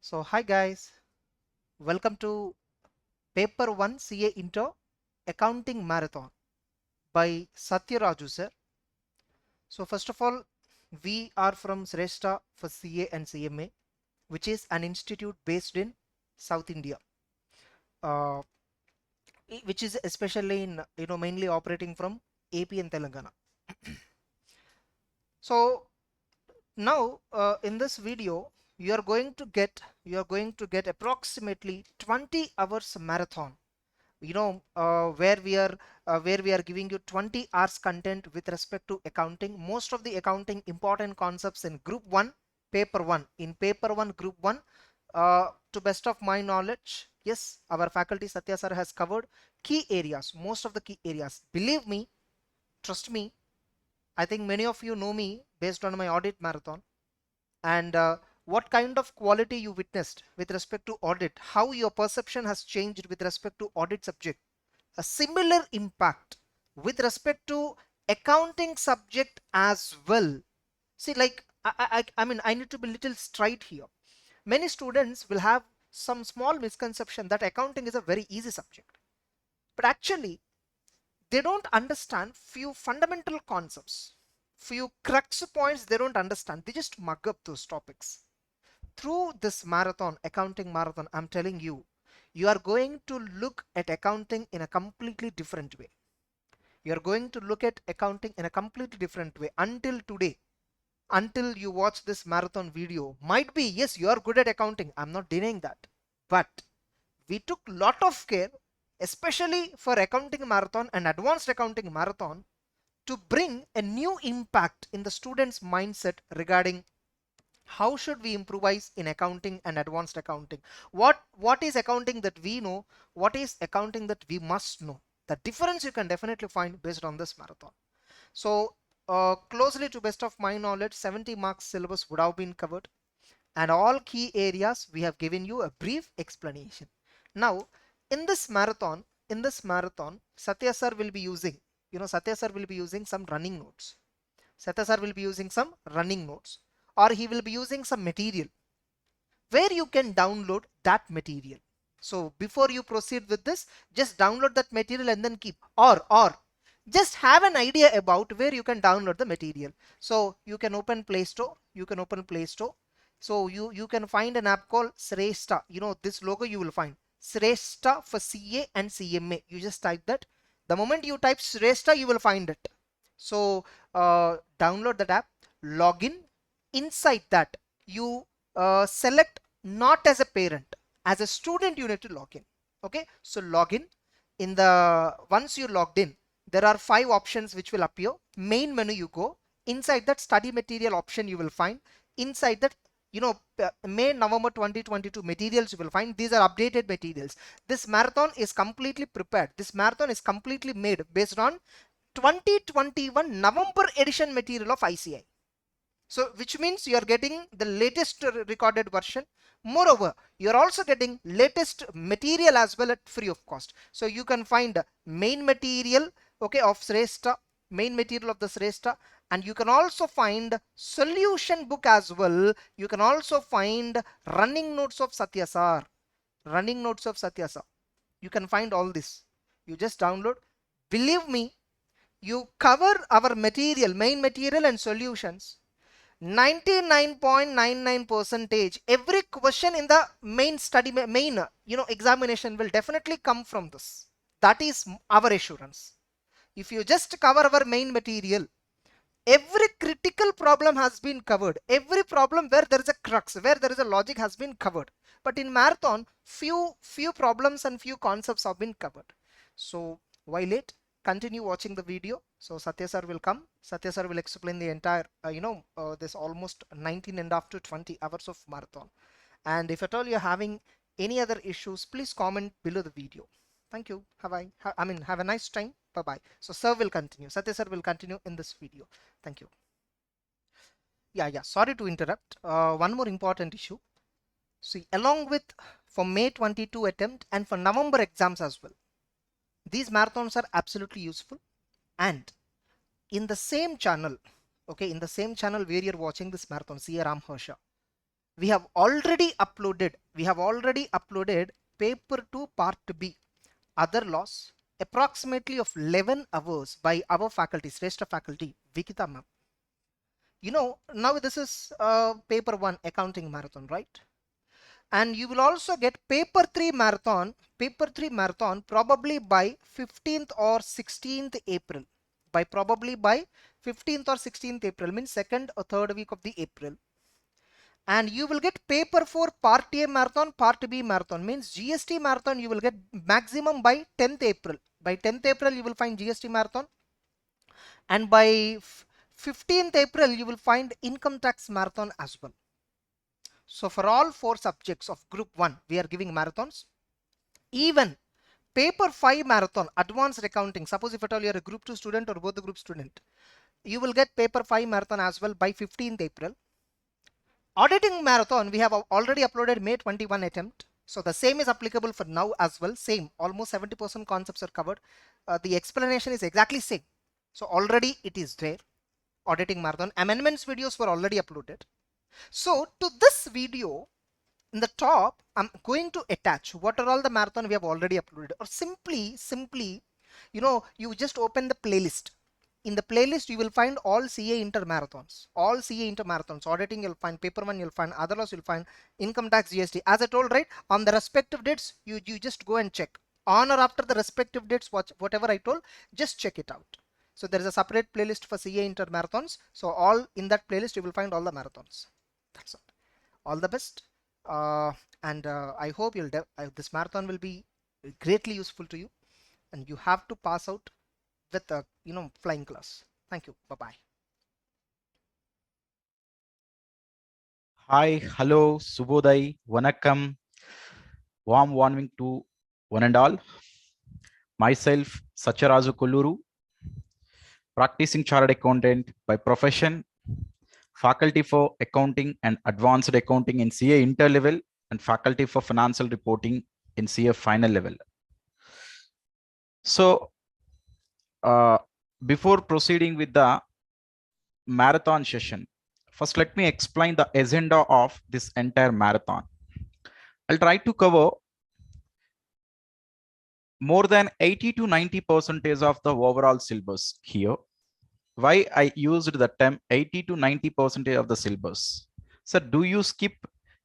So hi guys, welcome to paper 1 CA Intro Accounting Marathon by Satyaraju sir. So first of all, we are from Sreshta for CA and CMA, which is an institute based in South India, uh, which is especially in mainly operating from AP and Telangana. So now in this video you are going to get approximately 20 hours marathon, where we are giving you 20 hours content with respect to accounting. Most of the accounting important concepts in group 1 paper 1 in paper 1 group 1, to best of my knowledge, yes, our faculty Satya sir has covered key areas, most of the key areas. Believe me, trust me, I think many of you know me based on my audit marathon, and what kind of quality you witnessed with respect to audit, how your perception has changed with respect to audit subject. A similar impact with respect to accounting subject as well. See, like I mean, I need to be little straight here. Many students will have some small misconception that accounting is a very easy subject, but actually they don't understand few fundamental concepts, few crux points they don't understand. They just mug up those topics. Through this marathon, accounting marathon, I'm telling you, you are going to look at accounting in a completely different way. You are going to look at accounting in a completely different way. Until today, until you watch this marathon video, might be, yes, you are good at accounting, I'm not denying that, but we took lot of care, especially for accounting marathon and advanced accounting marathon, to bring a new impact in the students mindset regarding how should we improvise in accounting and advanced accounting. What is accounting that we know, what is accounting that we must know. The difference you can definitely find based on this marathon. So closely to best of my knowledge, 70 marks syllabus would have been covered, and all key areas we have given you a brief explanation. Now in this marathon, Satya sir will be using, Satya sir will be using some running notes. Satya sir will be using some running notes, or he will be using some material where you can download that material. So before you proceed with this, just download that material and then keep, or just have an idea about where you can download the material. So you can open Play Store, so you can find an app called Sreshta. This logo you will find Sreshta for CA and CMA. You just type that. The moment you type Sreshta, you will find it. So download that app, login. Inside that, you select not as a parent, as a student you need to log in. Okay, so log in. In the once you logged in, there are 5 options which will appear. Main menu you go. Inside that, study material option you will find. Inside that, May November 2022 materials you will find. These are updated materials. This marathon is completely prepared. This marathon is completely made based on 2021 November edition material of ICI. So which means you are getting the latest recorded version. Moreover, you are also getting latest material as well at free of cost. So you can find main material, okay, of Sreshta, main material of the Sreshta, and you can also find solution book as well. You can also find running notes of Satya sir, you can find all this. You just download. Believe me, you cover our material, main material and solutions 99.99 percentage. Every question in the main study, main examination will definitely come from this. That is our assurance. If you just cover our main material, every critical problem has been covered. Every problem where there is a crux, where there is a logic, has been covered. But in marathon, few problems and few concepts have been covered. So why late? Continue watching the video. So Satya sir will come. Satya sir will explain the entire this almost 19 and up to 20 hours of marathon. And if at all you're having any other issues, please comment below the video. Thank you. Have a nice time. Bye bye. So sir will continue. Satya sir will continue in this video. Thank you. Yeah. Sorry to interrupt. One more important issue. See, along with for May 22 attempt and for November exams as well, these marathons are absolutely useful. And in the same channel, okay, in the same channel where you're watching this marathon, caramharsha, we have already uploaded paper 2 part B, other laws, approximately of 11 hours by our faculty, Sreshta faculty, Vikita ma'am. You know, now this is paper 1 accounting marathon, right? And you will also get paper 3 marathon probably by 15th or 16th April. Probably by 15th or 16th April, means second or third week of the April. And you will get paper 4 part A marathon, part B marathon, means GST marathon you will get maximum by 10th April. By 10th April you will find GST marathon, and by 15th April you will find income tax marathon as well. So for all 4 subjects of group 1 we are giving marathons. Even paper 5 marathon, advanced accounting, suppose if at all you are a group 2 student or both the group student, you will get paper 5 marathon as well by 15th April. Auditing marathon we have already uploaded May 21 attempt. So the same is applicable for now as well. Same, almost 70% concepts are covered. The explanation is exactly same. So already it is there. Auditing marathon amendments videos were already uploaded. So to this video, in the top, I'm going to attach what are all the marathon we have already uploaded, or simply, you know, you just open the playlist. In the playlist, you will find all CA inter marathons, auditing, you'll find paper 1, you'll find other laws, you'll find income tax, GST. As I told, right, on the respective dates, you just go and check. On or after the respective dates, whatever I told, just check it out. So there is a separate playlist for CA inter marathons. So all in that playlist, you will find all the marathons. That's all. All the best. And I hope this marathon will be greatly useful to you, and you have to pass out with a flying class. Thank you. Bye bye. Hi, hello, Subodai, Vanakkam, warm warming to one and all. Myself, Sacharazu Kolluru, practicing chartered accountant by profession, faculty for accounting and advanced accounting in CA interlevel, and faculty for financial reporting in CA final level. So, before proceeding with the marathon session, first let me explain the agenda of this entire marathon. I'll try to cover more than 80 to 90% of the overall syllabus here. Why I used the term 80 to 90% of the syllabus? So do you skip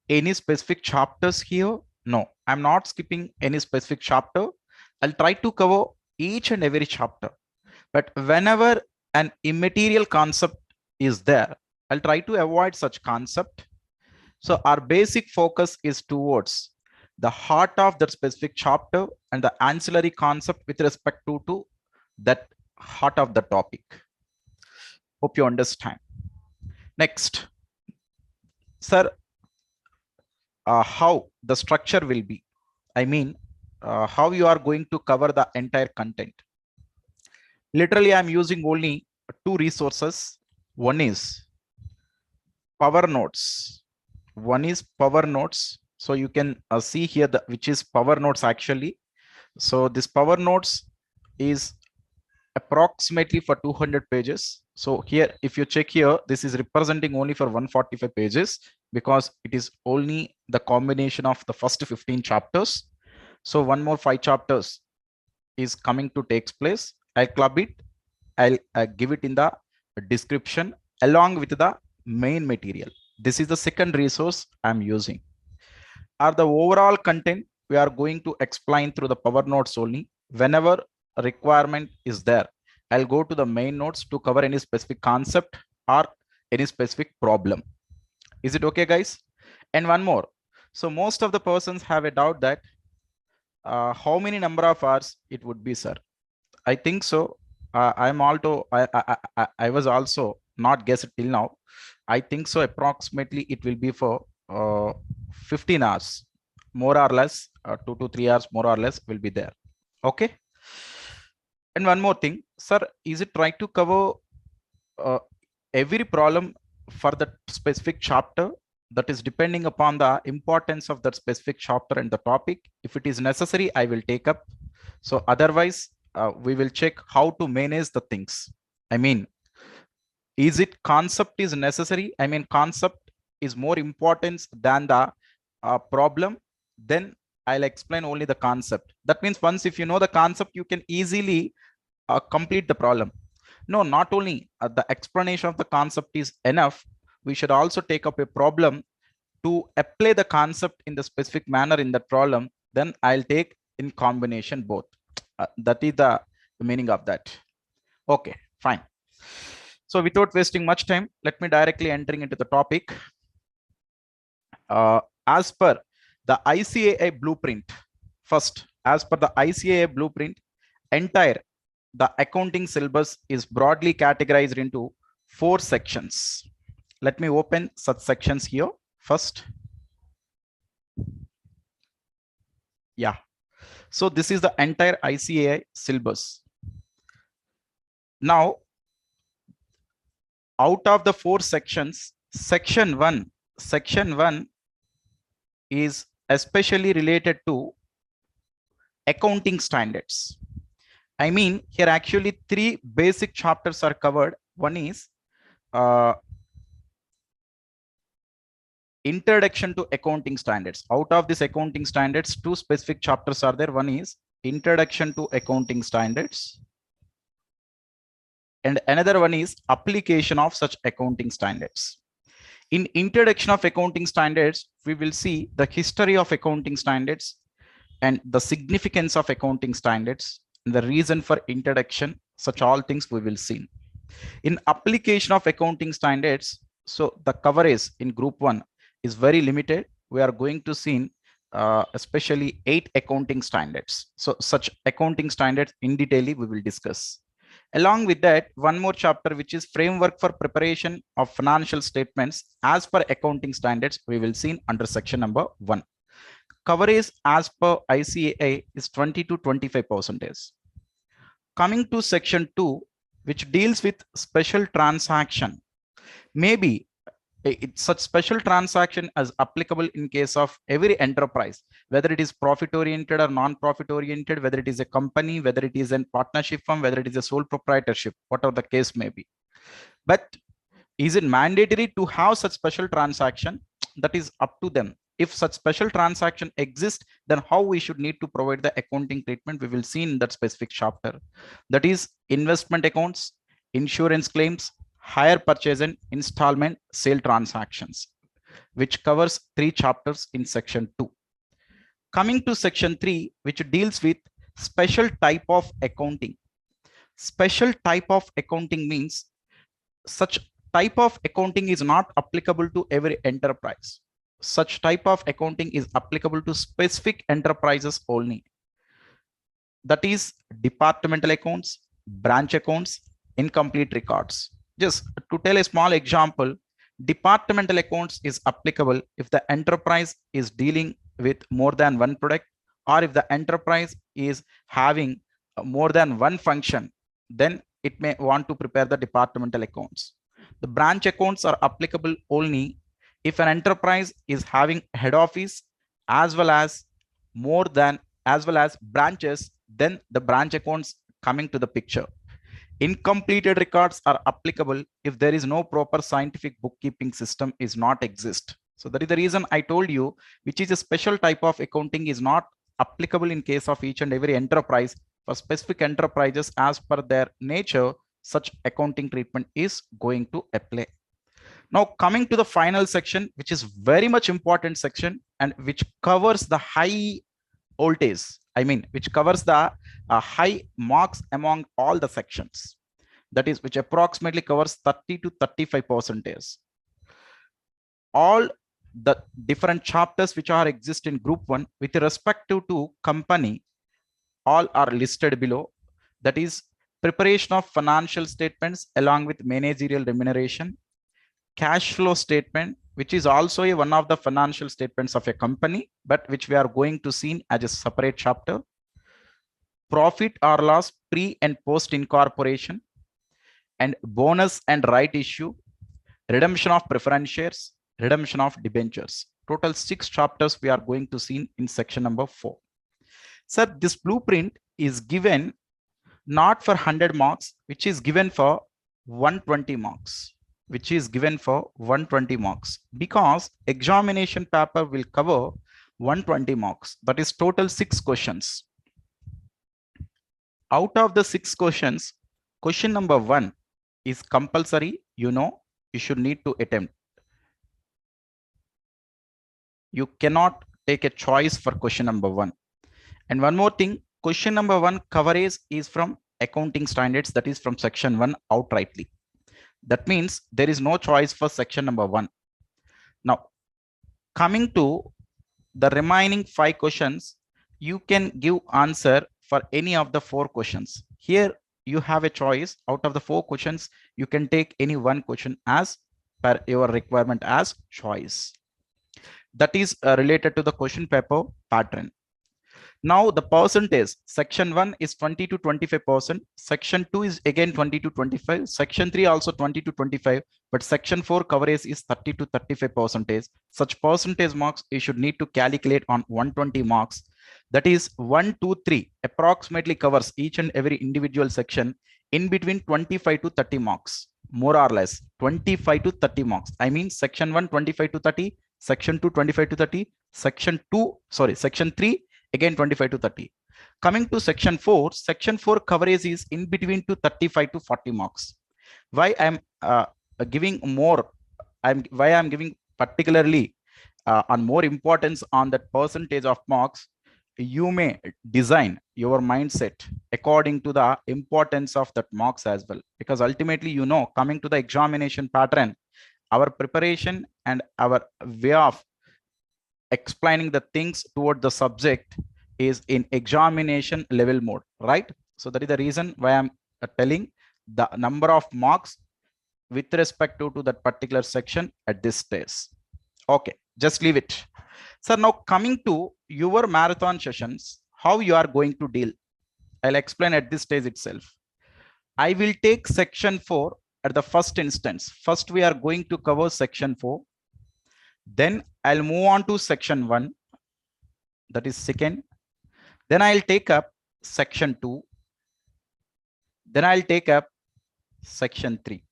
any specific chapters here? No, I'm not skipping any specific chapter. I'll try to cover each and every chapter. But whenever an immaterial concept is there, I'll try to avoid such concept. So our basic focus is towards the heart of that specific chapter and the ancillary concept with respect to that heart of the topic. Hope you understand. Next, sir, how the structure will be. I mean, how you are going to cover the entire content. Literally, I'm using only 2 resources. One is Power Notes. So you can see here which is Power Notes actually. So this Power Notes is approximately for 200 pages. So here, if you check here, this is representing only for 145 pages because it is only the combination of the first 15 chapters. So one more 5 chapters is coming to take place. I'll club it. I'll give it in the description along with the main material. This is the second resource I'm using. Are the overall content we are going to explain through the Power Notes only. Whenever a requirement is there, I'll go to the main notes to cover any specific concept or any specific problem. Is it okay, guys? And one more. So most of the persons have a doubt that how many number of hours it would be, sir. I think so. I was also not guessed till now. I think so. Approximately it will be for 15 hours, more or less, 2 to 3 hours, more or less will be there. Okay. And one more thing, sir, is it right to cover every problem for that specific chapter? That is depending upon the importance of that specific chapter and the topic. If it is necessary, I will take up. So otherwise, we will check how to manage the things. I mean, is it concept is necessary? I mean, concept is more important than the problem, then I'll explain only the concept. That means once if you know the concept, you can easily complete the problem. No, not only the explanation of the concept is enough, we should also take up a problem to apply the concept in the specific manner in that problem. Then I'll take in combination both. That is the meaning of that. Okay, fine. So without wasting much time, let me directly entering into the topic. As per the ICAI blueprint, first, as per the ICAI blueprint, entire the accounting syllabus is broadly categorized into 4 sections. Let me open such sections here first. Yeah. So this is the entire ICAI syllabus. Now, out of the 4 sections, section 1 is especially related to accounting standards. I mean, here actually 3 basic chapters are covered. One is introduction to accounting standards. Out of this accounting standards, 2 specific chapters are there. One is introduction to accounting standards, and another one is application of such accounting standards. In introduction of accounting standards, we will see the history of accounting standards and the significance of accounting standards and the reason for introduction. Such all things we will see. In application of accounting standards, so the coverage in group 1 is very limited. We are going to see especially 8 accounting standards. So such accounting standards in detail we will discuss. Along with that, one more chapter, which is framework for preparation of financial statements as per accounting standards, we will see under section number 1. Coverage as per ICAI is 20 to 25%. Coming to section 2, which deals with special transaction. Maybe such special transaction is applicable in case of every enterprise, whether it is profit oriented or non-profit oriented, whether it is a company, whether it is a partnership firm, whether it is a sole proprietorship, whatever the case may be. But is it mandatory to have such special transaction? That is up to them. If such special transaction exists, then how we should need to provide the accounting treatment, we will see in that specific chapter. That is investment accounts, insurance claims, hire purchase and installment sale transactions, which covers 3 chapters in section 2. Coming to section 3, which deals with special type of accounting. Special type of accounting means such type of accounting is not applicable to every enterprise. Such type of accounting is applicable to specific enterprises only. That is departmental accounts, branch accounts, incomplete records. Just to tell a small example, departmental accounts is applicable if the enterprise is dealing with more than one product, or if the enterprise is having more than one function, then it may want to prepare the departmental accounts. The branch accounts are applicable only if an enterprise is having head office as well as branches, then the branch accounts coming to the picture. Incompleted records are applicable if there is no proper scientific bookkeeping system is not exist. So that is the reason I told you, which is a special type of accounting is not applicable in case of each and every enterprise. For specific enterprises, as per their nature, such accounting treatment is going to apply. Now coming to the final section, which is very much important section and which covers the high voltage, which covers the high marks among all the sections. That is, which approximately covers 30 to 35%. All the different chapters which are exist in group 1 with respect to company, all are listed below. That is preparation of financial statements along with managerial remuneration, cash flow statement, which is also one of the financial statements of a company, but which we are going to see as a separate chapter. Profit or loss pre and post incorporation, and bonus and right issue, redemption of preference shares, redemption of debentures. Total 6 chapters we are going to see in section number 4. Sir, this blueprint is given not for 100 marks, which is given for 120 marks. which is given for 120 marks, because examination paper will cover 120 marks. That is total 6 questions. Out of the 6 questions, question number 1 is compulsory. You should need to attempt. You cannot take a choice for question number 1. And one more thing, question number 1 coverage is from accounting standards, that is from section 1 outrightly. That means there is no choice for section number 1. Now, coming to the remaining 5 questions, you can give answer for any of the 4 questions. Here you have a choice. Out of the 4 questions, you can take any one question as per your requirement as choice. That is related to the question paper pattern. Now the percentage, section 1 is 20 to 25%, section 2 is again 20 to 25, section 3 also 20 to 25, but section 4 coverage is 30 to 35%. Such percentage marks you should need to calculate on 120 marks. That is 1, 2, 3 approximately covers each and every individual section in between 25 to 30 marks, more or less 25 to 30 marks. I mean section 1 25 to 30, section 2 25 to 30, section 3 again 25 to 30. Coming to section 4 coverage is in between to 35 to 40 marks. Why I'm giving more, why I'm giving particularly on more importance on that percentage of marks. You may design your mindset according to the importance of that marks as well, because ultimately, coming to the examination pattern, our preparation and our way of explaining the things toward the subject is in examination level mode, right? So that is the reason why I'm telling the number of marks with respect to that particular section at this stage. Okay, just leave it. So now coming to your marathon sessions, how you are going to deal, I'll explain at this stage itself. I will take section 4 at the first instance. First we are going to cover section 4. Then I'll move on to section 1, that is second. Then I'll take up section 2. Then I'll take up section 3.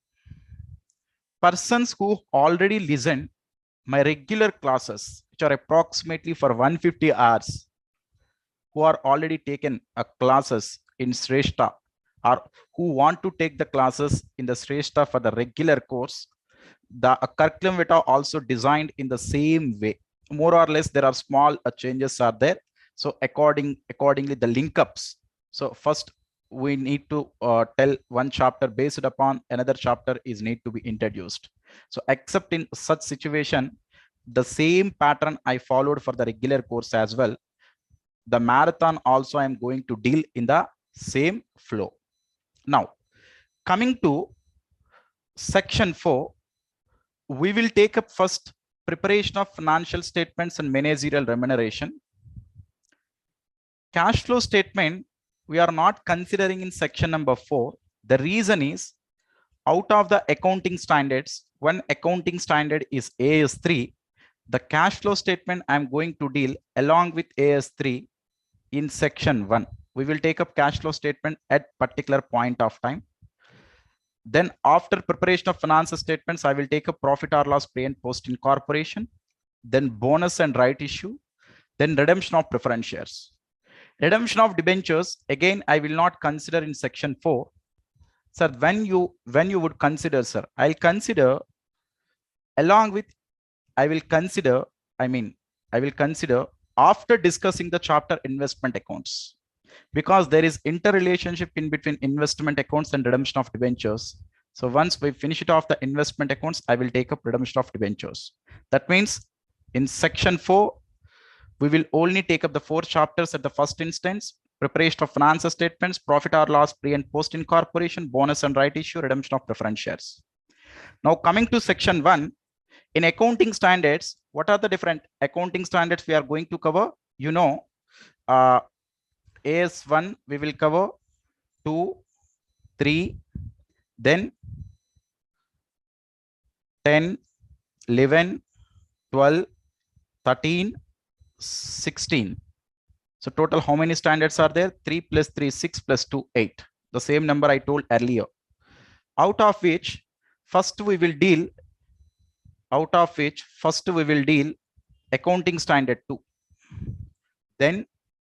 Persons who already listen my regular classes, which are approximately for 150 hours, who are already taken classes in Shrestha, or who want to take the classes in the Shrestha for the regular course, the curriculum vitae also designed in the same way. More or less, there are small changes are there. So accordingly, the link ups. So first, we need to tell one chapter based upon another chapter is need to be introduced. So except in such situation, the same pattern I followed for the regular course as well. The marathon also I'm going to deal in the same flow. Now, coming to section 4, we will take up first preparation of financial statements and managerial remuneration. Cash flow statement, we are not considering in section number 4. The reason is, out of the accounting standards, one accounting standard is AS3. The cash flow statement I'm going to deal along with AS3 in section 1. We will take up cash flow statement at particular point of time. Then after preparation of financial statements, I will take a profit or loss pre and post incorporation, then bonus and right issue, then redemption of preference shares. Redemption of debentures, again, I will not consider in section 4. Sir, when you would consider, sir, I'll consider along with, I will consider after discussing the chapter investment accounts, because there is interrelationship in between investment accounts and redemption of debentures. So once we finish it off the investment accounts, I will take up redemption of debentures. That means in section 4, we will only take up the 4 chapters at the first instance: preparation of financial statements, profit or loss pre and post incorporation, bonus and right issue, redemption of preference shares. Now coming to section 1, in accounting standards, what are the different accounting standards we are going to cover? AS1 we will cover 2, 3, then 10, 11, 12, 13, 16. So total how many standards are there? 3 plus 3, 6 plus 2, 8. The same number I told earlier. Out of which First we will deal, out of which first we will deal accounting standard 2, then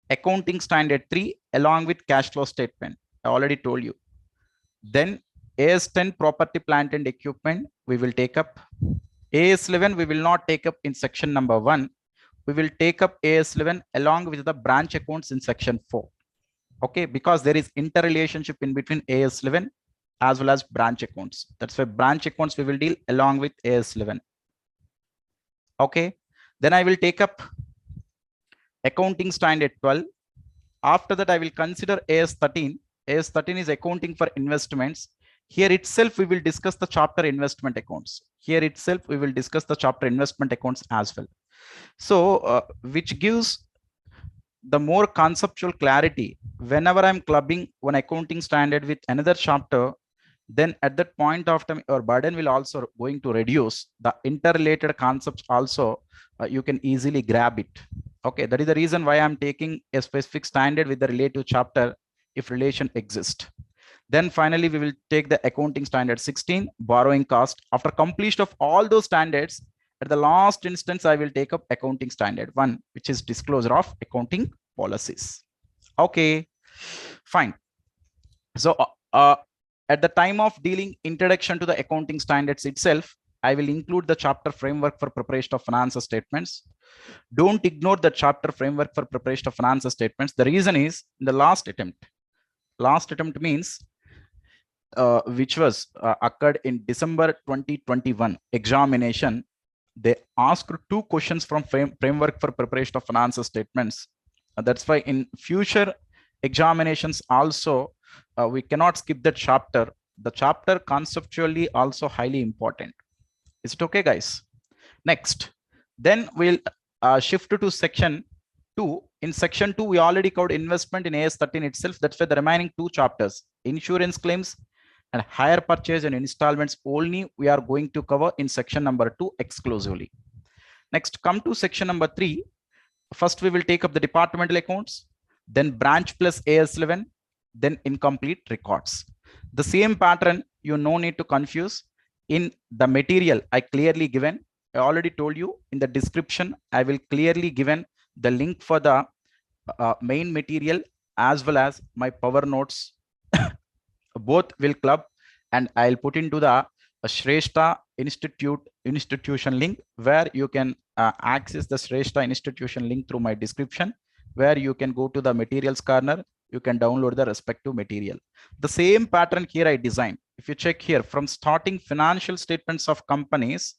accounting standard 3 along with cash flow statement. I already told you. Then AS10 property, plant and equipment we will take up. AS11 we will not take up in section number 1. We will take up AS11 along with the branch accounts in section 4. Okay, because there is interrelationship in between AS11 as well as branch accounts. That's why branch accounts we will deal along with AS11. Okay, then I will take up accounting standard 12. After that, I will consider AS13. AS13 is accounting for investments. Here itself, we will discuss the chapter investment accounts. Here itself, we will discuss the chapter investment accounts as well. So, which gives the more conceptual clarity. Whenever I'm clubbing one accounting standard with another chapter, then at that point of time, your burden will also going to reduce. The interrelated concepts also, you can easily grab it. Okay, that is the reason why I'm taking a specific standard with the relative chapter if relation exists. Then finally, we will take the accounting standard 16, borrowing cost. After completion of all those standards, at the last instance, I will take up accounting standard 1, which is disclosure of accounting policies. Okay, fine. So at the time of dealing introduction to the accounting standards itself, I will include the chapter framework for preparation of financial statements. Don't ignore the chapter framework for preparation of financial statements. The reason is in the last attempt means which was occurred in December 2021 examination. They asked 2 questions from framework for preparation of financial statements. That's why in future examinations also, we cannot skip that chapter. The chapter conceptually also highly important. Is it okay, guys? Next, then we'll shift to section 2. In section 2, we already covered investment in AS13 itself. That's why the remaining 2 chapters, insurance claims and hire purchase and installments, only we are going to cover in section number 2 exclusively. Next, come to section number 3. First, we will take up the departmental accounts, then branch plus AS11, then incomplete records. The same pattern, you no need to confuse. In the material, I clearly given. I already told you in the description, I will clearly given the link for the main material as well as my power notes. Both will club, and I'll put into the Shrestha institution link, where you can access the Shrestha institution link through my description, where you can go to the materials corner. You can download the respective material. The same pattern here I designed. If you check here, from starting financial statements of companies,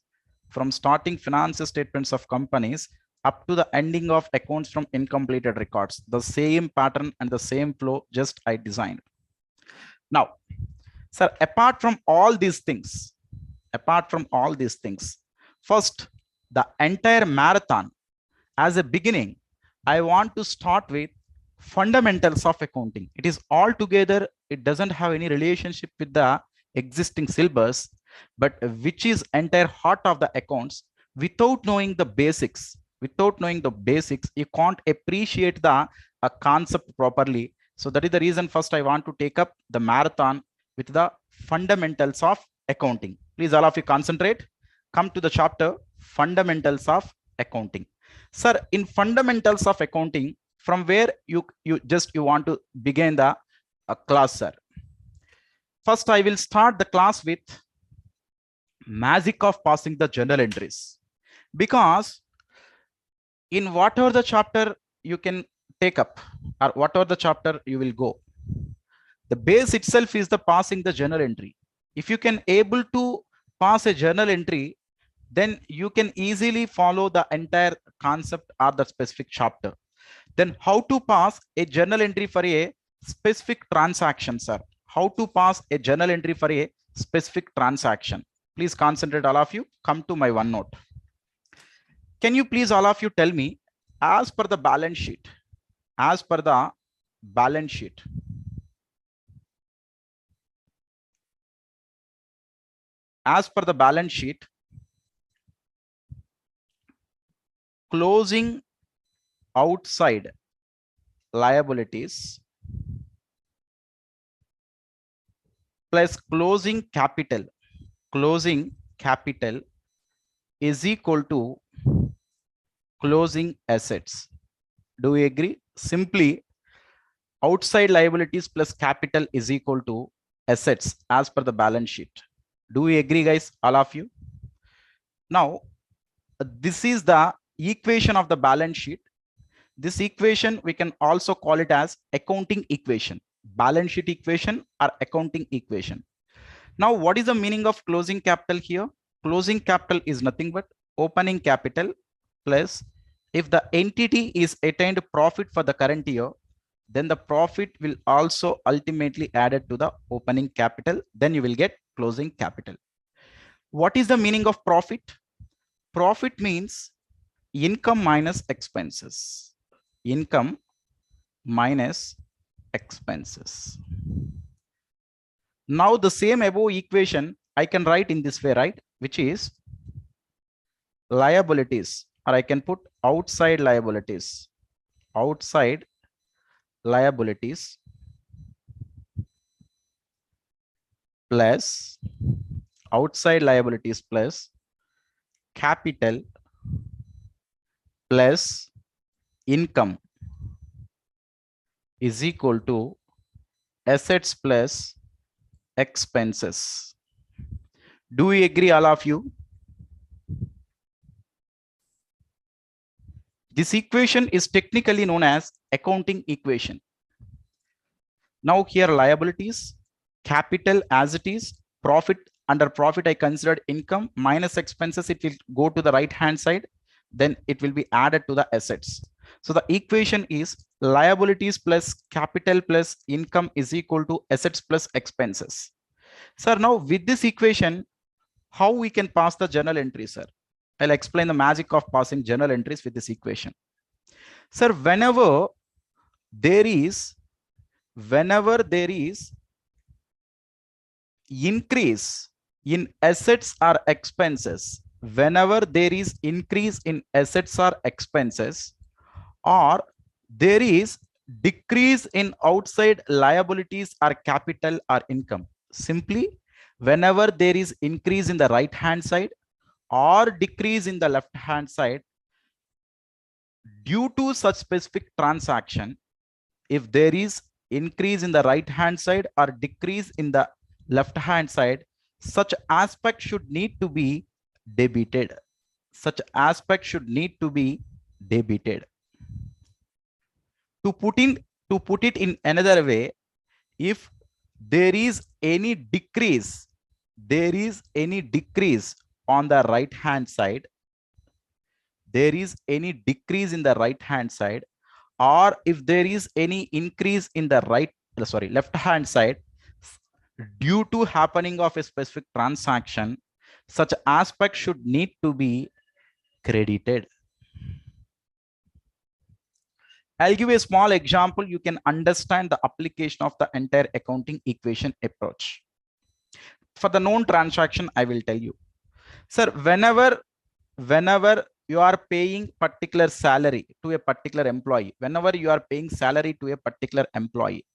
up to the ending of accounts from incompleted records, the same pattern and the same flow just I designed. Now, sir, apart from all these things, first, the entire marathon, as a beginning, I want to start with fundamentals of accounting. It is all together, it doesn't have any relationship with the existing syllabus, but which is entire heart of the accounts. Without knowing the basics, you can't appreciate the concept properly. So that is the reason first I want to take up the marathon with the fundamentals of accounting. Please all of you concentrate. Come to the chapter fundamentals of accounting. Sir, in fundamentals of accounting, from where you want to begin the class, sir? First, I will start the class with magic of passing the journal entries, because in whatever the chapter you can take up or whatever the chapter you will go, the base itself is the passing the journal entry. If you can able to pass a journal entry, then you can easily follow the entire concept or the specific chapter. Then how to pass a journal entry for a specific transaction, sir? How to pass a journal entry for a specific transaction? Please concentrate, all of you. Come to my OneNote. Can you please all of you tell me, as per the balance sheet, as per the balance sheet, closing outside liabilities plus closing capital closing capital is equal to closing assets. Do we agree? Simply, outside liabilities plus capital is equal to assets as per the balance sheet. Do we agree, guys? All of you? Now, this is the equation of the balance sheet. This equation, we can also call it as accounting equation, balance sheet equation or accounting equation. Now, what is the meaning of closing capital here? Closing capital is nothing but opening capital plus if the entity is attained profit for the current year, then the profit will also ultimately added to the opening capital. Then you will get closing capital. What is the meaning of profit? Profit means income minus expenses. Income minus expenses. Now the same above equation I can write in this way, right? Which is liabilities, or I can put outside liabilities. Outside liabilities plus outside liabilities plus capital plus income is equal to assets plus expenses. Do we agree, all of you? This equation is technically known as accounting equation. Now here liabilities, capital as it is, profit, under profit I considered income minus expenses, it will go to the right hand side, then it will be added to the assets. So the equation is liabilities plus capital plus income is equal to assets plus expenses. Sir, now with this equation, how we can pass the journal entry, sir? I'll explain the magic of passing journal entries with this equation. Sir, whenever there is increase in assets or expenses, whenever there is increase in assets or expenses, or there is decrease in outside liabilities or capital or income, simply whenever there is increase in the right hand side or decrease in the left hand side due to such specific transaction, if there is increase in the right hand side or decrease in the left hand side, such aspect should need to be debited. Such aspect should need to be debited. To put it in another way, if there is any decrease, on the right hand side, there is any decrease in the right hand side, or if there is any increase in the left hand side due to happening of a specific transaction, such aspect should need to be credited. I'll give you a small example. You can understand the application of the entire accounting equation approach. For the known transaction, I will tell you. Sir, whenever you are paying particular salary to a particular employee, whenever you are paying salary to a particular employee,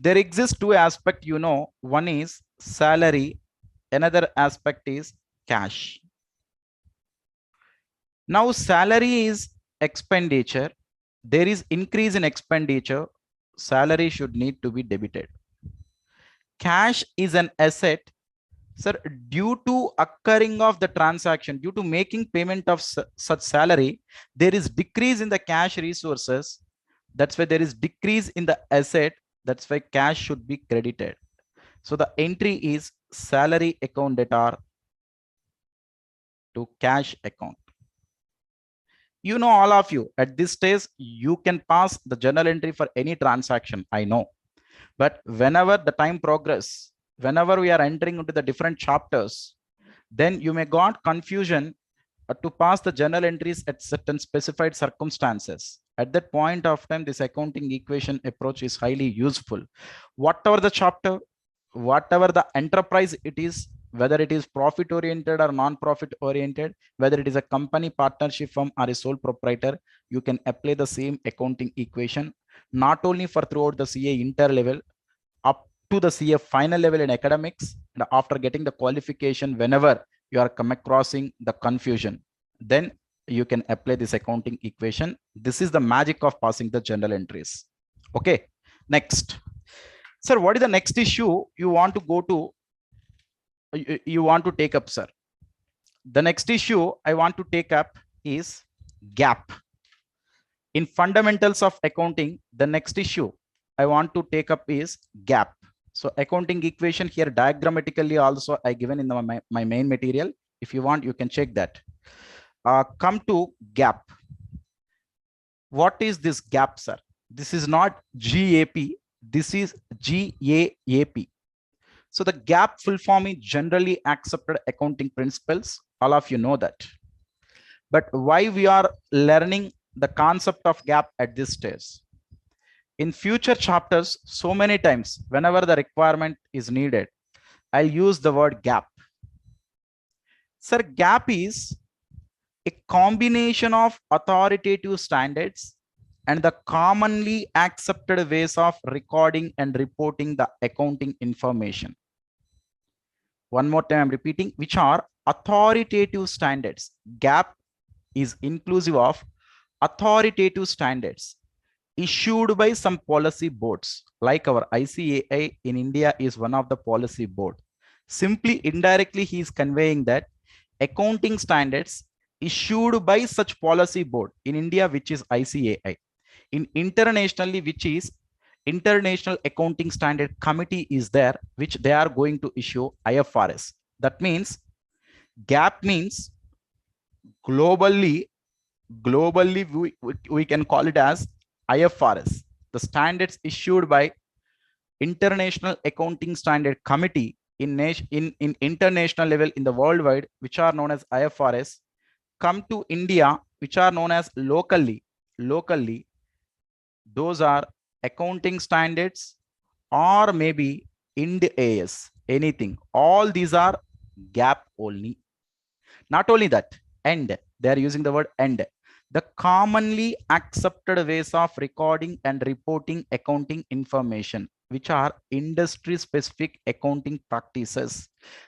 there exists two aspects, you know. One is salary, another aspect is cash. Now salary is expenditure, there is increase in expenditure, salary should need to be debited. Cash is an asset, sir, due to occurring of the transaction, due to making payment of such salary, there is decrease in the cash resources, that's why there is decrease in the asset, that's why cash should be credited. So the entry is salary account debtor to cash account. You know, all of you at this stage, you can pass the journal entry for any transaction, I know. But whenever the time progress, whenever we are entering into the different chapters, then you may got confusion to pass the journal entries at certain specified circumstances. At that point of time, this accounting equation approach is highly useful. Whatever the chapter, whatever the enterprise it is, whether it is profit oriented or non-profit oriented, whether it is a company, partnership firm or a sole proprietor, you can apply the same accounting equation, not only for throughout the CA inter level, up to the CA final level in academics, and after getting the qualification, whenever you are come crossing the confusion, then you can apply this accounting equation. This is the magic of passing the journal entries. Okay, next. Sir, what is the next issue you want to go to? You want to take up, sir? The next issue I want to take up is gap. In fundamentals of accounting, the next issue I want to take up is gap. So accounting equation here diagrammatically also I given in my main material. If you want, you can check that. Come to gap. What is this gap, sir? This is not GAP. This is GAAP. So the gap full form is generally accepted accounting principles. All of you know that. But why we are learning the concept of gap at this stage? In future chapters, so many times, whenever the requirement is needed, I'll use the word gap. Sir, gap is a combination of authoritative standards and the commonly accepted ways of recording and reporting the accounting information. One more time, I'm repeating, which are authoritative standards. Gap is inclusive of authoritative standards issued by some policy boards, like our ICAI in India is one of the policy board. Simply indirectly, he is conveying that accounting standards issued by such policy board in India, which is ICAI, in internationally, which is International Accounting Standard Committee is there, which they are going to issue IFRS. That means gap means globally we can call it as IFRS, the standards issued by International Accounting Standard Committee in international level in the worldwide, which are known as IFRS, come to India, which are known as locally, those are accounting standards or maybe Ind AS, anything. All these are gap only. Not only that, and they are using the word and. The commonly accepted ways of recording and reporting accounting information, which are industry specific accounting practices.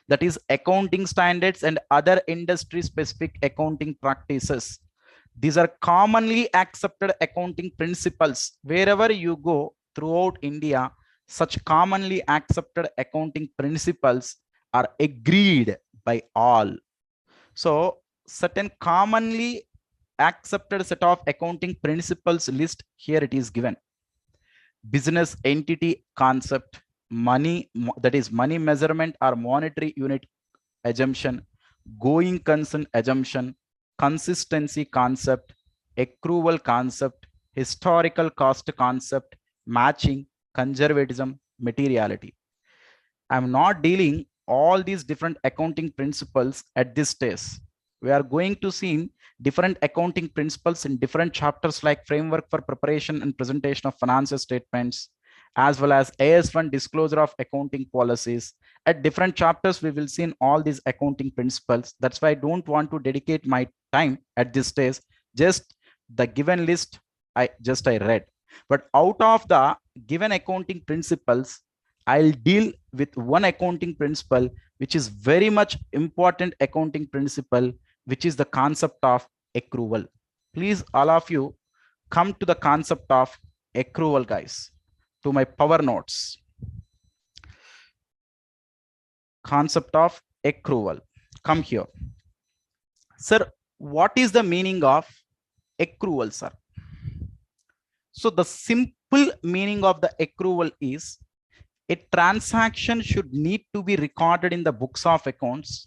That is accounting standards and other industry specific accounting practices. These are commonly accepted accounting principles. Wherever you go throughout India, such commonly accepted accounting principles are agreed by all. So certain commonly accepted set of accounting principles list here it is given. Business entity concept, money, that is money measurement or monetary unit assumption, going concern assumption, consistency concept, accrual concept, historical cost concept, matching, conservatism, materiality. I'm not dealing all these different accounting principles at this stage. We are going to see different accounting principles in different chapters like framework for preparation and presentation of financial statements, as well as AS1 disclosure of accounting policies. At different chapters, we will see in all these accounting principles. That's why I don't want to dedicate my time at this stage. Just the given list I read. But out of the given accounting principles, I'll deal with one accounting principle, which is very much important accounting principle, which is the concept of accrual. Please, all of you, come to the concept of accrual, guys, to my power notes. Concept of accrual. Come here. Sir, what is the meaning of accrual, sir? So the simple meaning of the accrual is a transaction should need to be recorded in the books of accounts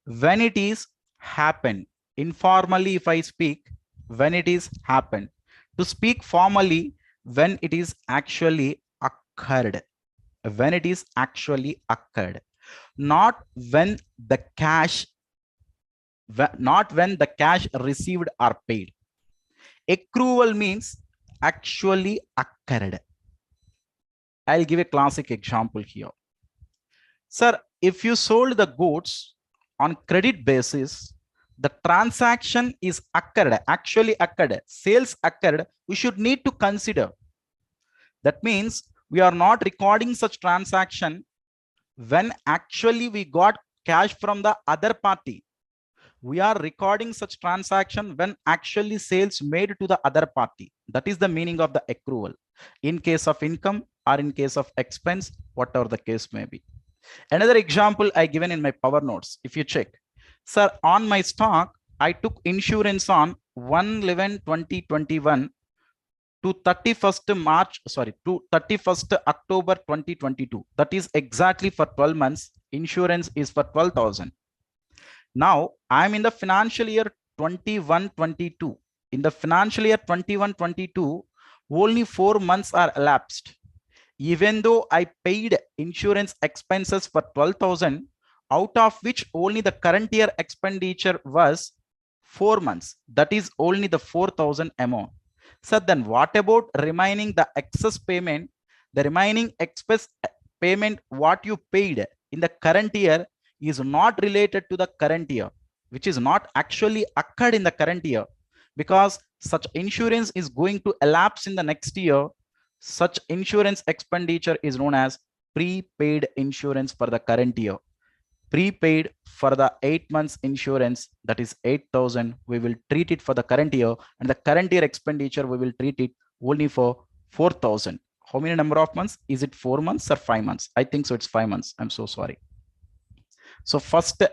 when it is happened. Informally, if I speak, when it is happened. To speak formally, when it is actually occurred. When it is actually occurred. Not when the cash, not when the cash received or paid. Accrual means actually occurred. I'll give a classic example here. Sir, if you sold the goods on credit basis, the transaction is occurred, actually occurred, sales occurred, we should need to consider. That means We are not recording such transaction when actually we got cash from the other party. We are recording such transaction when actually sales made to the other party. That is the meaning of the accrual in case of income or in case of expense, whatever the case may be. Another example I given in my power notes, if you check, sir, on my stock I took insurance on 1/11/2021 to 31st March, sorry, to 31st October 2022. That is exactly for 12 months. Insurance is for 12,000. Now I'm in the financial year 21-22. In the financial year 21-22, only 4 months are elapsed. Even though I paid insurance expenses for 12,000, out of which only the current year expenditure was 4 months. That is only the 4,000 amount. So then what about remaining the excess payment? The remaining excess payment what you paid in the current year is not related to the current year, which is not actually occurred in the current year, because such insurance is going to elapse in the next year. Such insurance expenditure is known as prepaid insurance for the current year. Prepaid for the 8 months insurance, that is 8,000, we will treat it for the current year, and the current year expenditure we will treat it only for 4,000. How many number of months? Is it 4 months or 5 months? I think so it's 5 months. I'm so sorry. So 1st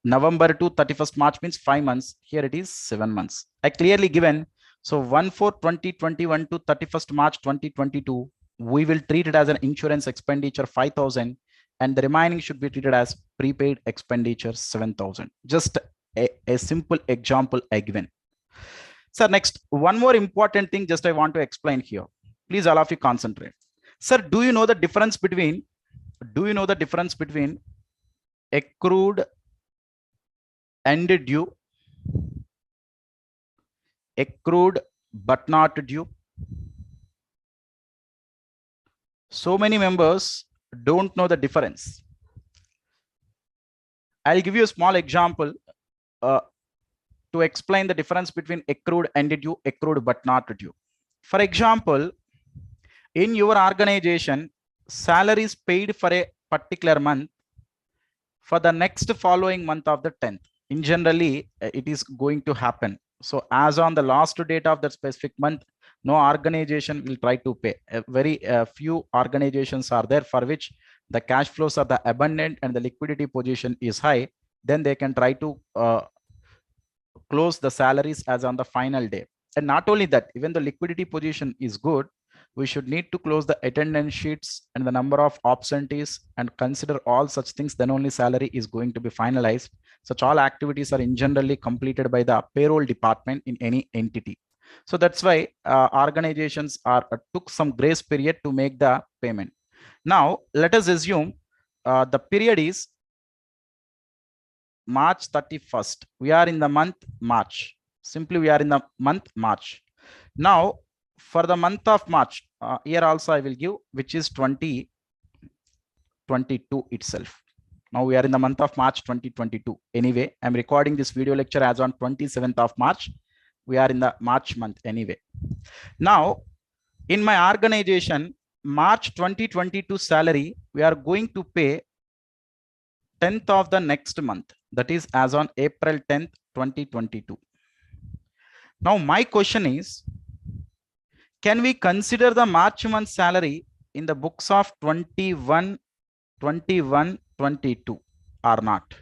November to 31st March means 5 months. Here it is 7 months. I clearly given. So 1/4/2021 to 31st March 2022, we will treat it as an insurance expenditure 5,000, and the remaining should be treated as prepaid expenditure 7,000. Just a simple example I given. So next, one more important thing just I want to explain here. Please all of you concentrate. Sir, do you know the difference between accrued and due? Accrued but not due. So many members don't know the difference. I'll give you a small example to explain the difference between accrued and due, accrued but not due. For example, in your organization, salary is paid for a particular month for the next following month of the 10th. In generally, it is going to happen. So as on the last date of that specific month, no organization will try to pay. Very few organizations are there for which the cash flows are the abundant and the liquidity position is high. Then they can try to close the salaries as on the final day. And not only that, even the liquidity position is good, we should need to close the attendance sheets and the number of absentees and consider all such things. Then only salary is going to be finalized. Such all activities are in generally completed by the payroll department in any entity. So that's why organizations are took some grace period to make the payment. Now let us assume the period is March 31st. We are in the month March. Simply we are in the month March. Now for the month of March, here also I will give, which is 2022 itself. Now we are in the month of March 2022. Anyway, I'm recording this video lecture as on 27th of March. We are in the March month anyway. Now in my organization, March 2022 salary, we are going to pay 10th of the next month. That is as on April 10th, 2022. Now my question is, can we consider the March month salary in the books of 21, 22 or not?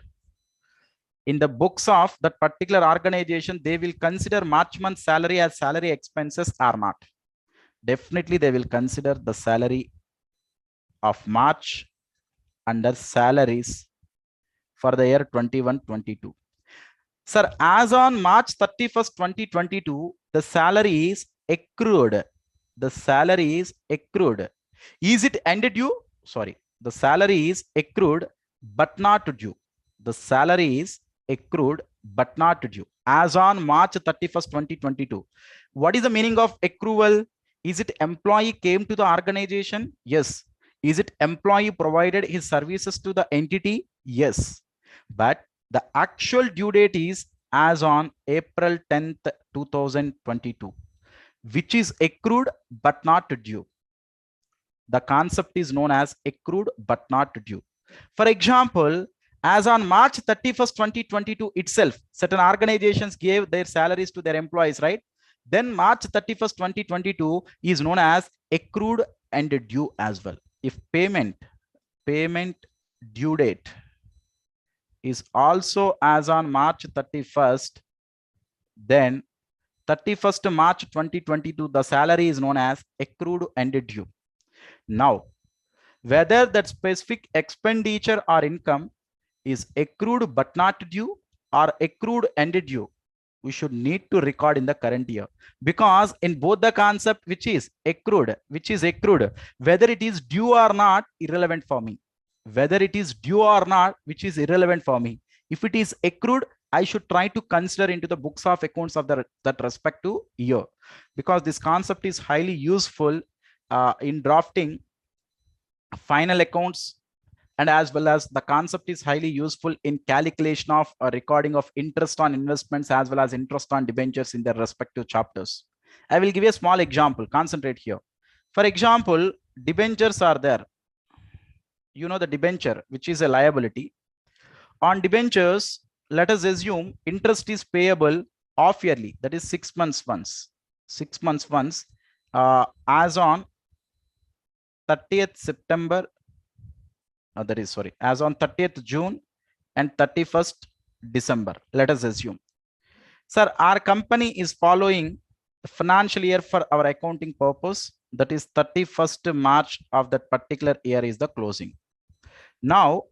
In the books of that particular organization, they will consider March month salary as salary expenses or not? Definitely they will consider the salary of March under salaries for the year 21-22. Sir, as on March 31st, 2022, the salary is accrued. The salary is accrued. Is it ended due? Sorry, the salary is accrued but not due. The salary is accrued but not due. As on March 31st, 2022. What is the meaning of accrual? Is it employee came to the organization? Yes. Is it employee provided his services to the entity? Yes. But the actual due date is as on April 10th, 2022, which is accrued but not due. The concept is known as accrued but not due. For example, as on March 31st, 2022 itself, certain organizations gave their salaries to their employees, right? Then March 31st, 2022 is known as accrued and due as well. If payment due date is also as on March 31st, then 31st March 2022, the salary is known as accrued and due. Now, whether that specific expenditure or income is accrued but not due or accrued and due, we should need to record in the current year, because in both the concept which is accrued, whether it is due or not, irrelevant for me. Whether it is due or not, which is irrelevant for me. If it is accrued, I should try to consider into the books of accounts of that respective year, because this concept is highly useful in drafting final accounts, and as well as the concept is highly useful in calculation of a recording of interest on investments as well as interest on debentures in their respective chapters. I will give you a small example. Concentrate here. For example, debentures are there. You know the debenture, which is a liability. On debentures, let us assume interest is payable off yearly, that is 6 months once. 6 months once, as on 30th September, that is sorry, as on 30th June and 31st December, let us assume. Sir, our company is following the financial year for our accounting purpose, that is 31st March of that particular year is the closing. Now,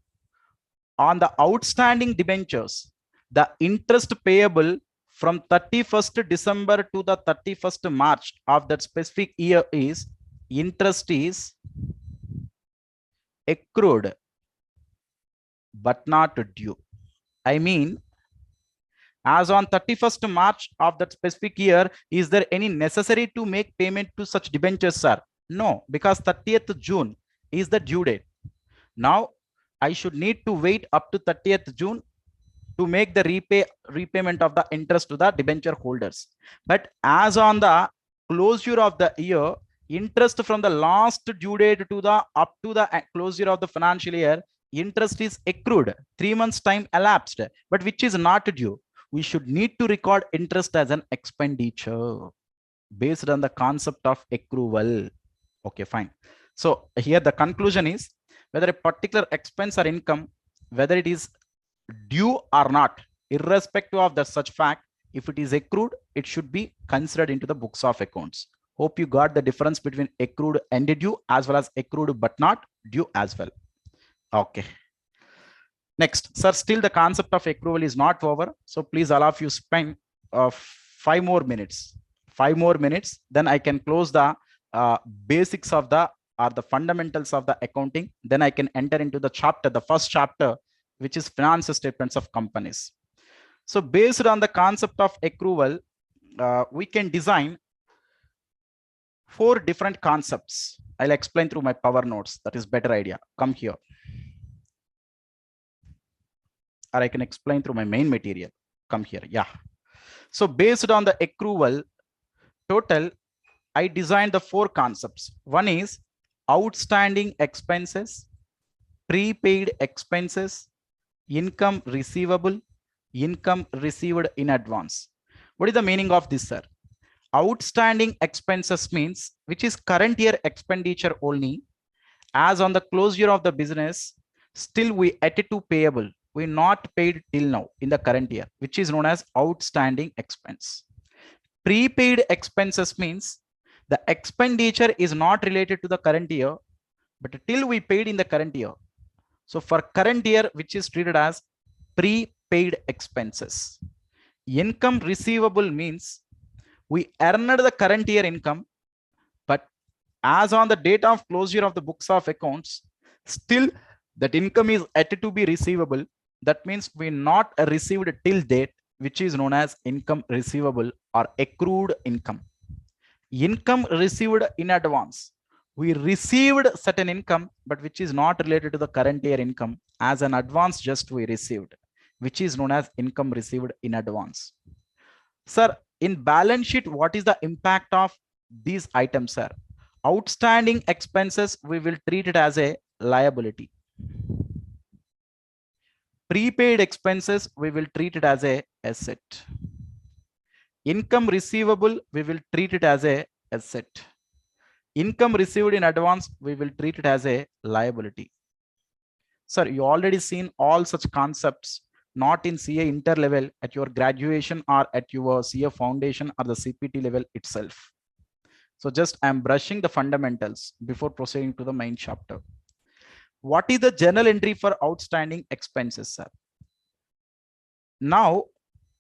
on the outstanding debentures, the interest payable from 31st December to the 31st March of that specific year is interest is accrued but not due. I mean, as on 31st March of that specific year, is there any necessary to make payment to such debentures, sir? No, because 30th June is the due date. Now, I should need to wait up to 30th June to make the repayment of the interest to the debenture holders. But as on the closure of the year, interest from the last due date to the up to the closure of the financial year, interest is accrued. 3 months time elapsed, but which is not due. We should need to record interest as an expenditure based on the concept of accrual. Okay, fine. So here the conclusion is, whether a particular expense or income, whether it is due or not, irrespective of the such fact, if it is accrued, it should be considered into the books of accounts. Hope you got the difference between accrued and due as well as accrued but not due as well. Okay. Next, sir, still the concept of accrual is not over. So please allow you spend 5 more minutes. 5 more minutes, then I can close the basics of the or the fundamentals of the accounting. Then I can enter into the chapter, the first chapter, which is financial statements of companies. So based on the concept of accrual, we can design 4 different concepts. I'll explain through my power notes. That is better idea. Come here. Or I can explain through my main material. Come here. Yeah. So based on the accrual total, I designed the 4 concepts. One is outstanding expenses, prepaid expenses, income receivable, income received in advance. What is the meaning of this, sir? Outstanding expenses means which is current year expenditure only. As on the closure of the business, still we at it to payable. We not paid till now in the current year, which is known as outstanding expense. Prepaid expenses means the expenditure is not related to the current year, but till we paid in the current year. So for current year, which is treated as prepaid expenses. Income receivable means we earned the current year income, but as on the date of closure of the books of accounts, still that income is yet to be receivable. That means we not received till date, which is known as income receivable or accrued income. Income received in advance. We received certain income, but which is not related to the current year income. As an advance just we received, which is known as income received in advance. Sir, in balance sheet, what is the impact of these items, sir? Outstanding expenses, we will treat it as a liability. Prepaid expenses, we will treat it as a asset. Income receivable, we will treat it as a asset. Income received in advance, we will treat it as a liability. Sir, you already seen all such concepts, not in CA inter level, at your graduation or at your CA foundation or the CPT level itself. So just I'm brushing the fundamentals before proceeding to the main chapter. What is the journal entry for outstanding expenses, sir? Now,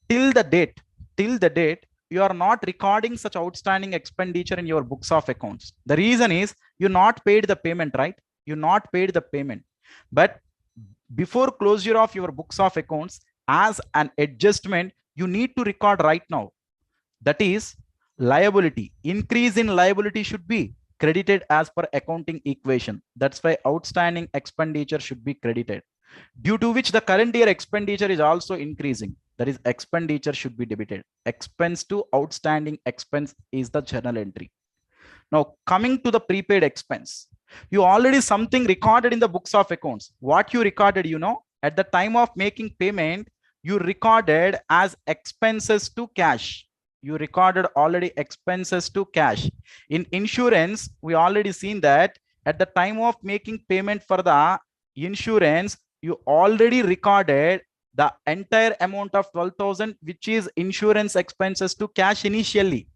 till the date, you are not recording such outstanding expenditure in your books of accounts. The reason is you not paid the payment, right? You not paid the payment. But before closure of your books of accounts, as an adjustment, you need to record right now. That is liability. Increase in liability should be credited as per accounting equation. That's why outstanding expenditure should be credited, due to which the current year expenditure is also increasing. That is, expenditure should be debited. Expense to outstanding expense is the journal entry. Now, coming to the prepaid expense, you already something recorded in the books of accounts. What you recorded, you know, at the time of making payment, you recorded as expenses to cash. You recorded already expenses to cash. In insurance, we already seen that at the time of making payment for the insurance, you already recorded the entire amount of 12,000, which is insurance expenses to cash initially.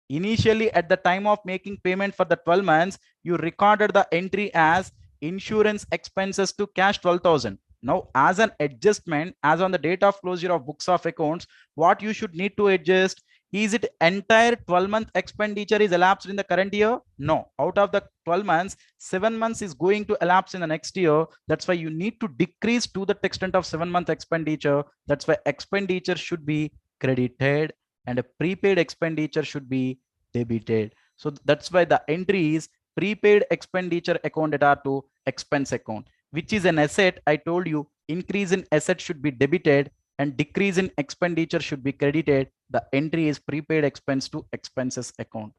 Initially, at the time of making payment for the 12 months, you recorded the entry as insurance expenses to cash 12,000. Now, as an adjustment, as on the date of closure of books of accounts, what you should need to adjust, is it entire 12-month expenditure is elapsed in the current year? No. Out of the 12 months, 7 months is going to elapse in the next year. That's why you need to decrease to the extent of 7-month expenditure. That's why expenditure should be credited and a prepaid expenditure should be debited. So that's why the entry is prepaid expenditure account data to expense account, which is an asset. I told you increase in asset should be debited and decrease in expenditure should be credited. The entry is prepaid expense to expenses account.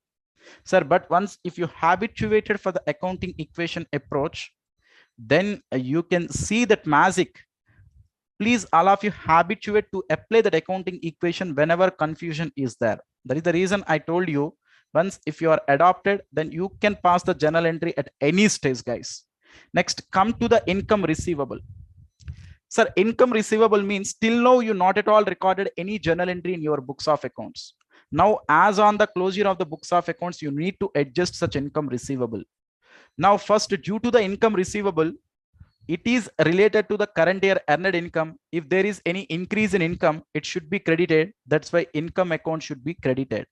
Sir, but once if you habituated for the accounting equation approach, then you can see that magic. Please, all of you habituate to apply that accounting equation whenever confusion is there. That is the reason I told you, once if you are adopted, then you can pass the journal entry at any stage, guys. Next, come to the income receivable. Sir, income receivable means till now you not at all recorded any journal entry in your books of accounts. Now, as on the closure of the books of accounts, you need to adjust such income receivable. Now, first, due to the income receivable, it is related to the current year earned income. If there is any increase in income, it should be credited. That's why income account should be credited.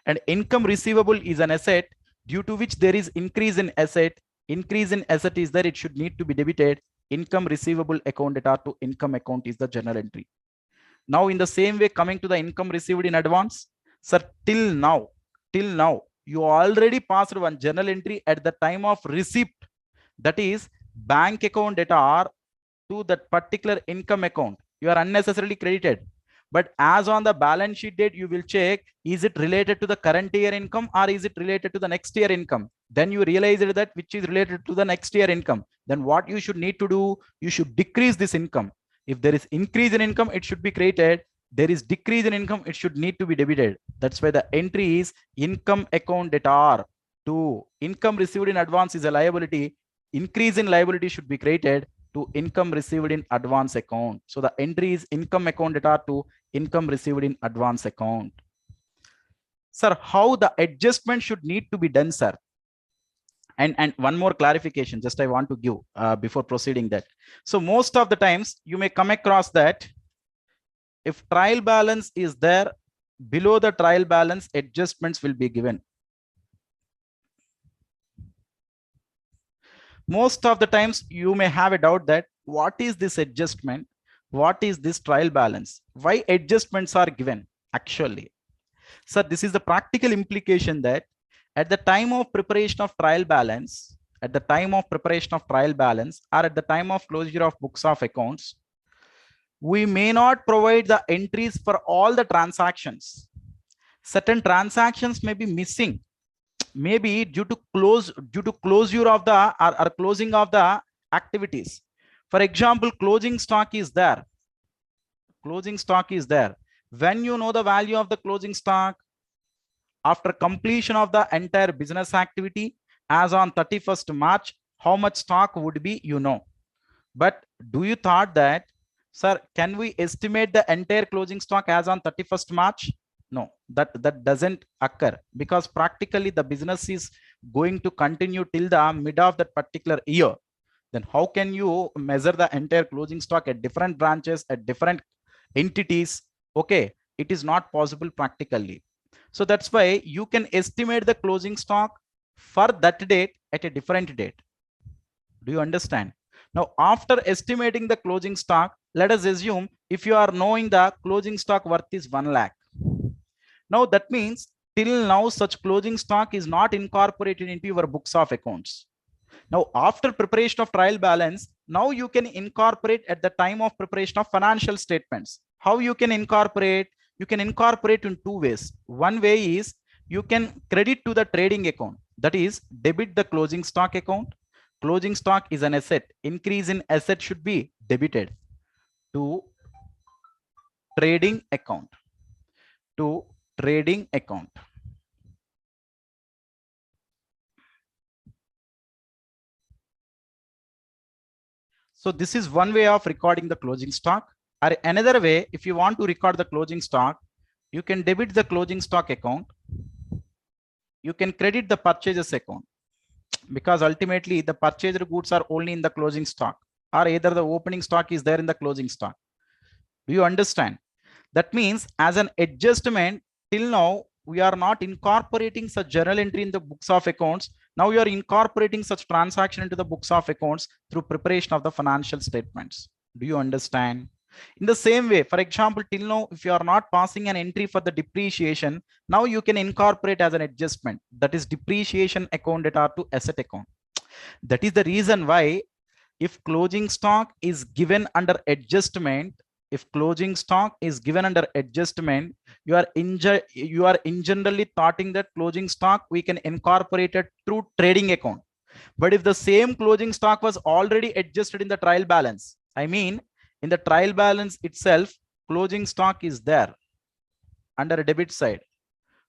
And income receivable is an asset due to which there is increase in asset. Increase in asset is there, it should need to be debited. Income receivable account data to income account is the journal entry. Now, in the same way, coming to the income received in advance, sir, till now, you already passed one journal entry at the time of receipt. That is bank account data to that particular income account. You are unnecessarily credited. But as on the balance sheet date, you will check, is it related to the current year income or is it related to the next year income? Then you realize that which is related to the next year income. Then what you should need to do, you should decrease this income. If there is increase in income, it should be credited. There is decrease in income, it should need to be debited. That's why the entry is income account data to income received in advance is a liability. Increase in liability should be credited to income received in advance account. So the entry is income account data to income received in advance account. Sir, how the adjustment should need to be done, sir? And one more clarification, just I want to give before proceeding that. So most of the times you may come across that if trial balance is there, below the trial balance, adjustments will be given. Most of the times you may have a doubt that what is this adjustment? What is this trial balance? Why adjustments are given actually? So this is the practical implication that at the time of preparation of trial balance, or at the time of closure of books of accounts, we may not provide the entries for all the transactions. Certain transactions may be missing. maybe due to closure of the or closing of the activities. For example, closing stock is there. Closing stock is there. When you know the value of the closing stock after completion of the entire business activity as on 31st March, how much stock would be, you know. But do you thought that, sir, can we estimate the entire closing stock as on 31st March? No, that doesn't occur, because practically the business is going to continue till the mid of that particular year. Then how can you measure the entire closing stock at different branches, at different entities? Okay, it is not possible practically. So that's why you can estimate the closing stock for that date at a different date. Do you understand? Now, after estimating the closing stock, let us assume if you are knowing the closing stock worth is 1 lakh. Now, that means till now such closing stock is not incorporated into your books of accounts. Now, after preparation of trial balance, now you can incorporate at the time of preparation of financial statements. How you can incorporate? You can incorporate in two ways. One way is you can credit to the trading account, that is debit the closing stock account. Closing stock is an asset. Increase in asset should be debited to trading account. To trading account. So this is one way of recording the closing stock. Or another way, if you want to record the closing stock, you can debit the closing stock account. You can credit the purchases account, because ultimately the purchased goods are only in the closing stock, or either the opening stock is there in the closing stock. Do you understand? That means as an adjustment, till now we are not incorporating such journal entry in the books of accounts. Now you are incorporating such transaction into the books of accounts through preparation of the financial statements. Do you understand? In the same way, for example, till now, if you are not passing an entry for the depreciation, now you can incorporate as an adjustment, that is depreciation accounted or to asset account. That is the reason why if closing stock is given under adjustment, if closing stock is given under adjustment, you are in generally thoughting that closing stock we can incorporate it through trading account. But if the same closing stock was already adjusted in the trial balance, I mean in the trial balance itself, closing stock is there under debit side.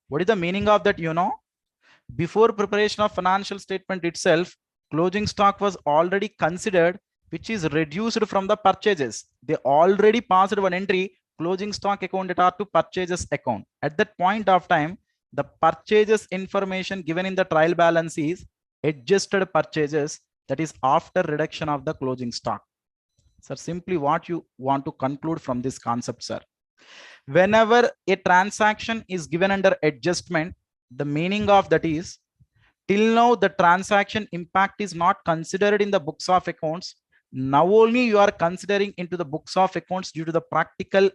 What is the meaning of that? You know, before preparation of financial statement itself, closing stock was already considered, which is reduced from the purchases. They already passed one entry, closing stock account data to purchases account. At that point of time, the purchases information given in the trial balance is adjusted purchases, that is after reduction of the closing stock. Sir, simply what you want to conclude from this concept, sir. Whenever a transaction is given under adjustment, the meaning of that is till now the transaction impact is not considered in the books of accounts. Now only you are considering into the books of accounts due to the practical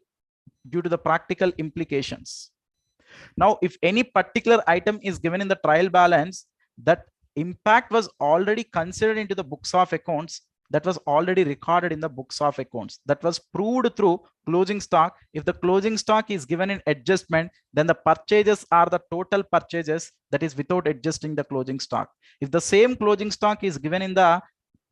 implications. Now, if any particular item is given in the trial balance, that impact was already considered into the books of accounts, that was already recorded in the books of accounts, that was proved through closing stock. If the closing stock is given in adjustment, then the purchases are the total purchases, that is without adjusting the closing stock. If the same closing stock is given in the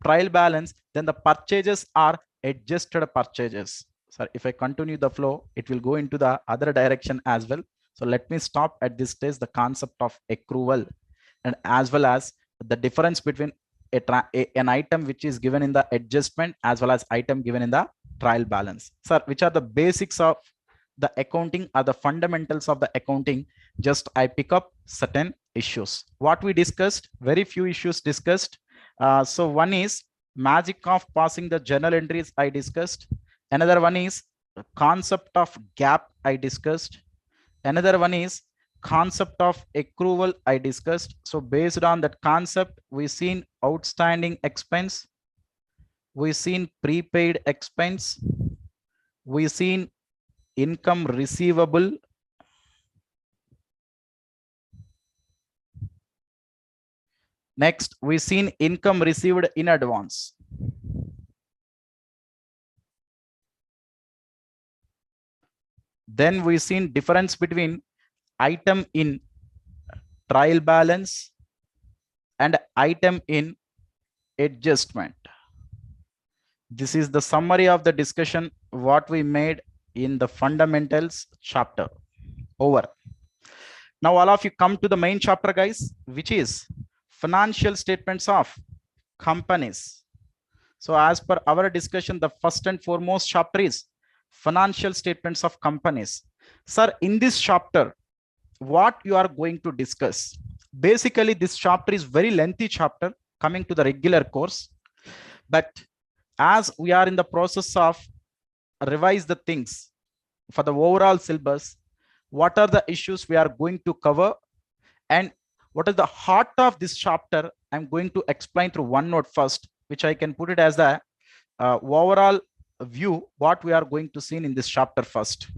trial balance, then the purchases are adjusted purchases. So if I continue the flow, it will go into the other direction as well. So let me stop at this stage the concept of accrual, and as well as the difference between an item which is given in the adjustment as well as item given in the trial balance. Sir, which are the basics of the accounting, are the fundamentals of the accounting? Just I pick up certain issues. What we discussed, very few issues discussed. So one is magic of passing the journal entries I discussed. Another one is concept of gap I discussed. Another one is concept of accrual I discussed. So based on that concept, we seen outstanding expense, we seen prepaid expense, we seen income receivable, next we seen income received in advance. Then we seen difference between item in trial balance, and item in adjustment. This is the summary of the discussion what we made in the fundamentals chapter. Over. Now all of you come to the main chapter, guys, which is financial statements of companies. So as per our discussion, the first and foremost chapter is financial statements of companies. Sir, in this chapter, what you are going to discuss? Basically, this chapter is very lengthy chapter coming to the regular course. But as we are in the process of revise the things for the overall syllabus, what are the issues we are going to cover and what is the heart of this chapter, I'm going to explain through one note first, which I can put it as the overall view, what we are going to see in this chapter first.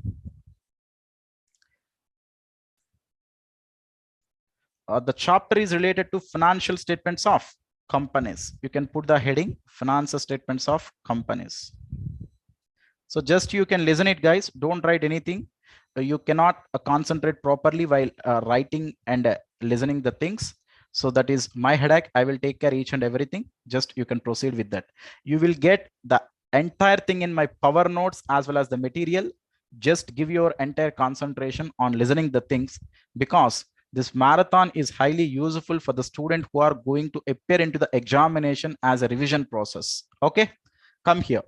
The chapter is related to financial statements of companies. You can put the heading financial statements of companies. So just you can listen it, guys. Don't write anything. You cannot concentrate properly while writing and listening the things. So that is my headache. I will take care each and everything. Just you can proceed with that. You will get the entire thing in my power notes as well as the material. Just give your entire concentration on listening the things, because this marathon is highly useful for the student who are going to appear into the examination as a revision process. Okay, come here.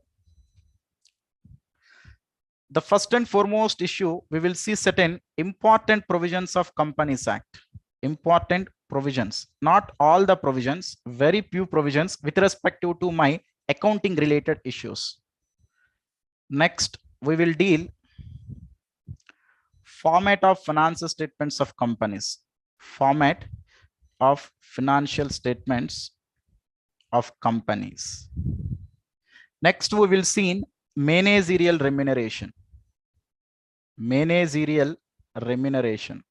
The first and foremost issue, we will see certain important provisions of Companies Act. Important provisions, not all the provisions, very few provisions with respect to my accounting related issues. Next, we will deal format of financial statements of companies. Format of financial statements of companies. Next, we will see managerial remuneration. Managerial remuneration.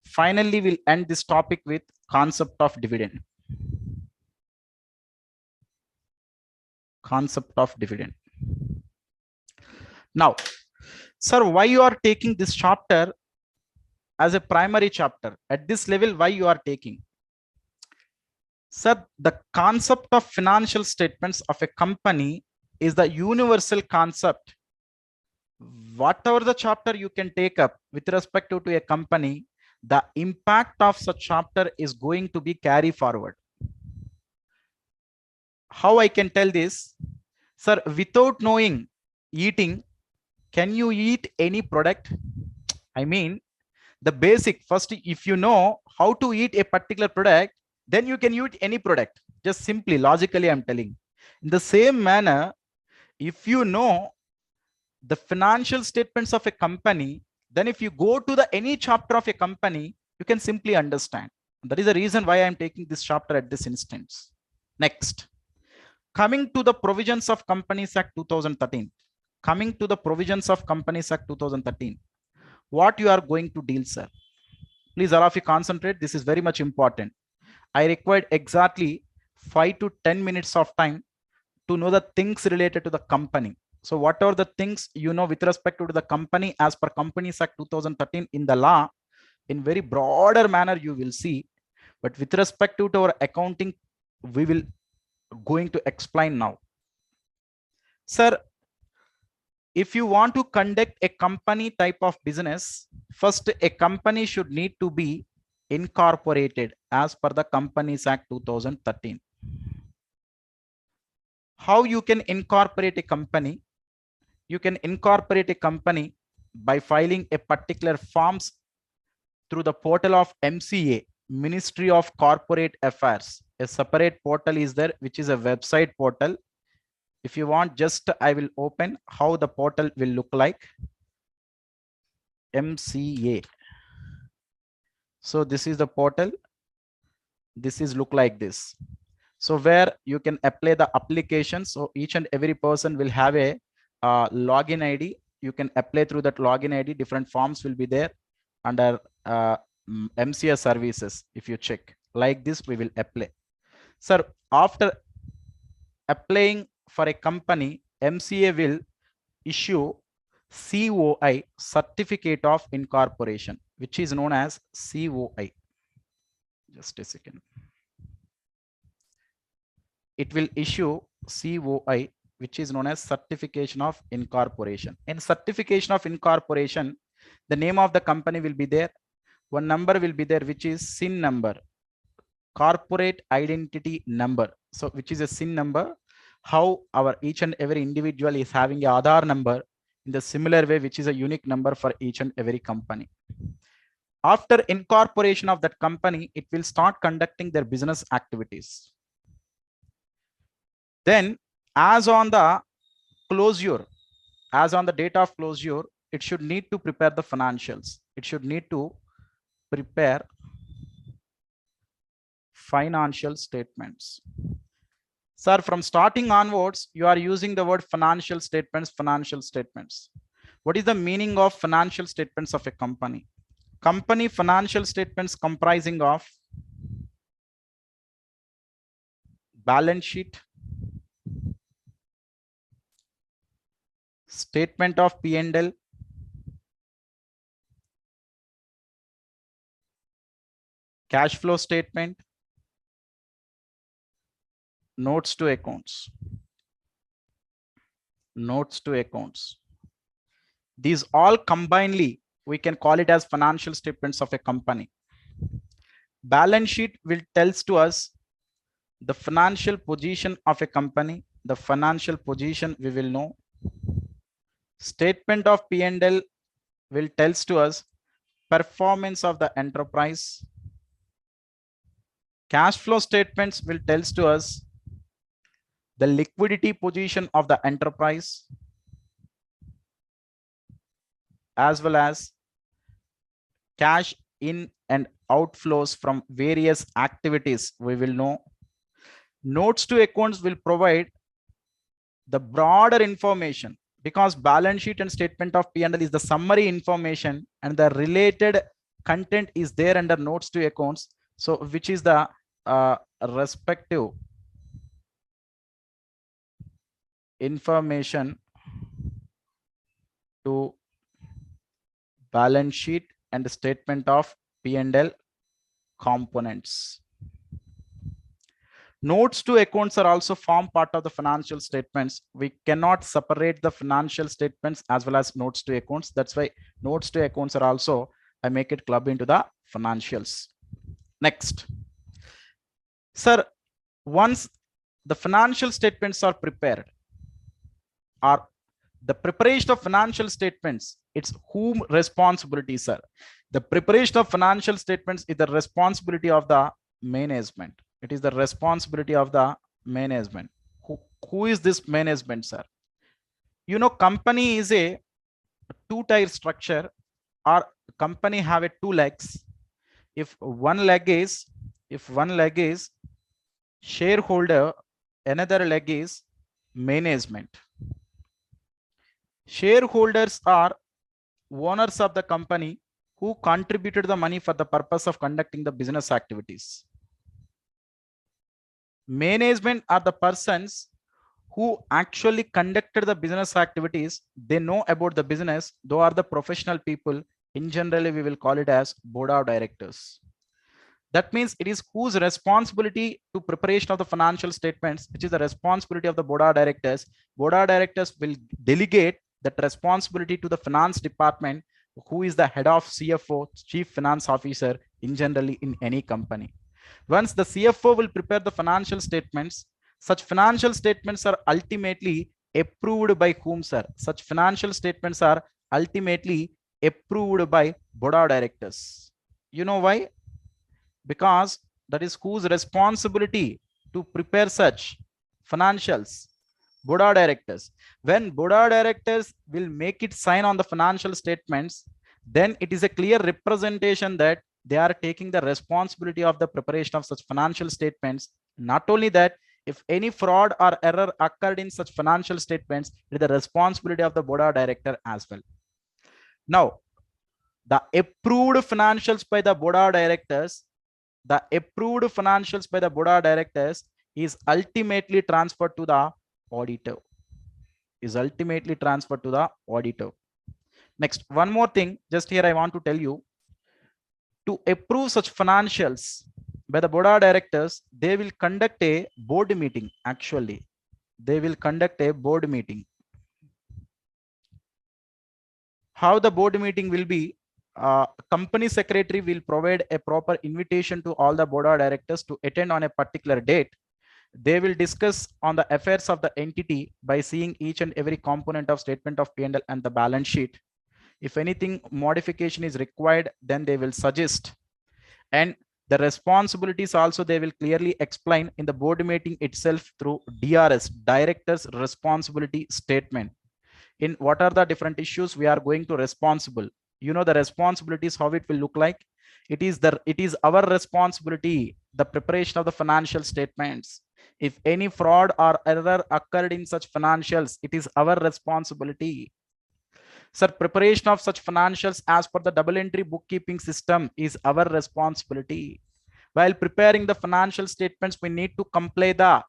Finally, we'll end this topic with concept of dividend. Concept of dividend. Now, sir, why you are taking this chapter as a primary chapter? At this level, why you are taking? Sir, the concept of financial statements of a company is the universal concept. Whatever the chapter you can take up with respect to a company, the impact of such chapter is going to be carry forward. How I can tell this? Sir, without knowing eating, can you eat any product? I mean, the basic first, if you know how to eat a particular product, then you can eat any product. Just simply, logically, I'm telling. In the same manner, if you know the financial statements of a company, then if you go to the any chapter of a company, you can simply understand. That is the reason why I'm taking this chapter at this instance. Next, coming to the provisions of Companies Act 2013. Coming to the provisions of Companies Act 2013. What you are going to deal, sir? Please, all of you concentrate. This is very much important. I required exactly 5 to 10 minutes of time to know the things related to the company. So what are the things you know with respect to the company as per Companies Act 2013 in the law, in very broader manner you will see. But with respect to our accounting, we will going to explain now. Sir, if you want to conduct a company type of business, first a company should need to be incorporated as per the Companies Act 2013. How you can incorporate a company? You can incorporate a company by filing a particular forms through the portal of MCA, Ministry of Corporate Affairs. A separate portal is there, which is a website portal. If you want, just I will open how the portal will look like. MCA. So this is the portal. This is look like this. So where you can apply the application. So each and every person will have a login ID. You can apply through that login ID. Different forms will be there under MCA services. If you check like this, we will apply. Sir, after applying for a company, MCA will issue COI, certificate of incorporation, which is known as COI. Just a second. It will issue COI, which is known as certification of incorporation. In certification of incorporation, the name of the company will be there. One number will be there, which is SIN number, corporate identity number. So which is a SIN number. How our each and every individual is having a Aadhaar number in the similar way, which is a unique number for each and every company. After incorporation of that company, it will start conducting their business activities. Then as on the closure, as on the date of closure, it should need to prepare the financials. It should need to prepare financial statements. Sir, from starting onwards, you are using the word financial statements, financial statements. What is the meaning of financial statements of a company? Company financial statements comprising of balance sheet, statement of P&L, cash flow statement, notes to accounts. Notes to accounts. These all combinedly, we can call it as financial statements of a company. Balance sheet will tells to us the financial position of a company. The financial position we will know. Statement of P&L will tells to us performance of the enterprise. Cash flow statements will tells to us the liquidity position of the enterprise, as well as cash in and outflows from various activities we will know. Notes to accounts will provide the broader information, because balance sheet and statement of P&L is the summary information and the related content is there under notes to accounts. So which is the respective information to balance sheet and statement of P&L components. Notes to accounts are also form part of the financial statements. We cannot separate the financial statements as well as notes to accounts. That's why notes to accounts are also, I make it club into the financials. Next. Sir, once the financial statements are prepared, or the preparation of financial statements, it's whom responsibility, sir? The preparation of financial statements is the responsibility of the management. It is the responsibility of the management. Who is this management, sir? You know, company is a two-tier structure, or company have a two legs. If one leg is shareholder, another leg is management. Shareholders are owners of the company who contributed the money for the purpose of conducting the business activities. Management are the persons who actually conducted the business activities. They know about the business. Those are the professional people. In generally, we will call it as board of directors. That means it is whose responsibility to preparation of the financial statements, which is the responsibility of the board of directors. Board of directors will delegate that responsibility to the finance department, who is the head of CFO, chief finance officer, in generally in any company. Once the CFO will prepare the financial statements, such financial statements are ultimately approved by whom, sir? Such financial statements are ultimately approved by board of directors. You know why? Because that is whose responsibility to prepare such financials? Board of directors. When board of directors will make it sign on the financial statements, then it is a clear representation that they are taking the responsibility of the preparation of such financial statements. Not only that, if any fraud or error occurred in such financial statements, it is the responsibility of the board of director as well. Now, the approved financials by the board of directors, is ultimately transferred to the auditor. Next, one more thing, just here I want to tell you, to approve such financials by the board of directors, they will conduct a board meeting. Actually, they will conduct a board meeting. How the board meeting will be, company secretary will provide a proper invitation to all the board of directors to attend on a particular date. They will discuss on the affairs of the entity by seeing each and every component of statement of P&L and the balance sheet. If anything modification is required, then they will suggest. And the responsibilities also they will clearly explain in the board meeting itself through DRS, director's responsibility statement. In what are the different issues we are going to responsible. You know the responsibilities, how it will look like. It is our responsibility, the preparation of the financial statements. If any fraud or error occurred in such financials, it is our responsibility. Sir, preparation of such financials as per the double entry bookkeeping system is our responsibility. While preparing the financial statements, we need to comply the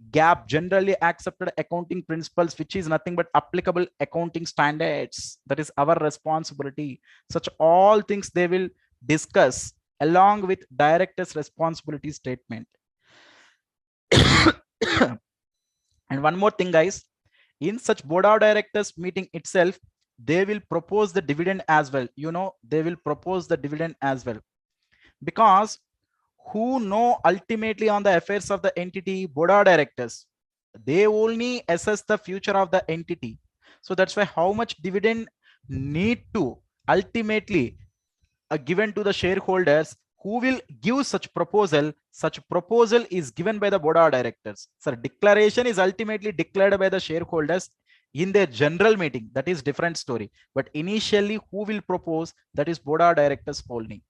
GAP, generally accepted accounting principles, which is nothing but applicable accounting standards. That is our responsibility. Such all things they will discuss along with director's responsibility statement. And one more thing, guys, in such board of directors meeting itself, they will propose the dividend as well. You know, they will propose the dividend as well, because who know ultimately on the affairs of the entity? Board of directors. They only assess the future of the entity. So that's why how much dividend need to ultimately given to the shareholders, who will give such proposal. Such proposal is given by the board of directors. So declaration is ultimately declared by the shareholders in their general meeting. That is different story. But initially who will propose? That is board of directors only.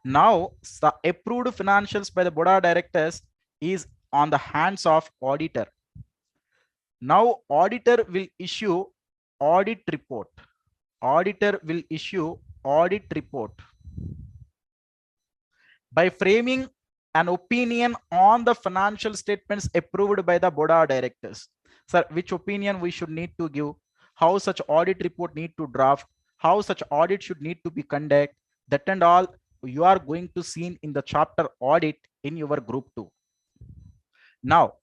Now, the approved financials by the board of directors is on the hands of auditor. Now, auditor will issue audit report. Auditor will issue audit report by framing an opinion on the financial statements approved by the board of directors. Sir, which opinion we should need to give? How such audit report need to draft? How such audit should need to be conducted? That and all you are going to see in the chapter audit in your group 2. Now,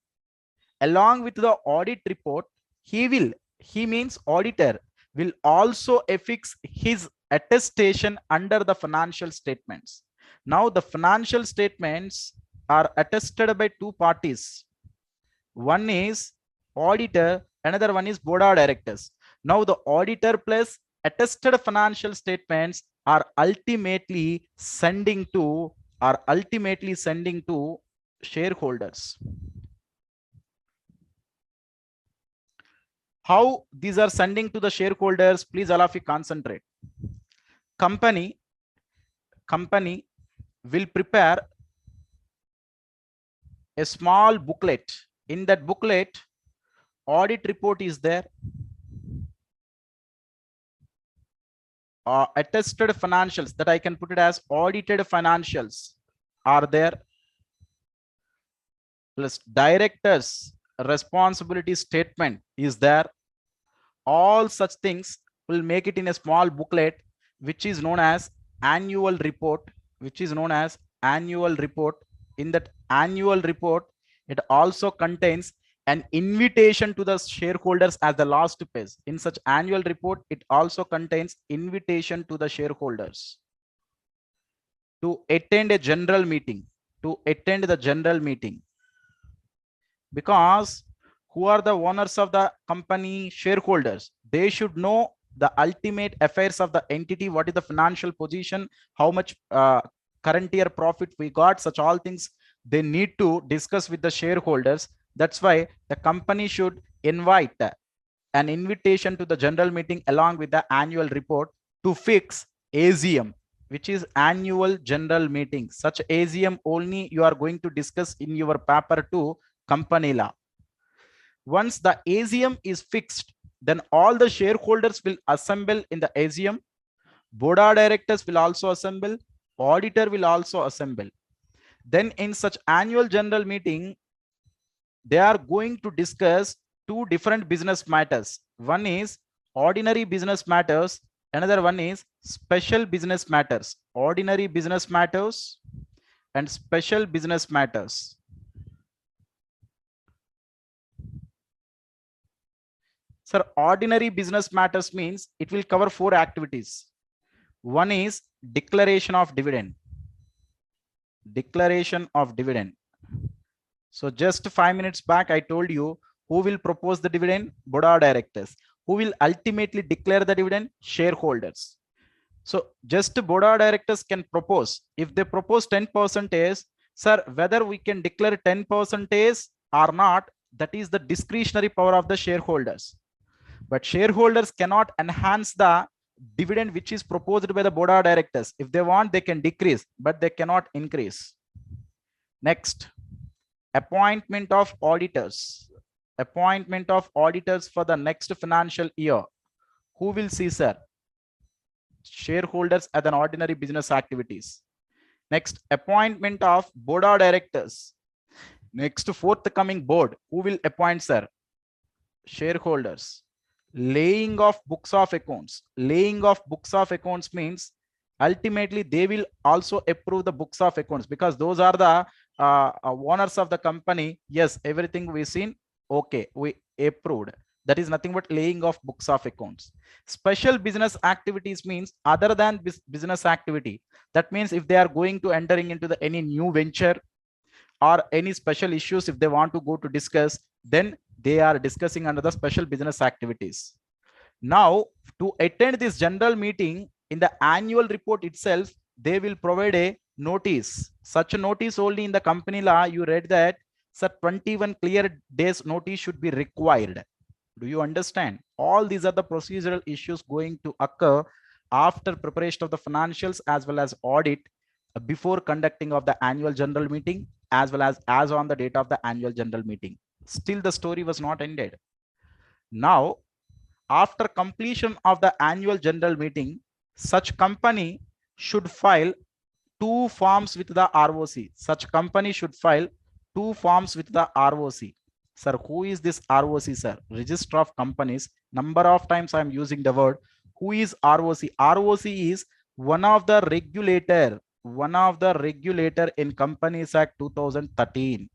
along with the audit report, he means auditor will also affix his attestation under the financial statements. Now the financial statements are attested by two parties. One is auditor, another one is board of directors. Now the auditor plus attested financial statements are ultimately sending to shareholders. How these are sending to the shareholders? Please all of you concentrate. Company will prepare a small booklet. In that booklet, audit report is there, attested financials, that I can put it as audited financials are there, plus directors responsibility statement is there. All such things will make it in a small booklet, which is known as annual report. In that annual report, it also contains an invitation to the shareholders as the last page. In such annual report, it also contains invitation to the shareholders to attend a general meeting, because who are the owners of the company? Shareholders. They should know the ultimate affairs of the entity. What is the financial position? How much current year profit we got? Such all things they need to discuss with the shareholders. That's why the company should invite an invitation to the general meeting along with the annual report to fix AGM, which is annual general meeting. Such AGM only you are going to discuss in your paper 2, company law. Once the AGM is fixed, then all the shareholders will assemble in the AGM. Board of directors will also assemble. Auditor will also assemble. Then in such annual general meeting, they are going to discuss two different business matters. One is ordinary business matters. Another one is special business matters, ordinary business matters and special business matters. Sir, ordinary business matters means it will cover 4 activities. One is declaration of dividend. Declaration of dividend. So just 5 minutes back, I told you who will propose the dividend? Board of directors. Who will ultimately declare the dividend? Shareholders. So just board of directors can propose. If they propose 10%, sir, whether we can declare 10% or not, that is the discretionary power of the shareholders. But shareholders cannot enhance the dividend which is proposed by the board of directors. If they want, they can decrease, but they cannot increase. Next, appointment of auditors. Appointment of auditors for the next financial year. Who will see, sir? Shareholders as an ordinary business activities. Next, appointment of board of directors. Next, forthcoming board. Who will appoint, sir? Shareholders. Laying of books of accounts. Laying of books of accounts means ultimately they will also approve the books of accounts, because those are the owners of the company. Yes, everything we seen, okay, we approved. That is nothing but laying of books of accounts. Special business activities means other than business activity. That means if they are going to entering into the any new venture or any special issues, if they want to go to discuss, then they are discussing under the special business activities. Now, to attend this general meeting, in the annual report itself, they will provide a notice. Such a notice only in the company law, you read that, sir, 21 clear days notice should be required. Do you understand? All these are the procedural issues going to occur after preparation of the financials as well as audit before conducting of the annual general meeting as well as on the date of the annual general meeting. Still the story was not ended. Now, after completion of the annual general meeting, such company should file 2 forms with the ROC. Such company should file 2 forms with the ROC. Sir, who is this ROC, sir? Register of Companies. Number of times I am using the word. Who is ROC? ROC is one of the regulator in Companies Act 2013.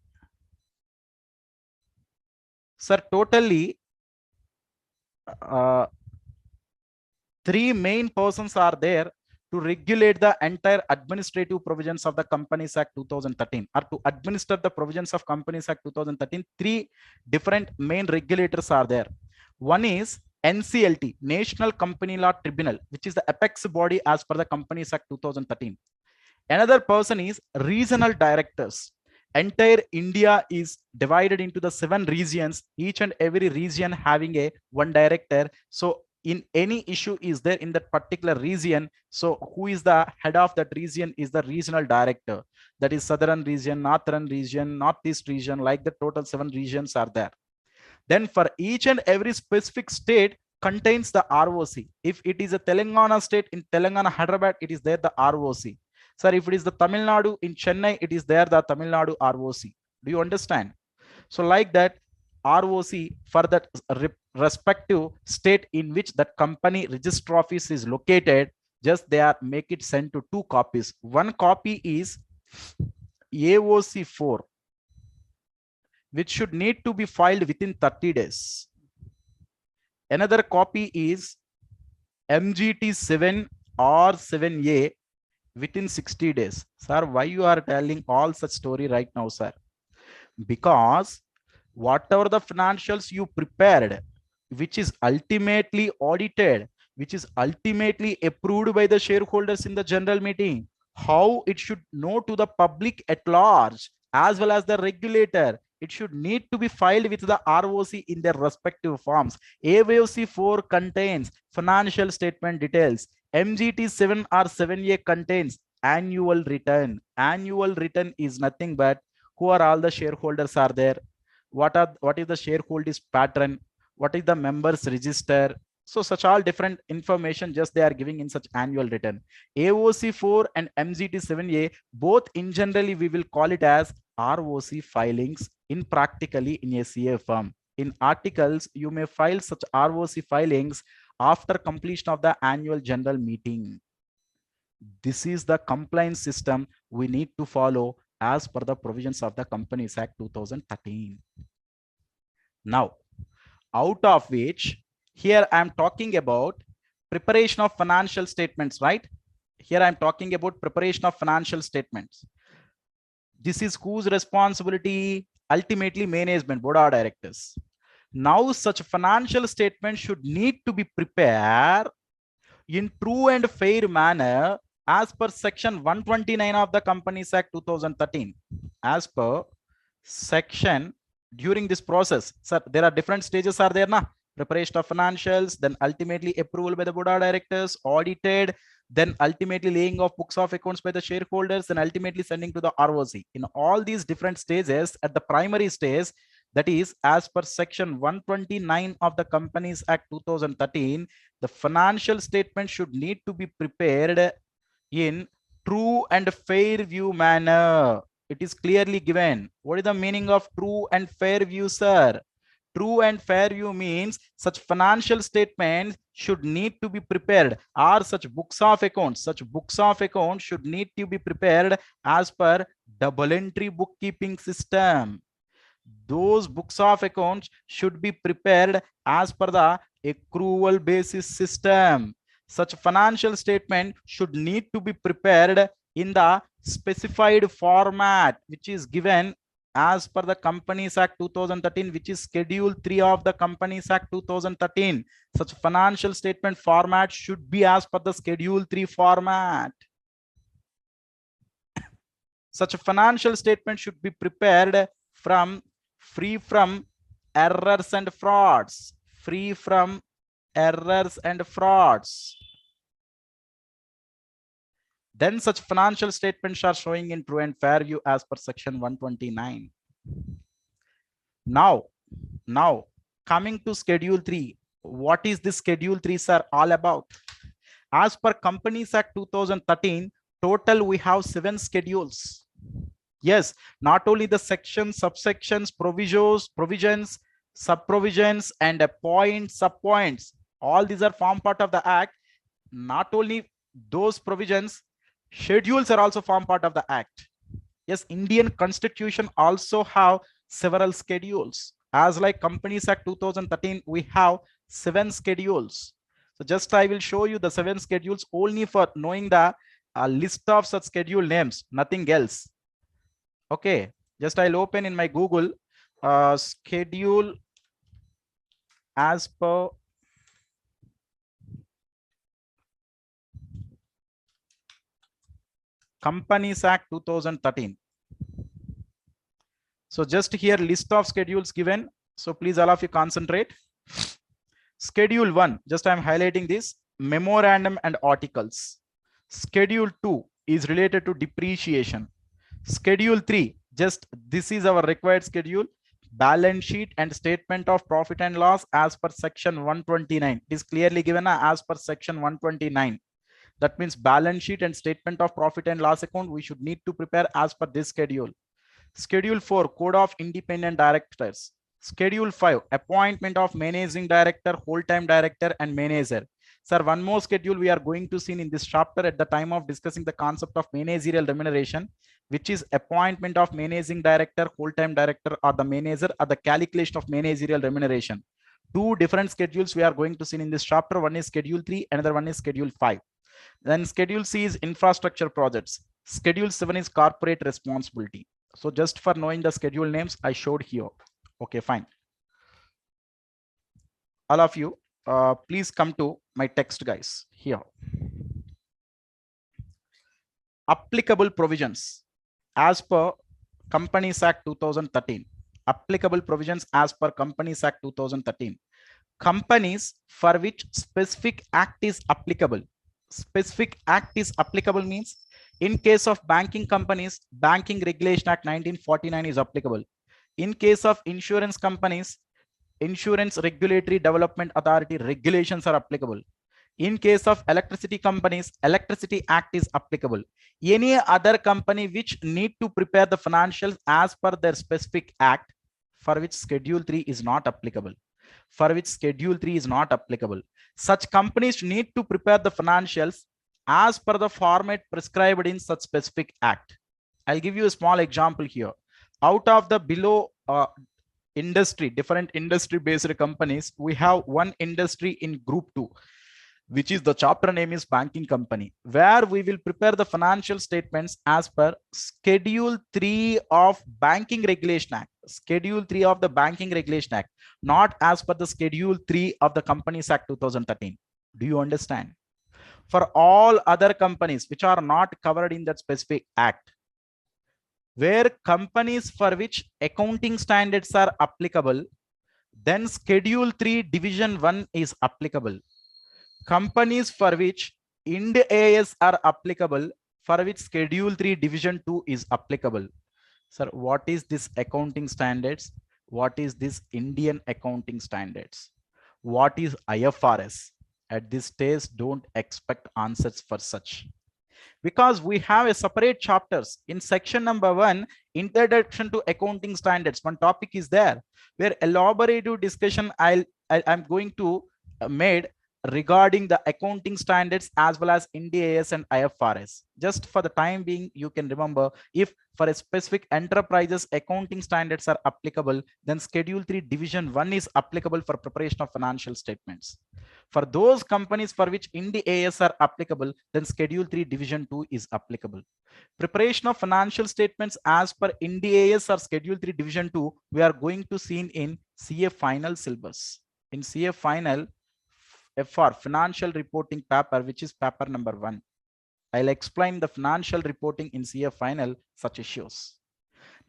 Sir, totally 3 main persons are there to regulate the entire administrative provisions of the Companies Act 2013, or to administer the provisions of Companies Act 2013. 3 different main regulators are there. One is NCLT, National Company Law Tribunal, which is the apex body as per the Companies Act 2013. Another person is regional directors. Entire India is divided into the 7 regions, each and every region having a one director. So in any issue is there in that particular region, so who is the head of that region is the regional director. That is southern region, northern region, northeast region, like the total 7 regions are there. Then for each and every specific state contains the ROC. If it is a Telangana state, in Telangana, Hyderabad, it is there the ROC. Sir, if it is the Tamil Nadu in Chennai, it is there the Tamil Nadu ROC. Do you understand? So like that, ROC for that respective state in which that company register office is located, just they are make it sent to 2 copies. One copy is AOC 4, which should need to be filed within 30 days. Another copy is MGT 7 or 7A within 60 days. Sir, why you are telling all such story right now, sir? Because whatever the financials you prepared, which is ultimately audited, which is ultimately approved by the shareholders in the general meeting, how it should know to the public at large as well as the regulator, it should need to be filed with the ROC in their respective forms. AOC 4 contains financial statement details. MGT 7 or 7A contains annual return. Annual return is nothing but who are all the shareholders are there, what is the shareholders pattern, what is the members register. So such all different information just they are giving in such annual return. AOC 4 and MGT 7A, both in generally we will call it as ROC filings in practically in a CA firm. In articles, you may file such ROC filings after completion of the annual general meeting. This is the compliance system we need to follow as per the provisions of the Companies Act 2013. Now, out of which here I am talking about preparation of financial statements, right? Here I am talking about preparation of financial statements. This is whose responsibility? Ultimately, management, board of directors. Now, such financial statements should need to be prepared in true and fair manner as per section 129 of the Companies Act 2013. As per section, during this process, sir, there are different stages are there na? Preparation of financials, then ultimately approval by the board of directors, audited, then ultimately laying of books of accounts by the shareholders, and ultimately sending to the ROC. In all these different stages, at the primary stage, that is as per section 129 of the Companies Act 2013, the financial statement should need to be prepared in true and fair view manner. It is clearly given. What is the meaning of true and fair view, sir? True and fair view means such financial statements should need to be prepared, or such books of accounts should need to be prepared as per double entry bookkeeping system. Those books of accounts should be prepared as per the accrual basis system. Such financial statement should need to be prepared in the specified format which is given as per the Companies Act 2013, which is Schedule 3 of the Companies Act 2013. Such financial statement format should be as per the Schedule 3 format. Such a financial statement should be prepared free from errors and frauds. Free from errors and frauds. Then such financial statements are showing in true and fair view as per section 129. Now coming to Schedule 3. What is this Schedule 3, sir, all about? As per Companies Act 2013, total we have 7 schedules. Yes, not only the sections, subsections, provisions, sub-provisions, and points, sub-points. All these are form part of the Act. Not only those provisions, schedules are also form part of the Act. Yes, Indian Constitution also have several schedules. As like Companies Act 2013, we have 7 schedules. So just I will show you the 7 schedules only for knowing the list of such schedule names, nothing else. Okay, just I'll open in my Google schedule as per Companies Act 2013. So just here list of schedules given. So please all of you concentrate. Schedule 1, just I'm highlighting this, memorandum and articles. Schedule 2 is related to depreciation. Schedule 3, just this is our required schedule, balance sheet and statement of profit and loss as per section 129. It is clearly given as per section 129. That means balance sheet and statement of profit and loss account we should need to prepare as per this schedule. Schedule 4, code of independent directors. Schedule 5, appointment of managing director, whole-time director, and manager. Sir, one more schedule we are going to see in this chapter at the time of discussing the concept of managerial remuneration, which is appointment of managing director, whole-time director, or the manager, or the calculation of managerial remuneration. 2 different schedules we are going to see in this chapter. One is Schedule 3, another one is Schedule 5. Then Schedule C is infrastructure projects. Schedule 7 is corporate responsibility. So just for knowing the schedule names, I showed here. Okay, fine. All of you, please come to my text, guys, here. Applicable provisions as per Companies Act 2013. Applicable provisions as per Companies Act 2013. Companies for which specific act is applicable. Specific act is applicable means in case of banking companies, Banking Regulation Act 1949 is applicable. In case of insurance companies, Insurance Regulatory Development Authority regulations are applicable. In case of electricity companies, Electricity Act is applicable. Any other company which need to prepare the financials as per their specific act, for which Schedule 3 is not applicable. for which schedule 3 is not applicable. Such companies need to prepare the financials as per the format prescribed in such specific act. I'll give you a small example here. Out of the below different industry based companies, we have one industry in group 2, which is the chapter name is banking company, where we will prepare the financial statements as per schedule 3 of banking regulation act, schedule 3 of the banking regulation act, not as per the schedule 3 of the companies act 2013. Do you understand? For all other companies which are not covered in that specific act, where companies for which accounting standards are applicable, then schedule 3 division 1 is applicable. Companies for which Ind AS are applicable, for which schedule 3 division 2 is applicable. Sir, what is this accounting standards? What is this Indian accounting standards? What is IFRS? At this stage, don't expect answers for such, because we have a separate chapters in section number 1, introduction to accounting standards. One topic is there where elaborative discussion I'm going to made regarding the accounting standards as well as Ind AS and IFRS. Just for the time being, you can remember, if for a specific enterprises accounting standards are applicable, then schedule 3 division 1 is applicable for preparation of financial statements. For those companies for which Ind AS are applicable, then schedule 3 division 2 is applicable. Preparation of financial statements as per Ind AS or schedule 3 division 2, we are going to see in CA final syllabus. In CA final FR, financial reporting paper, which is paper number 1. I'll explain the financial reporting in CA final such issues.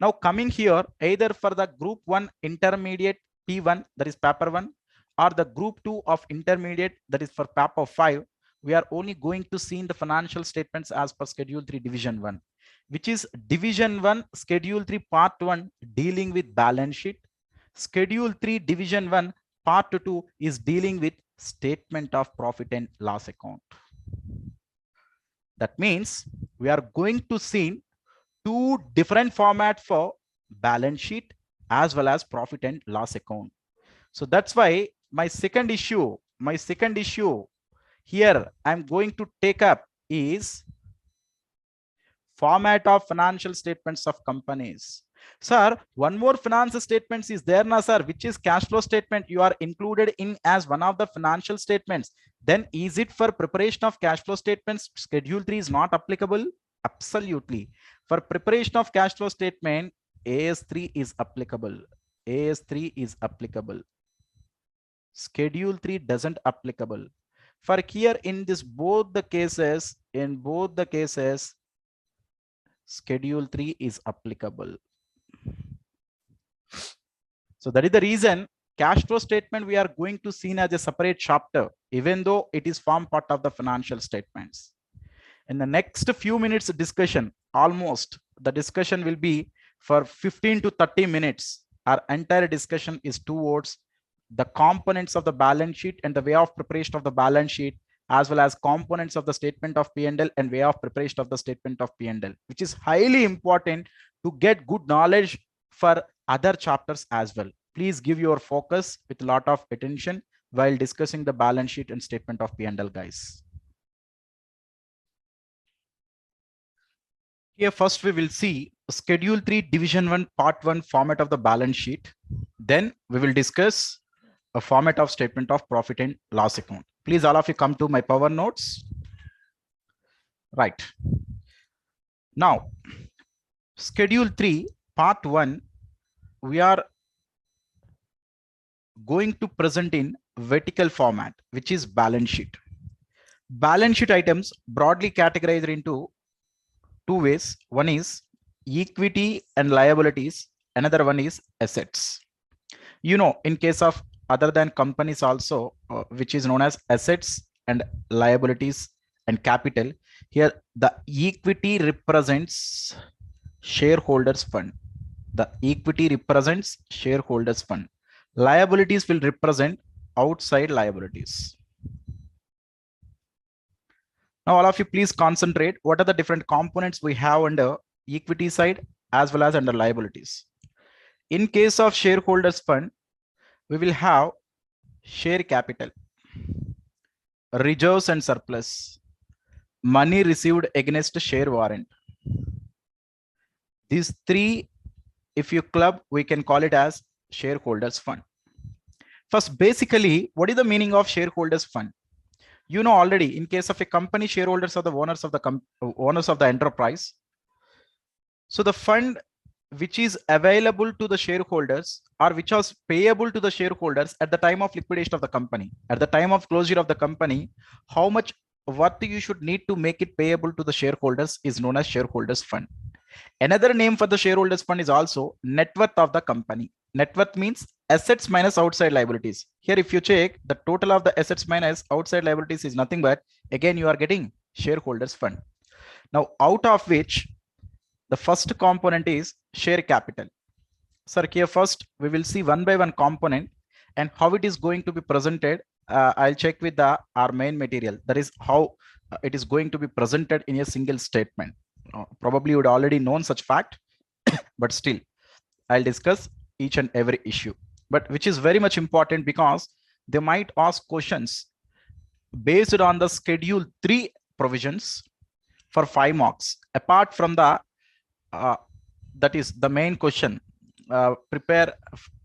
Now coming here, either for the group 1 intermediate P1, that is paper 1, or the group 2 of intermediate, that is for paper 5, we are only going to see in the financial statements as per schedule 3 division 1, which is division 1 schedule 3 part 1 dealing with balance sheet. Schedule 3 division 1 part 2 is dealing with statement of profit and loss account. That means we are going to see two different formats for balance sheet as well as profit and loss account. So that's why my second issue here I'm going to take up is format of financial statements of companies. Sir, one more financial statements is there now, sir, which is cash flow statement. You are included in as one of the financial statements. Then is it for preparation of cash flow statements? Schedule 3 is not applicable? Absolutely. For preparation of cash flow statement, AS3 is applicable. AS3 is applicable. Schedule 3 doesn't applicable. For here in this both the cases, schedule 3 is applicable. So that is the reason cash flow statement we are going to see as a separate chapter, even though it is form part of the financial statements. In the next few minutes discussion, almost the discussion will be for 15 to 30 minutes. Our entire discussion is towards the components of the balance sheet and the way of preparation of the balance sheet, as well as components of the statement of P&L and way of preparation of the statement of P&L, which is highly important to get good knowledge for other chapters as well. Please give your focus with a lot of attention while discussing the balance sheet and statement of P&L, guys. Here first we will see schedule 3 division 1 part 1 format of the balance sheet. Then we will discuss a format of statement of profit and loss account. Please all of you come to my power notes. Right. Now, schedule 3 part 1, we are going to present in vertical format, which is balance sheet. Balance sheet items broadly categorized into two ways. One is equity and liabilities. Another one is assets. You know, in case of other than companies also, which is known as assets and liabilities and capital, here the equity represents shareholders fund. The equity represents shareholders fund. Liabilities will represent outside liabilities. Now all of you please concentrate. What are the different components we have under equity side as well as under liabilities? In case of shareholders fund, we will have share capital, reserves and surplus, money received against share warrant. These three, if you club, we can call it as shareholders fund. First, basically, what is the meaning of shareholders fund? You know already, in case of a company, shareholders are the owners of the owners of the enterprise. So the fund which is available to the shareholders or which was payable to the shareholders at the time of liquidation of the company, at the time of closure of the company, how much what you should need to make it payable to the shareholders is known as shareholders fund. Another name for the shareholders fund is also net worth of the company. Net worth means assets minus outside liabilities. Here, if you check, the total of the assets minus outside liabilities is nothing but, again, you are getting shareholders fund. Now, out of which the first component is share capital. Sir, here first we will see one by one component and how it is going to be presented. I'll check with our main material. That is how it is going to be presented in a single statement. Probably you would already known such fact, but still I'll discuss each and every issue, but which is very much important because they might ask questions based on the schedule 3 provisions for 5 marks. Apart from the that is the main question, prepare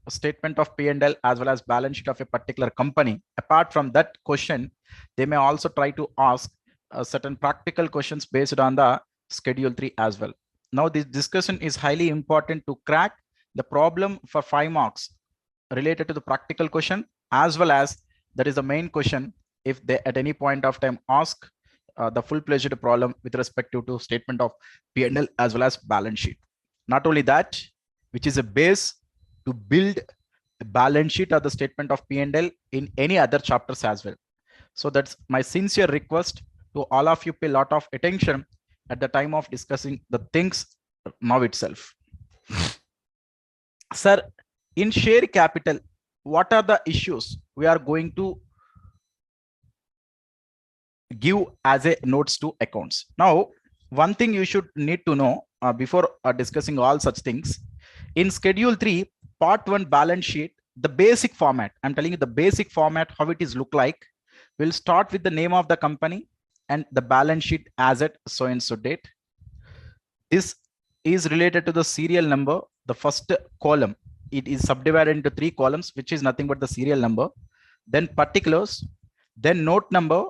a statement of P&L as well as balance sheet of a particular company. Apart from that question, they may also try to ask certain practical questions based on the schedule 3 as well. Now this discussion is highly important to crack the problem for 5 marks related to the practical question, as well as that is the main question if they at any point of time ask the full-fledged problem with respect to statement of P&L as well as balance sheet. Not only that, which is a base to build a balance sheet or the statement of P&L in any other chapters as well. So that's my sincere request to all of you, pay a lot of attention at the time of discussing the things now itself. Sir, in share capital, what are the issues we are going to give as a notes to accounts? Now, one thing you should need to know before discussing all such things, in schedule 3 part 1 balance sheet, the basic format, I'm telling you the basic format, how it is look like. We'll start with the name of the company and the balance sheet asset so and so date. This is related to the serial number. The first column, it is subdivided into 3 columns, which is nothing but the serial number, then particulars, then note number,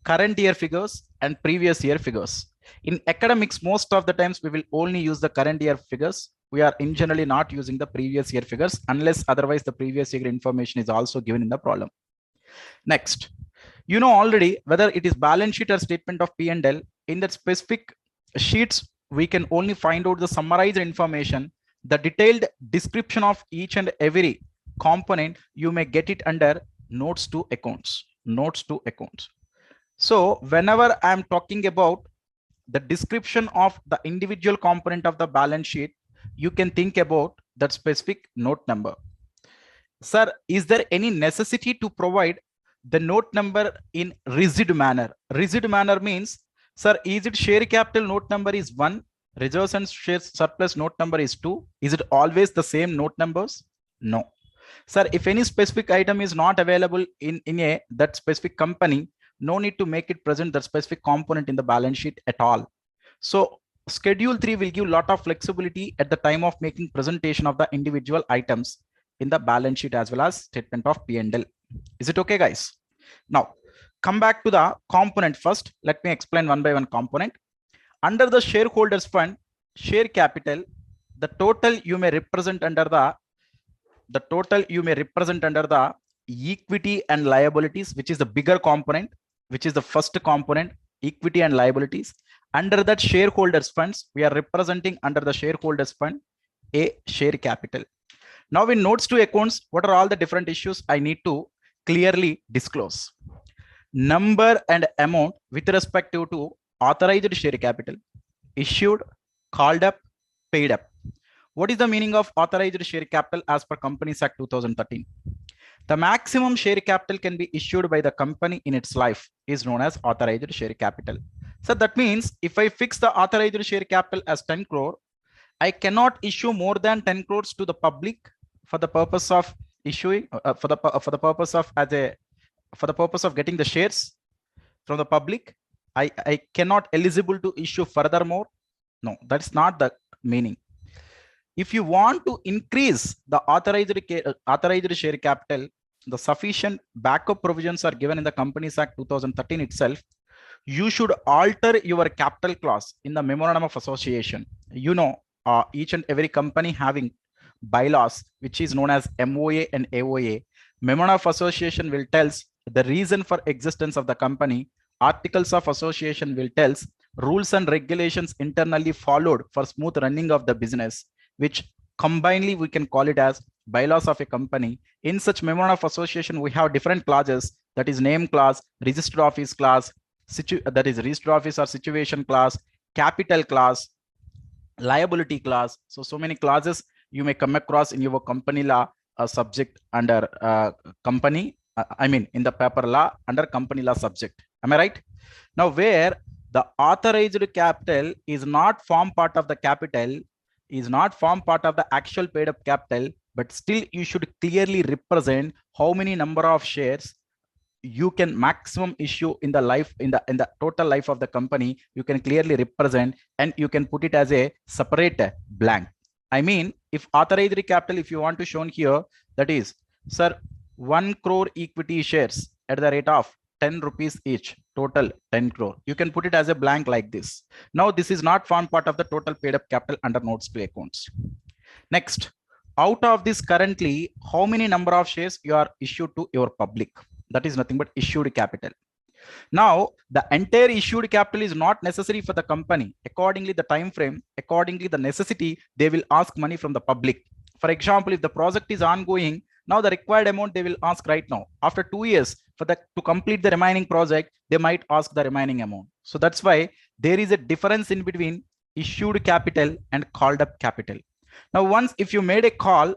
current year figures and previous year figures. In academics, most of the times we will only use the current year figures. We are in generally not using the previous year figures unless otherwise the previous year information is also given in the problem. Next, you know already whether it is balance sheet or statement of P&L, in that specific sheets we can only find out the summarized information. The detailed description of each and every component you may get it under notes to accounts. Notes to accounts. So whenever I'm talking about the description of the individual component of the balance sheet, you can think about that specific note number. Sir, is there any necessity to provide the note number in rigid manner? Rigid manner means, sir, is it share capital note number is 1, reserves and share surplus note number is 2? Is it always the same note numbers? No. Sir, if any specific item is not available in that specific company, no need to make it present that specific component in the balance sheet at all. So schedule 3 will give a lot of flexibility at the time of making presentation of the individual items in the balance sheet as well as statement of P&L. Is it okay, guys? Now come back to the component first. Let me explain one by one component. Under the shareholders fund, share capital, the total you may represent under the equity and liabilities, which is the bigger component, which is the first component, equity and liabilities. Under that shareholders funds, we are representing under the shareholders fund a share capital. Now in notes to accounts, what are all the different issues I need to clearly disclose? Number and amount with respect to authorized share capital, issued, called up, paid up. What is the meaning of authorized share capital as per Companies Act 2013? The maximum share capital can be issued by the company in its life is known as authorized share capital. So that means if I fix the authorized share capital as 10 crore, I cannot issue more than 10 crores to the public for the purpose of issuing for the purpose of for the purpose of getting the shares from the public, I cannot eligible to issue furthermore. No, that's not the meaning. If you want to increase the authorized share capital, the sufficient backup provisions are given in the Companies Act 2013 itself. You should alter your capital clause in the memorandum of association. You know, each and every company having bylaws, which is known as MOA and AOA. Memorandum of association will tells the reason for existence of the company. Articles of association will tells rules and regulations internally followed for smooth running of the business, which combinedly we can call it as bylaws of a company. In such memorandum of association, we have different clauses, that is name clause, registered office clause, that is registered office or situation clause, capital clause, liability clause. So many clauses you may come across in your company law subject under company. I mean, in the paper law under company law subject. Am I right? Now, where the authorized capital is not form part of the capital, is not form part of the actual paid up capital, but still you should clearly represent how many number of shares you can maximum issue in the life in the total life of the company. You can clearly represent and you can put it as a separate blank. I mean, if authorized capital, if you want to shown here, that is, sir, 1 crore equity shares at the rate of 10 rupees each, total 10 crore. You can put it as a blank like this. Now, this is not formed part of the total paid up capital under notes to accounts. Next, out of this currently, how many number of shares you are issued to your public? That is nothing but issued capital. Now, the entire issued capital is not necessary for the company. Accordingly, the time frame, accordingly, the necessity, they will ask money from the public. For example, if the project is ongoing, now the required amount they will ask right now. After 2 years, for the to complete the remaining project, they might ask the remaining amount. So that's why there is a difference in between issued capital and called up capital. Now, once if you made a call,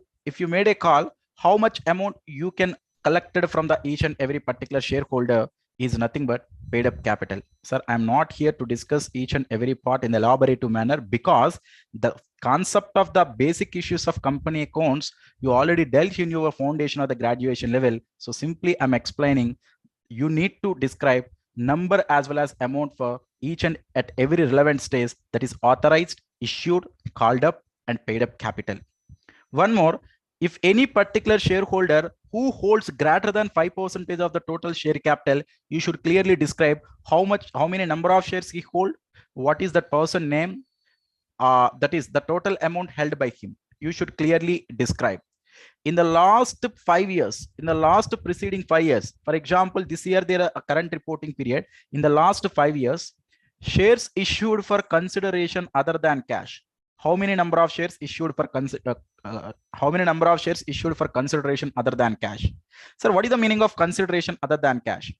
how much amount you can collected from the each and every particular shareholder is nothing but paid up capital. Sir, I'm not here to discuss each and every part in the elaborative manner, because the concept of the basic issues of company accounts you already dealt in your foundation or the graduation level. So simply I'm explaining, you need to describe number as well as amount for each and at every relevant stage, that is authorized, issued, called up and paid up capital. One more, if any particular shareholder who holds greater than 5% of the total share capital, you should clearly describe how many number of shares he hold, what is that person name, that is the total amount held by him. You should clearly describe. In the last 5 years, in the last preceding 5 years, for example, this year there are a current reporting period. In the last 5 years, shares issued for consideration other than cash. How many number of shares issued for consideration other than cash? Sir, what is the meaning of consideration other than cash?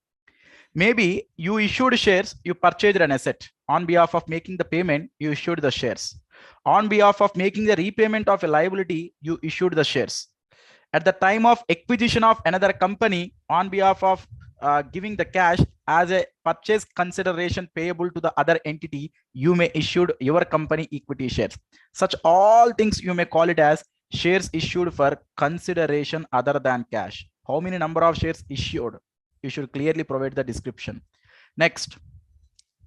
Maybe you issued shares, you purchased an asset. On behalf of making the payment, you issued the shares. On behalf of making the repayment of a liability, you issued the shares. At the time of acquisition of another company, on behalf of giving the cash as a purchase consideration payable to the other entity, you may issue your company equity shares. Such all things you may call it as shares issued for consideration other than cash. How many number of shares issued? You should clearly provide the description. Next,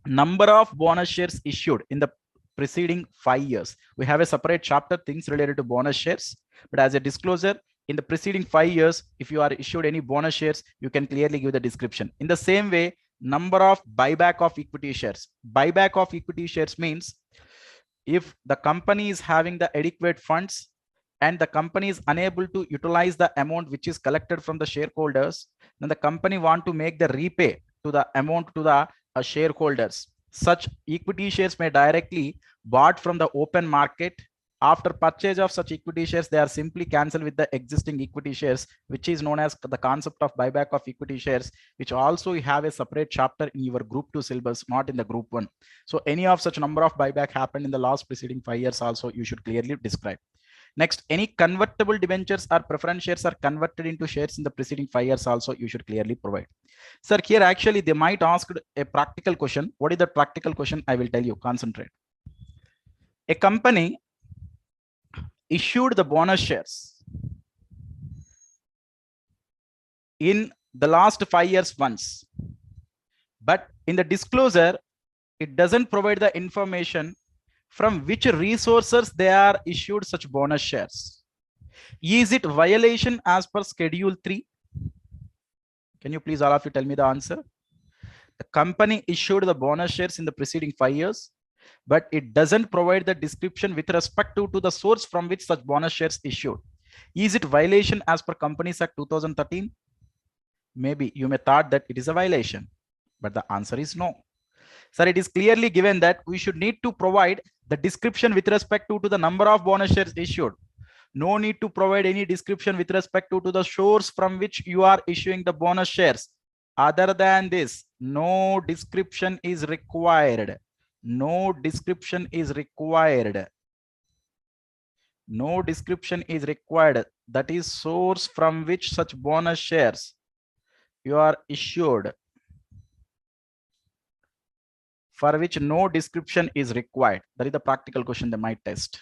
number of bonus shares issued in the preceding 5 years. We have a separate chapter, things related to bonus shares, but as a disclosure, in the preceding 5 years, if you are issued any bonus shares, you can clearly give the description. In the same way, number of buyback of equity shares. Buyback of equity shares means if the company is having the adequate funds and the company is unable to utilize the amount which is collected from the shareholders, then the company want to make the repay to the amount to the shareholders. Such equity shares may directly bought from the open market. After purchase of such equity shares, they are simply cancelled with the existing equity shares, which is known as the concept of buyback of equity shares, which also have a separate chapter in your group 2 syllabus, not in the group 1. So any of such number of buyback happened in the last preceding 5 years also, you should clearly describe. Next, any convertible debentures or preference shares are converted into shares in the preceding 5 years also, you should clearly provide. Sir, here actually they might ask a practical question. What is the practical question? I will tell you, concentrate. A company issued the bonus shares in the last 5 years once. But in the disclosure, it doesn't provide the information from which resources they are issued such bonus shares. Is it violation as per Schedule 3? Can you please all of you tell me the answer? The company issued the bonus shares in the preceding 5 years, but it doesn't provide the description with respect to the source from which such bonus shares issued. Is it violation as per Companies Act 2013? Maybe you may thought that it is a violation, but the answer is no. Sir, it is clearly given that we should need to provide the description with respect to the number of bonus shares issued. No need to provide any description with respect to the source from which you are issuing the bonus shares. Other than this, no description is required. No description is required. No description is required. That is source from which such bonus shares you are issued, for which no description is required. That is the practical question they might test.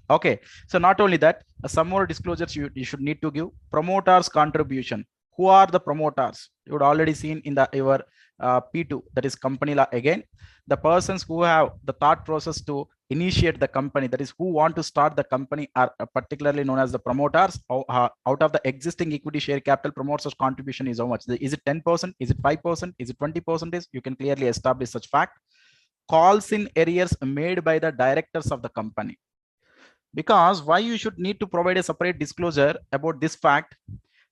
Okay, so not only that, some more disclosures you should need to give. Promoters contribution. Who are the promoters? You would already seen in your P2, that is company law. Again, the persons who have the thought process to initiate the company, that is who want to start the company, are particularly known as the promoters. Out of the existing equity share capital, promoters contribution is how much? Is it 10%? Is it 5%? Is it 20%? You can clearly establish such fact. Calls in arrears made by the directors of the company. Because why you should need to provide a separate disclosure about this fact?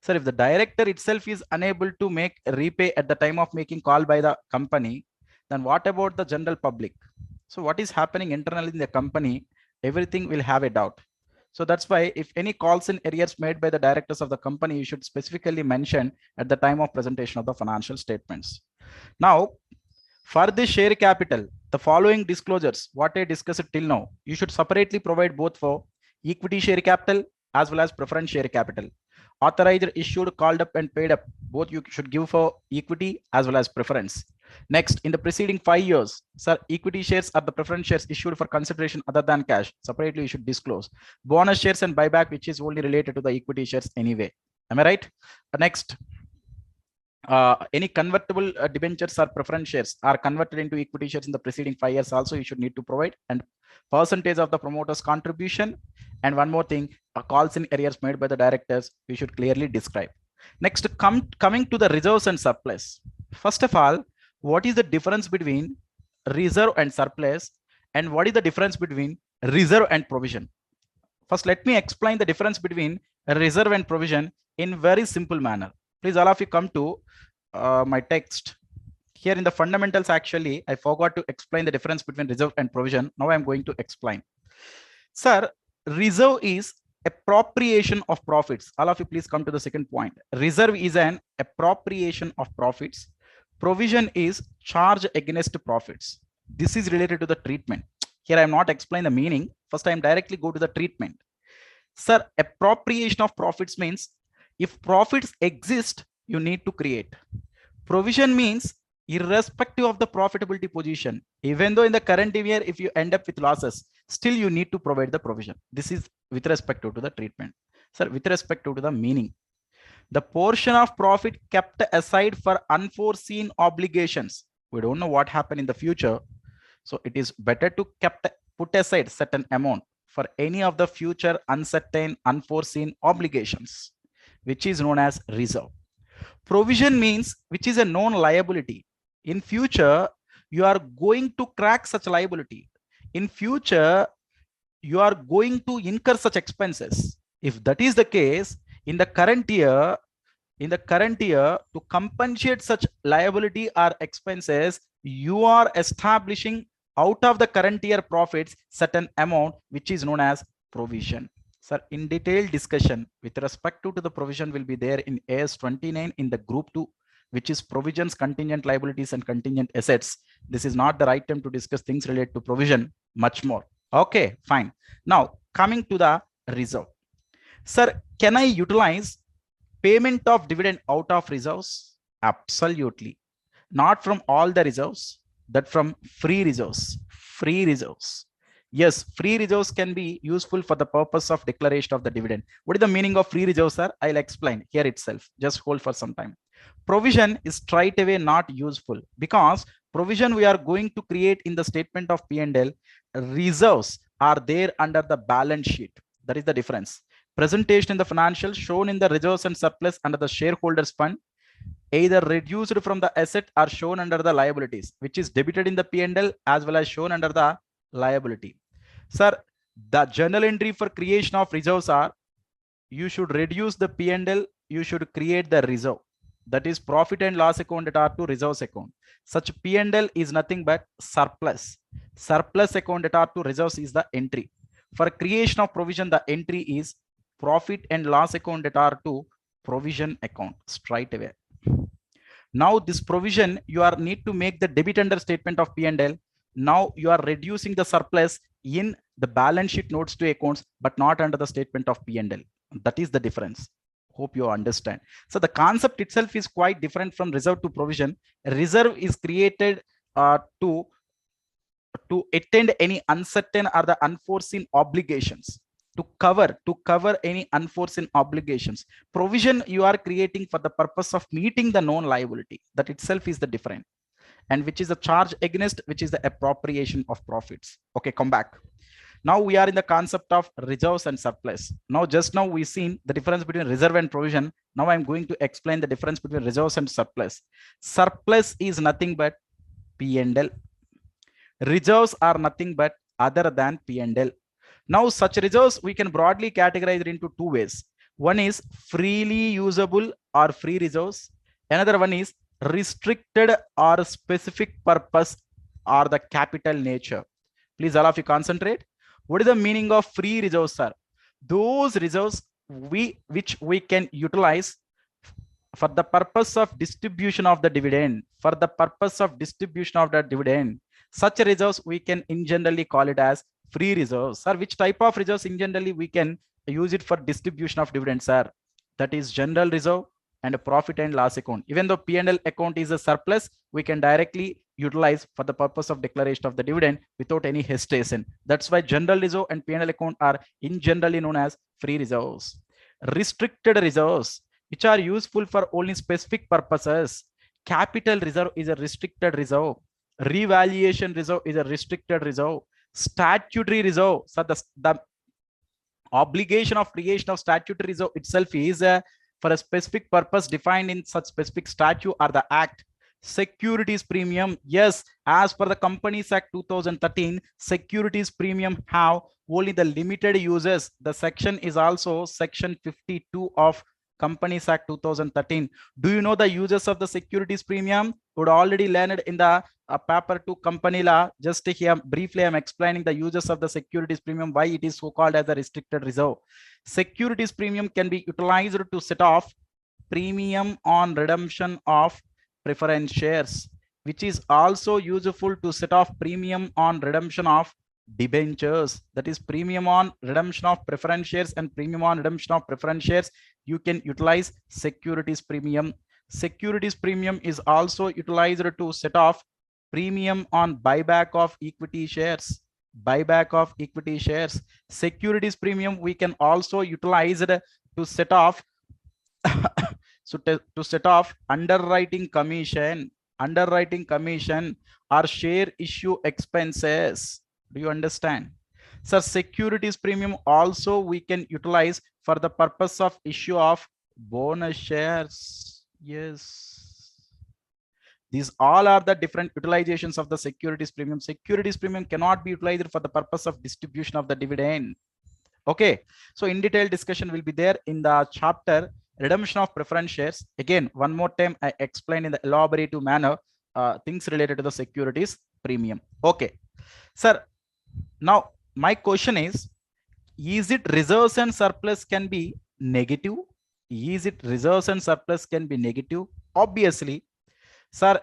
Sir, if the director itself is unable to make repay at the time of making call by the company, then what about the general public? So what is happening internally in the company, everything will have a doubt. So that's why if any calls in arrears made by the directors of the company, you should specifically mention at the time of presentation of the financial statements. Now, for the share capital, the following disclosures, what I discussed till now, you should separately provide both for equity share capital as well as preference share capital. Authorized, issued, called up and paid up, both you should give for equity as well as preference. Next, in the preceding 5 years, sir, equity shares or the preference shares issued for consideration other than cash, separately you should disclose. Bonus shares and buyback, which is only related to the equity shares anyway. Am I right? Next, any convertible debentures or preference shares are converted into equity shares in the preceding 5 years also you should need to provide, and percentage of the promoter's contribution, and one more thing, calls in arrears made by the directors you should clearly describe. Next, coming to the reserves and surplus. First of all, what is the difference between reserve and surplus, and what is the difference between reserve and provision? First, let me explain the difference between reserve and provision in very simple manner. Please all of you come to my text. Here in the fundamentals, actually, I forgot to explain the difference between reserve and provision. Now I'm going to explain. Sir, reserve is appropriation of profits. All of you please come to the second point. Reserve is an appropriation of profits. Provision is charge against profits. This is related to the treatment. Here I am not explaining the meaning. First, I am directly go to the treatment. Sir, appropriation of profits means if profits exist, you need to create. Provision means irrespective of the profitability position, even though in the current year, if you end up with losses, still you need to provide the provision. This is with respect to the treatment. Sir, with respect to the meaning, the portion of profit kept aside for unforeseen obligations. We don't know what happened in the future. So it is better to put aside certain amount for any of the future uncertain, unforeseen obligations, which is known as reserve. Provision means which is a known liability. In future, you are going to crack such liability. In future, you are going to incur such expenses. If that is the case, in the current year, to compensate such liability or expenses, you are establishing out of the current year profits certain amount which is known as provision. Sir, in detailed discussion with respect to the provision will be there in AS 29 in the group 2, which is provisions, contingent liabilities and contingent assets. This is not the right time to discuss things related to provision much more. Okay, fine. Now coming to the reserve. Sir, can I utilize payment of dividend out of reserves? Absolutely. Not from all the reserves, that from free reserves. Free reserves. Yes, free reserves can be useful for the purpose of declaration of the dividend. What is the meaning of free reserves, sir? I'll explain here itself. Just hold for some time. Provision is straight away not useful because provision we are going to create in the statement of P&L, reserves are there under the balance sheet. That is the difference. Presentation in the financials shown in the reserves and surplus under the shareholders fund, either reduced from the asset or shown under the liabilities, which is debited in the P&L as well as shown under the liability. Sir, the journal entry for creation of reserves are, you should reduce the P&L, you should create the reserve. That is profit and loss account at R2 reserves account. Such P&L is nothing but surplus. Surplus account at R2 reserves is the entry. For creation of provision, the entry is profit and loss account at R2 provision account straight away. Now this provision you are need to make the debit under statement of P&L. Now you are reducing the surplus in the balance sheet notes to accounts, but not under the statement of P&L. That is the difference. Hope you understand. So the concept itself is quite different from reserve to provision. Reserve is created to attend any uncertain or the unforeseen obligations, to cover any unforeseen obligations. Provision you are creating for the purpose of meeting the known liability. That itself is the different, and which is the charge against, which is the appropriation of profits. Okay, come back. Now we are in the concept of reserves and surplus. Now just now we seen the difference between reserve and provision. Now I'm going to explain the difference between reserves and surplus. Surplus is nothing but P&L. Reserves are nothing but other than P&L. Now such reserves we can broadly categorize it into two ways. One is freely usable or free reserves. Another one is restricted or specific purpose or the capital nature. Please all of you concentrate. What is the meaning of free reserves, sir? Those reserves which we can utilize for the purpose of distribution of the dividend. For the purpose of distribution of the dividend, such reserves we can in generally call it as free reserves. Sir, which type of reserves in generally we can use it for distribution of dividends, sir? That is general reserve and a profit and loss account. Even though P&L account is a surplus, we can directly utilize for the purpose of declaration of the dividend without any hesitation. That's why general reserve and P&L account are in generally known as free reserves. Restricted reserves, which are useful for only specific purposes. Capital reserve is a restricted reserve. Revaluation reserve is a restricted reserve. Statutory reserve, so the obligation of creation of statutory reserve itself is for a specific purpose defined in such specific statute or the act. Securities premium, yes, as per the Companies Act 2013, securities premium have only the limited uses. The section is also section 52 of Companies Act 2013. Do you know the uses of the securities premium? Would already learned in the paper 2 company law. Just here briefly I'm explaining the uses of the securities premium, why it is so called as a restricted reserve. Securities premium can be utilized to set off premium on redemption of preference shares, which is also useful to set off premium on redemption of debentures. That is premium on redemption of preference shares and premium on redemption of preference shares. You can utilize securities premium. Securities premium is also utilized to set off premium on buyback of equity shares. Buyback of equity shares. Securities premium we can also utilize it to set off so to set off underwriting commission or share issue expenses. Do you understand? So securities premium also we can utilize for the purpose of issue of bonus shares. Yes, these all are the different utilizations of the securities premium. Securities premium cannot be utilized for the purpose of distribution of the dividend. Okay, so in detail discussion will be there in the chapter redemption of preference shares. Again, one more time I explain in the elaborative manner things related to the securities premium. Okay, sir, now my question is it reserves and surplus can be negative? Is it reserves and surplus can be negative? Obviously, sir,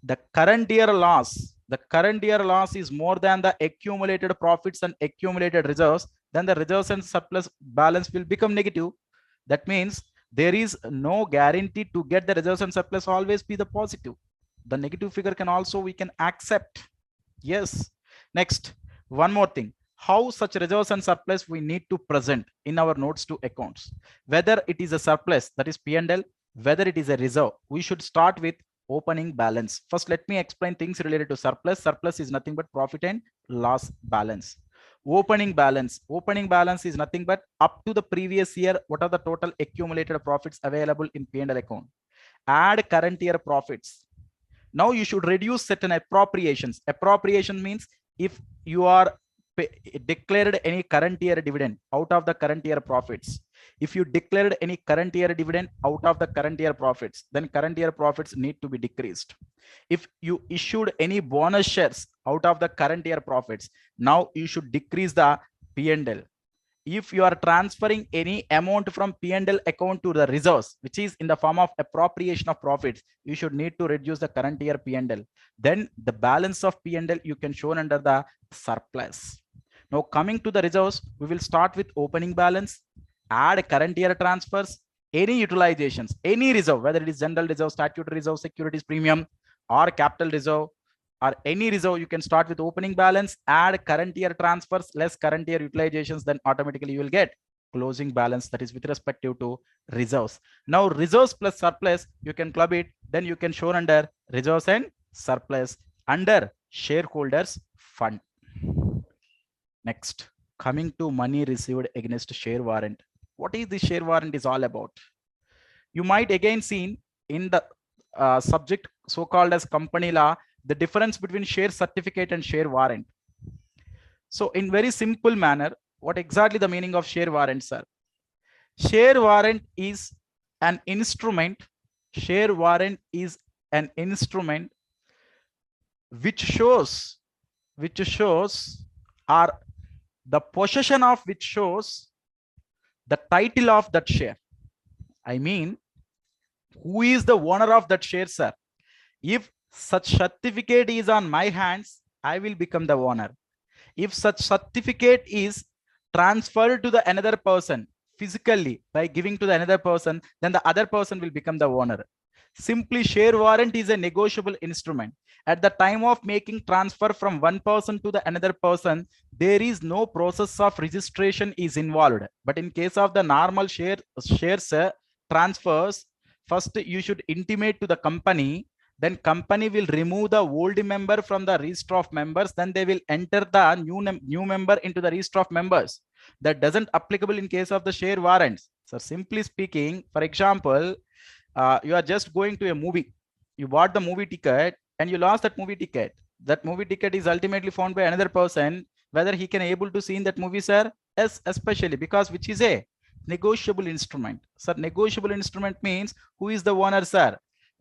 the current year loss is more than the accumulated profits and accumulated reserves, then the reserves and surplus balance will become negative. That means there is no guarantee to get the reserves and surplus always be the positive. The negative figure can also we can accept. Yes. Next, One more thing, how such reserves and surplus we need to present in our notes to accounts. Whether it is a surplus, that is P&L, whether it is a reserve, we should start with opening balance. First, let me explain things related to surplus. Surplus is nothing but profit and loss balance. Opening balance is nothing but up to the previous year, what are the total accumulated profits available in P&L account. Add current year profits. Now you should reduce certain appropriations. Appropriation means if you are declared any current year dividend out of the current year profits, if you declared any current year dividend out of the current year profits, then current year profits need to be decreased. If you issued any bonus shares out of the current year profits, now you should decrease the P&L. If you are transferring any amount from P&L account to the reserves, which is in the form of appropriation of profits, you should need to reduce the current year P&L. Then the balance of P&L you can show under the surplus. Now coming to the reserves, we will start with opening balance, add current year transfers, any utilizations, any reserve, whether it is general reserve, statutory reserve, securities premium, or capital reserve, or any reserve, you can start with opening balance, add current year transfers less current year utilizations, then automatically you will get closing balance, that is with respect to reserves. Now reserves plus surplus, you can club it, then you can show under reserves and surplus under shareholders fund. Next, coming to money received against share warrant. What is the share warrant is all about? You might again seen in the subject so-called as company law, the difference between share certificate and share warrant. So in very simple manner, what exactly the meaning of share warrants are? Share warrant is an instrument. Share warrant is an instrument which shows or the possession of which shows the title of that share. I mean, who is the owner of that share, sir? If such certificate is on my hands, I will become the owner. If such certificate is transferred to the another person physically by giving to the another person, then the other person will become the owner. Simply, share warrant is a negotiable instrument. At the time of making transfer from one person to the another person, there is no process of registration is involved. But in case of the normal shares transfers, first you should intimate to the company, then company will remove the old member from the register of members, then they will enter the new member into the register of members. That doesn't applicable in case of the share warrants. So simply speaking, for example, you are just going to a movie, you bought the movie ticket and you lost that movie ticket. That movie ticket is ultimately found by another person, whether he can able to see in that movie, sir? Yes, especially because which is a negotiable instrument. Sir, negotiable instrument means who is the owner, sir?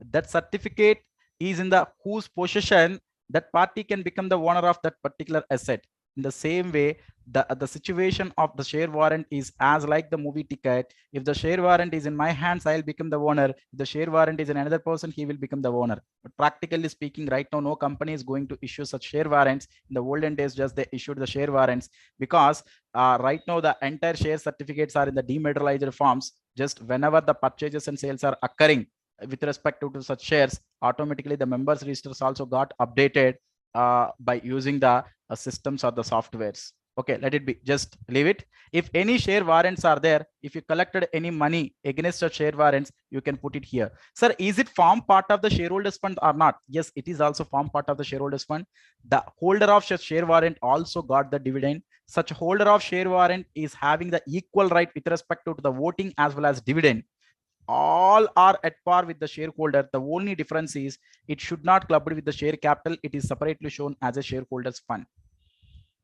That certificate is in the whose possession, that party can become the owner of that particular asset. In the same way, the situation of the share warrant is as like the movie ticket. If the share warrant is in my hands, I'll become the owner. If the share warrant is in another person, he will become the owner. But practically speaking, right now, no company is going to issue such share warrants. In the olden days, just they issued the share warrants because right now the entire share certificates are in the dematerialized forms. Just whenever the purchases and sales are occurring with respect to such shares, automatically the members registers also got updated by using the systems or the softwares. Okay, let it be, just leave it. If any share warrants are there, if you collected any money against the share warrants, you can put it here. Sir, is it form part of the shareholders fund or not? Yes, it is also form part of the shareholders fund. The holder of share warrant also got the dividend. Such holder of share warrant is having the equal right with respect to the voting as well as dividend. All are at par with the shareholder. The only difference is it should not clubbed with the share capital. It is separately shown as a shareholders fund.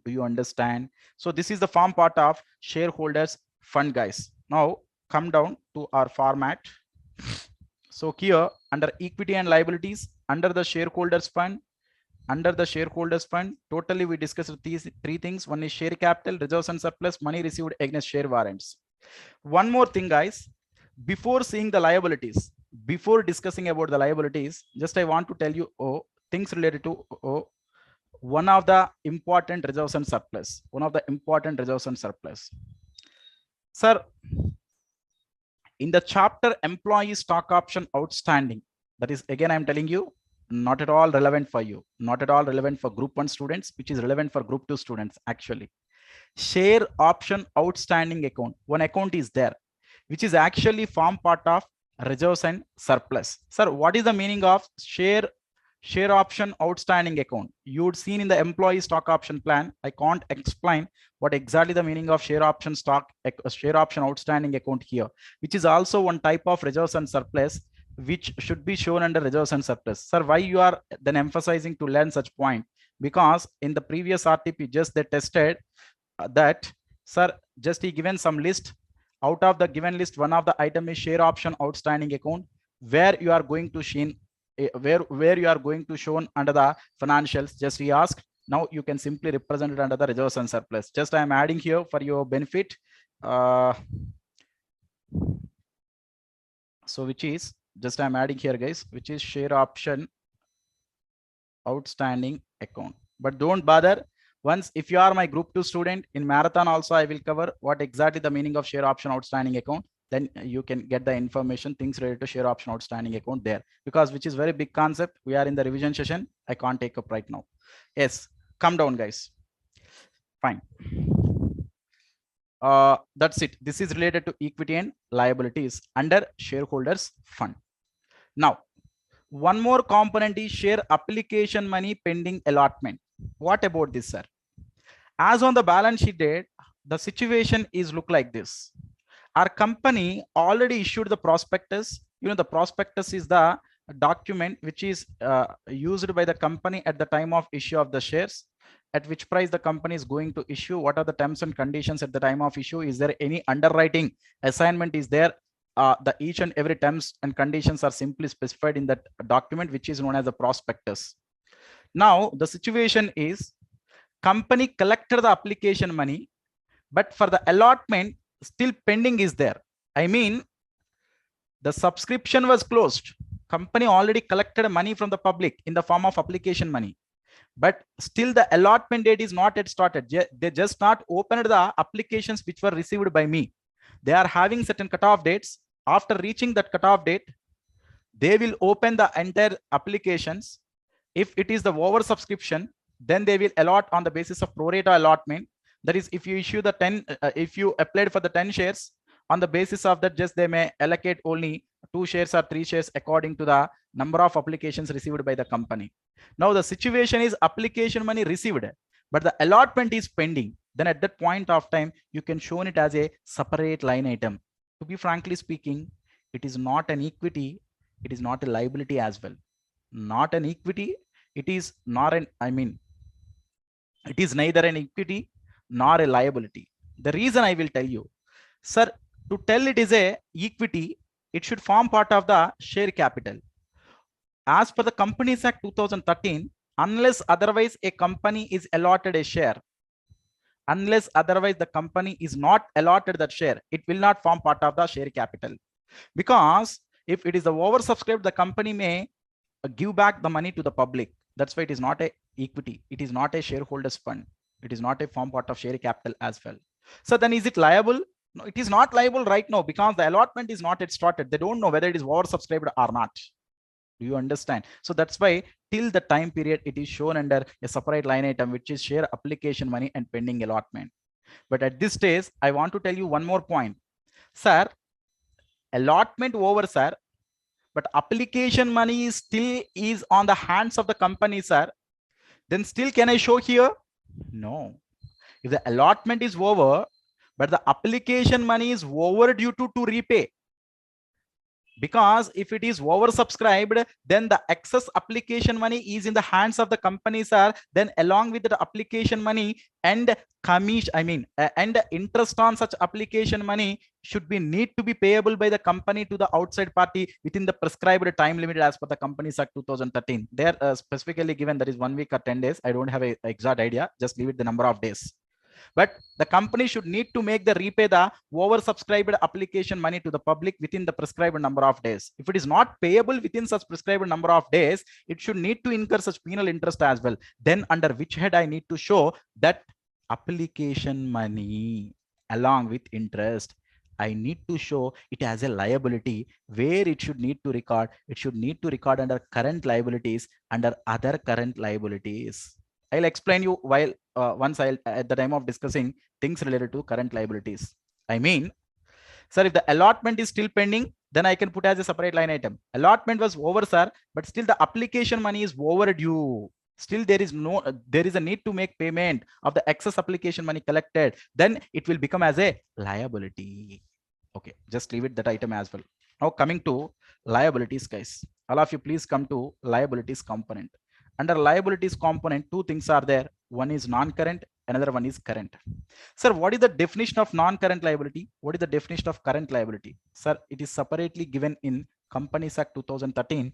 Do you understand? So this is the form part of shareholders fund, guys. Now come down to our format. So here under equity and liabilities, under the shareholders fund, totally we discussed these three things. One is share capital, reserves and surplus, money received against share warrants. One more thing, guys, before seeing the liabilities, before discussing about the liabilities, just I want to tell you things related to one of the important reserves and surplus. Sir, in the chapter employee stock option outstanding, that is again I'm telling you, not at all relevant for you, not at all relevant for group 1 students, which is relevant for group 2 students. Actually, share option outstanding account, one account is there which is actually form part of reserves and surplus. Sir, what is the meaning of share option outstanding account? You'd seen in the employee stock option plan. I can't explain what exactly the meaning of share option share option outstanding account here, which is also one type of reserves and surplus, which should be shown under reserves and surplus. Sir, why you are then emphasizing to learn such point? Because in the previous RTP, just they tested that, sir, just he given some list. Out of the given list, one of the item is share option outstanding account, where you are going to show where you are going to show under the financials. Just he asked, now you can simply represent it under the reserves and surplus. Just I am adding here for your benefit. So which is, just I'm adding here, guys, which is share option outstanding account. But don't bother. Once, if you are my group 2 student, in marathon also I will cover what exactly the meaning of share option outstanding account. Then you can get the information, things related to share option outstanding account there, because which is very big concept. We are in the revision session. I can't take up right now. Yes, come down, guys. Fine. That's it. This is related to equity and liabilities under shareholders fund. Now, one more component is share application money pending allotment. What about this, sir? As on the balance sheet date, the situation is look like this. Our company already issued the prospectus. You know, the prospectus is the document which is used by the company at the time of issue of the shares, at which price the company is going to issue, what are the terms and conditions at the time of issue, is there any underwriting assignment is there. The each and every terms and conditions are simply specified in that document, which is known as the prospectus. Now the situation is, company collected the application money, but for the allotment still pending is there. I mean, the subscription was closed. Company already collected money from the public in the form of application money, but still the allotment date is not yet started. They just not opened the applications which were received by me. They are having certain cutoff dates. After reaching that cutoff date, they will open the entire applications. If it is the oversubscription, then they will allot on the basis of pro rata allotment. That is, if you issue the 10, if you applied for the 10 shares, on the basis of that, just they may allocate only 2 shares or 3 shares according to the number of applications received by the company. Now the situation is application money received, but the allotment is pending. Then at that point of time, you can show it as a separate line item. To be frankly speaking, it is not an equity, it is not a liability as well. Not an equity, it is not an, I mean, it is neither an equity nor a liability. The reason I will tell you, sir, to tell it is a equity, it should form part of the share capital. As per the Companies Act 2013, unless otherwise a company is allotted a share, unless otherwise the company is not allotted that share, it will not form part of the share capital. Because if it is the oversubscribed, the company may give back the money to the public. That's why it is not a equity. It is not a shareholders fund. It is not a form part of share capital as well. So then is it liable? No, it is not liable right now, because the allotment is not yet started. They don't know whether it is oversubscribed or not. Do you understand? So that's why till the time period, it is shown under a separate line item, which is share application money and pending allotment. But at this stage, I want to tell you one more point. Sir, allotment over, sir, but application money still is on the hands of the company, sir. Then still can I show here? No. If the allotment is over, but the application money is overdue to repay. Because if it is oversubscribed, then the excess application money is in the hands of the company, sir. Then along with the application money and commission, I mean, and interest on such application money should be need to be payable by the company to the outside party within the prescribed time limit as per the Companies Act 2013. They are specifically given that is 1 week or 10 days. I don't have a exact idea. Just leave it the number of days. But the company should need to make the repay the oversubscribed application money to the public within the prescribed number of days. If it is not payable within such prescribed number of days, it should need to incur such penal interest as well. Then under which head I need to show that application money along with interest I need to show it as a liability where it should need to record. It should need to record under current liabilities, under other current liabilities. I'll explain you while once I'll at the time of discussing things related to current liabilities. I mean, sir, if the allotment is still pending, then I can put as a separate line item. Allotment was over, sir, but still the application money is overdue. Still there is a need to make payment of the excess application money collected. Then it will become as a liability. Okay, just leave it that item as well. Now coming to liabilities, guys. All of you, please come to liabilities component. Under liabilities component, two things are there. One is non-current, another one is current. Sir, what is the definition of non-current liability? What is the definition of current liability? Sir, it is separately given in Companies Act 2013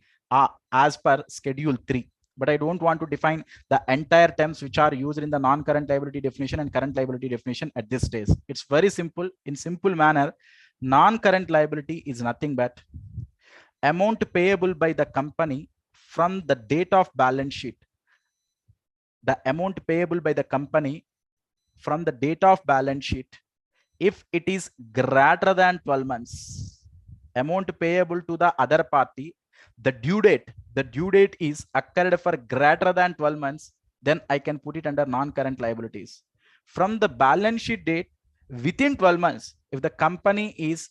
as per Schedule 3. But I don't want to define the entire terms which are used in the non-current liability definition and current liability definition at this stage. It's very simple. In simple manner, non-current liability is nothing but amount payable by the company from the date of balance sheet. The amount payable by the company from the date of balance sheet, if it is greater than 12 months, amount payable to the other party, the due date is occurred for greater than 12 months, then I can put it under non-current liabilities. From the balance sheet date, within 12 months, if the company is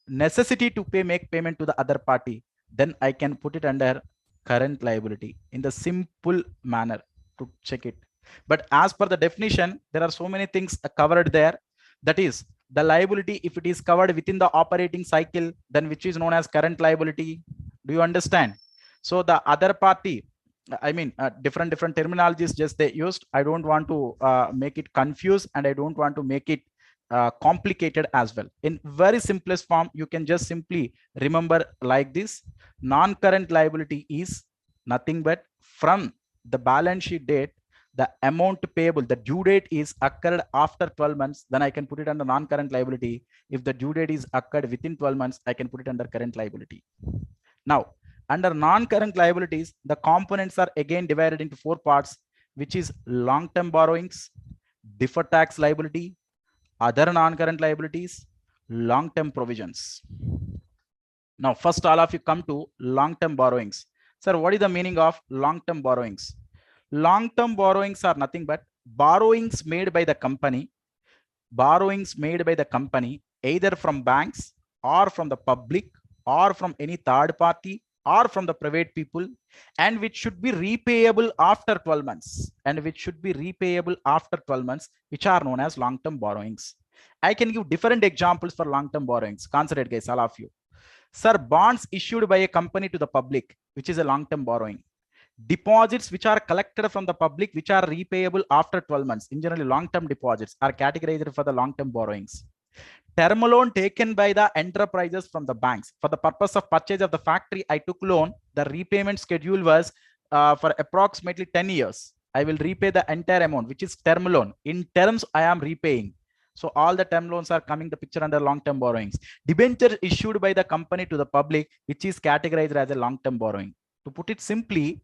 necessity to make payment to the other party, then I can put it under current liability in the simple manner to check it. But as per the definition, there are so many things covered there. That is, the liability, if it is covered within the operating cycle, then which is known as current liability. Do you understand? So the other party, I mean, different terminologies just they used. I don't want to make it confused, and I don't want to make it complicated as well. In very simplest form, you can just simply remember like this: non-current liability is nothing but from the balance sheet date, the amount payable, the due date is occurred after 12 months, then I can put it under non-current liability. If the due date is occurred within 12 months, I can put it under current liability. Now, under non-current liabilities, the components are again divided into 4 parts, which is long-term borrowings, deferred tax liability, other non-current liabilities, long-term provisions. Now, first all of you come to long-term borrowings. Sir, what is the meaning of long-term borrowings? Long-term borrowings are nothing but borrowings made by the company, either from banks or from the public or from any third party or from the private people, and which should be repayable after 12 months, which are known as long-term borrowings. I can give different examples for long-term borrowings. Consider it, guys, all of you. Sir, bonds issued by a company to the public, which is a long-term borrowing. Deposits which are collected from the public, which are repayable after 12 months. In general, long-term deposits are categorized for the long-term borrowings. Term loan taken by the enterprises from the banks. For the purpose of purchase of the factory, I took loan. The repayment schedule was for approximately 10 years. I will repay the entire amount, which is term loan. In terms, I am repaying. So all the term loans are coming the picture under long-term borrowings. Debenture issued by the company to the public, which is categorized as a long-term borrowing. To put it simply,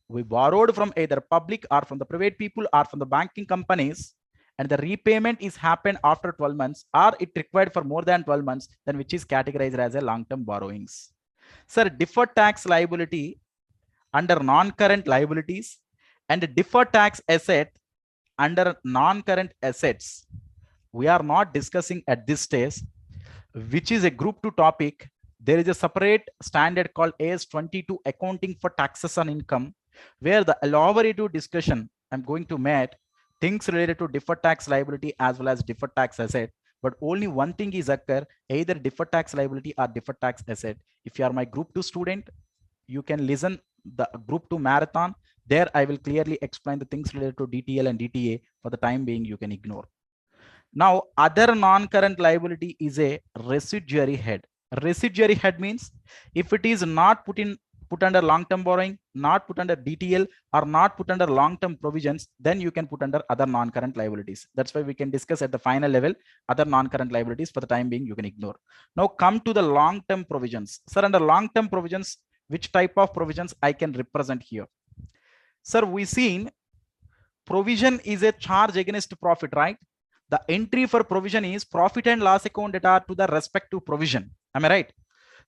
we borrowed from either public or from the private people or from the banking companies, and the repayment is happened after 12 months, or it required for more than 12 months, then which is categorized as a long-term borrowings. Sir, deferred tax liability under non-current liabilities and deferred tax asset under non-current assets, we are not discussing at this stage, which is a group 2 topic. There is a separate standard called AS22 accounting for taxes on income, where the elaborative discussion I'm going to make things related to deferred tax liability as well as deferred tax asset. But only one thing is occur, either deferred tax liability or deferred tax asset. If you are my group 2 student, you can listen the group 2 marathon. There I will clearly explain the things related to DTL and DTA. For the time being, you can ignore. Now, other non-current liability is a residuary head. Residuary head means if it is not put under long-term borrowing, not put under DTL, or not put under long-term provisions, then you can put under other non-current liabilities. That's why we can discuss at the final level other non-current liabilities. For the time being, you can ignore. Now come to the long-term provisions. Sir, under long-term provisions, which type of provisions I can represent here? Sir, we seen provision is a charge against profit, right? The entry for provision is profit and loss account that are to the respective provision. Am I right?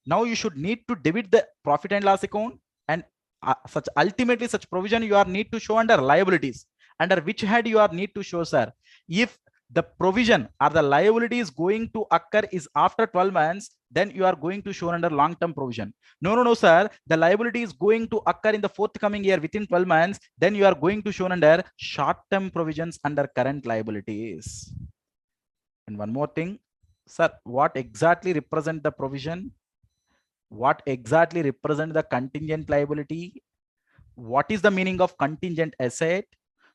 Now you should need to debit the profit and loss account, and such ultimately such provision you are need to show under liabilities. Under which head you are need to show, sir? If the provision or the liability is going to occur is after 12 months, then you are going to show under long-term provision. No, sir. The liability is going to occur in the forthcoming year within 12 months. Then you are going to show under short-term provisions under current liabilities. And one more thing, sir, what exactly represent the provision? What exactly represent the contingent liability? What is the meaning of contingent asset?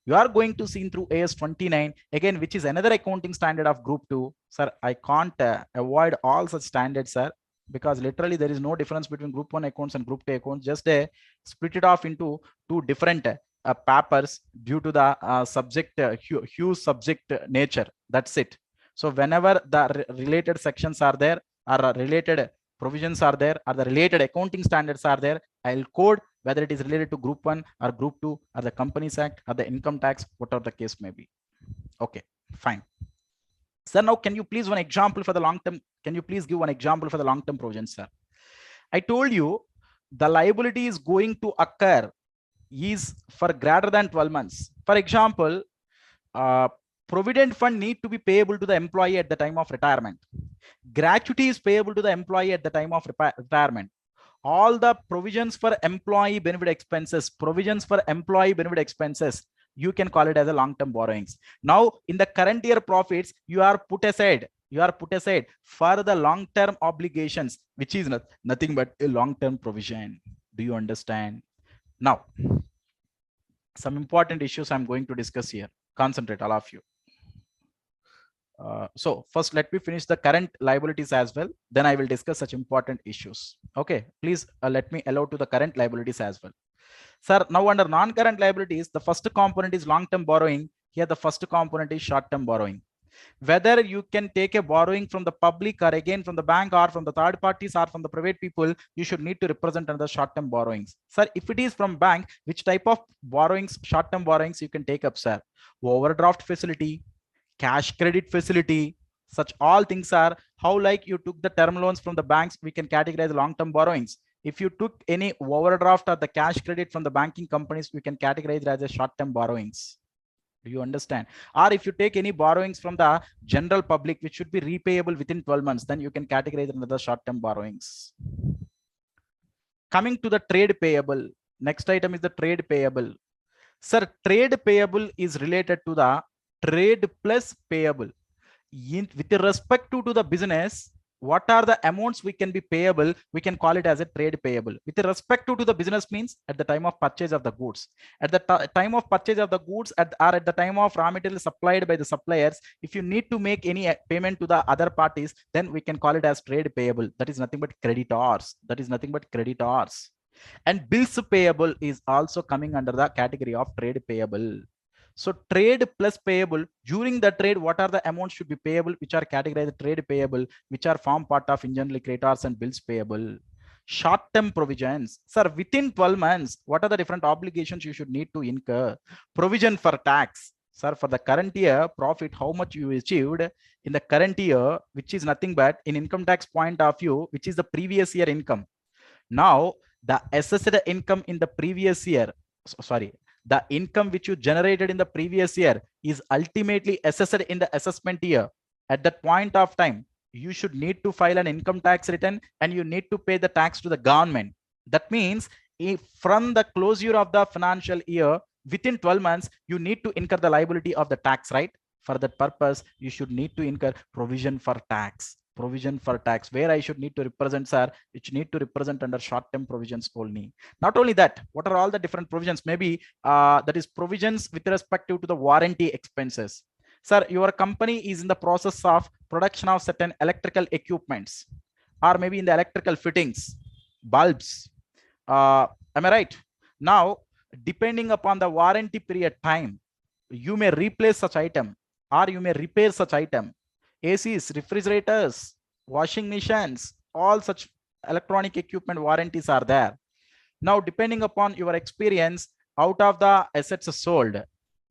You are going to see through AS 29 again, which is another accounting standard of group 2. Sir, I can't avoid all such standards, sir, because literally there is no difference between group 1 accounts and group 2 accounts. Just split it off into two different papers due to the subject huge subject nature. That's it. So whenever the related sections are there, or related provisions are there, or the related accounting standards are there, I'll code whether it is related to group 1 or group 2 or the Companies Act or the income tax, whatever the case may be. Okay, fine. Sir, now can you please one example for the long term? Can you please give one example for the long term provisions, sir? I told you the liability is going to occur is for greater than 12 months. For example, provident fund need to be payable to the employee at the time of retirement. Gratuity is payable to the employee at the time of retirement. All the provisions for employee benefit expenses, you can call it as a long-term borrowings. Now, in the current year profits, you are put aside for the long-term obligations, which is nothing but a long-term provision. Do you understand? Now, some important issues I'm going to discuss here. Concentrate, all of you. So first, let me finish the current liabilities as well. Then I will discuss such important issues. Okay, please let me allow to the current liabilities as well. Sir, now under non-current liabilities, the first component is long-term borrowing. Here, the first component is short-term borrowing. Whether you can take a borrowing from the public or again from the bank or from the third parties or from the private people, you should need to represent under short-term borrowings. Sir, if it is from bank, which type of borrowings, short-term borrowings you can take up, sir? Overdraft facility, cash credit facility, such all things are how like you took the term loans from the banks, we can categorize long-term borrowings. If you took any overdraft or the cash credit from the banking companies, we can categorize it as a short-term borrowings. Do you understand? Or if you take any borrowings from the general public, which should be repayable within 12 months, then you can categorize it under the short-term borrowings. Coming to the trade payable, next item is the trade payable. Sir, trade payable is related to the trade plus payable. With respect to the business, what are the amounts we can be payable? We can call it as a trade payable. With respect to the business means at the time of purchase of the goods. At the time of purchase of the goods or at the time of raw material supplied by the suppliers, if you need to make any payment to the other parties, then we can call it as trade payable. That is nothing but creditors. And bills payable is also coming under the category of trade payable. So trade plus payable, during the trade, what are the amounts should be payable, which are categorized trade payable, which are form part of generally creditors and bills payable. Short-term provisions, sir, within 12 months, what are the different obligations you should need to incur? Provision for tax, sir, for the current year profit, how much you achieved in the current year, which is nothing but in income tax point of view, which is the previous year income. Now, the assessed income in the previous year, the income which you generated in the previous year is ultimately assessed in the assessment year. At that point of time, you should need to file an income tax return and you need to pay the tax to the government. That means if from the closure of the financial year, within 12 months, you need to incur the liability of the tax, right? For that purpose, you should need to incur provision for tax, where I should need to represent, sir, which need to represent under short-term provisions only. Not only that, what are all the different provisions? Maybe that is provisions with respect to the warranty expenses. Sir, your company is in the process of production of certain electrical equipments, or maybe in the electrical fittings, bulbs. Am I right? Now, depending upon the warranty period time, you may replace such item or you may repair such item. ACs, refrigerators, washing machines, all such electronic equipment warranties are there. Now, depending upon your experience, out of the assets sold,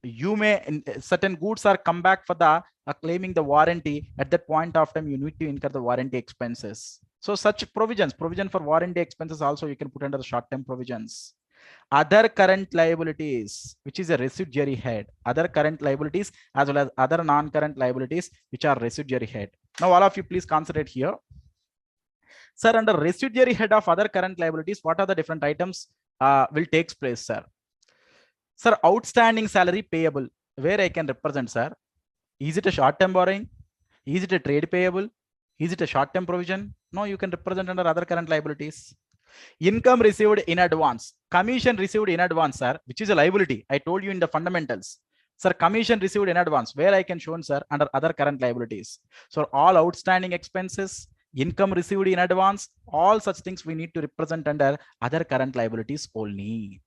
you may certain goods are come back for the claiming the warranty. At that point of time, you need to incur the warranty expenses. So such provision for warranty expenses also you can put under the short-term provisions. Other current liabilities, which is a residuary head, other current liabilities as well as other non-current liabilities which are residuary head. Now all of you please concentrate here. Sir, under residuary head of other current liabilities, what are the different items will takes place, sir? Sir, outstanding salary payable, where I can represent, sir. Is it a short-term borrowing? Is it a trade payable? Is it a short-term provision? No, you can represent under other current liabilities. Income received in advance, commission received in advance, sir, which is a liability. I told you in the fundamentals. Sir, commission received in advance, where I can show, sir, under other current liabilities. So all outstanding expenses, income received in advance, all such things we need to represent under other current liabilities only.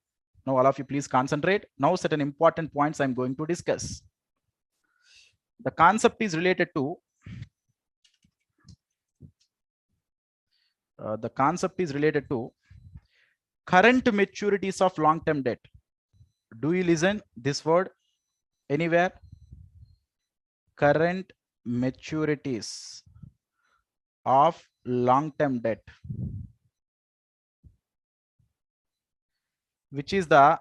Now all of you please concentrate. Now certain important points I'm going to discuss. The concept is related to current maturities of long-term debt. Do you listen this word anywhere? Current maturities of long-term debt, which is the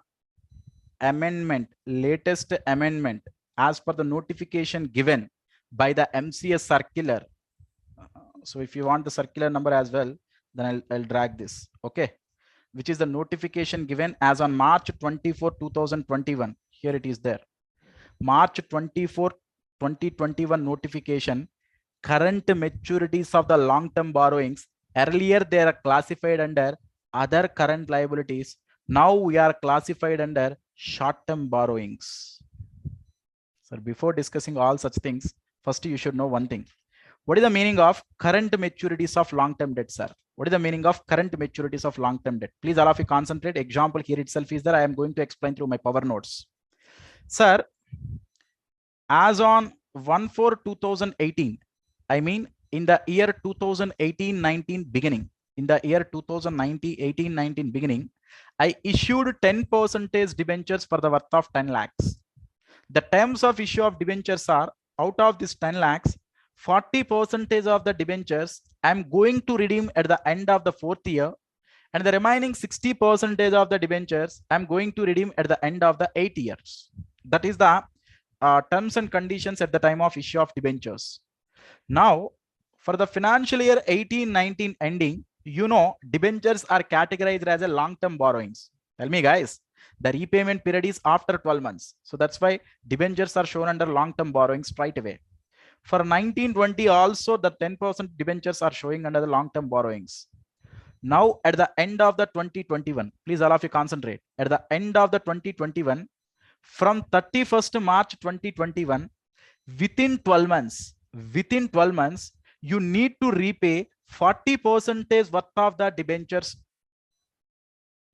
amendment, latest amendment as per the notification given by the MCS circular. So if you want the circular number as well, then I'll drag this. Okay, which is the notification given as on March 24, 2021. Here it is there. March 24, 2021 notification. Current maturities of the long-term borrowings. Earlier they are classified under other current liabilities. Now we are classified under short-term borrowings. So before discussing all such things, first you should know one thing. What is the meaning of current maturities of long-term debt, sir? What is the meaning of current maturities of long-term debt? Please all of you concentrate. Example here itself is that I am going to explain through my power notes. Sir, as on 1/4/2018, I mean in the year 2018-19 beginning, in the year 2018-19 beginning, I issued 10% debentures for the worth of 10 lakhs. The terms of issue of debentures are, out of this 10 lakhs, 40% of the debentures I am going to redeem at the end of the 4th year, and the remaining 60% of the debentures I am going to redeem at the end of the 8 years. That is the terms and conditions at the time of issue of debentures. Now, for the financial year 18-19 ending, you know, debentures are categorized as a long-term borrowings. Tell me, guys, the repayment period is after 12 months. So that's why debentures are shown under long-term borrowings straight away. For 19-20 also, the 10% debentures are showing under the long-term borrowings. Now, at the end of the 2021, please all of you concentrate. At the end of the 2021, from 31st March 2021, within 12 months, you need to repay 40% worth of the debentures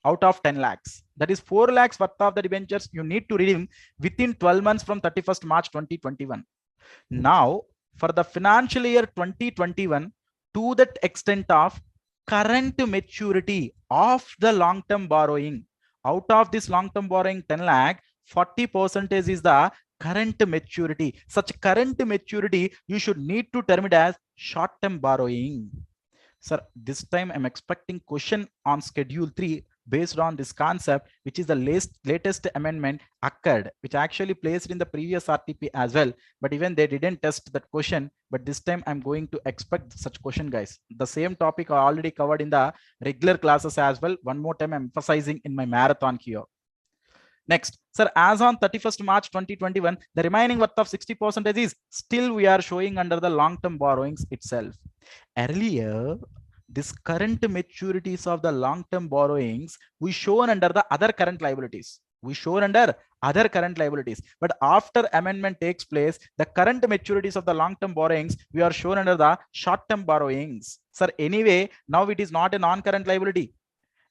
out of 10 lakhs. That is 4 lakhs worth of the debentures you need to redeem within 12 months from 31st March 2021. Now, for the financial year 2021, to that extent of current maturity of the long-term borrowing, out of this long-term borrowing 10 lakh, 40% is the current maturity. Such current maturity you should need to term it as short-term borrowing. Sir, this time I'm expecting question on schedule 3 based on this concept, which is the latest amendment occurred, which actually placed in the previous RTP as well, but even they didn't test that question. But this time I'm going to expect such question, guys. The same topic I already covered in the regular classes as well. One more time I'm emphasizing in my marathon here. Next, sir, as on 31st March 2021, the remaining worth of 60% is still we are showing under the long-term borrowings itself. Earlier, this current maturities of the long-term borrowings we shown under the other current liabilities. We shown under other current liabilities. But after amendment takes place, the current maturities of the long-term borrowings we are shown under the short-term borrowings. Sir, anyway, now it is not a non-current liability,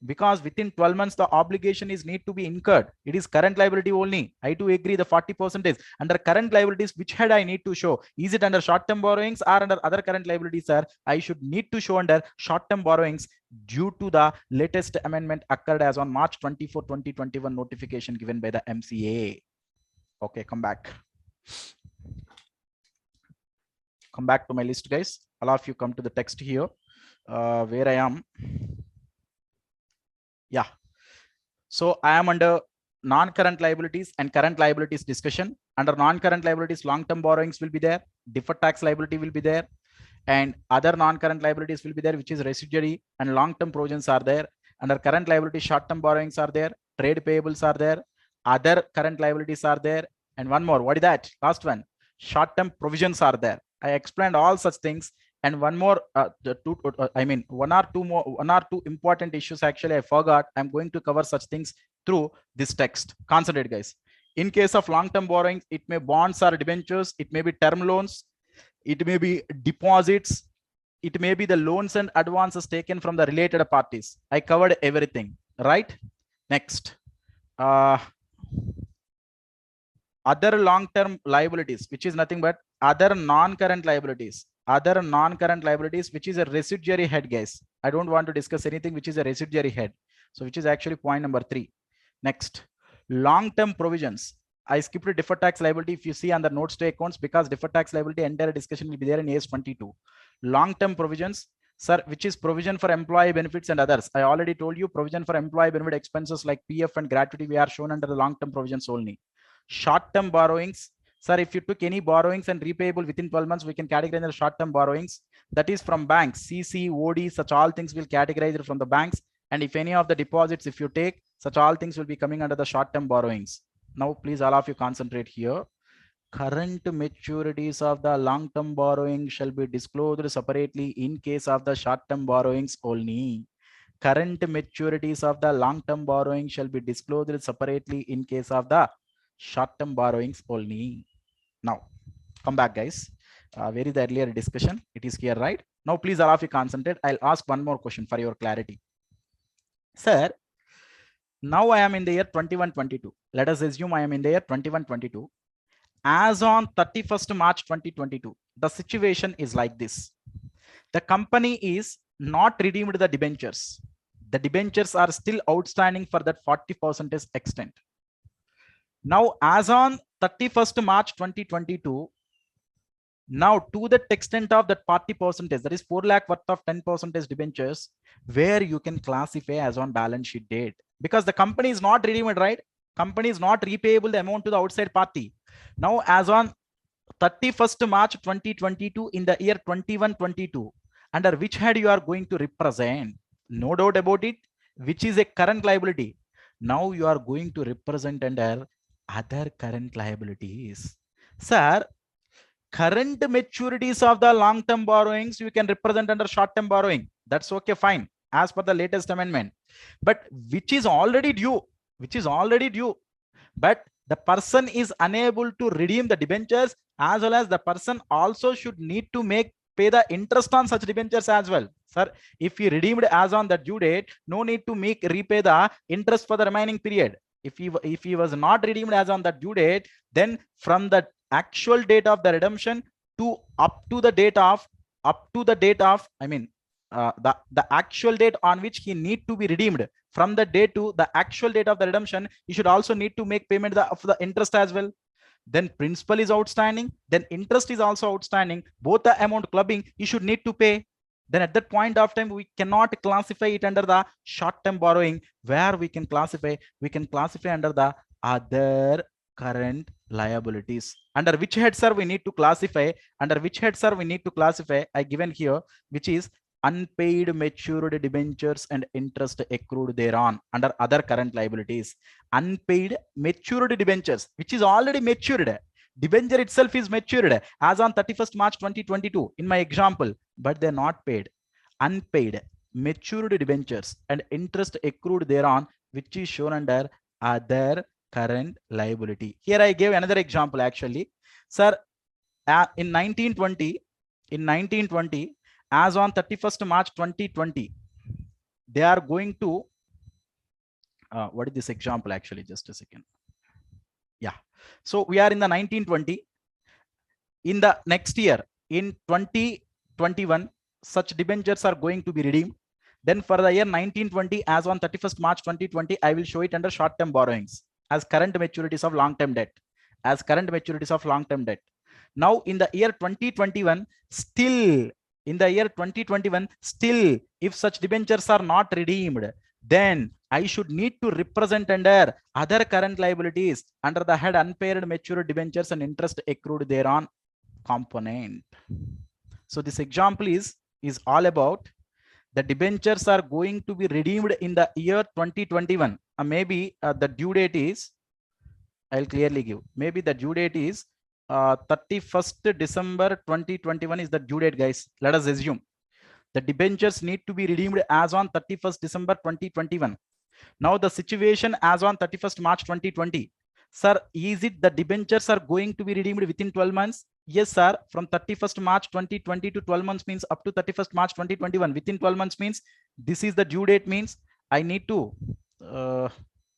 because within 12 months the obligation is need to be incurred. It is current liability only. I do agree the 40% is under current liabilities. Which head I need to show? Is it under short-term borrowings or under other current liabilities, sir? I should need to show under short-term borrowings due to the latest amendment occurred as on March 24, 2021 notification given by the MCA. Okay, come back. Come back to my list, guys. All of you come to the text here, where I am. Yeah. So I am under non-current liabilities and current liabilities discussion. Under non-current liabilities, long-term borrowings will be there. Deferred tax liability will be there. And other non-current liabilities will be there, which is residuary and long-term provisions are there. Under current liability, short-term borrowings are there. Trade payables are there. Other current liabilities are there. And one more, what is that? Last one, short-term provisions are there. I explained all such things. And one more, one or two important issues actually I forgot. I'm going to cover such things through this text. Concentrate, guys. In case of long-term borrowings, it may bonds or debentures, it may be term loans, it may be deposits, it may be the loans and advances taken from the related parties. I covered everything, right? Next, other long-term liabilities, which is nothing but other non-current liabilities. Other non-current liabilities, which is a residuary head, guys. I don't want to discuss anything which is a residuary head. So which is actually point number 3. Next, long-term provisions. I skipped deferred tax liability if you see on the notes to accounts, because deferred tax liability entire discussion will be there in AS 22. Long-term provisions, sir, which is provision for employee benefits and others. I already told you provision for employee benefit expenses like PF and gratuity we are shown under the long-term provisions only. Short-term borrowings, sir, if you took any borrowings and repayable within 12 months, we can categorize the short-term borrowings. That is from banks, CC, OD, such all things will categorize from the banks. And if any of the deposits, if you take, such all things will be coming under the short-term borrowings. Now, please, all of you concentrate here. Current maturities of the long-term borrowing shall be disclosed separately in case of the short-term borrowings only. Current maturities of the long-term borrowing shall be disclosed separately in case of the short-term borrowings only. Now, come back, guys. Where is the earlier discussion? It is here, right? Now, please, all of you concentrate. I'll ask one more question for your clarity. Sir, now I am in the year 21-22. Let us assume I am in the year 21-22. As on 31st March 2022, the situation is like this. The company is not redeemed the debentures. The debentures are still outstanding for that 40% extent. Now, as on 31st March 2022, now to the extent of that 40%, that is 4 lakh worth of 10% debentures, where you can classify as on balance sheet date, because the company is not redeemed, right? Company is not repayable the amount to the outside party. Now, as on 31st March 2022 in the year 21-22, under which head you are going to represent? No doubt about it, which is a current liability. Now you are going to represent under other current liabilities. Sir, current maturities of the long-term borrowings you can represent under short-term borrowing. That's okay, fine, as per the latest amendment. But which is already due, but the person is unable to redeem the debentures, as well as the person also should need to pay the interest on such debentures as well. Sir, if he redeemed as on the due date, no need to repay the interest for the remaining period. If he was not redeemed as on the due date, then from the actual date of the redemption to up to the date of the actual date on which he need to be redeemed, from the date to the actual date of the redemption, you should also need to make payment of the interest as well. Then principal is outstanding, then interest is also outstanding, both the amount clubbing you should need to pay. Then at that point of time, we cannot classify it under the short-term borrowing. Where we can classify under the other current liabilities. Under which head, sir, we need to classify? I given here, which is unpaid matured debentures and interest accrued thereon, under other current liabilities. Unpaid matured debentures, which is already matured. Debenture itself is matured as on 31st March 2022 in my example, but they're not paid. Unpaid matured debentures and interest accrued thereon, which is shown under other current liability. Here I gave another example actually. Sir, in 1920, as on 31st March 2020, they are going to, what is this example actually? Just a second. Yeah. So we are in the 1920. In the next year, in 2021, such debentures are going to be redeemed. Then for the year 1920, as on 31st March 2020, I will show it under short-term borrowings as current maturities of long-term debt. as current maturities of long-term debt. Now in the year 2021, still in the year 2021, still if such debentures are not redeemed, then I should need to represent under other current liabilities under the head unpaid matured debentures and interest accrued thereon component. So this example is all about the debentures are going to be redeemed in the year 2021. Maybe the due date is, I'll clearly give, maybe the due date is 31st December 2021 is the due date, guys. Let us assume the debentures need to be redeemed as on 31st December 2021. Now the situation as on 31st March 2020. Sir, is it the debentures are going to be redeemed within 12 months? Yes, sir. From 31st March 2020 to 12 months means up to 31st March 2021. Within 12 months means this is the due date, means I need to,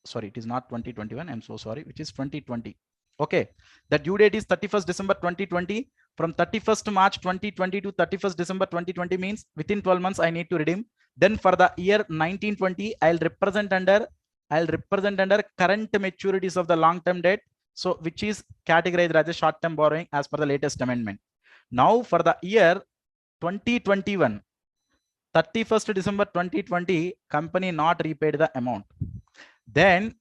sorry, it is not 2021. I'm so sorry, which is 2020. Okay. The due date is 31st December 2020. From 31st March 2020 to 31st December 2020 means within 12 months I need to redeem. Then for the year 1920, I'll represent under current maturities of the long-term debt. So which is categorized as a short-term borrowing as per the latest amendment. Now for the year 2021, 31st December 2020, company not repaid the amount. Then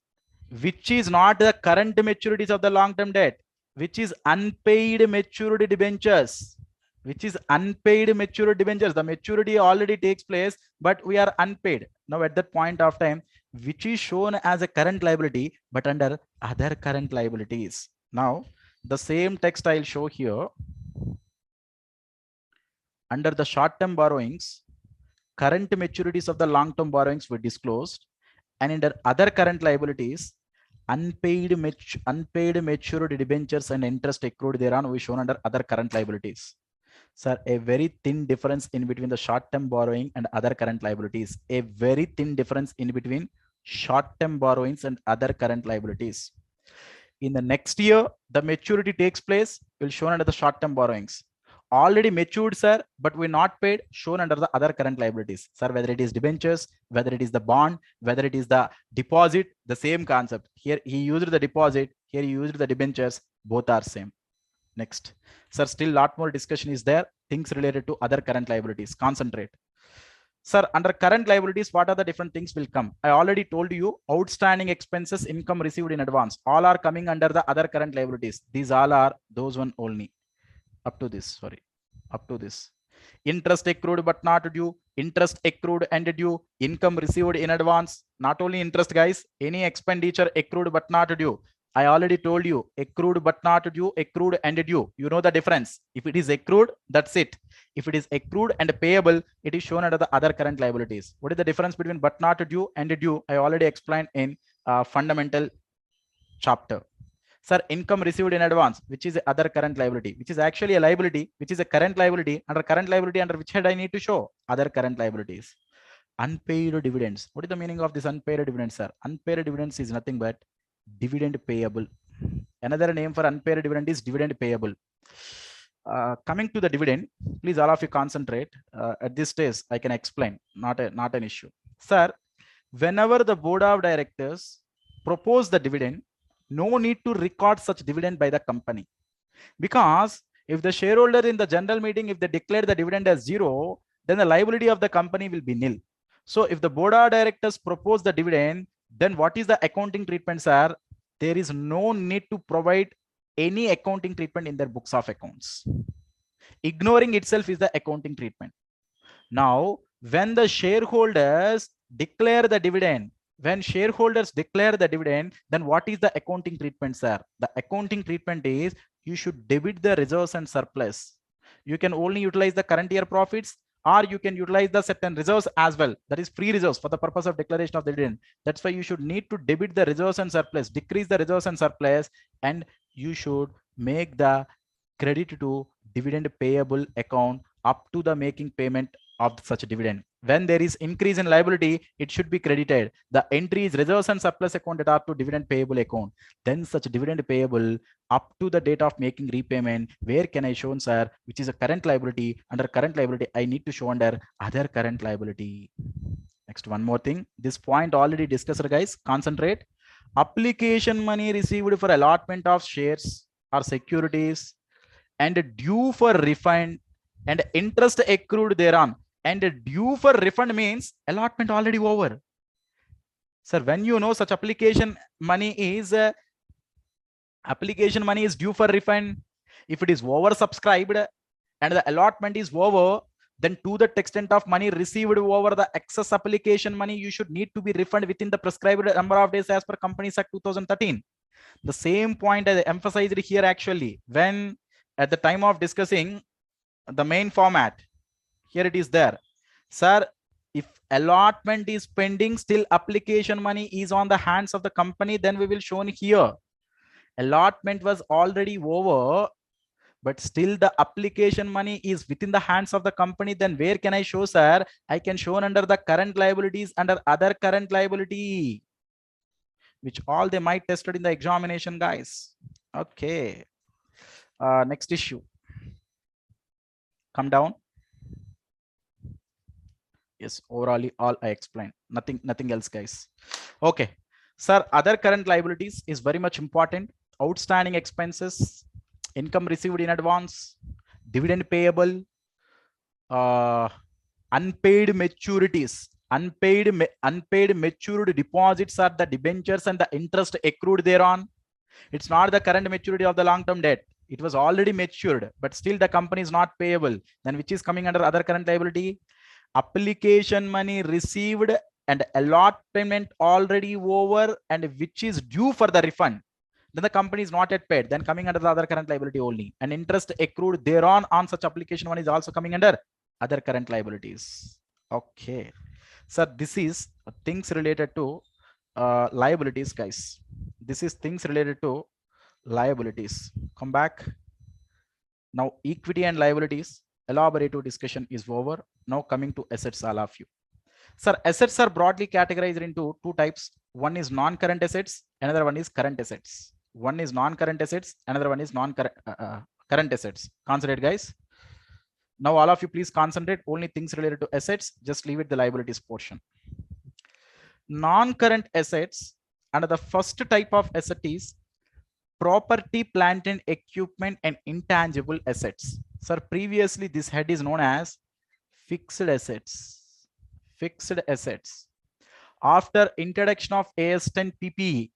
which is not the current maturities of the long-term debt, which is unpaid matured debentures, which is unpaid matured debentures. The maturity already takes place, but we are unpaid. Now at that point of time, which is shown as a current liability, but under other current liabilities. Now the same text I'll show here. Under the short-term borrowings, current maturities of the long-term borrowings were disclosed, and under other current liabilities, unpaid matured debentures and interest accrued thereon will be shown under other current liabilities. Sir, a very thin difference in between the short-term borrowing and other current liabilities. A very thin difference in between short-term borrowings and other current liabilities. In the next year, the maturity takes place, will shown under the short-term borrowings. Already matured, sir, but we're not paid, shown under the other current liabilities. Sir, whether it is debentures, whether it is the bond, whether it is the deposit, the same concept. Here he used the deposit, here he used the debentures, both are same. Next. Sir, still lot more discussion is there. Things related to other current liabilities. Concentrate. Sir, under current liabilities, what are the different things will come? I already told you, outstanding expenses, income received in advance, all are coming under the other current liabilities. These all are those one only. Up to this, sorry, up to this. Interest accrued but not due, interest accrued and due, income received in advance. Not only interest, guys, any expenditure accrued but not due. I already told you, accrued but not due, accrued and due. You know the difference. If it is accrued, that's it. If it is accrued and payable, it is shown under the other current liabilities. What is the difference between but not due and due? I already explained in fundamental chapter. Sir, income received in advance, which is other current liability, which is actually a liability, which is a current liability. Under which head I need to show? Other current liabilities. Unpaid dividends. What is the meaning of this unpaid dividends, sir? Unpaid dividends is nothing but dividend payable. Another name for unpaid dividend is dividend payable. Coming to the dividend, please all of you concentrate. At this stage, I can explain, not an issue. Sir, whenever the board of directors propose the dividend, no need to record such dividend by the company, because if the shareholder in the general meeting, if they declare the dividend as 0, then the liability of the company will be nil. So if the board of directors propose the dividend, then what is the accounting treatment, sir? There is no need to provide any accounting treatment in their books of accounts. Ignoring itself is the accounting treatment. Now, when the shareholders declare the dividend, then what is the accounting treatment, sir? The accounting treatment is you should debit the reserves and surplus. You can only utilize the current year profits, or you can utilize the certain reserves as well. That is free reserves for the purpose of declaration of the dividend. That's why you should need to debit the reserves and surplus, decrease the reserves and surplus, and you should make the credit to dividend payable account up to the making payment of such dividend. When there is increase in liability, it should be credited. The entry is reserves and surplus account that are to dividend payable account. Then such dividend payable up to the date of making repayment, where can I show, sir? Which is a current liability. Under current liability, I need to show under other current liability. Next, one more thing. This point already discussed, guys. Concentrate. application money received for allotment of shares or securities and due for refund and interest accrued thereon. And due for refund means allotment already over. Sir, when you know such application money is due for refund, if it is oversubscribed and the allotment is over, then to the extent of money received over the excess application money, you should need to be refunded within the prescribed number of days as per Companies Act 2013. The same point I emphasized here actually when at the time of discussing the main format. Here it is there. Sir, if allotment is pending, still application money is on the hands of the company, then we will show here. Allotment was already over, but still the application money is within the hands of the company, then where can I show, sir? I can show under the current liabilities under other current liability, which all they might tested in the examination, guys. Okay. Next issue. Come down. Yes, overall all I explained. Nothing else, guys. Okay. Sir, other current liabilities is very much important. Outstanding expenses, income received in advance, dividend payable, unpaid maturities, unpaid matured deposits are the debentures and the interest accrued thereon. It's not the current maturity of the long-term debt. It was already matured, but still the company is not payable. Then which is coming under other current liability? Application money received and allotment already over and which is due for the refund. Then the company is not yet paid. Then coming under the other current liability only. And interest accrued thereon on such application money is also coming under other current liabilities. Okay. So this is things related to liabilities, guys. This is things related to liabilities. Come back. Now equity and liabilities elaborative discussion is over. Now coming to assets, all of you. Sir, assets are broadly categorized into two types. One is non-current assets, another one is current assets. One is non-current assets, another one is non-current current assets. Concentrate, guys. Now all of you please concentrate only things related to assets. Just leave it the liabilities portion. Non-current assets, and the first type of asset is property, plant and equipment and intangible assets. Sir, previously this head is known as fixed assets. Fixed assets. After introduction of AS10 PPE,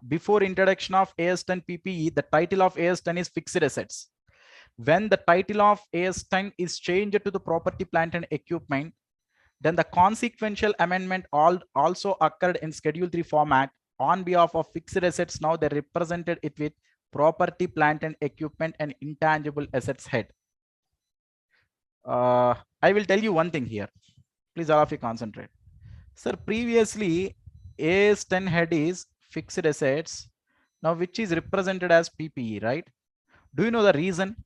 before introduction of AS10 PPE, the title of AS10 is fixed assets. When the title of AS10 is changed to the property, plant and equipment, then the consequential amendment also occurred in Schedule 3 format on behalf of fixed assets. Now they represented it with property, plant and equipment and intangible assets head. I will tell you one thing here. Please all of you concentrate. Sir, previously AS10 head is fixed assets, now which is represented as PPE, right? Do you know the reason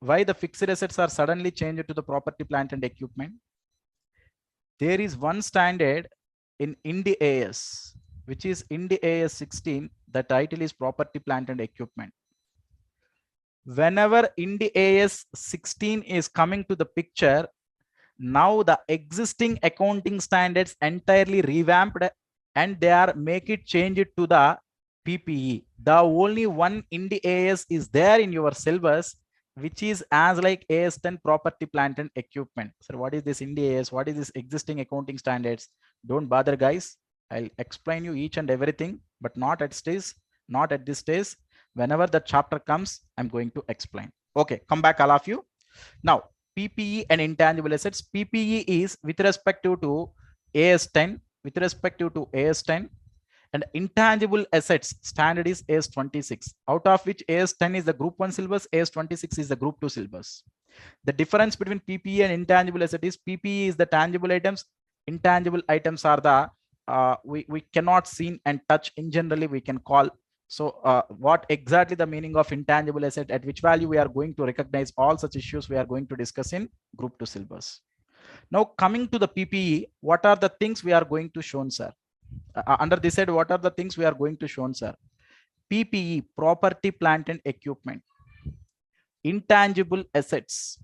why the fixed assets are suddenly changed to the property, plant and equipment? There is one standard in Ind AS, which is Ind AS 16. The title is property, plant and equipment. Whenever Ind AS 16 is coming to the picture, now the existing accounting standards entirely revamped and they are make it change it to the PPE. The only one Ind AS is there in your syllabus, which is as like AS10 property, plant and equipment. So what is this Ind AS? What is this existing accounting standards? Don't bother, guys. I'll explain you each and everything, but not at stage, not at this stage. Whenever the chapter comes, I'm going to explain. Okay, come back all of you. Now, PPE and intangible assets. PPE is with respect to AS10, with respect to AS10, and intangible assets standard is AS26, out of which AS10 is the group 1 syllabus, AS26 is the group 2 syllabus. The difference between PPE and intangible asset is PPE is the tangible items, intangible items are the we cannot see and touch, in generally we can call. So what exactly the meaning of intangible asset, at which value we are going to recognize, all such issues we are going to discuss in group 2 syllabus. Now coming to the PPE, what are the things we are going to show, sir? Under this head, what are the things we are going to show, sir? PPE, property, plant and equipment. Intangible assets.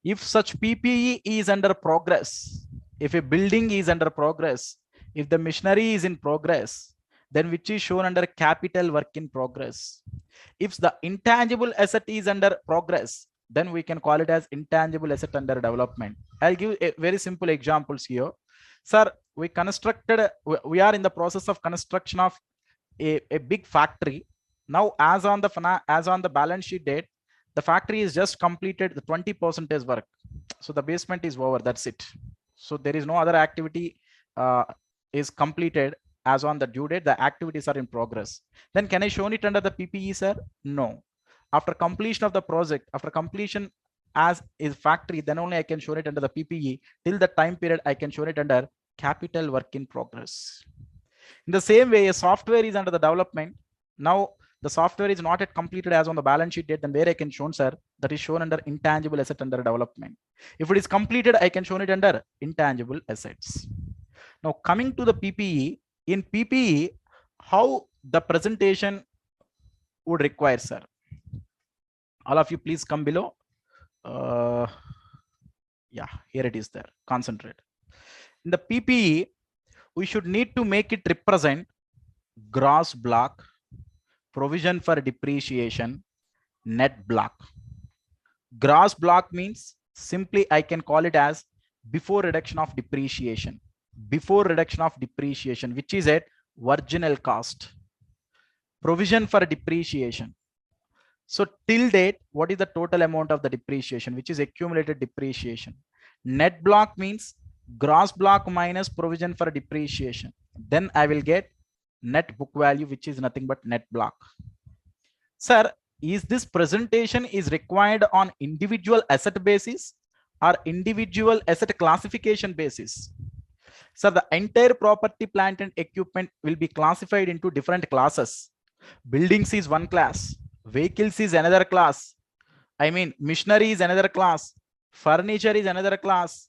If such PPE is under progress, if a building is under progress, if the machinery is in progress, then which is shown under capital work in progress. If the intangible asset is under progress, then we can call it as intangible asset under development. I'll give a very simple examples here. Sir, we are in the process of construction of a big factory. Now, as on the balance sheet date, the factory is just completed the 20% work. So the basement is over, that's it. So there is no other activity is completed as on the due date. The activities are in progress. Then can I show it under the PPE, sir? No. After completion of the project, after completion as is factory, then only I can show it under the PPE. Till the time period, I can show it under capital work in progress. In the same way, a software is under the development. Now the software is not yet completed as on the balance sheet date, then where I can show, sir, that is shown under intangible asset under development. If it is completed, I can show it under intangible assets. Now coming to the PPE, in PPE, how the presentation would require, sir? All of you please come below. Yeah, here it is there, concentrate. In the PPE, we should need to make it represent gross block, provision for depreciation, net block. Gross block means simply I can call it as before reduction of depreciation. Before reduction of depreciation, which is at original cost. Provision for depreciation. So till date, what is the total amount of the depreciation, which is accumulated depreciation? Net block means gross block minus provision for depreciation. Then I will get net book value, which is nothing but net block. Sir, is this presentation is required on individual asset basis or individual asset classification basis? So the entire property, plant and equipment will be classified into different classes. Buildings is one class, vehicles is another class, I mean machinery is another class, furniture is another class,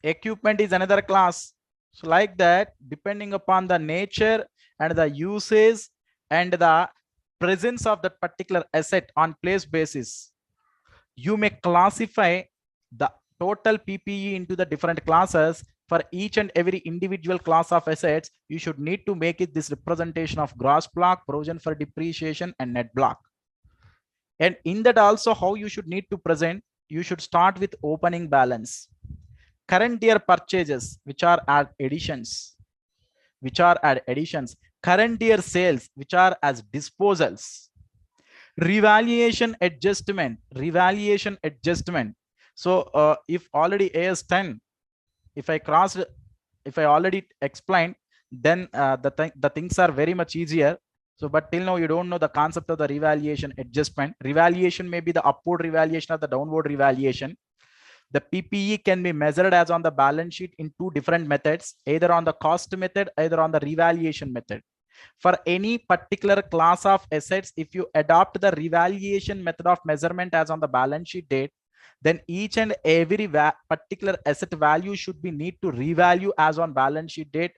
equipment is another class. So like that, depending upon the nature and the usage and the presence of that particular asset on place basis, you may classify the total PPE into the different classes. For each and every individual class of assets, you should need to make it this representation of gross block, provision for depreciation, and net block. And in that also, how you should need to present, you should start with opening balance. Current year purchases, which are at additions, current year sales, which are as disposals, revaluation adjustment. So if already AS10, if I already explained, then the things are very much easier. So but till now you don't know the concept of the revaluation adjustment. Revaluation may be the upward revaluation or the downward revaluation. The PPE can be measured as on the balance sheet in two different methods, either on the cost method, either on the revaluation method. For any particular class of assets, if you adopt the revaluation method of measurement as on the balance sheet date, then each and every particular asset value should be need to revalue as on balance sheet date,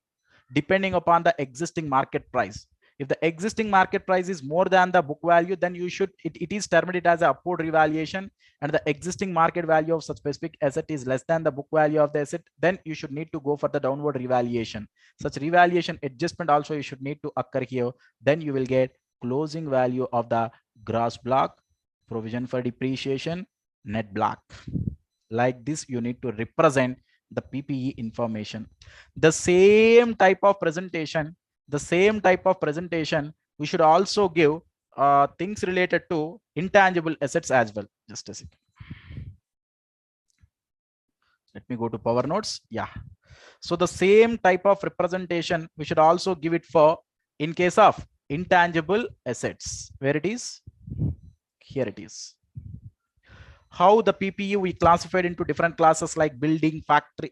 depending upon the existing market price. If the existing market price is more than the book value, then you should it is terminated as an upward revaluation, and the existing market value of such specific asset is less than the book value of the asset, then you should need to go for the downward revaluation. Such revaluation adjustment also you should need to occur here. Then you will get closing value of the gross block, provision for depreciation, net block. Like this, you need to represent the PPE information. The same type of presentation, we should also give things related to intangible assets as well. Just a second. Let me go to Power Notes. Yeah. So the same type of representation, we should also give it for in case of intangible assets. Where it is? Here it is. How the PPE we classified into different classes like building, factory,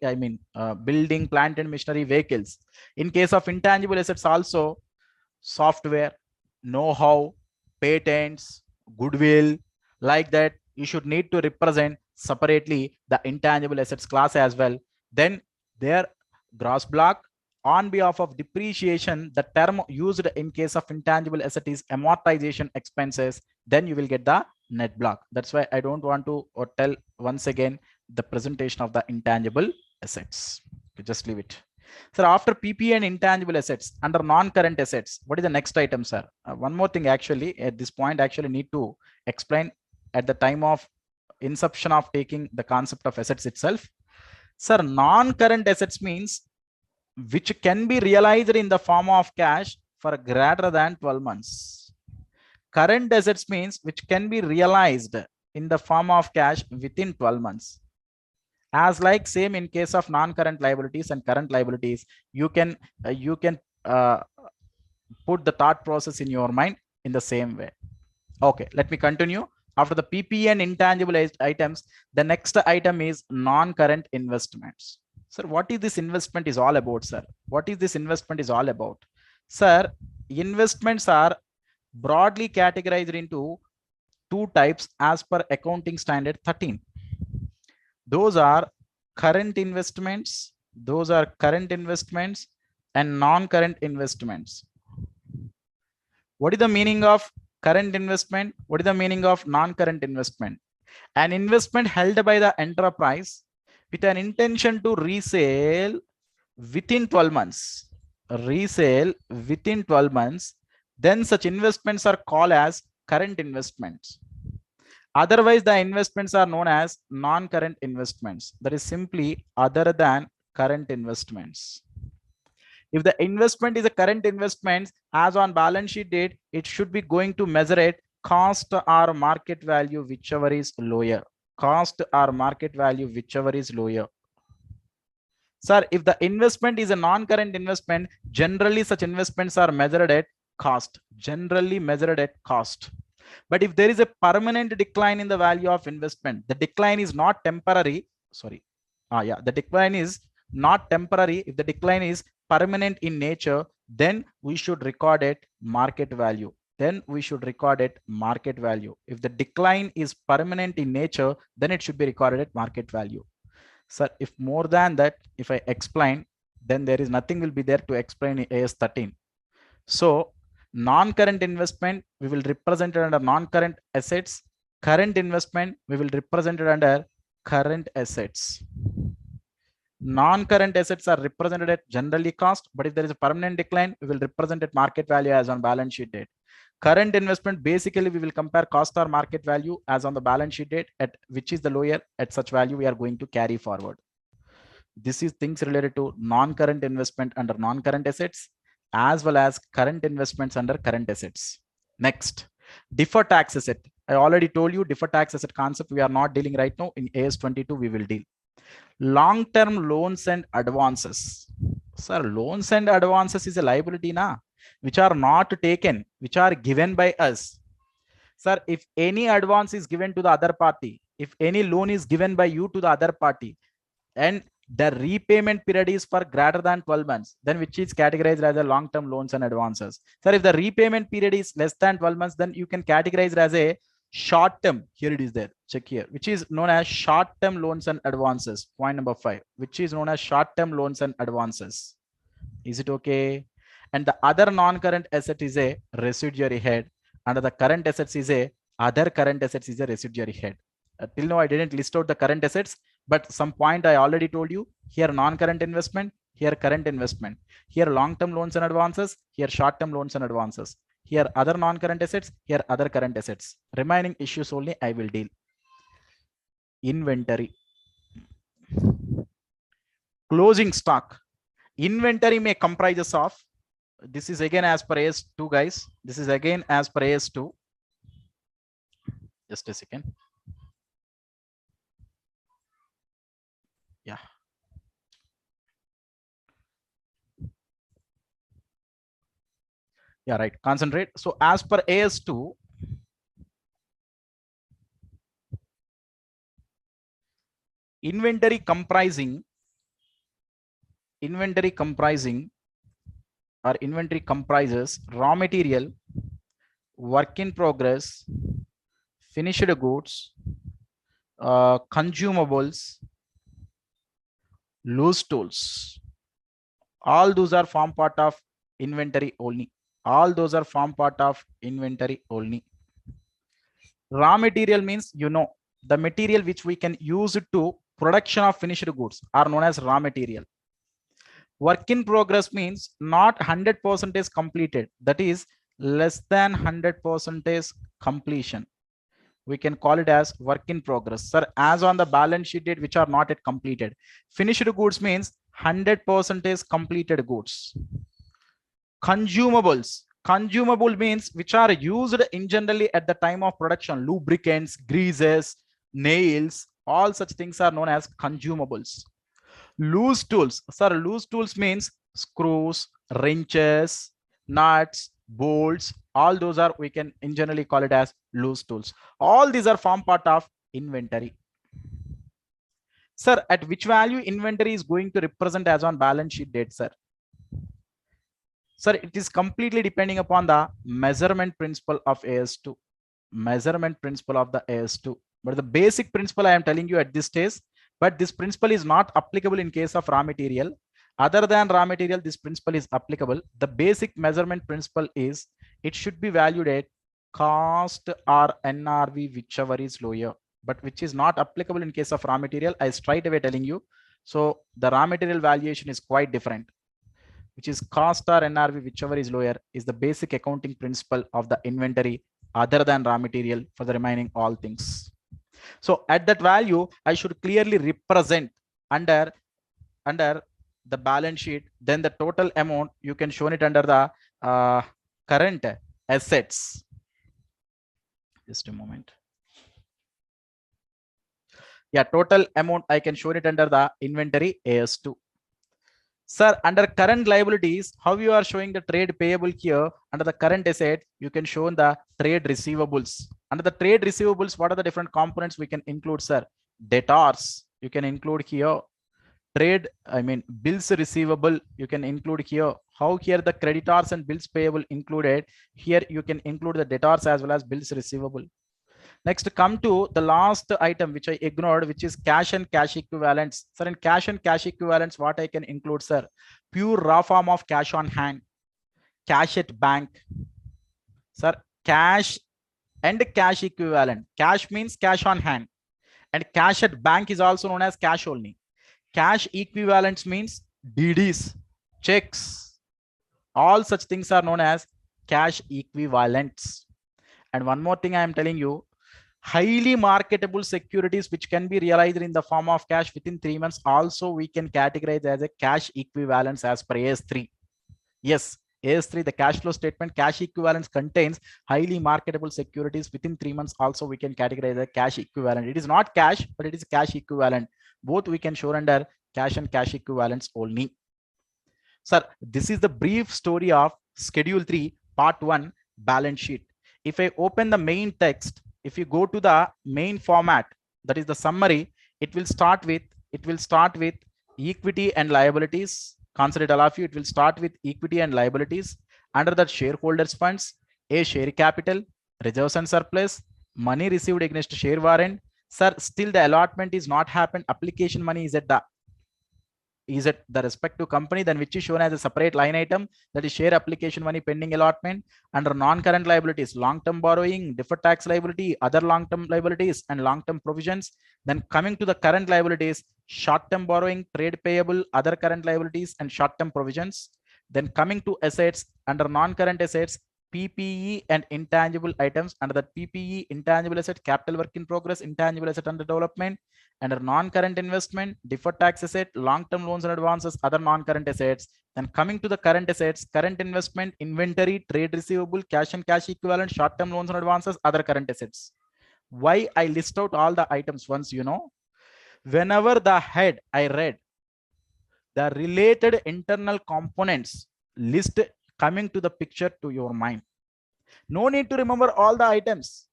building, plant and machinery, vehicles. In case of intangible assets also, software, know-how, patents, goodwill, like that, you should need to represent separately the intangible assets class as well. Then their gross block. On behalf of depreciation, the term used in case of intangible asset is amortization expenses. Then you will get the net block. That's why I don't want to tell once again the presentation of the intangible assets. You just leave it. Sir, after PPA and intangible assets, under non-current assets, what is the next item, sir? One more thing, actually, at this point, actually need to explain at the time of inception of taking the concept of assets itself. Sir, non-current assets means which can be realized in the form of cash for greater than 12 months. Current assets means which can be realized in the form of cash within 12 months. As like same in case of non-current liabilities and current liabilities, you can put the thought process in your mind in the same way. Okay, let me continue. After the PPE and intangible items, the next item is non-current investments. Sir, what is this investment is all about, sir? What is this investment is all about? Sir, investments are broadly categorized into two types as per accounting standard 13. Those are current investments, and non-current investments. What is the meaning of current investment? What is the meaning of non-current investment? An investment held by the enterprise with an intention to resale within 12 months. Resale within 12 months, then such investments are called as current investments. Otherwise, the investments are known as non-current investments. That is simply other than current investments. If the investment is a current investment, as on balance sheet date, it should be going to measure it cost or market value, whichever is lower. Cost or market value, whichever is lower. Sir, if the investment is a non-current investment, generally such investments are measured at cost. Generally measured at cost. But if there is a permanent decline in the value of investment, the decline is not temporary. Sorry. The decline is not temporary. If the decline is permanent in nature, then we should record it market value. Then we should record it market value. If the decline is permanent in nature, then it should be recorded at market value. Sir, if more than that, if I explain, then there is nothing will be there to explain in AS 13. So non-current investment, we will represent it under non-current assets. Current investment, we will represent it under current assets. Non-current assets are represented at generally cost, but if there is a permanent decline, we will represent at market value as on balance sheet date. Current investment, basically we will compare cost or market value as on the balance sheet date, at which is the lower, at such value we are going to carry forward. This is things related to non-current investment under non-current assets, as well as current investments under current assets. Next, deferred tax asset. I already told you deferred tax asset concept we are not dealing right now. In AS 22 we will deal. Long-term loans and advances. Sir, loans and advances is a liability na, which are not taken, which are given by us. Sir, if any advance is given to the other party, if any loan is given by you to the other party, and the repayment period is for greater than 12 months, then which is categorized as a long-term loans and advances. Sir, if the repayment period is less than 12 months, then you can categorize it as a short-term. Here it is there, check here, which is known as short-term loans and advances. Point number 5, which is known as short-term loans and advances. Is it okay? And the other non-current asset is a residuary head. Under the current assets is a other current assets is a residuary head. Till now I didn't list out the current assets, but some point I already told you. Here non-current investment, here current investment, here long-term loans and advances, here short-term loans and advances, here other non-current assets, here other current assets. Remaining issues only I will deal. Inventory. Closing stock. Inventory may comprises of, this is again as per AS2 guys, this is again as per AS2. Just a second. Yeah. Yeah, right. Concentrate. So as per AS2, inventory comprises raw material, work in progress, finished goods, consumables, loose tools. All those are form part of inventory only. All those are form part of inventory only. Raw material means, you know, the material which we can use to production of finished goods are known as raw material. Work in progress means not 100% is completed. That is less than 100% is completion. We can call it as work in progress. Sir, as on the balance sheet date, which are not yet completed. Finished goods means 100% is completed goods. Consumables. Consumable means which are used in generally at the time of production. Lubricants, greases, nails, all such things are known as consumables. Loose tools. Sir, loose tools means screws, wrenches, nuts, bolts. All those are, we can in generally call it as loose tools. All these are form part of inventory. Sir, at which value inventory is going to represent as on balance sheet date, sir? Sir, it is completely depending upon the measurement principle of AS2. Measurement principle of the AS2. But the basic principle I am telling you at this stage, but this principle is not applicable in case of raw material. Other than raw material, this principle is applicable. The basic measurement principle is it should be valued at cost or NRV, whichever is lower, but which is not applicable in case of raw material. I straight away telling you. So the raw material valuation is quite different, which is cost or NRV, whichever is lower, is the basic accounting principle of the inventory other than raw material for the remaining all things. So at that value, I should clearly represent under the balance sheet. Then the total amount, you can show it under the current assets. Just a moment. Yeah, total amount, I can show it under the inventory AS2. Sir, under current liabilities, how you are showing the trade payable here under the current asset, you can show the trade receivables. Under the trade receivables, what are the different components we can include, sir? Debtors, you can include here. Trade, I mean, bills receivable, you can include here. How here the creditors and bills payable included. Here you can include the debtors as well as bills receivable. Next, come to the last item which I ignored, which is cash and cash equivalents. Sir, in cash and cash equivalents, what I can include, sir? Pure raw form of cash on hand, cash at bank. Sir, cash and cash equivalent. Cash means cash on hand, and cash at bank is also known as cash only. Cash equivalents means DDs, checks. All such things are known as cash equivalents. And one more thing I am telling you, highly marketable securities which can be realized in the form of cash within 3 months, also we can categorize as a cash equivalence as per AS3. Yes, AS3, the cash flow statement, cash equivalence contains highly marketable securities within 3 months, also we can categorize as cash equivalent. It is not cash, but it is cash equivalent. Both we can show under cash and cash equivalents only. Sir, this is the brief story of Schedule 3, Part 1, balance sheet. If I open the main text, if you go to the main format, that is the summary, it will start with equity and liabilities. Consider all of you, it will start with equity and liabilities. Under that, shareholders funds, a share capital, reserves and surplus, money received against share warrant. Sir, still the allotment is not happened. Application money is at the respective company, then which is shown as a separate line item, that is share application money pending allotment. Under non-current liabilities, long-term borrowing, deferred tax liability, other long-term liabilities, and long-term provisions. Then coming to the current liabilities, short-term borrowing, trade payable, other current liabilities, and short-term provisions. Then coming to assets, under non-current assets, PPE and intangible items. Under that PPE, intangible asset, capital work in progress, intangible asset under development. Under non-current investment, deferred tax asset, long-term loans and advances, other non-current assets. Then coming to the current assets, current investment, inventory, trade receivable, cash and cash equivalent, short-term loans and advances, other current assets. Why I list out all the items once, whenever the head I read, the related internal components list coming to the picture to your mind. No need to remember all the items.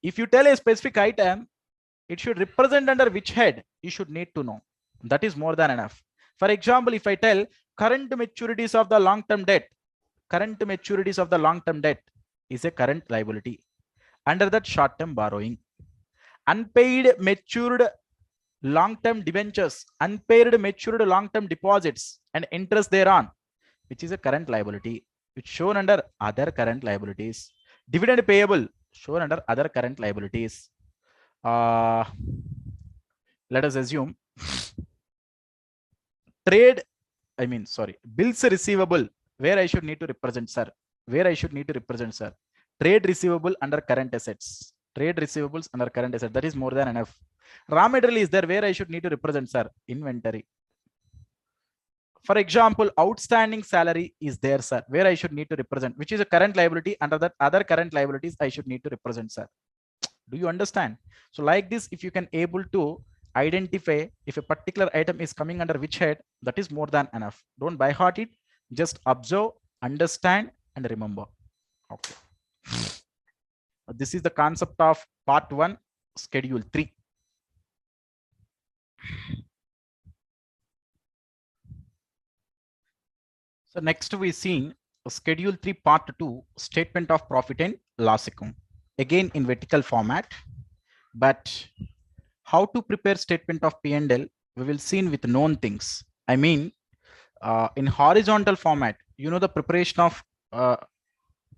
If you tell a specific item, it should represent under which head, you should need to know. That is more than enough. For example, if I tell current maturities of the long-term debt, current maturities of the long-term debt is a current liability. Under that, short-term borrowing. Unpaid matured long-term debentures, unpaid matured long-term deposits and interest thereon, which is a current liability, which shown under other current liabilities. Dividend payable, shown under other current liabilities. Let us assume trade sorry, bills receivable, where I should need to represent, sir. Where I should need to represent, sir. Trade receivable under current assets. Trade receivables under current assets. That is more than enough. Raw material is there, where I should need to represent, sir. Inventory. For example, outstanding salary is there, sir, where I should need to represent, which is a current liability. Under that other current liabilities, I should need to represent, sir. Do you understand? So like this, if you can able to identify if a particular item is coming under which head, that is more than enough. Don't by heart it, just observe, understand, and remember. Okay. This is the concept of part 1, schedule 3. So next we seen schedule 3 part 2, statement of profit and loss account, again in vertical format. But how to prepare statement of P&L, we will see with known things. I mean, in horizontal format, you know the preparation of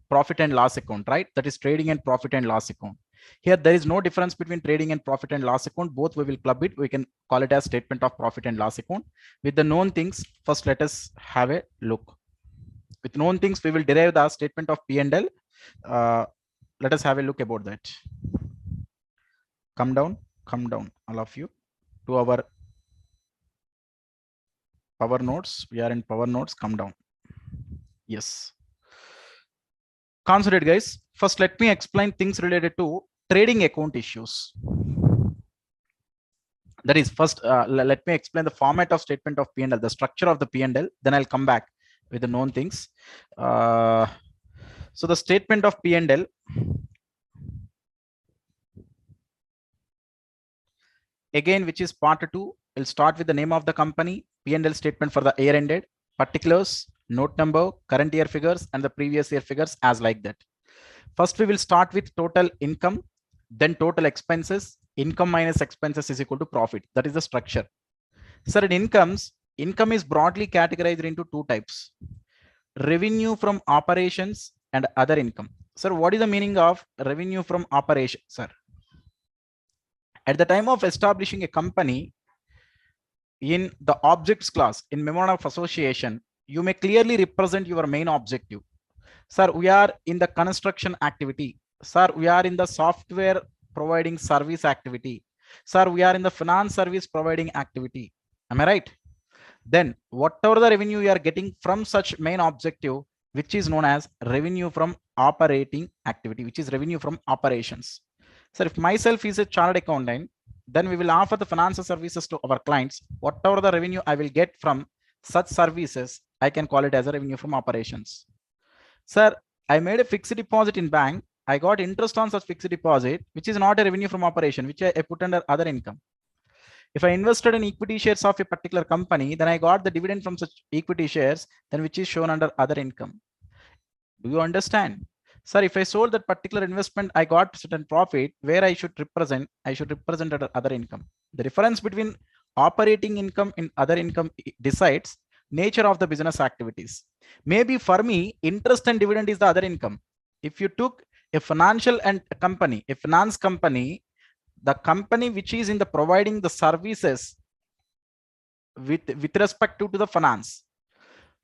profit and loss account, right? That is trading and profit and loss account. Here there is no difference between trading and profit and loss account. Both we will club it. We can call it as statement of profit and loss account. With the known things, first let us have a look. With known things, we will derive the statement of P&L. Let us have a look about that. Come down, all of you, to our power notes. We are in power notes. Come down. Yes. Concentrate, guys. First, let me explain things related to trading account issues. That is, first, let me explain the format of statement of P&L, the structure of the P&L. Then I'll come back with the known things. So the statement of P&L. Again, which is part 2, we'll start with the name of the company, P&L statement for the year ended, particulars, note number, current year figures, and the previous year figures as like that. First, we will start with total income, then total expenses. Income minus expenses is equal to profit. That is the structure. Sir, in income is broadly categorized into 2 types: revenue from operations and other income. Sir, what is the meaning of revenue from operation, sir? At the time of establishing a company, in the objects class, in memorandum of association, you may clearly represent your main objective. Sir, we are in the construction activity. Sir, we are in the software providing service activity. Sir, we are in the finance service providing activity. Am I right? Then whatever the revenue you are getting from such main objective, which is known as revenue from operating activity, which is revenue from operations. Sir, if myself is a chartered accountant, then we will offer the financial services to our clients. Whatever the revenue I will get from such services, I can call it as a revenue from operations. Sir, I made a fixed deposit in bank. I got interest on such fixed deposit, which is not a revenue from operation, which I put under other income. If I invested in equity shares of a particular company, then I got the dividend from such equity shares, then which is shown under other income. Do you understand? Sir, if I sold that particular investment, I got certain profit where I should represent under other income. The difference between operating income and other income decides nature of the business activities. Maybe for me, interest and dividend is the other income. If you took a financial and a company, a finance company, the company which is in the providing the services with respect to the finance,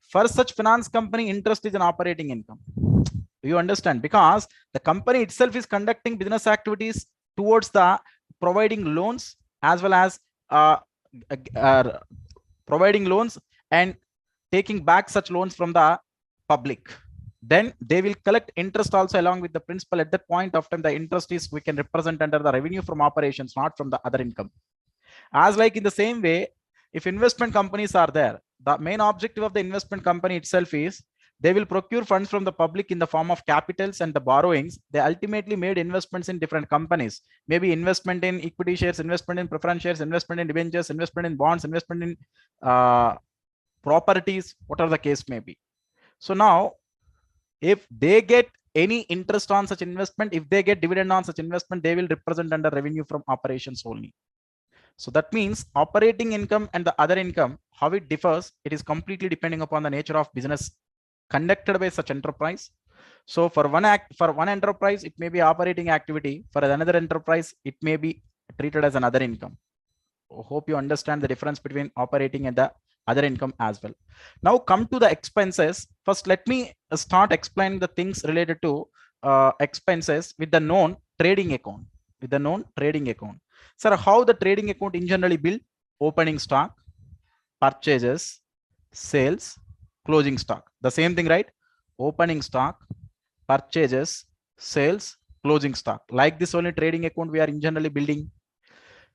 for such finance company, interest is an operating income. Do you understand? Because the company itself is conducting business activities towards the providing loans as well as providing loans and taking back such loans from the public. Then they will collect interest also along with the principal. At that point of time, the interest is we can represent under the revenue from operations, not from the other income. As like in the same way, if investment companies are there, the main objective of the investment company itself is they will procure funds from the public in the form of capitals and the borrowings. They ultimately made investments in different companies, maybe investment in equity shares, investment in preference shares, investment in debentures, investment in bonds, investment in properties, whatever the case may be. So now, if they get any interest on such investment, if they get dividend on such investment, they will represent under revenue from operations only. So that means operating income and the other income, how it differs, it is completely depending upon the nature of business conducted by such enterprise. So for one enterprise, it may be operating activity. For another enterprise, it may be treated as another income. Hope you understand the difference between operating and the other income as well. Now come to the expenses. First, let me start explaining the things related to expenses with the known trading account. With the known trading account. Sir, how the trading account in generally build? Opening stock, purchases, sales, closing stock. The same thing, right? Opening stock, purchases, sales, closing stock. Like this only trading account we are in generally building.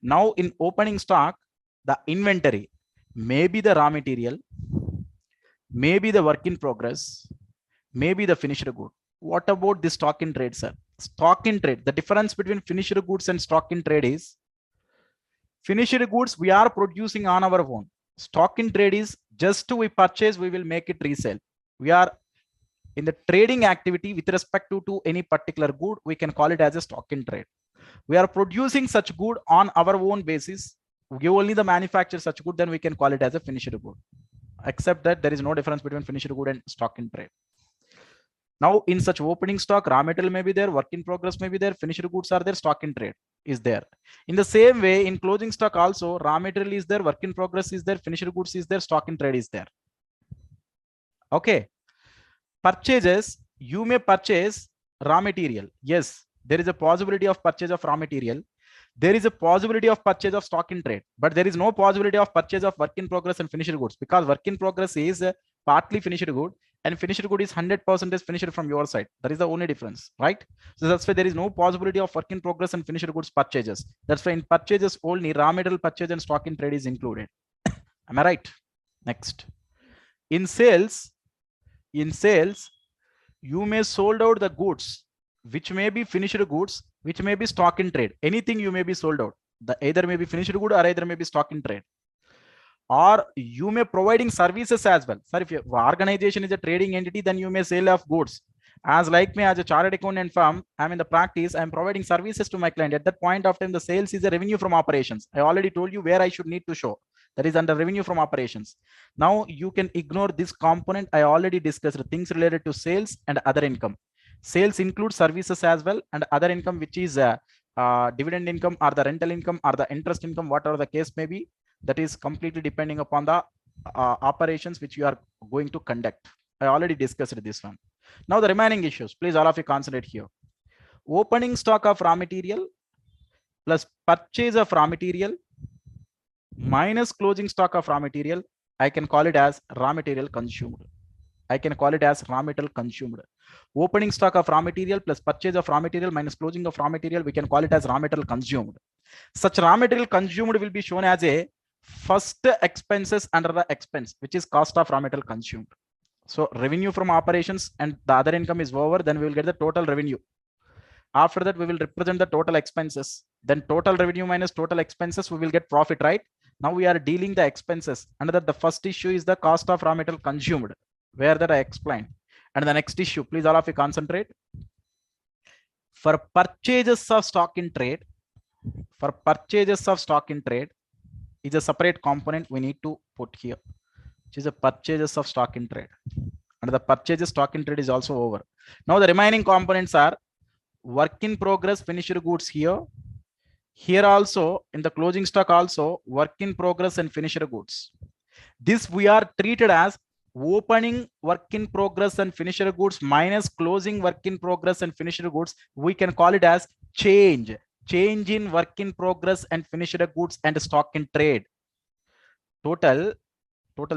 Now in opening stock, the inventory may be the raw material, maybe the work in progress, maybe the finished good. What about the stock in trade, sir? Stock in trade. The difference between finished goods and stock in trade is finished goods we are producing on our own. Stock in trade is just we purchase, we will make it resell. We are in the trading activity with respect to any particular good, we can call it as a stock in trade. We are producing such good on our own basis. We give only the manufacture such good, then we can call it as a finished good. Except that there is no difference between finished good and stock in trade. Now, in such opening stock, raw material may be there, work in progress may be there, finished goods are there, stock in trade is there. In the same way, in closing stock also, raw material is there, work in progress is there, finished goods is there, stock in trade is there. Okay. Purchases, you may purchase raw material. Yes, there is a possibility of purchase of raw material. There is a possibility of purchase of stock in trade, but there is no possibility of purchase of work in progress and finished goods, because work in progress is partly finished good and finished good is 100% finished from your side. That is the only difference, right? So that's why there is no possibility of work in progress and finished goods purchases. That's why in purchases only raw material purchase and stock in trade is included. Am I right? Next, in sales, you may sold out the goods which may be finished goods, which may be stock in trade. Anything you may be sold out. The either may be finished good or either may be stock in trade. Or you may providing services as well. Sir, if your organization is a trading entity, then you may sell of goods. As like me as a chartered accountant firm, I'm in the practice, I'm providing services to my client. At that point of time, the sales is a revenue from operations. I already told you where I should need to show. That is under revenue from operations. Now you can ignore this component. I already discussed things related to sales and other income. Sales include services as well, and other income, which is dividend income or the rental income or the interest income, whatever the case may be. That is completely depending upon the operations which you are going to conduct. I already discussed this one. Now the remaining issues, please all of you concentrate here. Opening stock of raw material plus purchase of raw material minus closing stock of raw material, I can call it as raw material consumed. I can call it as raw material consumed. Opening stock of raw material plus purchase of raw material minus closing of raw material, we can call it as raw material consumed. Such raw material consumed will be shown as a first expenses under the expense, which is cost of raw material consumed. So revenue from operations and the other income is over, then we will get the total revenue. After that, we will represent the total expenses. Then total revenue minus total expenses, we will get profit, right? Now we are dealing the expenses. Another, the first issue is the cost of raw material consumed, where that I explained. And the next issue, please all of you concentrate. For purchases of stock in trade, for purchases of stock in trade is a separate component we need to put here, which is a purchases of stock in trade. And the purchases stock in trade is also over. Now the remaining components are work in progress, finished goods here. Here also in the closing stock also work in progress and finished goods. This we are treated as opening work in progress and finished goods minus closing work in progress and finished goods. We can call it as change in work in progress and finished goods and stock in trade. Total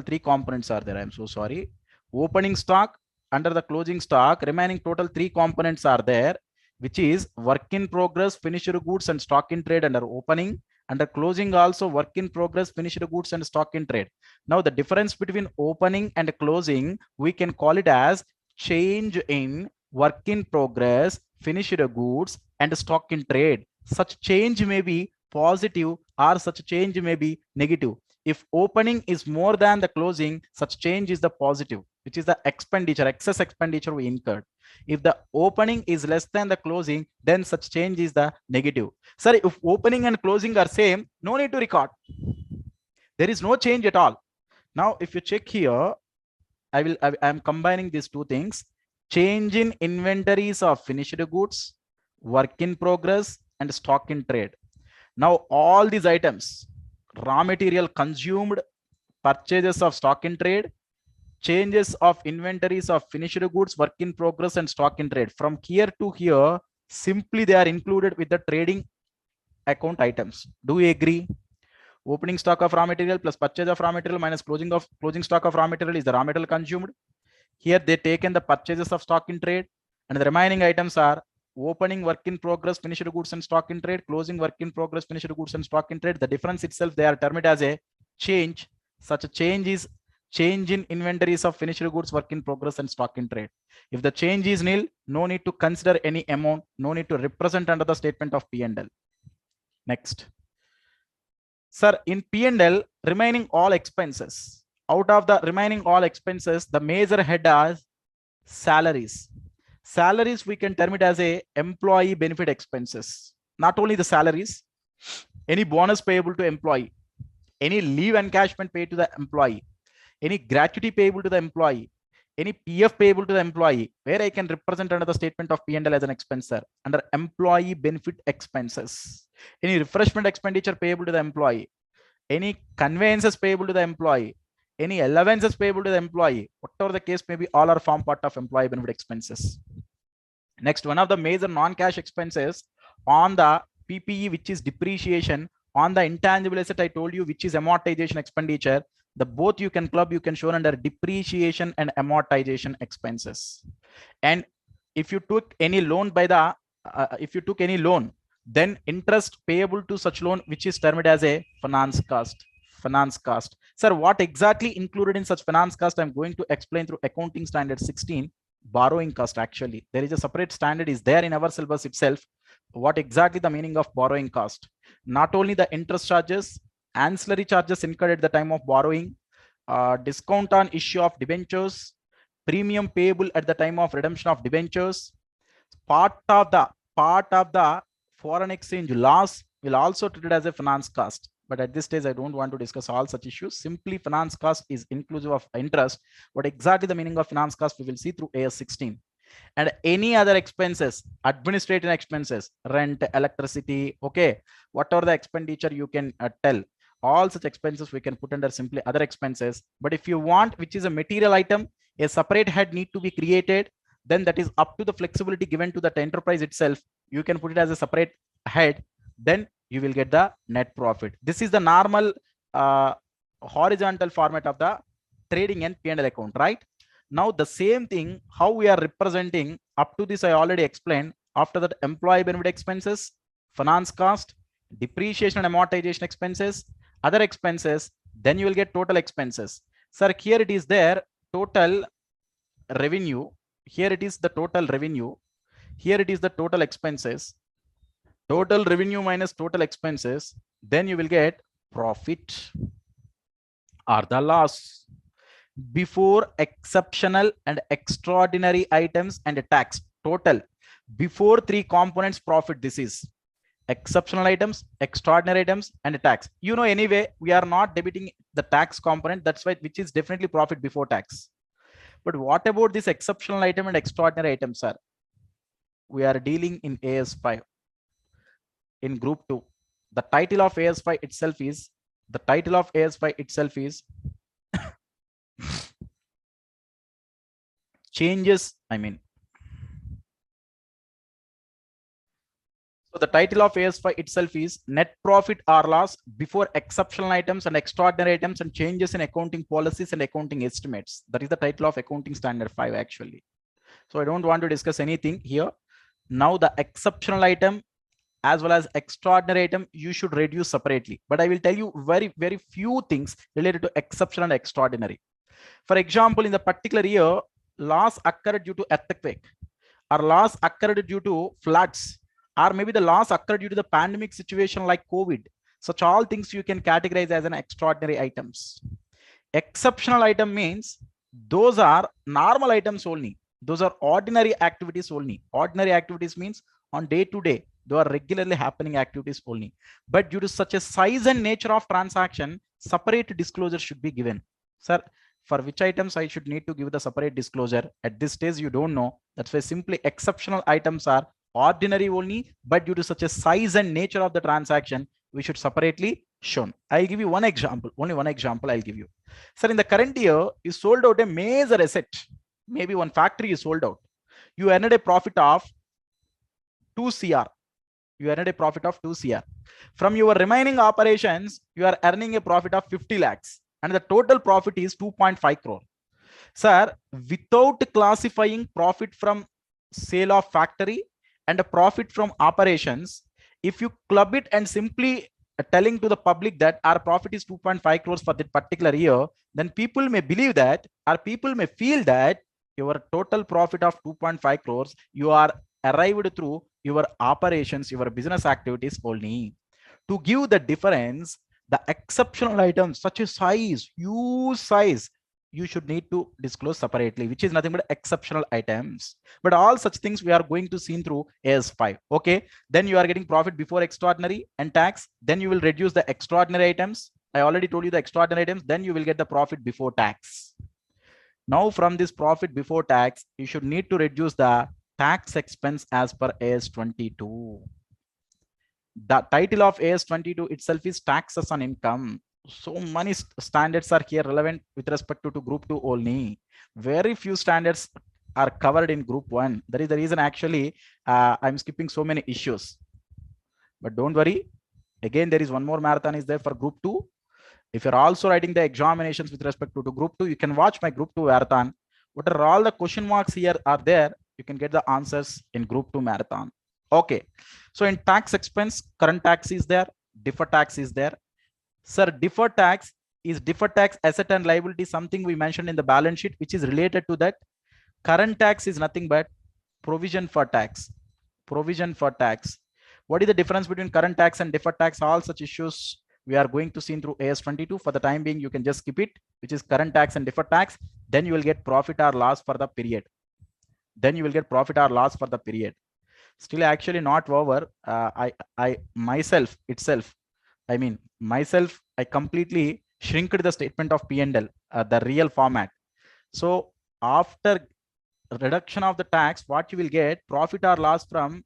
three components are there. I'm so sorry. Opening stock under the closing stock, remaining total three components are there, which is work in progress, finished goods and stock in trade under opening. Under closing also work in progress, finished goods and stock in trade. Now the difference between opening and closing, we can call it as change in work in progress, finished goods and stock in trade. Such change may be positive or such change may be negative. If opening is more than the closing, such change is the positive, which is the expenditure, excess expenditure we incurred. If the opening is less than the closing, then such change is the negative. Sir, if opening and closing are same, no need to record. There is no change at all. Now, if you check here, I am combining these two things. Change in inventories of finished goods, work in progress, and stock in trade. Now, all these items, raw material consumed, purchases of stock in trade, changes of inventories of finished goods, work in progress, and stock in trade. From here to here, simply they are included with the trading account items. Do we agree? Opening stock of raw material plus purchase of raw material minus closing stock of raw material is the raw material consumed. Here they taken the purchases of stock in trade, and the remaining items are opening work in progress, finished goods and stock in trade, closing work in progress, finished goods and stock in trade. The difference itself, they are termed as a change. Such a change is change in inventories of finished goods, work in progress and stock in trade. If the change is nil, no need to consider any amount, no need to represent under the statement of P&L. Next. Sir, in P&L, remaining all expenses. Out of the remaining all expenses, the major head is salaries. Salaries, we can term it as a employee benefit expenses. Not only the salaries, any bonus payable to employee, any leave encashment paid to the employee, any gratuity payable to the employee, any PF payable to the employee, where I can represent under the statement of P&L as an expense under employee benefit expenses. Any refreshment expenditure payable to the employee, any conveyances payable to the employee, any allowances payable to the employee, whatever the case may be, all are form part of employee benefit expenses. Next, one of the major non-cash expenses on the PPE, which is depreciation, on the intangible asset, I told you, which is amortization expenditure. The both you can club, you can show under depreciation and amortization expenses. And if you took any loan by the, then interest payable to such loan, which is termed as a finance cost. Finance cost. Sir, what exactly included in such finance cost? I'm going to explain through accounting standard 16. Borrowing cost. Actually, there is a separate standard is there in our syllabus itself. What exactly the meaning of borrowing cost? Not only the interest charges, ancillary charges incurred at the time of borrowing, discount on issue of debentures, premium payable at the time of redemption of debentures, part of the foreign exchange loss will also treated as a finance cost. But at this stage, I don't want to discuss all such issues. Simply finance cost is inclusive of interest. What exactly the meaning of finance cost, we will see through AS 16. And any other expenses, administrative expenses, rent, electricity, okay, whatever the expenditure you can tell, all such expenses we can put under simply other expenses. But if you want, which is a material item, a separate head need to be created, then that is up to the flexibility given to that enterprise itself. You can put it as a separate head, then you will get the net profit. This is the normal horizontal format of the trading and P&L account, right? Now the same thing, how we are representing up to this, I already explained. After that, employee benefit expenses, finance cost, depreciation and amortization expenses, other expenses, then you will get total expenses. Sir, here it is there, total revenue. Here it is the total revenue. Here it is the total expenses. Total revenue minus total expenses. Then you will get profit or the loss before exceptional and extraordinary items and tax. Total before three components profit. This is exceptional items, extraordinary items, and tax. You know, anyway, we are not debiting the tax component. That's why, which is definitely profit before tax. But what about this exceptional item and extraordinary items, sir? We are dealing in AS5 in group 2. The title of AS5 itself is changes. So the title of AS5 itself is net profit or loss before exceptional items and extraordinary items and changes in accounting policies and accounting estimates. That is the title of accounting standard 5 actually. So I don't want to discuss anything here. Now the exceptional item as well as extraordinary item, you should reduce separately. But I will tell you very, very few things related to exceptional and extraordinary. For example, in the particular year, loss occurred due to earthquake, or loss occurred due to floods, or maybe the loss occurred due to the pandemic situation like COVID. Such all things you can categorize as an extraordinary items. Exceptional item means those are normal items only. Those are ordinary activities only. Ordinary activities means on day to day, they are regularly happening activities only. But due to such a size and nature of transaction, separate disclosure should be given. Sir, for which items I should need to give the separate disclosure? At this stage, you don't know. That's why simply exceptional items are ordinary only, but due to such a size and nature of the transaction, we should separately shown. I'll give you one example, only one example I'll give you. Sir, in the current year, you sold out a major asset. Maybe one factory is sold out. You earned a profit of 2 CR. You earned a profit of 2 CR. From your remaining operations, you are earning a profit of 50 lakhs. And the total profit is 2.5 crore. Sir, without classifying profit from sale of factory and a profit from operations, if you club it and simply telling to the public that our profit is 2.5 crores for that particular year, then people may believe that, or people may feel that your total profit of 2.5 crores, you are arrived through your operations, your business activities only. To give the difference, the exceptional items such as size, huge size, you should need to disclose separately, which is nothing but exceptional items. But all such things we are going to see through AS5. Okay, then you are getting profit before extraordinary and tax. Then you will reduce the extraordinary items. I already told you the extraordinary items. Then you will get the profit before tax. Now from this profit before tax, you should need to reduce the tax expense as per AS22. The title of AS22 itself is taxes on income. So many standards are here relevant with respect to group 2 only. Very few standards are covered in group 1. That is the reason actually I'm skipping so many issues. But don't worry. Again, there is one more marathon is there for group 2. If you're also writing the examinations with respect to group 2, you can watch my group 2 marathon. What are all the question marks here are there? You can get the answers in group 2 marathon. Okay. So in tax expense, current tax is there, deferred tax is there. Sir, deferred tax is deferred tax asset and liability, something we mentioned in the balance sheet, which is related to that. Current tax is nothing but provision for tax. Provision for tax. What is the difference between current tax and deferred tax? All such issues we are going to see through AS22. For the time being, you can just skip it, which is current tax and deferred tax. Then you will get profit or loss for the period. Then you will get profit or loss for the period. Still actually not over. I myself itself, I mean myself, I completely shrinked the statement of P&L, the real format. So after reduction of the tax, what you will get, profit or loss from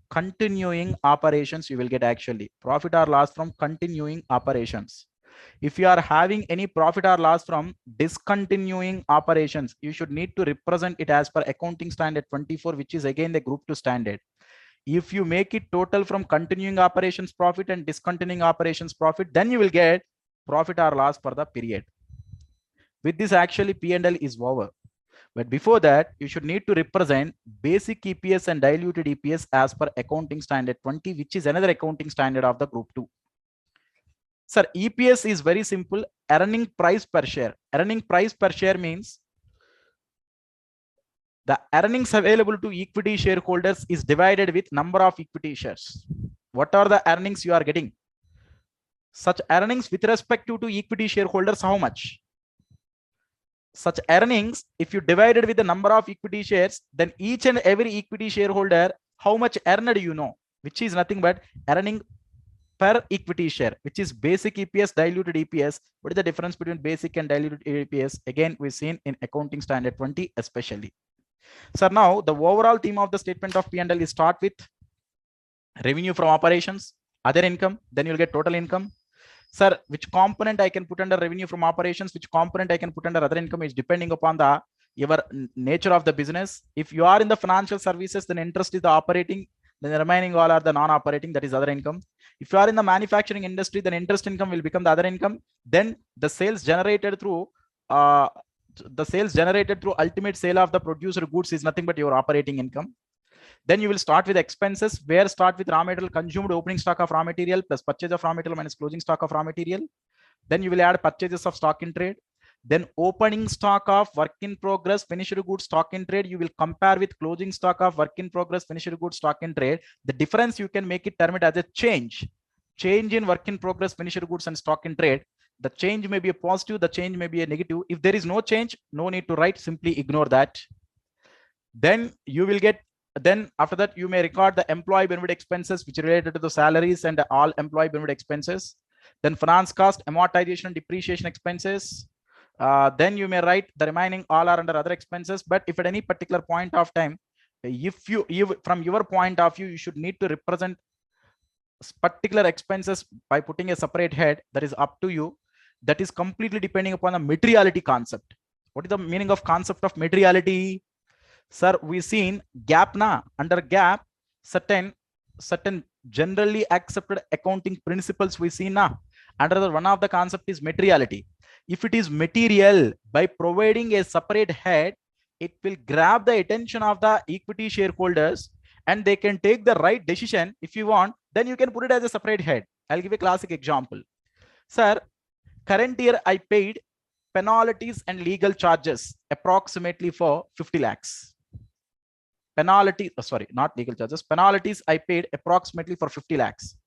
continuing operations, you will get actually profit or loss from continuing operations. If you are having any profit or loss from discontinuing operations, you should need to represent it as per accounting standard 24, which is again the group 2 standard. If you make it total from continuing operations profit and discontinuing operations profit, then you will get profit or loss for the period. With this actually P&L is over. But before that, you should need to represent basic EPS and diluted EPS as per accounting standard 20, which is another accounting standard of the group 2. Sir, EPS is very simple, earning price per share. Earning price per share means the earnings available to equity shareholders is divided with number of equity shares. What are the earnings you are getting? Such earnings with respect to equity shareholders, how much? Such earnings, if you divided with the number of equity shares, then each and every equity shareholder, how much earned you know, which is nothing but earning per equity share, which is basic EPS, diluted EPS. What is the difference between basic and diluted EPS? Again, we've seen in accounting standard 20 especially. So now the overall theme of the statement of P&L is start with revenue from operations, other income, then you'll get total income. Sir, which component I can put under revenue from operations, which component I can put under other income is depending upon the your nature of the business. If you are in the financial services, then interest is the operating, then the remaining all are the non-operating, that is other income. If you are in the manufacturing industry, then interest income will become the other income. Then the sales generated through ultimate sale of the produced goods is nothing but your operating income. Then you will start with expenses, where start with raw material consumed, opening stock of raw material plus purchase of raw material minus closing stock of raw material. Then you will add purchases of stock in trade. Then opening stock of work in progress, finished goods, stock in trade, you will compare with closing stock of work in progress, finished goods, stock in trade. The difference you can make it term it as a change. Change in work in progress, finished goods and stock in trade. The change may be a positive, the change may be a negative. If there is no change, no need to write, simply ignore that. Then you will get, then after that you may record the employee benefit expenses which are related to the salaries and all employee benefit expenses. Then finance cost, amortization and depreciation expenses. Then you may write the remaining all are under other expenses. But if at any particular point of time, if you from your point of view, you should need to represent particular expenses by putting a separate head, that is up to you. That is completely depending upon the materiality concept. What is the meaning of concept of materiality? Sir, we seen gap na, under gap certain generally accepted accounting principles we see na. Under the one of the concept is materiality. If it is material, by providing a separate head, it will grab the attention of the equity shareholders and they can take the right decision. If you want, then you can put it as a separate head. I'll give a classic example. Sir, current year I paid penalties and legal charges approximately for 50 lakhs. Penalty, sorry, not legal charges, penalties I paid approximately for 50 lakhs.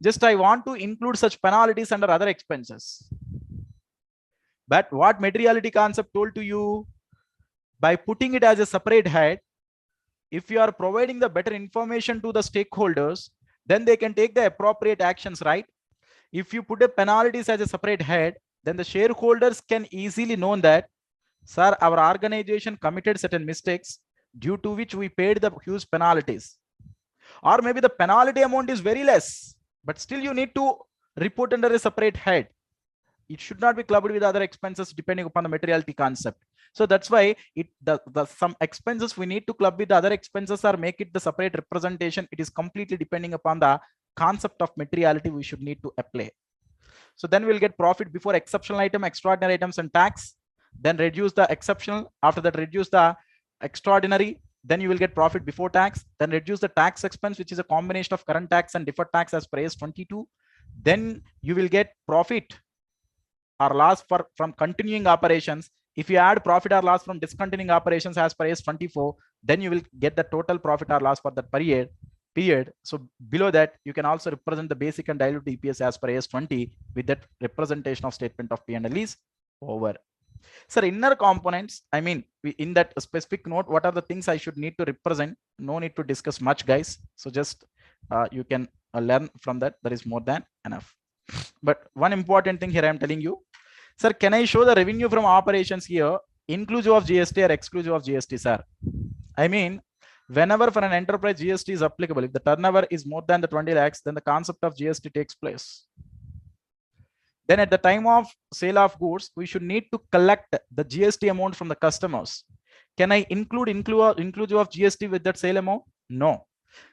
Just I want to include such penalties under other expenses. But what materiality concept told to you? By putting it as a separate head, if you are providing the better information to the stakeholders, then they can take the appropriate actions, right? If you put the penalties as a separate head, then the shareholders can easily know that, sir, our organization committed certain mistakes due to which we paid the huge penalties. Or maybe the penalty amount is very less, but still you need to report under a separate head. It should not be clubbed with other expenses depending upon the materiality concept. So that's why some expenses we need to club with the other expenses or make it the separate representation. It is completely depending upon the concept of materiality we should need to apply. So then we'll get profit before exceptional item, extraordinary items and tax. Then reduce the exceptional. After that, reduce the extraordinary. Then you will get profit before tax. Then reduce the tax expense, which is a combination of current tax and deferred tax as per AS 22. Then you will get profit or loss from continuing operations. If you add profit or loss from discontinuing operations as per AS 24, then you will get the total profit or loss for that period. So below that, you can also represent the basic and diluted EPS as per AS 20 with that representation of statement of P&L is over. Sir, inner components, I mean, in that specific note, what are the things I should need to represent? No need to discuss much, guys. So just you can learn from that. That is more than enough. But one important thing here I am telling you, sir, can I show the revenue from operations here inclusive of GST or exclusive of GST, sir? I mean, whenever for an enterprise GST is applicable, if the turnover is more than the 20 lakhs, then the concept of GST takes place. Then at the time of sale of goods, we should need to collect the GST amount from the customers. Can I include inclusive of GST with that sale amount? No,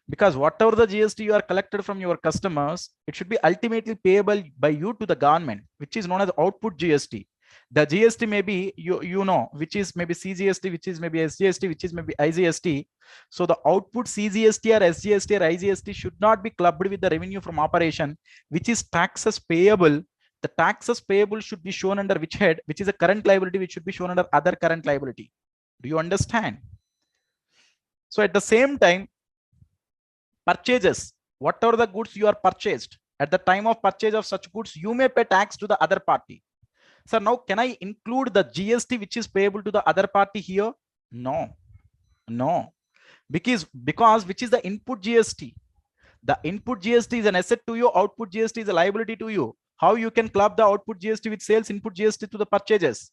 because whatever the GST you are collected from your customers, it should be ultimately payable by you to the government, which is known as output GST. The GST may be, you know, which is maybe CGST, which is maybe SGST, which is maybe IGST. So the output CGST or SGST or IGST should not be clubbed with the revenue from operation, which is taxes payable. The taxes payable should be shown under which head, which is a current liability, which should be shown under other current liability. Do you understand? So at the same time, purchases, whatever the goods you are purchased, at the time of purchase of such goods, you may pay tax to the other party. So now can I include the GST which is payable to the other party here? No, because which is the input GST? The input GST is an asset to you, output GST is a liability to you. How you can club the output GST with sales, input GST to the purchases?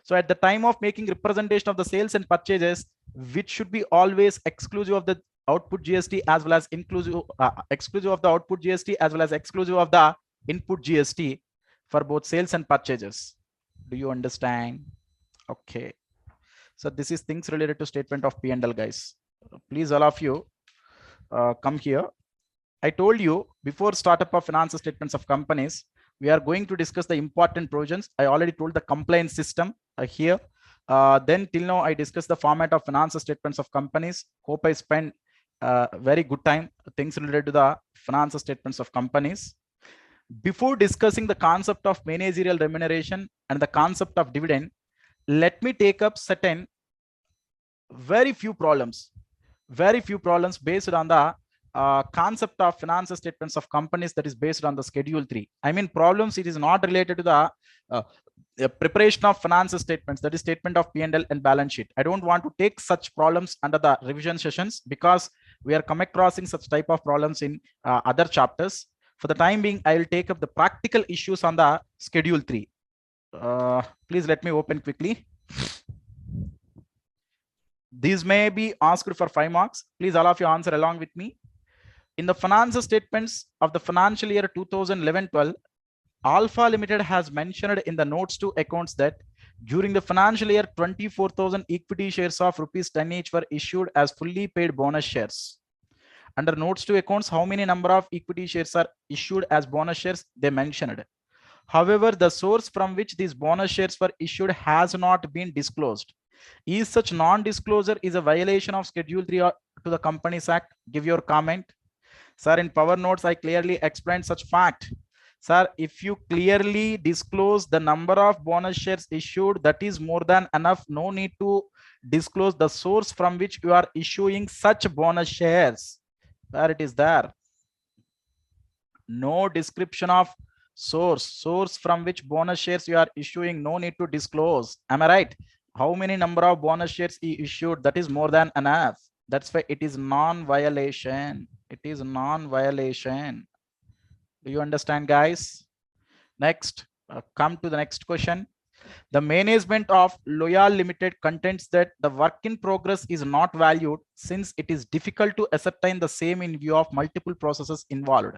So at the time of making representation of the sales and purchases, which should be always exclusive of the output GST as well as exclusive of the output GST as well as exclusive of the input GST for both sales and purchases. Do you understand? Okay. So this is things related to statement of P&L, guys. Please, all of you, come here. I told you before startup of financial statements of companies, we are going to discuss the important provisions. I already told the compliance system here. Then till now, I discussed the format of financial statements of companies. Hope I spent very good time things related to the financial statements of companies. Before discussing the concept of managerial remuneration and the concept of dividend, let me take up certain very few problems based on the concept of financial statements of companies that is based on the schedule 3. I mean problems, it is not related to the preparation of financial statements, that is statement of P&L and balance sheet. I don't want to take such problems under the revision sessions because we are come acrossing such type of problems in other chapters. For the time being, I will take up the practical issues on the schedule 3. Please let me open quickly. These may be asked for 5 marks. Please all of you answer along with me. In the financial statements of the financial year 2011-12, Alpha Limited has mentioned in the notes to accounts that during the financial year 24,000 equity shares of rupees 10 each were issued as fully paid bonus shares. Under notes to accounts, how many number of equity shares are issued as bonus shares? They mentioned. However, the source from which these bonus shares were issued has not been disclosed. Is such non-disclosure is a violation of Schedule 3 to the Companies Act? Give your comment. Sir, in power notes, I clearly explained such fact. Sir, if you clearly disclose the number of bonus shares issued, that is more than enough. No need to disclose the source from which you are issuing such bonus shares. There it is there. No description of source from which bonus shares you are issuing. No need to disclose. Am I right? How many number of bonus shares you issued? That is more than enough. That's why it is non-violation. It is non-violation. Do you understand, guys? Next, come to the next question. The management of Loyal Limited contends that the work in progress is not valued since it is difficult to ascertain the same in view of multiple processes involved.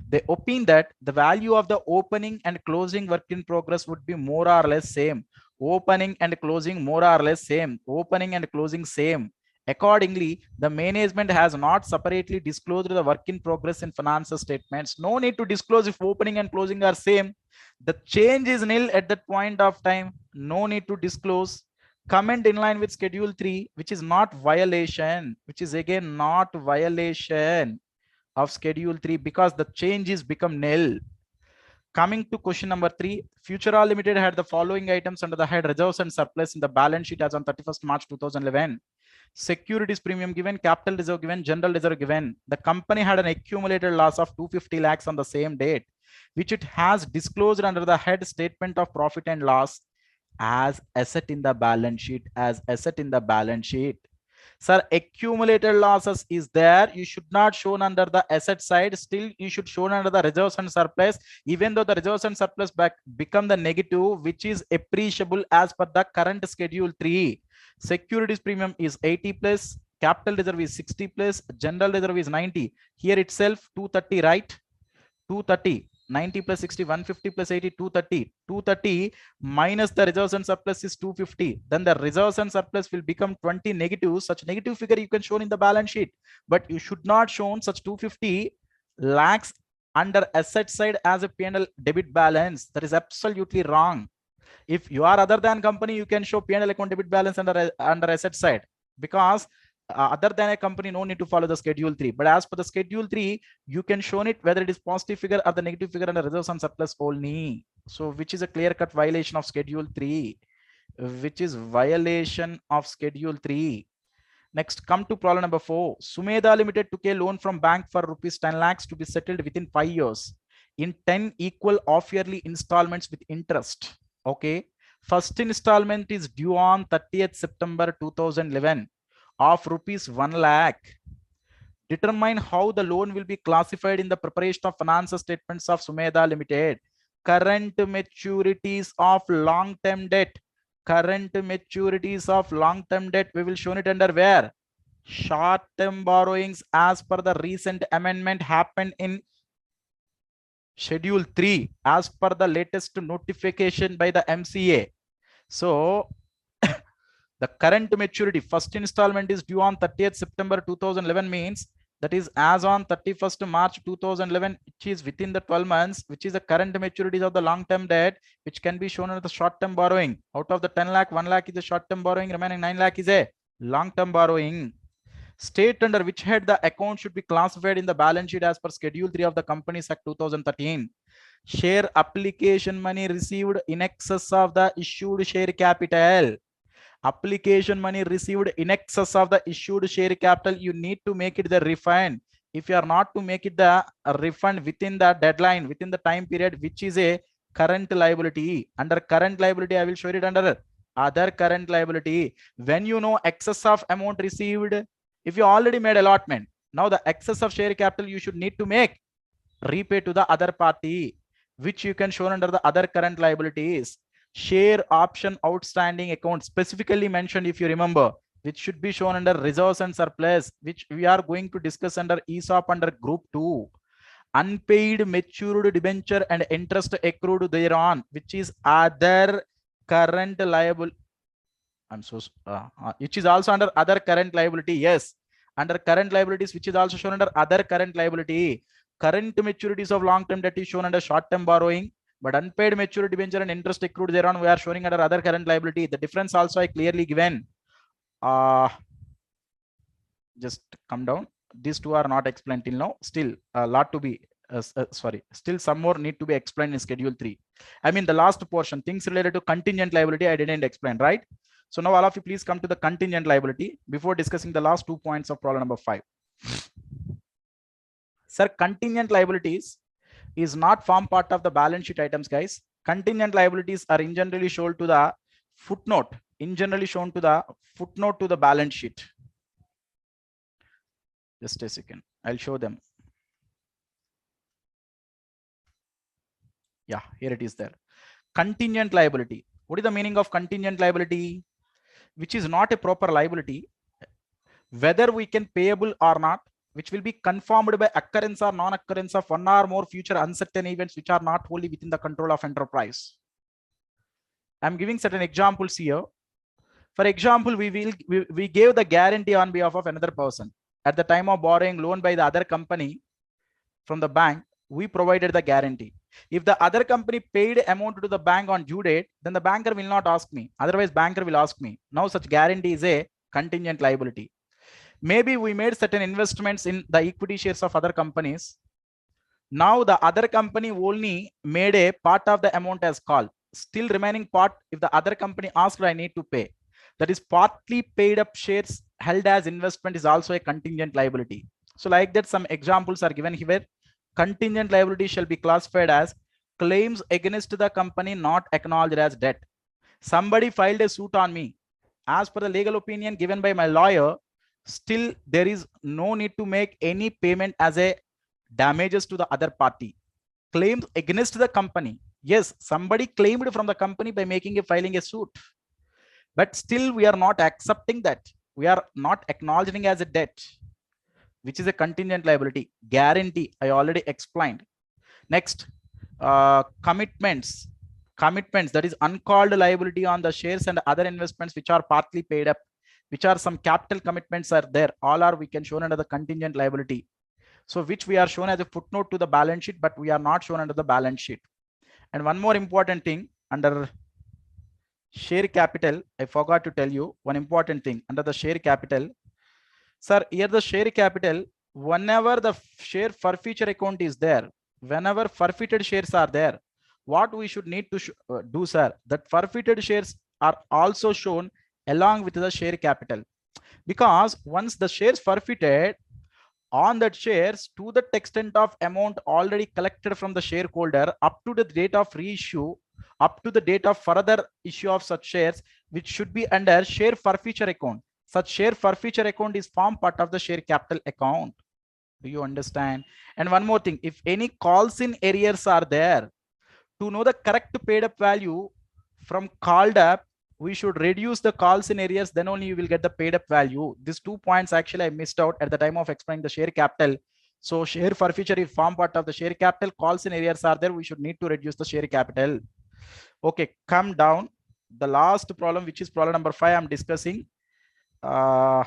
They opine that the value of the opening and closing work in progress would be more or less same. Opening and closing more or less same. Opening and closing same. Accordingly, the management has not separately disclosed the work in progress in financial statements. No need to disclose if opening and closing are same. The change is nil at that point of time. No need to disclose. Comment in line with Schedule 3, which is not violation, which is again not violation of Schedule 3 because the changes become nil. Coming to question number 3, Futura Limited had the following items under the head reserves and surplus in the balance sheet as on 31st March 2011. Securities premium given, capital reserve given, general reserve given. The company had an accumulated loss of 250 lakhs on the same date, which it has disclosed under the head statement of profit and loss as asset in the balance sheet, as asset in the balance sheet. Sir, accumulated losses is there. You should not shown under the asset side. Still, you should shown under the reserves and surplus. Even though the reserves and surplus become the negative, which is appreciable as per the current Schedule 3. Securities premium is 80 plus. Capital reserve is 60 plus. General reserve is 90. Here itself 230, right? 230. 90 plus 60, 150 plus 80, 230. 230 minus the reserves and surplus is 250. Then the reserves and surplus will become 20 negative. Such negative figure you can show in the balance sheet. But you should not show such 250 lakhs under asset side as a P&L debit balance. That is absolutely wrong. If you are other than company, you can show P&L account debit balance under asset side, because other than a company, no need to follow the Schedule 3. But as per the Schedule 3, you can show it whether it is positive figure or the negative figure under reserves and surplus only. So which is a clear-cut violation of Schedule 3, which is violation of Schedule 3. Next, come to problem number 4. Sumedha Limited took a loan from bank for rupees 10 lakhs to be settled within 5 years in 10 equal off-yearly installments with interest. Okay. First installment is due on 30th September 2011 of rupees 1 lakh. Determine how the loan will be classified in the preparation of financial statements of Sumedha Limited. Current maturities of long-term debt. Current maturities of long-term debt. We will show it under where? Short-term borrowings as per the recent amendment happened in Schedule 3 as per the latest notification by the MCA. So the current maturity, first installment is due on 30th September 2011 means that is as on 31st March 2011, which is within the 12 months, which is the current maturities of the long-term debt, which can be shown as the short-term borrowing. Out of the 10 lakh, 1 lakh is the short-term borrowing, remaining 9 lakh is a long-term borrowing. State under which head the account should be classified in the balance sheet as per Schedule 3 of the Companies Act 2013. Share application money received in excess of the issued share capital. Application money received in excess of the issued share capital, you need to make it the refund. If you are not to make it the refund within the deadline, within the time period, which is a current liability. Under current liability, I will show it under other current liability. When you know excess of amount received, if you already made allotment, now the excess of share capital you should need to make repay to the other party, which you can show under the other current liabilities. Share option outstanding account specifically mentioned, if you remember, which should be shown under reserves and surplus, which we are going to discuss under ESOP under group 2. Unpaid matured debenture and interest accrued thereon, which is other current liable. Which is also under other current liability. Yes, under current liabilities, which is also shown under other current liability. Current maturities of long-term debt is shown under short-term borrowing, but unpaid maturity debenture and interest accrued thereon we are showing under other current liability. The difference also I clearly given. Just come down. These two are not explained till now. Still a lot to be still some more need to be explained in schedule 3. I mean the last portion, things related to contingent liability, I didn't explain, right? So now all of you please come to the contingent liability before discussing the last 2 points of problem number 5. Sir, contingent liabilities is not form part of the balance sheet items, guys. Contingent liabilities are in generally shown to the footnote, to the balance sheet. Just a second, I'll show them. Yeah, here it is there. Contingent liability. What is the meaning of contingent liability? Which is not a proper liability, whether we can payable or not, which will be confirmed by occurrence or non-occurrence of one or more future uncertain events which are not wholly within the control of enterprise. I'm giving certain examples here. For example, we gave the guarantee on behalf of another person. At the time of borrowing loan by the other company from the bank, we provided the guarantee. If the other company paid amount to the bank on due date, then the banker will not ask me. Otherwise, banker will ask me. Now, such guarantee is a contingent liability. Maybe we made certain investments in the equity shares of other companies. Now, the other company only made a part of the amount as call. Still remaining part, if the other company asked, I need to pay. That is partly paid up shares held as investment is also a contingent liability. So like that, some examples are given here. Contingent liability shall be classified as claims against the company not acknowledged as debt. Somebody filed a suit on me. As per the legal opinion given by my lawyer, still there is no need to make any payment as a damages to the other party. Claims against the company. Yes, somebody claimed from the company by filing a suit. But still we are not accepting that. We are not acknowledging as a debt, which is a contingent liability. Guarantee, I already explained. Next, commitments, that is uncalled liability on the shares and other investments which are partly paid up, which are some capital commitments are there. All are we can shown under the contingent liability. So which we are shown as a footnote to the balance sheet, but we are not shown under the balance sheet. And one more important thing, under share capital, I forgot to tell you one important thing under the share capital. Sir, here the share capital, whenever the share forfeiture account is there, whenever forfeited shares are there, what we should need to do, sir, that forfeited shares are also shown along with the share capital. Because once the shares forfeited, on that shares to the extent of amount already collected from the shareholder up to the date of reissue, up to the date of further issue of such shares, which should be under share forfeiture account. Such share forfeiture account is form part of the share capital account. Do you understand? And one more thing, if any calls in arrears are there, to know the correct paid up value from called up, we should reduce the calls in arrears, then only you will get the paid up value. These 2 points actually I missed out at the time of explaining the share capital. So share forfeiture is form part of the share capital. Calls in arrears are there, we should need to reduce the share capital. Okay, come down. The last problem, which is problem number 5, I'm discussing. Where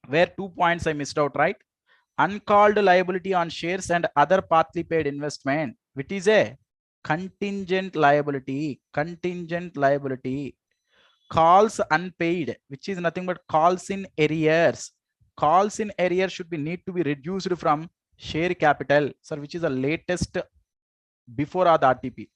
2 points I missed out, right? Uncalled liability on shares and other partly paid investment, which is a contingent liability. Calls unpaid, which is nothing but calls in arrears. Calls in arrears should be need to be reduced from share capital, sir, which is the latest before the RTP.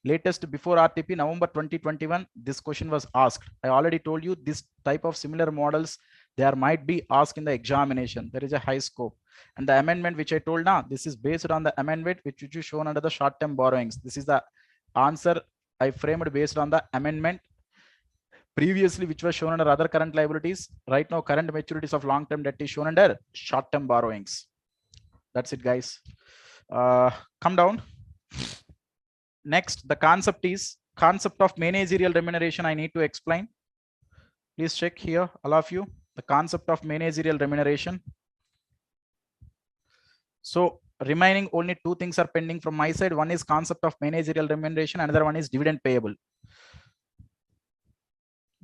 Latest before RTP, November 2021, this question was asked. I already told you this type of similar models, there might be asked in the examination. There is a high scope. And the amendment which I told now, this is based on the amendment which is shown under the short-term borrowings. This is the answer I framed based on the amendment previously, which was shown under other current liabilities. Right now, current maturities of long-term debt is shown under short-term borrowings. That's it, guys. Come down. Next, the concept of managerial remuneration I need to explain. Please check here, all of you, the concept of managerial remuneration. So remaining only two things are pending from my side. One is concept of managerial remuneration, another one is dividend payable.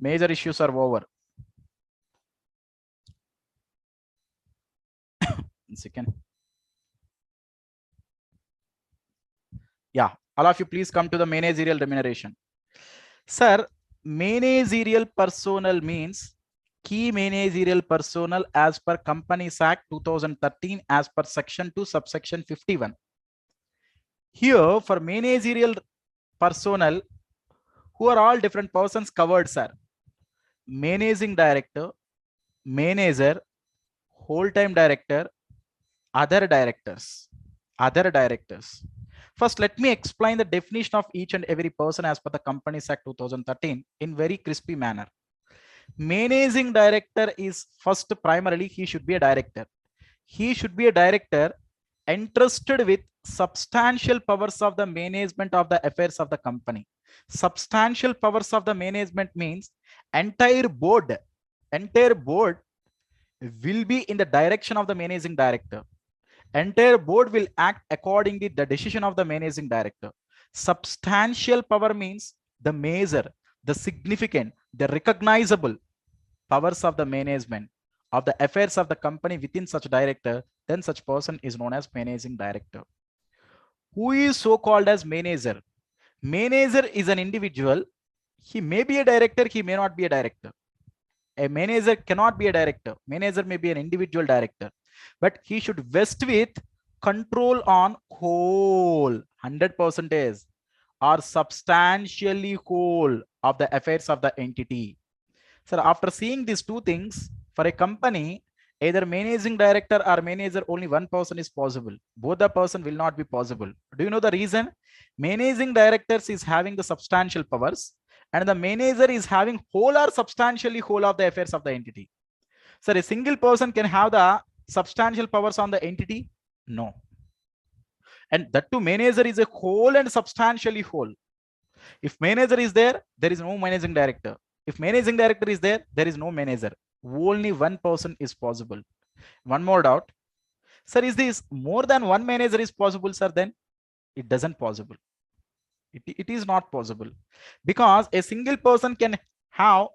Major issues are over. 1 second. Yeah, all of you please come to the managerial remuneration. Sir, managerial personnel means key managerial personnel as per Companies Act 2013 as per section 2 subsection 51. Here for managerial personnel, who are all different persons covered, sir? Managing director, manager, whole-time director, other directors. First, let me explain the definition of each and every person as per the Companies Act 2013 in very crispy manner. Managing director is first, primarily he should be a director. He should be a director entrusted with substantial powers of the management of the affairs of the company. Substantial powers of the management means entire board will be in the direction of the managing director. Entire board will act according to the decision of the managing director. Substantial power means the major, the significant, the recognizable powers of the management of the affairs of the company within such director, then such person is known as managing director. Who is so called as manager? Manager is an individual. He may be a director, he may not be a director. A manager cannot be a director. Manager may be an individual director, but he should vest with control on whole 100% or substantially whole of the affairs of the entity. So after seeing these two things, for a company, either managing director or manager, only one person is possible. Both the person will not be possible. Do you know the reason? Managing directors is having the substantial powers, and the manager is having whole or substantially whole of the affairs of the entity. So a single person can have the substantial powers on the entity? No. And that too, manager is a whole and substantially whole. If manager is there, there is no managing director. If managing director is there, there is no manager. Only one person is possible. One more doubt. Sir, is this more than one manager is possible, sir? Then it doesn't possible. It is not possible, because a single person can have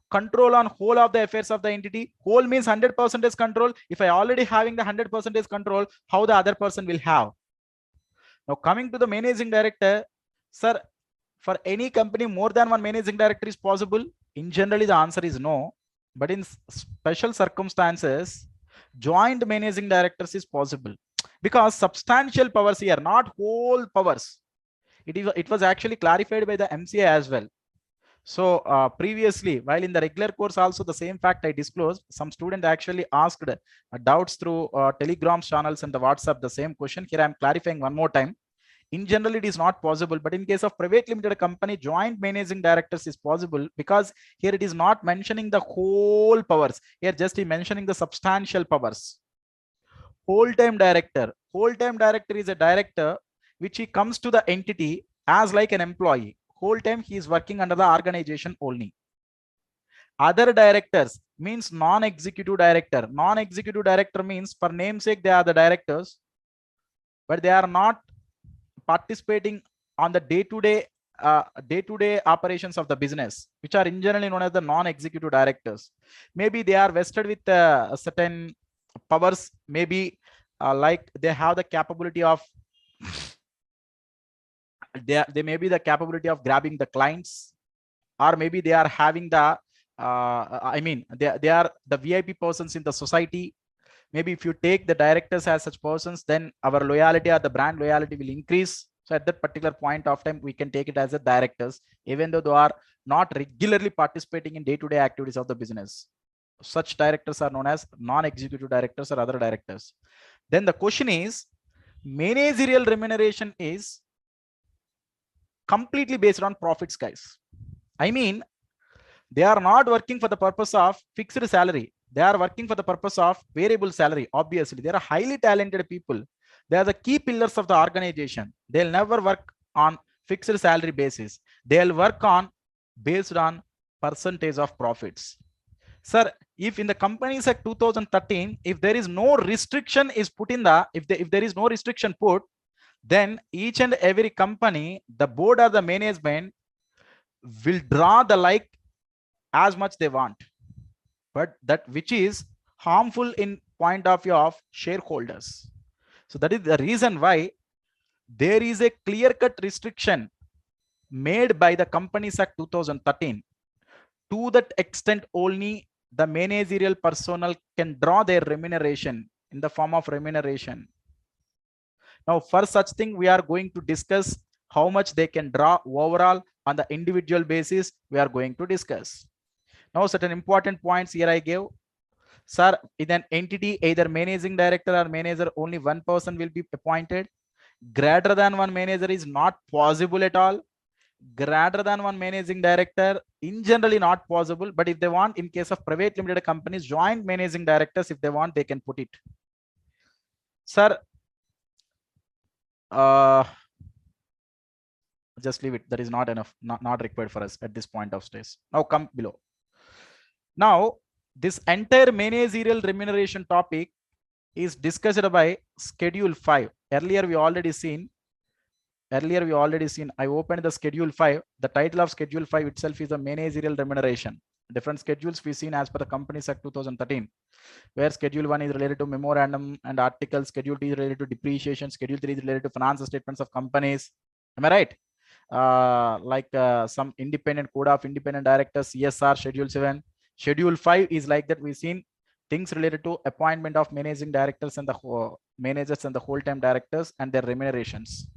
control on whole of the affairs of the entity. Whole means 100% control. If I already having the 100% control, how the other person will have? Now coming to the managing director, sir, for any company, more than one managing director is possible? In generally, the answer is no. But in special circumstances, joint managing directors is possible, because substantial powers here, not whole powers. It was actually clarified by the MCA as well. So previously, while in the regular course also the same fact I disclosed, some student actually asked doubts through Telegram channels and the WhatsApp the same question. Here I am clarifying one more time. In general, it is not possible, but in case of private limited company, joint managing directors is possible, because here it is not mentioning the whole powers. Here just mentioning the substantial powers. Whole-time director. Whole-time director is a director which he comes to the entity as like an employee. Whole time he is working under the organization only. Other directors means non-executive director. Non-executive director means for namesake they are the directors, but they are not participating on the day-to-day operations of the business, which are in generally known as the non-executive directors. Maybe they are vested with certain powers. Maybe like they have the capability of they may be the capability of grabbing the clients, or maybe they are having the I mean they are the VIP persons in the society. Maybe if you take the directors as such persons, then our loyalty or the brand loyalty will increase. So at that particular point of time, we can take it as a directors, even though they are not regularly participating in day-to-day activities of the business. Such directors are known as non-executive directors or other directors. Then the question is, managerial remuneration is completely based on profits, guys. I mean, they are not working for the purpose of fixed salary. They are working for the purpose of variable salary. Obviously, they are highly talented people. They are the key pillars of the organization. They'll never work on fixed salary basis. They'll work on based on percentage of profits. Sir, if in the Companies Act 2013, if there is no restriction is put in the, if there is no restriction put, then each and every company, the board or the management will draw the like as much they want, but that which is harmful in point of view of shareholders. So that is the reason why there is a clear-cut restriction made by the Companies Act 2013. To that extent only the managerial personnel can draw their remuneration in the form of remuneration. Now, for such thing, we are going to discuss how much they can draw overall on the individual basis. We are going to discuss. Now, certain important points here I gave. Sir, in an entity, either managing director or manager, only one person will be appointed. Greater than one manager is not possible at all. Greater than one managing director in generally not possible, but if they want, in case of private limited companies, joint managing directors, if they want, they can put it. Sir, just leave it. That is not enough, not required for us at this point of stage. Now come below. Now this entire managerial remuneration topic is discussed by schedule 5. Earlier we already seen, I opened the schedule 5. The title of schedule 5 itself is the managerial remuneration. Different schedules we seen as per the Companies Act 2013, where schedule 1 is related to memorandum and articles, schedule 2 is related to depreciation, schedule 3 is related to financial statements of companies. Am I right? Some independent code of independent directors, CSR, schedule 7. Schedule 5 is like that. We've seen things related to appointment of managing directors and the managers and the whole time directors and their remunerations.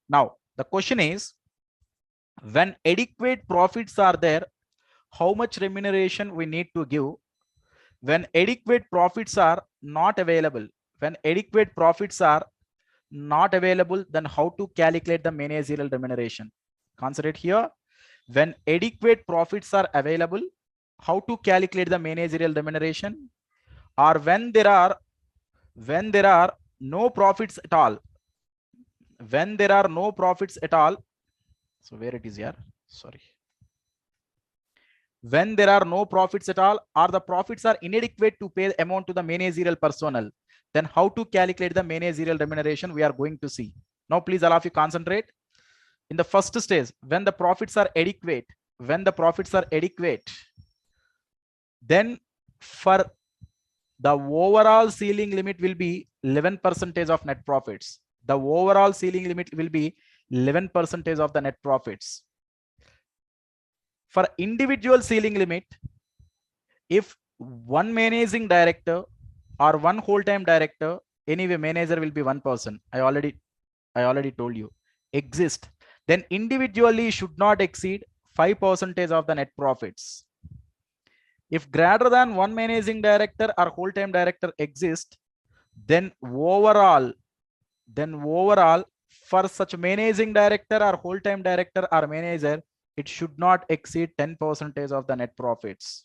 Now the question is, when adequate profits are there, how much remuneration we need to give? When adequate profits are not available, then how to calculate the managerial remuneration? Consider here. When adequate profits are available, how to calculate the managerial remuneration? Or when there are no profits at all, so where it is here, sorry, when there are no profits at all, or the profits are inadequate to pay the amount to the managerial personnel, then how to calculate the managerial remuneration we are going to see. Now please all of you concentrate. In the first stage, when the profits are adequate, then for the overall ceiling limit will be 11% of net profits. The overall ceiling limit will be 11% of the net profits. For individual ceiling limit, if one managing director or one whole-time director, anyway manager will be one person, I already told you, exist, then individually should not exceed 5% of the net profits. If greater than one managing director or whole-time director exist, then overall for such managing director or whole-time director or manager, it should not exceed 10% of the net profits.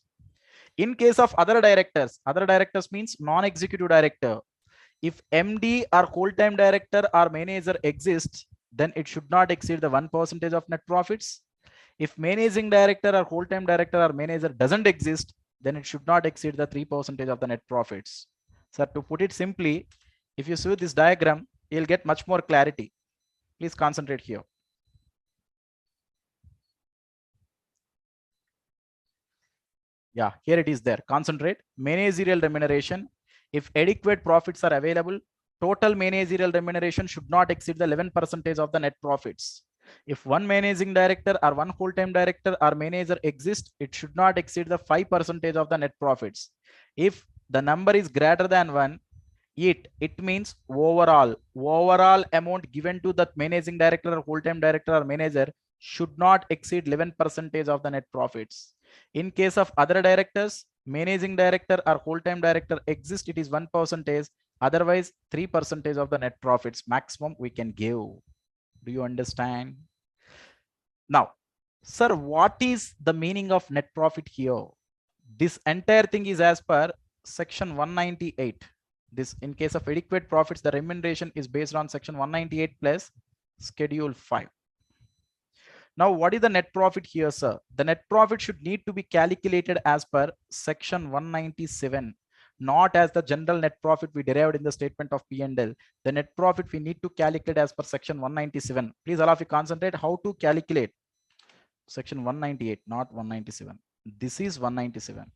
In case of other directors means non-executive director, if MD or whole-time director or manager exists, then it should not exceed the 1% of net profits. If managing director or whole-time director or manager doesn't exist, then it should not exceed the 3% of the net profits. So to put it simply, if you see this diagram, you'll get much more clarity. Please concentrate here. Yeah, here it is there. Concentrate. Managerial remuneration. If adequate profits are available, total managerial remuneration should not exceed the 11% of the net profits. If one managing director or one full-time director or manager exists, it should not exceed the 5% of the net profits. If the number is greater than 1, it means overall amount given to the managing director or full-time director or manager should not exceed 11% of the net profits. In case of other directors, managing director or whole-time director exist, it is 1%. Otherwise, 3% of the net profits maximum we can give. Do you understand? Now, sir, what is the meaning of net profit here? This entire thing is as per section 198. This, in case of adequate profits, the remuneration is based on section 198 plus schedule 5. Now, what is the net profit here, sir? The net profit should need to be calculated as per section 197, not as the general net profit we derived in the statement of P&L. The net profit we need to calculate as per section 197. Please all of you concentrate how to calculate. Section 198, not 197. This is 197.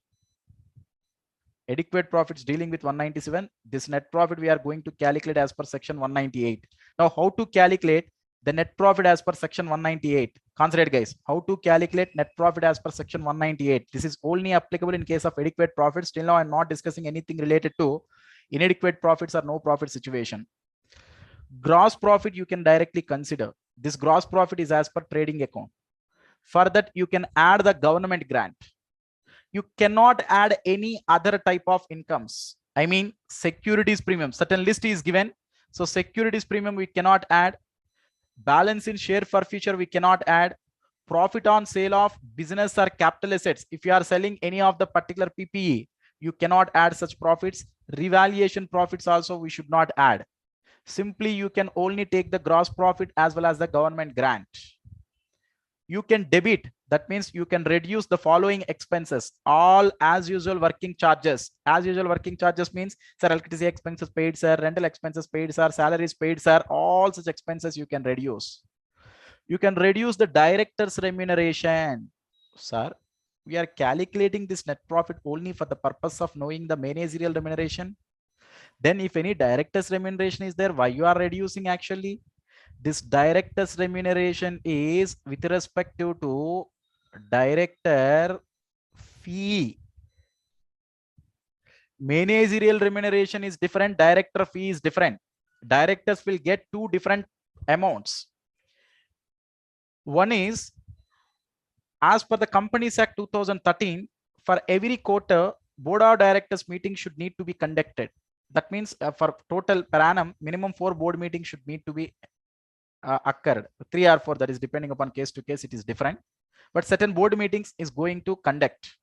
Adequate profits dealing with 197. This net profit we are going to calculate as per section 198. Now, how to calculate the net profit as per section 198? Consider guys, how to calculate net profit as per section 198. This is only applicable in case of adequate profits. Till now, I'm not discussing anything related to inadequate profits or no profit situation. Gross profit you can directly consider. This gross profit is as per trading account. For that, you can add the government grant. You cannot add any other type of incomes. I mean, securities premium. Certain list is given. So securities premium we cannot add. Balance in share forfeiture we cannot add. Profit on sale of business or capital assets. If you are selling any of the particular PPE, you cannot add such profits. Revaluation profits also we should not add. Simply you can only take the gross profit as well as the government grant. You can debit, that means you can reduce the following expenses, all as usual working charges. As usual working charges means, sir, electricity expenses paid, sir, rental expenses paid, sir, salaries paid, sir, all such expenses you can reduce. You can reduce the director's remuneration. Sir, we are calculating this net profit only for the purpose of knowing the managerial remuneration. Then if any director's remuneration is there, why you are reducing actually? This director's remuneration is with respect to director fee. Managerial remuneration is different, director fee is different. Directors will get two different amounts. One is, as per the Companies Act 2013, for every quarter, board of directors meeting should need to be conducted. That means for total per annum, minimum 4 board meetings should need to be occurred. 3 or 4, that is depending upon case to case, it is different. But certain board meetings is going to conduct.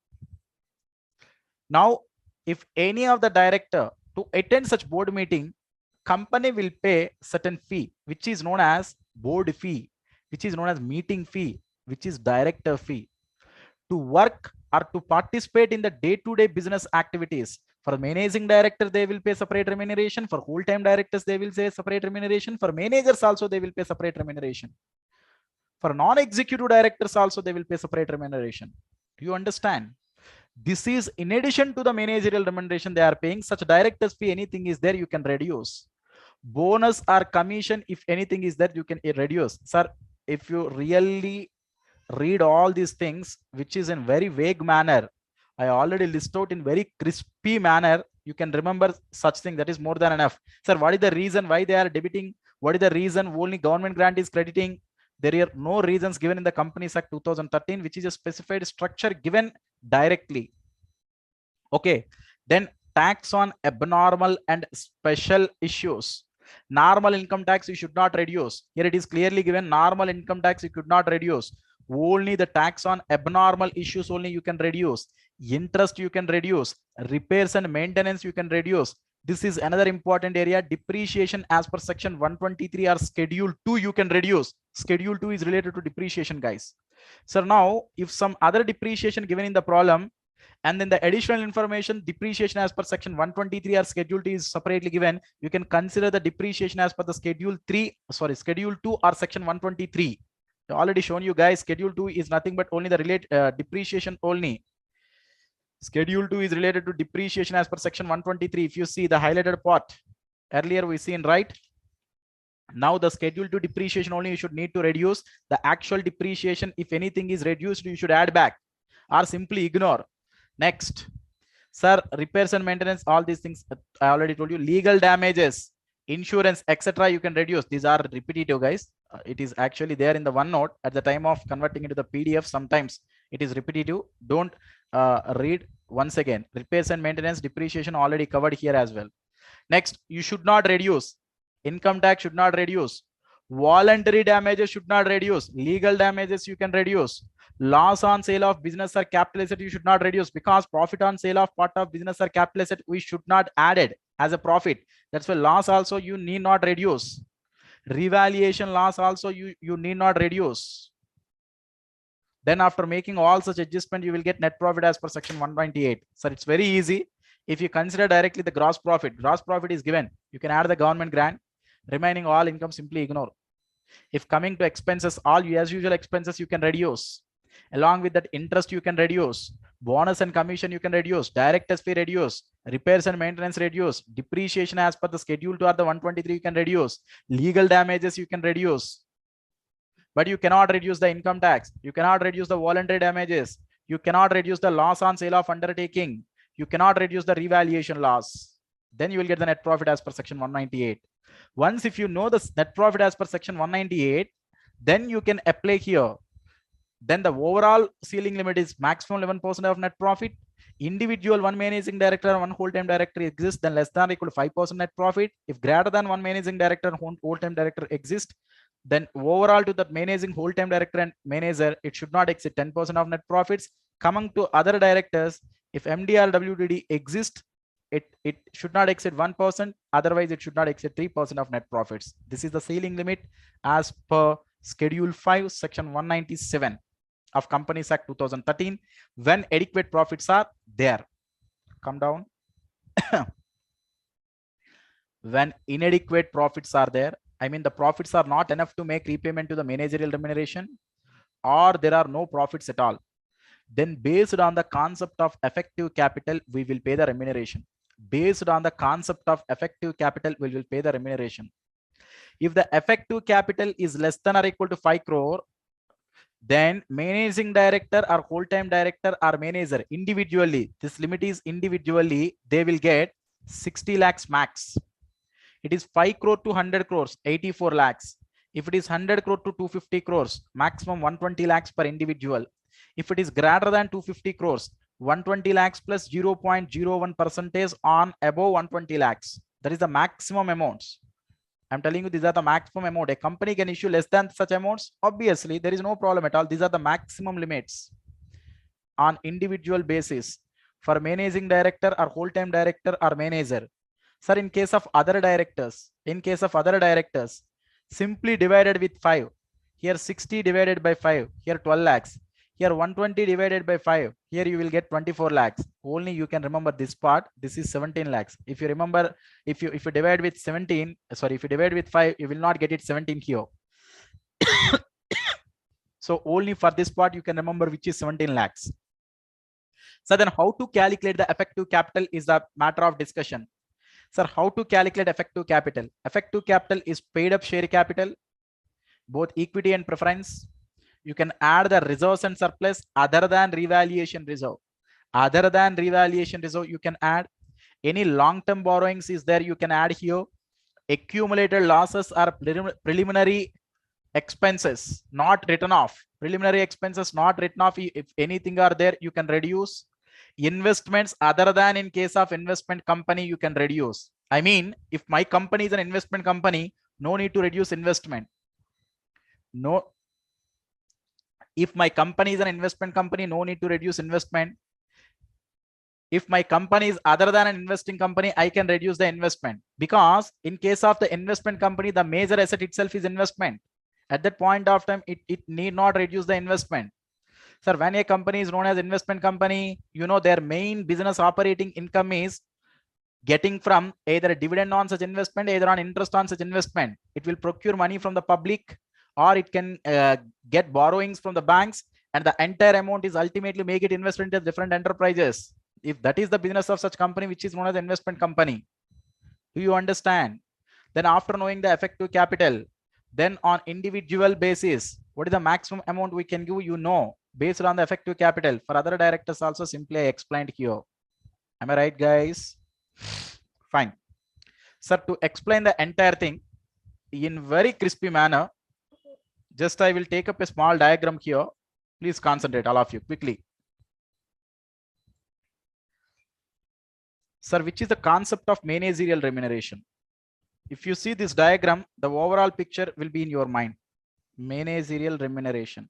Now, if any of the director to attend such board meeting, company will pay certain fee, which is known as board fee, which is known as meeting fee, which is director fee. To work or to participate in the day-to-day business activities, for managing director, they will pay separate remuneration. For whole-time directors, they will say separate remuneration. For managers also, they will pay separate remuneration. For non-executive directors also, they will pay separate remuneration. Do you understand? This is in addition to the managerial remuneration they are paying. Such directors fee, anything is there, you can reduce. Bonus or commission, if anything is there, you can reduce. Sir, if you really read all these things, which is in very vague manner, I already list out in very crispy manner. You can remember such thing, that is more than enough. Sir, what is the reason why they are debiting? What is the reason only government grant is crediting? There are no reasons given in the Companies Act 2013, which is a specified structure given directly. Okay, then tax on abnormal and special issues. Normal income tax you should not reduce. Here it is clearly given, normal income tax you could not reduce. Only the tax on abnormal issues only you can reduce. Interest you can reduce. Repairs and maintenance you can reduce. This is another important area. Depreciation as per section 123 or schedule 2 you can reduce. Schedule 2 is related to depreciation, guys. So now if some other depreciation given in the problem, and then the additional information, depreciation as per section 123 or schedule 2 is separately given, you can consider the depreciation as per the schedule 2 or section 123. I already shown you guys, schedule 2 is nothing but only the depreciation only. Schedule 2 is related to depreciation as per section 123. If you see the highlighted part, earlier we seen, right? Now the schedule 2 depreciation only you should need to reduce. The actual depreciation, if anything is reduced, you should add back or simply ignore. Next, sir, repairs and maintenance, all these things I already told you. Legal damages, insurance, etc. you can reduce. These are repetitive, guys. It is actually there in the OneNote at the time of converting into the PDF. Sometimes it is repetitive. Don't read once again. Repairs and maintenance, depreciation already covered here as well. Next, you should not reduce. Income tax should not reduce. Voluntary damages should not reduce. Legal damages you can reduce. Loss on sale of business or capital asset you should not reduce, because profit on sale of part of business or capital asset we should not add it as a profit. That's why loss also you need not reduce. Revaluation loss also you need not reduce. Then after making all such adjustment, you will get net profit as per section 198. So it's very easy. If you consider directly the gross profit is given. You can add the government grant. Remaining all income simply ignore. If coming to expenses, all as usual expenses you can reduce. Along with that, interest you can reduce. Bonus and commission you can reduce. Directors fee reduce. Repairs and maintenance reduce. Depreciation as per the schedule to the 123 you can reduce. Legal damages you can reduce. But you cannot reduce the income tax. You cannot reduce the voluntary damages. You cannot reduce the loss on sale of undertaking. You cannot reduce the revaluation loss. Then you will get the net profit as per section 198. Once if you know the net profit as per section 198, then you can apply here. Then the overall ceiling limit is maximum 11% of net profit. Individual one managing director and one whole-time director exists, then less than or equal to 5% net profit. If greater than one managing director and whole-time director exist, then overall to the managing whole-time director and manager, it should not exceed 10% of net profits. Coming to other directors, if MD or WTD exist, it should not exceed 1%. Otherwise, it should not exceed 3% of net profits. This is the ceiling limit as per Schedule 5, Section 197 of Companies Act 2013, when adequate profits are there. Come down. When inadequate profits are there, I mean the profits are not enough to make repayment to the managerial remuneration, or there are no profits at all, then based on the concept of effective capital, we will pay the remuneration. Based on the concept of effective capital, we will pay the remuneration. If the effective capital is less than or equal to 5 crore, then managing director or whole-time director or manager individually, this limit is individually, they will get 60 lakhs max. It is 5 crore to 100 crores, 84 lakhs. If it is 100 crore to 250 crores, maximum 120 lakhs per individual. If it is greater than 250 crores, 120 lakhs plus 0.01% on above 120 lakhs. That is the maximum amounts. I'm telling you, these are the maximum amount. A company can issue less than such amounts. Obviously, there is no problem at all. These are the maximum limits on individual basis for managing director or whole-time director or manager. Sir, in case of other directors, simply divided with 5. Here 60 divided by 5. Here 12 lakhs. Here 120 divided by 5. Here you will get 24 lakhs. Only you can remember this part. This is 17 lakhs. If you remember, if you divide with 17, sorry, if you divide with 5, you will not get it 17 here. So only for this part you can remember which is 17 lakhs. So then how to calculate the effective capital is the matter of discussion. Sir, how to calculate effective capital? Effective capital is paid up share capital, both equity and preference. You can add the reserves and surplus other than revaluation reserve. Other than revaluation reserve, you can add any long-term borrowings is there, you can add here. Accumulated losses are preliminary expenses not written off. Preliminary expenses not written off. If anything are there, you can reduce. Investments other than in case of investment company, you can reduce. I mean, if my company is an investment company, no need to reduce investment. No. If my company is an investment company, no need to reduce investment. If my company is other than an investing company, I can reduce the investment, because in case of the investment company, the major asset itself is investment. At that point of time, it need not reduce the investment. Sir, when a company is known as investment company, you know, their main business operating income is getting from either a dividend on such investment, either on interest on such investment. It will procure money from the public, or it can get borrowings from the banks, and the entire amount is ultimately make it invested into different enterprises. If that is the business of such company, which is known as investment company. Do you understand? Then after knowing the effective capital, then on individual basis, what is the maximum amount we can give, you know, based on the effective capital. For other directors also, simply I explained here. Am I right, guys? Fine. Sir, to explain the entire thing in very crispy manner, just I will take up a small diagram here. Please concentrate, all of you, quickly. Sir, which is the concept of managerial remuneration? If you see this diagram, the overall picture will be in your mind. Managerial remuneration.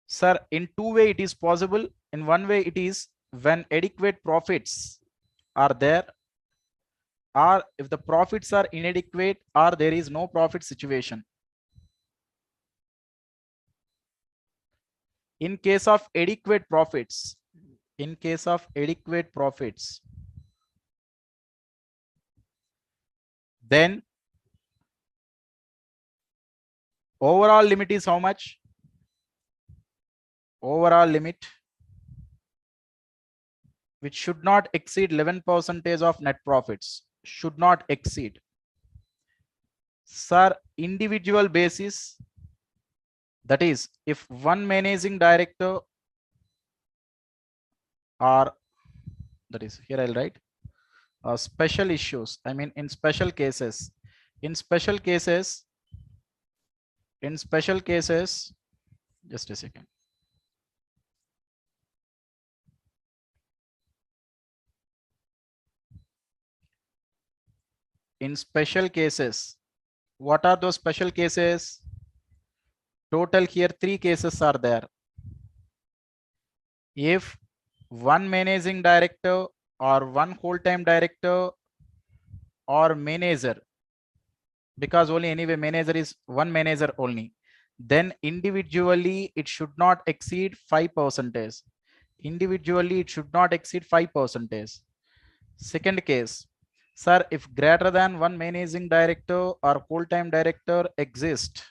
Sir, in two ways it is possible. In one way it is when adequate profits are there, or if the profits are inadequate or there is no profit situation. In case of adequate profits, then overall limit is how much? Overall limit which should not exceed 11% of net profits, should not exceed. Sir, individual basis, that is if one managing director, or that is here I'll write special issues, I mean in special cases, just a second. In special cases, what are those special cases? Total here 3 cases are there. If one managing director or one whole-time director or manager, because only anyway manager is one manager only, then individually it should not exceed 5%. Individually it should not exceed 5%. Second case, sir, if greater than one managing director or whole-time director exist,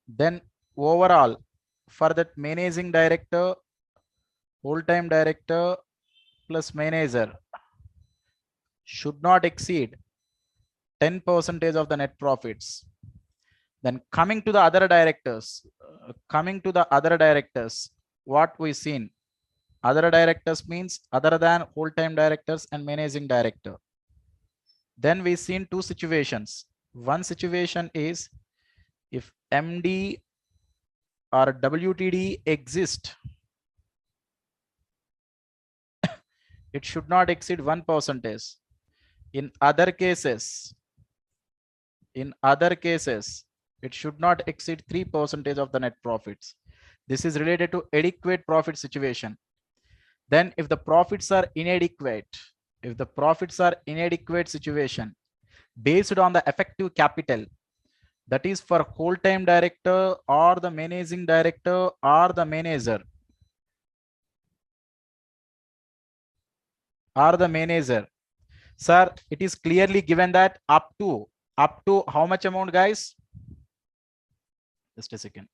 then overall for that managing director, whole-time director plus manager should not exceed 10% of the net profits. Then coming to the other directors, what we seen, other directors means other than whole-time directors and managing director. Then we seen 2 situations. One situation is if MD or WTD exist, it should not exceed 1%. In other cases, it should not exceed 3% of the net profits. This is related to adequate profit situation. Then if the profits are inadequate, situation based on the effective capital, that is for whole-time director or the managing director or the manager, sir, it is clearly given that up to how much amount, guys? Just a second.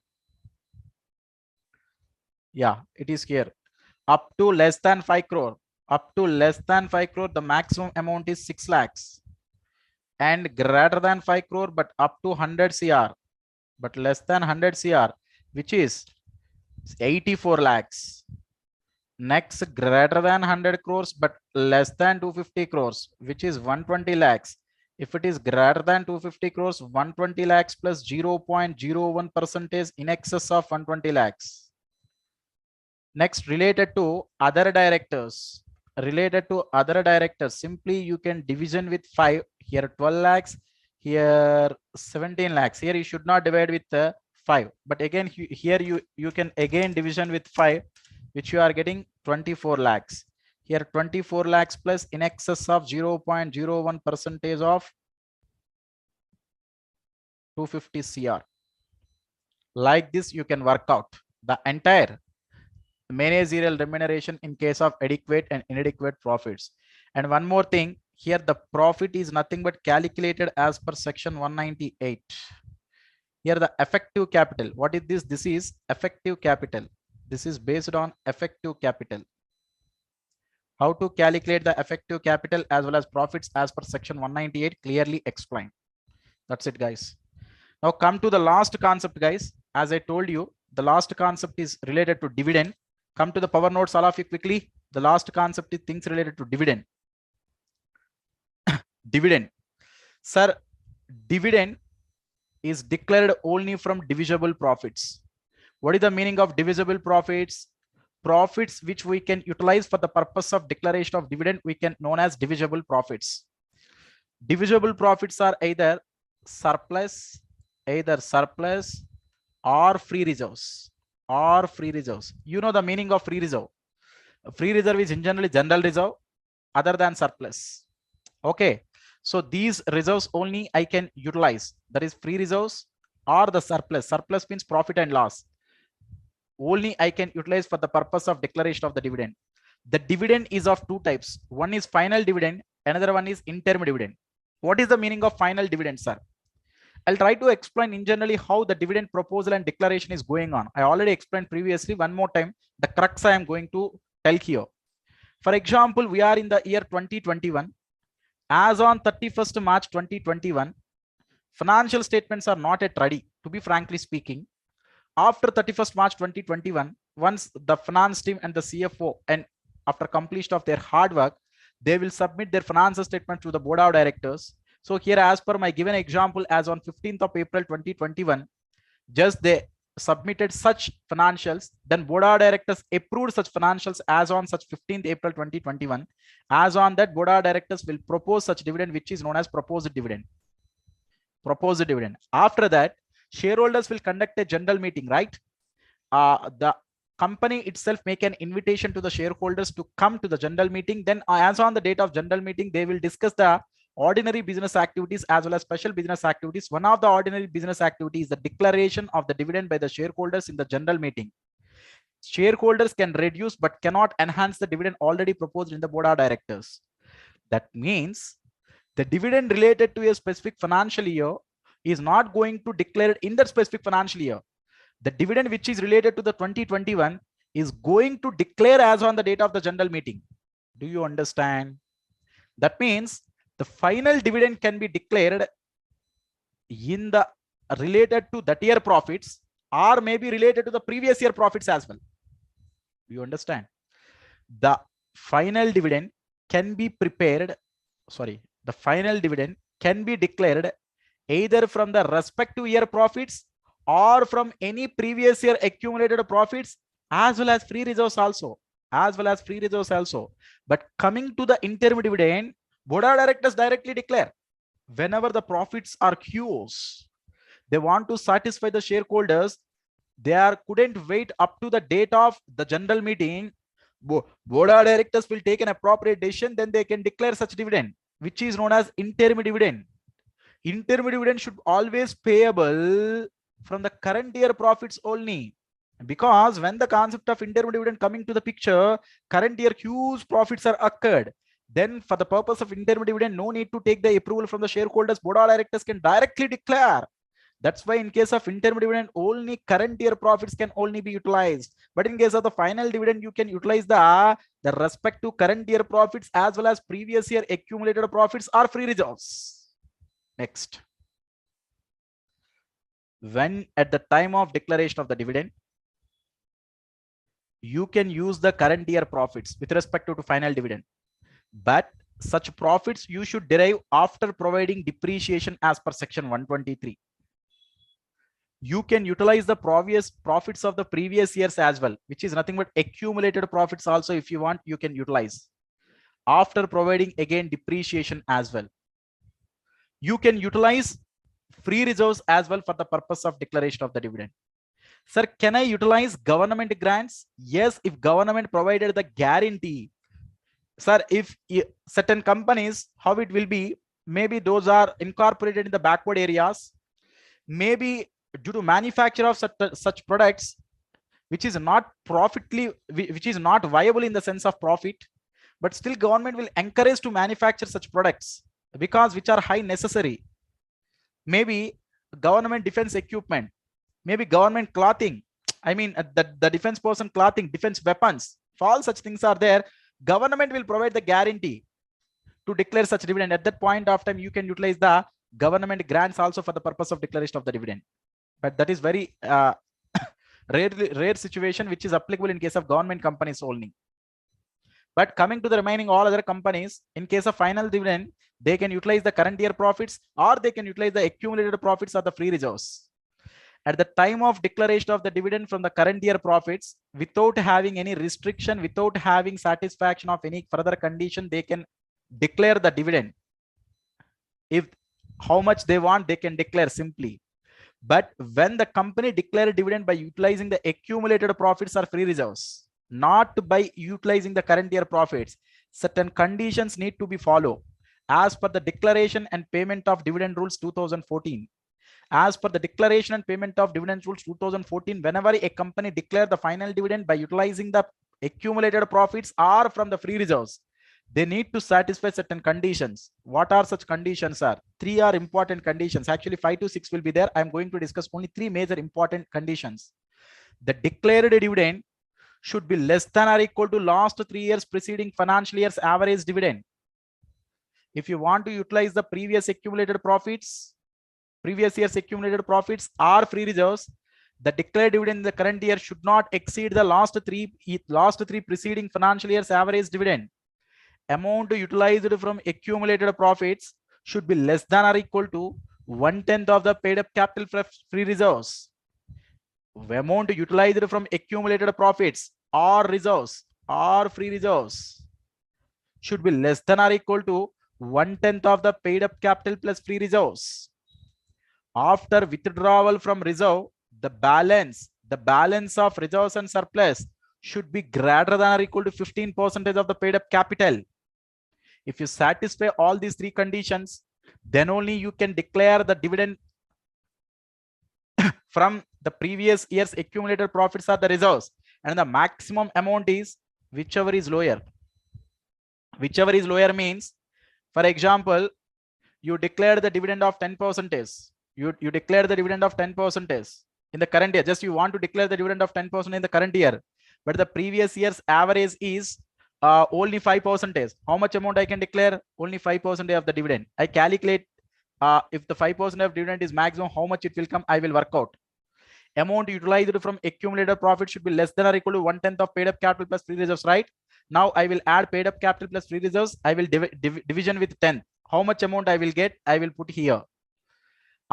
Yeah, it is here. Up to less than 5 crore. The maximum amount is 6 lakhs. And greater than 5 crore, but up to 100 CR. But less than 100 CR, which is 84 lakhs. Next, greater than 100 crores, but less than 250 crores, which is 120 lakhs. If it is greater than 250 crores, 120 lakhs plus 0.01% in excess of 120 lakhs. Next, related to other directors, simply you can division with 5. Here 12 lakhs, here 17 lakhs. Here you should not divide with 5, but again here you can again division with 5, which you are getting 24 lakhs. Here 24 lakhs plus in excess of 0.01% of 250 CR. Like this, you can work out the entire managerial remuneration in case of adequate and inadequate profits. And one more thing, here the profit is nothing but calculated as per section 198. Here the effective capital, what is this? This is effective capital. This is based on effective capital. How to calculate the effective capital as well as profits as per section 198 clearly explained. That's it, guys. Now come to the last concept, guys. As I told you, the last concept is related to dividend. Come to the power notes, all of you, quickly. The last concept is things related to dividend. Dividend. Sir, dividend is declared only from divisible profits. What is the meaning of divisible profits? Profits which we can utilize for the purpose of declaration of dividend, we can known as divisible profits. Divisible profits are either surplus or free reserves. You know the meaning of free reserve. Free reserve is in generally general reserve other than surplus. Okay, so these reserves only I can utilize, that is free reserves or the surplus. Surplus means profit and loss, only I can utilize for the purpose of declaration of the dividend. The dividend is of two types. One is final dividend, another one is interim dividend. What is the meaning of final dividend, sir? I'll try to explain in generally how the dividend proposal and declaration is going on. I already explained previously. One more time, the crux I am going to tell here. For example, we are in the year 2021. As on 31st March 2021, financial statements are not yet ready, to be frankly speaking. After 31st March 2021, once the finance team and the CFO, and after completion of their hard work, they will submit their financial statement to the board of directors. So here, as per my given example, as on 15th of April 2021, just they submitted such financials, then board of directors approved such financials as on such 15th April 2021. As on that, board of directors will propose such dividend, which is known as proposed dividend. Proposed dividend. After that, shareholders will conduct a general meeting, right? The company itself make an invitation to the shareholders to come to the general meeting. Then as on the date of general meeting, they will discuss the ordinary business activities as well as special business activities. One of the ordinary business activities is the declaration of the dividend by the shareholders in the general meeting. Shareholders can reduce but cannot enhance the dividend already proposed in the board of directors. That means the dividend related to a specific financial year is not going to declare it in that specific financial year. The dividend which is related to the 2021 is going to declare as on the date of the general meeting. Do you understand? That means the final dividend can be declared in the related to that year profits or maybe related to the previous year profits as well. Do you understand? The final dividend can be prepared, the final dividend can be declared either from the respective year profits or from any previous year accumulated profits, as well as free reserves also, But coming to the interim dividend, board of directors directly declare whenever the profits are huge, they want to satisfy the shareholders, couldn't wait up to the date of the general meeting. Board of directors will take an appropriate decision, then they can declare such dividend, which is known as interim dividend. Interim dividend should always payable from the current year profits only, because when the concept of interim dividend coming to the picture, current year huge profits are occurred, then for the purpose of interim dividend, no need to take the approval from the shareholders. Board of directors can directly declare. That's why in case of interim dividend, only current year profits can only be utilized. But in case of the final dividend, you can utilize the respective current year profits as well as previous year accumulated profits or free reserves. Next. When at the time of declaration of the dividend, you can use the current year profits with respect to final dividend. But such profits you should derive after providing depreciation as per section 123. You can utilize the previous profits of the previous years as well, which is nothing but accumulated profits also. If you want, you can utilize after providing again depreciation as well. You can utilize free reserves as well for the purpose of declaration of the dividend. Sir, can I utilize government grants? Yes, if government provided the guarantee. Sir, if certain companies, how it will be, maybe those are incorporated in the backward areas, maybe due to manufacture of such products, which is not which is not viable in the sense of profit, but still government will encourage to manufacture such products because which are high necessary. Maybe government defense equipment, maybe government clothing, I mean the defense person clothing, defense weapons, if all such things are there, government will provide the guarantee to declare such dividend. At that point of time, you can utilize the government grants also for the purpose of declaration of the dividend. But that is very rare situation which is applicable in case of government companies only. But coming to the remaining all other companies, in case of final dividend, they can utilize the current year profits or they can utilize the accumulated profits or the free reserves. At the time of declaration of the dividend from the current year profits, without having any restriction, without having satisfaction of any further condition, they can declare the dividend. If how much they want, they can declare simply. But when the company declared dividend by utilizing the accumulated profits or free reserves, not by utilizing the current year profits, certain conditions need to be followed. as per the declaration and payment of dividend rules 2014. As per the declaration and payment of dividend rules 2014, whenever a company declare the final dividend by utilizing the accumulated profits or from the free reserves, they need to satisfy certain conditions. What are such conditions? Are three are important conditions. Actually 5 to 6 will be there. I'm going to discuss only three major important conditions. The declared dividend should be less than or equal to last 3 years preceding financial year's average dividend. If you want to utilize the previous year's accumulated profits or free reserves, the declared dividend in the current year should not exceed the last three preceding financial year's average dividend. Amount utilized from accumulated profits should be less than or equal to 1/10 of the paid up capital for free reserves. Amount utilized from accumulated profits or reserves or free reserves should be less than or equal to 1/10 of the paid up capital plus free reserves. After withdrawal from reserve, the balance of reserves and surplus should be greater than or equal to 15% of the paid up capital. If you satisfy all these three conditions, then only you can declare the dividend from the previous year's accumulated profits or the reserves, and the maximum amount is whichever is lower. Whichever is lower means, for example, you declared the dividend of 10%. You declare the dividend of 10% in the current year. Just you want to declare the dividend of 10% in the current year, but the previous year's average is only 5%. How much amount I can declare? Only 5% of the dividend. I calculate if the 5% of dividend is maximum, how much it will come, I will work out. Amount utilized from accumulated profit should be less than or equal to 1/10 of paid up capital plus free reserves, right? Now I will add paid up capital plus free reserves. I will division with 10. How much amount I will get? I will put here.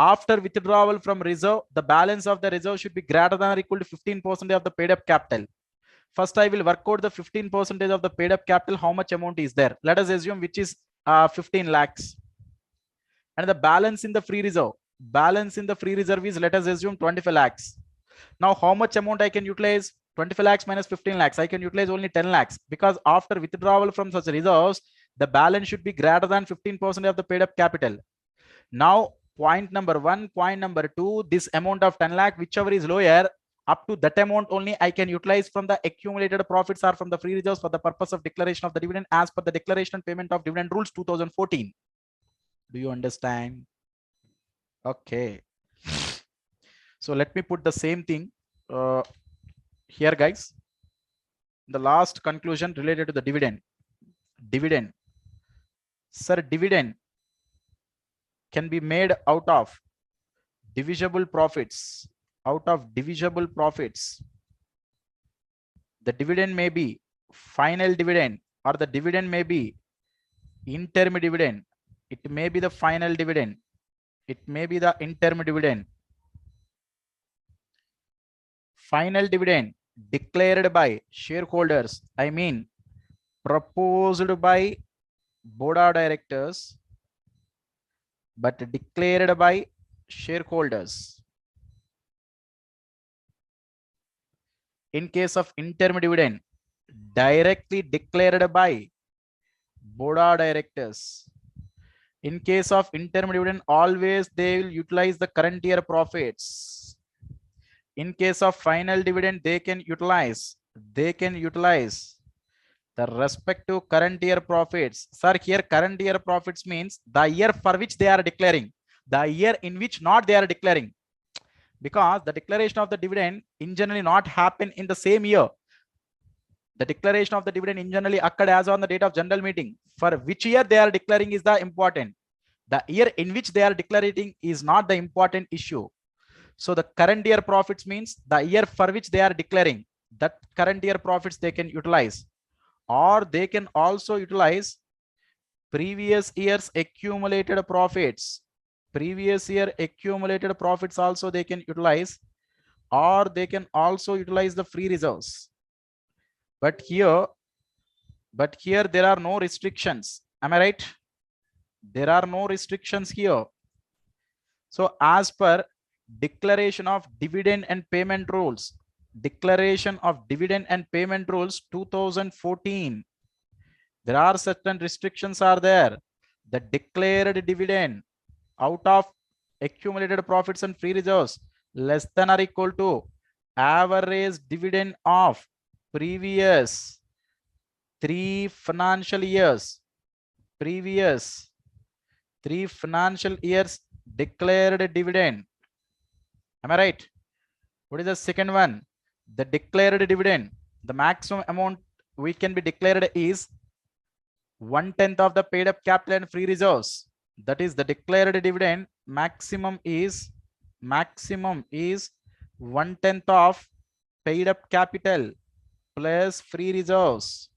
After withdrawal from reserve, the balance of the reserve should be greater than or equal to 15% of the paid up capital. First, I will work out the 15% of the paid up capital. How much amount is there? Let us assume which is 15 lakhs. And the balance in the free reserve. Balance in the free reserve is, let us assume 25 lakhs. Now, how much amount I can utilize? 25 lakhs minus 15 lakhs. I can utilize only 10 lakhs because after withdrawal from such reserves, the balance should be greater than 15% of the paid up capital. Now, point number one, point number two, this amount of 10 lakh, whichever is lower, up to that amount only I can utilize from the accumulated profits or from the free reserves for the purpose of declaration of the dividend as per the declaration and payment of dividend rules 2014. Do you understand? Okay. So let me put the same thing here, guys. The last conclusion related to the dividend. Dividend. Sir, dividend can be made out of divisible profits. Out of divisible profits. The dividend may be final dividend or the dividend may be interim dividend. It may be the final dividend. It may be the interim dividend. Final dividend declared by shareholders, I mean proposed by board of directors, but declared by shareholders. In case of interim dividend, directly declared by board of directors. In case of interim dividend, always they will utilize the current year profits. In case of final dividend, they can utilize the respective current year profits. Sir, here current year profits means the year for which they are declaring, the year in which not they are declaring, because the declaration of the dividend in generally not happen in the same year. The declaration of the dividend in generally occurred as on the date of general meeting. For which year they are declaring is the important. The year in which they are declaring is not the important issue. So the current year profits means the year for which they are declaring, that current year profits they can utilize, or they can also utilize previous year's accumulated profits. Previous year accumulated profits also they can utilize, or they can also utilize the free reserves. But here there are no restrictions. Am I right? There are no restrictions here. So as per declaration of dividend and payment rules, declaration of dividend and payment rules 2014, there are certain restrictions are there. the declared dividend out of accumulated profits and free reserves less than or equal to average dividend of previous 3 financial years. Previous 3 financial years declared dividend. Am I right? What is the second one? The declared dividend. The maximum amount we can be declared is 1/10 of the paid up capital and free reserves. That is the declared dividend. Maximum is 1/10 of paid up capital plus free reserves.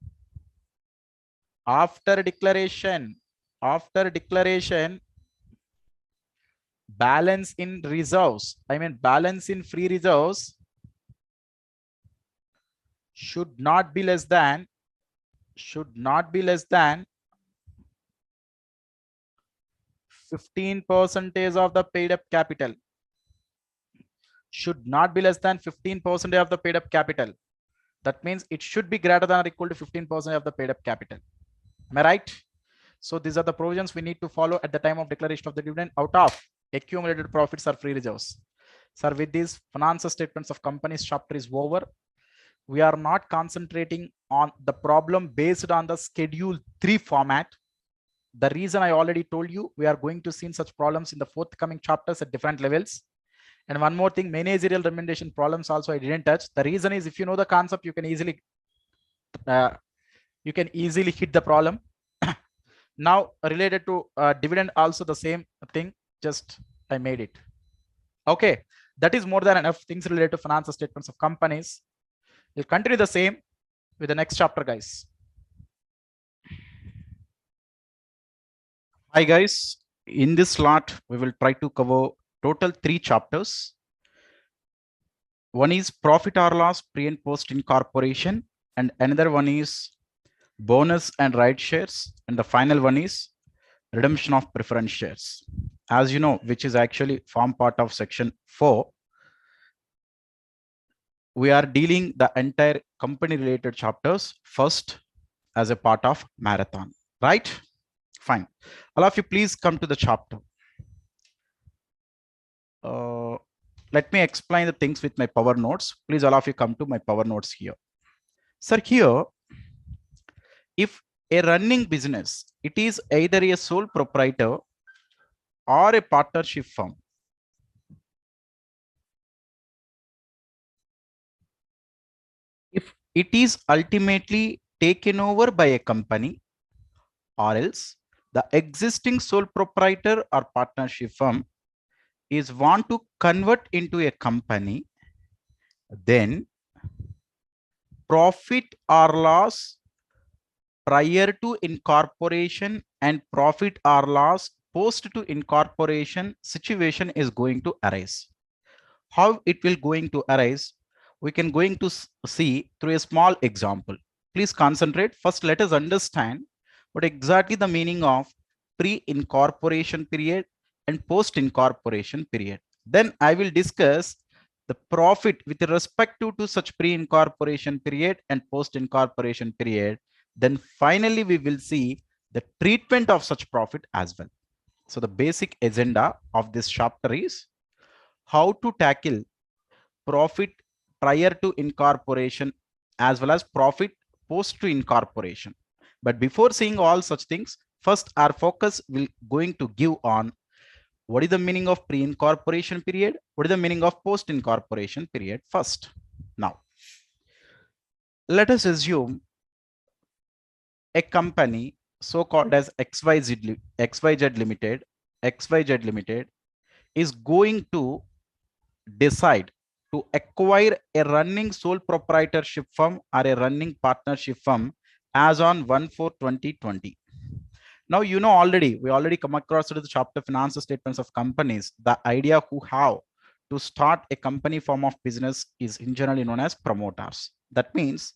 After declaration, balance in reserves, balance in free reserves should not be less than 15% of the paid up capital. Should not be less than 15% of the paid up capital. That means it should be greater than or equal to 15% of the paid up capital. Am I right? So these are the provisions we need to follow at the time of declaration of the dividend out of accumulated profits or free reserves. Sir, with these financial statements of companies chapter is over. We are not concentrating on the problem based on the schedule 3 format. The reason I already told you, we are going to see such problems in the forthcoming chapters at different levels. And one more thing, managerial remuneration problems also I didn't touch. The reason is if you know the concept, you can easily hit the problem. Now related to dividend, also the same thing, just I made it. Okay, that is more than enough things related to financial statements of companies. We'll continue the same with the next chapter, guys. Hi guys, in this slot we will try to cover total 3 chapters. One is profit or loss pre and post incorporation, and another one is bonus and right shares, and the final one is redemption of preference shares, as you know, which is actually form part of section 4. We are dealing the entire company related chapters first as a part of marathon, right? Fine. All of you please come to the chapter. Let me explain the things with my power notes. Please all of you come to my power notes here. Sir, here, if a running business, it is either a sole proprietor or a partnership firm. If it is ultimately taken over by a company, or else the existing sole proprietor or partnership firm is want to convert into a company, then profit or loss prior to incorporation and profit or loss post to incorporation situation is going to arise. How it will going to arise? We can going to see through a small example. Please concentrate. First, let us understand what exactly the meaning of pre-incorporation period and post-incorporation period. Then I will discuss the profit with respect to such pre-incorporation period and post-incorporation period. Then finally, we will see the treatment of such profit as well. So the basic agenda of this chapter is how to tackle profit prior to incorporation as well as profit post to incorporation. But before seeing all such things, first our focus will going to give on what is the meaning of pre-incorporation period, what is the meaning of post-incorporation period first. Now, let us assume a company so-called as XYZ Limited is going to decide to acquire a running sole proprietorship firm or a running partnership firm as on 1/4/2020. Now, you know, we already come across to the chapter financial statements of companies. The idea who have to start a company form of business is generally known as promoters. That means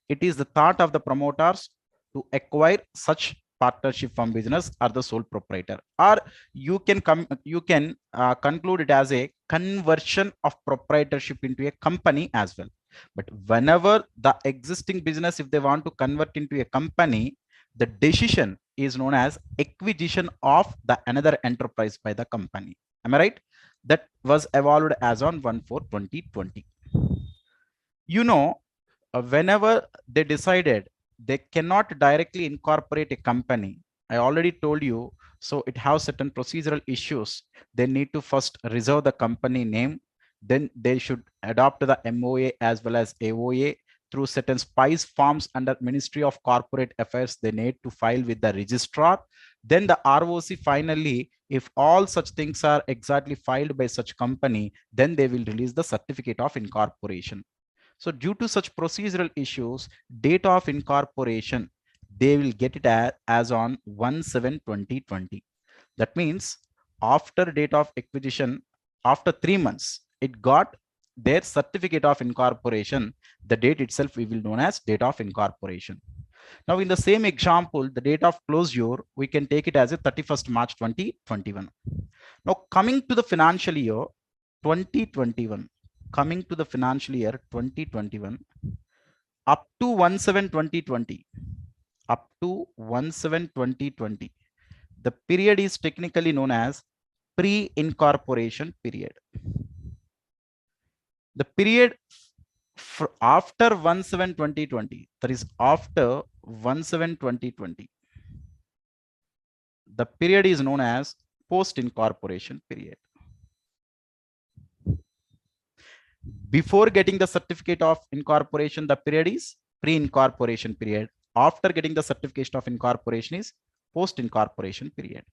it is the thought of the promoters to acquire such partnership firm business or the sole proprietor, or you can conclude it as a conversion of proprietorship into a company as well. But whenever the existing business, if they want to convert into a company, The decision is known as acquisition of the another enterprise by the company. Am I right? That was evolved as on 1/4/2020. You know, whenever they decided they cannot directly incorporate a company, I already told you, so it has certain procedural issues. They need to first reserve the company name, then they should adopt the MOA as well as AOA through certain spice forms under Ministry of Corporate Affairs. They need to file with the registrar. Then the ROC finally, if all such things are exactly filed by such company, then they will release the certificate of incorporation. So due to such procedural issues, date of incorporation, they will get it as on 1/7/2020. That means after date of acquisition, after 3 months, it got their certificate of incorporation. The date itself we will known as date of incorporation. Now in the same example, the date of closure, we can take it as a 31st March 2021. Now coming to the financial year 2021, coming to the financial year 2021, up to 1/7/2020, up to 1/7/2020, the period is technically known as pre-incorporation period. The period after 1/7/2020, that is after 1/7/2020, the period is known as post-incorporation period. Before getting the certificate of incorporation, the period is pre-incorporation period. After getting the certification of incorporation is post-incorporation period.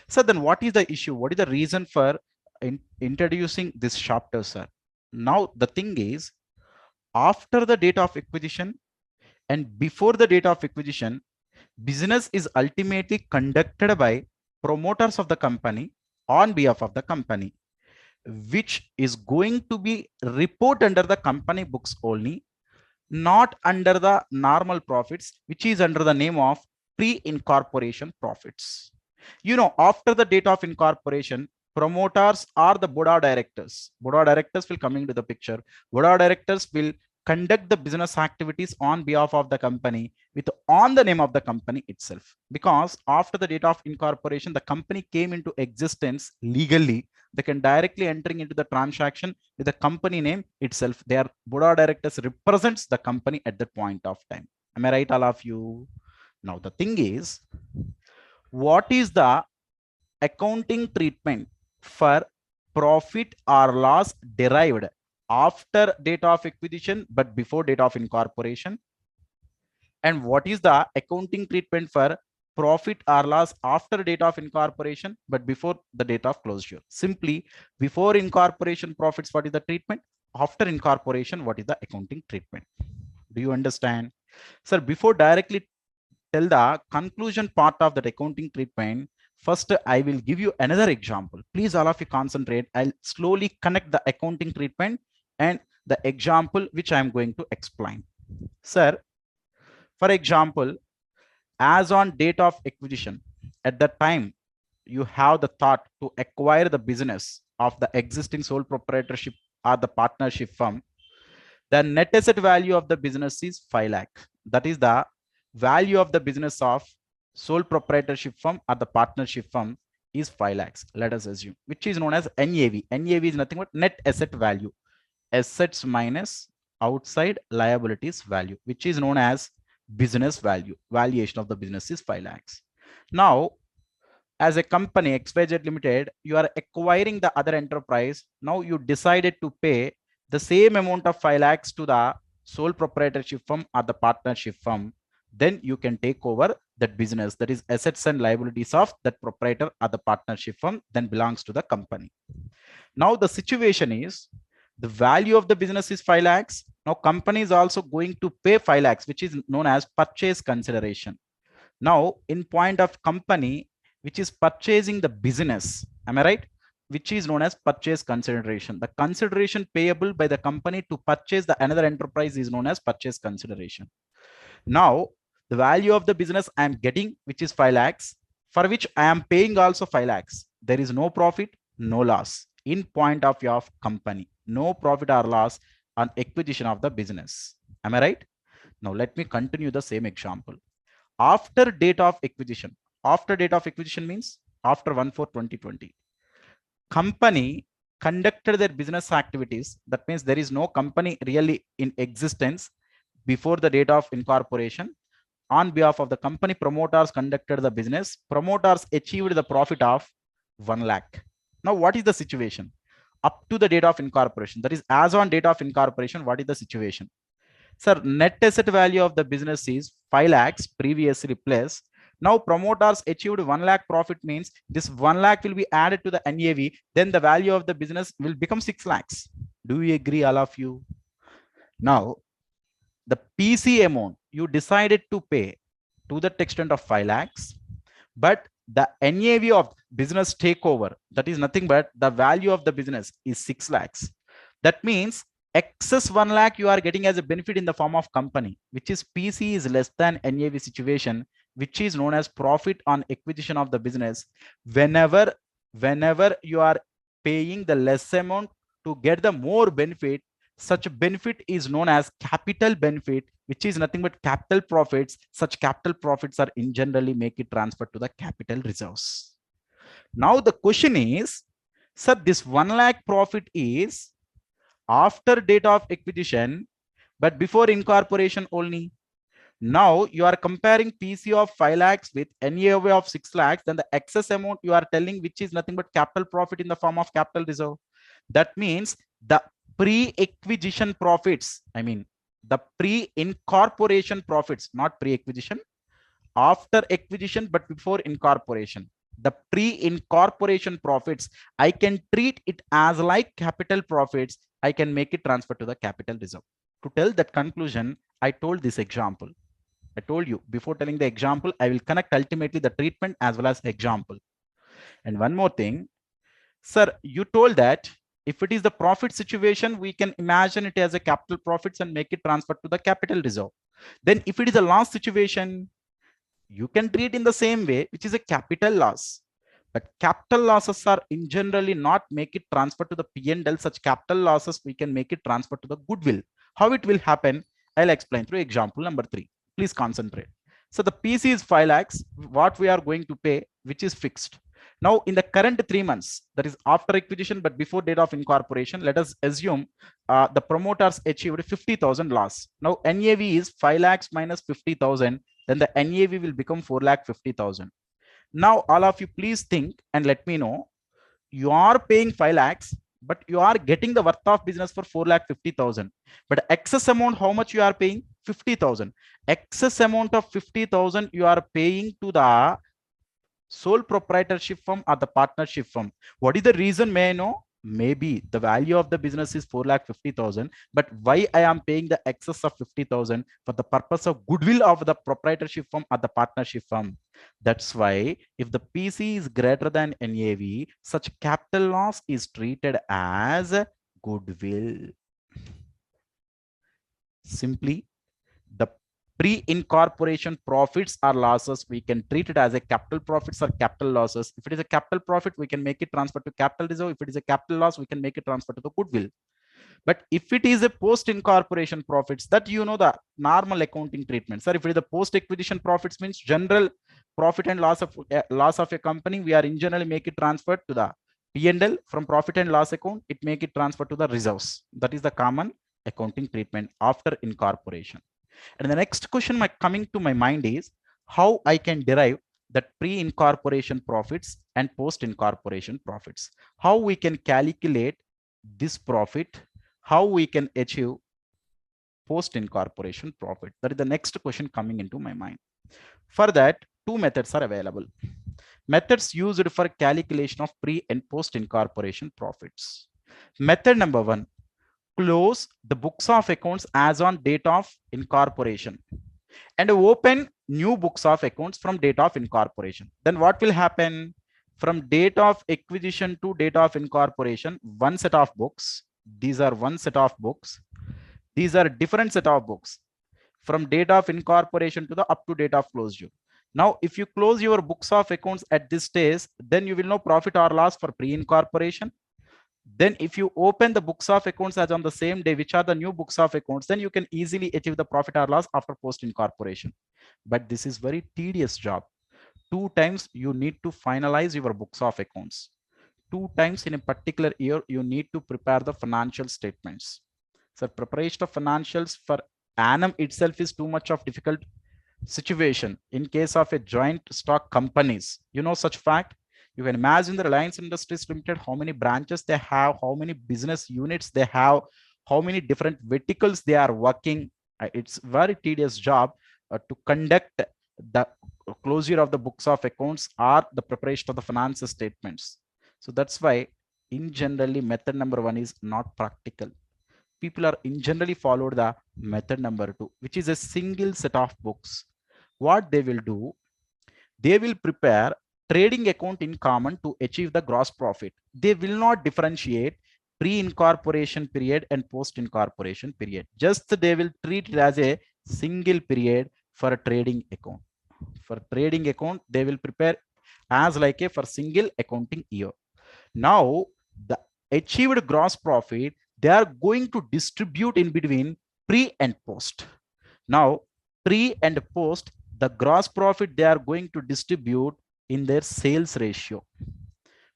So then what is the issue? What is the reason for introducing this chapter, sir? Now the thing is, after the date of acquisition and before the date of acquisition, business is ultimately conducted by promoters of the company on behalf of the company, which is going to be report under the company books only, not under the normal profits, which is under the name of pre-incorporation profits. You know, after the date of incorporation, promoters are the board of directors. Board of directors will come into the picture. Board of directors will conduct the business activities on behalf of the company with on the name of the company itself. Because after the date of incorporation, the company came into existence legally. They can directly entering into the transaction with the company name itself. Their board of directors represents the company at that point of time. Am I right, all of you? Now the thing is, what is the accounting treatment for profit or loss derived after date of acquisition but before date of incorporation? And what is the accounting treatment for profit or loss after date of incorporation but before the date of closure? Simply, before incorporation profits, what is the treatment? After incorporation, what is the accounting treatment? Do you understand? Sir, before directly tell the conclusion part of that accounting treatment, first I will give you another example. Please all of you concentrate. I'll slowly connect the accounting treatment and the example which I am going to explain. Sir, for example, as on date of acquisition, at that time you have the thought to acquire the business of the existing sole proprietorship or the partnership firm. The net asset value of the business is 5 lakh. That is the value of the business of sole proprietorship firm or the partnership firm is 5 lakhs. Let us assume, which is known as NAV. NAV is nothing but net asset value. Assets minus outside liabilities value, which is known as business value. Valuation of the business is 5 lakhs. Now, as a company XYZ Limited, you are acquiring the other enterprise. Now you decided to pay the same amount of 5 lakhs to the sole proprietorship firm or the partnership firm. Then you can take over that business, that is assets and liabilities of that proprietor or the partnership firm, then belongs to the company. Now the situation is, the value of the business is 5 lakhs. Now company is also going to pay 5 lakhs, which is known as purchase consideration. Now in point of company, which is purchasing the business, am I right? Which is known as purchase consideration. The consideration payable by the company to purchase the another enterprise is known as purchase consideration. Now the value of the business I am getting, which is 5 lakhs, for which I am paying also 5 lakhs. There is no profit, no loss in point of view of company. No profit or loss on acquisition of the business. Am I right? Now let me continue the same example. after date of acquisition. After date of acquisition means after 1/4/2020. Company conducted their business activities. That means there is no company really in existence before the date of incorporation. On behalf of the company, promoters conducted the business. Promoters achieved the profit of 1 lakh. Now, what is the situation? Up to the date of incorporation, that is as on date of incorporation, what is the situation? Sir, net asset value of the business is 5 lakhs previously plus. Now promoters achieved 1 lakh profit means this 1 lakh will be added to the NAV. Then the value of the business will become 6 lakhs. Do we agree, all of you? Now, the PC amount you decided to pay to the extent of 5 lakhs, but the NAV of business takeover, that is nothing but the value of the business is 6 lakhs. That means excess 1 lakh you are getting as a benefit in the form of company, which is PC is less than NAV situation, which is known as profit on acquisition of the business. Whenever you are paying the less amount to get the more benefit, such benefit is known as capital benefit, which is nothing but capital profits. Such capital profits are in generally make it transfer to the capital reserves. Now the question is, sir, this 1 lakh profit is after date of acquisition, but before incorporation only. Now you are comparing PC of 5 lakhs with NAV of 6 lakhs, then the excess amount you are telling, which is nothing but capital profit in the form of capital reserve. That means the pre-acquisition profits, I mean the pre-incorporation profits, not pre-acquisition, after acquisition but before incorporation. The pre-incorporation profits, I can treat it as like capital profits. I can make it transfer to the capital reserve. To tell that conclusion, I told this example. I told you before telling the example, I will connect ultimately the treatment as well as example. And one more thing, sir, you told that if it is the profit situation, we can imagine it as a capital profits and make it transfer to the capital reserve. Then if it is a loss situation, you can treat in the same way, which is a capital loss. But capital losses are in generally not make it transfer to the P&L. Such capital losses, we can make it transfer to the goodwill. How it will happen, I'll explain through example number 3. Please concentrate. So the PC is 5 lakhs, what we are going to pay, which is fixed. Now in the current 3 months, that is after acquisition but before date of incorporation, let us assume the promoters achieved 50,000 loss. Now NAV is 5 lakhs minus 50,000, then the NAV will become 4,50,000. Now all of you please think and let me know, you are paying 5 lakhs, but you are getting the worth of business for 4,50,000. But excess amount, how much you are paying? 50,000. Excess amount of 50,000 you are paying to the sole proprietorship firm or the partnership firm. What is the reason, may I know? Maybe the value of the business is 4,50,000, but why I am paying the excess of 50,000 for the purpose of goodwill of the proprietorship firm or the partnership firm. That's why if the PC is greater than NAV, such capital loss is treated as goodwill. Simply, the pre-incorporation profits or losses, we can treat it as a capital profits or capital losses. If it is a capital profit, we can make it transfer to capital reserve. If it is a capital loss, we can make it transfer to the goodwill. But if it is a post-incorporation profits, that you know the normal accounting treatment. Sir, if it is the post-acquisition profits means general profit and loss of a company, we are in generally make it transferred to the P&L from profit and loss account. It make it transfer to the reserves. That is the common accounting treatment after incorporation. And the next question coming to my mind is how I can derive that pre-incorporation profits and post-incorporation profits. How we can calculate this profit, how we can achieve post-incorporation profit. That is the next question coming into my mind. For that, 2 methods are available. Methods used for calculation of pre and post-incorporation profits. Method number 1, close the books of accounts as on date of incorporation and open new books of accounts from date of incorporation. Then what will happen? From date of acquisition to date of incorporation, one set of books. These are one set of books. These are different set of books from date of incorporation to the up to date of closure. Now, if you close your books of accounts at this stage, then you will know profit or loss for pre-incorporation. Then if you open the books of accounts as on the same day, which are the new books of accounts, then you can easily achieve the profit or loss after post incorporation. But this is very tedious job. 2 times you need to finalize your books of accounts. 2 times in a particular year, you need to prepare the financial statements. So preparation of financials for annum itself is too much of difficult situation. In case of a joint stock companies, you know such fact. You can imagine the Reliance Industries Limited, how many branches they have, how many business units they have, how many different verticals they are working. It's very tedious job to conduct the closure of the books of accounts or the preparation of the finance statements. So that's why in generally method number 1 is not practical. People are in generally followed the method number 2, which is a single set of books. What they will do, they will prepare trading account in common to achieve the gross profit. They will not differentiate pre-incorporation period and post-incorporation period. Just they will treat it as a single period for a trading account. For trading account, they will prepare as like a for single accounting year. Now, the achieved gross profit, they are going to distribute in between pre and post. Now, pre and post, the gross profit they are going to distribute in their sales ratio,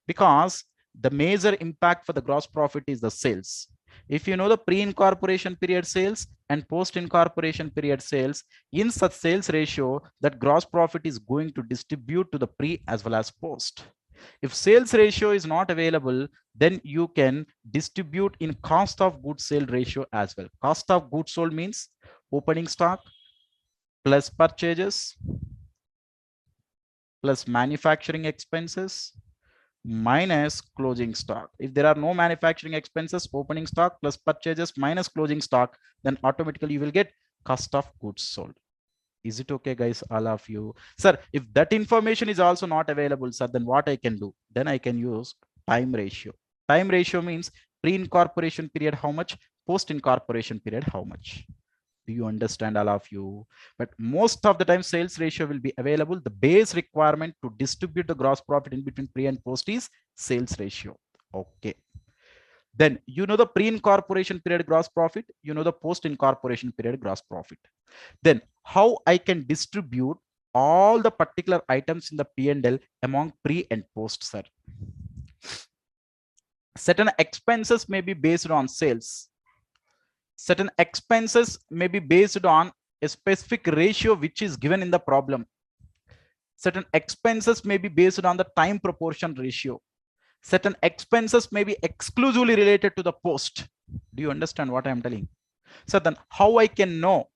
because the major impact for the gross profit is the sales. If you know the pre-incorporation period sales and post-incorporation period sales, in such sales ratio, that gross profit is going to distribute to the pre as well as post. If sales ratio is not available, then you can distribute in cost of goods sold ratio as well. Cost of goods sold means opening stock plus purchases plus manufacturing expenses minus closing stock. If there are no manufacturing expenses, opening stock plus purchases minus closing stock, then automatically you will get cost of goods sold. Is it okay, guys? All of you, sir, if that information is also not available, sir, then what I can do? Then I can use time ratio. Time ratio means pre-incorporation period how much, post-incorporation period how much. Do you understand, all of you? But most of the time sales ratio will be available. The base requirement to distribute the gross profit in between pre and post is sales ratio. Okay. Then you know the pre-incorporation period gross profit, you know the post-incorporation period gross profit. Then how I can distribute all the particular items in the P&L among pre and post, sir? Certain expenses may be based on sales. Certain expenses may be based on a specific ratio which is given in the problem. Certain expenses may be based on the time proportion ratio. Certain expenses may be exclusively related to the post. Do you understand what I am telling? So then how I can know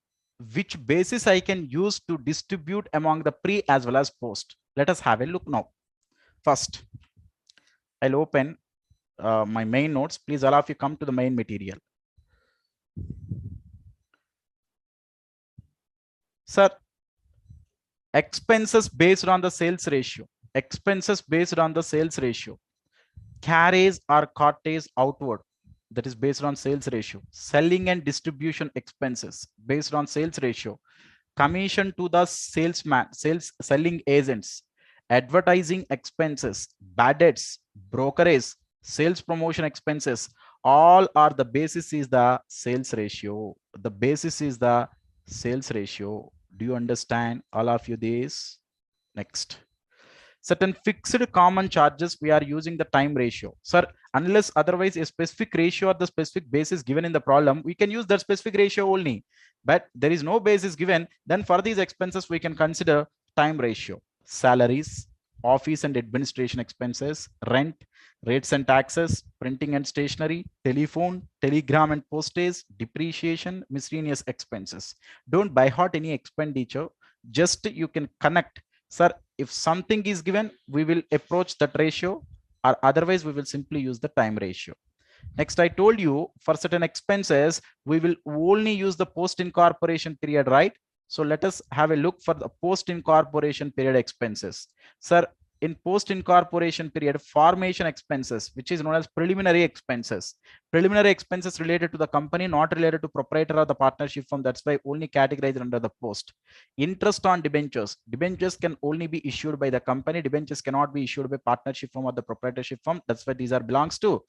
which basis I can use to distribute among the pre as well as post? Let us have a look now. First, I'll open my main notes. Please allow if you come to the main material. Sir, expenses based on the sales ratio. Expenses based on the sales ratio. Carries or cartage outward, that is based on sales ratio. Selling and distribution expenses based on sales ratio. Commission to the salesman, selling agents. Advertising expenses, bad debts, brokerage, sales promotion expenses, all are the basis is the sales ratio. The basis is the sales ratio. Do you understand, all of you, this? Next. Certain fixed common charges, we are using the time ratio, sir. Unless otherwise a specific ratio or the specific basis given in the problem, we can use that specific ratio only. But there is no basis given, then for these expenses we can consider time ratio. Salaries, office and administration expenses, rent, rates and taxes, printing and stationery, telephone, telegram and postage, depreciation, miscellaneous expenses. Don't by heart any expenditure, just you can connect. Sir, if something is given, we will approach that ratio, or otherwise we will simply use the time ratio. Next, I told you for certain expenses, we will only use the post incorporation period, right? So let us have a look for the post incorporation period expenses. Sir, in post incorporation period, formation expenses, which is known as preliminary expenses. Preliminary expenses related to the company, not related to proprietor or the partnership firm. That's why only categorized under the post. Interest on debentures. Debentures can only be issued by the company. Debentures cannot be issued by partnership firm or the proprietorship firm. That's why these are belongs to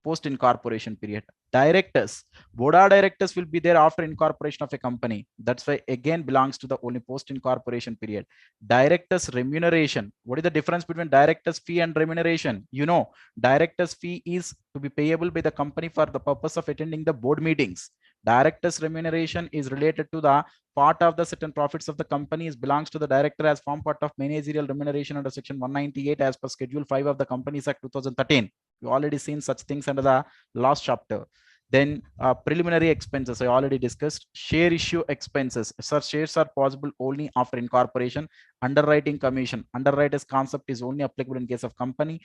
post incorporation period. Directors, board of directors will be there after incorporation of a company. That's why again belongs to the only post incorporation period. Directors remuneration. What is the difference between directors fee and remuneration? You know, directors fee is to be payable by the company for the purpose of attending the board meetings. Directors remuneration is related to the part of the certain profits of the company is belongs to the director as form part of managerial remuneration under section 198 as per schedule 5 of the Companies Act 2013. You already seen such things under the last chapter. Then preliminary expenses I already discussed. Share issue expenses. Sir, shares are possible only after incorporation. Underwriting commission. Underwriters concept is only applicable in case of company.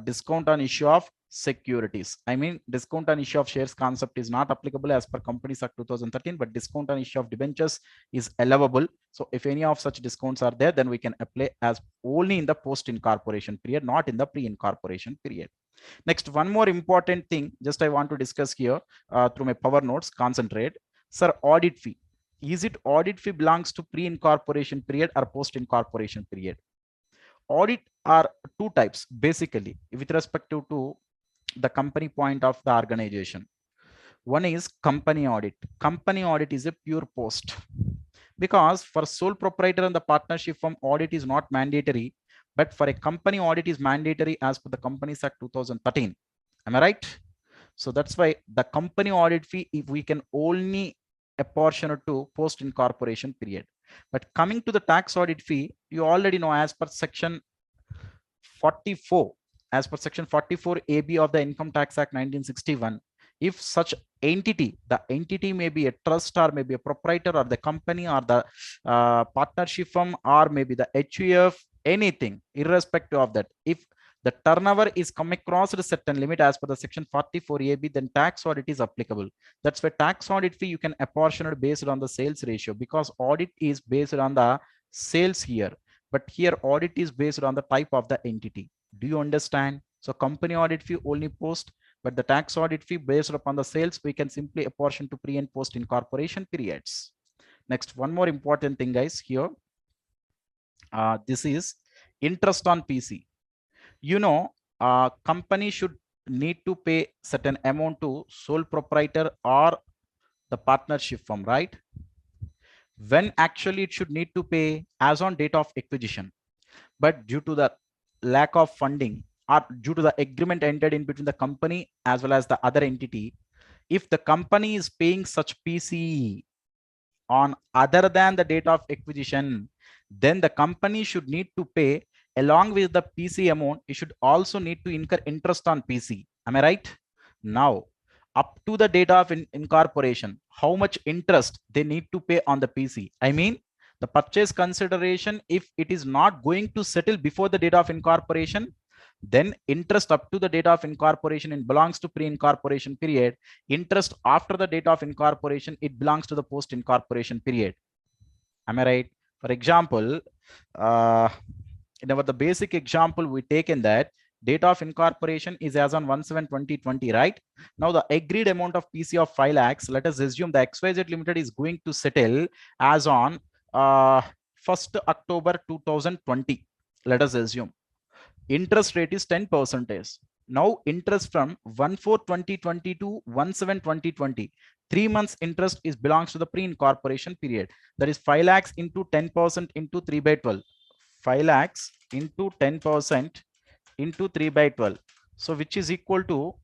Discount on issue of securities. I mean, discount on issue of shares concept is not applicable as per Companies Act 2013, but discount on issue of debentures is allowable. So if any of such discounts are there, then we can apply as only in the post incorporation period, not in the pre incorporation period. Next, one more important thing, just I want to discuss here through my power notes, concentrate. Sir, audit fee. Is it audit fee belongs to pre-incorporation period or post-incorporation period? Audit are two types, basically, with respect to the company point of the organization. One is company audit. Company audit is a pure post. Because for sole proprietor and the partnership firm, audit is not mandatory, but for a company, audit is mandatory as per the Companies Act 2013. Am I right? So that's why the company audit fee, if we can only apportion it to post incorporation period. But coming to the tax audit fee, you already know as per section 44, as per section 44 AB of the Income Tax Act 1961, if such entity, the entity may be a trust or maybe a proprietor or the company or the partnership firm or maybe the HUF, anything, irrespective of that, if the turnover is come across a certain limit as per the section 44 AB, then tax audit is applicable. That's why tax audit fee you can apportion it based on the sales ratio, because audit is based on the sales here, but here audit is based on the type of the entity. Do you understand? So company audit fee only post, but the tax audit fee based upon the sales, we can simply apportion to pre and post incorporation periods. Next, one more important thing, guys, here. This is interest on PC. You know, company should need to pay certain amount to sole proprietor or the partnership firm, right? When actually it should need to pay as on date of acquisition, but due to the lack of funding or due to the agreement entered in between the company as well as the other entity, if the company is paying such PCE on other than the date of acquisition, then the company should need to pay along with the PC amount. It should also need to incur interest on PC. Am I right? Now, up to the date of incorporation, how much interest they need to pay on the PC? I mean, the purchase consideration, if it is not going to settle before the date of incorporation, then interest up to the date of incorporation it belongs to pre-incorporation period. Interest after the date of incorporation, it belongs to the post-incorporation period. Am I right? For example, in our the basic example we taken that date of incorporation is as on 1/7/2020, right? Now the agreed amount of PC of 5 lakhs, let us assume the XYZ Limited is going to settle as on 1st October 2020. Let us assume interest rate is 10%. Now interest from 1/4/2020 to 1/7/2020, 3 months interest is belongs to the pre-incorporation period. That is 5 lakhs into 10% into 3 by 12. 5 lakhs into 10% into 3 by 12. So which is equal to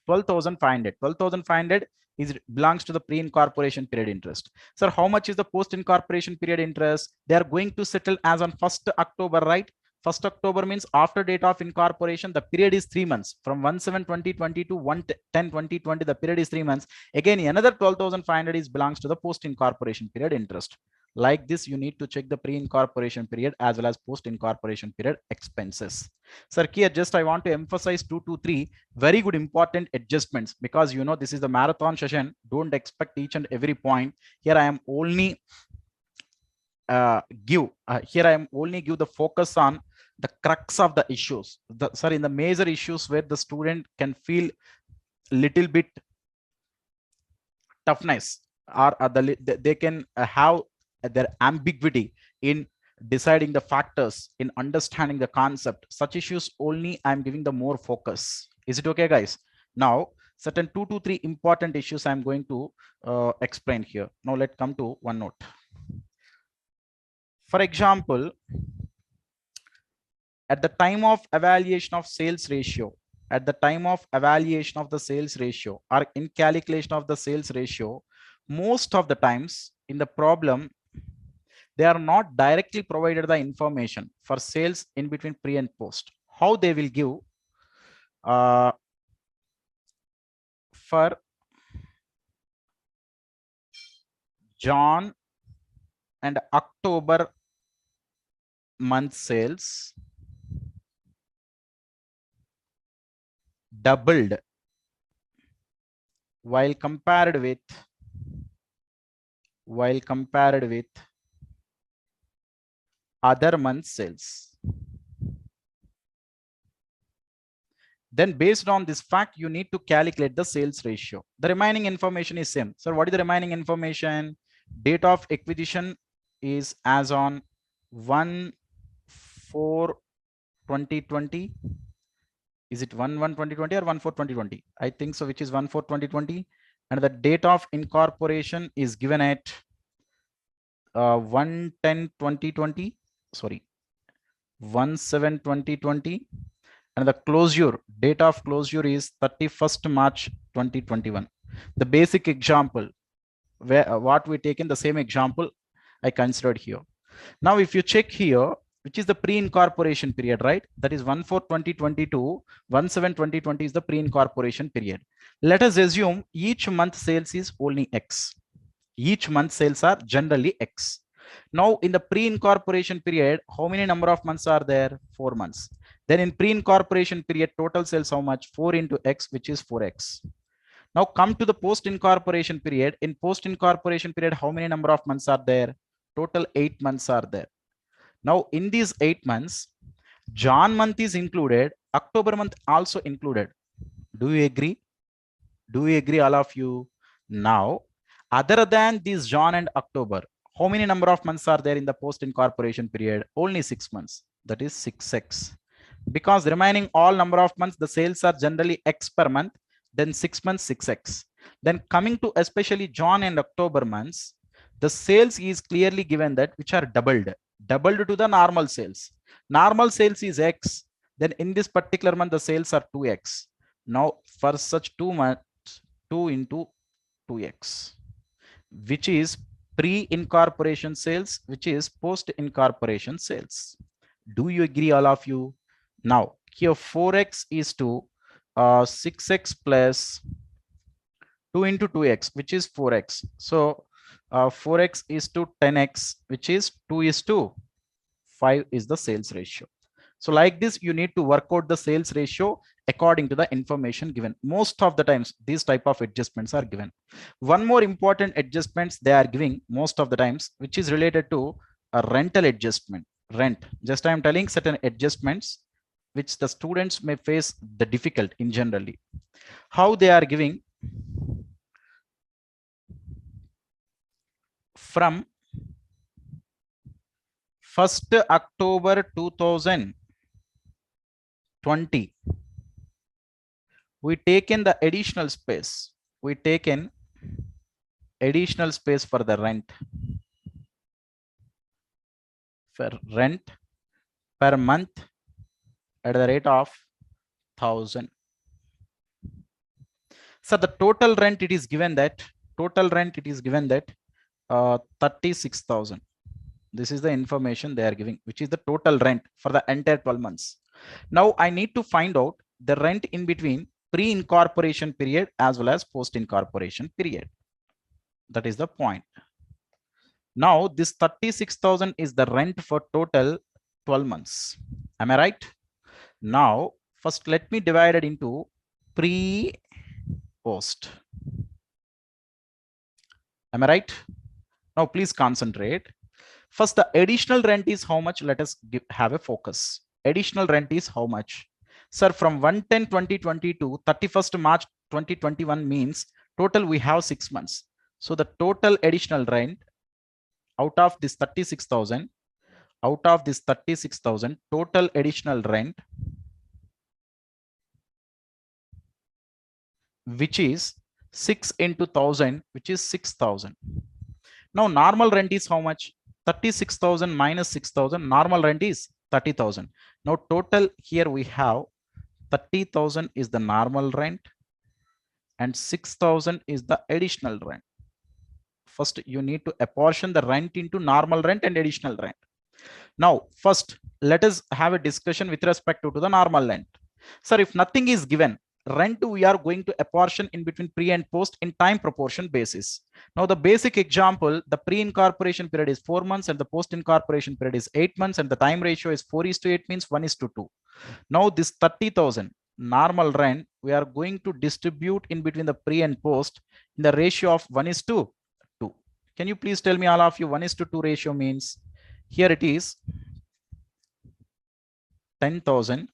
12,500. 12,500 is belongs to the pre-incorporation period interest. Sir, how much is the post-incorporation period interest? They are going to settle as on 1st October, right? 1st October means after date of incorporation, the period is 3 months. From 1/7/2020 to 1/10/2020, the period is 3 months. Again, another 12,500 is belongs to the post-incorporation period interest. Like this, you need to check the pre-incorporation period as well as post-incorporation period expenses. Sir, here just I want to emphasize 2 to 3 very good important adjustments, because you know this is the marathon session. Don't expect each and every point. Here I am only give the focus on the crux of the issues. In the major issues where the student can feel little bit toughness, or they can have their ambiguity in deciding the factors, in understanding the concept. Such issues only I'm giving the more focus. Is it okay, guys? Now, certain 2 to 3 important issues I'm going to explain here. Now, let's come to one note. For example, at the time of evaluation of sales ratio, at the time of evaluation of the sales ratio or in calculation of the sales ratio, most of the times in the problem, they are not directly provided the information for sales in between pre and post. How they will give for John and October month sales doubled while compared with other month sales. Then based on this fact, you need to calculate the sales ratio. The remaining information is same. So what is the remaining information? Date of acquisition is as on 1/4/2020. Is it 1/1/2020 or 1/4/2020? I think so, which is 1/4/2020. And the date of incorporation is given at 1/10/2020. Sorry, 1/7/2020. And the closure, date of closure is 31st March 2021. The basic example, where what we take in the same example I considered here. Now, if you check here, which is the pre-incorporation period, right? That is 1/4/2022, 1/7/2020 is the pre-incorporation period. Let us assume each month sales is only X. Each month sales are generally X. Now, in the pre-incorporation period, how many number of months are there? 4 months. Then in pre-incorporation period, total sales how much? 4 into X, which is 4X. Now come to the post-incorporation period. In post-incorporation period, how many number of months are there? Total 8 months are there. Now in these 8 months, Jan month is included, October month also included. Do you agree? Do you agree, all of you? Now, other than this Jan and October, how many number of months are there in the post-incorporation period? Only 6 months. That is 6X. Because remaining all number of months, the sales are generally X per month, then 6 months, 6X. Then coming to especially Jan and October months, the sales is clearly given that which are doubled to the normal sales. Normal sales is X. Then in this particular month, the sales are 2X. Now for such 2 months, 2 into 2X, which is pre-incorporation sales, which is post-incorporation sales. Do you agree, all of you? Now here 4X is to 6X plus 2 into 2X, which is 4X. So 4X is to 10X, which is 2 is to 5 is the sales ratio. So like this, you need to work out the sales ratio according to the information given. Most of the times, these type of adjustments are given. One more important adjustments they are giving most of the times, which is related to a rental adjustment. Rent. Just I am telling certain adjustments which the students may face the difficult in generally. How they are giving from 1st October 2020, we taken the additional space. We taken additional space for the rent. For rent per month at the rate of 1,000. So the total rent it is given that 36,000. This is the information they are giving, which is the total rent for the entire 12 months. Now I need to find out the rent in between pre-incorporation period as well as post-incorporation period. That is the point. Now this 36,000 is the rent for total 12 months. Am I right? Now first let me divide it into pre-post. Am I right? Now please concentrate. First, the additional rent is how much? Let us have a focus. Additional rent is how much? Sir, from 1/10/2020 to 31st March 2021 means total we have 6 months. So the total additional rent out of this 36,000, total additional rent which is 6 into 1000, which is 6000. Now normal rent is how much? 36,000 minus 6,000. Normal rent is 30,000. Now total here we have 30,000 is the normal rent and 6,000 is the additional rent. First, you need to apportion the rent into normal rent and additional rent. Now, first, let us have a discussion with respect to the normal rent. Sir, if nothing is given, rent we are going to apportion in between pre and post in time proportion basis. Now, the basic example, the pre-incorporation period is 4 months and the post-incorporation period is 8 months and the time ratio is 4:8 means 1:2. Now, this 30,000 normal rent, we are going to distribute in between the pre and post in the ratio of 1:2. Can you please tell me all of you 1:2 ratio means? Here it is 10,000.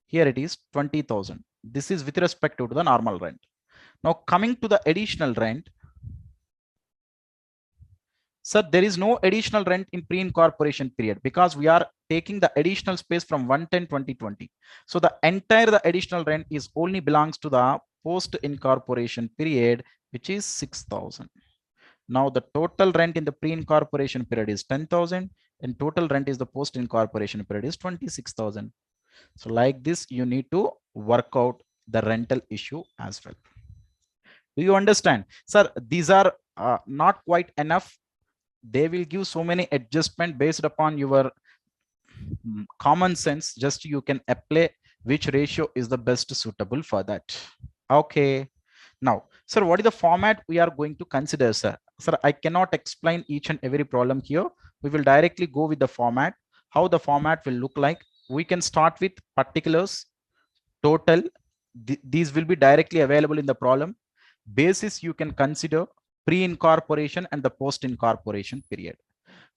Here it is 20,000. This is with respect to the normal rent. Now coming to the additional rent. Sir, there is no additional rent in pre-incorporation period because we are taking the additional space from 110-2020. So the entire additional rent is only belongs to the post-incorporation period, which is 6,000. Now the total rent in the pre-incorporation period is 10,000 and total rent is the post-incorporation period is 26,000. So like this, you need to work out the rental issue as well. Do you understand? Sir, these are not quite enough. They will give so many adjustment based upon your common sense. Just you can apply which ratio is the best suitable for that. Okay. Now, sir, what is the format we are going to consider, sir? Sir, I cannot explain each and every problem here. We will directly go with the format, how the format will look like. We can start with particulars, total. These will be directly available in the problem. Basis, you can consider pre-incorporation and the post-incorporation period.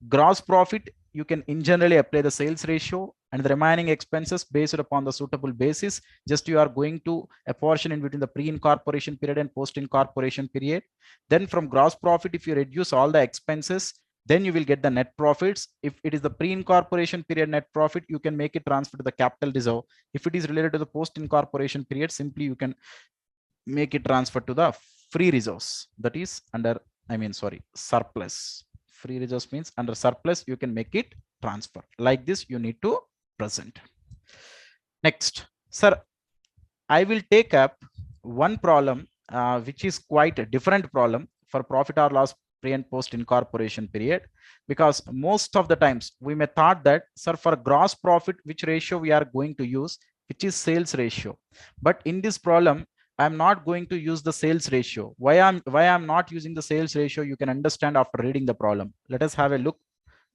Gross profit, you can in generally apply the sales ratio and the remaining expenses based upon the suitable basis. Just you are going to apportion in between the pre-incorporation period and post-incorporation period. Then from gross profit, if you reduce all the expenses, then you will get the net profits. If it is the pre-incorporation period net profit, you can make it transfer to the capital reserve. If it is related to the post-incorporation period, simply you can make it transfer to the free resource, that is under, surplus. Free resource means under surplus, you can make it transfer. Like this, you need to present. Next, sir, I will take up one problem, which is quite a different problem for profit or loss pre and post incorporation period, because most of the times we may thought that, sir, for gross profit, which ratio we are going to use, which is sales ratio. But in this problem, I'm not going to use the sales ratio. Why I'm not using the sales ratio, you can understand after reading the problem. Let us have a look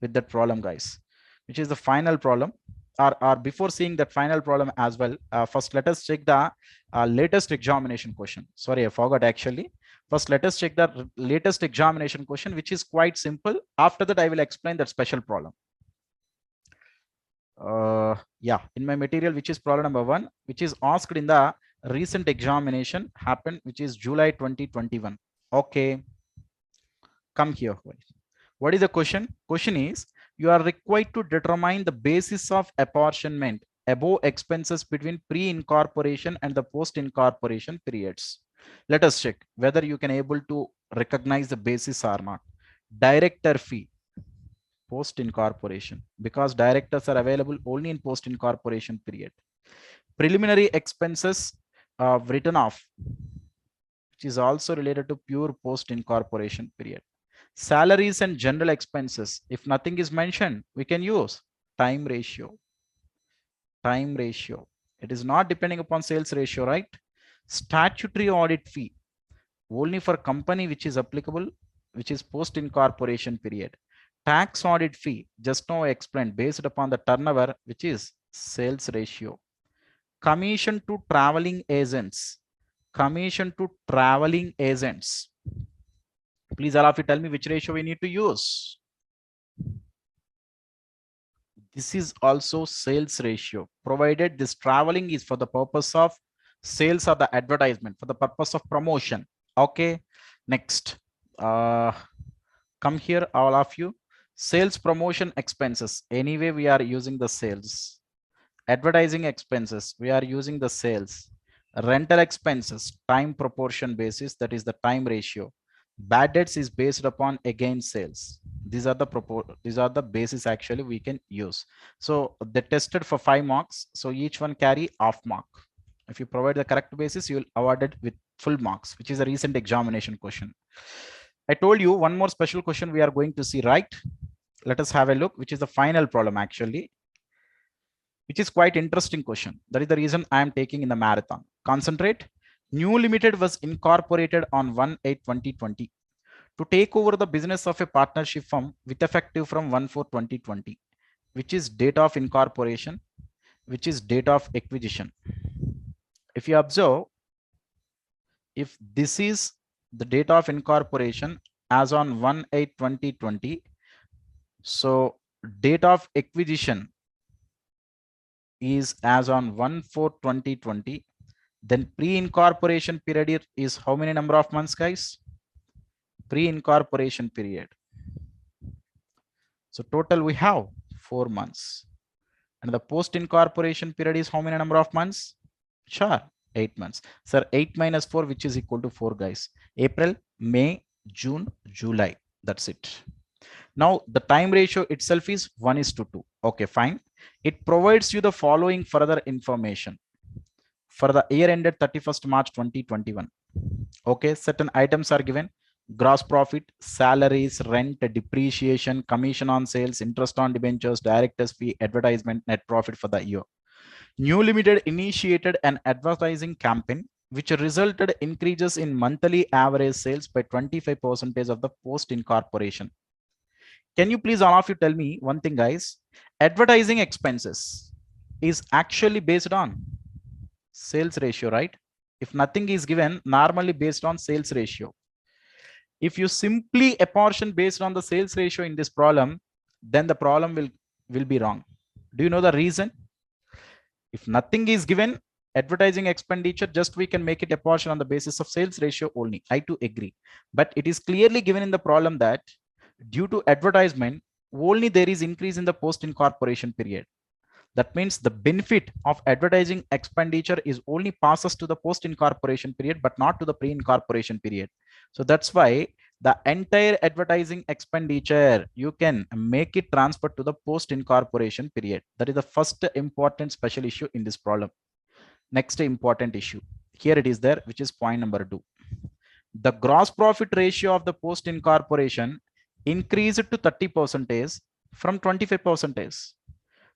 with that problem, guys, which is the final problem. Or before seeing that final problem as well, first let us check the latest examination question. Sorry, I forgot actually. First, let us check the latest examination question, which is quite simple. After that, I will explain that special problem. Yeah, in my material, which is problem number 1, which is asked in the recent examination happened, which is July 2021. Okay, come here. What is the question? Question is, you are required to determine the basis of apportionment above expenses between pre-incorporation and the post-incorporation periods. Let us check whether you can able to recognize the basis or not. Director fee, post-incorporation, because directors are available only in post-incorporation period. Preliminary expenses written off, which is also related to pure post-incorporation period. Salaries and general expenses, if nothing is mentioned, we can use time ratio. Time ratio, it is not depending upon sales ratio, right? Statutory audit fee, only for company which is applicable, which is post-incorporation period. Tax audit fee, just now I explained, based upon the turnover, which is sales ratio. Commission to traveling agents. Commission to traveling agents. Please, all of you tell me which ratio we need to use. This is also sales ratio, provided this traveling is for the purpose of sales or the advertisement, for the purpose of promotion. Okay, next, come here, all of you. Sales promotion expenses, anyway we are using the sales. Advertising expenses, we are using the sales. Rental expenses, time proportion basis, that is the time ratio. Bad debts is based upon against sales. These are the basis actually we can use. So they tested for 5 marks. So each one carry half mark. If you provide the correct basis, you will award it with full marks, which is a recent examination question. I told you one more special question we are going to see, right? Let us have a look, which is the final problem actually, which is quite interesting question. That is the reason I am taking in the marathon. Concentrate. New Limited was incorporated on 1/8/2020 to take over the business of a partnership firm with effective from 1/4/2020, which is date of incorporation, which is date of acquisition. If you observe, if this is the date of incorporation as on 1/8/2020, so date of acquisition is as on 1/4/2020, then pre-incorporation period is how many number of months, guys? Pre-incorporation period. So total we have 4 months. And the post-incorporation period is how many number of months? Sure, 8 months. Sir, 8 minus 4, which is equal to 4, guys. April, May, June, July. That's it. Now, the time ratio itself is 1:2. Okay, fine. It provides you the following further information. For the year ended 31st March 2021. Okay, certain items are given: gross profit, salaries, rent, depreciation, commission on sales, interest on debentures, directors fee, advertisement, net profit for the year. New Limited initiated an advertising campaign which resulted increases in monthly average sales by 25% of the post incorporation. Can you please all of you tell me one thing, guys? Advertising expenses is actually based on sales ratio, right? If nothing is given, normally based on sales ratio. If you simply apportion based on the sales ratio in this problem, then the problem will be wrong. Do you know the reason? If nothing is given, advertising expenditure, just we can make it apportion on the basis of sales ratio only. I too agree. But it is clearly given in the problem that due to advertisement, only there is increase in the post incorporation period. That means the benefit of advertising expenditure is only passes to the post incorporation period, but not to the pre incorporation period. So that's why the entire advertising expenditure, you can make it transfer to the post incorporation period. That is the first important special issue in this problem. Next important issue, here it is there, which is point number 2. The gross profit ratio of the post incorporation increased to 30% from 25%.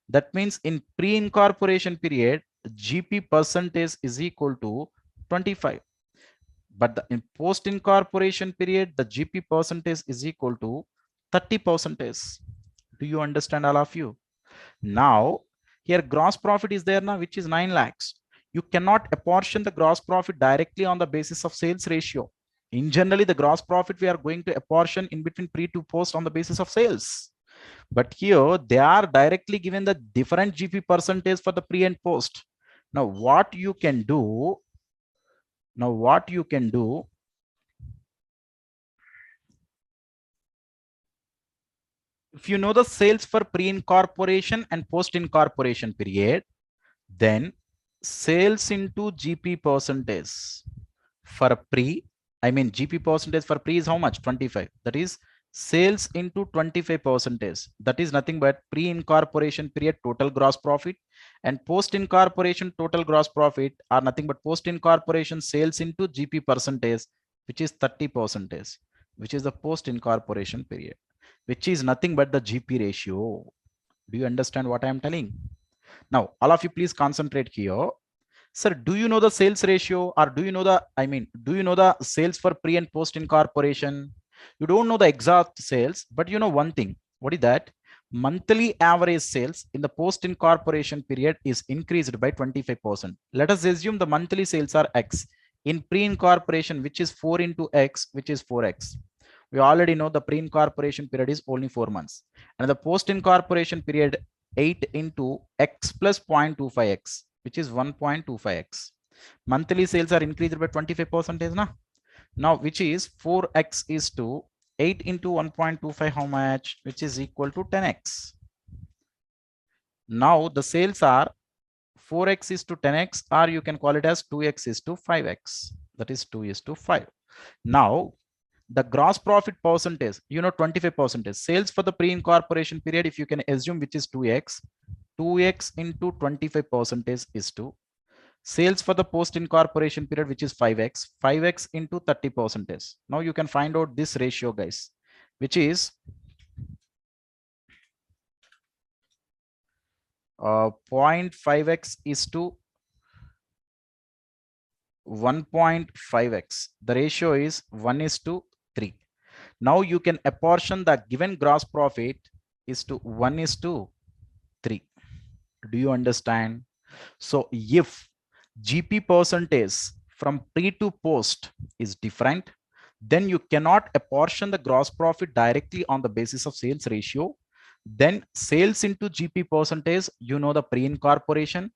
That means in pre-incorporation period, GP percentage is equal to 25. But in post-incorporation period, the GP percentage is equal to 30%. Do you understand, all of you? Now, here gross profit is there now, which is 9 lakhs. You cannot apportion the gross profit directly on the basis of sales ratio. In generally, the gross profit we are going to apportion in between pre to post on the basis of sales. But here they are directly given the different GP percentage for the pre and post. Now what you can do, if you know the sales for pre-incorporation and post-incorporation period, then sales into GP percentage for pre, GP percentage for pre is how much? 25. That is sales into 25%. That is nothing but pre-incorporation period total gross profit, and post-incorporation total gross profit are nothing but post-incorporation sales into GP percentage, which is 30%, which is the post-incorporation period, which is nothing but the GP ratio. Do you understand what I am telling? Now, all of you please concentrate here. Sir, do you know the sales ratio, or do you know the sales for pre and post incorporation? You don't know the exact sales, but you know one thing. What is that? Monthly average sales in the post incorporation period is increased by 25%. Let us assume the monthly sales are X. In pre incorporation, which is 4 into X, which is 4X. We already know the pre incorporation period is only 4 months. And the post incorporation period 8 into X plus 0.25X, which is 1.25X. Monthly sales are increased by 25%. Now, which is 4X is to 8 into 1.25, how much? Which is equal to 10X. Now, the sales are 4x is to 10x, or you can call it as 2x is to 5x. That is 2 is to 5. Now, the gross profit percentage, 25%. Sales for the pre-incorporation period, if you can assume, which is 2x, 2x into 25% is to sales for the post incorporation period, which is 5x, 5x into 30%. Now you can find out this ratio, guys, which is 0.5x is to 1.5x. The ratio is 1 is to 3. Now you can apportion the given gross profit is to 1 is to 3. Do you understand? So if GP percentage from pre to post is different, then you cannot apportion the gross profit directly on the basis of sales ratio. Then sales into GP percentage, the pre-incorporation,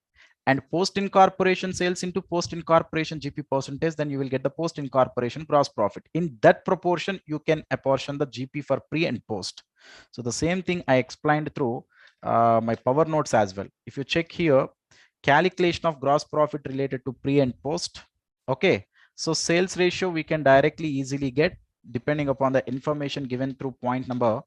and post-incorporation sales into post-incorporation GP percentage, then you will get the post-incorporation gross profit. In that proportion, you can apportion the GP for pre and post. So the same thing I explained through my power notes as well. If you check here, calculation of gross profit related to pre and post. Okay, so sales ratio we can directly easily get depending upon the information given through point number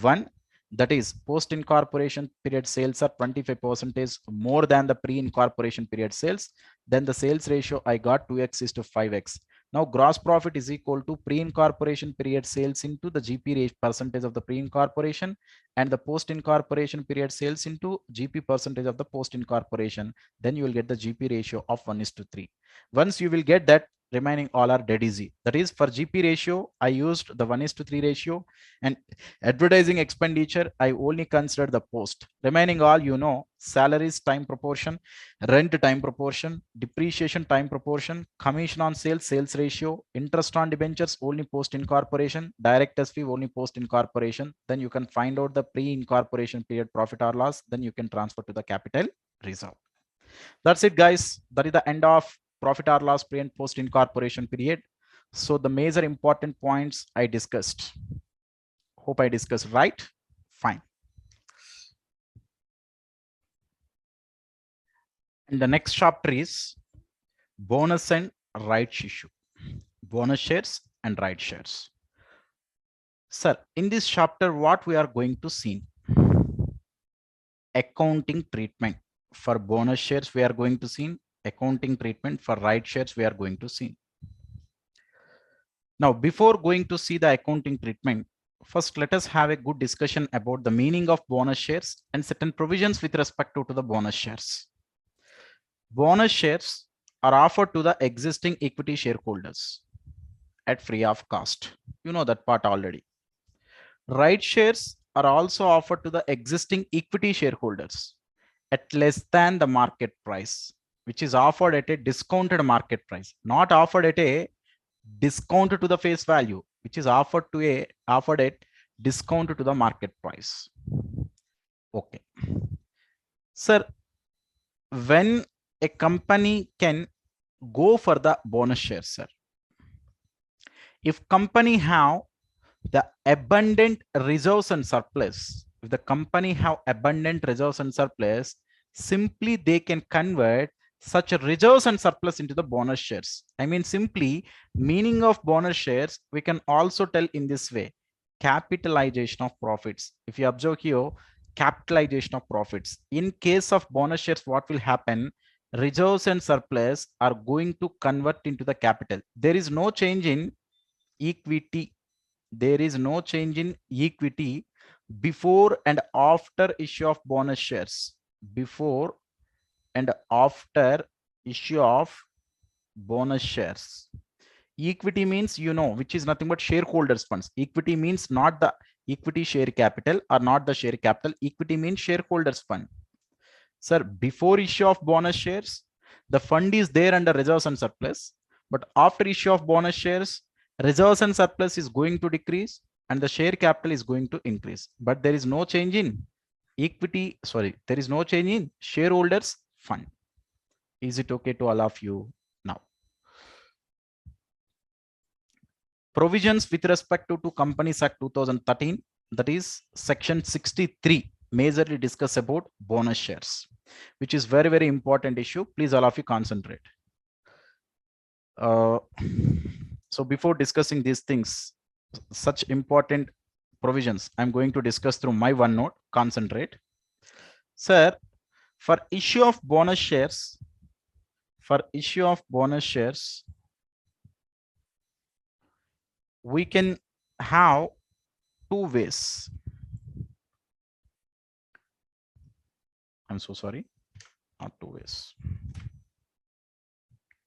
1. That is, post incorporation period sales are 25% more than the pre incorporation period sales. Then the sales ratio I got 2x is to 5x. Now gross profit is equal to pre incorporation period sales into the GP percentage of the pre incorporation, and the post incorporation period sales into GP percentage of the post incorporation. Then you will get the GP ratio of 1 is to 3. Once you will get that, remaining all are dead easy. That is, for GP ratio, I used the 1 is to 3 ratio, and advertising expenditure, I only considered the post. Remaining all, salaries time proportion, rent time proportion, depreciation time proportion, commission on sales, sales ratio, interest on debentures only post incorporation, directors fee only post incorporation. Then you can find out the pre incorporation period profit or loss. Then you can transfer to the capital reserve. That's it, guys. That is the end of profit or loss pre and post incorporation period. So the major important points I discussed. Hope I discussed right. Fine. And the next chapter is bonus and rights issue. Bonus shares and right shares. Sir, in this chapter, what we are going to see? Accounting treatment. For bonus shares, we are going to see accounting treatment. For right shares, we are going to see. Now, before going to see the accounting treatment, first let us have a good discussion about the meaning of bonus shares and certain provisions with respect to the bonus shares. Bonus shares are offered to the existing equity shareholders at free of cost. You know that part already. Right shares are also offered to the existing equity shareholders at less than the market price, which is offered at a discounted market price, not offered at a discount to the face value, which is offered at discount to the market price. Okay. Sir, when a company can go for the bonus share, sir, if company have the abundant reserves and surplus, if the company have abundant reserves and surplus, simply they can convert such a reserves and surplus into the bonus shares. I mean, simply meaning of bonus shares, we can also tell in this way: capitalization of profits. If you observe here, capitalization of profits. In case of bonus shares, what will happen? Reserves and surplus are going to convert into the capital. There is no change in equity. There is no change in equity before and after issue of bonus shares. Before and after issue of bonus shares. Equity means, which is nothing but shareholders funds. Equity means not the equity share capital or not the share capital. Equity means shareholders fund. Sir, before issue of bonus shares, the fund is there under reserves and surplus, but after issue of bonus shares, reserves and surplus is going to decrease and the share capital is going to increase, but there is no change in equity. Sorry, there is no change in shareholders fund. Is it okay to all of you? Now, provisions with respect to Companies Act 2013, that is section 63. majorly discuss about bonus shares, which is very, very important issue. Please all of you concentrate. Uh, so before discussing these things, such important provisions, I'm going to discuss through my OneNote. Concentrate. Sir, for issue of bonus shares, we can have two ways. I'm so sorry, not two ways.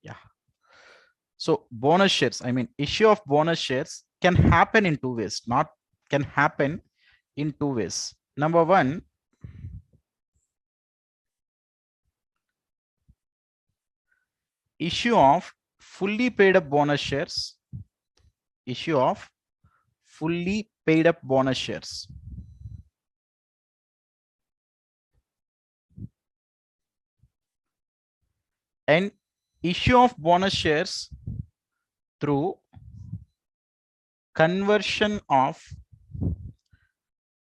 Yeah. So bonus shares, I mean, issue of bonus shares can happen in two ways, not can happen in two ways. Number one, issue of fully paid up bonus shares, issue of fully paid up bonus shares. And issue of bonus shares through conversion of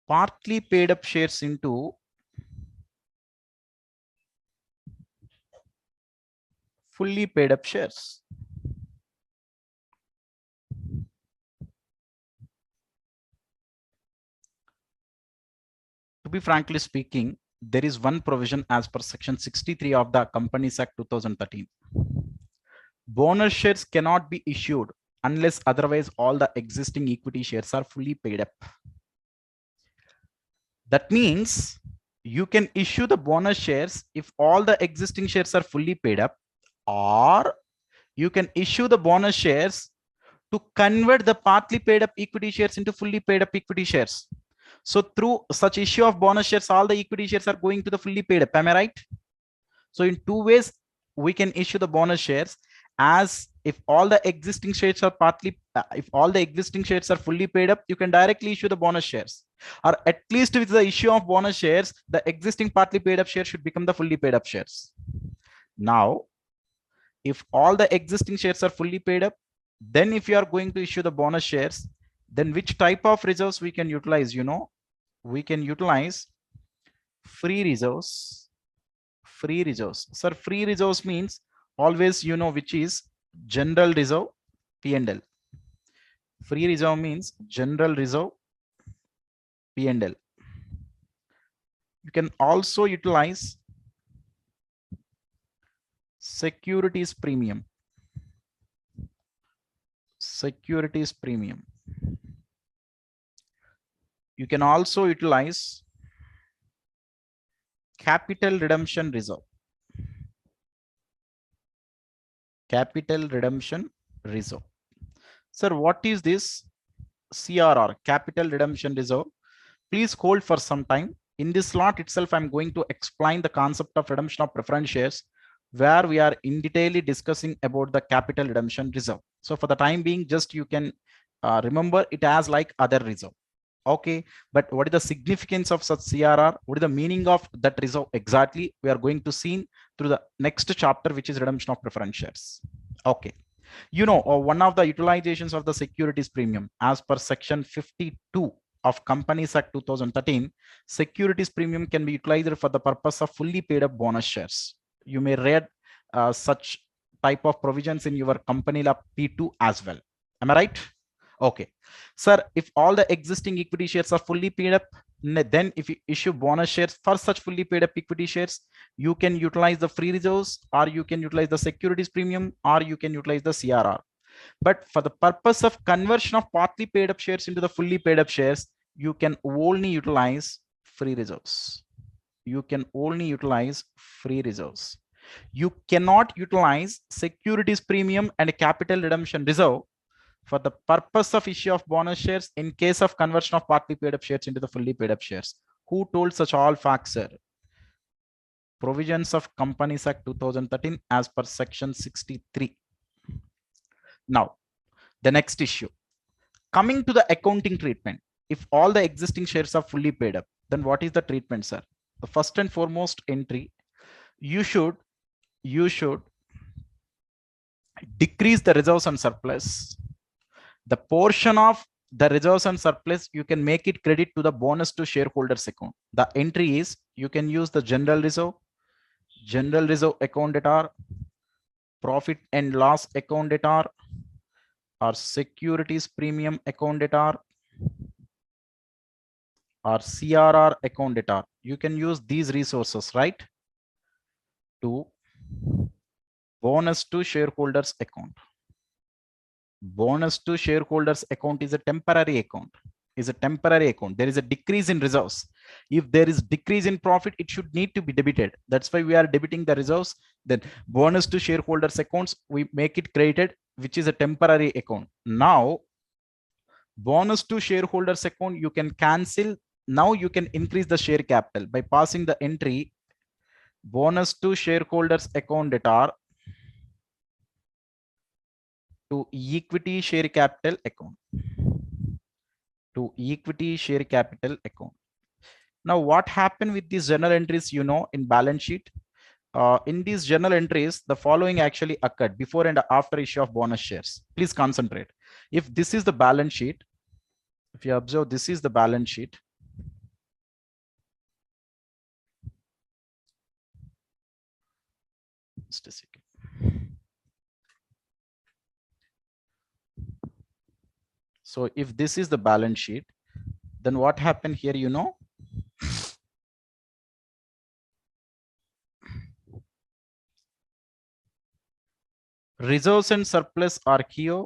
partly paid up shares into fully paid up shares. To be frankly speaking, there is one provision as per section 63 of the Companies Act 2013. Bonus shares cannot be issued unless otherwise all the existing equity shares are fully paid up. That means you can issue the bonus shares if all the existing shares are fully paid up, or you can issue the bonus shares to convert the partly paid up equity shares into fully paid up equity shares. So through such issue of bonus shares, all the equity shares are going to the fully paid up. Am I right? So in two ways, we can issue the bonus shares, as if all the existing shares are if all the existing shares are fully paid up, you can directly issue the bonus shares. Or at least with the issue of bonus shares, the existing partly paid up shares should become the fully paid up shares. Now, if all the existing shares are fully paid up, then if you are going to issue the bonus shares, then which type of reserves we can utilize? We can utilize free reserves. Free reserves. Sir, free reserves means always which is general reserve P&L. Free reserve means general reserve P&L. You can also utilize securities premium. Securities premium. You can also utilize capital redemption reserve. Capital redemption reserve. Sir, what is this CRR, capital redemption reserve? Please hold for some time. In this slot itself, I'm going to explain the concept of redemption of preference shares, where we are in detail discussing about the capital redemption reserve. So for the time being, just you can remember it as like other reserve. Okay, but what is the significance of such CRR? What is the meaning of that reserve exactly? We are going to see through the next chapter, which is redemption of preference shares. Okay, one of the utilizations of the securities premium as per section 52 of Companies Act 2013, securities premium can be utilized for the purpose of fully paid up bonus shares. You may read such type of provisions in your company law P2 as well. Am I right? Okay, sir, if all the existing equity shares are fully paid up, then if you issue bonus shares for such fully paid up equity shares, you can utilize the free reserves, or you can utilize the securities premium, or you can utilize the CRR. But for the purpose of conversion of partly paid up shares into the fully paid up shares, you can only utilize free reserves. You can only utilize free reserves. You cannot utilize securities premium and capital redemption reserve for the purpose of issue of bonus shares in case of conversion of partly paid up shares into the fully paid up shares. Who told such all facts, sir? Provisions of Companies Act 2013 as per section 63. Now, the next issue. Coming to the accounting treatment, if all the existing shares are fully paid up, then what is the treatment, sir? The first and foremost entry, you should decrease the reserves and surplus. The portion of the reserves and surplus, you can make it credit to the bonus to shareholders account. The entry is, you can use the general reserve account that are profit and loss account that are, or securities premium account that are, or CRR account that are. You can use these resources, right, to bonus to shareholders account. Bonus to shareholders account is a temporary account. There is a decrease in reserves. If there is decrease in profit, it should need to be debited. That's why we are debiting the reserves. Then bonus to shareholders accounts, we make it credited, which is a temporary account. Now bonus to shareholders account, you can cancel. Now you can increase the share capital by passing the entry bonus to shareholders account that are to equity share capital account. To equity share capital account. Now what happened with these journal entries, in balance sheet? In these journal entries, the following actually occurred before and after issue of bonus shares. Please concentrate. If this is the balance sheet, if you observe, this is the balance sheet. Just a second. So if this is the balance sheet, then what happened here, reserves and surplus are here,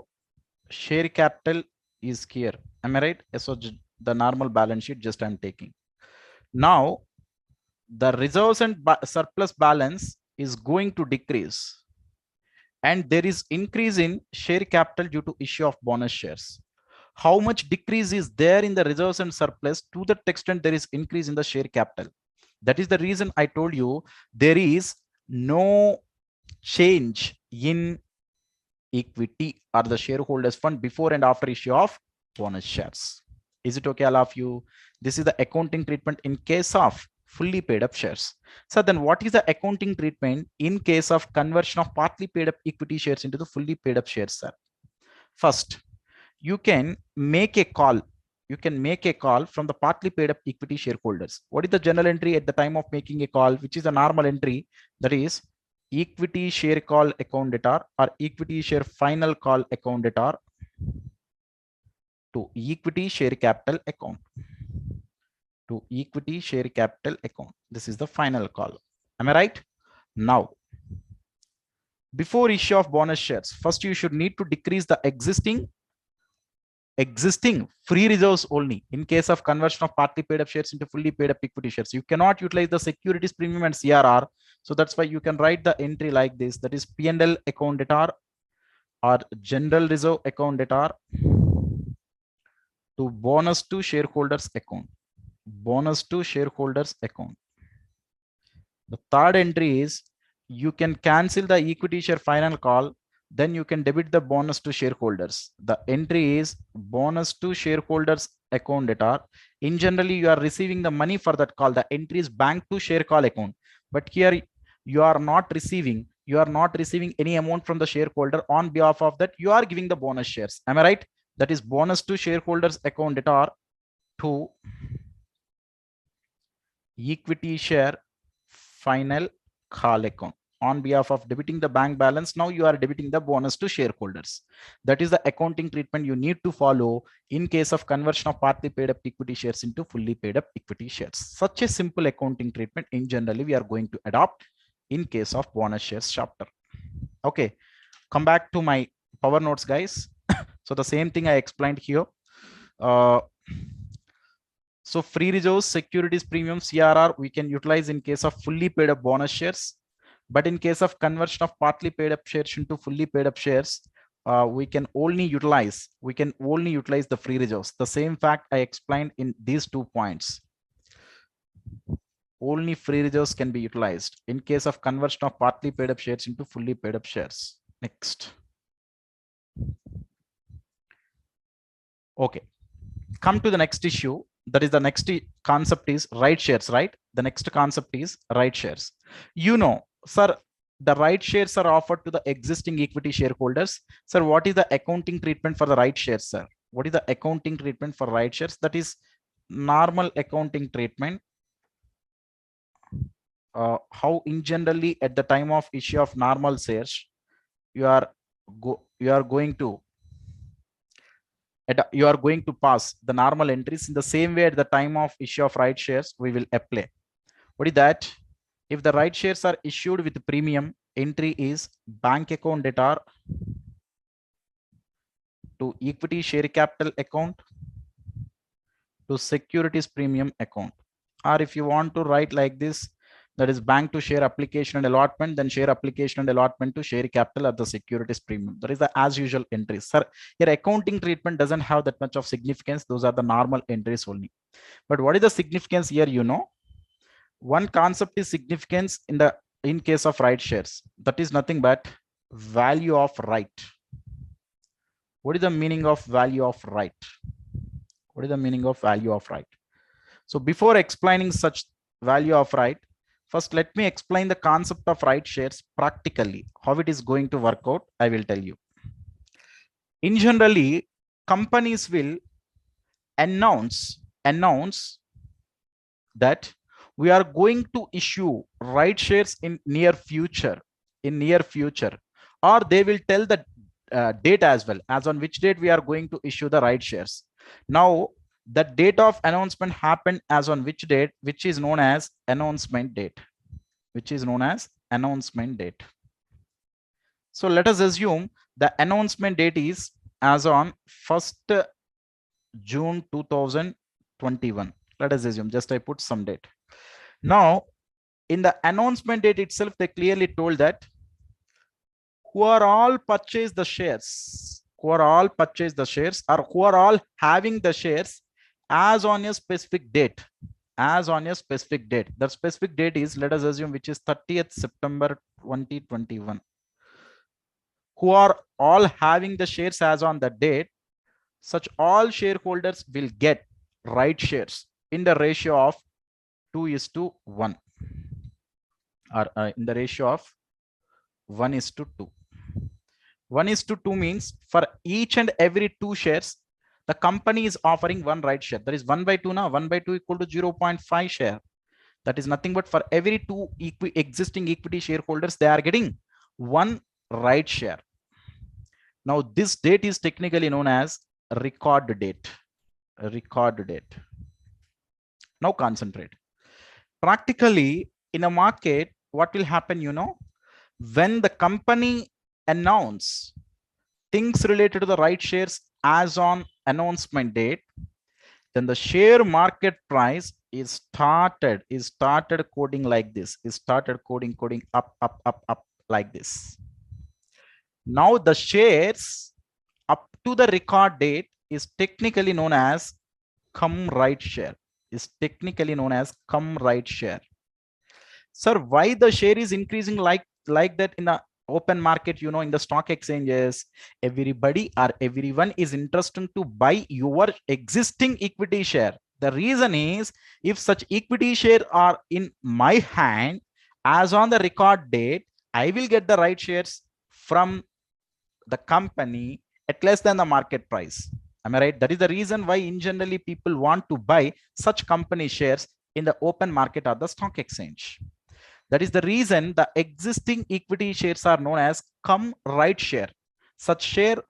share capital is here. Am I right? So the normal balance sheet just I'm taking. Now the reserves and surplus balance is going to decrease, and there is increase in share capital due to issue of bonus shares. How much decrease is there in the reserves and surplus? To that extent there is increase in the share capital. That is the reason I told you there is no change in equity or the shareholders fund before and after issue of bonus shares. Is it okay, all of you? This is the accounting treatment in case of fully paid up shares. So then what is the accounting treatment in case of conversion of partly paid up equity shares into the fully paid up shares, sir? First, you can make a call. You can make a call from the partly paid up equity shareholders. What is the journal entry at the time of making a call, which is a normal entry? That is equity share call account data or equity share final call account data to equity share capital account. To equity share capital account. This is the final call. Am I right? Now, before issue of bonus shares, first you should need to decrease the existing free reserves only. In case of conversion of partly paid up shares into fully paid up equity shares, you cannot utilize the securities premium and CRR. So that's why you can write the entry like this. That is P&L account data or general reserve account data to bonus to shareholders account. Bonus to shareholders account. The third entry is you can cancel the equity share final call, then you can debit the bonus to shareholders. The entry is bonus to shareholders account data. In generally, you are receiving the money for that call. The entry is bank to share call account. But here you are not receiving any amount from the shareholder. On behalf of that, you are giving the bonus shares. Am I right? That is bonus to shareholders account data to equity share final call account. On behalf of debiting the bank balance, now you are debiting the bonus to shareholders. That is the accounting treatment you need to follow in case of conversion of partly paid up equity shares into fully paid up equity shares. Such a simple accounting treatment in generally we are going to adopt in case of bonus shares chapter. Okay, come back to my power notes, guys. So the same thing I explained here. So free reserves, securities premium, CRR, we can utilize in case of fully paid up bonus shares. But in case of conversion of partly paid up shares into fully paid up shares, we can only utilize the free reserves. The same fact I explained in these 2 points. Only free reserves can be utilized in case of conversion of partly paid up shares into fully paid up shares. Next. Okay. Come to the next issue. That is the next concept is right shares, right? The next concept is right shares. Sir, the right shares are offered to the existing equity shareholders. Sir, what is the accounting treatment for the right shares, sir? What is the accounting treatment for right shares? That is normal accounting treatment. How in generally at the time of issue of normal shares, you are going to you are going to pass the normal entries in the same way at the time of issue of right shares we will apply. What is that? If the right shares are issued with premium, entry is bank account debtor to equity share capital account to securities premium account. Or if you want to write like this, that is bank to share application and allotment, then share application and allotment to share capital at the securities premium. That is the as usual entries. Sir, your accounting treatment doesn't have that much of significance. Those are the normal entries only. But what is the significance here? You know, one concept is significance in case of right shares. That is nothing but value of right. What is the meaning of value of right? What is the meaning of value of right? So before explaining such value of right, first let me explain the concept of right shares practically. How it is going to work out, I will tell you. In generally, companies will announce that we are going to issue right shares in near future, or they will tell the date as well, as on which date we are going to issue the right shares. Now the date of announcement happened as on which date, which is known as announcement date, So let us assume the announcement date is as on 1st June 2021. Let us assume, just I put some date. Now in the announcement date itself, they clearly told that who are all purchase the shares, or who are all having the shares as on a specific date, The specific date is, let us assume, which is 30th September 2021. Who are all having the shares as on that date, such all shareholders will get right shares in the ratio of 2:1, or in the ratio of 1:2. 1:2 means for each and every 2 shares, the company is offering 1 right share. That is 1/2 now. 1/2 equal to 0.5 share. That is nothing but for every 2 existing equity shareholders, they are getting 1 right share. Now this date is technically known as record date. Now concentrate. Practically in a market, what will happen, you know, when the company announce things related to the right shares as on announcement date, then the share market price is started coding like this, coding up like this. Now the shares up to the record date is technically known as come right share. Sir, why the share is increasing like that in the open market? You know, in the stock exchanges, everybody or everyone is interested to buy your existing equity share. The reason is, if such equity share are in my hand as on the record date, I will get the right shares from the company at less than the market price. Am I right? That is the reason why in generally people want to buy such company shares in the open market or the stock exchange. That is the reason the existing equity shares are known as come right share. Such share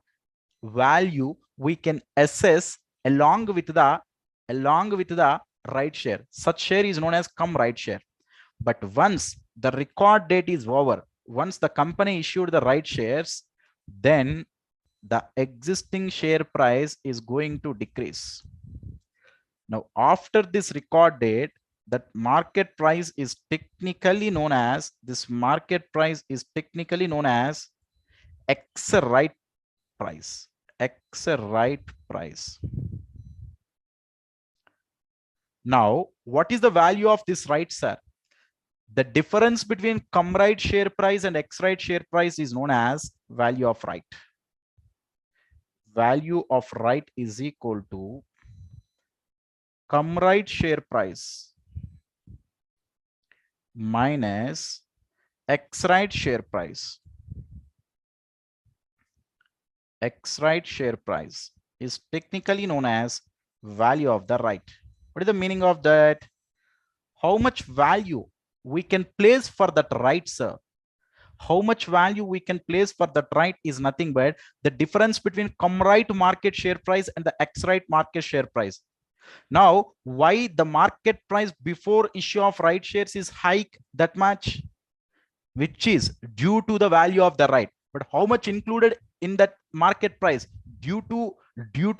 value we can assess along with the right share. Such share is known as come right share. But once the record date is over, once the company issued the right shares, then the existing share price is going to decrease. Now after this record date, that market price is technically known as X right price. Now what is the value of this right, sir? The difference between come right share price and X right share price is known as value of right. Value of right is equal to come right share price minus X right share price. is technically known as value of the right. What is the meaning of that? How much value we can place for that right, sir? How much value we can place for that right is nothing but the difference between come right market share price and the ex right market share price. Now, why the market price before issue of right shares is hike that much? Which is due to the value of the right. But how much included in that market price due to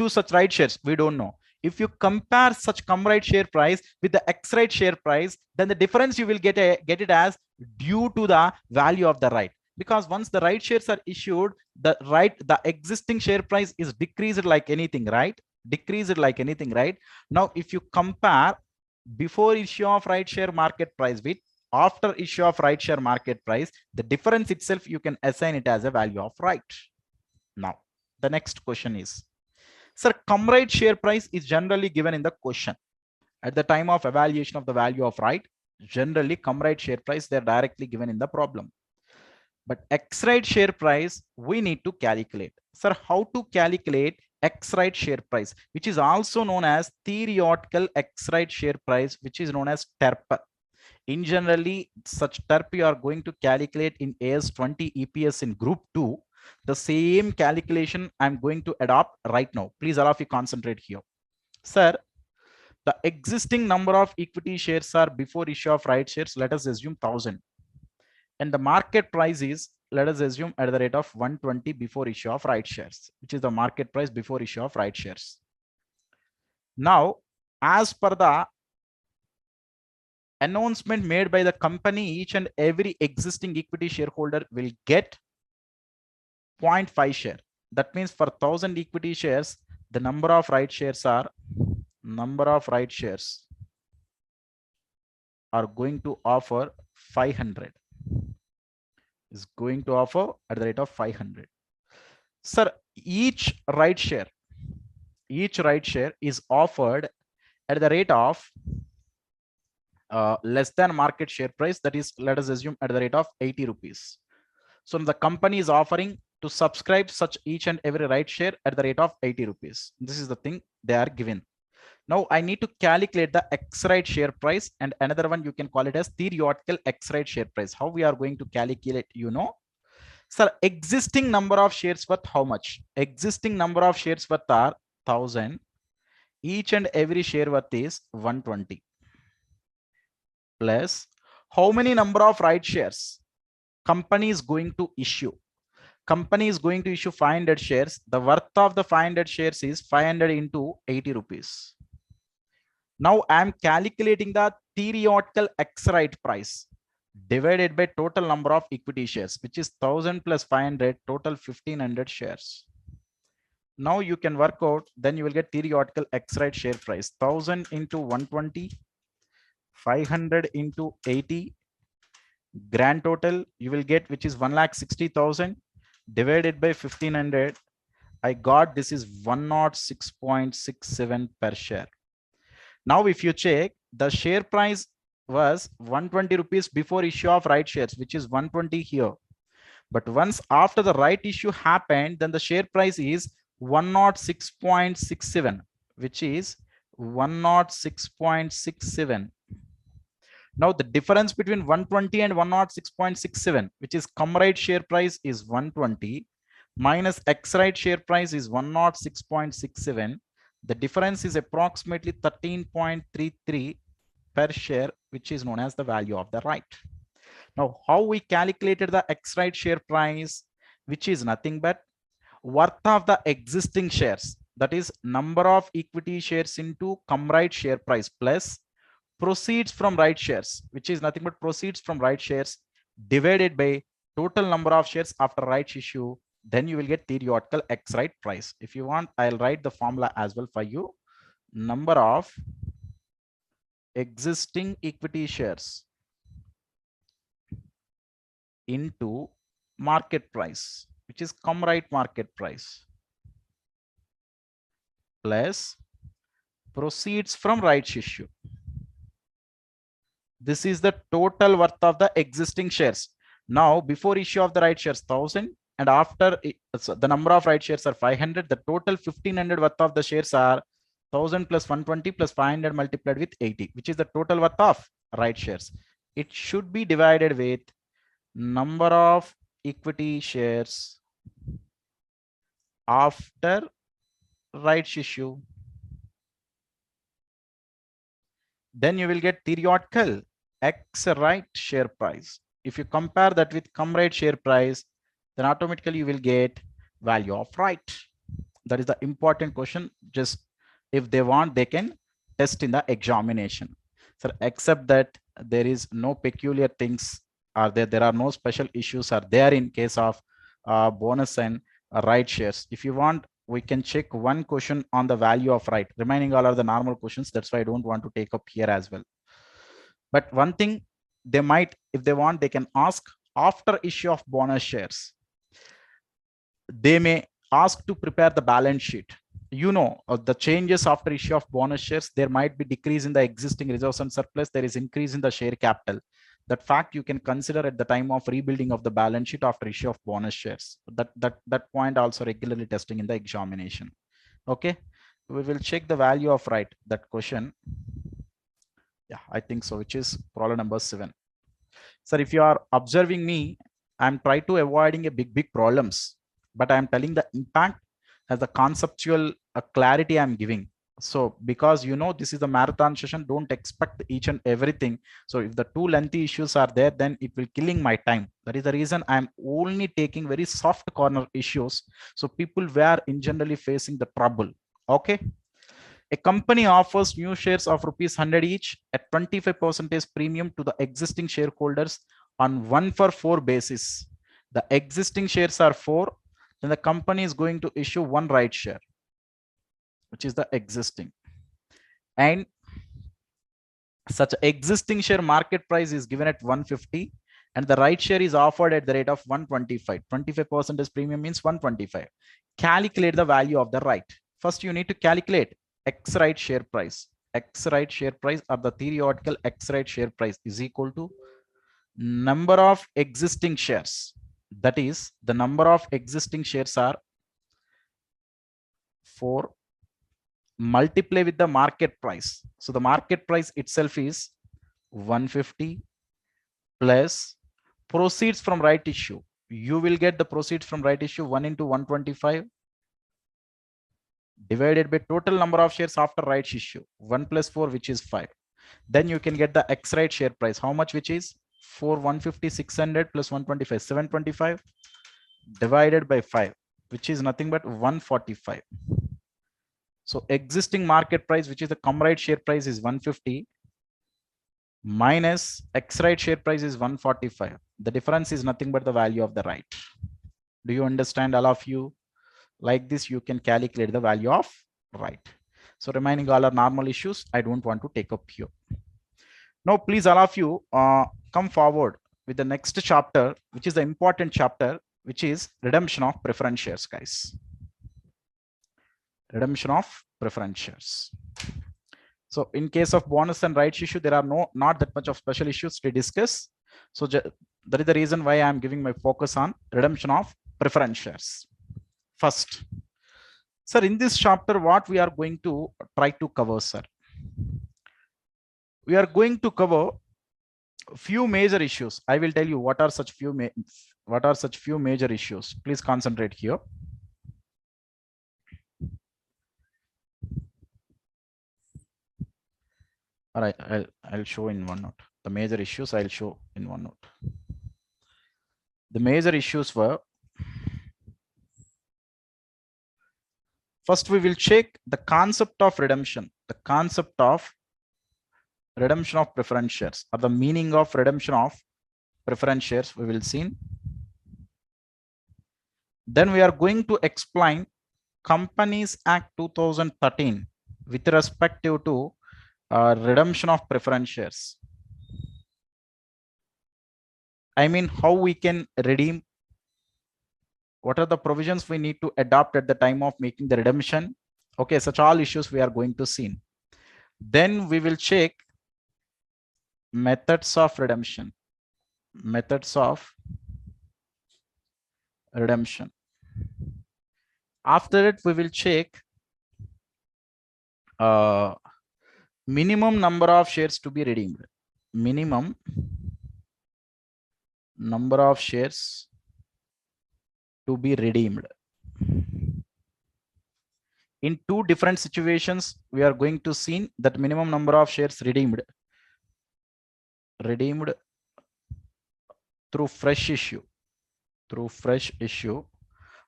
such right shares, we don't know. If you compare such come right share price with the ex right share price, then the difference you will get it as due to the value of the right. Because once the right shares are issued, the existing share price is decreased like anything, right? Decreased like anything, right? Now, if you compare before issue of right share market price with after issue of right share market price, the difference itself you can assign it as a value of right. Now, the next question is, sir, come right share price is generally given in the question. At the time of evaluation of the value of right, generally come right share price, they're directly given in the problem. But X right share price, we need to calculate. Sir, how to calculate X right share price, which is also known as theoretical X right share price, which is known as TERP. In generally, such TERP you are going to calculate in AS20 EPS in group 2. The same calculation I'm going to adopt right now. Please allow me concentrate here. Sir, the existing number of equity shares are before issue of right shares, let us assume 1000. And the market price is, let us assume, at the rate of 120 before issue of right shares, which is the market price before issue of right shares. Now, as per the announcement made by the company, each and every existing equity shareholder will get 0.5 share. That means for 1000 equity shares, the number of right shares are going to offer 500, is going to offer at the rate of 500. Sir, each right share is offered at the rate of less than market share price, that is, let us assume at the rate of 80 rupees. So the company is offering to subscribe such each and every right share at the rate of 80 rupees. This is the thing they are given. Now I need to calculate the X right share price, and another one you can call it as theoretical X right share price. How we are going to calculate, sir, existing number of shares worth how much? Existing number of shares worth are 1000. Each and every share worth is 120. Plus, how many number of right shares company is going to issue? Company is going to issue 500 shares. The worth of the 500 shares is 500 into 80 rupees. Now I am calculating the theoretical X right price divided by total number of equity shares, which is 1000 plus 500, total 1500 shares. Now you can work out, then you will get theoretical X right share price 1000 into 120, 500 into 80, grand total you will get, which is 1,60,000 divided by 1500. I got this is 106.67 per share. Now if you check, the share price was 120 rupees before issue of right shares, which is 120 here. But once after the right issue happened, then the share price is 106.67, which is 106.67. Now the difference between 120 and 106.67, which is come right share price, is 120 minus X right share price is 106.67. The difference is approximately 13.33 per share, which is known as the value of the right. Now, how we calculated the X right share price, which is nothing but worth of the existing shares, that is number of equity shares into come right share price plus proceeds from right shares, which is nothing but proceeds from right shares divided by total number of shares after rights issue. Then you will get theoretical X right price. If you want, I'll write the formula as well for you. Number of existing equity shares into market price, which is come right market price, plus proceeds from rights issue. This is the total worth of the existing shares. Now, before issue of the right shares 1000, and after so the number of right shares are 500, the total 1500 worth of the shares are 1000 plus 120 plus 500 multiplied with 80, which is the total worth of right shares. It should be divided with number of equity shares after rights issue. Then you will get theoretical X right share price. If you compare that with cum right share price, then automatically you will get value of right. That is the important question. Just if they want, they can test in the examination. So except that there is no peculiar things are there. There are no special issues are there in case of bonus and right shares. If you want, we can check one question on the value of right. Remaining all are the normal questions. That's why I don't want to take up here as well. But one thing they might, if they want, they can ask after issue of bonus shares. They may ask to prepare the balance sheet. You know, the changes after issue of bonus shares, there might be decrease in the existing reserves and surplus. There is increase in the share capital. That fact you can consider at the time of rebuilding of the balance sheet after issue of bonus shares. That point also regularly testing in the examination. Okay, we will check the value of right, that question. Yeah, I think so, which is problem number 7. Sir, if you are observing me, I'm trying to avoiding a big problems, but I'm telling the impact as the conceptual clarity I'm giving. So because you know this is the marathon session, don't expect each and everything. So if the two lengthy issues are there, then it will killing my time. That is the reason I'm only taking very soft corner issues. So people were in generally facing the trouble. Okay. A company offers new shares of rupees 100 each at 25% premium to the existing shareholders on 1-for-4 basis. The existing shares are 4, then the company is going to issue one right share, which is the existing. And such existing share market price is given at 150 and the right share is offered at the rate of 125. 25% premium means 125. Calculate the value of the right. First, you need to calculate X right share price. X right share price or the theoretical X right share price is equal to number of existing shares. That is, the number of existing shares are 4 multiply with the market price. So the market price itself is 150 plus proceeds from right issue. You will get the proceeds from right issue 1 into 125 divided by total number of shares after rights issue 1 plus 4, which is 5. Then you can get the X right share price. How much, which is 4 150 600 plus 125 725 divided by 5, which is nothing but 145. So existing market price, which is the cum right share price, is 150 minus X right share price is 145. The difference is nothing but the value of the right. Do you understand, all of you? Like this, you can calculate the value of right. So remaining all are normal issues. I don't want to take up here. Now, please, all of you come forward with the next chapter, which is the important chapter, which is redemption of preference shares, guys. Redemption of preference shares. So in case of bonus and rights issue, there are not that much of special issues to discuss. So that is the reason why I'm giving my focus on redemption of preference shares. First, sir, in this chapter, what we are going to try to cover, sir? We are going to cover few major issues. I will tell you what are such few major issues. Please concentrate here. All right, I'll show in one note. The major issues I'll show in one note. The major issues were, first we will check the concept of redemption. The concept of redemption of preference shares, or the meaning of redemption of preference shares we will see. Then we are going to explain Companies Act 2013 with respect to redemption of preference shares. I mean, how we can redeem, what are the provisions we need to adopt at the time of making the redemption. Okay, such all issues we are going to see. Then we will check methods of redemption. Methods of redemption. After it, we will check minimum number of shares to be redeemed. Minimum number of shares to be redeemed. In two different situations, we are going to see that minimum number of shares redeemed through fresh issue.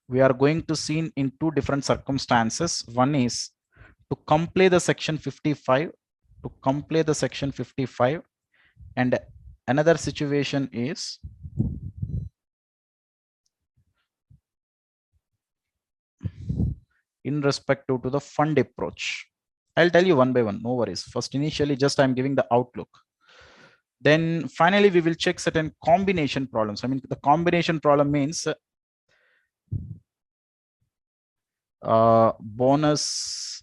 We are going to see in two different circumstances. One is to complete the section 55, and another situation is in respect to the fund approach. I'll tell you one by one, no worries. First, initially, just I'm giving the outlook. Then finally, we will check certain combination problems. I mean, the combination problem means bonus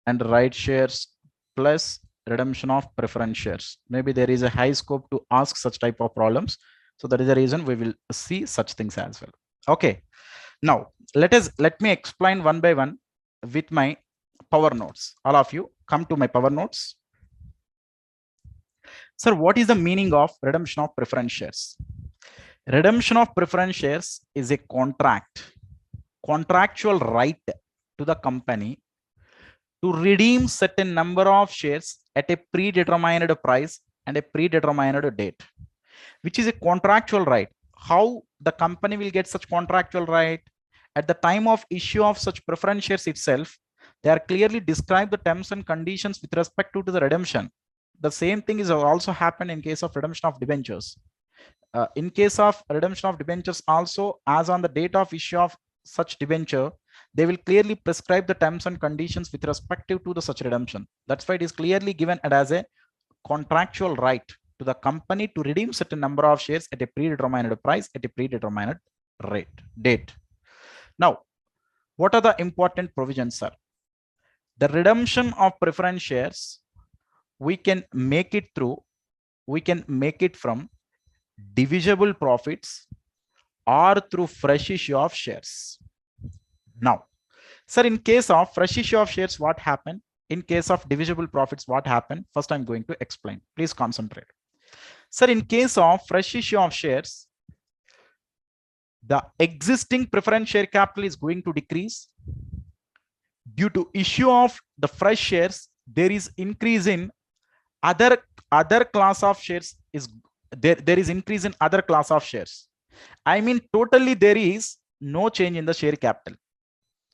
and right shares plus redemption of preference shares. Maybe there is a high scope to ask such type of problems. So that is the reason we will see such things as well. Okay. Now let me explain one by one with my power notes. All of you come to my power notes. Sir, what is the meaning of redemption of preference shares? Redemption of preference shares is a contractual right to the company to redeem certain number of shares at a predetermined price and a predetermined date, which is a contractual right. How the company will get such contractual right? At the time of issue of such preference shares itself, they are clearly described the terms and conditions with respect to the redemption. The same thing is also happened in case of redemption of debentures. In case of redemption of debentures also, as on the date of issue of such debenture, they will clearly prescribe the terms and conditions with respect to the such redemption. That's why it is clearly given as a contractual right to the company to redeem certain number of shares at a predetermined price at a predetermined date. Now, what are the important provisions, sir? The redemption of preference shares, we can make it from divisible profits or through fresh issue of shares. Now, sir, in case of fresh issue of shares, what happened? In case of divisible profits, what happened? First, I'm going to explain. Please concentrate. Sir, in case of fresh issue of shares, the existing preference share capital is going to decrease. Due to issue of the fresh shares, there is increase in other class of shares is there is increase in other class of shares. I mean, totally there is no change in the share capital.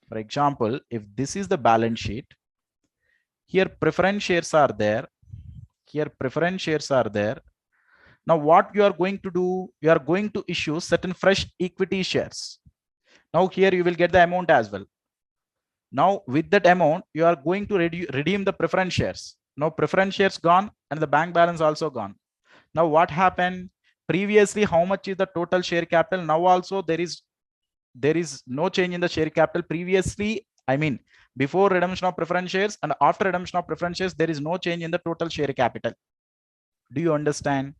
For example, if this is the balance sheet, here preference shares are there, now what you are going to do, you are going to issue certain fresh equity shares. Now here you will get the amount as well. Now with that amount, you are going to redeem the preference shares. Now preference shares gone and the bank balance also gone. Now what happened? Previously, how much is the total share capital? Now also there is no change in the share capital. Previously, I mean, before redemption of preference shares and after redemption of preference shares, there is no change in the total share capital. Do you understand?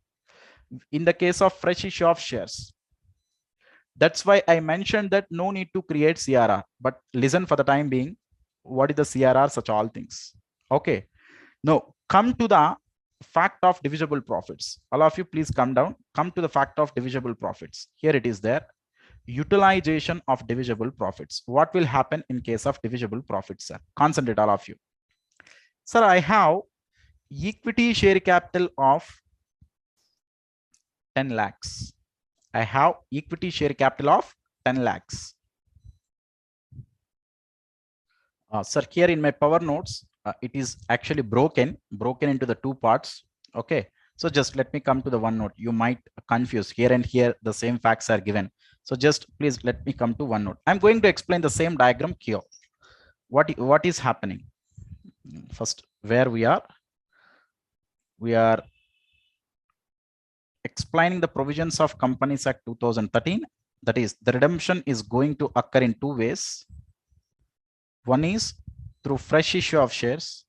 In the case of fresh issue of shares, that's why I mentioned that no need to create CRR, but listen for the time being, what is the CRR, such all things. Okay. Now come to the fact of divisible profits. All of you, please come down, come to the fact of divisible profits. Here it is there. Utilization of divisible profits. What will happen in case of divisible profits, sir? Concentrate, all of you. Sir, I have equity share capital of 10 lakhs. I have equity share capital of 10 lakhs. Sir, here in my power notes, it is actually broken into the two parts. Okay. So just let me come to the one note. You might confuse here and here, the same facts are given. So just please let me come to one note. I'm going to explain the same diagram here. What is happening? First, where we are explaining the provisions of Companies Act 2013. That is, the redemption is going to occur in two ways. One is through fresh issue of shares.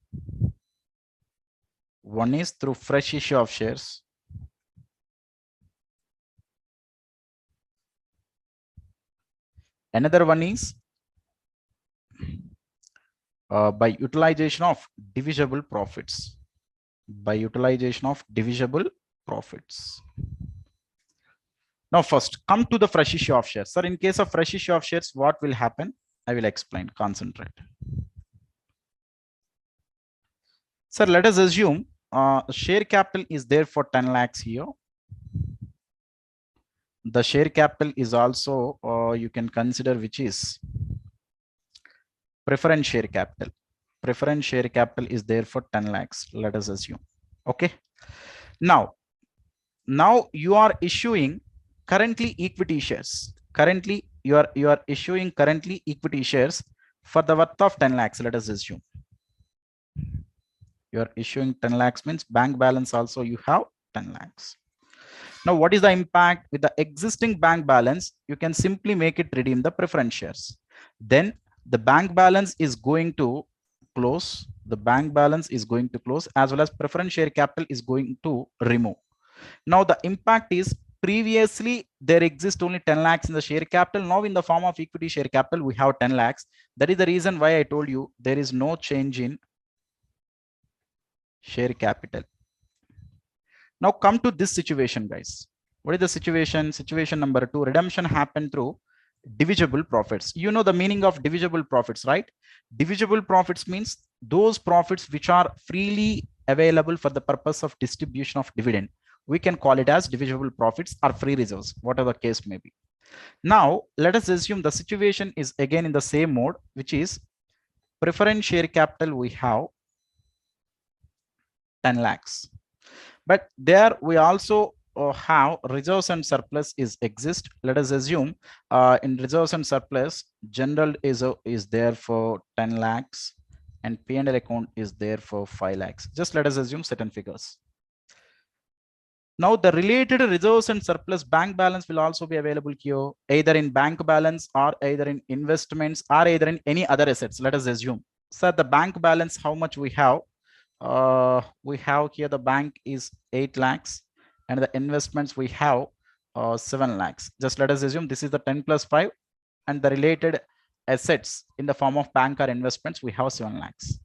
Another one is by utilization of divisible profits. By utilization of divisible profits. Now, first come to the fresh issue of shares. Sir, in case of fresh issue of shares, what will happen? I will explain. Concentrate. Sir, let us assume share capital is there for 10 lakhs here. The share capital is also you can consider, which is preference share capital. Preference share capital is there for 10 lakhs. Let us assume. Okay. Now you are issuing currently equity shares. Currently you are issuing currently equity shares for the worth of 10 lakhs. Let us assume you are issuing 10 lakhs means bank balance also you have 10 lakhs. Now, what is the impact with the existing bank balance? You can simply make it redeem the preference shares. Then the bank balance is going to close. The bank balance is going to close, as well as preference share capital is going to remove. Now, the impact is previously there exists only 10 lakhs in the share capital. Now, in the form of equity share capital, we have 10 lakhs. That is the reason why I told you there is no change in share capital. Now come to this situation, guys. What is the situation? Situation number 2, redemption happened through divisible profits. You know the meaning of divisible profits, right? Divisible profits means those profits which are freely available for the purpose of distribution of dividend. We can call it as divisible profits or free reserves, whatever the case may be. Now, let us assume the situation is again in the same mode, which is preference share capital we have 10 lakhs. But there we also have reserves and surplus exist. Let us assume in reserves and surplus, general is there for 10 lakhs and P&L account is there for 5 lakhs. Just let us assume certain figures. Now the related reserves and surplus bank balance will also be available here, either in bank balance or either in investments or either in any other assets. Let us assume. So the bank balance, how much we have here, the bank is 8 lakhs and the investments we have 7 lakhs. Just let us assume this is the 10 plus 5 and the related assets in the form of bank or investments we have 7 lakhs.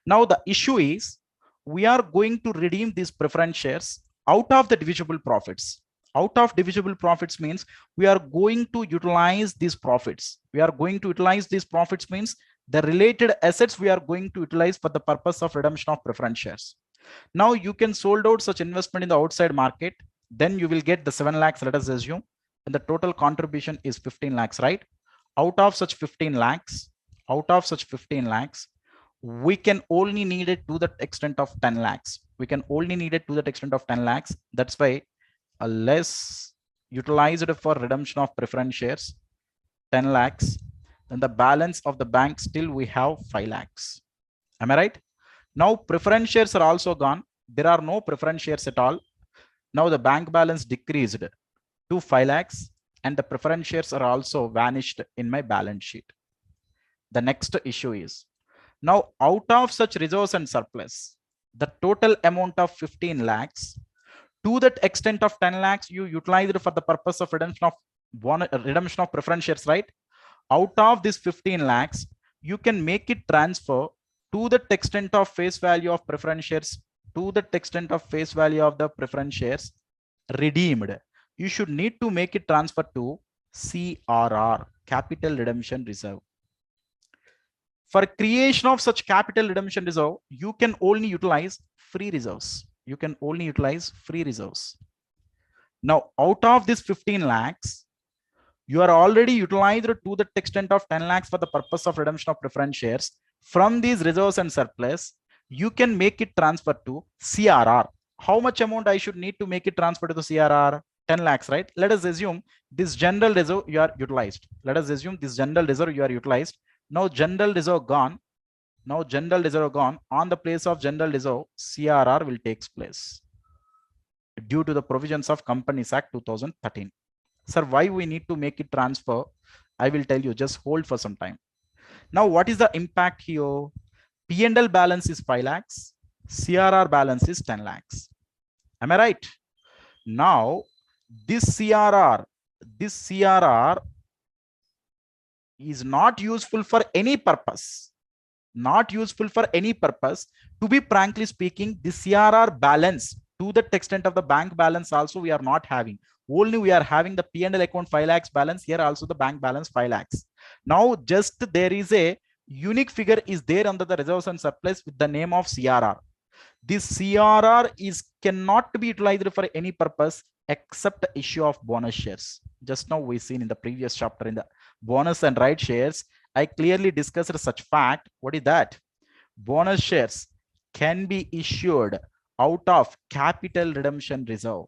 Now the issue is we are going to redeem these preference shares out of the divisible profits. Out of divisible profits means we are going to utilize these profits. We are going to utilize these profits means the related assets we are going to utilize for the purpose of redemption of preference shares. Now you can sold out such investment in the outside market, then you will get the 7 lakhs, let us assume, and the total contribution is 15 lakhs, right? Out of such 15 lakhs, we can only need it to the extent of 10 lakhs. We can only need it to the extent of 10 lakhs. That's why a less utilized for redemption of preference shares, 10 lakhs. Then the balance of the bank still we have 5 lakhs. Am I right? Now preference shares are also gone. There are no preference shares at all. Now the bank balance decreased to 5 lakhs and the preference shares are also vanished in my balance sheet. The next issue is now out of such reserves and surplus, the total amount of 15 lakhs to that extent of 10 lakhs you utilized for the purpose of redemption of preference shares, right? Out of this 15 lakhs, you can make it transfer to the extent of face value of preference shares, to the extent of face value of the preference shares redeemed. You should need to make it transfer to CRR, capital redemption reserve. For creation of such capital redemption reserve, you can only utilize free reserves. You can only utilize free reserves. Now, out of this 15 lakhs, you are already utilized to the extent of 10 lakhs for the purpose of redemption of preference shares. From these reserves and surplus, you can make it transfer to CRR. How much amount I should need to make it transfer to the CRR? 10 lakhs, right? Let us assume this general reserve you are utilized. Let us assume this general reserve you are utilized. Now general reserve gone. Now general reserve gone. On the place of general reserve, CRR will take place due to the provisions of Companies Act 2013. Sir, why we need to make it transfer? I will tell you, just hold for some time. Now, what is the impact here? P&L balance is 5 lakhs. CRR balance is 10 lakhs. Am I right? Now, this CRR is not useful for any purpose. Not useful for any purpose. To be frankly speaking, the CRR balance to the extent of the bank balance also we are not having. Only we are having the P&L account 5 lakhs balance. Here also the bank balance 5 lakhs. Now just there is a unique figure is there under the reserves and surplus with the name of CRR. This CRR is cannot be utilized for any purpose except issue of bonus shares. Just now we seen in the previous chapter in the bonus and right shares, I clearly discussed such fact. What is that? Bonus shares can be issued out of capital redemption reserve.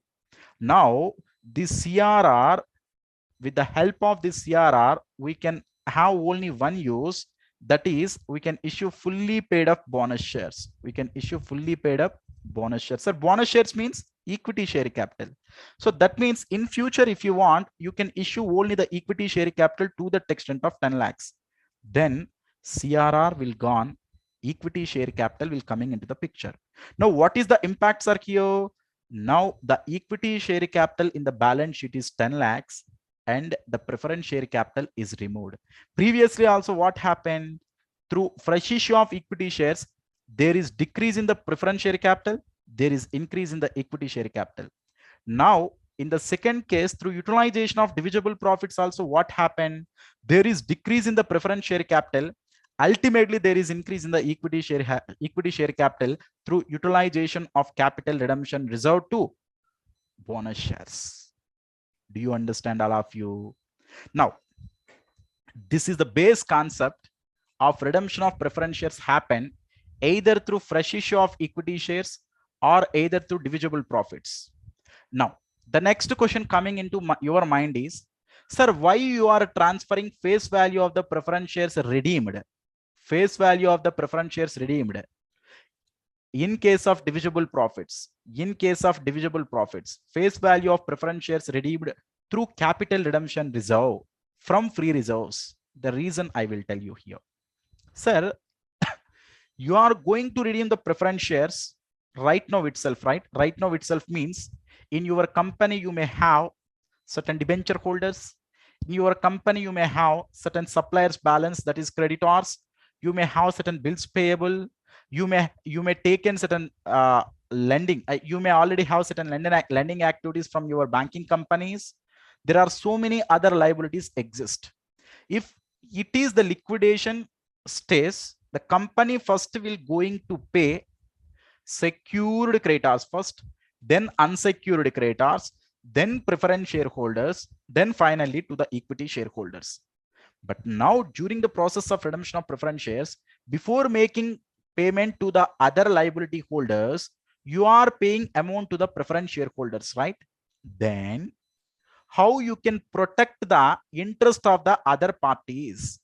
Now, this CRR, with the help of this CRR, we can have only one use. That is, we can issue fully paid up bonus shares. We can issue fully paid up bonus shares. So bonus shares means equity share capital. So that means in future, if you want, you can issue only the equity share capital to the extent of 10 lakhs. Then CRR will gone, equity share capital will coming into the picture. Now, what is the impacts are here? Now the equity share capital in the balance sheet is 10 lakhs and the preference share capital is removed. Previously also what happened? Through fresh issue of equity shares, there is decrease in the preference share capital, there is increase in the equity share capital. Now in the second case, through utilization of divisible profits also what happened? There is decrease in the preference share capital. Ultimately there is increase in the equity share capital through utilization of capital redemption reserve to bonus shares. Do you understand, all of you? Now this is the base concept of redemption of preference shares happen either through fresh issue of equity shares or either through divisible profits. Now the next question coming into your mind is, sir, why you are transferring face value of the preference shares redeemed? Face value of the preference shares redeemed in case of divisible profits. In case of divisible profits, face value of preference shares redeemed through capital redemption reserve from free reserves. The reason I will tell you here. Sir, you are going to redeem the preference shares right now itself, right? Right now itself means in your company you may have certain debenture holders. In your company you may have certain suppliers balance, that is creditors. You may have certain bills payable. You may take in certain lending. You may already have certain lending activities from your banking companies. There are so many other liabilities exist. If it is the liquidation stage, the company first will going to pay secured creditors first, then unsecured creditors, then preference shareholders, then finally to the equity shareholders. But now during the process of redemption of preference shares, before making payment to the other liability holders, you are paying amount to the preference shareholders, right? Then how you can protect the interest of the other parties?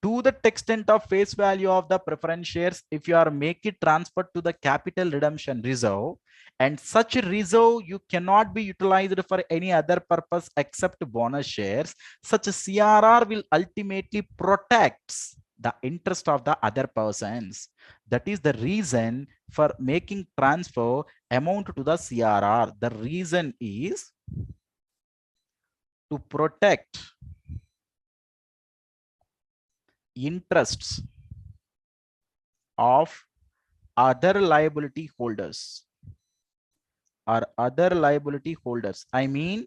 To the extent of face value of the preference shares, if you are make it transferred to the capital redemption reserve, and such a reserve you cannot be utilized for any other purpose except bonus shares, such a CRR will ultimately protect the interest of the other persons. That is the reason for making transfer amount to the CRR. The reason is to protect interests of other liability holders or other liability holders. I mean,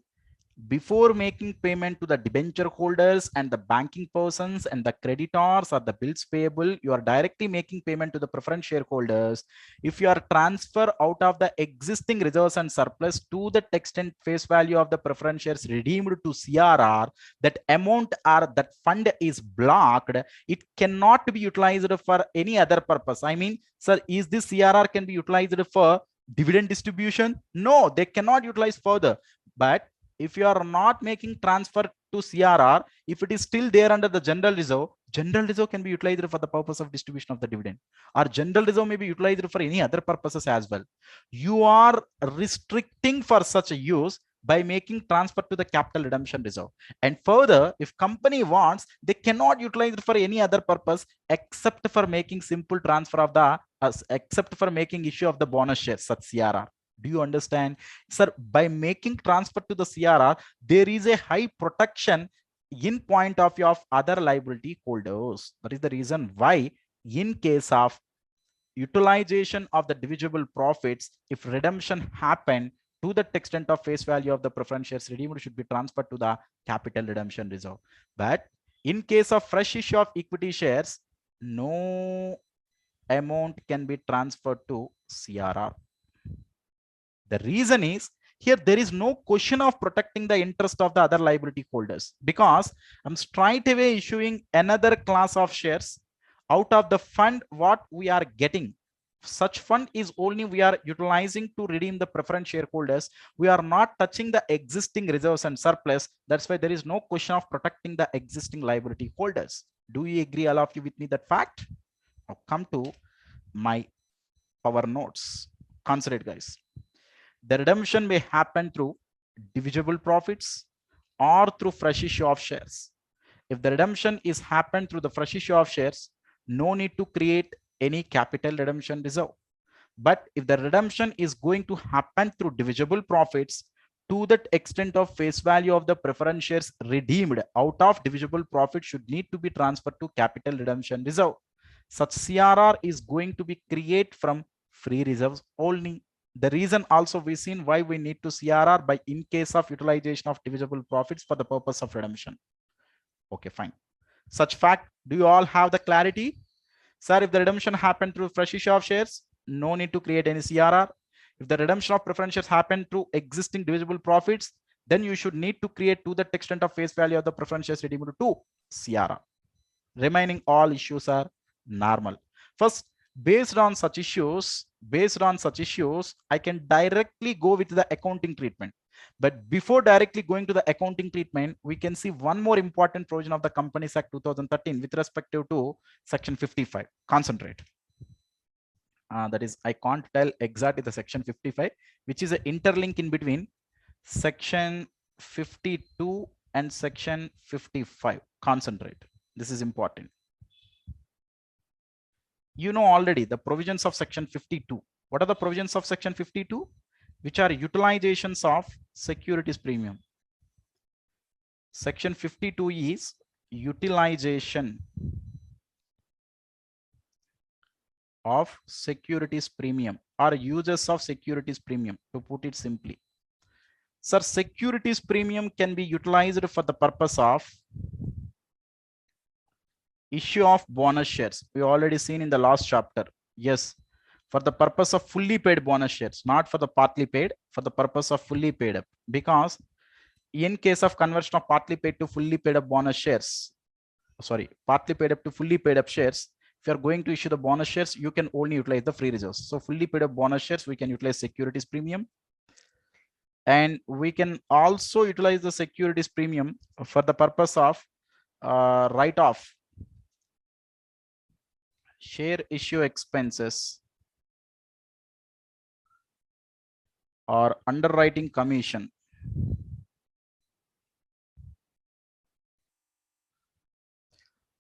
before making payment to the debenture holders and the banking persons and the creditors or the bills payable, you are directly making payment to the preference shareholders. If you are transfer out of the existing reserves and surplus to the extent face value of the preference shares redeemed to CRR, that amount or that fund is blocked. It cannot be utilized for any other purpose. I mean, sir, is this CRR can be utilized for dividend distribution? No, they cannot utilize further. But if you are not making transfer to CRR, if it is still there under the general reserve can be utilized for the purpose of distribution of the dividend, or general reserve may be utilized for any other purposes as well. You are restricting for such a use by making transfer to the capital redemption reserve. And further, if company wants, they cannot utilize it for any other purpose except for making simple transfer of the except for making issue of the bonus shares, such CRR. Do you understand? Sir, by making transfer to the CRR, there is a high protection in point of view of other liability holders. That is the reason why in case of utilization of the divisible profits, if redemption happened to the extent of face value of the preference shares redeemed, should be transferred to the capital redemption reserve. But in case of fresh issue of equity shares, no amount can be transferred to CRR. The reason is, here there is no question of protecting the interest of the other liability holders, because I'm straight away issuing another class of shares out of the fund what we are getting. Such fund is only we are utilizing to redeem the preference shareholders. We are not touching the existing reserves and surplus. That's why there is no question of protecting the existing liability holders. Do you agree, all of you, with me that fact? Now come to my power notes. Consider it, guys. The redemption may happen through divisible profits or through fresh issue of shares. If the redemption is happened through the fresh issue of shares, no need to create any capital redemption reserve. But if the redemption is going to happen through divisible profits, to that extent of face value of the preference shares redeemed out of divisible profit should need to be transferred to capital redemption reserve. Such CRR is going to be created from free reserves only. The reason also we seen why we need to CRR by in case of utilization of divisible profits for the purpose of redemption. Okay, fine. Such fact, do you all have the clarity? Sir, if the redemption happened through fresh issue of shares, no need to create any CRR. If the redemption of preference shares happened through existing divisible profits, then you should need to create to the extent of face value of the preference shares redeemed to CRR. Remaining all issues are normal. First, based on such issues, I can directly go with the accounting treatment. But before directly going to the accounting treatment, we can see one more important provision of the Companies Act 2013 with respect to section 55. Concentrate. That is, I can't tell exactly the section 55, which is an interlink in between section 52 and section 55. Concentrate. This is important. You know already the provisions of section 52. What are the provisions of section 52? Which are utilizations of securities premium. Section 52 is utilization of securities premium or uses of securities premium, to put it simply. Sir, securities premium can be utilized for the purpose of issue of bonus shares. We already seen in the last chapter. Yes, for the purpose of fully paid bonus shares, not for the partly paid, for the purpose of fully paid up. Because in case of conversion of partly paid to fully paid up bonus shares, sorry, partly paid up to fully paid up shares, if you are going to issue the bonus shares, you can only utilize the free reserves. So fully paid up bonus shares, we can utilize securities premium. And we can also utilize the securities premium for the purpose of write-off share issue expenses or underwriting commission.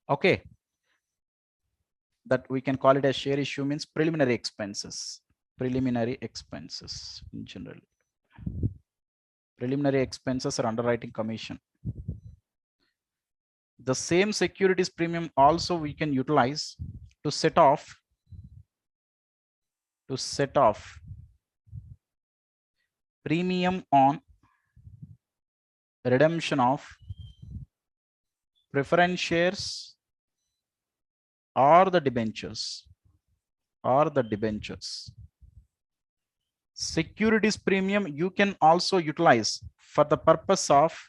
Okay, that we can call it as share issue means preliminary expenses in general. Preliminary expenses or underwriting commission. The same securities premium also we can utilize to set off premium on redemption of preference shares or the debentures. Securities premium you can also utilize for the purpose of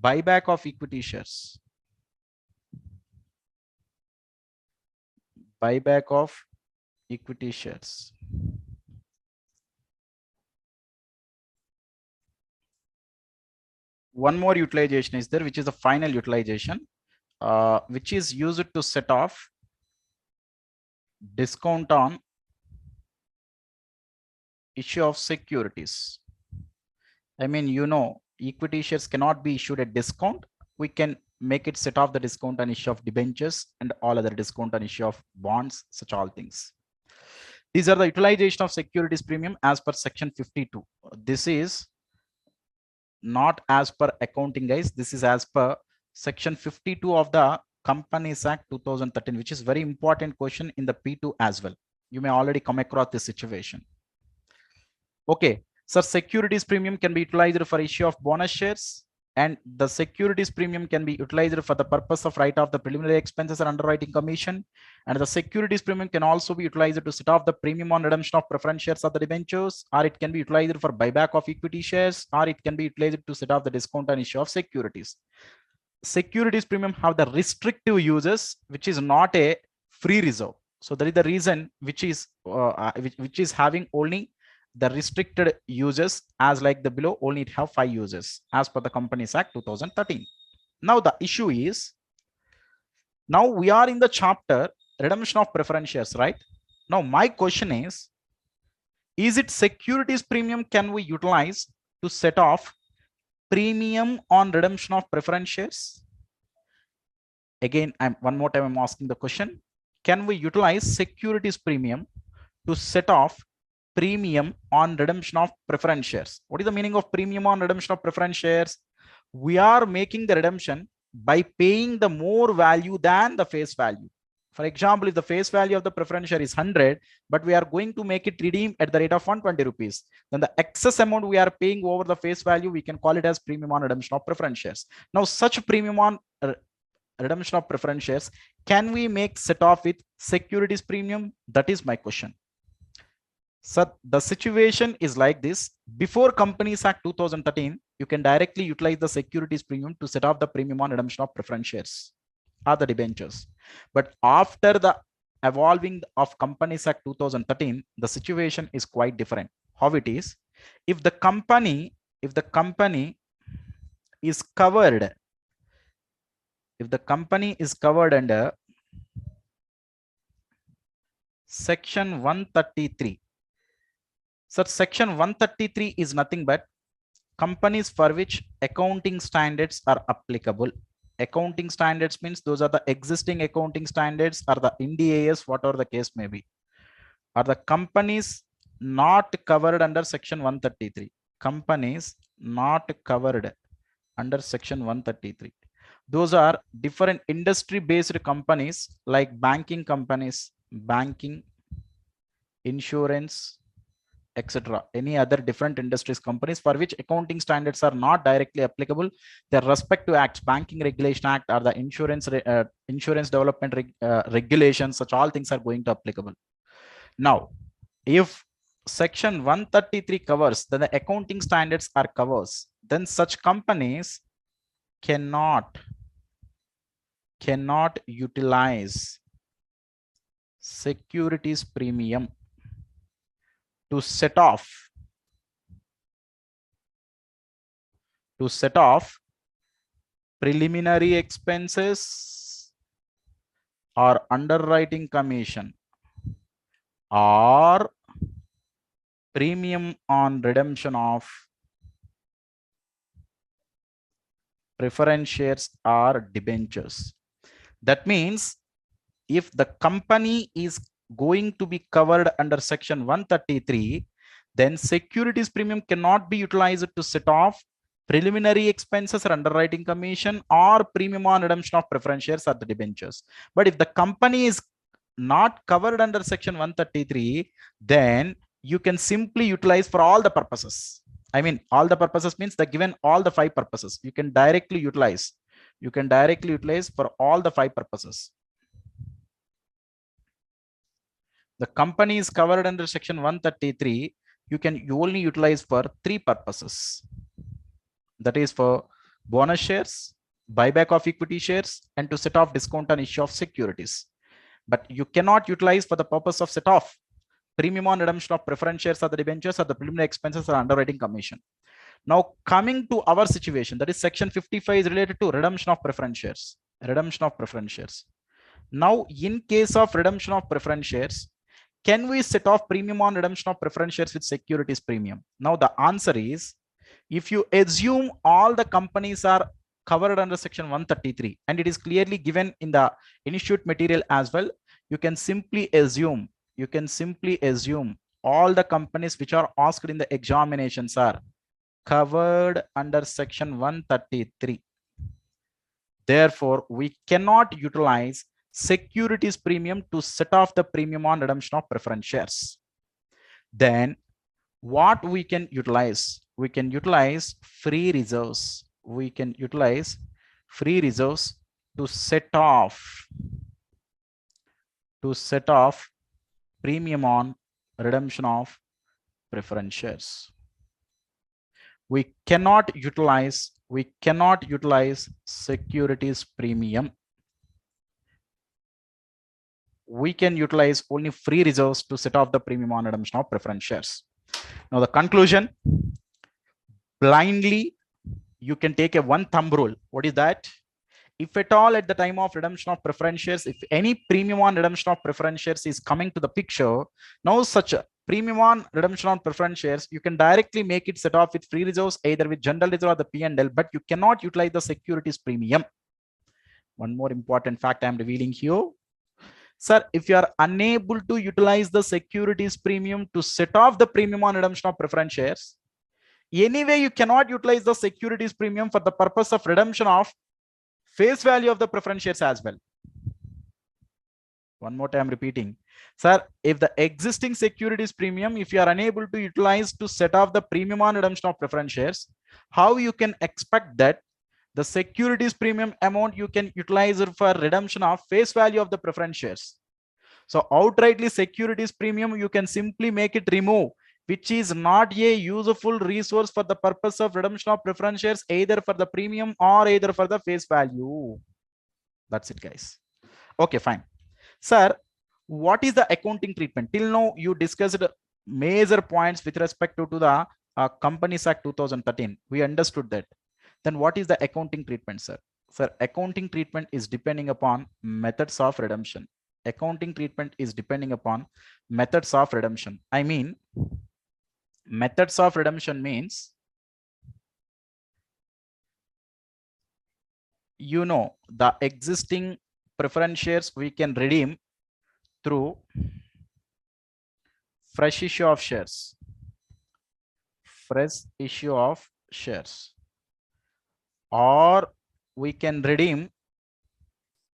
buyback of equity shares. Buyback of equity shares. One more utilization is there, which is the final utilization, which is used to set off discount on issue of securities. I mean, you know, equity shares cannot be issued at discount. We can make it set off the discount on issue of debentures and all other discount on issue of bonds, such all things. These are the utilization of securities premium as per section 52. This is not as per accounting, guys. This is as per section 52 of the Companies Act 2013, which is very important question in the P2 as well. You may already come across this situation. Okay, so securities premium can be utilized for issue of bonus shares, and the securities premium can be utilized for the purpose of write off the preliminary expenses or underwriting commission, and the securities premium can also be utilized to set off the premium on redemption of preference shares of the debentures, or it can be utilized for buyback of equity shares, or it can be utilized to set off the discount on issue of securities. Securities premium have the restrictive uses, which is not a free reserve. So that is the reason which is having only the restricted uses, as like the below, only it have 5 uses as per the Companies Act 2013. Now the issue is, now we are in the chapter redemption of preference shares, right? Now my question is it securities premium can we utilize to set off premium on redemption of preference shares? Again, one more time I'm asking the question, can we utilize securities premium to set off premium on redemption of preference shares? What is the meaning of premium on redemption of preference shares? We are making the redemption by paying the more value than the face value. For example, if the face value of the preference share is 100, but we are going to make it redeem at the rate of 120 rupees, then the excess amount we are paying over the face value, we can call it as premium on redemption of preference shares. Now, such premium on redemption of preference shares, can we make set off with securities premium? That is my question. So the situation is like this. Before Companies Act 2013, you can directly utilize the securities premium to set off the premium on redemption of preference shares or the debentures. But after the evolving of Companies Act 2013, the situation is quite different. How it is? If the company is covered, if the company is covered under section 133, so section 133 is nothing but companies for which accounting standards are applicable. Accounting standards means those are the existing accounting standards or the Ind AS, whatever the case may be. Are the companies not covered under section 133? Companies not covered under section 133. Those are different industry based companies like banking companies, banking, insurance, etc. Any other different industries companies for which accounting standards are not directly applicable. Their respective acts, Banking Regulation Act or the insurance development regulations, such all things are going to applicable. Now, if section 133 covers, then the accounting standards are covers, then such companies cannot utilize securities premium to set off preliminary expenses or underwriting commission or premium on redemption of preference shares or debentures. That means if the company is going to be covered under section 133, then securities premium cannot be utilized to set off preliminary expenses or underwriting commission or premium on redemption of preference shares or the debentures. But if the company is not covered under section 133, then you can simply utilize for all the purposes. I mean, all the purposes means the given all the 5 purposes. You can directly utilize. You can directly utilize for all the 5 purposes. The company is covered under section 133. You only utilize for 3 purposes. That is for bonus shares, buyback of equity shares, and to set off discount on issue of securities. But you cannot utilize for the purpose of set off premium on redemption of preference shares or the debentures or the preliminary expenses or underwriting commission. Now coming to our situation, that is section 55 is related to redemption of preference shares. Redemption of preference shares. Now in case of redemption of preference shares, can we set off premium on redemption of preference shares with securities premium? Now the answer is, if you assume all the companies are covered under section 133 and it is clearly given in the institute material as well, you can simply assume all the companies which are asked in the examinations are covered under section 133. Therefore, we cannot utilize securities premium to set off the premium on redemption of preference shares. Then what we can utilize? We can utilize free reserves. We can utilize free reserves to set off premium on redemption of preference shares. We cannot utilize securities premium. We can utilize only free reserves to set off the premium on redemption of preference shares. Now the conclusion, blindly you can take a one thumb rule. What is that? If at all at the time of redemption of preference shares, if any premium on redemption of preference shares is coming to the picture, now such a premium on redemption on preference shares, you can directly make it set off with free reserves, either with general reserve or the P&L, but you cannot utilize the securities premium. One more important fact I am revealing here. Sir, if you are unable to utilize the securities premium to set off the premium on redemption of preference shares, anyway, you cannot utilize the securities premium for the purpose of redemption of face value of the preference shares as well. One more time repeating. Sir, if the existing securities premium, if you are unable to utilize to set off the premium on redemption of preference shares, how you can expect that the securities premium amount you can utilize it for redemption of face value of the preference shares? So outrightly securities premium, you can simply make it remove, which is not a useful resource for the purpose of redemption of preference shares, either for the premium or either for the face value. That's it, guys. Okay, fine. Sir, what is the accounting treatment? Till now, you discussed major points with respect to the Companies Act 2013. We understood that. Then what is the accounting treatment, sir? Sir, accounting treatment is depending upon methods of redemption. Accounting treatment is depending upon methods of redemption. I mean, methods of redemption means, you know, the existing preference shares we can redeem through fresh issue of shares. Fresh issue of shares. Or we can redeem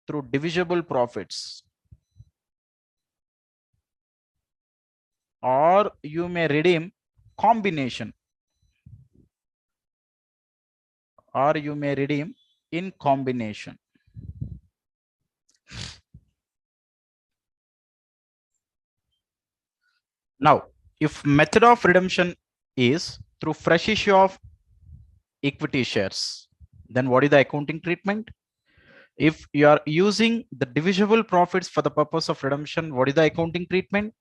through divisible profits. Or you may redeem combination. Or you may redeem in combination. Now, if method of redemption is through fresh issue of equity shares, then what is the accounting treatment? If you are using the divisible profits for the purpose of redemption, what is the accounting treatment?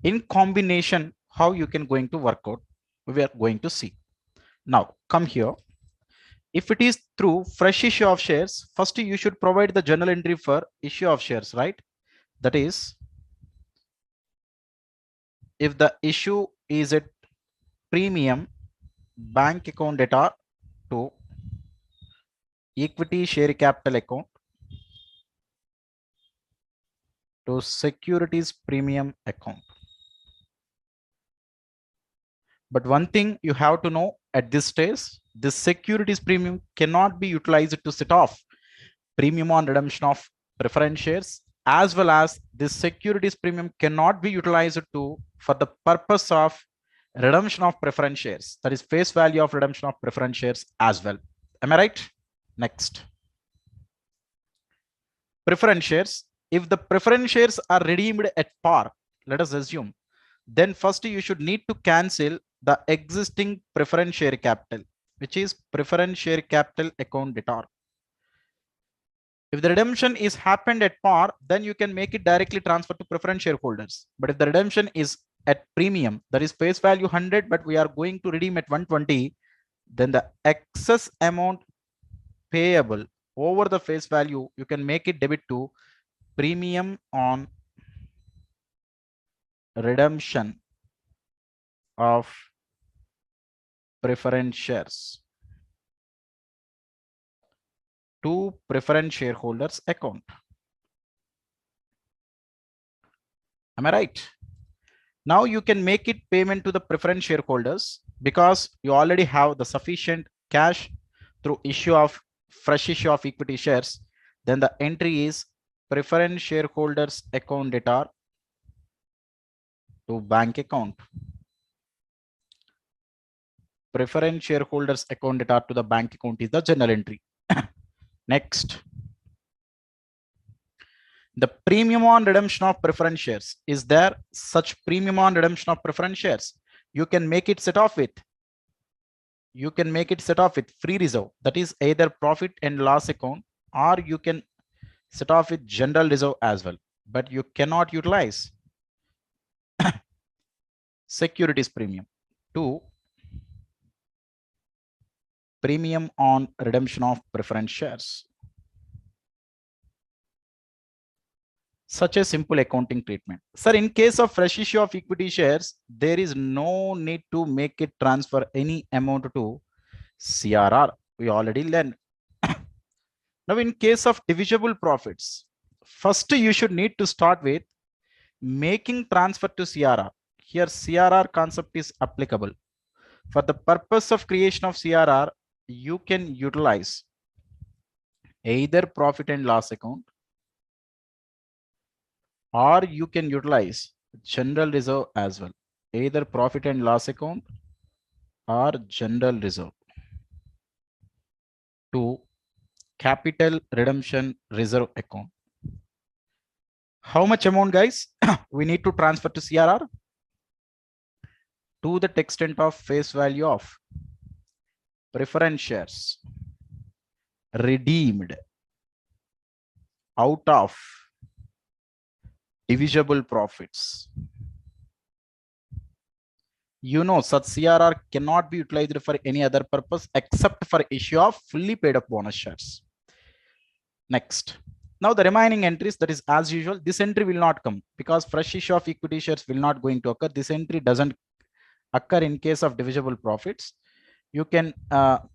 In combination, how you can going to work out, we are going to see. Now, come here. If it is through fresh issue of shares, first you should provide the journal entry for issue of shares, right? That is, if the issue is at premium, bank account data to equity share capital account to securities premium account. But one thing you have to know at this stage, this securities premium cannot be utilized to set off premium on redemption of preference shares, as well as this securities premium cannot be utilized to for the purpose of redemption of preference shares, that is face value of redemption of preference shares as well. Am I right? Next, preference shares. If the preference shares are redeemed at par, let us assume, then first you should need to cancel the existing preference share capital, which is preference share capital account debtor. If the redemption is happened at par, then you can make it directly transfer to preference shareholders. But if the redemption is at premium, that is face value 100, but we are going to redeem at 120, then the excess amount payable over the face value, you can make it debit to premium on redemption of preference shares to preference shareholders account. Am I right? Now you can make it payment to the preference shareholders because you already have the sufficient cash through issue of fresh issue of equity shares. Then the entry is preference shareholders account data to bank account. Preference shareholders account data to the bank account is the general entry. Next, the premium on redemption of preference shares. Is there such premium on redemption of preference shares? You can make it set off with. You can make it set off with free reserve. That is either profit and loss account, or you can set off with general reserve as well. But you cannot utilize securities premium. 2, premium on redemption of preference shares. Such a simple accounting treatment. Sir, in case of fresh issue of equity shares, there is no need to make it transfer any amount to CRR. We already learned. Now, in case of divisible profits, first you should need to start with making transfer to CRR. Here CRR concept is applicable. For the purpose of creation of CRR, you can utilize either profit and loss account, or you can utilize general reserve as well, either profit and loss account or general reserve. To capital redemption reserve account. How much amount, guys, we need to transfer to CRR? To the extent of face value of preference shares redeemed out of divisible profits. You know, such CRR cannot be utilized for any other purpose except for issue of fully paid up bonus shares. Next. Now the remaining entries, that is as usual, this entry will not come because fresh issue of equity shares will not going to occur. This entry doesn't occur in case of divisible profits. You can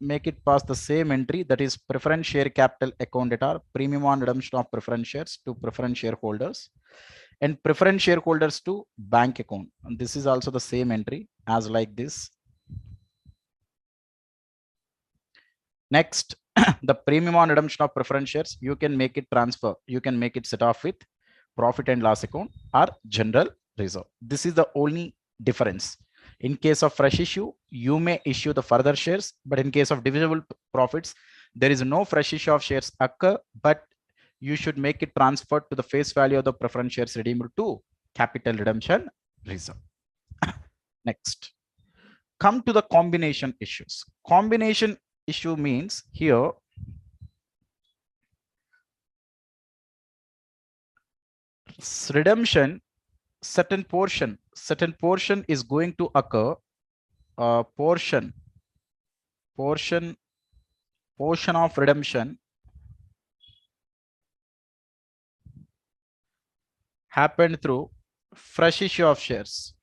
make it past the same entry, that is preference share capital account data, premium on redemption of preference shares to preference shareholders, and preference shareholders to bank account. And this is also the same entry as like this. Next, the premium on redemption of preference shares, you can make it transfer. You can make it set off with profit and loss account or general reserve. This is the only difference. In case of fresh issue, you may issue the further shares, but in case of divisible profits, there is no fresh issue of shares occur, but you should make it transferred to the face value of the preference shares redeemed to capital redemption reserve. Next, come to the combination issues. Combination issue means here redemption, certain portion is going to occur. Portion of redemption happened through fresh issue of shares.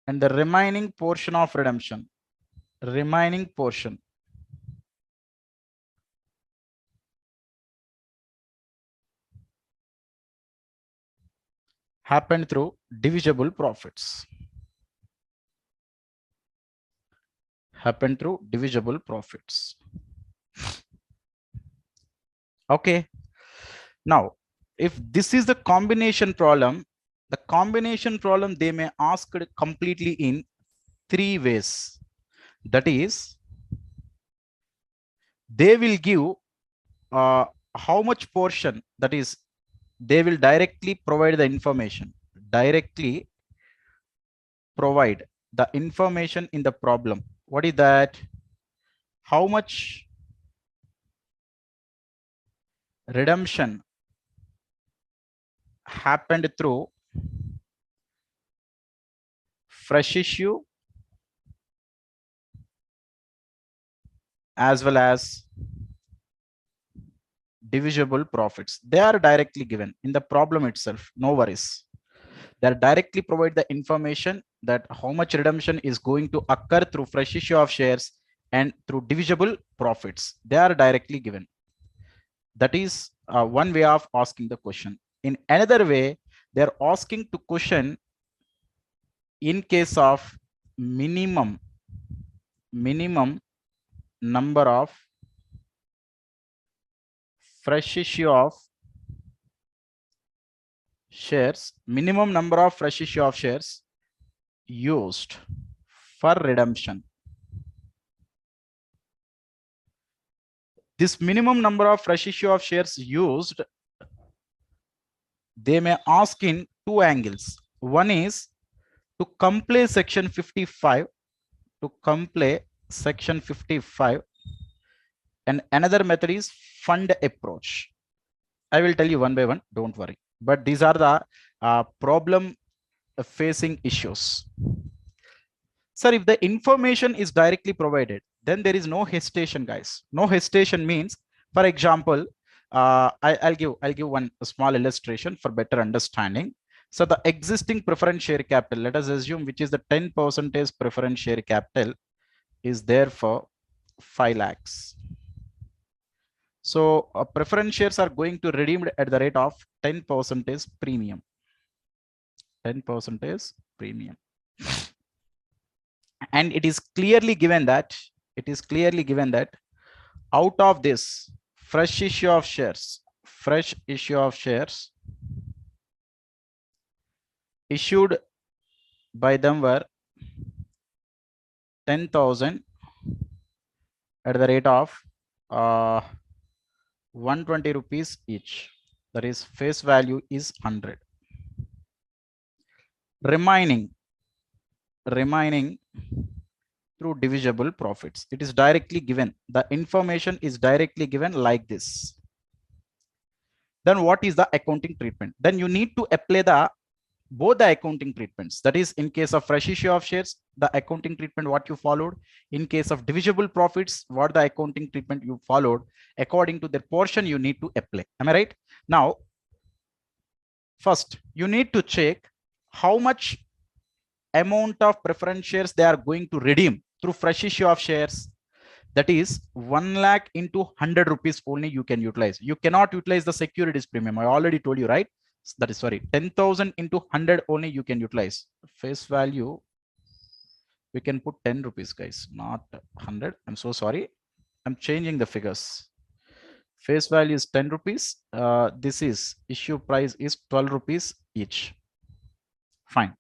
And the remaining portion of redemption, happened through divisible profits. Okay. Now, if this is the combination problem, they may ask it completely in 3 ways. That is, they will give how much portion, that is, they will directly provide the information, in the problem. What is that? How much redemption happened through fresh issue as well as divisible profits. They are directly given in the problem itself. No worries. They are directly provide the information that how much redemption is going to occur through fresh issue of shares and through divisible profits. They are directly given. That is one way of asking the question. In another way, they're asking to question in case of minimum number of fresh issue of shares, minimum number of fresh issue of shares used for redemption. This minimum number of fresh issue of shares used, they may ask in two angles. One is to comply section 55, to comply section 55, and another method is fund approach. I will tell you one by one, don't worry. But these are the problem facing issues. Sir, if the information is directly provided, then there is no hesitation, guys. No hesitation means, for example, I'll give one small illustration for better understanding. So the existing preference share capital, let us assume, which is the 10% preference share capital, is there for 5 lakhs. So preference shares are going to redeemed at the rate of 10% premium. 10% premium. And it is clearly given that out of this fresh issue of shares issued by them were 10,000 at the rate of 120 rupees each. That is, face value is 100. Remaining through divisible profits. It is directly given. The information is directly given like this. Then what is the accounting treatment? Then you need to apply both the accounting treatments. That is, in case of fresh issue of shares, the accounting treatment what you followed. In case of divisible profits, what the accounting treatment you followed. According to the portion you need to apply. Am I right? Now, first you need to check how much amount of preference shares they are going to redeem through fresh issue of shares. That is 1 lakh into 100 rupees only you can utilize. You cannot utilize the securities premium. I already told you, right? That is, sorry, 10,000 into 100 only you can utilize. Face value, we can put 10 rupees, guys, not 100. I'm so sorry. I'm changing the figures. Face value is 10 rupees. This is issue price is 12 rupees each. Fine.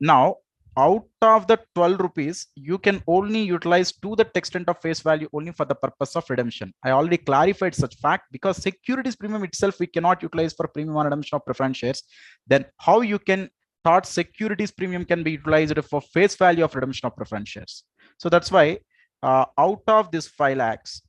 Now, out of the 12 rupees, you can only utilize to the extent of face value only for the purpose of redemption. I already clarified such fact, because securities premium itself we cannot utilize for premium on redemption of preference shares. Then how you can thought securities premium can be utilized for face value of redemption of preference shares. So that's why out of this 5 lakhs,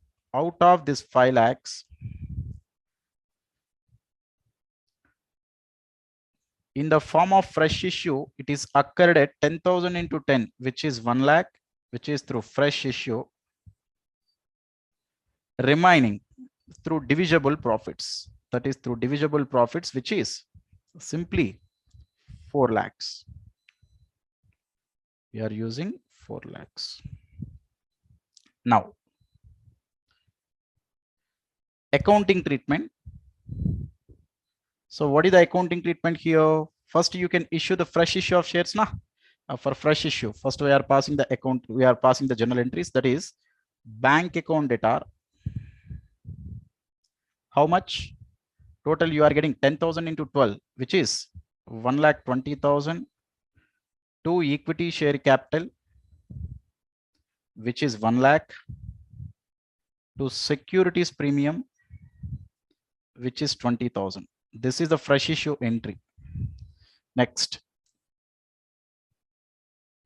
in the form of fresh issue, it is occurred at 10,000 into 10, which is 1 lakh, which is through fresh issue. Remaining through divisible profits, that is through divisible profits, which is simply 4 lakhs. We are using 4 lakhs. Now, accounting treatment. So what is the accounting treatment here? First, you can issue the fresh issue of shares. For fresh issue, first we are passing the journal entries. That is bank account debtor. How much? Total you are getting 10,000 into 12, which is 1,20,000. To equity share capital, which is 1 lakh. To securities premium, which is 20,000. This is the fresh issue entry. Next,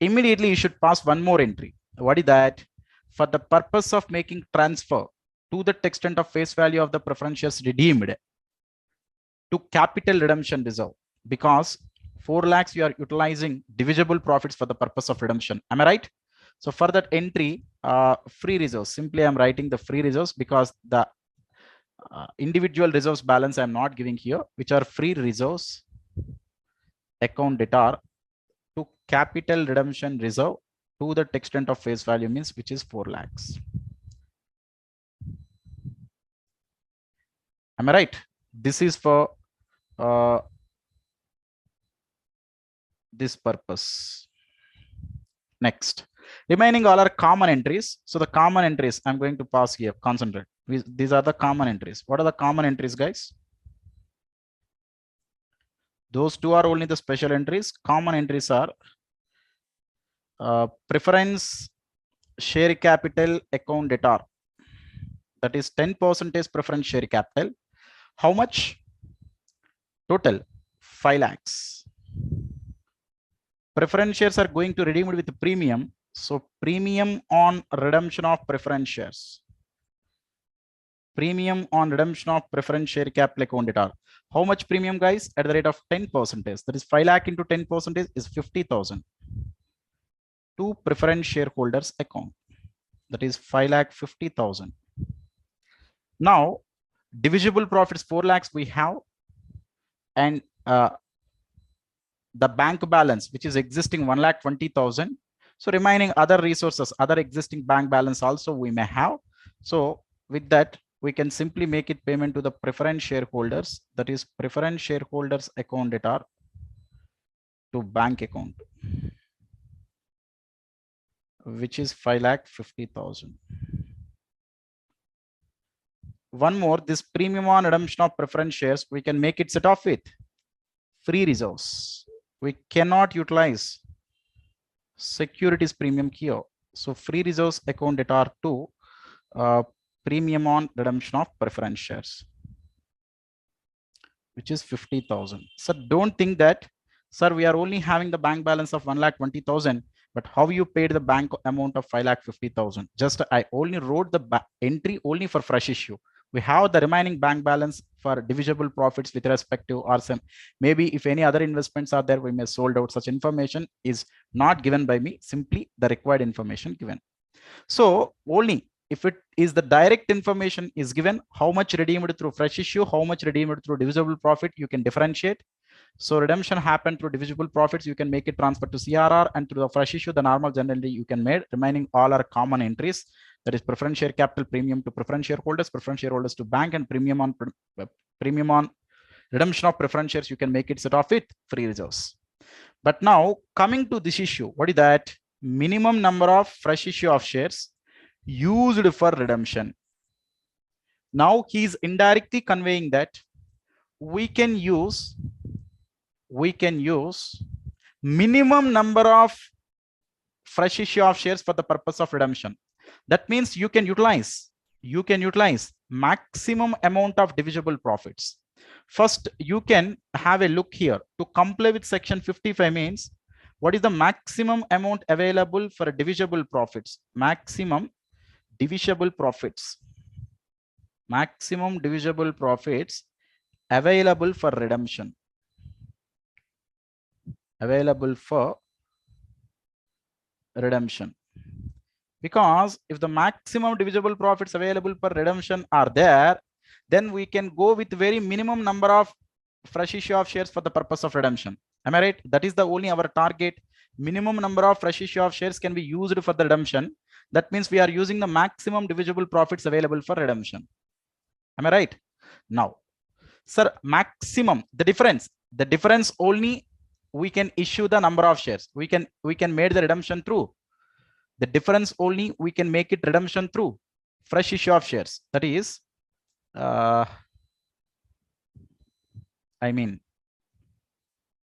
immediately you should pass one more entry. What is that? For the purpose of making transfer to the extent of face value of the preference shares redeemed to capital redemption reserve, because 4 lakhs you are utilizing divisible profits for the purpose of redemption. Am I right? So for that entry, free reserves, simply I'm writing the free reserves, because the individual reserves balance I'm not giving here, which are free reserves account debtor to capital redemption reserve to the extent of face value, means which is 4 lakhs. Am I right? This is for this purpose. Next, remaining all are common entries. So the common entries, I'm going to pause here, concentrate. These are the common entries. What are the common entries, guys? Those two are only the special entries. Common entries are preference share capital account debtor. That is 10% preference share capital. How much? Total 5 lakhs. Preference shares are going to redeem it with premium. So premium on redemption of preference shares. Premium on redemption of preference share capital account debtor. How much premium, guys? At the rate of 10%. That is 5 lakh into 10% is 50,000 to preference shareholders account. That is 5,50,000. Now, divisible profits 4 lakhs we have, and the bank balance which is existing 1,20,000. So remaining other resources, other existing bank balance also we may have. So with that, we can simply make it payment to the preference shareholders. That is preference shareholders account debtor to bank account, which is 5,50,000. One more, this premium on redemption of preference shares, we can make it set off with free reserves. We cannot utilize securities premium here. So free reserves account debtor to premium on redemption of preference shares, which is 50,000. So don't think that, sir, we are only having the bank balance of 1,20,000, but how you paid the bank amount of 5,50,000? Just I only wrote the entry only for fresh issue. We have the remaining bank balance for divisible profits with respect to or some, maybe if any other investments are there, we may sold out. Such information is not given by me, simply the required information given. So only if it is the direct information is given, how much redeemed through fresh issue, how much redeemed through divisible profit, you can differentiate. So redemption happened through divisible profits, you can make it transfer to CRR, and through the fresh issue, the normal generally you can make. Remaining all are common entries. That is preference share capital premium to preference shareholders to bank, and premium on redemption of preference shares, you can make it set off with free reserves. But now coming to this issue, what is that? Minimum number of fresh issue of shares used for redemption. Now he is indirectly conveying that we can use minimum number of fresh issue of shares for the purpose of redemption. That means you can utilize maximum amount of divisible profits. First, you can have a look here. To comply with section 55 means, what is the maximum amount available for divisible profits? Maximum divisible profits available for redemption. Because if the maximum divisible profits available for redemption are there, then we can go with very minimum number of fresh issue of shares for the purpose of redemption. Am I right? That is the only our target. Minimum number of fresh issue of shares can be used for the redemption. That means we are using the maximum divisible profits available for redemption. Am I right? Now, sir, maximum, the difference only we can issue the number of shares. We can make the redemption through. The difference only we can make it redemption through fresh issue of shares. That is, I mean,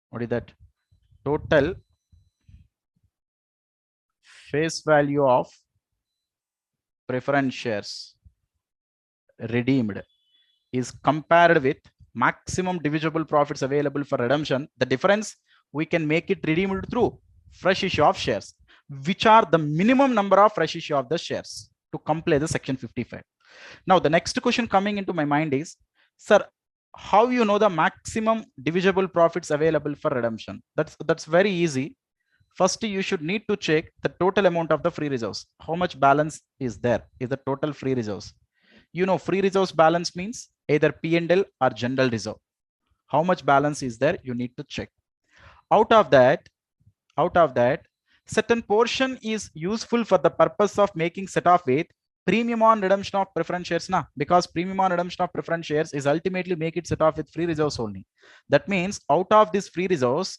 what is that? Total face value of preference shares redeemed is compared with maximum divisible profits available for redemption. The difference we can make it redeemed through fresh issue of shares, which are the minimum number of fresh issue of the shares to comply the section 55. Now the next question coming into my mind is, sir, how you know the maximum divisible profits available for redemption? That's very easy. First, you should need to check the total amount of the free reserves. How much balance is there? Is the total free reserves? You know, free reserves balance means either P&L or general reserve. How much balance is there? You need to check. Out of that, certain portion is useful for the purpose of making set off with premium on redemption of preference shares na, because premium on redemption of preference shares is ultimately make it set off with free reserves only. That means out of this free reserves,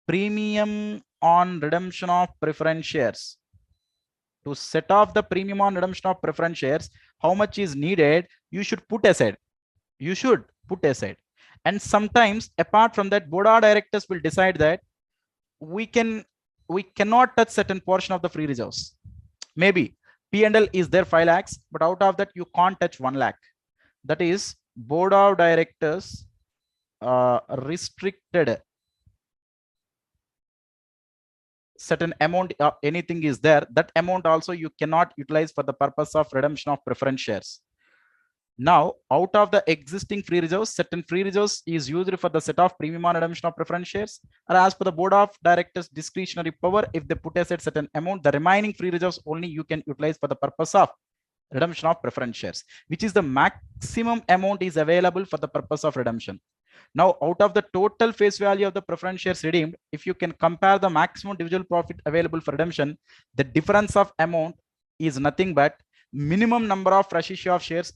premium on redemption of preference shares, to set off the premium on redemption of preference shares, how much is needed, you should put aside. And sometimes apart from that, board of directors will decide that we cannot touch certain portion of the free reserves. Maybe P&L is there 5 lakhs, but out of that you can't touch 1 lakh. That is board of directors restricted certain amount, anything is there, that amount also you cannot utilize for the purpose of redemption of preference shares. Now, out of the existing free reserves, certain free reserves is used for the set of premium on redemption of preference shares, or as per the board of directors discretionary power, if they put aside certain amount, the remaining free reserves only you can utilize for the purpose of redemption of preference shares, which is the maximum amount is available for the purpose of redemption. Now, out of the total face value of the preference shares redeemed, if you can compare the maximum divisible profit available for redemption, the difference of amount is nothing but minimum number of fresh issue of shares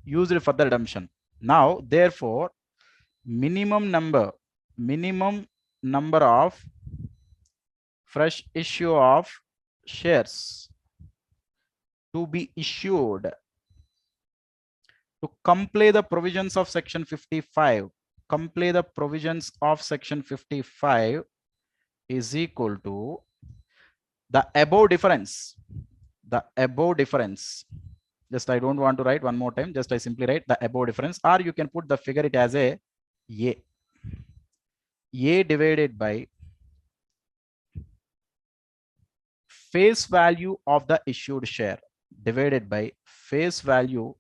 used for the redemption. Now, therefore, minimum number of fresh issue of shares to be issued to comply the provisions of section 55, is equal to the above difference. Just I don't want to write one more time, just I simply write the above difference, or you can put the figure it as a divided by face value of the issued share divided by face value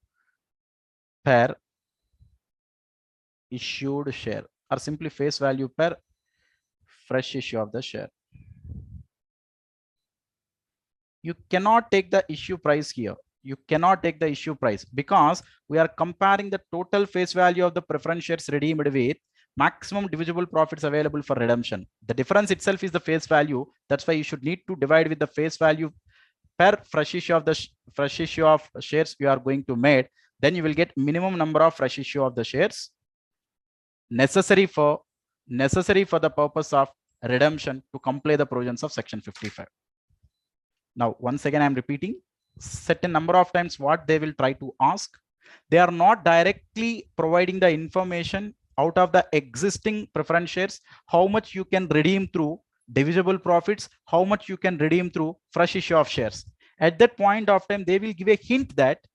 per issued share, or simply face value per fresh issue of the share. You cannot take the issue price here. Because we are comparing the total face value of the preference shares redeemed with maximum divisible profits available for redemption. The difference itself is the face value. That's why you should need to divide with the face value per fresh issue of shares you are going to make. Then you will get minimum number of fresh issue of the shares necessary for the purpose of redemption to comply the provisions of section 55. Now, once again, I'm repeating certain number of times what they will try to ask. They are not directly providing the information out of the existing preference shares, how much you can redeem through divisible profits, how much you can redeem through fresh issue of shares. At that point of time, they will give a hint that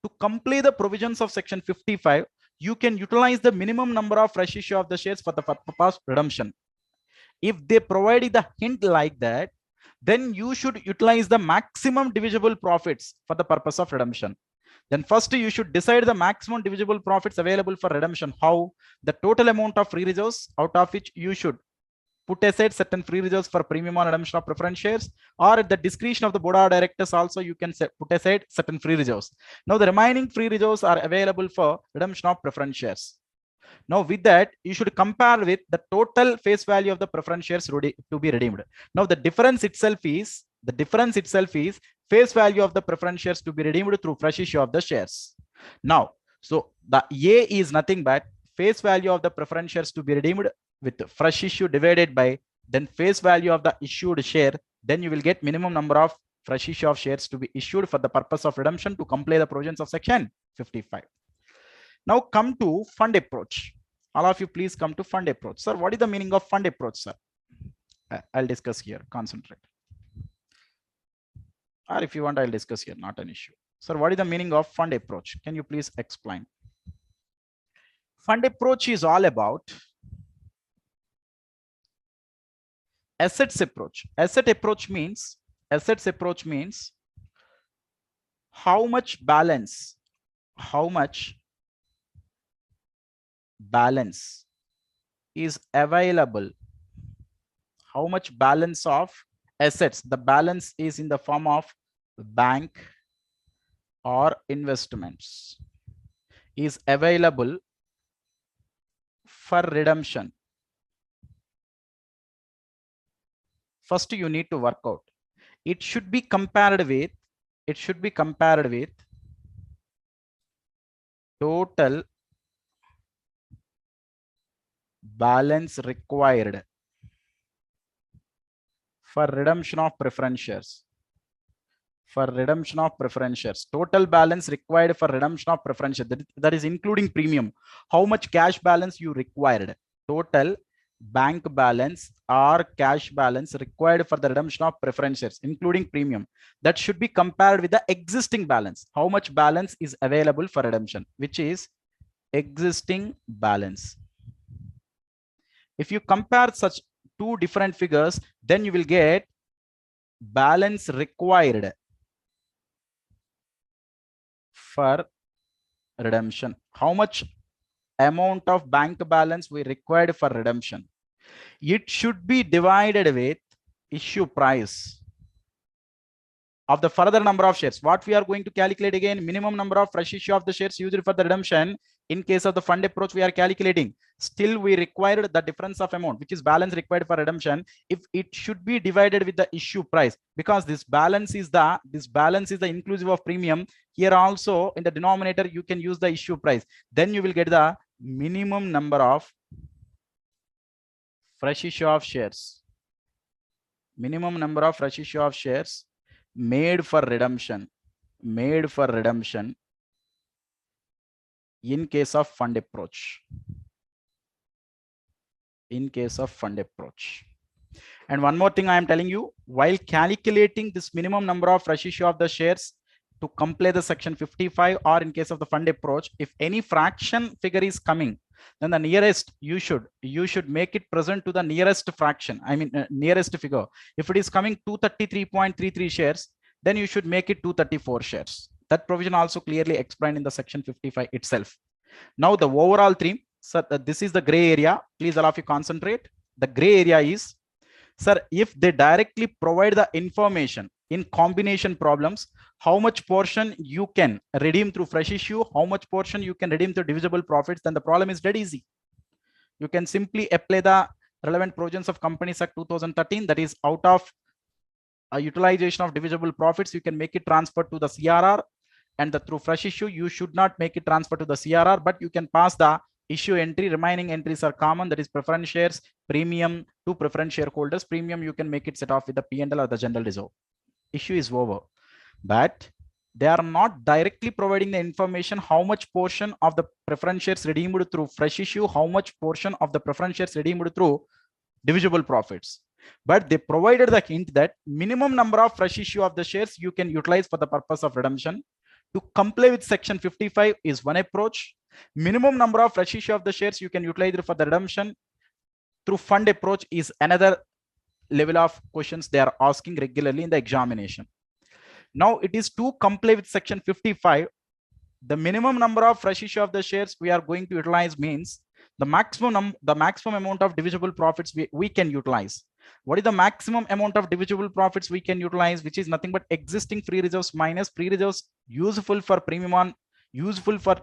to comply the provisions of section 55, you can utilize the minimum number of fresh issue of the shares for the purpose of redemption. If they provide the hint like that, then you should utilize the maximum divisible profits for the purpose of redemption. Then first you should decide the maximum divisible profits available for redemption. How? The total amount of free reserves, out of which you should put aside certain free reserves for premium on redemption of preference shares, or at the discretion of the board of directors also you can put aside certain free reserves. Now the remaining free reserves are available for redemption of preference shares. Now with that, you should compare with the total face value of the preference shares to be redeemed. Now the difference itself is face value of the preference shares to be redeemed through fresh issue of the shares. Now, so the A is nothing but face value of the preference shares to be redeemed with fresh issue divided by then face value of the issued share. Then you will get minimum number of fresh issue of shares to be issued for the purpose of redemption to comply the provisions of section 55. Now come to fund approach. All of you please come to fund approach. Sir, what is the meaning of fund approach, sir? I'll discuss here, concentrate. Or if you want, I'll discuss here, not an issue. Sir, what is the meaning of fund approach? Can you please explain? Fund approach is all about assets approach. Assets approach means how much balance is available, how much balance of assets, the balance is in the form of bank or investments, is available for redemption. First you need to work out, it should be compared with, it should be compared with total balance required for redemption of preference shares. For redemption of preference shares, total balance required for redemption of preference shares, that is including premium. How much cash balance you required? Total bank balance or cash balance required for the redemption of preference shares, including premium. That should be compared with the existing balance. How much balance is available for redemption, which is existing balance. If you compare such two different figures, then you will get balance required for redemption. How much amount of bank balance we required for redemption? It should be divided with issue price of the further number of shares. What we are going to calculate again, minimum number of fresh issue of the shares used for the redemption. In case of the fund approach, we are calculating. Still, we required the difference of amount, which is balance required for redemption. If it should be divided with the issue price, because this balance is the inclusive of premium. Here also in the denominator, you can use the issue price. Then you will get the minimum number of fresh issue of shares. Minimum number of fresh issue of shares made for redemption in case of fund approach. In case of fund approach. And one more thing I am telling you, while calculating this minimum number of fresh issue of the shares to comply the section 55, or in case of the fund approach, if any fraction figure is coming, then the nearest you should make it present to the nearest fraction. I mean nearest figure. If it is coming 233.33 shares, then you should make it 234 shares. That provision also clearly explained in the section 55 itself. Now the overall theme, sir, this is the gray area. Please allow you concentrate. The gray area is, sir, if they directly provide the information in combination problems, how much portion you can redeem through fresh issue, how much portion you can redeem through divisible profits, then the problem is dead easy. You can simply apply the relevant provisions of Companies Act 2013, that is out of a utilization of divisible profits, you can make it transfer to the CRR, and through fresh issue, you should not make it transfer to the CRR, but you can pass the issue entry. Remaining entries are common, that is preference shares, premium to preference shareholders. Premium you can make it set off with the P&L or the general reserve. Issue is over. But they are not directly providing the information how much portion of the preference shares redeemed through fresh issue, how much portion of the preference shares redeemed through divisible profits. But they provided the hint that minimum number of fresh issue of the shares you can utilize for the purpose of redemption. To comply with section 55 is one approach. Minimum number of fresh issue of the shares you can utilize for the redemption through fund approach is another level of questions they are asking regularly in the examination. Now it is to comply with section 55. The minimum number of fresh issue of the shares we are going to utilize means the maximum amount of divisible profits we can utilize. What is the maximum amount of divisible profits we can utilize, which is nothing but existing free reserves minus free reserves useful for premium on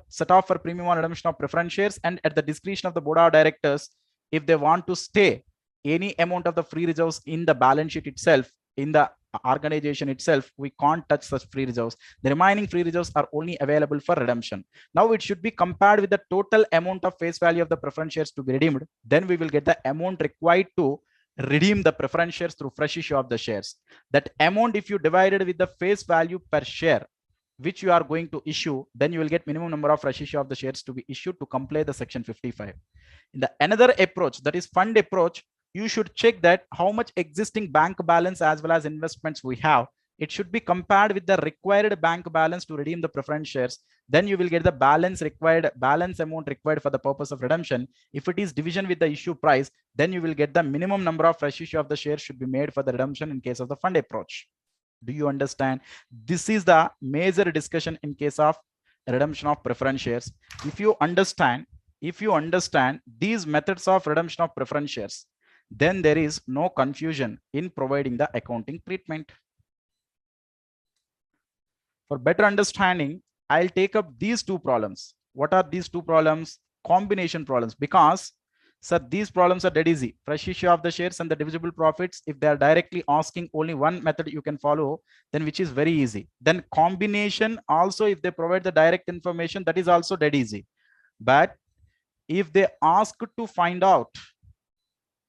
set off for premium on redemption of preference shares, and at the discretion of the board of directors, if they want to stay any amount of the free reserves in the balance sheet itself, in the organization itself, we can't touch such free reserves. The remaining free reserves are only available for redemption. Now it should be compared with the total amount of face value of the preference shares to be redeemed. Then we will get the amount required to redeem the preference shares through fresh issue of the shares. That amount, if you divided with the face value per share which you are going to issue, then you will get minimum number of fresh issue of the shares to be issued to comply the section 55. In the another approach, that is fund approach, you should check that how much existing bank balance as well as investments we have. It should be compared with the required bank balance to redeem the preference shares. Then you will get the balance amount required for the purpose of redemption. If it is division with the issue price, then you will get the minimum number of fresh issue of the shares should be made for the redemption in case of the fund approach. Do you understand? This is the major discussion in case of redemption of preference shares. If you understand these methods of redemption of preference shares, then there is no confusion in providing the accounting treatment. For better understanding, I'll take up these two problems. What are these two problems? Combination problems, because So these problems are dead easy. Fresh issue of the shares and the divisible profits. If they are directly asking only one method you can follow, then which is very easy. Then combination also, if they provide the direct information, that is also dead easy. But if they ask to find out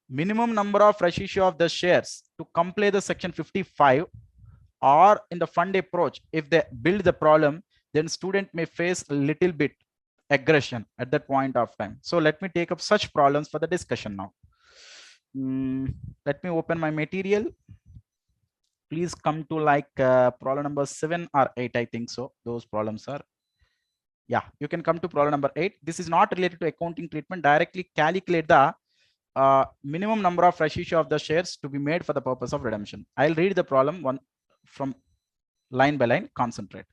minimum number of fresh issue of the shares to complete the section 55, or in the fund approach, if they build the problem, then student may face a little bit aggression at that point of time. So let me take up such problems for the discussion now. Let me open my material. Please come to like problem number 7 or 8. I think so. Those problems are, yeah, you can come to problem number 8. This is not related to accounting treatment. Directly calculate the minimum number of fresh issue of the shares to be made for the purpose of redemption. I'll read the problem one from line by line. Concentrate.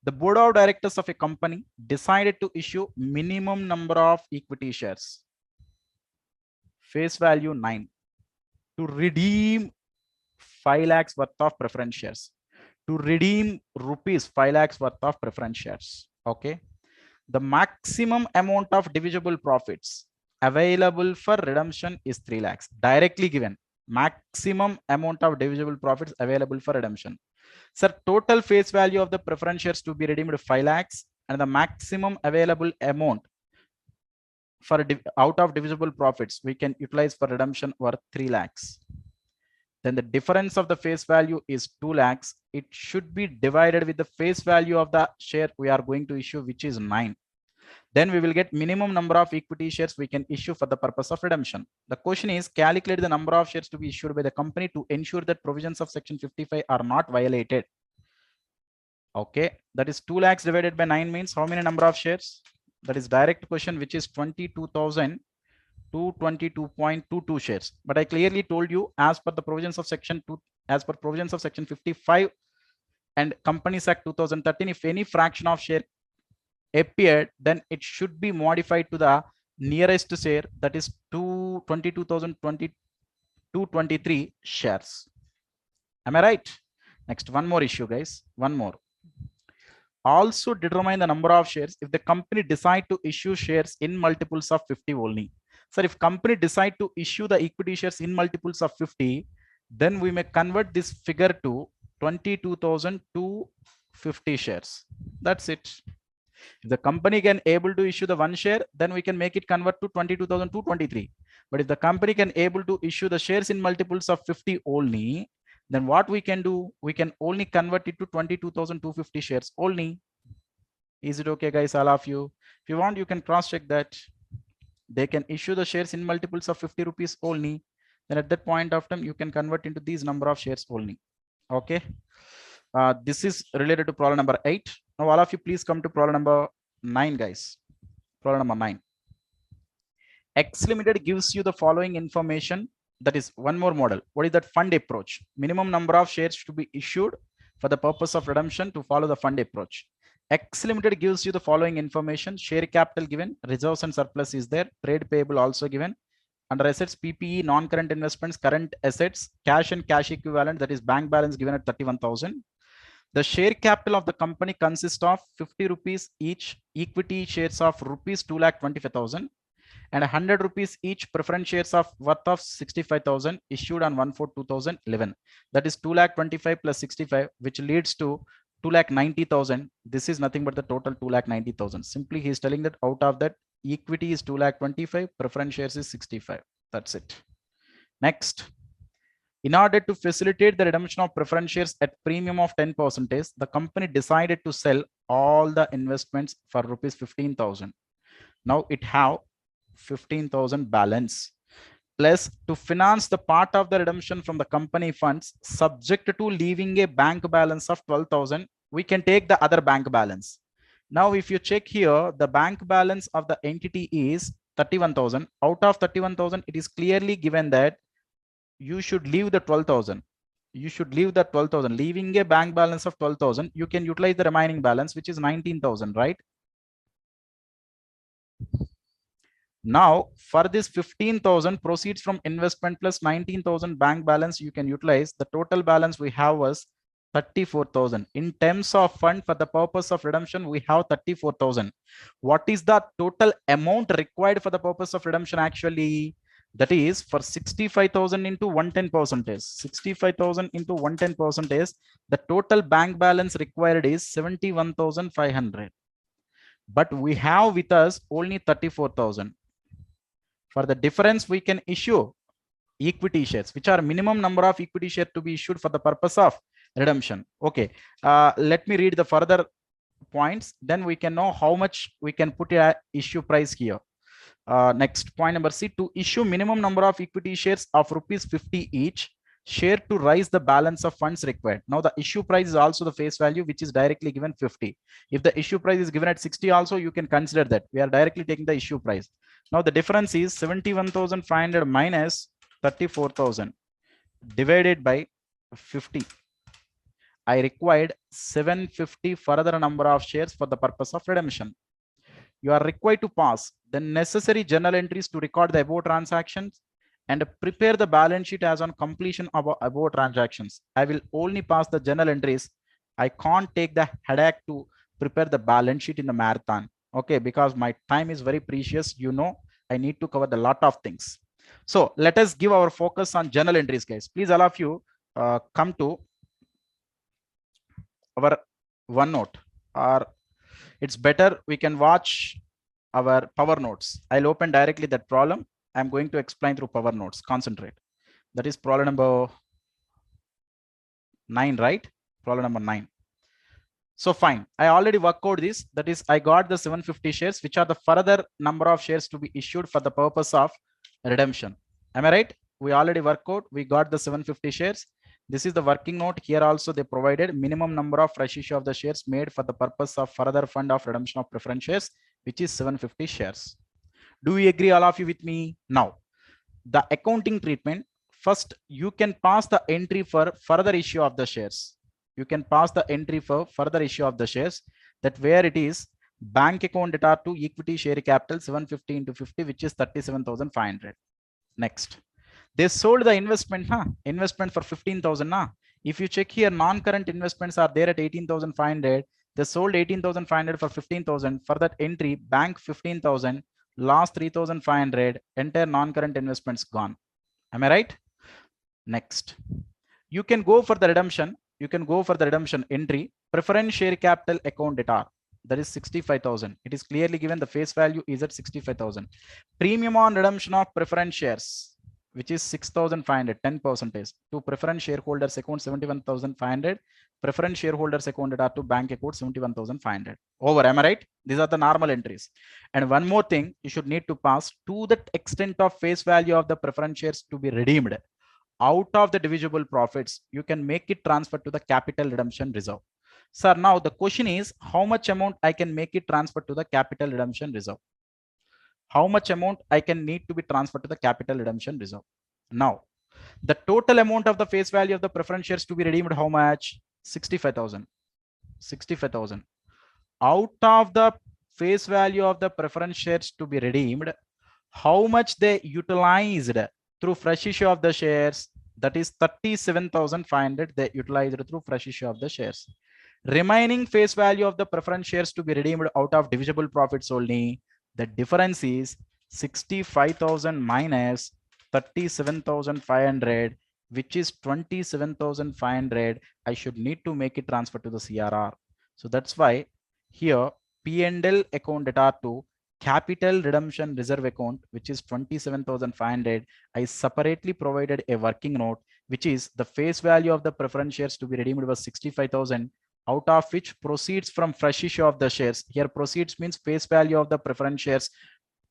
The board of directors of a company decided to issue minimum number of equity shares, face value 9, to redeem 5 lakhs worth of preference shares, to redeem rupees 5 lakhs worth of preference shares. Okay. The maximum amount of divisible profits available for redemption is 3 lakhs. Directly given. Maximum amount of divisible profits available for redemption. Sir, total face value of the preference shares to be redeemed 5 lakhs, and the maximum available amount for out of divisible profits we can utilize for redemption worth 3 lakhs. Then the difference of the face value is 2 lakhs. It should be divided with the face value of the share we are going to issue, which is 9. Then we will get minimum number of equity shares we can issue for the purpose of redemption. The question is, calculate the number of shares to be issued by the company to ensure that provisions of section 55 are not violated. Okay, that is 2 lakhs divided by 9 means how many number of shares? That is direct question, which is 22,222.22 shares. But I clearly told you, as per the provisions of section 2, as per provisions of section 55 and Companies Act 2013, if any fraction of share appeared, then it should be modified to the nearest share, that is 22,223 shares. Am I right? Next, one more issue, guys. One more. Also determine the number of shares if the company decide to issue shares in multiples of 50 only. So if company decide to issue the equity shares in multiples of 50, then we may convert this figure to 22,250 shares. That's it. If the company can able to issue the one share, then we can make it convert to 22,223. But if the company can able to issue the shares in multiples of 50 only, then what we can do, we can only convert it to 22,250 shares only. Is it okay, guys? All of you, if you want, you can cross check that they can issue the shares in multiples of 50 rupees only. Then at that point of time, you can convert into these number of shares only. Okay. This is related to problem number 8. Now all of you please come to problem number 9, guys. Problem number 9. X Limited gives you the following information. That is one more model. What is that? Fund approach. Minimum number of shares to be issued for the purpose of redemption to follow the fund approach. X Limited gives you the following information. Share capital given, reserves and surplus is there, trade payable also given. Under assets, PPE, non-current investments, current assets, cash and cash equivalent, that is bank balance given at 31,000. The share capital of the company consists of 50 rupees each equity shares of rupees 2,25,000 and 100 rupees each preference shares of worth of 65,000 issued on 1/4/2011. That is 2,25,000 plus 65, which leads to 2,90,000. This is nothing but the total 2,90,000. Simply he is telling that out of that equity is 2,25,000, preference shares is 65. That's it. Next. In order to facilitate the redemption of preference shares at premium of 10%, the company decided to sell all the investments for rupees 15,000. Now it have 15,000 balance. Plus, to finance the part of the redemption from the company funds, subject to leaving a bank balance of 12,000, we can take the other bank balance. Now, if you check here, the bank balance of the entity is 31,000. Out of 31,000, it is clearly given that you should leave the 12,000. You should leave the 12,000. Leaving a bank balance of 12,000, you can utilize the remaining balance, which is 19,000, right? Now, for this 15,000 proceeds from investment plus 19,000 bank balance, you can utilize. The total balance we have was 34,000. In terms of fund for the purpose of redemption, we have 34,000. What is the total amount required for the purpose of redemption actually? That is for 65,000 into 110 percentage. 65,000 into 110 percentage. The total bank balance required is 71,500. But we have with us only 34,000. For the difference, we can issue equity shares, which are minimum number of equity shares to be issued for the purpose of redemption. Okay, let me read the further points, then we can know how much we can put a issue price here. Next point number C, to issue minimum number of equity shares of rupees 50 each share to raise the balance of funds required. Now the issue price is also the face value, which is directly given 50. If the issue price is given at 60 also, you can consider that we are directly taking the issue price. Now the difference is 71,500 minus 34,000 divided by 50. I required 750 further number of shares for the purpose of redemption. You are required to pass the necessary journal entries to record the above transactions and prepare the balance sheet as on completion of above transactions. I will only pass the journal entries. I can't take the headache to prepare the balance sheet in the marathon. Okay, because my time is very precious. You know, I need to cover the lot of things. So let us give our focus on journal entries, guys. Please, all of you come to our OneNote, or it's better we can watch our Power Notes. I'll open directly that problem. I'm going to explain through Power Notes. Concentrate. That is problem number 9, right? Problem number 9. So fine, I already worked out this. That is, I got the 750 shares, which are the further number of shares to be issued for the purpose of redemption. Am I right? We already worked out. We got the 750 shares. This is the working note. Here also they provided minimum number of fresh issue of the shares made for the purpose of further fund of redemption of preference shares, which is 750 shares. Do we agree, all of you, with me? Now, the accounting treatment. First, you can pass the entry for further issue of the shares. You can pass the entry for further issue of the shares, that where it is bank account data to equity share capital 750 into 50, which is 37,500. Next, they sold the investment, investment for 15,000. If you check here, non-current investments are there at 18,500. They sold 18,500 for 15,000. For that entry, bank 15,000, lost 3,500, entire non-current investments gone. Am I right? Next, you can go for the redemption. You can go for the redemption entry, preference share capital account data. That is 65,000. It is clearly given the face value is at 65,000. Premium on redemption of preference shares, which is 6,500, 10% to preference shareholders account 71,500. Preference shareholders account data to bank account 71,500. Over. Am I right? These are the normal entries. And one more thing, you should need to pass to the extent of face value of the preference shares to be redeemed out of the divisible profits, you can make it transfer to the capital redemption reserve. Sir, now the question is how much amount I can make it transfer to the capital redemption reserve? How much amount I can need to be transferred to the capital redemption reserve? Now, the total amount of the face value of the preference shares to be redeemed, how much? 65,000. 65,000. Out of the face value of the preference shares to be redeemed, how much they utilized through fresh issue of the shares? That is 37,500 they utilized through fresh issue of the shares. Remaining face value of the preference shares to be redeemed out of divisible profits only. The difference is 65,000 minus 37,500, which is 27,500. I should need to make it transfer to the CRR. So that's why here P&L account data to capital redemption reserve account, which is 27,500. I separately provided a working note, which is the face value of the preference shares to be redeemed was 65,000, out of which proceeds from fresh issue of the shares. Here proceeds means face value of the preference shares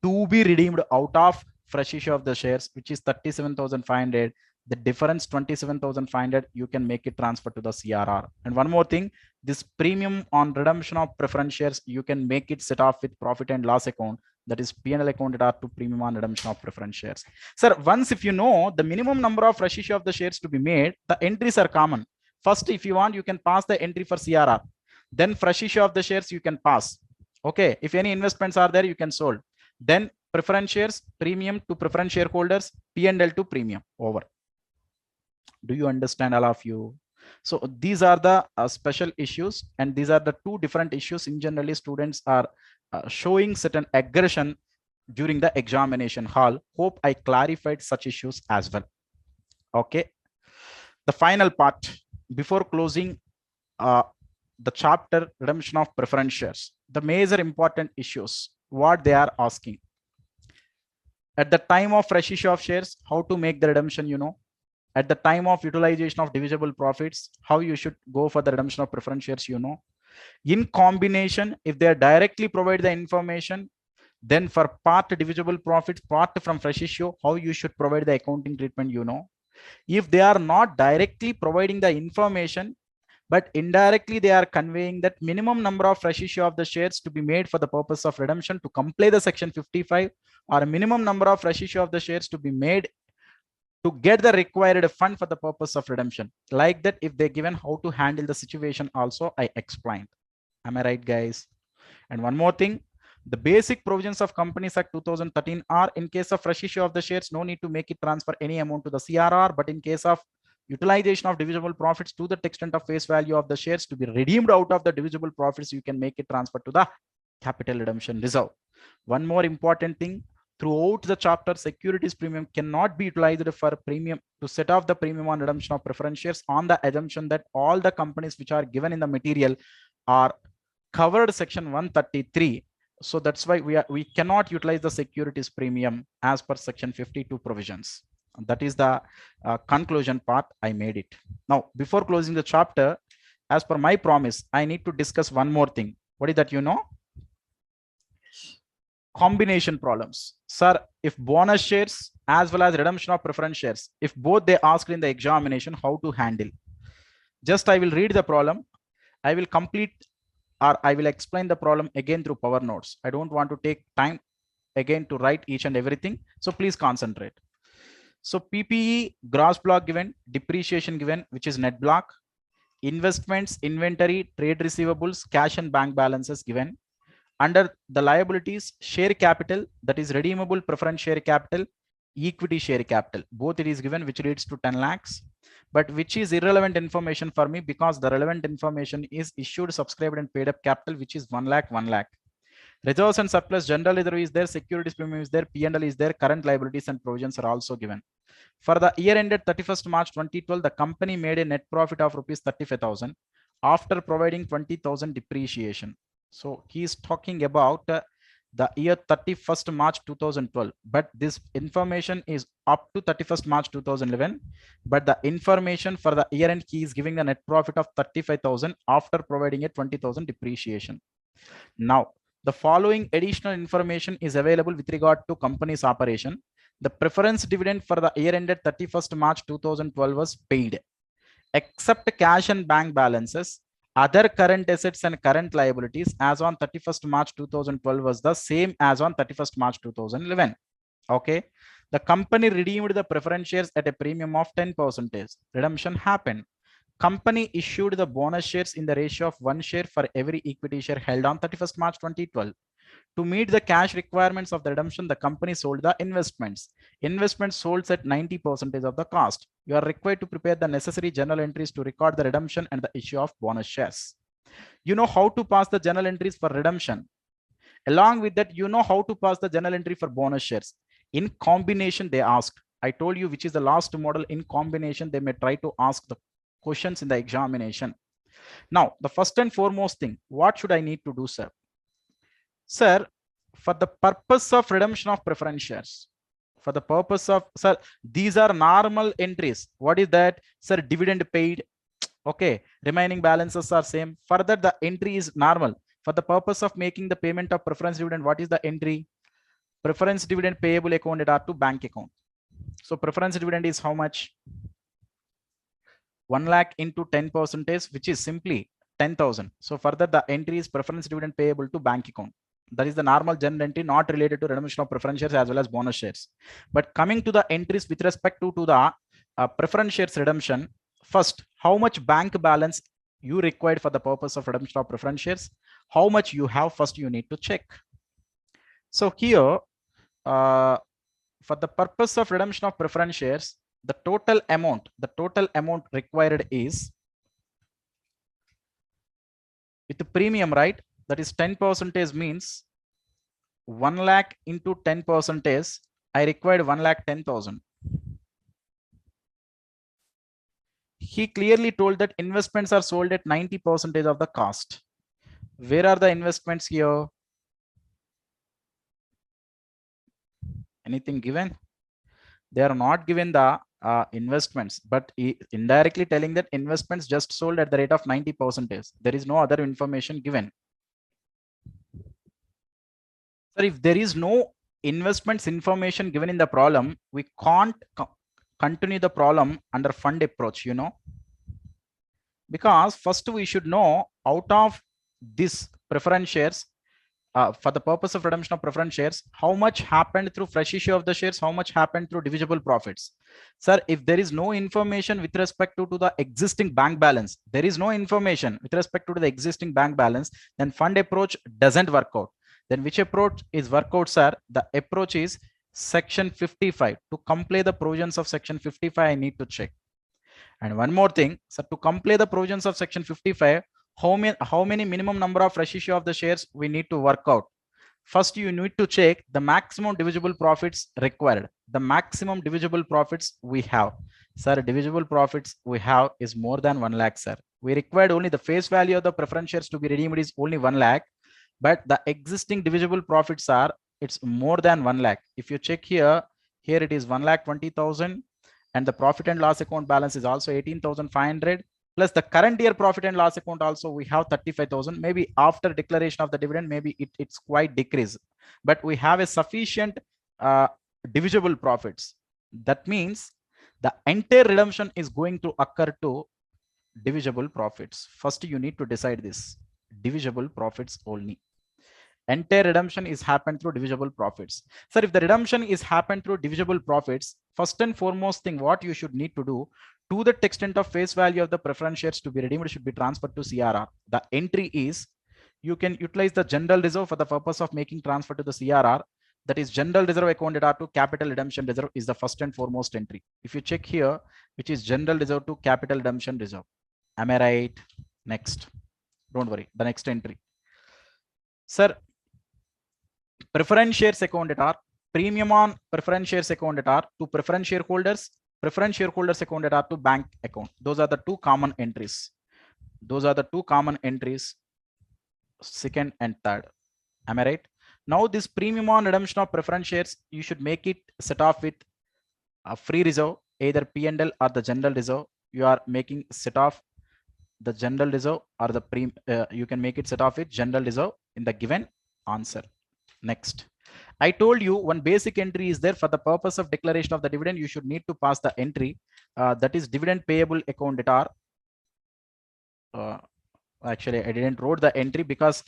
to be redeemed out of fresh issue of the shares, which is 37,500. The difference 27,500, you can make it transfer to the CRR. And one more thing, this premium on redemption of preference shares, you can make it set off with profit and loss account, that is P&L account data to premium on redemption of preference shares. Sir, once if you know the minimum number of fresh issue of the shares to be made, the entries are common. First, if you want, you can pass the entry for CRR. Then fresh issue of the shares you can pass. Okay, if any investments are there, you can sold. Then preference shares, premium to preference shareholders, P&L to premium. Over. Do you understand, all of you? So these are the special issues, and these are the two different issues. In generally, students are showing certain aggression during the examination hall. Hope I clarified such issues as well. Okay, the final part before closing uh, the chapter redemption of preference shares, the major important issues what they are asking at the time of fresh issue of shares, how to make the redemption, at the time of utilization of divisible profits, how you should go for the redemption of preference shares, in combination, if they are directly provide the information, then for part divisible profits, part from fresh issue, how you should provide the accounting treatment, if they are not directly providing the information, but indirectly they are conveying that minimum number of fresh issue of the shares to be made for the purpose of redemption to comply the section 55, or a minimum number of fresh issue of the shares to be made to get the required fund for the purpose of redemption. Like that, if they given how to handle the situation also, I explained. Am I right, guys? And one more thing, the basic provisions of Companies Act 2013 are in case of fresh issue of the shares, no need to make it transfer any amount to the CRR, but in case of utilization of divisible profits to the extent of face value of the shares to be redeemed out of the divisible profits, you can make it transfer to the capital redemption reserve. One more important thing, throughout the chapter, securities premium cannot be utilized for premium to set off the premium on redemption of preference shares on the assumption that all the companies which are given in the material are covered section 133. So that's why we cannot utilize the securities premium as per section 52 provisions. That is the conclusion part. I made it. Now, before closing the chapter, as per my promise, I need to discuss one more thing. What is that? Combination problems. Sir, if bonus shares as well as redemption of preference shares, if both they asked in the examination, how to handle? Just I will read the problem. I will complete or I will explain the problem again through power notes. I don't want to take time again to write each and everything. So please concentrate. So PPE gross block given, depreciation given, which is net block, investments, inventory, trade receivables, cash and bank balances given. Under the liabilities, share capital, that is redeemable preference share capital, equity share capital, both it is given, which leads to 10 lakhs, but which is irrelevant information for me because the relevant information is issued, subscribed and paid up capital, which is 1 lakh, 1 lakh. Reserves and surplus, general reserve is there, securities premium is there, P&L is there, current liabilities and provisions are also given. For the year ended 31st March 2012, the company made a net profit of rupees 35,000 after providing 20,000 depreciation. So he is talking about the year 31st March 2012, but this information is up to 31st March 2011. But the information for the year end, he is giving a net profit of 35,000 after providing a 20,000 depreciation. Now, the following additional information is available with regard to company's operation. The preference dividend for the year ended 31st March 2012 was paid. Except cash and bank balances, other current assets and current liabilities as on 31st March 2012 was the same as on 31st March 2011. Okay. The company redeemed the preference shares at a premium of 10%. Redemption happened. Company issued the bonus shares in the ratio of 1 share for every equity share held on 31st March 2012. To meet the cash requirements of the redemption, the company sold the investments. Investments sold at 90% of the cost. You are required to prepare the necessary journal entries to record the redemption and the issue of bonus shares. You know how to pass the journal entries for redemption. Along with that, you know how to pass the journal entry for bonus shares. In combination, they asked. I told you which is the last model. In combination, they may try to ask the questions in the examination. Now, the first and foremost thing, what should I need to do, sir? Sir, for the purpose of redemption of preference shares, for the purpose of, sir, these are normal entries. What is that? Sir, dividend paid. Okay, remaining balances are same. Further, the entry is normal. For the purpose of making the payment of preference dividend, what is the entry? Preference dividend payable accounted are to bank account. So preference dividend is how much? 1 lakh into 10%, which is simply 10,000. So further, the entry is preference dividend payable to bank account. That is the normal general entry, not related to redemption of preference shares as well as bonus shares. But coming to the entries with respect to the preference shares redemption, first, how much bank balance you required for the purpose of redemption of preference shares? How much you have, first you need to check. So here, for the purpose of redemption of preference shares, the total amount required is with the premium, right? That is 10% means 1 lakh into 10%. I required 1,10,000. He clearly told that investments are sold at 90% of the cost. Where are the investments here? Anything given? They are not given the investments, but indirectly telling that investments just sold at the rate of 90%. There is no other information given. So if there is no investments information given in the problem, we can't continue the problem under fund approach, because first we should know out of this preference shares, for the purpose of redemption of preference shares, how much happened through fresh issue of the shares, how much happened through divisible profits. Sir, if there is no information with respect to the existing bank balance, there is no information with respect to the existing bank balance, then fund approach doesn't work out. Then which approach is work out, sir? The approach is section 55. To comply the provisions of section 55, I need to check. And one more thing, so to comply the provisions of section 55, how many minimum number of fresh issue of the shares we need to work out? First, you need to check the maximum divisible profits required. The maximum divisible profits we have. Sir, divisible profits we have is more than 1 lakh, sir. We required only the face value of the preference shares to be redeemed is only 1 lakh, but the existing divisible profits are, it's more than 1 lakh. If you check here it is 1,20,000, and the profit and loss account balance is also 18,500, plus the current year profit and loss account also we have 35,000. Maybe after declaration of the dividend, maybe it's quite decreased, but we have a sufficient divisible profits. That means the entire redemption is going to occur to divisible profits. First, you need to decide this: divisible profits only. Entire redemption is happened through divisible profits. Sir, if the redemption is happened through divisible profits, first and foremost thing what you should need to do, to the extent of face value of the preference shares to be redeemed should be transferred to CRR. The entry is, you can utilize the general reserve for the purpose of making transfer to the CRR. That is general reserve account data to capital redemption reserve is the first and foremost entry. If you check here, which is general reserve to capital redemption reserve. Am I right? Next. Don't worry. The next entry. Sir, preference shares account data, premium on preference shares account data to preference shareholders account data to bank account. Those are the two common entries. Those are the two common entries, second and third. Am I right? Now this premium on redemption of preference shares, you should make it set off with a free reserve, either P&L or the general reserve. You are making set off the general reserve or the you can make it set off with general reserve in the given answer. Next, I told you one basic entry is there for the purpose of declaration of the dividend. You should need to pass the entry, that is dividend payable account data. Actually, I didn't wrote the entry because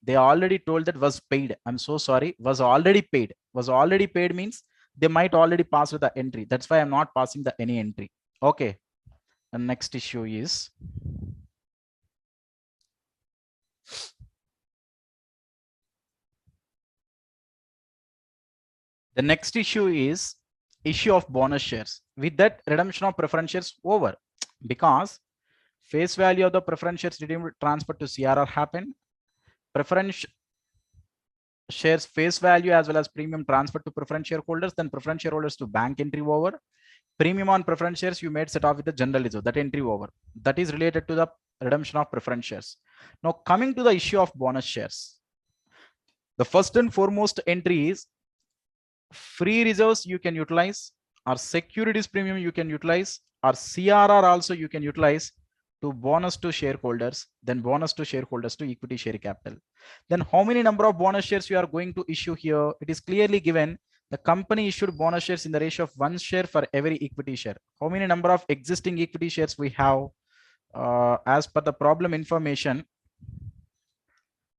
they already told that was paid. I'm so sorry. Was already paid. Was already paid means they might already pass with the entry. That's why I'm not passing the any entry. Okay. The next issue is issue of bonus shares. With that, redemption of preference shares over, because face value of the preference shares redeemed transferred to CRR happened. Preference shares face value as well as premium transferred to preference shareholders, then preference shareholders to bank entry over. Premium on preference shares you made set off with the general reserve, that entry over. That is related to the redemption of preference shares. Now coming to the issue of bonus shares, the first and foremost entry is free reserves you can utilize, or securities premium you can utilize, or CRR also you can utilize to bonus to shareholders, then bonus to shareholders to equity share capital. Then how many number of bonus shares you are going to issue here? It is clearly given. The company issued bonus shares in the ratio of 1 share for every equity share. How many number of existing equity shares we have? As per the problem information,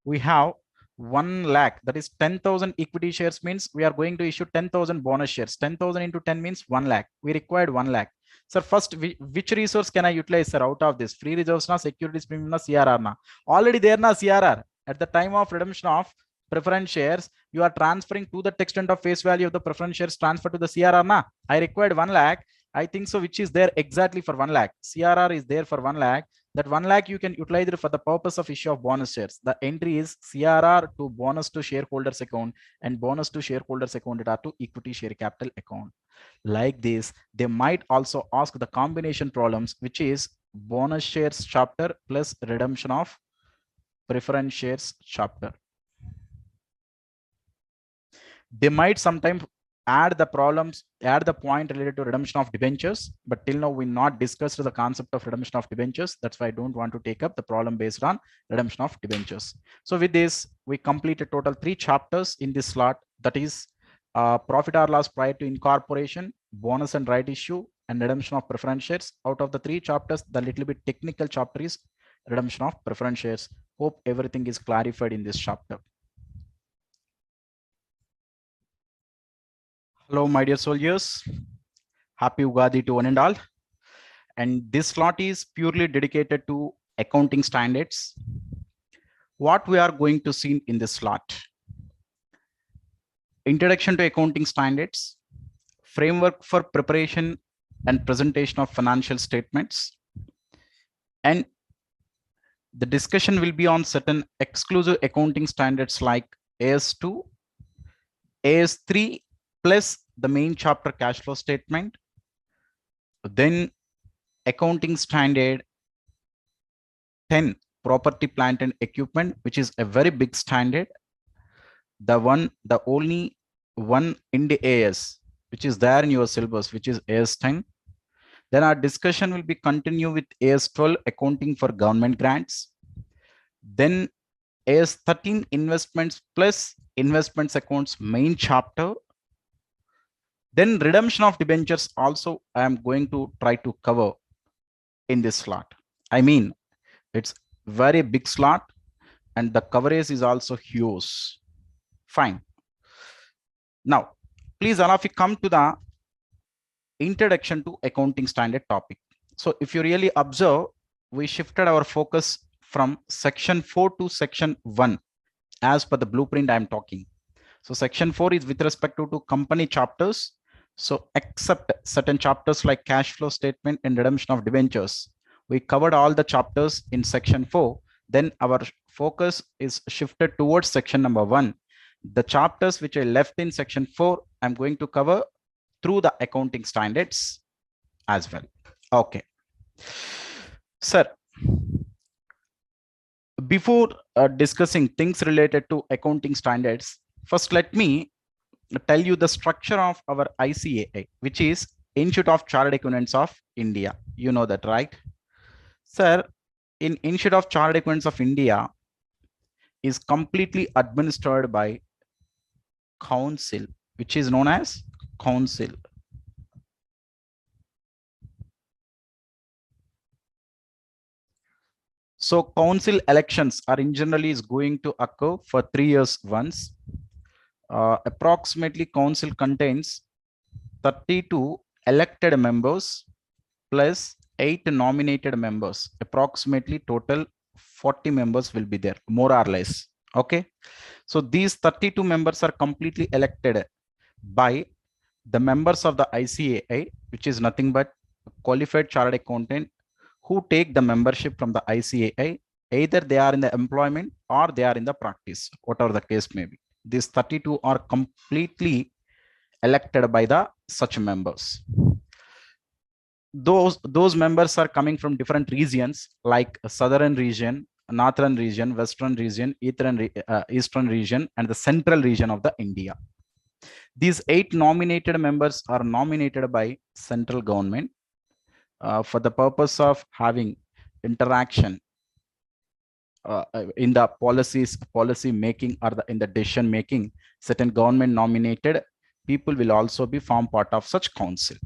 we have 1 lakh, that is 10,000 equity shares means we are going to issue 10,000 bonus shares. 10,000 into 10 means 1 lakh. We required 1 lakh. Sir, first, which resource can I utilize, sir, out of this? Free reserves na, securities premium na, CRR na? Already there na CRR. At the time of redemption of preference shares, you are transferring to the extent of face value of the preference shares transfer to the CRR na. I required 1 lakh. I think so, which is there exactly for 1 lakh. CRR is there for 1 lakh. That 1 lakh you can utilize it for the purpose of issue of bonus shares. The entry is CRR to bonus to shareholders account and bonus to shareholders account are to equity share capital account. Like this, they might also ask the combination problems, which is bonus shares chapter plus redemption of preference shares chapter. They might sometimes add the problems, add the point related to redemption of debentures, but till now we not discussed the concept of redemption of debentures. That's why I don't want to take up the problem based on redemption of debentures. So with this, we completed total 3 chapters in this slot. That is profit or loss prior to incorporation, bonus and right issue, and redemption of preference shares. Out of the 3 chapters, the little bit technical chapter is redemption of preference shares. Hope everything is clarified in this chapter. Hello, my dear soldiers. Happy Ugadi to one and all. And this slot is purely dedicated to accounting standards. What we are going to see in this slot: introduction to accounting standards, framework for preparation and presentation of financial statements, and the discussion will be on certain exclusive accounting standards like AS2, AS3 plus the main chapter cash flow statement, then accounting standard 10, property, plant and equipment, which is a very big standard. The only one in the AS, which is there in your syllabus, which is AS10. Then our discussion will be continue with AS12, accounting for government grants. Then AS13, investments plus investments accounts main chapter. Then redemption of debentures also I am going to try to cover in this slot. I mean, it's very big slot and the coverage is also huge. Fine. Now, please allow me come to the introduction to accounting standard topic. So if you really observe, we shifted our focus from section 4 to section 1 as per the blueprint I am talking. So section 4 is with respect to company chapters. So except certain chapters like cash flow statement and redemption of debentures, we covered all the chapters in section 4. Then our focus is shifted towards section number 1. The chapters which I left in section 4, I'm going to cover through the accounting standards as well. Okay. Sir, before discussing things related to accounting standards, first let me tell you the structure of our ICAI, which is Institute of Chartered Accountants of India. You know that, right? Sir, in Institute of Chartered Accountants of India is completely administered by council, which is known as council. So council elections are in generally is going to occur for 3 years once. Approximately council contains 32 elected members plus 8 nominated members. Approximately total 40 members will be there, more or less. Okay. So these 32 members are completely elected by the members of the ICAI, which is nothing but qualified chartered accountant who take the membership from the ICAI. Either they are in the employment or they are in the practice, whatever the case may be. These 32 are completely elected by the such members. Those members are coming from different regions like southern region, northern region, western region, eastern region, and the central region of the India. These 8 nominated members are nominated by central government for the purpose of having interaction in the policy making or in the decision making. Certain government nominated people will also be form part of such council.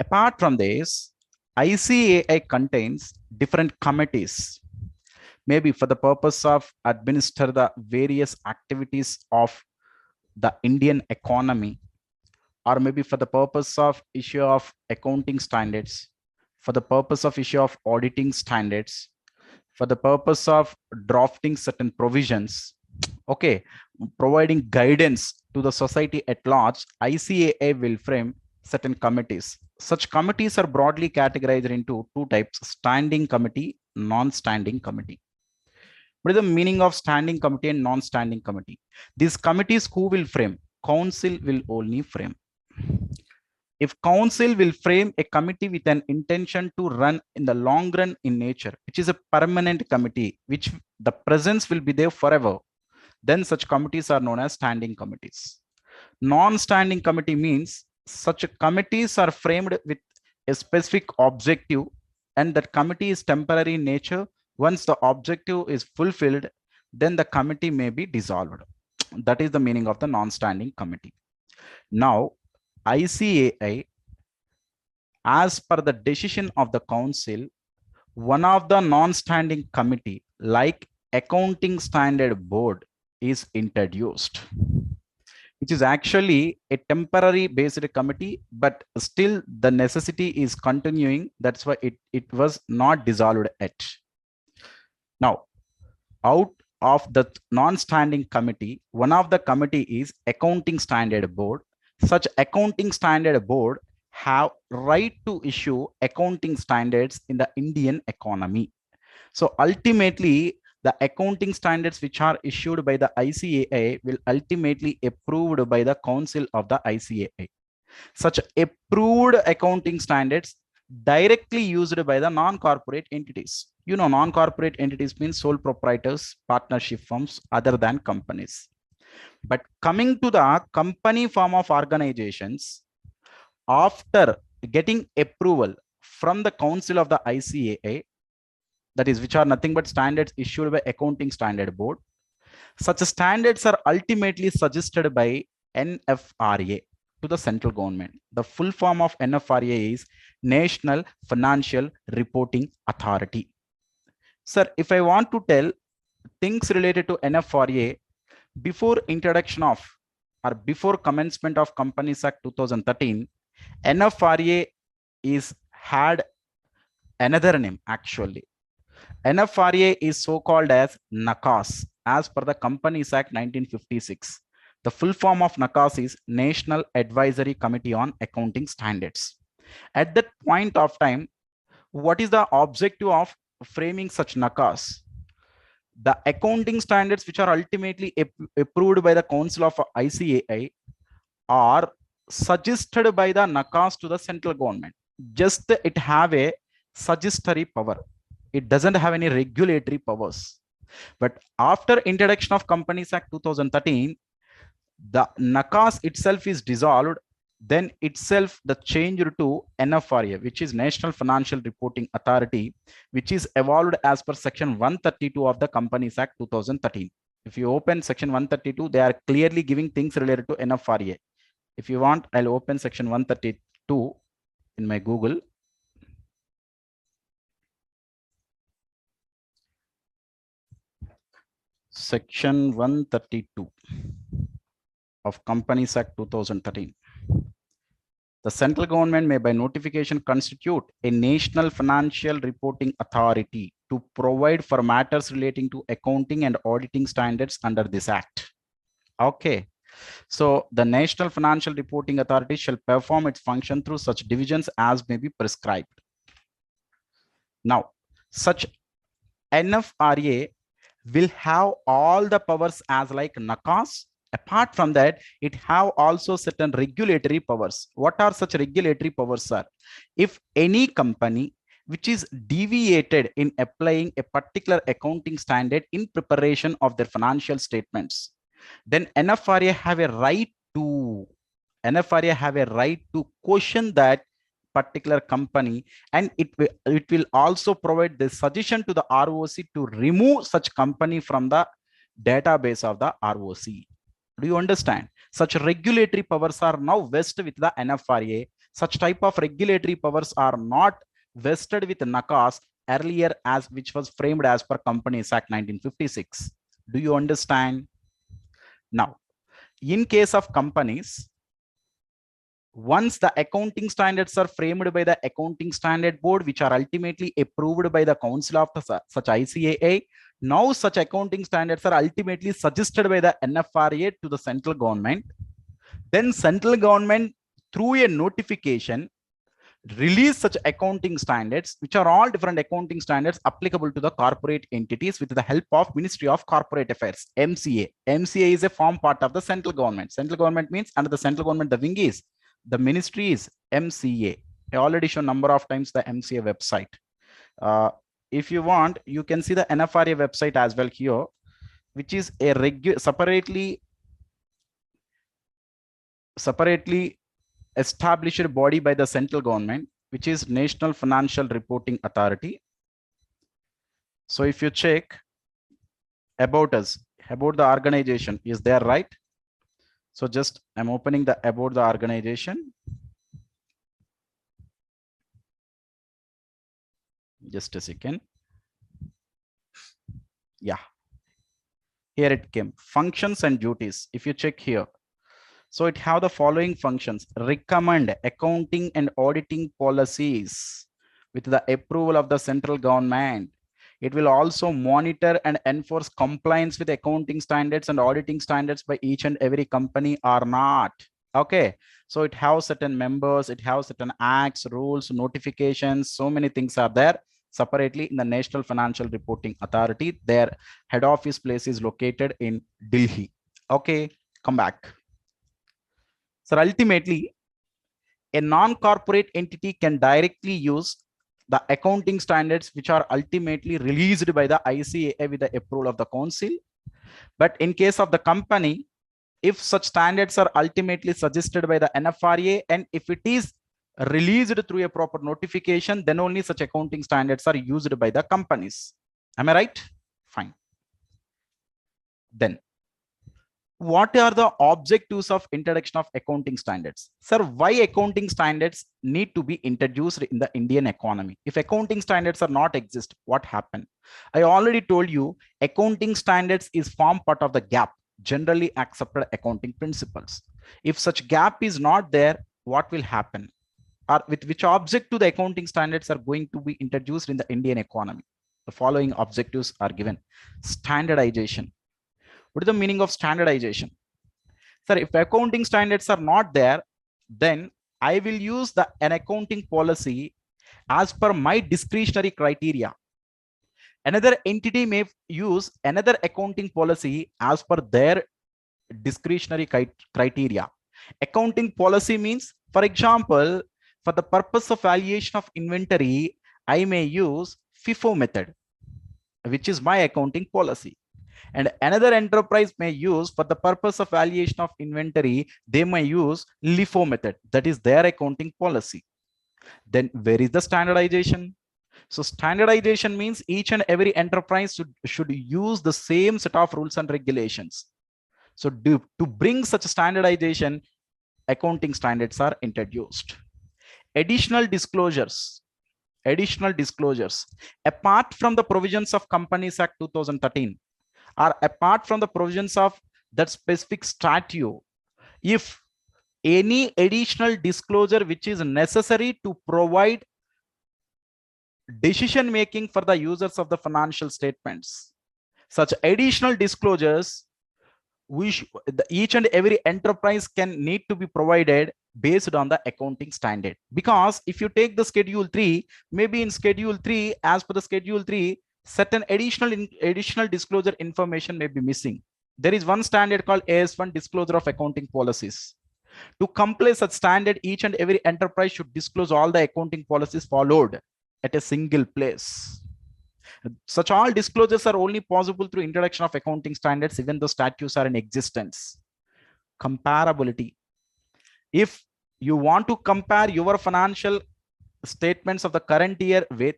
Apart from this, ICAI contains different committees, maybe for the purpose of administer the various activities of the Indian economy, or maybe for the purpose of issue of accounting standards, for the purpose of issue of auditing standards, for the purpose of drafting certain provisions, okay, providing guidance to the society at large. ICAI will frame certain committees. Such committees are broadly categorized into two types: standing committee, non-standing committee. What is the meaning of standing committee and non-standing committee? These committees who will frame? Council will only frame. If council will frame a committee with an intention to run in the long run in nature, which is a permanent committee, which the presence will be there forever, then such committees are known as standing committees. Non-standing committee means such committees are framed with a specific objective, and that committee is temporary in nature. Once the objective is fulfilled, then the committee may be dissolved. That is the meaning of the non-standing committee. Now, ICAI, as per the decision of the council, one of the non-standing committee, like accounting standard board, is introduced, which is actually a temporary based committee, but still the necessity is continuing. That's why it was not dissolved yet. Now, out of the non-standing committee, one of the committee is accounting standard board. Such accounting standard board have right to issue accounting standards in the Indian economy. So ultimately, the accounting standards which are issued by the ICAI will ultimately approved by the council of the ICAI. Such approved accounting standards directly used by the non-corporate entities. You know, non-corporate entities means sole proprietors, partnership firms other than companies. But coming to the company form of organizations, after getting approval from the council of the ICAI, that is, which are nothing but standards issued by accounting standard board, such standards are ultimately suggested by NFRA to the central government. The full form of NFRA is National Financial Reporting Authority. Sir, if I want to tell things related to NFRA, before introduction of or before commencement of Companies Act 2013, NFRA is had another name actually. NFRA is so called as NACAS as per the Companies Act 1956. The full form of NACAS is National Advisory Committee on Accounting Standards. At that point of time, what is the objective of framing such NACAS? The accounting standards which are ultimately approved by the Council of ICAI are suggested by the NACAS to the central government. Just it have a suggestory power. It doesn't have any regulatory powers. But after introduction of Companies Act 2013, the NACAS itself is dissolved. Then itself the change to NFRA, which is National Financial Reporting Authority, which is evolved as per section 132 of the Companies Act 2013. If you open section 132, they are clearly giving things related to NFRA. If you want, I'll open section 132 in my Google. Section 132 of Companies Act 2013. The central government may by notification constitute a national financial reporting authority to provide for matters relating to accounting and auditing standards under this act. Okay. So the National Financial Reporting Authority shall perform its function through such divisions as may be prescribed. Now, such NFRA will have all the powers as like NACAS. Apart from that, it have also certain regulatory powers. What are such regulatory powers, sir? If any company which is deviated in applying a particular accounting standard in preparation of their financial statements, then NFRA have a right to question that particular company, and it will also provide the suggestion to the ROC to remove such company from the database of the ROC. Do you understand? Such regulatory powers are now vested with the NFRA. Such type of regulatory powers are not vested with NACAS earlier, as which was framed as per Companies Act 1956. Do you understand? Now, in case of companies, once the accounting standards are framed by the accounting standard board, which are ultimately approved by the council of such ICAI, now such accounting standards are ultimately suggested by the NFRA to the central government. Then central government, through a notification, release such accounting standards, which are all different accounting standards applicable to the corporate entities with the help of Ministry of Corporate Affairs, MCA. MCA is a form part of the central government. Central government means under the central government, the wing is, the ministry is MCA. I already shown number of times the MCA website. If you want, you can see the NFRA website as well here, which is a separately established body by the central government, which is National Financial Reporting Authority. So if you check about us, about the organization, is there, right? So just I'm opening the about the organization. Just a second. Yeah, here it came, functions and duties. If you check here, so it have the following functions: recommend accounting and auditing policies with the approval of the central government. It will also monitor and enforce compliance with accounting standards and auditing standards by each and every company or not. Okay, so it has certain members, it has certain acts, rules, notifications, so many things are there separately in the National Financial Reporting Authority. Their head office place is located in Delhi. Okay, come back. So ultimately, a non-corporate entity can directly use the accounting standards which are ultimately released by the ICAI with the approval of the council. But in case of the company, if such standards are ultimately suggested by the NFRA and if it is released through a proper notification, then only such accounting standards are used by the companies. Am I right? Fine. Then what are the objectives of introduction of accounting standards? Sir, why accounting standards need to be introduced in the Indian economy? If accounting standards are not exist, what happened? I already told you accounting standards is form part of the GAP, generally accepted accounting principles. If such GAP is not there, what will happen? Or with which objective the accounting standards are going to be introduced in the Indian economy? The following objectives are given. Standardization. What is the meaning of standardization? Sir, if accounting standards are not there, then I will use an accounting policy as per my discretionary criteria. Another entity may use another accounting policy as per their discretionary criteria. Accounting policy means, for example, for the purpose of valuation of inventory, I may use FIFO method, which is my accounting policy. And another enterprise may use for the purpose of valuation of inventory, they may use LIFO method, that is their accounting policy. Then where is the standardization? So standardization means each and every enterprise should use the same set of rules and regulations. So to bring such standardization, accounting standards are introduced. Additional disclosures. Apart from the provisions of Companies Act 2013, or apart from the provisions of that specific statute, if any additional disclosure which is necessary to provide decision making for the users of the financial statements, such additional disclosures each and every enterprise can need to be provided based on the accounting standard. Because if you take the schedule 3, maybe in schedule 3, as per the schedule 3, certain additional disclosure information may be missing. There is one standard called AS1, disclosure of accounting policies. To comply such standard, each and every enterprise should disclose all the accounting policies followed at a single place. Such all disclosures are only possible through introduction of accounting standards, even though statutes are in existence. Comparability. If you want to compare your financial statements of the current year with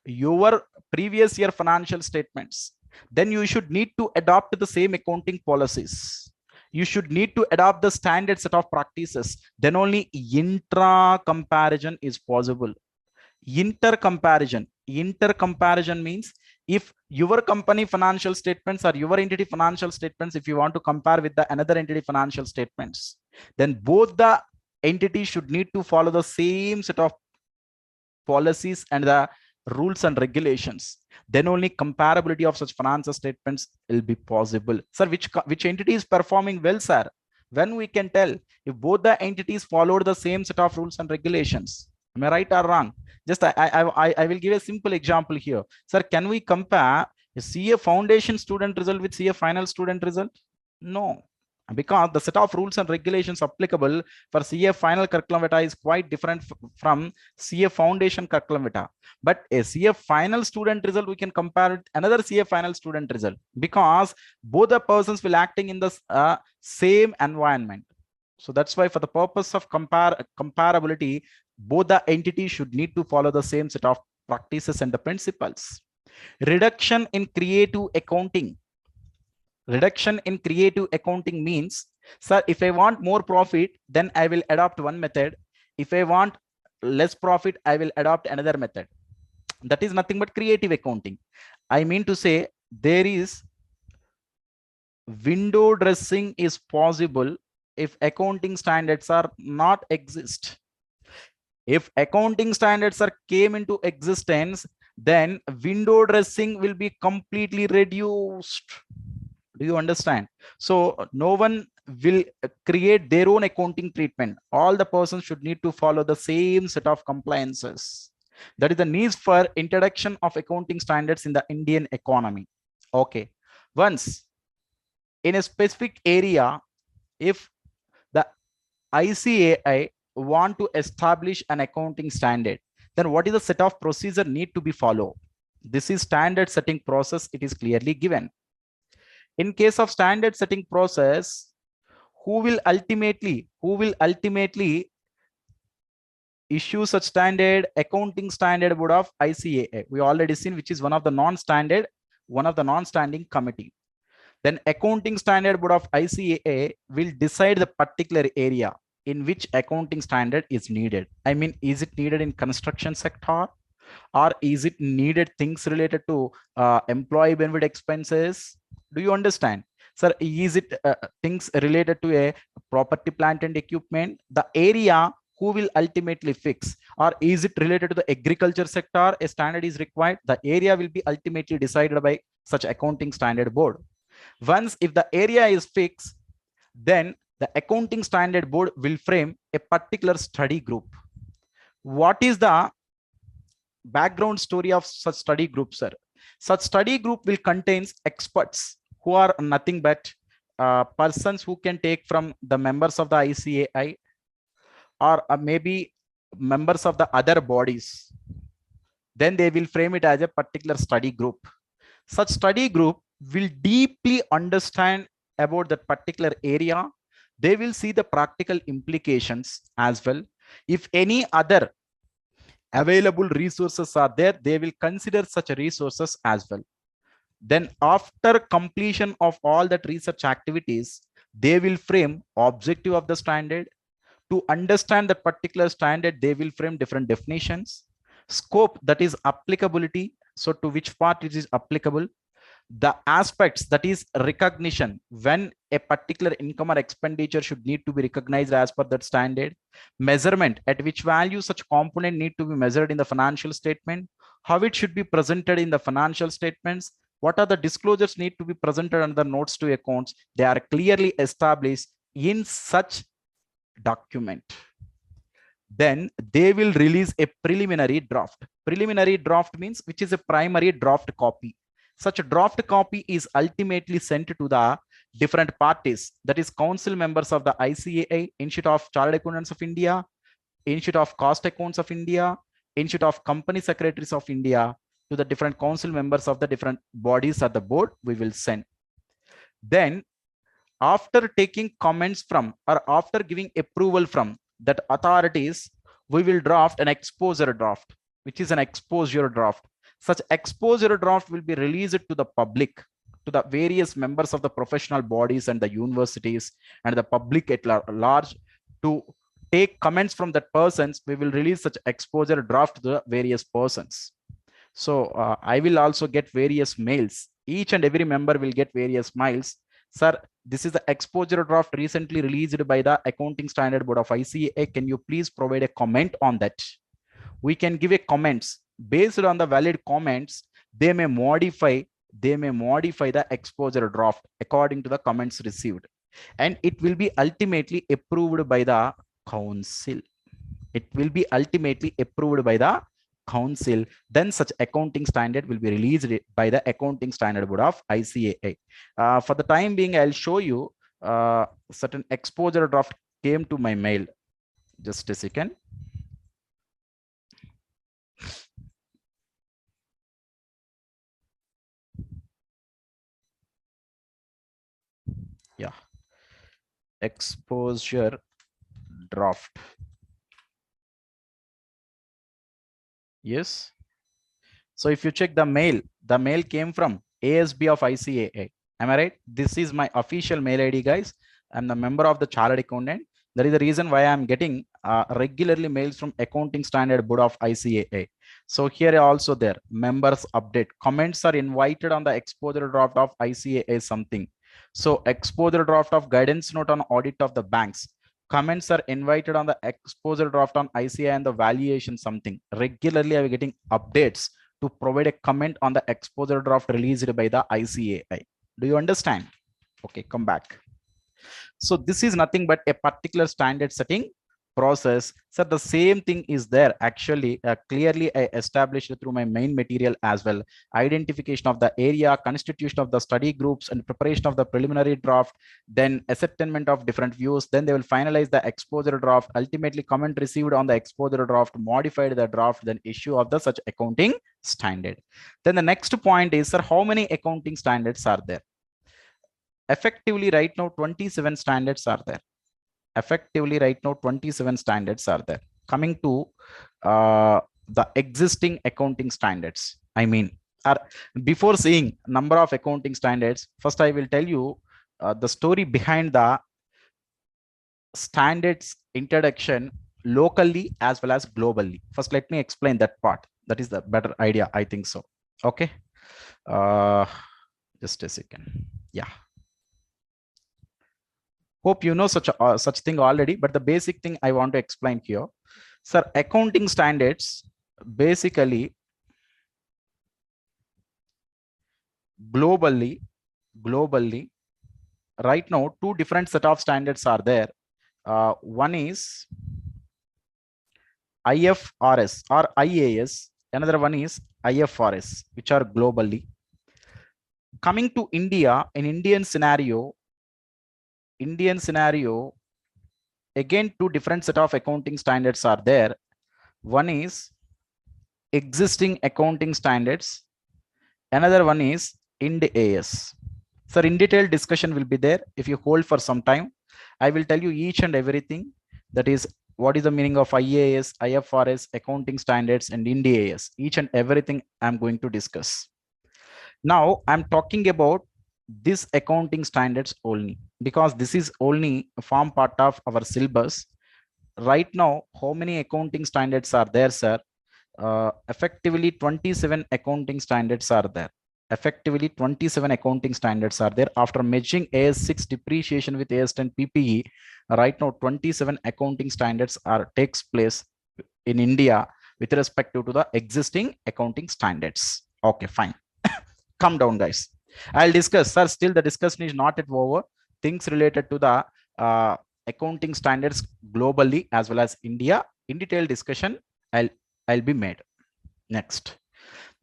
your previous year financial statements, then you should need to adopt the same accounting policies. You should need to adopt the standard set of practices. Then only intra comparison is possible. Intercomparison means if your company financial statements or your entity financial statements, if you want to compare with the another entity financial statements, then both the entities should need to follow the same set of policies and the rules and regulations. Then only comparability of such financial statements will be possible. Sir, which entity is performing well, sir? When we can tell if both the entities followed the same set of rules and regulations? Am I right or wrong? Just I will give a simple example here. Sir, can we compare a CA foundation student result with CA final student result? No, because the set of rules and regulations applicable for CA final curriculum vitae is quite different from CA foundation curriculum vitae. But a CA final student result, we can compare with another CA final student result because both the persons will acting in the same environment. So that's why for the purpose of comparability, both the entities should need to follow the same set of practices and the principles. Reduction in creative accounting. Reduction in creative accounting means, sir, if I want more profit, then I will adopt one method. If I want less profit, I will adopt another method. That is nothing but creative accounting. I mean to say, there is window dressing is possible if accounting standards are not exist. If accounting standards are came into existence, then window dressing will be completely reduced. Do you understand? So no one will create their own accounting treatment. All the persons should need to follow the same set of compliances. That is the need for introduction of accounting standards in the Indian economy. Okay. Once in a specific area, if the ICAI want to establish an accounting standard, then what is the set of procedure need to be followed? This is standard setting process. It is clearly given. In case of standard setting process, who will ultimately issue such standard? Accounting Standard Board of ICAI. We already seen which is one of the non-standing committee. Then Accounting Standard Board of ICAI will decide the particular area in which accounting standard is needed. I mean, is it needed in construction sector, or is it needed things related to employee benefit expenses? Do you understand? Sir, is it things related to a property, plant and equipment? The area who will ultimately fix, or is it related to the agriculture sector? A standard is required. The area will be ultimately decided by such accounting standard board. Once if the area is fixed, then the accounting standard board will frame a particular study group. What is the background story of such study group, sir? Such study group will contains experts who are nothing but persons who can take from the members of the ICAI, or maybe members of the other bodies. Then they will frame it as a particular study group. Such study group will deeply understand about that particular area. They will see the practical implications as well. If any other available resources are there, they will consider such resources as well. Then after completion of all that research activities, they will frame objective of the standard. To understand that particular standard, they will frame different definitions. Scope, that is applicability, so to which part it is applicable. The aspects, that is recognition, when a particular income or expenditure should need to be recognized as per that standard. Measurement, at which value such component need to be measured in the financial statement. How it should be presented in the financial statements. What are the disclosures need to be presented under notes to accounts. They are clearly established in such document. Then they will release a preliminary draft. Preliminary draft means which is a primary draft copy. Such a draft copy is ultimately sent to the different parties, that is council members of the ICAI, Institute of Chartered Accountants of India, Institute of Cost Accounts of India, Institute of Company Secretaries of India, to the different council members of the different bodies at the board. We will send. Then after taking comments from, or after giving approval from that authorities, we will draft an exposure draft, which is an exposure draft. Such exposure draft will be released to the public, to the various members of the professional bodies and the universities and the public at large. To take comments from that persons, we will release such exposure draft to the various persons. So I will also get various mails. Each and every member will get various mails. Sir, this is the exposure draft recently released by the Accounting Standard Board of ICAI. Can you please provide a comment on that? We can give a comments. Based on the valid comments, they may modify the exposure draft according to the comments received, and it will be ultimately approved by the council. It will be ultimately approved by the council. Then such accounting standard will be released by the accounting standard board of ICAI. For the time being, I'll show you certain exposure draft came to my mail. Just a second. Yeah, exposure draft. Yes. So if you check the mail came from ASB of ICAI. Am I right? This is my official mail ID, guys. I'm the member of the chartered accountant. That is the reason why I'm getting regularly mails from Accounting Standard Board of ICAI. So here also there, members update. Comments are invited on the exposure draft of ICAI something. So exposure draft of guidance note on audit of the banks. Comments are invited on the exposure draft on ICAI and the valuation something. Regularly I'm getting updates to provide a comment on the exposure draft released by the ICAI. Do you understand? Okay, come back. So this is nothing but a particular standard setting process. So the same thing is there actually clearly I established through my main material as well. Identification of the area, constitution of the study groups, and preparation of the preliminary draft, then ascertainment of different views, then they will finalize the exposure draft, ultimately comment received on the exposure draft, modified the draft, then issue of the such accounting standard. Then the next point is, sir, how many accounting standards are there? Effectively right now 27 standards are there. Effectively right now 27 standards are there. Coming to the existing accounting standards, I mean, are before seeing number of accounting standards, first I will tell you the story behind the standards introduction locally as well as globally. First let me explain that part. That is the better idea, I think so. Okay, just a second. Yeah, hope you know such thing already, but the basic thing I want to explain here. Sir, accounting standards basically globally right now two different set of standards are there. One is IFRS or IAS, another one is IFRS, which are globally. Coming to India, in Indian scenario, again two different set of accounting standards are there. One is existing accounting standards, another one is Ind AS. Sir, in detail discussion will be there. If you hold for some time, I will tell you each and everything, that is what is the meaning of IAS, IFRS, accounting standards, and Ind AS. Each and everything I'm going to discuss. Now I'm talking about this accounting standards only because this is only a form part of our syllabus. Right now, how many accounting standards are there, sir? Effectively 27 accounting standards are there. Effectively 27 accounting standards are there. After merging AS6 depreciation with AS10 PPE, right now 27 accounting standards are takes place in India with respect to the existing accounting standards. Okay, fine. Come down, guys. I'll discuss, sir. Still the discussion is not at over. Things related to the accounting standards globally as well as India, in detail discussion I'll be made. Next,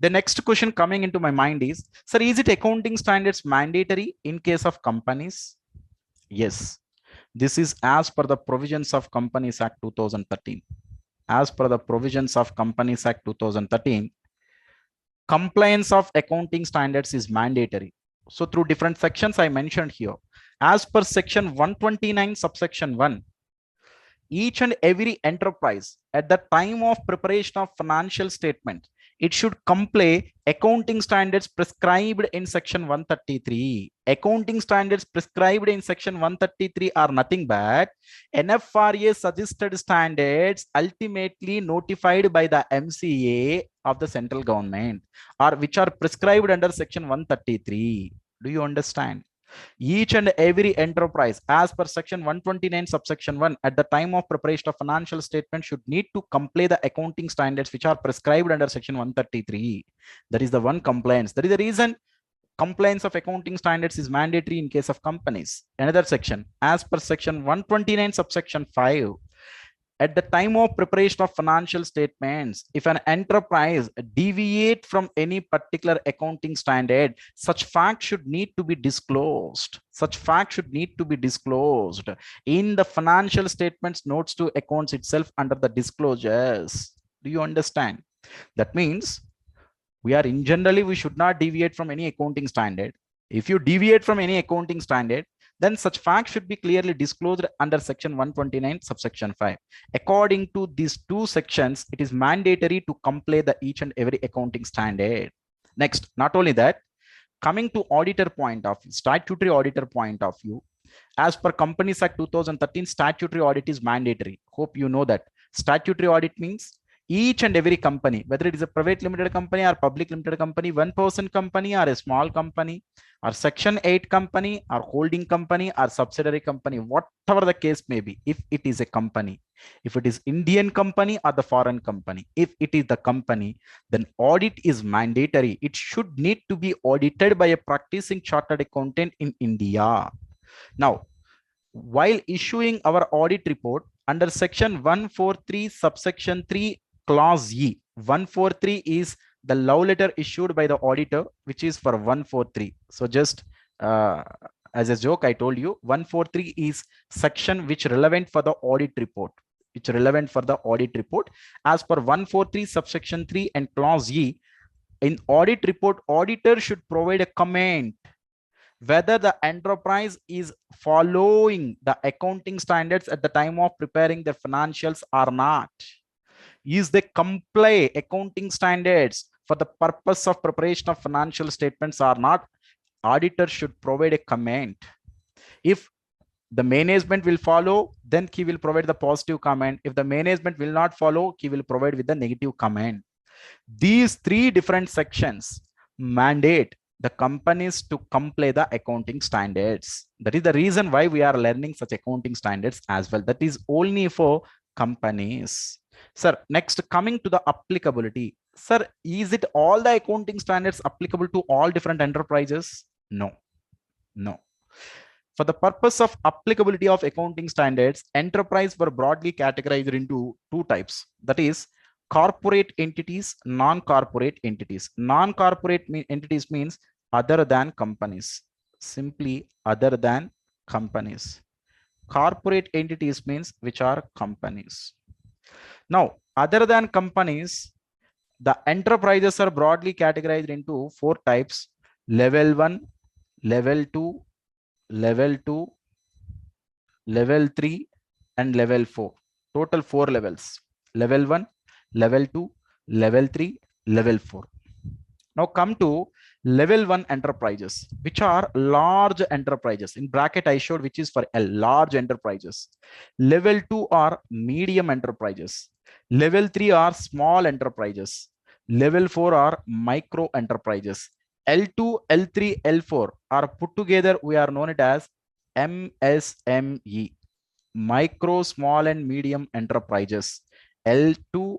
the next question coming into my mind is, sir, is it accounting standards mandatory in case of companies? Yes, this is as per the provisions of Companies Act 2013. As per the provisions of Companies Act 2013, compliance of accounting standards is mandatory. So through different sections I mentioned here, as per section 129 subsection 1, each and every enterprise at the time of preparation of financial statement, it should comply accounting standards prescribed in section 133. Accounting standards prescribed in section 133 are nothing but NFRA suggested standards ultimately notified by the MCA of the central government, or which are prescribed under section 133. Do you understand? Each and every enterprise as per section 129 subsection 1 at the time of preparation of financial statement should need to comply the accounting standards which are prescribed under section 133. That is the one compliance. That is the reason compliance of accounting standards is mandatory in case of companies. Another section, as per section 129 subsection 5, at the time of preparation of financial statements, if an enterprise deviate from any particular accounting standard, such fact should need to be disclosed. Such fact should need to be disclosed in the financial statements notes to accounts itself under the disclosures. Do you understand? That means we are in generally, we should not deviate from any accounting standard. If you deviate from any accounting standard, then such fact should be clearly disclosed under section 129 subsection 5. According to these two sections, it is mandatory to comply the each and every accounting standard. Next, not only that, coming to auditor point of view, statutory auditor point of view, as per Companies Act 2013, statutory audit is mandatory. Hope you know that. Statutory audit means each and every company, whether it is a private limited company or public limited company, 1-person company or a small company, or section 8 company or holding company or subsidiary company, whatever the case may be, if it is a company, if it is Indian company or the foreign company, if it is the company, then audit is mandatory. It should need to be audited by a practicing chartered accountant in India. Now, while issuing our audit report under section 143 subsection 3 clause E, 143 is the love letter issued by the auditor, which is for 143. So just as a joke, I told you 143 is section which relevant for the audit report, which relevant for the audit report. As per 143 subsection 3 and clause E, in audit report, auditor should provide a comment whether the enterprise is following the accounting standards at the time of preparing their financials or not. Is they comply accounting standards for the purpose of preparation of financial statements or not? Auditor should provide a comment. If the management will follow, then he will provide the positive comment. If the management will not follow, he will provide with the negative comment. These three different sections mandate the companies to comply the accounting standards. That is the reason why we are learning such accounting standards as well. That is only for companies. Sir, next, coming to the applicability. Sir, is it all the accounting standards applicable to all different enterprises? No, no. For the purpose of applicability of accounting standards, enterprise were broadly categorized into two types. That is corporate entities, non-corporate entities. Non-corporate entities means other than companies, simply other than companies. Corporate entities means which are companies. Now, other than companies, the enterprises are broadly categorized into four types: level 1, level 2, level 2, level 3, and level 4. Total 4 levels: level 1, level 2, level 3, level 4. Now come to level 1 enterprises, which are large enterprises. In bracket I showed which is for a large enterprises. Level 2 are medium enterprises. Level 3 are small enterprises. Level 4 are micro enterprises. L2, L3, L4 are put together, we are known it as MSME, micro, small and medium enterprises. L2,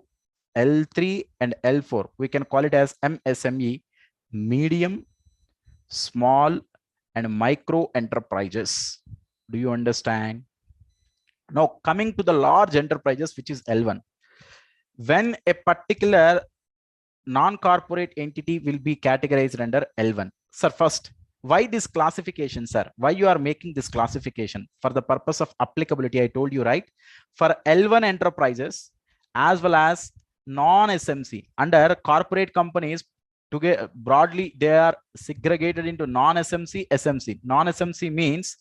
L3 and L4, we can call it as MSME, medium, small and micro enterprises. Do you understand? Now coming to the large enterprises, which is L1. When a particular non-corporate entity will be categorized under L1. Sir, first, why this classification, sir? Why you are making this classification? For the purpose of applicability, I told you, right? For L1 enterprises as well as non-SMC, under corporate companies, together broadly they are segregated into non-SMC, SMC. Non-SMC means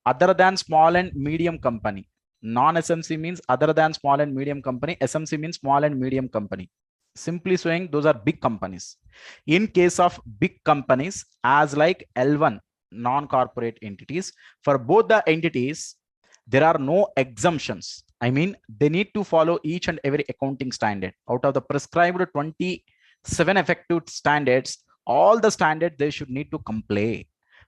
other than small and medium company. Non-SMC means other than small and medium company. SMC means small and medium company. Simply saying, those are big companies. In case of big companies, as like L1 non-corporate entities, for both the entities, there are no exemptions. I mean, they need to follow each and every accounting standard. Out of the prescribed 27 effective standards, all the standards they should need to comply.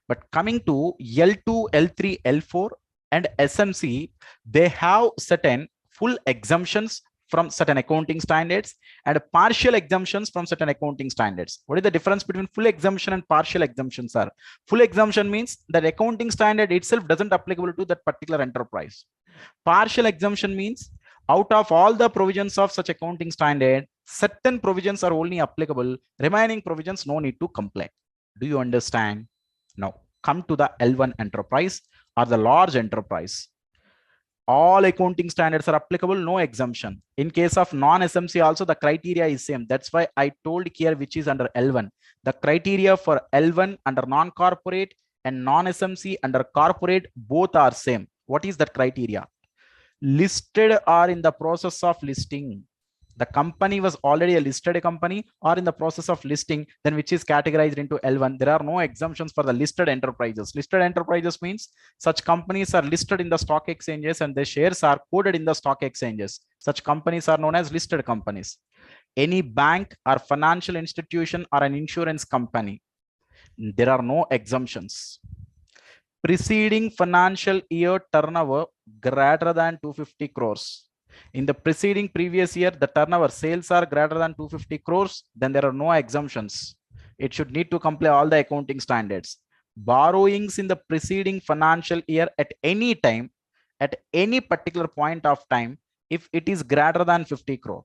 But coming to L2, L3, L4 and SMC, they have certain full exemptions from certain accounting standards and partial exemptions from certain accounting standards. What is the difference between full exemption and partial exemption, sir? Full exemption means that accounting standard itself doesn't applicable to that particular enterprise. Partial exemption means Out of all the provisions of such accounting standard, certain provisions are only applicable. Remaining provisions no need to comply. Do you understand? Now come to the L1 enterprise or the large enterprise. All accounting standards are applicable, no exemption. In case of non-SMC also the criteria is same. That's why I told here which is under L1. The criteria for L1 under non-corporate and non-SMC under corporate both are same. What is that criteria? Listed or in the process of listing. The company was already a listed company or in the process of listing, then which is categorized into L1. There are no exemptions for the listed enterprises. Listed enterprises means such companies are listed in the stock exchanges and their shares are coded in the stock exchanges. Such companies are known as listed companies. Any bank or financial institution or an insurance company, there are no exemptions. Preceding financial year turnover greater than 250 crores. In the preceding previous year, the turnover sales are greater than 250 crores, then there are no exemptions. It should need to comply all the accounting standards. Borrowings in the preceding financial year at any time, at any particular point of time, if it is greater than 50 crore.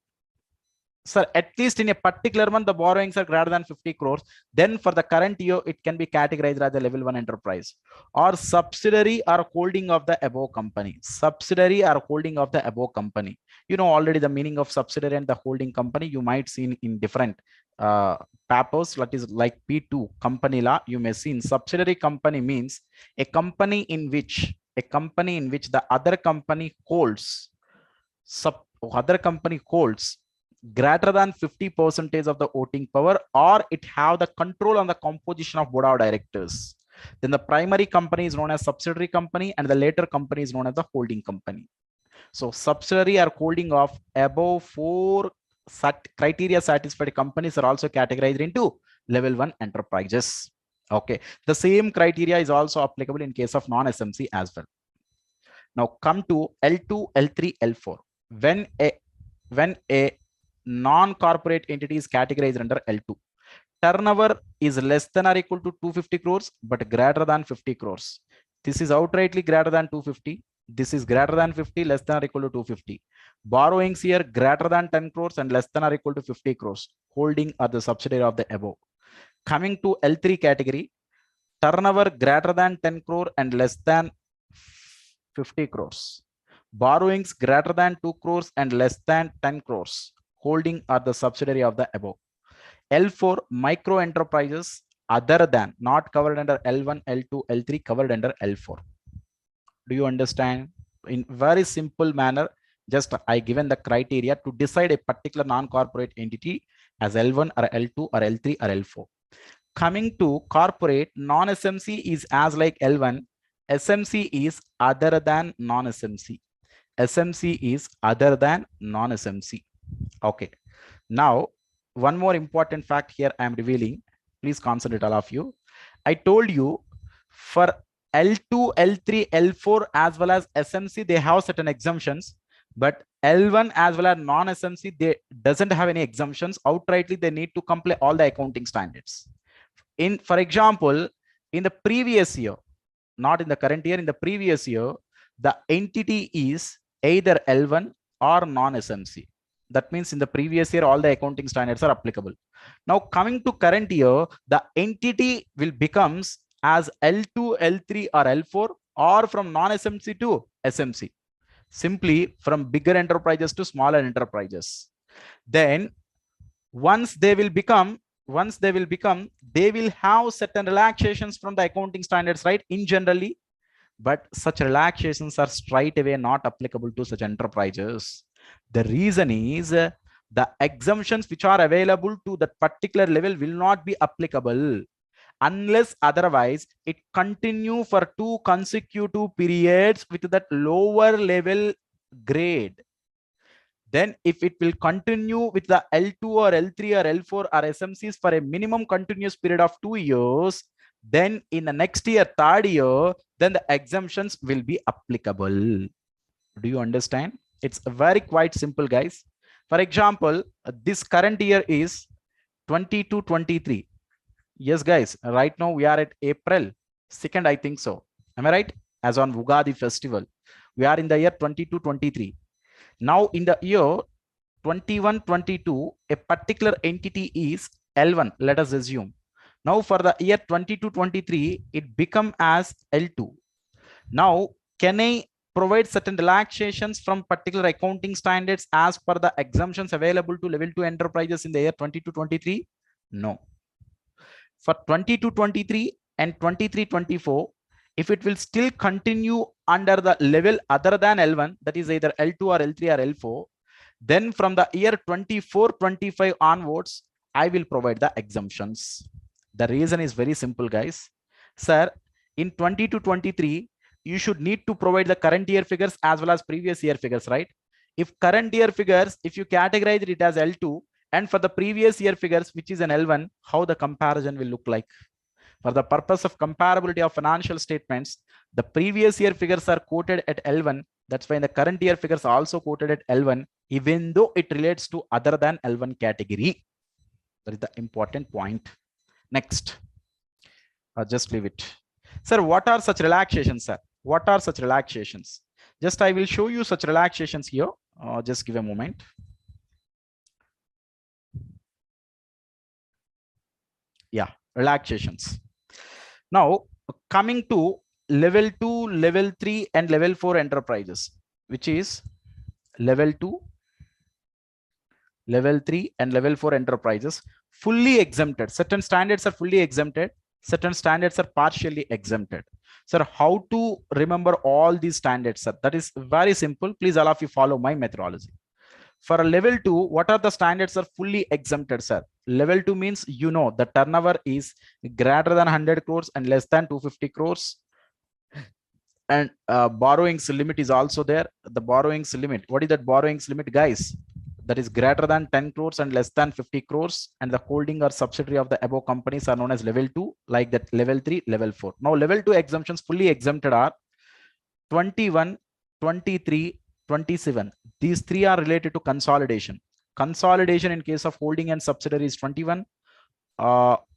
Sir, at least in a particular month, the borrowings are greater than 50 crores. Then for the current year, it can be categorized as a level 1 enterprise or subsidiary or holding of the above company. Subsidiary or holding of the above company. You know already the meaning of subsidiary and the holding company. You might see in different papers, that is like P2 company law. You may see in subsidiary company means a company in which the other company holds greater than 50% of the voting power, or it have the control on the composition of board of directors. Then the primary company is known as subsidiary company and the later company is known as the holding company. So subsidiary or holding of above 4 criteria satisfied companies are also categorized into level 1 enterprises. Okay, the same criteria is also applicable in case of non-SMC as well. Now come to L2, L3, L4. When a non-corporate entity is categorized under L2, turnover is less than or equal to 250 crores but greater than 50 crores. This is outrightly greater than 250. This is greater than 50, less than or equal to 250. Borrowings here greater than 10 crores and less than or equal to 50 crores. Holding are the subsidiary of the above. Coming to L3 category, turnover greater than 10 crore and less than 50 crores. Borrowings greater than 2 crores and less than 10 crores. Holding are the subsidiary of the above. L4 micro enterprises other than, not covered under L1, L2, L3, covered under L4. Do you understand? In very simple manner, just I given the criteria to decide a particular non-corporate entity as L1 or L2 or L3 or L4. Coming to corporate, non-SMC is as like L1, SMC is other than non-SMC. SMC is other than non-SMC. Okay. Now, one more important fact here I am revealing. Please concentrate, all of you. I told you for L2, L3, L4 as well as SMC, they have certain exemptions, but L1 as well as non-SMC, they doesn't have any exemptions. Outrightly, they need to comply all the accounting standards. For example, in the previous year, not in the current year, in the previous year, the entity is either L1 or non-SMC. That means in the previous year, all the accounting standards are applicable. Now coming to current year, the entity will becomes as L2, L3 or L4 or from non-SMC to SMC. Simply from bigger enterprises to smaller enterprises. Then once they will have certain relaxations from the accounting standards, right? In generally, but such relaxations are straight away not applicable to such enterprises. The reason is the exemptions which are available to that particular level will not be applicable unless otherwise it continue for 2 consecutive periods with that lower level grade. Then if it will continue with the L2 or L3 or L4 or SMCs for a minimum continuous period of 2 years, then in the next year, 3rd year, then the exemptions will be applicable. Do you understand? It's very quite simple, guys. For example, this current year is 22-23. Yes, guys, right now we are at April 2nd, I think so. Am I right? As on Ugadi festival. We are in the year 22-23. Now in the year 21-22, a particular entity is L1, let us assume. Now for the year 22-23, it become as L2. Now, can I provide certain relaxations from particular accounting standards as per the exemptions available to level 2 enterprises in the year 22-23? No. For 22-23 and 23-24, if it will still continue under the level other than L1, that is either L2 or L3 or L4, then from the year 24-25 onwards, I will provide the exemptions. The reason is very simple, guys. Sir, in 22-23, you should need to provide the current year figures as well as previous year figures, right? If current year figures, if you categorize it as L2, and for the previous year figures, which is an L1, how the comparison will look like? For the purpose of comparability of financial statements, the previous year figures are quoted at L1. That's why the current year figures are also quoted at L1, even though it relates to other than L1 category. That is the important point. Next, just leave it. Sir, what are such relaxations, sir? What are such relaxations? Just I will show you such relaxations here. Just give a moment. Yeah, relaxations. Now, coming to level 2, level 3, and level 4 enterprises, which is level 2, level 3, and level 4 enterprises, fully exempted. Certain standards are fully exempted, certain standards are partially exempted. Sir, how to remember all these standards, sir? That is very simple. Please, all of you follow my methodology. For a level 2, what are the standards are fully exempted, sir? Level 2 means, you know, the turnover is greater than 100 crores and less than 250 crores. And borrowings limit is also there. The borrowings limit, what is that borrowings limit, guys? That is greater than 10 crores and less than 50 crores. And the holding or subsidiary of the above companies are known as level 2, like that level 3, level 4. Now, level 2 exemptions fully exempted are 21, 23, 27. These three are related to consolidation. Consolidation in case of holding and subsidiary is 21.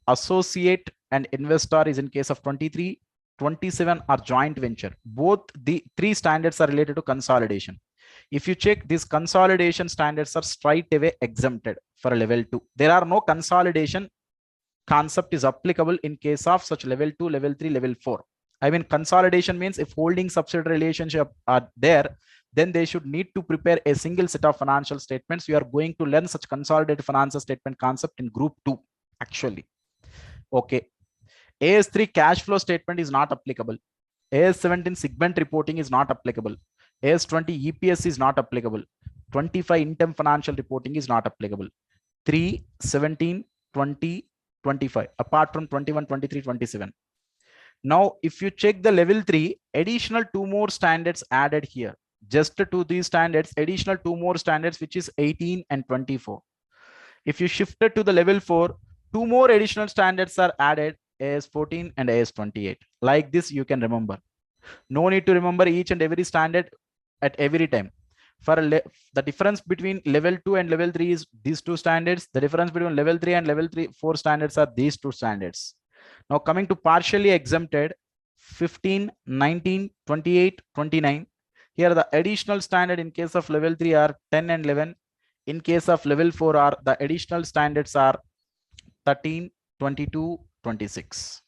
Associate and investor is in case of 23. 27 are joint venture. Both the three standards are related to consolidation. If you check, these consolidation standards are straight away exempted for a level 2. There are no consolidation concept is applicable in case of such level 2, level 3, level 4. I mean, consolidation means if holding subsidiary relationship are there, then they should need to prepare a single set of financial statements. We are going to learn such consolidated financial statement concept in group 2, actually. Okay. AS3 cash flow statement is not applicable. AS17 segment reporting is not applicable. AS20 EPS is not applicable. 25 interim financial reporting is not applicable. 3, 17, 20, 25, apart from 21, 23, 27. Now, if you check the level 3, additional 2 more standards added here. Just to these standards, additional 2 more standards, which is 18 and 24. If you shifted to the level 4, 2 more additional standards are added, AS14 and AS28. Like this, you can remember. No need to remember each and every standard at every time. For the difference between level 2 and level 3 is these two standards. The difference between level 3 and level 4 standards are these two standards. Now coming to partially exempted, 15, 19, 28, 29. Here the additional standard in case of level 3 are 10 and 11. In case of level 4 are the additional standards are 13, 22, 26.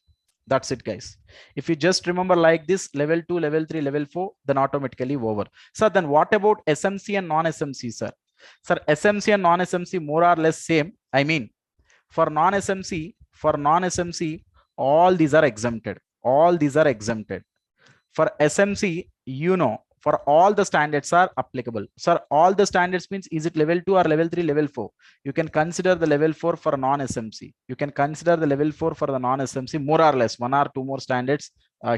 That's it, guys. If you just remember like this, level 2, level 3, level 4, then automatically over. So then what about SMC and non-SMC, sir? Sir, SMC and non-SMC more or less same. I mean, for non-SMC, all these are exempted. All these are exempted. For SMC, you know, for all the standards are applicable. Sir, all the standards means, is it level 2 or level 3, level 4? You can consider the level 4 for non-SMC. You can consider the level 4 for the non-SMC, more or less 1 or 2 more standards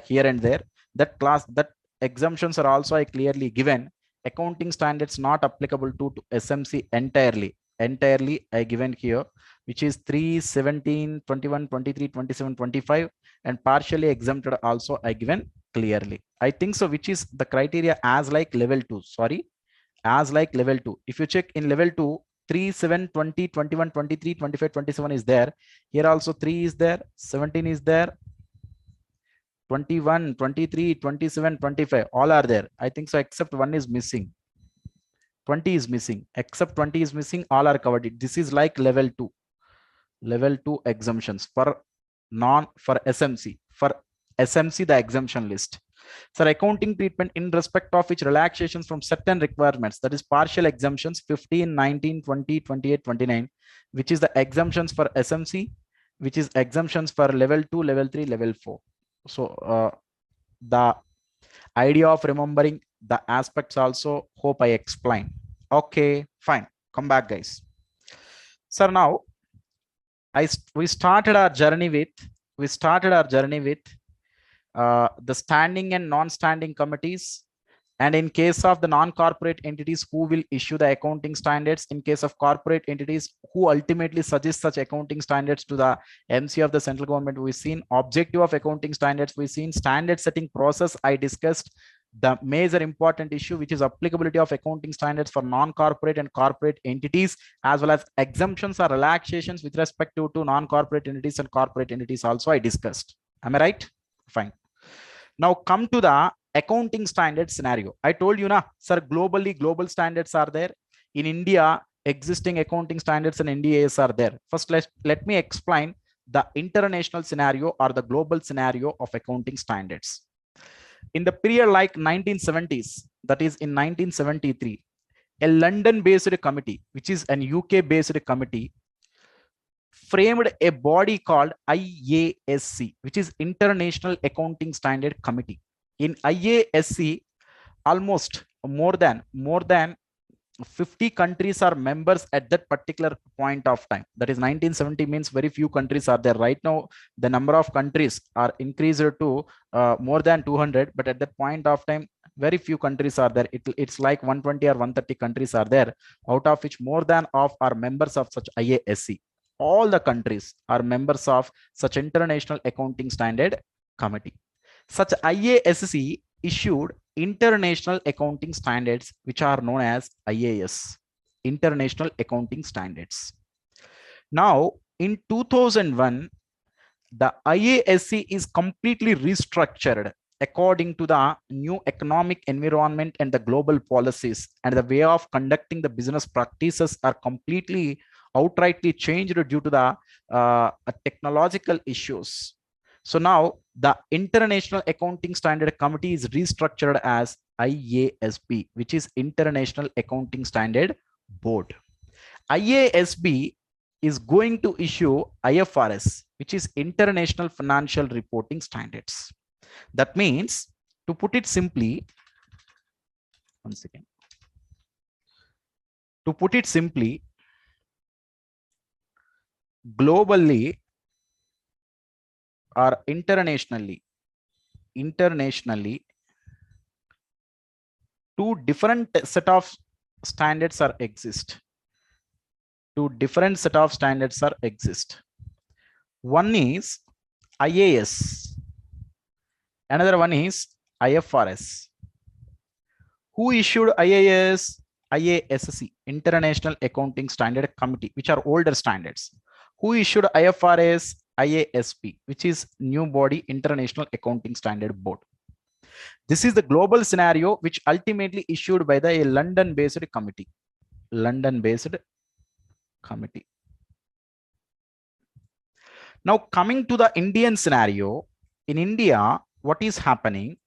here and there. That class, that exemptions are also clearly given. Accounting standards not applicable to SMC entirely. Entirely I given here, which is 3, 17, 21, 23, 27, 25, and partially exempted also I given clearly. I think so, which is the criteria as like level 2. Sorry, as like level 2. If you check in level 2, 3, 7, 20, 21, 23, 25, 27 is there. Here also 3 is there, 17 is there, 21, 23, 27, 25, all are there. I think so, except one is missing. 20 is missing. Except 20 is missing, all are covered. This is like level 2. Level 2 exemptions for SMC. For SMC, the exemption list. So accounting treatment in respect of which relaxations from certain requirements, that is partial exemptions 15, 19, 20, 28, 29, which is the exemptions for SMC, which is exemptions for level 2, level 3, level 4. So the idea of remembering the aspects also, hope I explain. Okay, fine. Come back, guys. So now we started our journey with the standing and non-standing committees, and in case of the non-corporate entities, who will issue the accounting standards. In case of corporate entities, who ultimately suggest such accounting standards to the MC of the central government. We've seen objective of accounting standards. We've seen standard setting process. I discussed the major important issue, which is applicability of accounting standards for non-corporate and corporate entities, as well as exemptions or relaxations with respect to non-corporate entities and corporate entities also I discussed. Am I right? Fine. Now come to the accounting standard scenario. I told you, sir, global standards are there. In India, existing accounting standards and NDAs are there. First, let me explain the international scenario or the global scenario of accounting standards. In the period like 1970s, that is in 1973, a London-based committee, which is an UK-based committee, framed a body called IASC, which is International Accounting Standard Committee. In IASC, almost more than 50 countries are members at that particular point of time. That is 1970 means very few countries are there. Right now, the number of countries are increased to more than 200, but at that point of time, very few countries are there. It's like 120 or 130 countries are there, out of which more than half are members of such IASC. All the countries are members of such International Accounting Standard Committee. Such IASC issued international accounting standards, which are known as IAS, International Accounting Standards. Now, in 2001, the IASC is completely restructured according to the new economic environment and the global policies, and the way of conducting the business practices are completely outrightly changed due to the technological issues. So now the International Accounting Standard Committee is restructured as IASB, which is International Accounting Standard Board. IASB is going to issue IFRS, which is International Financial Reporting Standards. That means, to put it simply, one second. To put it simply, globally or internationally, two different set of standards are exist. Two different set of standards are exist. One is IAS, another one is IFRS. Who issued IAS? IASC, International Accounting Standard Committee, which are older standards. Who issued IFRS? IASB, which is new body, International Accounting Standard Board. This is the global scenario, which ultimately issued by the London-based committee. London-based committee. Now coming to the Indian scenario, in India, what is happening?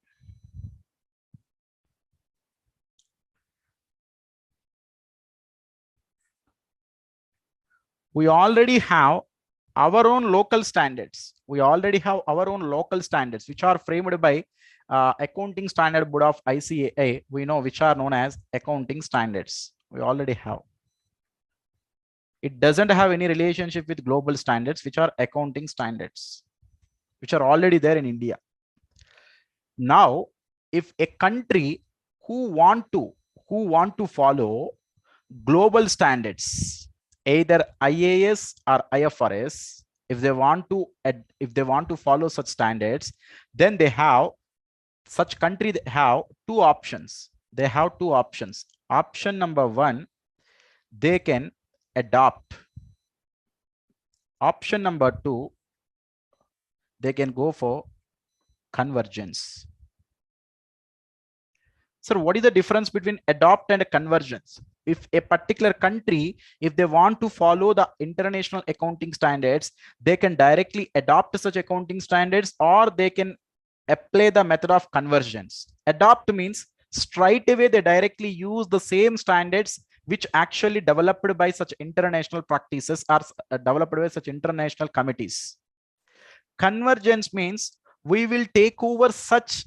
We already have our own local standards. We already have our own local standards, which are framed by Accounting Standard Board of ICAI. We know which are known as accounting standards. We already have. It doesn't have any relationship with global standards, which are accounting standards, which are already there in India. Now, if a country who want to follow global standards, either IAS or IFRS, if they want to follow such standards, then they have such country. They have two options. Option number one, they can adopt. Option number two, they can go for convergence. Sir, what is the difference between adopt and convergence? if a particular country, if they want to follow the international accounting standards, they can directly adopt such accounting standards, or they can apply the method of convergence. Adopt means straight away they directly use the same standards which actually developed by such international practices or developed by such international committees. Convergence means we will take over such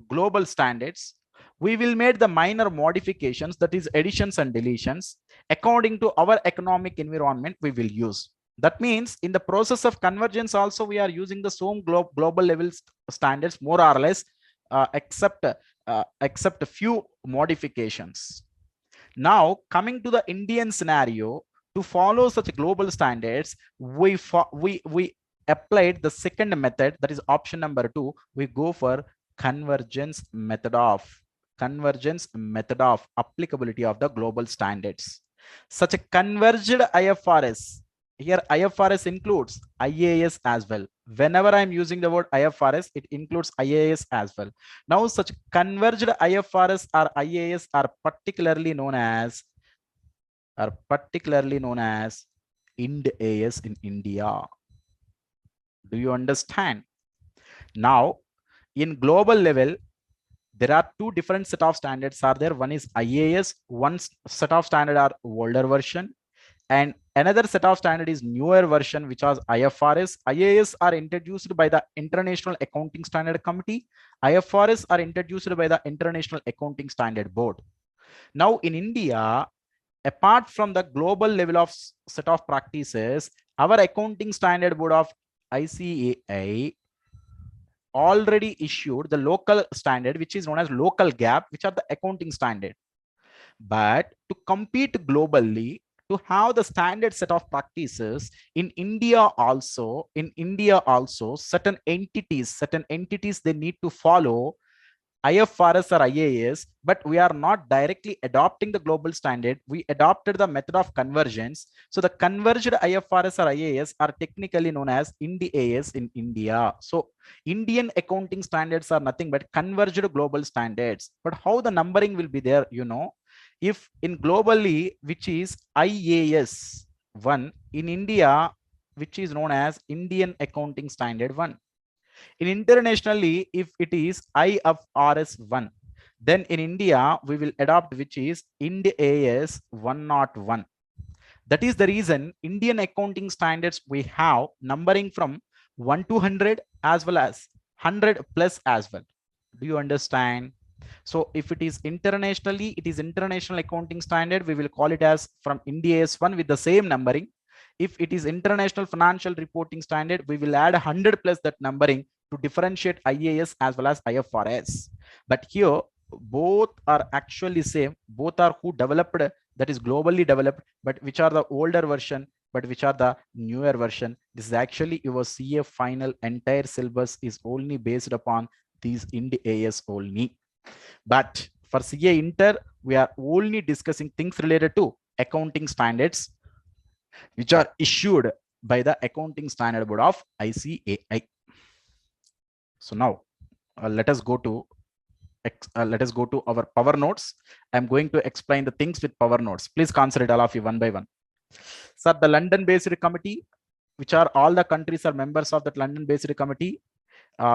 global standards. We will make the minor modifications, that is additions and deletions, according to our economic environment we will use. That means in the process of convergence also we are using the same global level standards more or less, except a few modifications. Now coming to the Indian scenario, to follow such global standards, we applied the second method, that is option number 2. We go for convergence method of applicability of the global standards. Such a converged IFRS, here IFRS includes IAS as well. Whenever I'm using the word IFRS, it includes IAS as well. Now such converged IFRS or IAS are particularly known as Ind AS in India. Do you understand? Now in global level, there are two different set of standards are there. One is IAS, one set of standard are older version, and another set of standard is newer version, which was IFRS. IAS are introduced by the International Accounting Standard Committee. IFRS are introduced by the International Accounting Standard Board. Now in India, apart from the global level of set of practices, our accounting standard board of ICAI already issued the local standard, which is known as local GAAP, which are the accounting standard. But to compete globally, to have the standard set of practices in India also, certain entities they need to follow IFRS or IAS, but we are not directly adopting the global standard. We adopted the method of convergence. So the converged IFRS or IAS are technically known as Ind AS in India. So Indian accounting standards are nothing but converged global standards. But how the numbering will be there, if in globally, which is IAS 1, in India, which is known as Indian Accounting Standard 1. In internationally, if it is IFRS 1, then in India, we will adopt which is Ind AS 101. That is the reason Indian accounting standards we have numbering from 1 to 100 as well as 100 plus as well. Do you understand? So if it is internationally, it is international accounting standard, we will call it as from Ind AS 1 with the same numbering. If it is international financial reporting standard, we will add 100 plus that numbering to differentiate IAS as well as IFRS. But here both are actually same. Both are who developed, that is globally developed, but which are the older version, but which are the newer version. This is actually your CA final entire syllabus is only based upon these Ind AS only. But for CA Inter, we are only discussing things related to accounting standards, which are issued by the Accounting Standard Board of ICAI. So now let us go to our power notes. I'm going to explain the things with power notes. Please consider it all of you one by one. Sir, the London-based committee, which are all the countries are members of that London-based committee,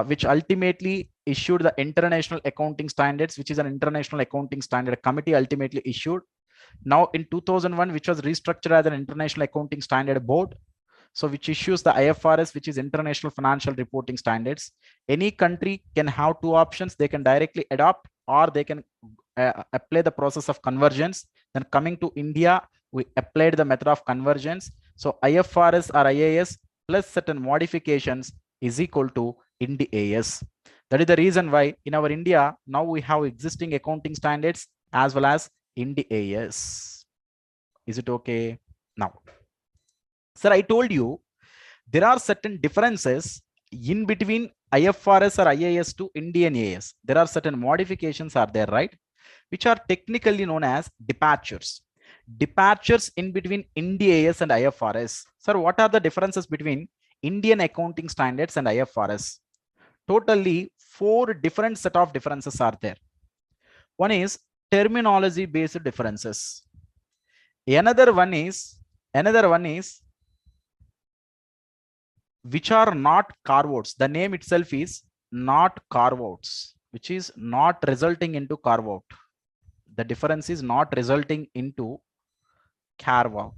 which ultimately issued the International Accounting Standards, which is an International Accounting Standard Committee ultimately issued. Now in 2001, which was restructured as an International Accounting Standard Board. So which issues the IFRS, which is International Financial Reporting Standards. Any country can have two options. They can directly adopt or they can apply the process of convergence. Then coming to India, we applied the method of convergence. So IFRS or IAS plus certain modifications is equal to Ind AS. That is the reason why in our India, now we have existing accounting standards as well as Ind AS. Is it okay? Now, sir, I told you there are certain differences in between IFRS or IAS to Indian AS. There are certain modifications are there, right? Which are technically known as departures. Departures in between Indian AS and IFRS. Sir, what are the differences between Indian accounting standards and IFRS? Totally 4 different set of differences are there. One is terminology based differences. Another one is which are not carve-outs. The name itself is not carve-outs, which is not resulting into carve-out. The difference is not resulting into carve-out.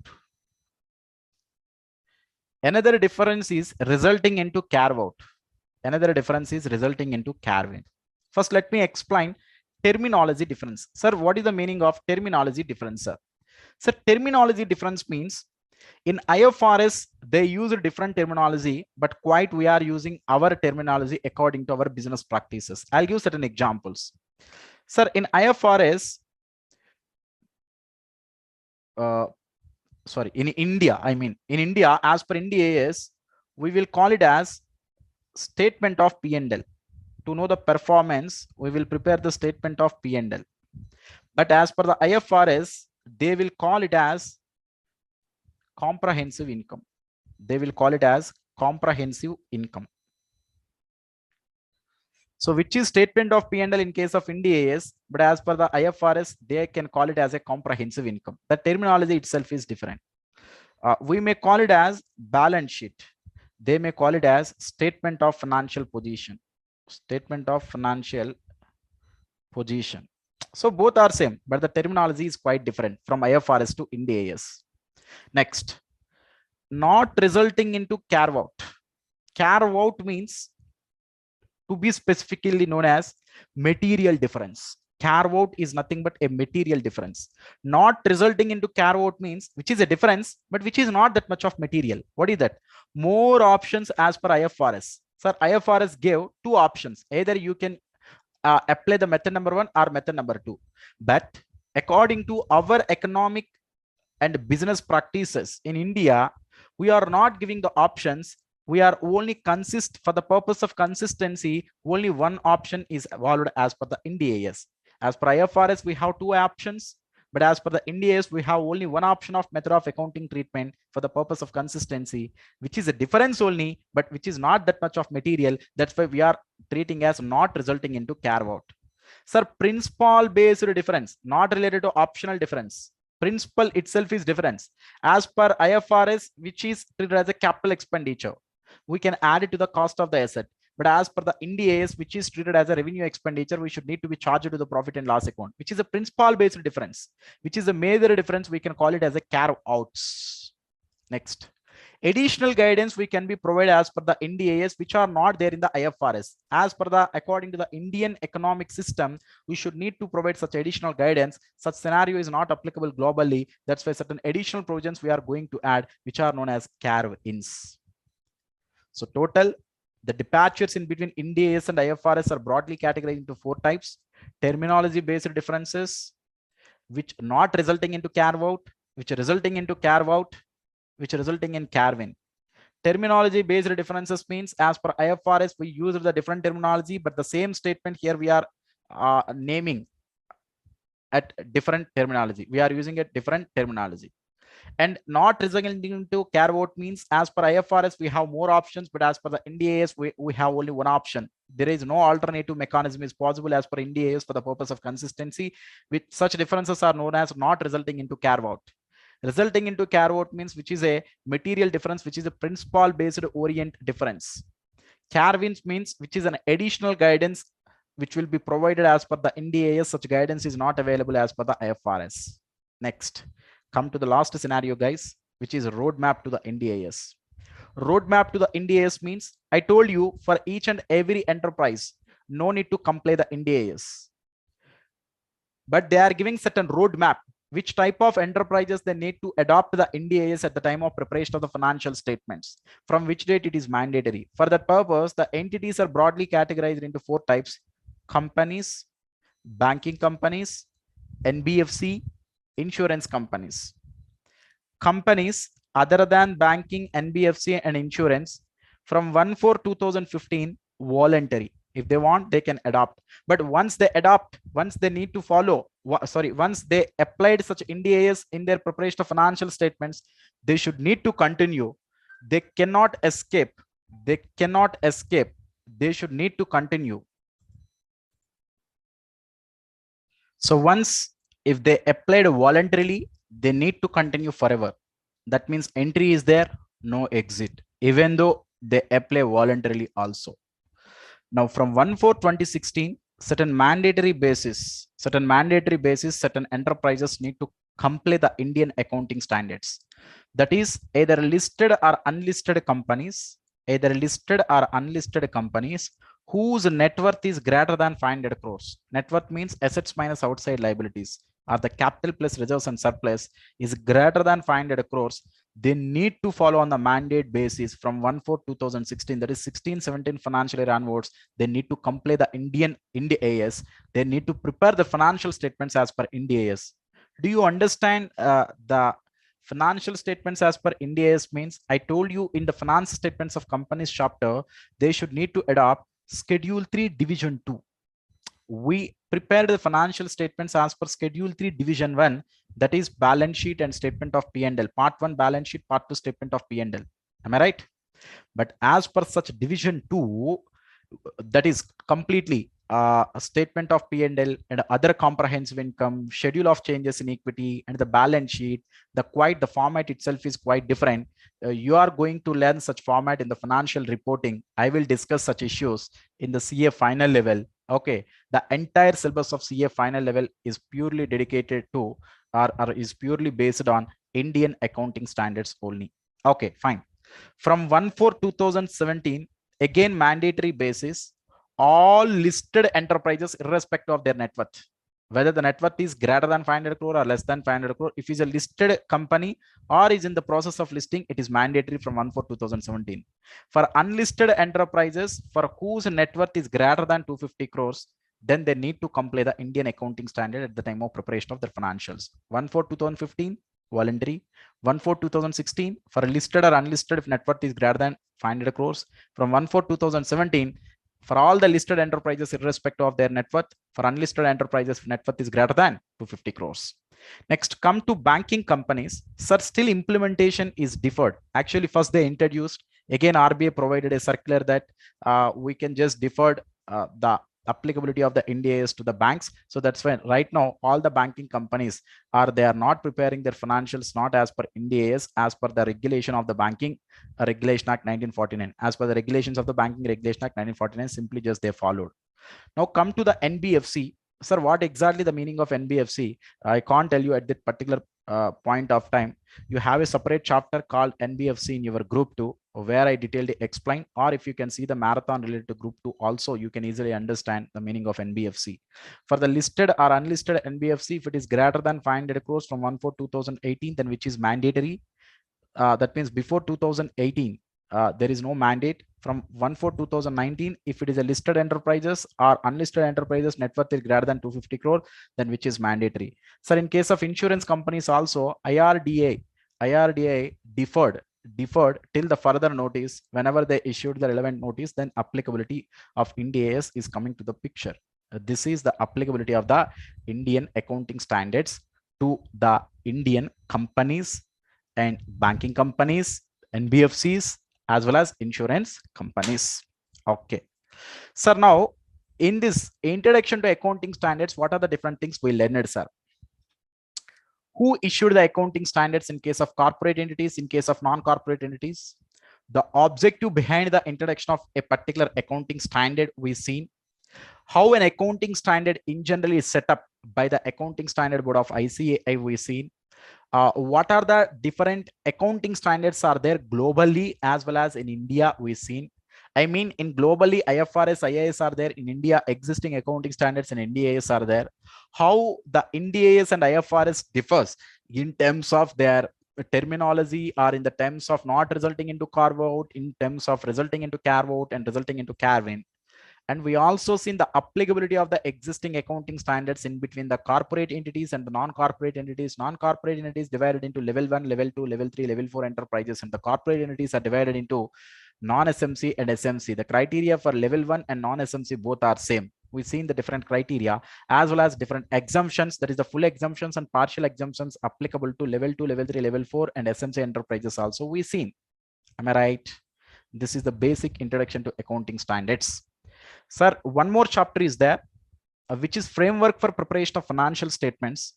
Another difference is resulting into carve-out. Another difference is resulting into carve-in. First, let me explain terminology difference. Sir, what is the meaning of terminology difference, sir? Sir, terminology difference means in IFRS, they use a different terminology, but quite we are using our terminology according to our business practices. I'll give certain examples. Sir, in IFRS, in India, in India, as per India AS, we will call it as statement of P&L. To know the performance, we will prepare the statement of P&L. But as per the IFRS, they will call it as comprehensive income. They will call it as comprehensive income. So which is statement of P&L in case of India AS, but as per the IFRS, they can call it as a comprehensive income. The terminology itself is different. We may call it as balance sheet. They may call it as statement of financial position. Statement of financial position. So both are same, but the terminology is quite different from IFRS to India AS. Next, not resulting into carve out. Carve out means to be specifically known as material difference. Carve out is nothing but a material difference. Not resulting into carve out means which is a difference, but which is not that much of material. What is that? More options as per IFRS. Sir, IFRS gave two options. Either you can apply the method number 1 or method number 2. But according to our economic and business practices in India, we are not giving the options. We are only consist for the purpose of consistency. Only one option is valued as per the India AS. As per IFRS, we have two options. But as per the India AS, we have only one option of method of accounting treatment for the purpose of consistency, which is a difference only, but which is not that much of material. That's why we are treating as not resulting into carve out. Sir, principal based difference, not related to optional difference. Principal itself is difference. As per IFRS, which is treated as a capital expenditure, we can add it to the cost of the asset. But as per the India AS, which is treated as a revenue expenditure, we should need to be charged to the profit and loss account, which is a principal based difference, which is a major difference. We can call it as a carve outs. Next, additional guidance we can be provided as per the India AS, which are not there in the IFRS. As per the according to the Indian economic system, we should need to provide such additional guidance. Such scenario is not applicable globally. That's why certain additional provisions we are going to add, which are known as carve-ins. So total, the departures in between India AS and IFRS are broadly categorized into 4 types. Terminology based differences, which not resulting into carve out, which are resulting into carve out, which are resulting in carve in. Terminology based differences means as per IFRS, we use the different terminology, but the same statement here we are naming at different terminology. We are using a different terminology. And not resulting into carve out means as per IFRS, we have more options, but as per the India AS, we have only one option. There is no alternative mechanism is possible as per India AS for the purpose of consistency, which such differences are known as not resulting into carve out. Resulting into carve out means which is a material difference, which is a principal based orient difference. Carve-ins means which is an additional guidance which will be provided as per the India AS. Such guidance is not available as per the IFRS. Next, come to the last scenario, guys, which is roadmap to the India AS. Roadmap to the India AS means I told you for each and every enterprise, no need to comply the India AS, but they are giving certain roadmap which type of enterprises they need to adopt the India AS at the time of preparation of the financial statements, from which date it is mandatory. For that purpose, the entities are broadly categorized into 4 types: companies, banking companies, NBFC, insurance companies. Companies other than banking, NBFC and insurance, from 1/4/2015, voluntary. If they want, they can adopt. But once they adopt, once they need to follow, once they applied such India AS in their preparation of financial statements, they should need to continue. They cannot escape. They cannot escape. They should need to continue. So once if they applied voluntarily, they need to continue forever. That means entry is there, no exit, even though they apply voluntarily also. Now from 1/4/2016, certain enterprises need to comply the Indian accounting standards. That is either listed or unlisted companies, whose net worth is greater than 500 crores. Net worth means assets minus outside liabilities, or the capital plus reserves and surplus is greater than 500 crores. They need to follow on the mandate basis from 1/4/2016, that is 16-17 financial year onwards. They need to comply the India AS. They need to prepare the financial statements as per India AS. Do you understand the financial statements as per India AS means? I told you in the finance statements of companies chapter, they should need to adopt Schedule 3 Division 2. We prepared the financial statements as per Schedule 3 Division 1, that is balance sheet and statement of P&L. Part 1 balance sheet, part 2 statement of P&L. Am I right? But as per such Division 2, that is completely a statement of P&L and other comprehensive income, schedule of changes in equity, and the balance sheet. The format itself is quite different. You are going to learn such format in the financial reporting. I will discuss such issues in the CA final level. Okay, the entire syllabus of CA final level is purely dedicated to or is purely based on Indian accounting standards only. Okay, fine. From 1/4/2017, again mandatory basis, all listed enterprises irrespective of their net worth, whether the net worth is greater than 500 crore or less than 500 crore, if it's a listed company or is in the process of listing, it is mandatory from 1/4/2017. For unlisted enterprises for whose net worth is greater than 250 crores, then they need to comply the Indian accounting standard at the time of preparation of their financials. 1/4/2015 voluntary, 1/4/2016 for listed or unlisted if net worth is greater than 500 crores. From 1/4/2017 for all the listed enterprises irrespective of their net worth, for unlisted enterprises if net worth is greater than 250 crores. Next, come to banking companies. Sir, still implementation is deferred. Actually, first they introduced, again RBI provided a circular that we can just defer the applicability of the Ind AS to the banks. So that's why right now all the banking companies they are not preparing their financials not as per Ind AS, as per the regulation of the Banking Regulation Act 1949. As per the regulations of the Banking Regulation Act 1949, simply just they followed. Now come to the NBFC. Sir, what exactly the meaning of NBFC? I can't tell you at that particular point of time. You have a separate chapter called NBFC in your group 2, where I detailedly explain, or if you can see the marathon related to group 2 also, you can easily understand the meaning of NBFC. For the listed or unlisted NBFC, if it is greater than 500 crores from 1/4/2018, then which is mandatory. That means before 2018, there is no mandate. From 1/4/2019, if it is a listed enterprises or unlisted enterprises, net worth is greater than 250 crore, then which is mandatory. So in case of insurance companies also, IRDA deferred till the further notice. Whenever they issued the relevant notice, then applicability of Ind AS is coming to the picture. This is the applicability of the Indian accounting standards to the Indian companies and banking companies, NBFCs, as well as insurance companies. Okay. Sir, now in this introduction to accounting standards, what are the different things we learned, sir? Who issued the accounting standards in case of corporate entities, in case of non-corporate entities? The objective behind the introduction of a particular accounting standard we've seen. How an accounting standard in general is set up by the Accounting Standard Board of ICAI we've seen. What are the different accounting standards are there globally as well as in India we've seen. I mean, in globally IFRS, IAS are there. In India, existing accounting standards and NDAS are there. How the NDAS and IFRS differs in terms of their terminology, or in the terms of not resulting into carve out, in terms of resulting into carve out and resulting into carve in. And we also seen the applicability of the existing accounting standards in between the corporate entities and the non-corporate entities. Non-corporate entities divided into level 1, level 2, level 3, level 4 enterprises, and the corporate entities are divided into non-SMC and SMC. The criteria for level 1 and non-SMC both are same. We've seen the different criteria as well as different exemptions, that is the full exemptions and partial exemptions applicable to level 2, level 3, level 4 and SMC enterprises also we've seen. Am I right? This is the basic introduction to accounting standards. Sir, one more chapter is there. which is framework for preparation of financial statements,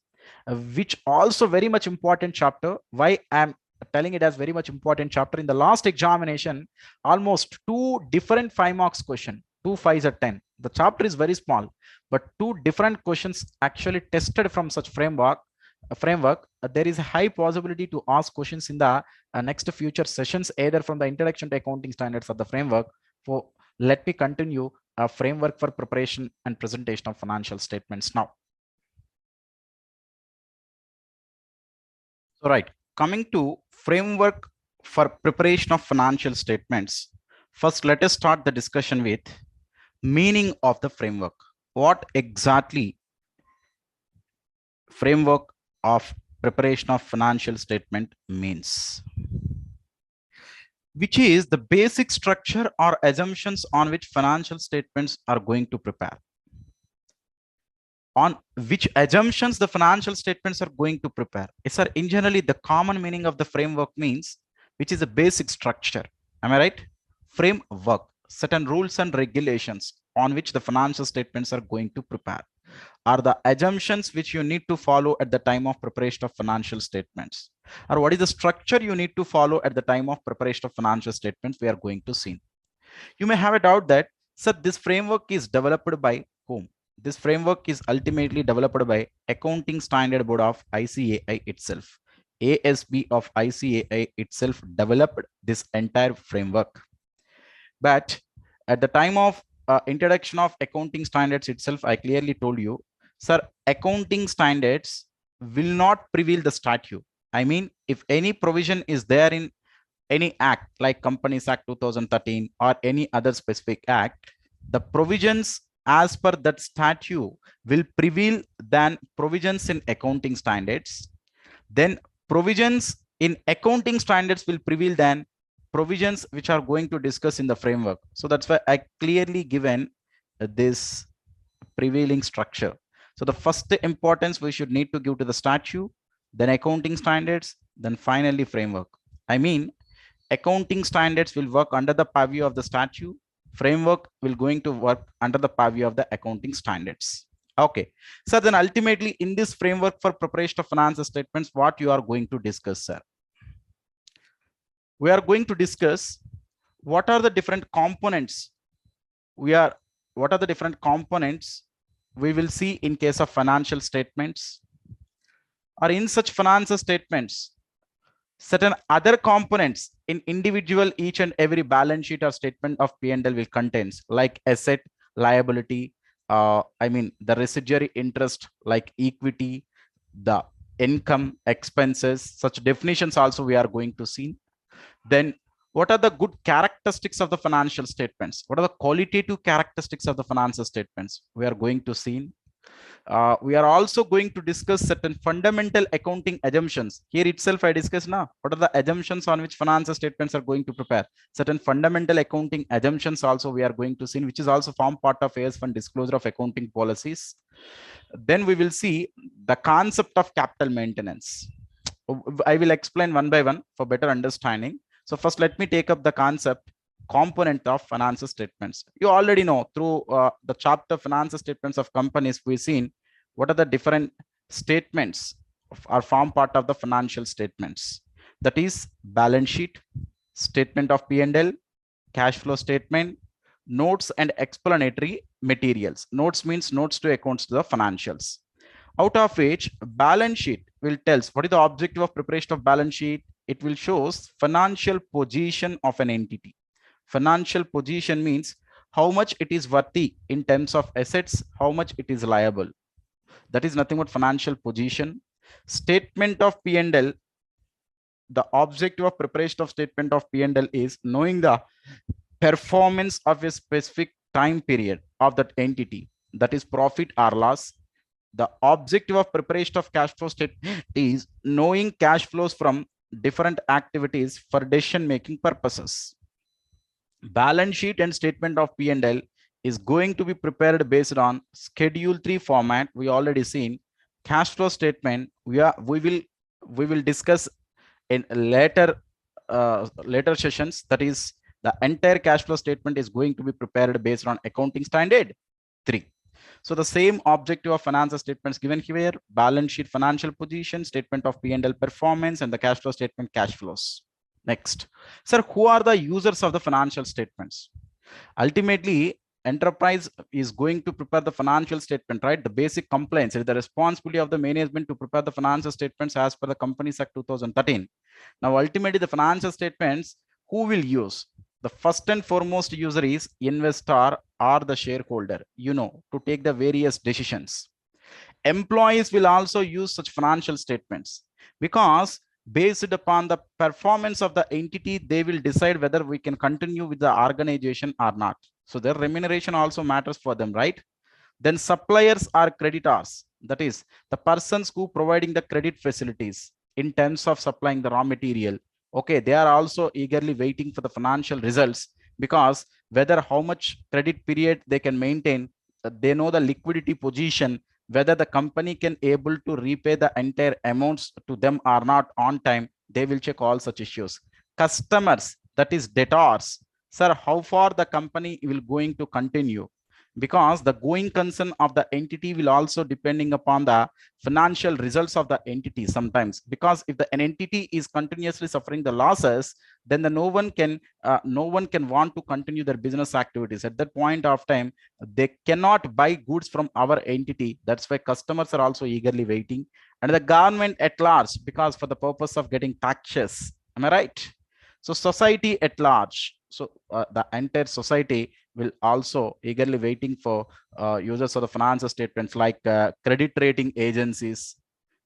which also very much important chapter. Why I'm telling it as very much important chapter? In the last examination, almost two different 5 marks question, 2 5s are 10. The chapter is very small, but two different questions actually tested from such framework. There is a high possibility to ask questions in the next future sessions, either from the introduction to accounting standards of the framework. For let me continue a framework for preparation and presentation of financial statements now. So right, coming to framework for preparation of financial statements. First, let us start the discussion with meaning of the framework. What exactly framework of preparation of financial statement means? Which is the basic structure or assumptions on which financial statements are going to prepare. On which assumptions the financial statements are going to prepare. Sir, in generally, the common meaning of the framework means, which is a basic structure. Am I right? Framework, certain rules and regulations on which the financial statements are going to prepare, are the assumptions which you need to follow at the time of preparation of financial statements, or what is the structure you need to follow at the time of preparation of financial statements we are going to see. You may have a doubt that, sir, this framework is developed by whom? This framework is ultimately developed by Accounting Standard Board of ICAI itself. ASB of ICAI itself developed this entire framework. But at the time of introduction of accounting standards itself, I clearly told you, sir, accounting standards will not prevail the statute. I mean, if any provision is there in any act like Companies Act 2013 or any other specific act, the provisions as per that statute will prevail than provisions in accounting standards. Then provisions in accounting standards will prevail than provisions which are going to discuss in the framework. So that's why I clearly given this prevailing structure. So the first importance we should need to give to the statute, then accounting standards, then finally framework. I mean, accounting standards will work under the purview of the statute, framework will going to work under the purview of the accounting standards. Okay, so then ultimately in this framework for preparation of financial statements, what you are going to discuss, sir? We are going to discuss what are the different components what are the different components we will see in case of financial statements, or in such financial statements certain other components in individual each and every balance sheet or statement of P&L will contains, like asset, liability, I mean the residuary interest like equity, the income, expenses, such definitions also we are going to see. Then what are the good characteristics of the financial statements? What are the qualitative characteristics of the financial statements? We are going to see. We are also going to discuss certain fundamental accounting assumptions. Here itself I discuss now. What are the assumptions on which financial statements are going to prepare? Certain fundamental accounting assumptions also we are going to see, which is also form part of AS1 disclosure of accounting policies. Then we will see the concept of capital maintenance. I will explain one by one for better understanding. So first, let me take up the concept component of financial statements. You already know through the chapter financial statements of companies, we've seen what are the different statements are form part of the financial statements. That is balance sheet, statement of P&L, cash flow statement, notes and explanatory materials. Notes means notes to accounts to the financials. Out of which balance sheet will tells what is the objective of preparation of balance sheet. It will shows financial position of an entity. Financial position means how much it is worthy in terms of assets, how much it is liable. That is nothing but financial position. Statement of P&L, the objective of preparation of statement of P&L is knowing the performance of a specific time period of that entity, that is profit or loss. The objective of preparation of cash flow statement is knowing cash flows from different activities for decision making purposes. Balance sheet and statement of P&L is going to be prepared based on schedule 3 format. We already seen cash flow statement. We will discuss in later sessions. That is, the entire cash flow statement is going to be prepared based on accounting standard 3. So the same objective of financial statements given here: balance sheet financial position, statement of P&L performance, and the cash flow statement cash flows. Next, sir, who are the users of the financial statements? Ultimately, enterprise is going to prepare the financial statement, right? The basic compliance is the responsibility of the management to prepare the financial statements as per the Companies Act 2013. Now, ultimately, the financial statements, who will use? The first and foremost user is investor or the shareholder, to take the various decisions. Employees will also use such financial statements because based upon the performance of the entity, they will decide whether we can continue with the organization or not. So their remuneration also matters for them, right? Then suppliers are creditors, that is the persons who providing the credit facilities in terms of supplying the raw material. Okay, they are also eagerly waiting for the financial results, because whether how much credit period they can maintain, they know the liquidity position, whether the company can able to repay the entire amounts to them or not on time. They will check all such issues. Customers, that is debtors, sir, how far the company will going to continue, because the going concern of the entity will also depending upon the financial results of the entity sometimes. Because if an entity is continuously suffering the losses, then no one can want to continue their business activities. At that point of time, they cannot buy goods from our entity. That's why customers are also eagerly waiting. And the government at large, because for the purpose of getting taxes. Am I right? So society at large, so the entire society will also eagerly waiting for users of the financial statements, like credit rating agencies,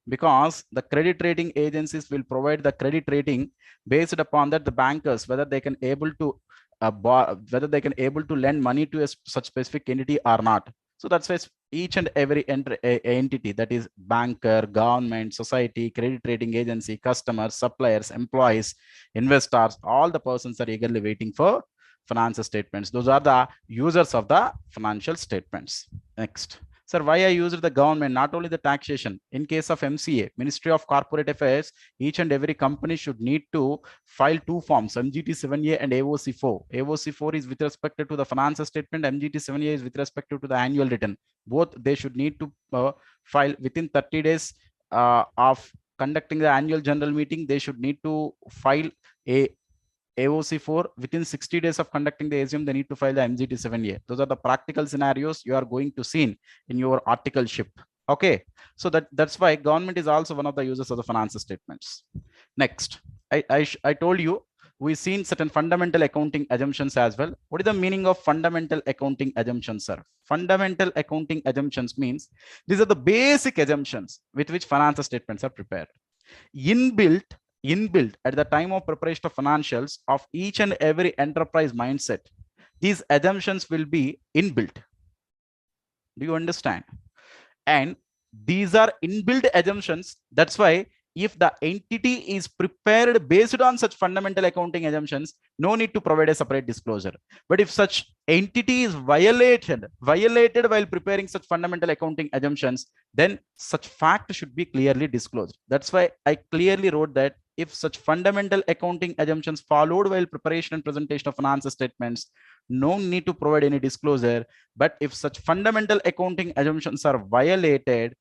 because the credit rating agencies will provide the credit rating. Based upon that, the bankers, whether they can able to lend money to such specific entity or not. So that's why each and every entity, that is banker, government, society, credit rating agency, customers, suppliers, employees, investors, all the persons are eagerly waiting for financial statements. Those are the users of the financial statements. Next, sir, why I used the government? Not only the taxation. In case of MCA, Ministry of Corporate Affairs, each and every company should need to file two forms, MGT 7A and AOC 4. AOC 4 is with respect to the financial statement. MGT 7A is with respect to the annual return. Both they should need to file within 30 days of conducting the annual general meeting. They should need to file a AOC 4 within 60 days of conducting the AGM. They need to file the MGT 7A. Those are the practical scenarios you are going to see in your articleship. Okay, so that's why government is also one of the users of the financial statements. Next, I told you we've seen certain fundamental accounting assumptions as well. What is the meaning of fundamental accounting assumptions, sir? Fundamental accounting assumptions means these are the basic assumptions with which financial statements are prepared. Inbuilt at the time of preparation of financials of each and every enterprise mindset, these assumptions will be inbuilt. Do you understand? And these are inbuilt assumptions. That's why if the entity is prepared based on such fundamental accounting assumptions, no need to provide a separate disclosure. But if such entity is violated while preparing such fundamental accounting assumptions, then such fact should be clearly disclosed. That's why I clearly wrote that if such fundamental accounting assumptions followed while preparation and presentation of financial statements, no need to provide any disclosure. But if such fundamental accounting assumptions are violated,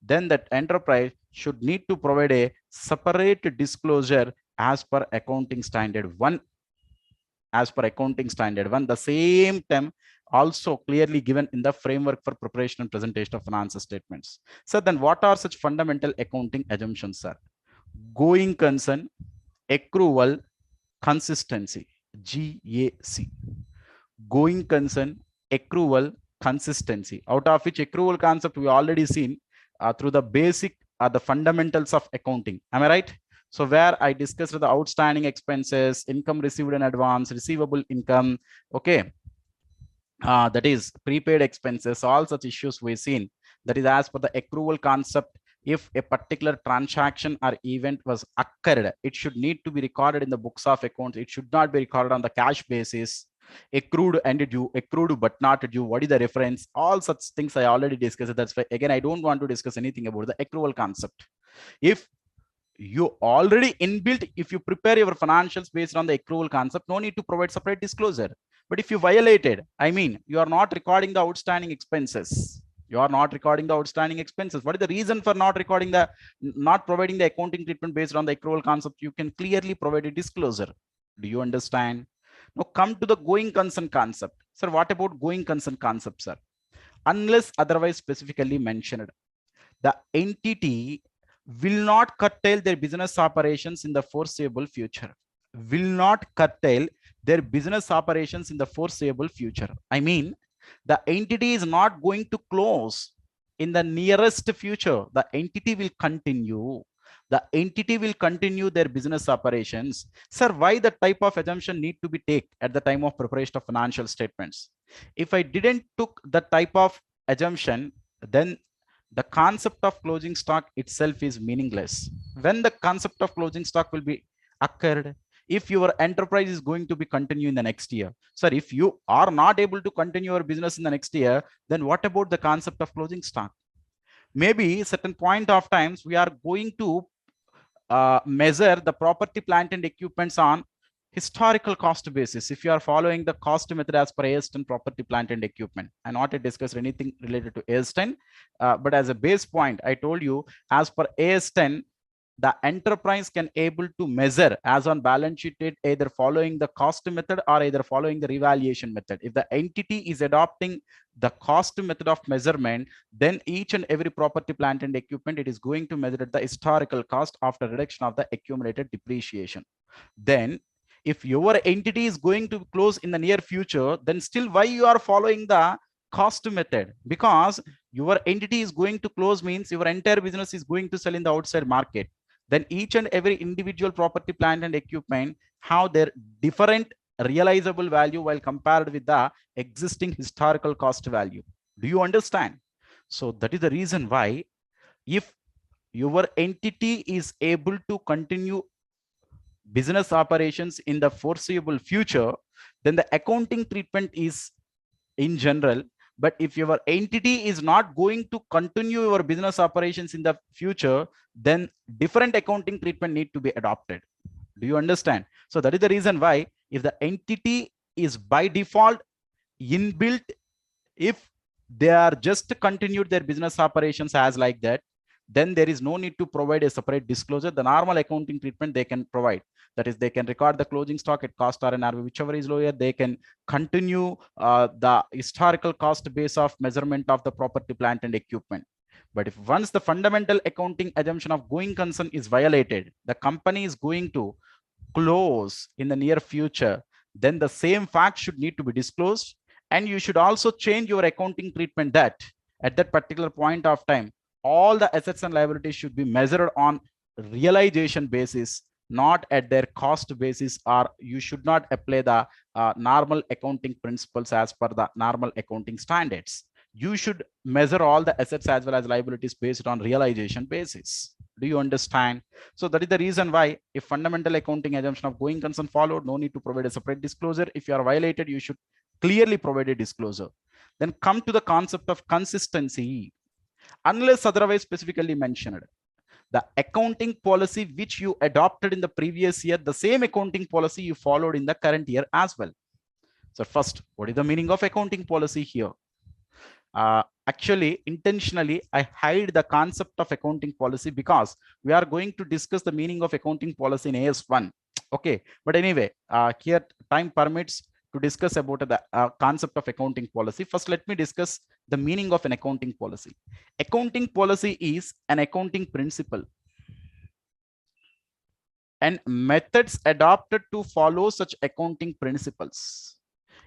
then that enterprise should need to provide a separate disclosure as per accounting standard 1. The same term also clearly given in the framework for preparation and presentation of financial statements. So then what are such fundamental accounting assumptions, sir? Going concern, accrual, consistency, GAC. Going concern, accrual, consistency, out of which accrual concept we already seen through the basic the fundamentals of accounting. Am I right? So where I discussed the outstanding expenses, income received in advance, receivable income, okay, that is prepaid expenses, all such issues we've seen. That is as per the accrual concept. If a particular transaction or event was occurred, it should need to be recorded in the books of accounts. It should not be recorded on the cash basis. Accrued and due, accrued but not due, what is the reference? All such things I already discussed. That's why again I don't want to discuss anything about the accrual concept. If you already inbuilt, if you prepare your financials based on the accrual concept, no need to provide separate disclosure. But if you violated, I mean, you are not recording the outstanding expenses. You are not recording the outstanding expenses. What is the reason for not recording the, not providing the accounting treatment based on the accrual concept? You can clearly provide a disclosure. Do you understand? Now come to the going concern concept. Sir, what about going concern concept, sir? Unless otherwise specifically mentioned, the entity will not curtail their business operations in the foreseeable future. Will not curtail their business operations in the foreseeable future. I mean, the entity is not going to close in the nearest future. The entity will continue. The entity will continue their business operations. Sir, why the type of assumption need to be taken at the time of preparation of financial statements? If I didn't took the type of assumption, then the concept of closing stock itself is meaningless. When the concept of closing stock will be occurred, if your enterprise is going to be continue in the next year. Sir, if you are not able to continue your business in the next year, then what about the concept of closing stock? Maybe certain point of times we are going to measure the property, plant and equipments on historical cost basis. If you are following the cost method as per AS10 property, plant and equipment, I not discussed anything related to AS10, but as a base point, I told you as per AS10, the enterprise can able to measure as on balance sheet date either following the cost method or either following the revaluation method. If the entity is adopting the cost method of measurement, then each and every property, plant and equipment, it is going to measure at the historical cost after reduction of the accumulated depreciation. Then if your entity is going to close in the near future, then still why you are following the cost method? Because your entity is going to close means your entire business is going to sell in the outside market. Then each and every individual property, plant and equipment have their different realizable value while compared with the existing historical cost value. Do you understand? So that is the reason why if your entity is able to continue business operations in the foreseeable future, then the accounting treatment is in general. But if your entity is not going to continue your business operations in the future, then different accounting treatment need to be adopted. Do you understand? So that is the reason why if the entity is by default inbuilt, if they are just continued their business operations as like that, then there is no need to provide a separate disclosure. The normal accounting treatment they can provide, that is they can record the closing stock at cost or NRV, whichever is lower. They can continue the historical cost base of measurement of the property, plant and equipment. But if once the fundamental accounting assumption of going concern is violated, the company is going to close in the near future, then the same fact should need to be disclosed. And you should also change your accounting treatment that at that particular point of time, all the assets and liabilities should be measured on realization basis, not at their cost basis, or you should not apply the normal accounting principles as per the normal accounting standards. You should measure all the assets as well as liabilities based on realization basis. Do you understand? So that is the reason why if fundamental accounting assumption of going concern followed, no need to provide a separate disclosure. If you are violated, you should clearly provide a disclosure. Then come to the concept of consistency. Unless otherwise specifically mentioned, the accounting policy which you adopted in the previous year, the same accounting policy you followed in the current year as well. So first, what is the meaning of accounting policy here? Actually, intentionally, I hide the concept of accounting policy because we are going to discuss the meaning of accounting policy in AS1. Okay, but anyway, here time permits to discuss about the concept of accounting policy. First, let me discuss the meaning of an accounting policy. Accounting policy is an accounting principle and methods adopted to follow such accounting principles.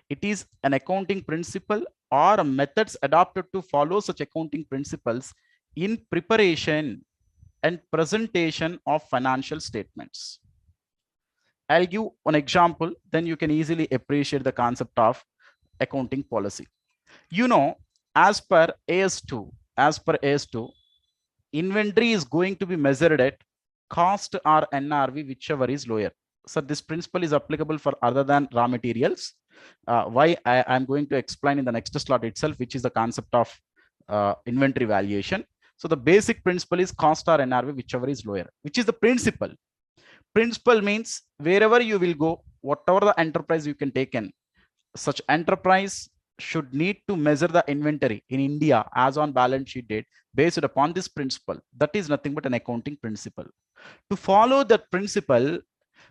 It is an accounting principle or methods adopted to follow such accounting principles in preparation and presentation of financial statements. I'll give an example, then you can easily appreciate the concept of accounting policy. You know, as per AS2, inventory is going to be measured at cost or NRV, whichever is lower. So this principle is applicable for other than raw materials. Why I'm going to explain in the next slide itself, which is the concept of inventory valuation. So the basic principle is cost or NRV, whichever is lower, which is the principle. Principle means wherever you will go, whatever the enterprise you can take in, such enterprise should need to measure the inventory in India as on balance sheet date based upon this principle. That is nothing but an accounting principle. To follow that principle,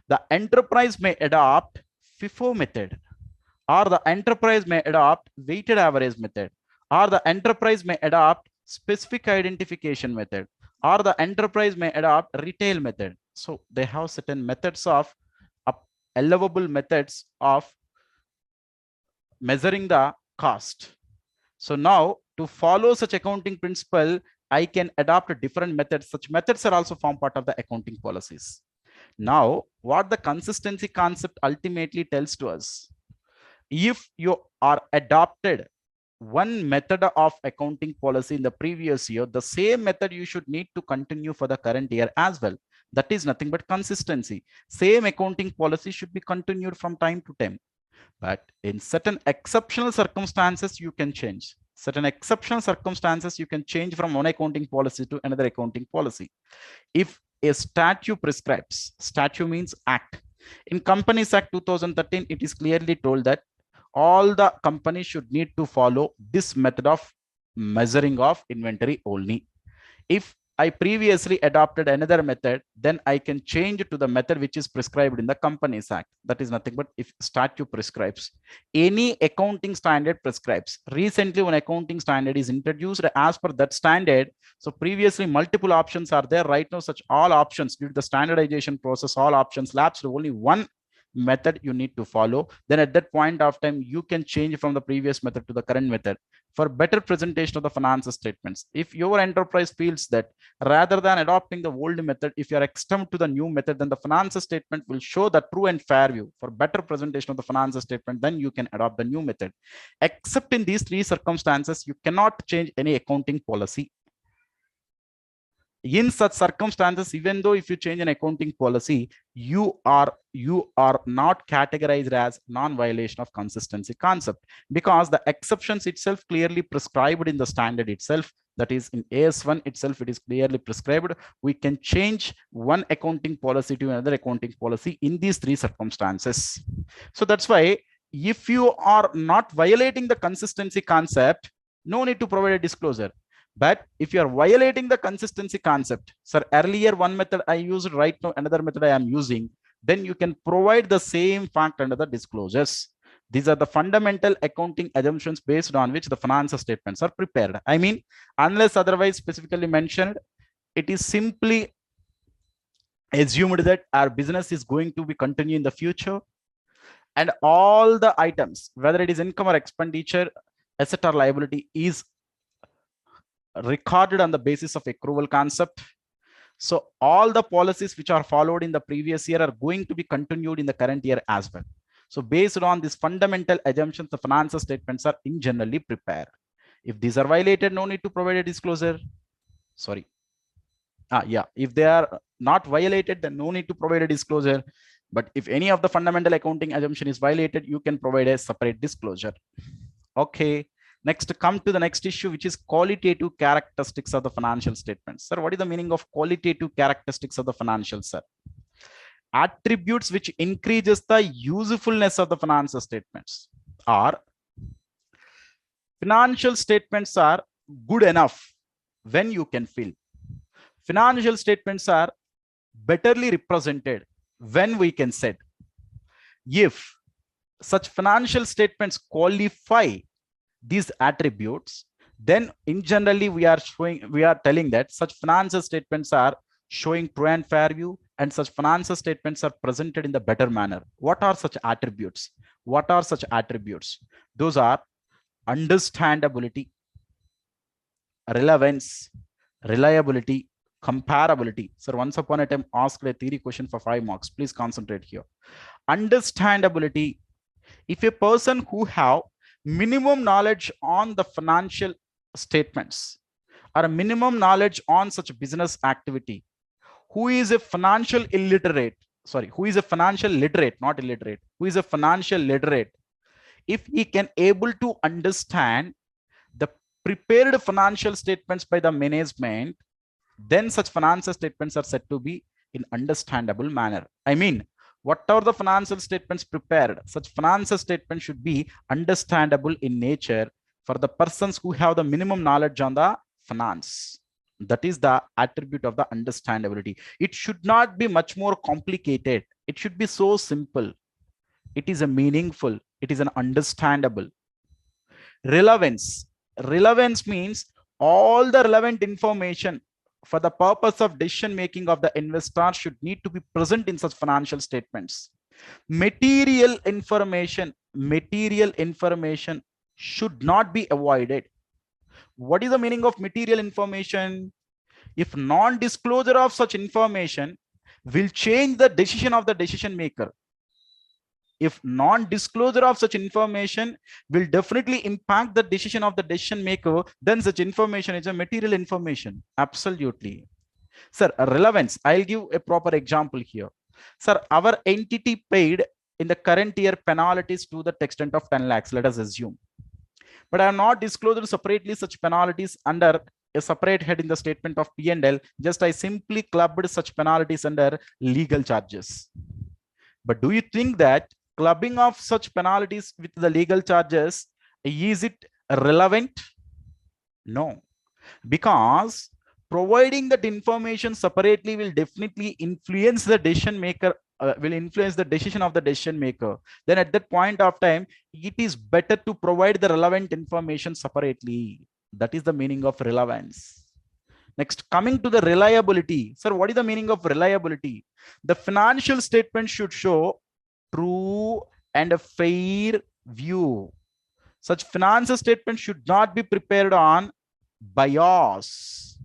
the enterprise may adopt FIFO method, or the enterprise may adopt weighted average method, or the enterprise may adopt specific identification method, or the enterprise may adopt retail method. So they have certain methods of allowable methods of measuring the cost. So now to follow such accounting principle, I can adopt different methods. Such methods are also form part of the accounting policies. Now, what the consistency concept ultimately tells to us, if you are adopted one method of accounting policy in the previous year, the same method you should need to continue for the current year as well. That is nothing but consistency. Same accounting policy should be continued from time to time. But in certain exceptional circumstances, you can change. Certain exceptional circumstances, you can change from one accounting policy to another accounting policy. If a statute prescribes, statute means act. In Companies Act 2013, it is clearly told that all the companies should need to follow this method of measuring of inventory only. If I previously adopted another method, then I can change to the method which is prescribed in the Companies Act. That is nothing but if statute prescribes. Any accounting standard prescribes. Recently, when accounting standard is introduced as per that standard, so previously multiple options are there. Right now, such all options due to the standardization process, all options lapsed. Only one method you need to follow. Then at that point of time, you can change from the previous method to the current method for better presentation of the financial statements. If your enterprise feels that rather than adopting the old method, if you are accustomed to the new method, then the financial statement will show the true and fair view. For better presentation of the financial statement, then you can adopt the new method. Except in these three circumstances, you cannot change any accounting policy. In such circumstances, even though if you change an accounting policy, you are not categorized as non-violation of consistency concept, because the exceptions itself clearly prescribed in the standard itself. That is in AS1 itself, it is clearly prescribed. We can change one accounting policy to another accounting policy in these three circumstances. So that's why if you are not violating the consistency concept, no need to provide a disclosure. But if you are violating the consistency concept, sir, earlier one method I used, right now another method I am using, then you can provide the same fact under the disclosures. These are the fundamental accounting assumptions based on which the financial statements are prepared. I mean, unless otherwise specifically mentioned, it is simply assumed that our business is going to be continue in the future, and all the items, whether it is income or expenditure, asset or liability, is recorded on the basis of accrual concept. So all the policies which are followed in the previous year are going to be continued in the current year as well. So based on these fundamental assumptions, the financial statements are in generally prepared. If these are violated, no need to provide a disclosure. Sorry. Yeah, if they are not violated, then no need to provide a disclosure. But if any of the fundamental accounting assumption is violated, you can provide a separate disclosure. Okay. Next, come to the next issue, which is qualitative characteristics of the financial statements. Sir, what is the meaning of qualitative characteristics of the financial, sir? Attributes which increases the usefulness of the financial statements, or financial statements are good enough when you can feel. Financial statements are betterly represented when we can said. If such financial statements qualify these attributes, then in generally we are telling that such financial statements are showing true and fair view, and such financial statements are presented in the better manner. What are such attributes? What are such attributes? Those are understandability, relevance, reliability, comparability. Sir, once upon a time asked a theory question for 5 marks. Please concentrate here. Understandability. If a person who have minimum knowledge on the financial statements, or a minimum knowledge on such business activity, who is a financial illiterate, sorry, who is a financial literate, not illiterate, who is a financial literate, if he can able to understand the prepared financial statements by the management, then such financial statements are said to be in understandable manner. I mean, whatever the financial statements prepared, such financial statements should be understandable in nature for the persons who have the minimum knowledge on the finance. That is the attribute of the understandability. It should not be much more complicated. It should be so simple. It is a meaningful. It is an understandable. Relevance. Relevance means all the relevant information for the purpose of decision making of the investor should need to be present in such financial statements. Material information should not be avoided. What is the meaning of material information? If non-disclosure of such information will change the decision of the decision maker, if non-disclosure of such information will definitely impact the decision of the decision maker, then such information is a material information. Absolutely. Sir, relevance. I'll give a proper example here. Sir, our entity paid in the current year penalties to the extent of 10 lakhs, let us assume. But I have not disclosed separately such penalties under a separate head in the statement of P&L. Just I simply clubbed such penalties under legal charges. But do you think that clubbing of such penalties with the legal charges, is it relevant? No, because providing that information separately will definitely influence the decision maker, will influence the decision of the decision maker. Then at that point of time, it is better to provide the relevant information separately. That is the meaning of relevance. Next, coming to the reliability. Sir, what is the meaning of reliability? The financial statement should show true and a fair view. Such financial statement should not be prepared on bias.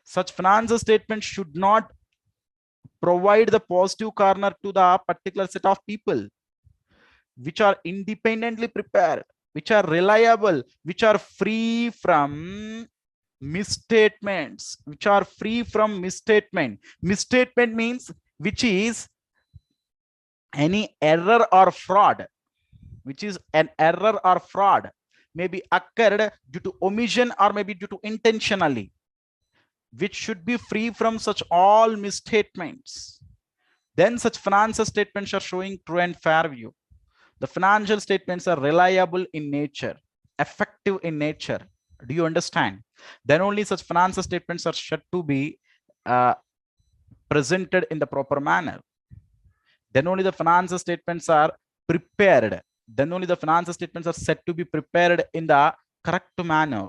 Such financial statement should not provide the positive corner to the particular set of people, which are independently prepared, which are reliable, which are free from misstatements, which are free from misstatement. Misstatement means which is any error or fraud, which is an error or fraud may be occurred due to omission or maybe due to intentionally, which should be free from such all misstatements. Then such financial statements are showing true and fair view. The financial statements are reliable in nature, effective in nature. Do you understand? Then only such financial statements are should to be presented in the proper manner. Then only the financial statements are prepared. Then only the financial statements are said to be prepared in the correct manner.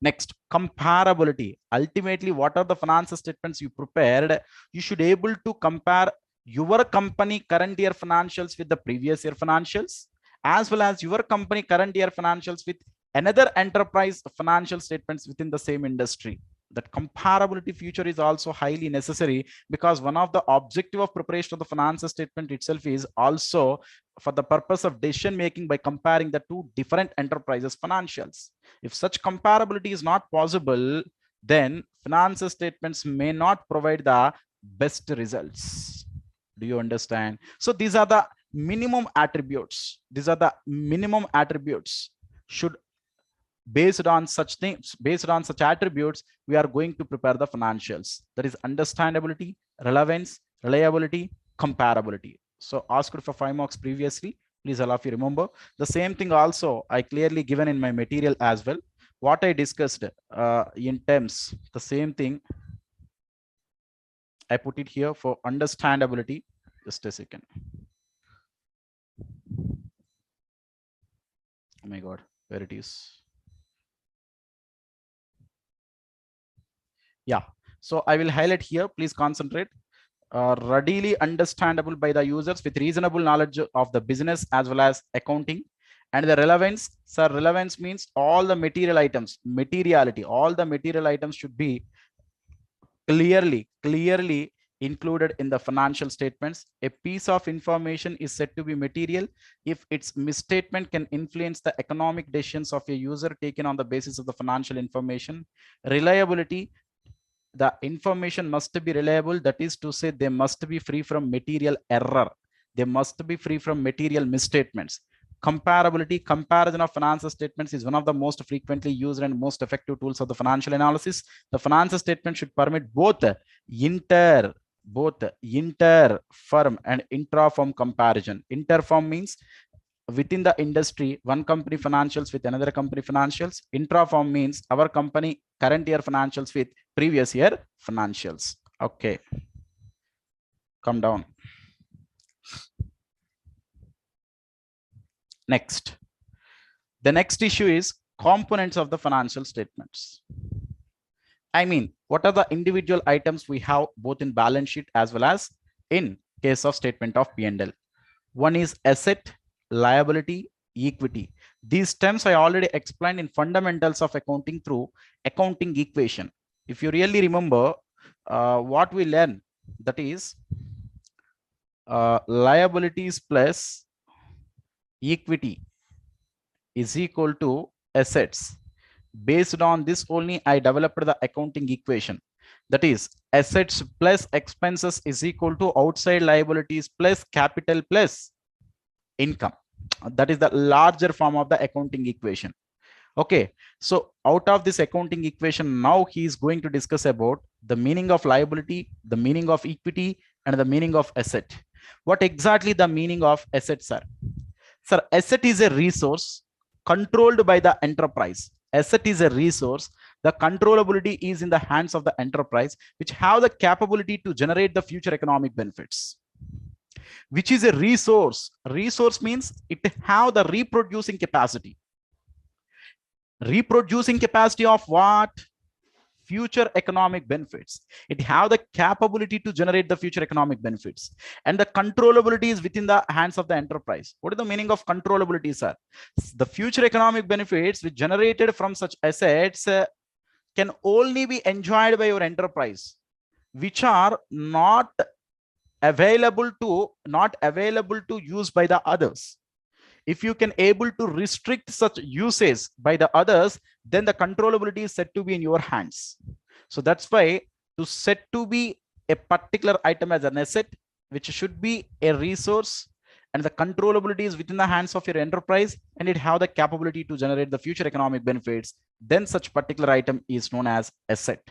Next, comparability. Ultimately, what are the financial statements you prepared? You should be able to compare your company current year financials with the previous year financials, as well as your company current year financials with another enterprise financial statements within the same industry. That comparability feature is also highly necessary, because one of the objective of preparation of the financial statement itself is also for the purpose of decision making by comparing the two different enterprises financials. If such comparability is not possible, then financial statements may not provide the best results. Do you understand? So these are the minimum attributes. These are the minimum attributes. Should based on such things, based on such attributes, we are going to prepare the financials. That is understandability, relevance, reliability, comparability. So asked for 5 marks previously. Please allow you remember. The same thing also I clearly given in my material as well. What I discussed in terms, the same thing I put it here for understandability. Just a second. Oh my God, where it is. Yeah, so I will highlight here. Please concentrate. Readily understandable by the users with reasonable knowledge of the business as well as accounting. And the relevance, sir, relevance means all the material items, materiality, all the material items should be clearly included in the financial statements. A piece of information is said to be material if its misstatement can influence the economic decisions of a user taken on the basis of the financial information. Reliability, the information must be reliable. That is to say, they must be free from material error. They must be free from material misstatements. Comparability, comparison of financial statements is one of the most frequently used and most effective tools of the financial analysis. The financial statement should permit both inter both inter-firm and intra-firm comparison. Inter-firm means within the industry, one company financials with another company financials. Intra-firm means our company current year financials with previous year financials. Okay, come down. Next, the next issue is components of the financial statements. I mean, what are the individual items we have both in balance sheet as well as in case of statement of P&L? One is asset, liability, equity. These terms I already explained in fundamentals of accounting through accounting equation. If you really remember what we learned, that is liabilities plus equity is equal to assets. Based on this only, I developed the accounting equation. That is assets plus expenses is equal to outside liabilities plus capital plus income. That is the larger form of the accounting equation. Okay, so out of this accounting equation, now he is going to discuss about the meaning of liability, the meaning of equity, and the meaning of asset. What exactly the meaning of assets are? Sir, asset is a resource controlled by the enterprise. Asset is a resource. The controllability is in the hands of the enterprise, which have the capability to generate the future economic benefits. Which is a resource. Resource means it have the reproducing capacity. Reproducing capacity of what? Future economic benefits. It have the capability to generate the future economic benefits, and the controllability is within the hands of the enterprise. What is the meaning of controllability, sir? The future economic benefits which generated from such assets can only be enjoyed by your enterprise, which are not available to use by the others. If you can able to restrict such usage by the others, then the controllability is said to be in your hands. So that's why to set to be a particular item as an asset, which should be a resource, and the controllability is within the hands of your enterprise, and it have the capability to generate the future economic benefits, then such particular item is known as asset.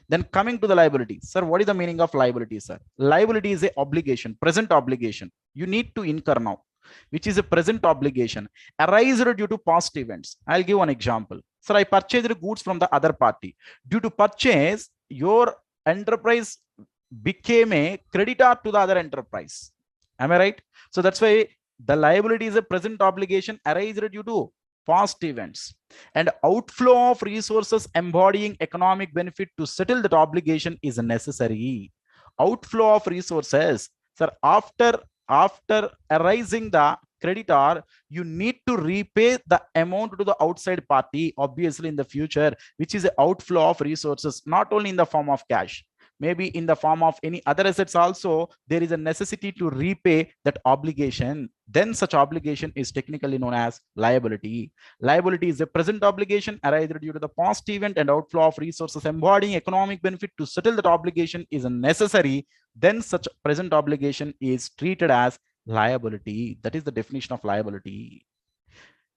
Then coming to the liability, sir, what is the meaning of liability, sir? Liability is a obligation, present obligation you need to incur now, which is a present obligation arised due to past events. I'll give one example. Sir, I purchased goods from the other party. Due to purchase, your enterprise became a creditor to the other enterprise. Am I right? So that's why the liability is a present obligation arised due to past events, and outflow of resources embodying economic benefit to settle that obligation is necessary. Outflow of resources, sir, after arising the creditor, you need to repay the amount to the outside party, obviously in the future, which is an outflow of resources, not only in the form of cash, maybe in the form of any other assets also. There is a necessity to repay that obligation, then such obligation is technically known as liability. Liability is a present obligation arising due to the past event, and outflow of resources embodying economic benefit to settle that obligation is necessary, then such present obligation is treated as liability. That is the definition of liability.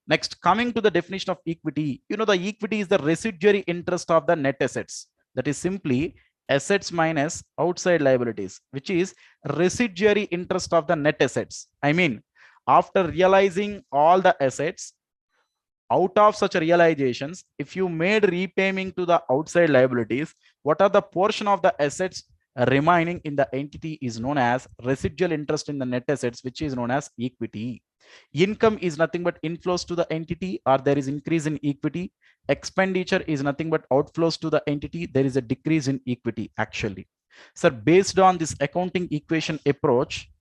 Next, coming to the definition of equity, the equity is the residuary interest of the net assets. That is simply assets minus outside liabilities, which is residuary interest of the net assets. I mean, after realizing all the assets, out of such realizations, if you made repayment to the outside liabilities, what are the portion of the assets remaining in the entity is known as residual interest in the net assets, which is known as equity. Income is nothing but inflows to the entity, or there is increase in equity. Expenditure is nothing but outflows to the entity, there is a decrease in equity actually. So based on this accounting equation approach,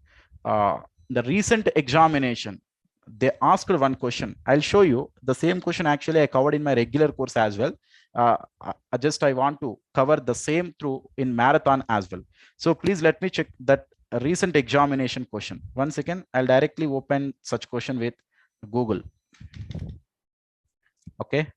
the recent examination, they asked one question. I'll show you the same question actually I covered in my regular course as well. I want to cover the same through in marathon as well. So please let me check that recent examination question. One second, I'll directly open such question with Google. Okay.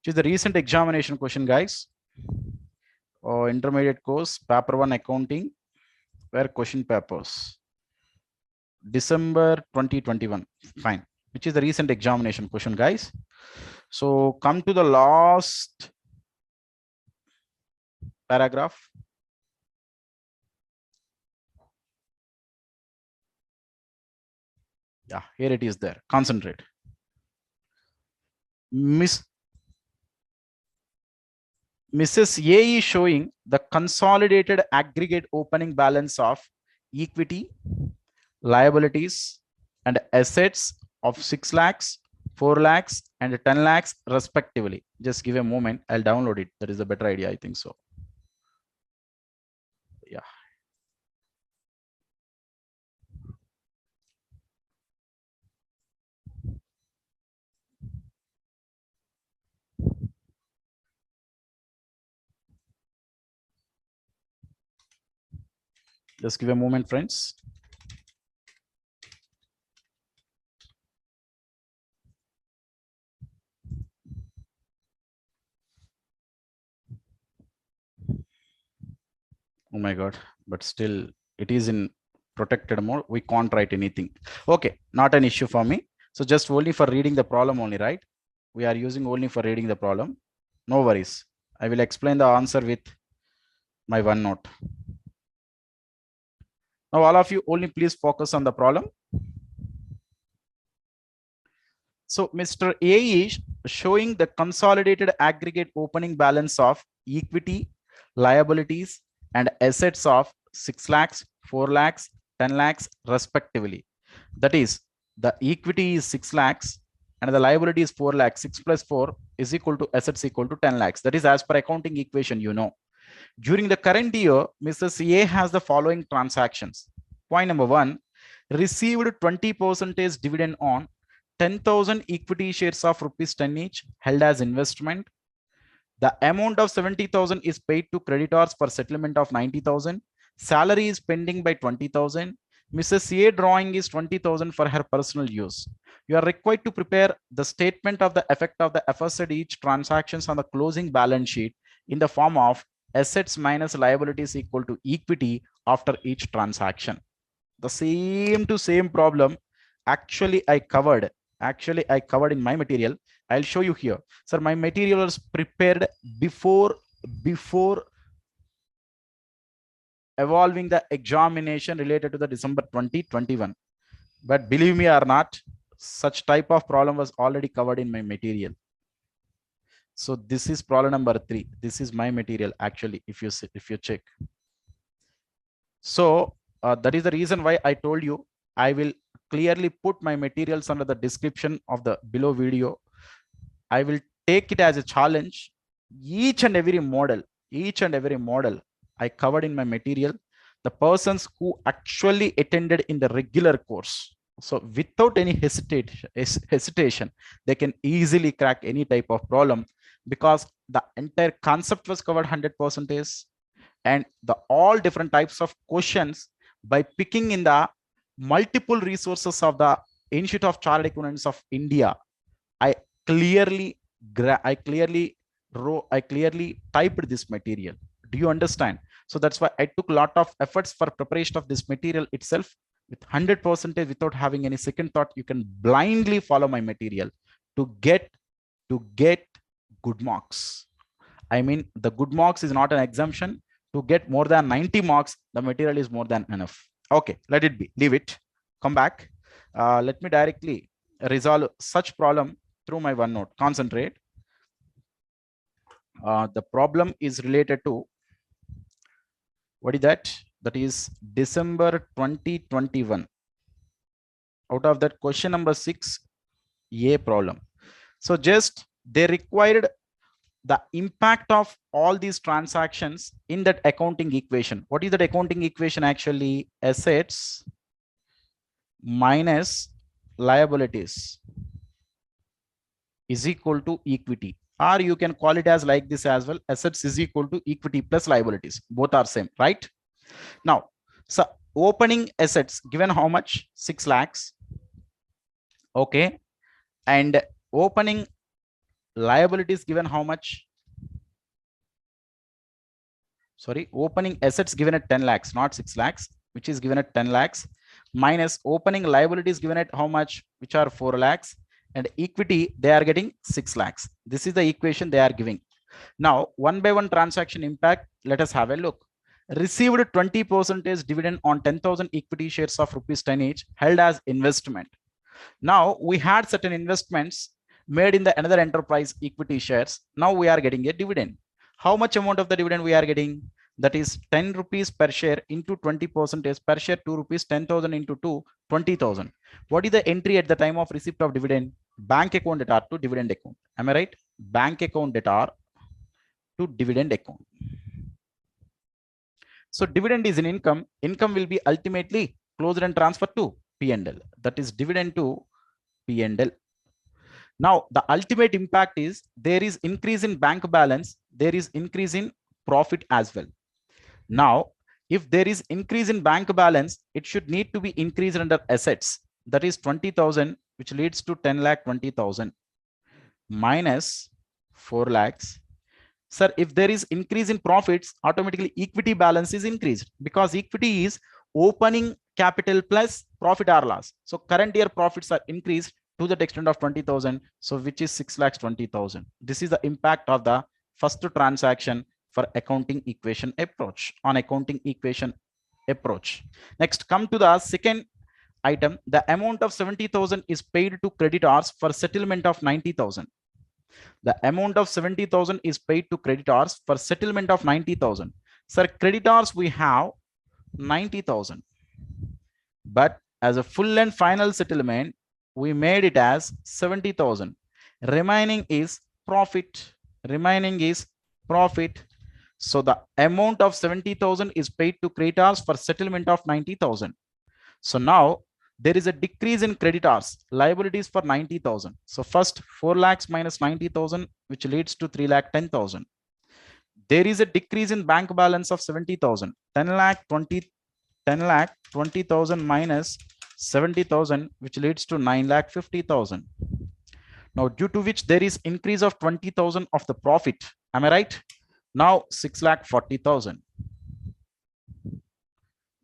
Which is the recent examination question, guys. Intermediate course, paper 1 accounting, where question papers. December 2021. Fine. Which is the recent examination question, guys. So come to the last paragraph. Yeah, here it is there. Concentrate. Mrs. A is showing the consolidated aggregate opening balance of equity, liabilities, and assets of 6 lakhs, 4 lakhs, and 10 lakhs respectively. Just give a moment. I'll download it. That is a better idea. I think so. Yeah. Just give a moment, friends. Oh my God, but still it is in protected mode. We can't write anything. Okay, not an issue for me. So just only for reading the problem only, right? We are using only for reading the problem. No worries. I will explain the answer with my OneNote. Now all of you only please focus on the problem. So Mr. A is showing the consolidated aggregate opening balance of equity, liabilities, and assets of 6 lakhs, 4 lakhs, 10 lakhs respectively. That is, the equity is 6 lakhs and the liability is 4 lakhs. 6 plus 4 is equal to assets equal to 10 lakhs. That is as per accounting equation, you know. During the current year, Mrs. A has the following transactions. Point number 1, received 20% dividend on 10,000 equity shares of rupees 10 each held as investment. The amount of 70,000 is paid to creditors for settlement of 90,000. Salary is pending by 20,000. Mrs. A drawing is 20,000 for her personal use. You are required to prepare the statement of the effect of the aforesaid each transactions on the closing balance sheet in the form of assets minus liabilities equal to equity after each transaction. The same to same problem actually I covered in my material. I'll show you here. Sir, my material was prepared before evolving the examination related to the December 2021. But believe me or not, such type of problem was already covered in my material. So this is problem number 3. This is my material actually, if you check. So that is the reason why I told you I will clearly put my materials under the description of the below video. I will take it as a challenge. Each and every model I covered in my material. The persons who actually attended in the regular course, so without any hesitation, they can easily crack any type of problem because the entire concept was covered 100%, and the all different types of questions by picking in the multiple resources of the Institute of Chartered Accountants of India. I clearly typed this material. Do you understand? So that's why I took a lot of efforts for preparation of this material itself with 100% without having any second thought. You can blindly follow my material to get good marks. I mean, the good marks is not an exemption. To get more than 90 marks, the material is more than enough. Okay, let it be. Leave it. Come back. Let me directly resolve such problem through my OneNote. Concentrate. The problem is related to, what is that? That is December 2021. Out of that, question number 6, A problem. So just they required the impact of all these transactions in that accounting equation. What is that accounting equation actually? Assets minus liabilities is equal to equity, or you can call it as like this as well. Assets is equal to equity plus liabilities. Both are same, right? Now, so opening assets given how much? 6 lakhs. Okay. And opening liabilities given how much? sorry, opening assets given at 10 lakhs, not 6 lakhs, which is given at 10 lakhs, minus opening liabilities given at how much, which are 4 lakhs, and equity, they are getting 6 lakhs. This is the equation they are giving. Now, one by one transaction impact, let us have a look. Received 20% dividend on 10,000 equity shares of rupees 10 each, held as investment. Now, we had certain investments made in the another enterprise equity shares. Now we are getting a dividend. How much amount of the dividend we are getting? That is 10 rupees per share into 20% per share, 2 rupees, 10,000 into 2, 20,000. What is the entry at the time of receipt of dividend? Bank account debtor to dividend account. Am I right? Bank account debtor to dividend account. So dividend is an income. Income will be ultimately closed and transferred to P&L. That is dividend to P&L. Now, the ultimate impact is there is increase in bank balance, there is increase in profit as well. Now, if there is increase in bank balance, it should need to be increased under assets. That is 20,000, which leads to 10 lakh 20,000 minus 4 lakhs. Sir, if there is increase in profits, automatically equity balance is increased because equity is opening capital plus profit or loss. So current year profits are increased to the extent of 20,000. So which is 6 lakhs 20,000. This is the impact of the first transaction for accounting equation approach on accounting equation approach. Next, come to the second item. The amount of 70,000 is paid to creditors for settlement of 90,000. The amount of 70,000 is paid to creditors for settlement of 90,000. Sir, creditors we have 90,000, but as a full and final settlement, we made it as 70,000. Remaining is profit. Remaining is profit. So the amount of 70,000 is paid to creditors for settlement of 90,000. So now there is a decrease in creditors, liabilities for 90,000. So first 4 lakhs minus 90,000, which leads to 3 lakh 10,000. There is a decrease in bank balance of 70,000, 10 lakh 20,000 minus 70,000, which leads to 9 lakh 50,000. Now, due to which there is increase of 20,000 of the profit. Am I right? Now 6 lakh 40,000.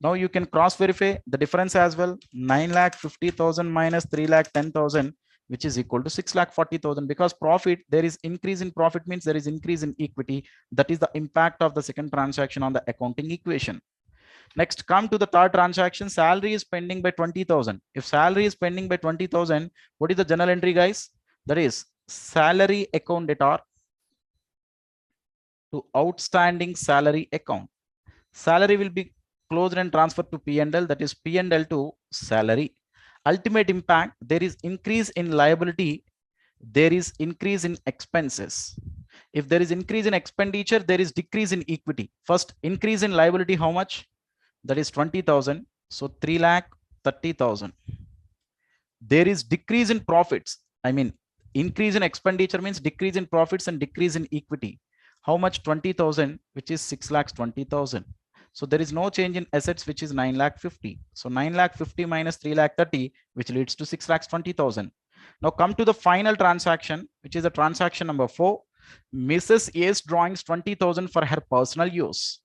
Now you can cross verify the difference as well. 9 lakh 50,000 minus 3 lakh 10,000, which is equal to 6 lakh 40,000, because profit, there is increase in profit means there is increase in equity. That is the impact of the second transaction on the accounting equation. Next, come to the third transaction. Salary is pending by 20,000. If salary is pending by 20,000, what is the journal entry, guys? That is salary account debtor to outstanding salary account. Salary will be closed and transferred to P&L, that is P&L to salary. Ultimate impact, there is increase in liability, there is increase in expenses. If there is increase in expenditure, there is decrease in equity. First, increase in liability, how much? That is 20,000. So 3 lakh 30,000. There is decrease in profits. I mean, increase in expenditure means decrease in profits and decrease in equity. How much? 20,000, which is 6 lakhs 20,000. So there is no change in assets, which is 9 lakh 50. So 9 lakh 50 minus 3 lakh 30, which leads to 6 lakhs 20,000. Now come to the final transaction, which is a transaction number 4. Mrs. A's drawings 20,000 for her personal use.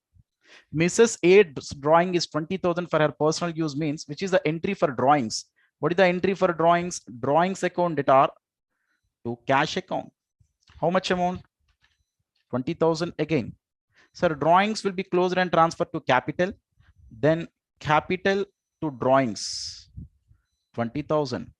Mrs. A's drawing is 20,000 for her personal use means, which is the entry for drawings. What is the entry for drawings? Drawings account debtor to cash account. How much amount? 20,000 again. Sir, drawings will be closed and transferred to capital, then capital to drawings, 20,000.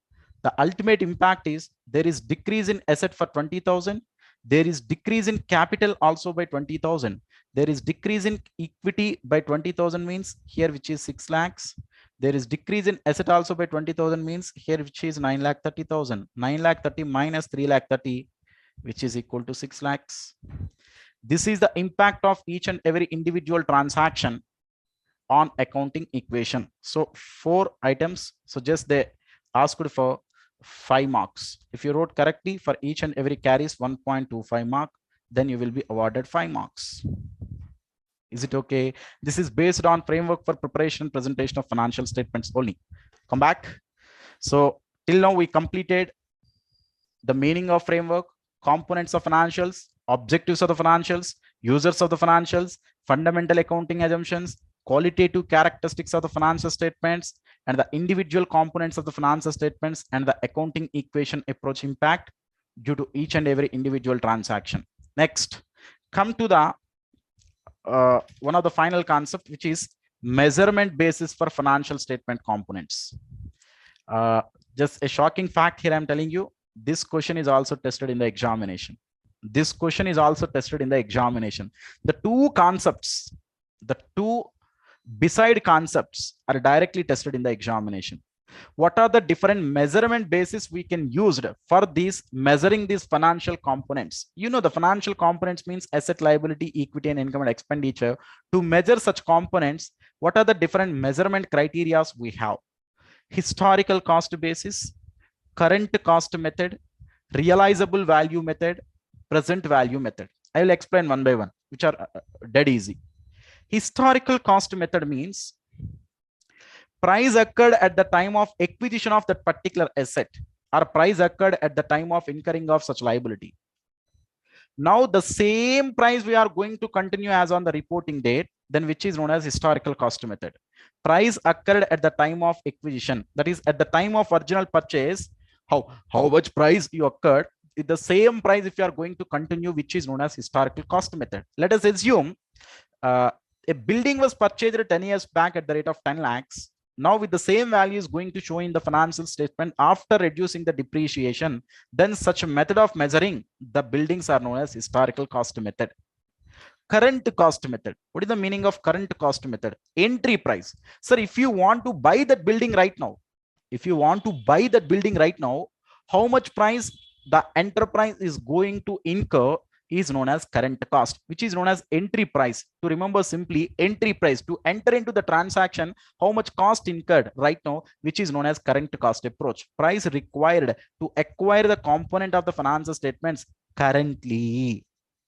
The ultimate impact is there is decrease in asset for 20,000. There is decrease in capital also by 20,000. There is decrease in equity by 20,000 means here, which is 6 lakhs. There is decrease in asset also by 20,000 means here, which is 9 lakh 30,000. 9 lakh 30 minus 3 lakh 30, which is equal to 6 lakhs. This is the impact of each and every individual transaction on accounting equation. So 4 items. So just they asked for 5 marks. If you wrote correctly for each and every carries 1.25 mark, then you will be awarded 5 marks. Is it okay? This is based on framework for preparation and presentation of financial statements only. Come back. So till now we completed the meaning of framework, components of financials, objectives of the financials, users of the financials, fundamental accounting assumptions, qualitative characteristics of the financial statements, and the individual components of the financial statements, and the accounting equation approach impact due to each and every individual transaction. Next, come to the one of the final concept, which is measurement basis for financial statement components. Uh, just a shocking fact here, I'm telling you, this question is also tested in the examination. This question is also tested in the examination. The two concepts, the two beside concepts are directly tested in the examination. What are the different measurement basis we can use for these measuring these financial components? You know, the financial components means asset, liability, equity, and income and expenditure. To measure such components, what are the different measurement criteria we have? Historical cost basis, current cost method, realizable value method, present value method. I will explain one by one, which are dead easy. Historical cost method means price occurred at the time of acquisition of that particular asset, or price occurred at the time of incurring of such liability. Now the same price we are going to continue as on the reporting date, then which is known as historical cost method. Price occurred at the time of acquisition, that is at the time of original purchase, how much price you occurred, the same price if you are going to continue, which is known as historical cost method. Let us assume a building was purchased 10 years back at the rate of 10 lakhs. Now with the same value is going to show in the financial statement after reducing the depreciation, then such a method of measuring the buildings are known as historical cost method. Current cost method. What is the meaning of current cost method? Entry price. Sir, if you want to buy that building right now, how much price the enterprise is going to incur is known as current cost, which is known as entry price. To remember simply, entry price, to enter into the transaction, how much cost incurred right now, which is known as current cost approach. Price required to acquire the component of the financial statements currently,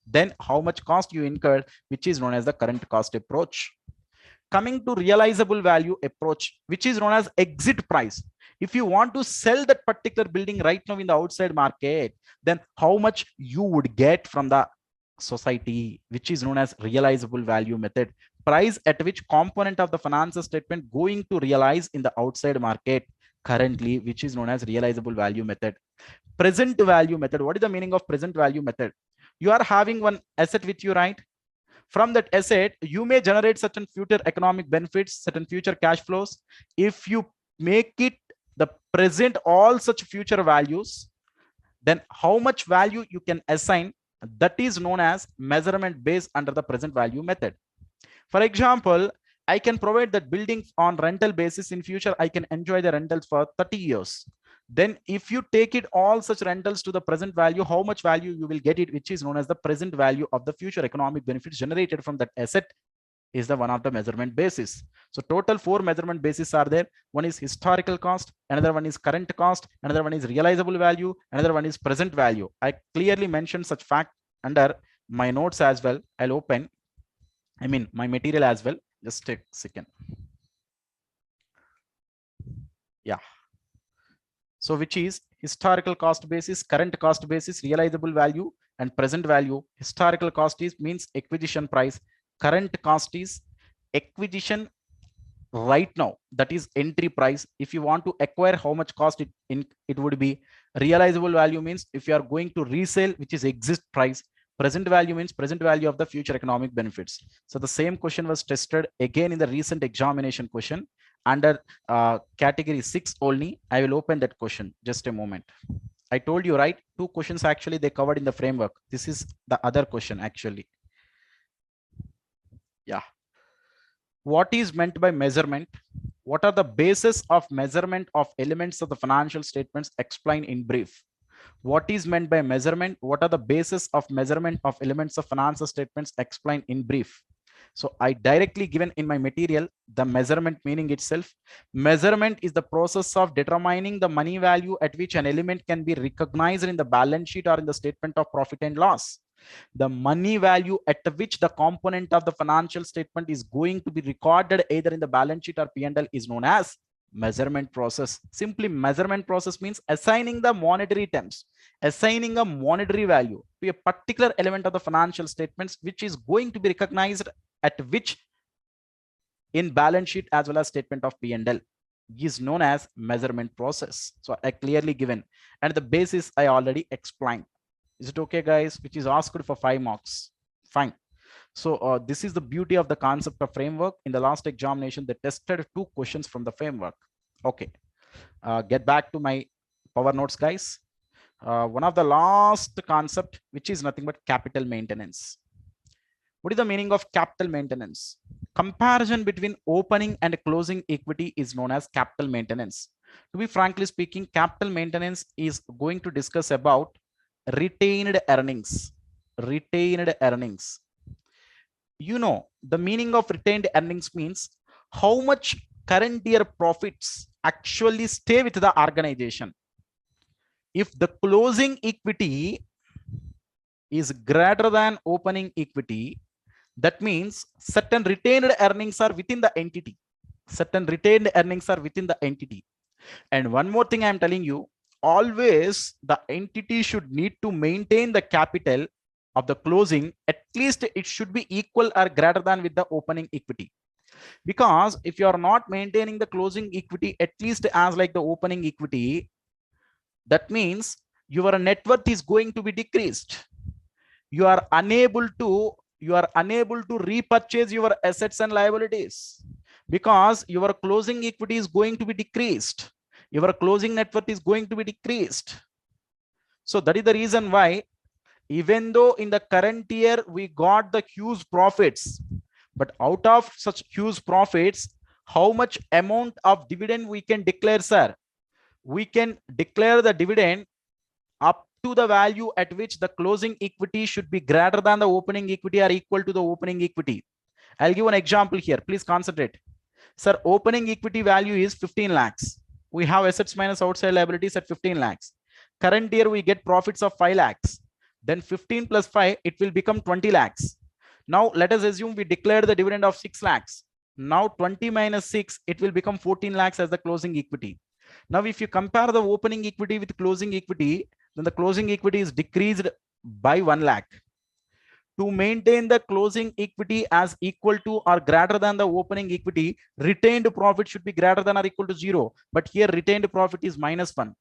then how much cost you incurred, which is known as the current cost approach. Coming to realizable value approach, which is known as exit price. If you want to sell that particular building right now in the outside market, then how much you would get from the society, which is known as realizable value method. Price at which component of the financial statement going to realize in the outside market currently, which is known as realizable value method. Present value method. What is the meaning of present value method? You are having one asset with you, right? From that asset, you may generate certain future economic benefits, certain future cash flows. If you make it the present all such future values, then how much value you can assign, that is known as measurement based under the present value method. For example, I can provide that building on rental basis. In future, I can enjoy the rentals for 30 years. Then if you take it all such rentals to the present value, how much value you will get it, which is known as the present value of the future economic benefits generated from that asset, is the one of the measurement basis. So total 4 measurement bases are there. One is historical cost, another one is current cost, another one is realizable value, another one is present value. I clearly mentioned such fact under my notes as well. I'll open, my material as well. Just take a second. Yeah. So which is historical cost basis, current cost basis, realizable value, and present value. Historical cost is means acquisition price. Current cost is acquisition right now, that is entry price. If you want to acquire, how much cost it would be. Realizable value means if you are going to resell, which is exit price. Present value means present value of the future economic benefits. So the same question was tested again in the recent examination question under category 6 only. I will open that question, just a moment. I told you, right, 2 questions actually they covered in the framework. This is the other question actually. Yeah. What is meant by measurement? What are the basis of measurement of elements of the financial statements? Explain in brief. What is meant by measurement? What are the basis of measurement of elements of financial statements? Explain in brief. So I directly given in my material the measurement meaning itself. Measurement is the process of determining the money value at which an element can be recognized in the balance sheet or in the statement of profit and loss. The money value at which the component of the financial statement is going to be recorded either in the balance sheet or P&L is known as measurement process. Simply measurement process means assigning the monetary terms, assigning a monetary value to a particular element of the financial statements which is going to be recognized at which in balance sheet as well as statement of P&L is known as measurement process. So I clearly given, and the basis I already explained. Is it okay, guys? Which is asked for 5 marks. Fine. So this is the beauty of the concept of framework. In the last examination, they tested 2 questions from the framework. Okay. Get back to my power notes, guys. One of the last concept, which is nothing but capital maintenance. What is the meaning of capital maintenance? Comparison between opening and closing equity is known as capital maintenance. To be frankly speaking, capital maintenance is going to discuss about retained earnings. Retained earnings. You know, the meaning of retained earnings means how much current year profits actually stay with the organization. If the closing equity is greater than opening equity, that means certain retained earnings are within the entity. Certain retained earnings are within the entity. And one more thing I'm telling you, always the entity should need to maintain the capital of the closing, at least it should be equal or greater than with the opening equity. Because if you are not maintaining the closing equity at least as like the opening equity, that means your net worth is going to be decreased. You are unable to repurchase your assets and liabilities because your closing equity is going to be decreased. Your closing net worth is going to be decreased. So that is the reason why, even though in the current year we got the huge profits, but out of such huge profits, how much amount of dividend we can declare, sir? We can declare the dividend up to the value at which the closing equity should be greater than the opening equity or equal to the opening equity. I'll give an example here. Please concentrate. Sir, opening equity value is 15 lakhs. We have assets minus outside liabilities at 15 lakhs. Current year we get profits of 5 lakhs. Then 15 plus 5, it will become 20 lakhs. Now let us assume we declared the dividend of 6 lakhs. Now 20 minus 6, it will become 14 lakhs as the closing equity. Now if you compare the opening equity with closing equity, then the closing equity is decreased by 1 lakh. To maintain the closing equity as equal to or greater than the opening equity, retained profit should be greater than or equal to 0. But here retained profit is minus 1.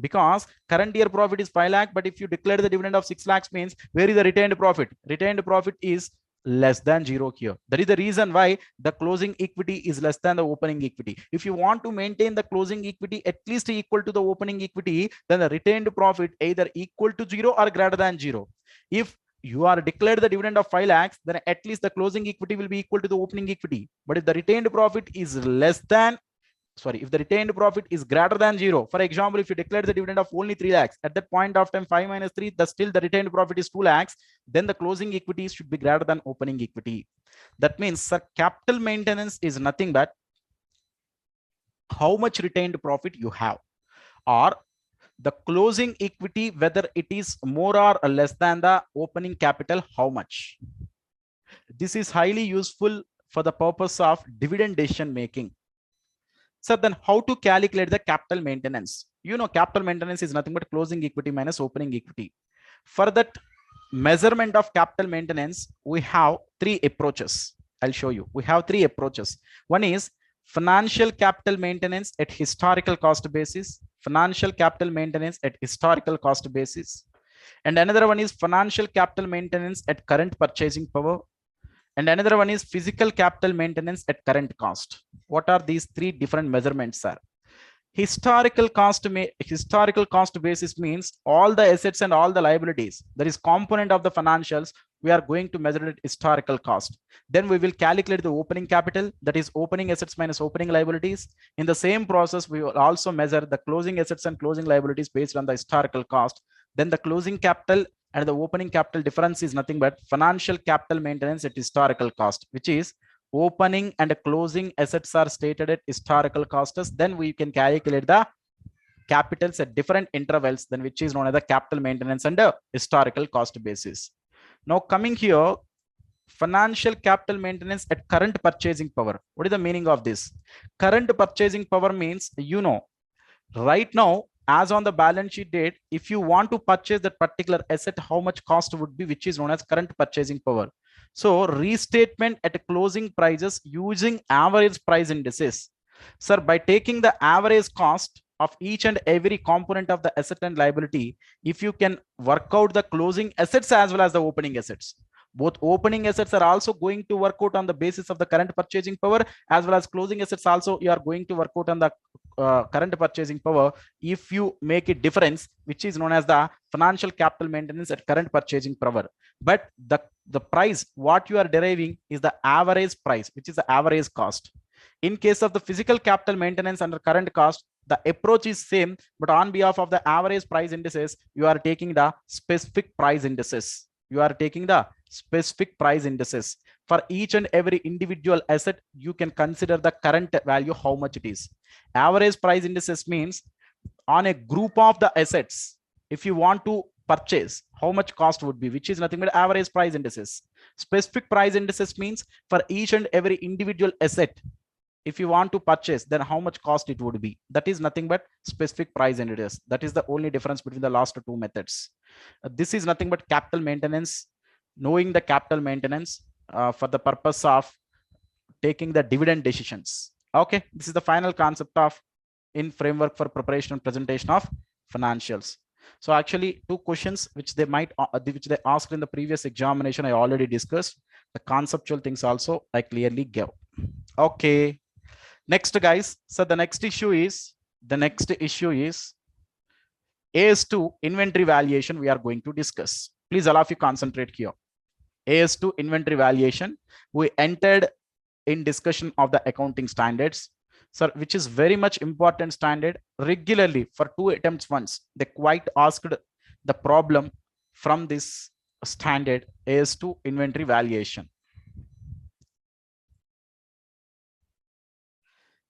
Because current year profit is 5 lakh, but if you declare the dividend of 6 lakhs means where is the retained profit? Retained profit is less than 0 here. That is the reason why the closing equity is less than the opening equity. If you want to maintain the closing equity at least equal to the opening equity, then the retained profit either equal to 0 or greater than 0. If you are declared the dividend of 5 lakhs, then at least the closing equity will be equal to the opening equity. But if the retained profit is less than, if the retained profit is greater than 0, for example, if you declare the dividend of only 3 lakhs, at that point of time 5 minus 3, still the retained profit is 2 lakhs, then the closing equity should be greater than opening equity. That means, sir, capital maintenance is nothing but how much retained profit you have, or the closing equity, whether it is more or less than the opening capital, how much. This is highly useful for the purpose of dividend decision making. So then how to calculate the capital maintenance? You know, capital maintenance is nothing but closing equity minus opening equity. For that measurement of capital maintenance, we have 3 approaches. I'll show you. We have 3 approaches. One is financial capital maintenance at historical cost basis, financial capital maintenance at historical cost basis. And another one is financial capital maintenance at current purchasing power. And another one is physical capital maintenance at current cost. What are these 3 different measurements, sir? Historical cost basis means all the assets and all the liabilities, that is component of the financials, we are going to measure it historical cost. Then we will calculate the opening capital, that is opening assets minus opening liabilities. In the same process, we will also measure the closing assets and closing liabilities based on the historical cost. Then the closing capital and the opening capital difference is nothing but financial capital maintenance at historical cost, which is opening and closing assets are stated at historical costs. Then we can calculate the capitals at different intervals, then which is known as the capital maintenance under historical cost basis. Now coming here, financial capital maintenance at current purchasing power. What is the meaning of this? Current purchasing power means, you know, right now as on the balance sheet date, if you want to purchase that particular asset, how much cost would be, which is known as current purchasing power. So restatement at closing prices using average price indices. Sir, by taking the average cost of each and every component of the asset and liability, if you can work out the closing assets as well as the opening assets, both opening assets are also going to work out on the basis of the current purchasing power, as well as closing assets also you are going to work out on the current purchasing power. If you make a difference, which is known as the financial capital maintenance at current purchasing power, but the price what you are deriving is the average price, which is the average cost. In case of the physical capital maintenance under current cost, the approach is same, but on behalf of the average price indices, you are taking the specific price indices. You are taking the specific price indices for each and every individual asset. You can consider the current value, how much it is. Average price indices means on a group of the assets, if you want to purchase, how much cost would be, which is nothing but average price indices. Specific price indices means for each and every individual asset, if you want to purchase, then how much cost it would be. That is nothing but specific price indices. That is the only difference between the last two methods. This is nothing but capital maintenance, knowing the capital maintenance for the purpose of taking the dividend decisions. Okay, this is the final concept of in framework for preparation and presentation of financials. So actually two questions which they might which they asked in the previous examination, I already discussed. The conceptual things also I clearly gave. Okay, next guys, so the next issue is AS2 inventory valuation we are going to discuss. Please all of you concentrate here. AS2 inventory valuation, we entered in discussion of the accounting standards, sir, which is very much important standard. Regularly for 2 attempts once, they quite asked the problem from this standard, AS2 inventory valuation.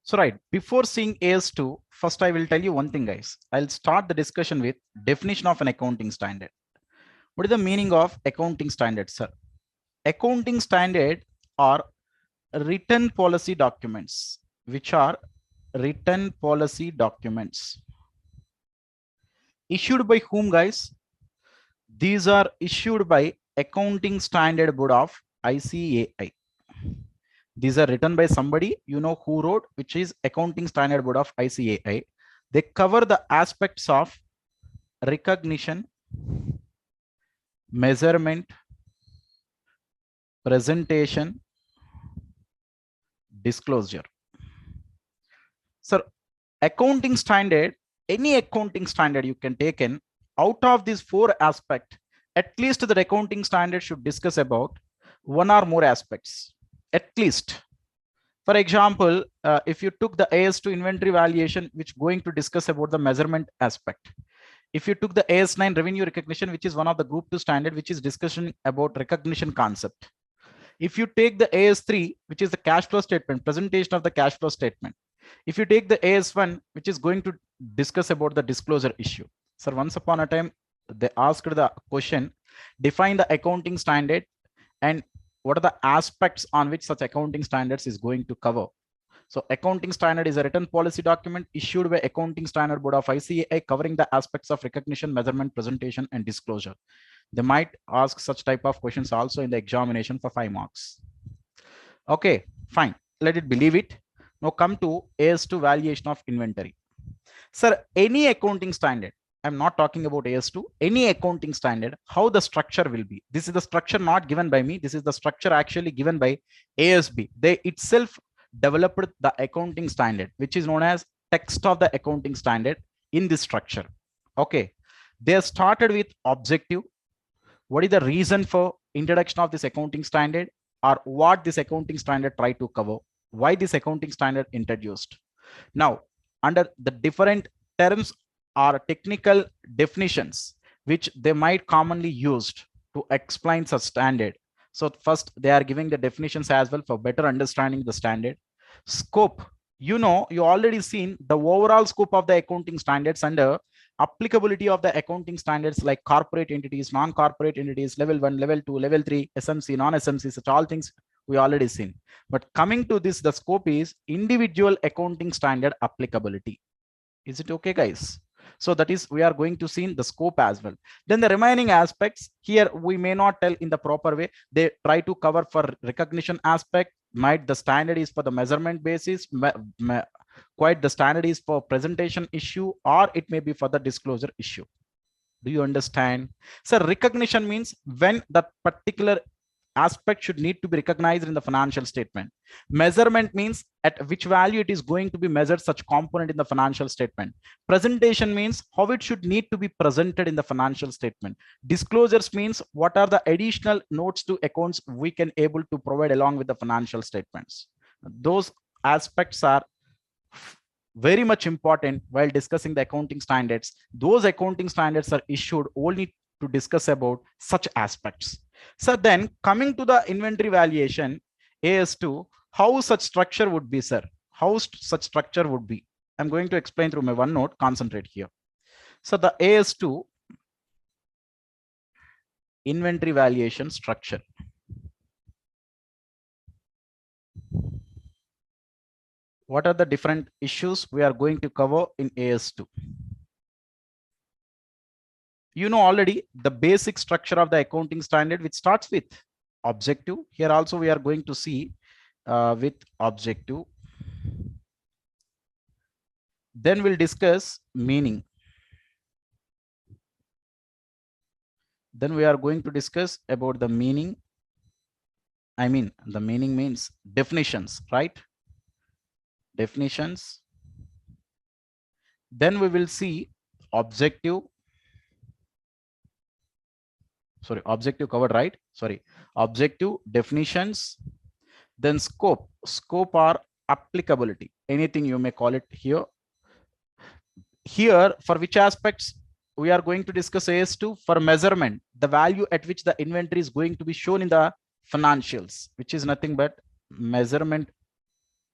So right, before seeing AS2, first I will tell you one thing guys. I'll start the discussion with definition of an accounting standard. What is the meaning of accounting standard, sir? Accounting standard are written policy documents, which are written policy documents issued by whom guys? These are issued by Accounting Standard Board of ICAI. These are written by somebody, you know who wrote, which is Accounting Standard Board of ICAI. They cover the aspects of recognition, measurement, presentation, disclosure. Sir, accounting standard, any accounting standard you can take in, out of these 4 aspects, at least the accounting standard should discuss about 1 or more aspects, at least. For example, if you took the AS2 inventory valuation, which going to discuss about the measurement aspect. If you took the AS9 revenue recognition, which is one of the group 2 standard, which is discussion about recognition concept. If you take the AS3, which is the cash flow statement, presentation of the cash flow statement. If you take the AS1, which is going to discuss about the disclosure issue. So once upon a time, they asked the question, define the accounting standard and what are the aspects on which such accounting standards is going to cover. So accounting standard is a written policy document issued by Accounting Standard Board of ICAI covering the aspects of recognition, measurement, presentation, and disclosure. They might ask such type of questions also in the examination for 5 marks. Okay, fine. Let it believe it. Now come to AS2 valuation of inventory. Sir, any accounting standard, I'm not talking about AS2, any accounting standard, how the structure will be. This is the structure not given by me. This is the structure actually given by ASB. They itself developed the accounting standard, which is known as text of the accounting standard in this structure. Okay. They started with objective. What is the reason for introduction of this accounting standard, or what this accounting standard try to cover? Why this accounting standard introduced? Now, under the different terms or technical definitions, which they might commonly used to explain such standard. So first, they are giving the definitions as well for better understanding the standard. Scope, you know, you already seen the overall scope of the accounting standards under applicability of the accounting standards like corporate entities, non-corporate entities, level 1, level 2, level 3, SMC, non-SMC, such all things we already seen. But coming to this, the scope is individual accounting standard applicability. Is it okay, guys? So that is, we are going to see in the scope as well. Then the remaining aspects here, we may not tell in the proper way. They try to cover for recognition aspect, might the standard is for the measurement basis, quite the standard is for presentation issue, or it may be for the disclosure issue. Do you understand? So recognition means when that particular aspect should need to be recognized in the financial statement. Measurement means at which value it is going to be measured such component in the financial statement. Presentation means how it should need to be presented in the financial statement. Disclosures means what are the additional notes to accounts we can able to provide along with the financial statements. Those aspects are very much important while discussing the accounting standards. Those accounting standards are issued only to discuss about such aspects. So then coming to the inventory valuation, AS2, how such structure would be, sir? How such structure would be? I'm going to explain through my OneNote, concentrate here. So the AS2 inventory valuation structure. What are the different issues we are going to cover in AS2? You know already the basic structure of the accounting standard, which starts with objective. Here also we are going to see with objective. Then we'll discuss meaning. Then we are going to discuss about the meaning. I mean, the meaning means definitions, right? Definitions. Then we will see objective. Sorry, objective covered, right? Sorry, objective, definitions. Then scope. Scope or applicability. Anything you may call it here. Here, for which aspects we are going to discuss AS2 for measurement, the value at which the inventory is going to be shown in the financials, which is nothing but measurement.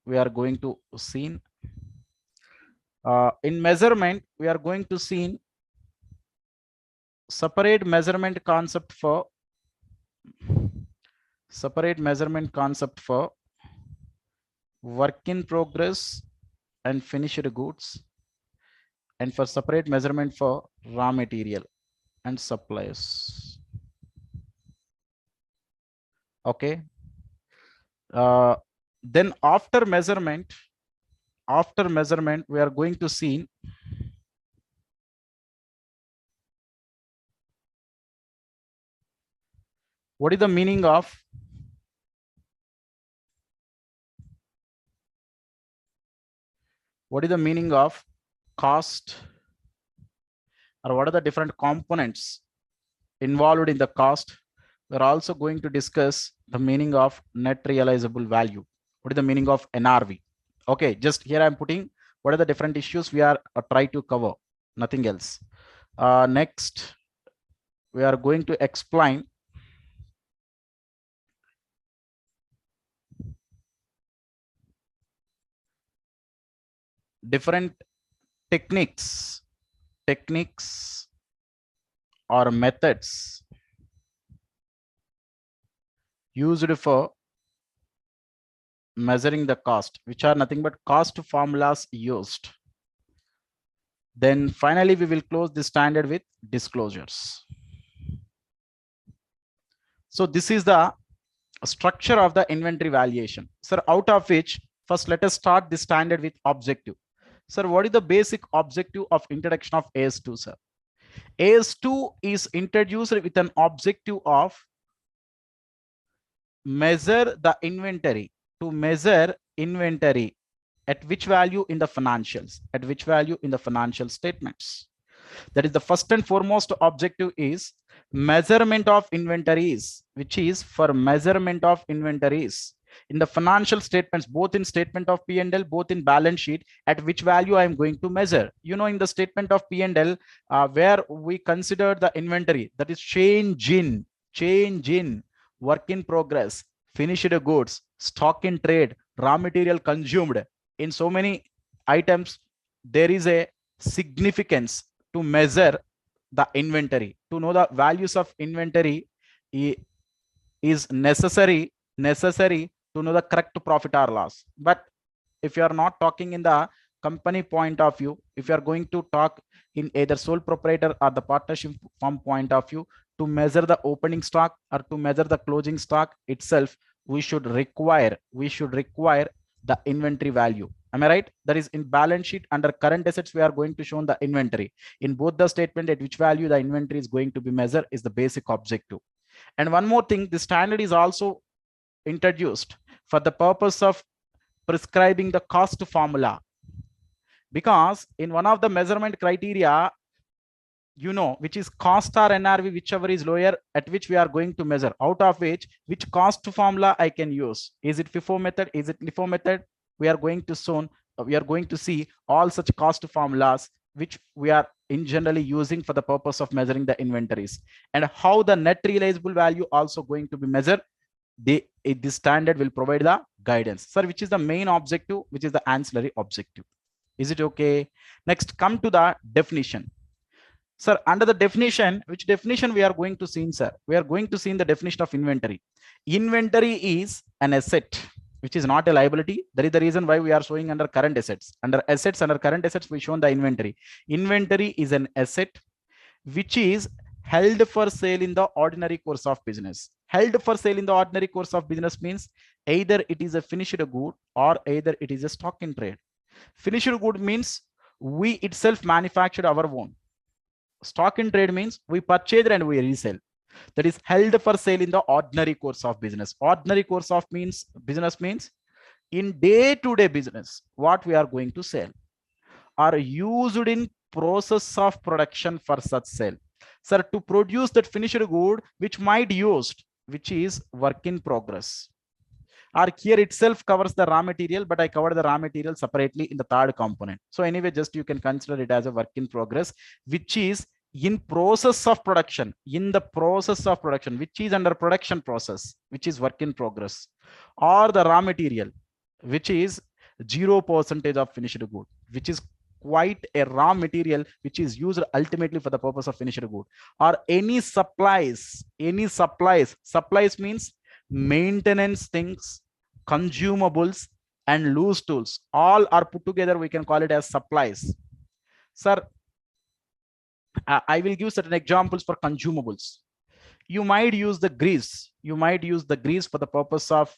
We are going to see in measurement, we are going to see separate measurement concept for work in progress and finished goods, and for separate measurement for raw material and supplies. Okay. Then after measurement, we are going to see what is the meaning of cost, or what are the different components involved in the cost. We're also going to discuss the meaning of net realizable value. What is the meaning of NRV? Okay, just here I'm putting what are the different issues we are trying to cover, nothing else. Next, we are going to explain different techniques or methods used for measuring the cost, which are nothing but cost formulas used. Then finally, we will close the standard with disclosures. So this is the structure of the inventory valuation. Sir, out of which, first let us start the standard with objective. Sir, what is the basic objective of introduction of AS2, sir? AS2 is introduced with an objective of measure the inventory, to measure inventory at which value in the financials, at which value in the financial statements. That is the first and foremost objective is measurement of inventories, which is for measurement of inventories in the financial statements, both in statement of P&L, both in balance sheet, at which value I am going to measure. You know, in the statement of P&L, where we consider the inventory, that is change in work in progress, finished goods, stock in trade, raw material consumed. In so many items, there is a significance to measure the inventory. To know the values of inventory is necessary to know the correct profit or loss. But if you are not talking in the company point of view, if you are going to talk in either sole proprietor or the partnership firm point of view, to measure the opening stock or to measure the closing stock itself, we should require the inventory value. Am I right? That is in balance sheet under current assets, we are going to show the inventory. In both the statement at which value the inventory is going to be measured is the basic objective. And one more thing, the standard is also introduced for the purpose of prescribing the cost formula, because in one of the measurement criteria, which is cost or NRV, whichever is lower, at which we are going to measure, out of which cost formula I can use. Is it FIFO method? Is it LIFO method? We are going to see all such cost formulas which we are in generally using for the purpose of measuring the inventories, and how the net realizable value also going to be measured. This standard will provide the guidance, sir, which is the main objective, which is the ancillary objective. Is it okay? Next, come to the definition. Sir, under the definition, which definition we are going to see, sir? We are going to see in the definition of inventory. Inventory is an asset, which is not a liability. That is the reason why we are showing under current assets. Under current assets, we shown the inventory. Inventory is an asset which is held for sale in the ordinary course of business. Held for sale in the ordinary course of business means either it is a finished good or either it is a stock in trade. Finished good means we itself manufactured our own. Stock in trade means we purchase and we resell. That is held for sale in the ordinary course of business. Ordinary course of business means in day-to-day business, what we are going to sell are used in process of production for such sale. Sir, to produce that finished good which might used, which is work in progress. Or here itself covers the raw material, but I covered the raw material separately in the third component. So anyway, just you can consider it as a work in progress, which is in process of production, which is under production process, which is work in progress, or the raw material, which is 0% of finished good, which is quite a raw material, which is used ultimately for the purpose of finished good, or any supplies means maintenance things, consumables and loose tools, all are put together, we can call it as supplies. Sir, I will give certain examples for consumables. You might use the grease for the purpose of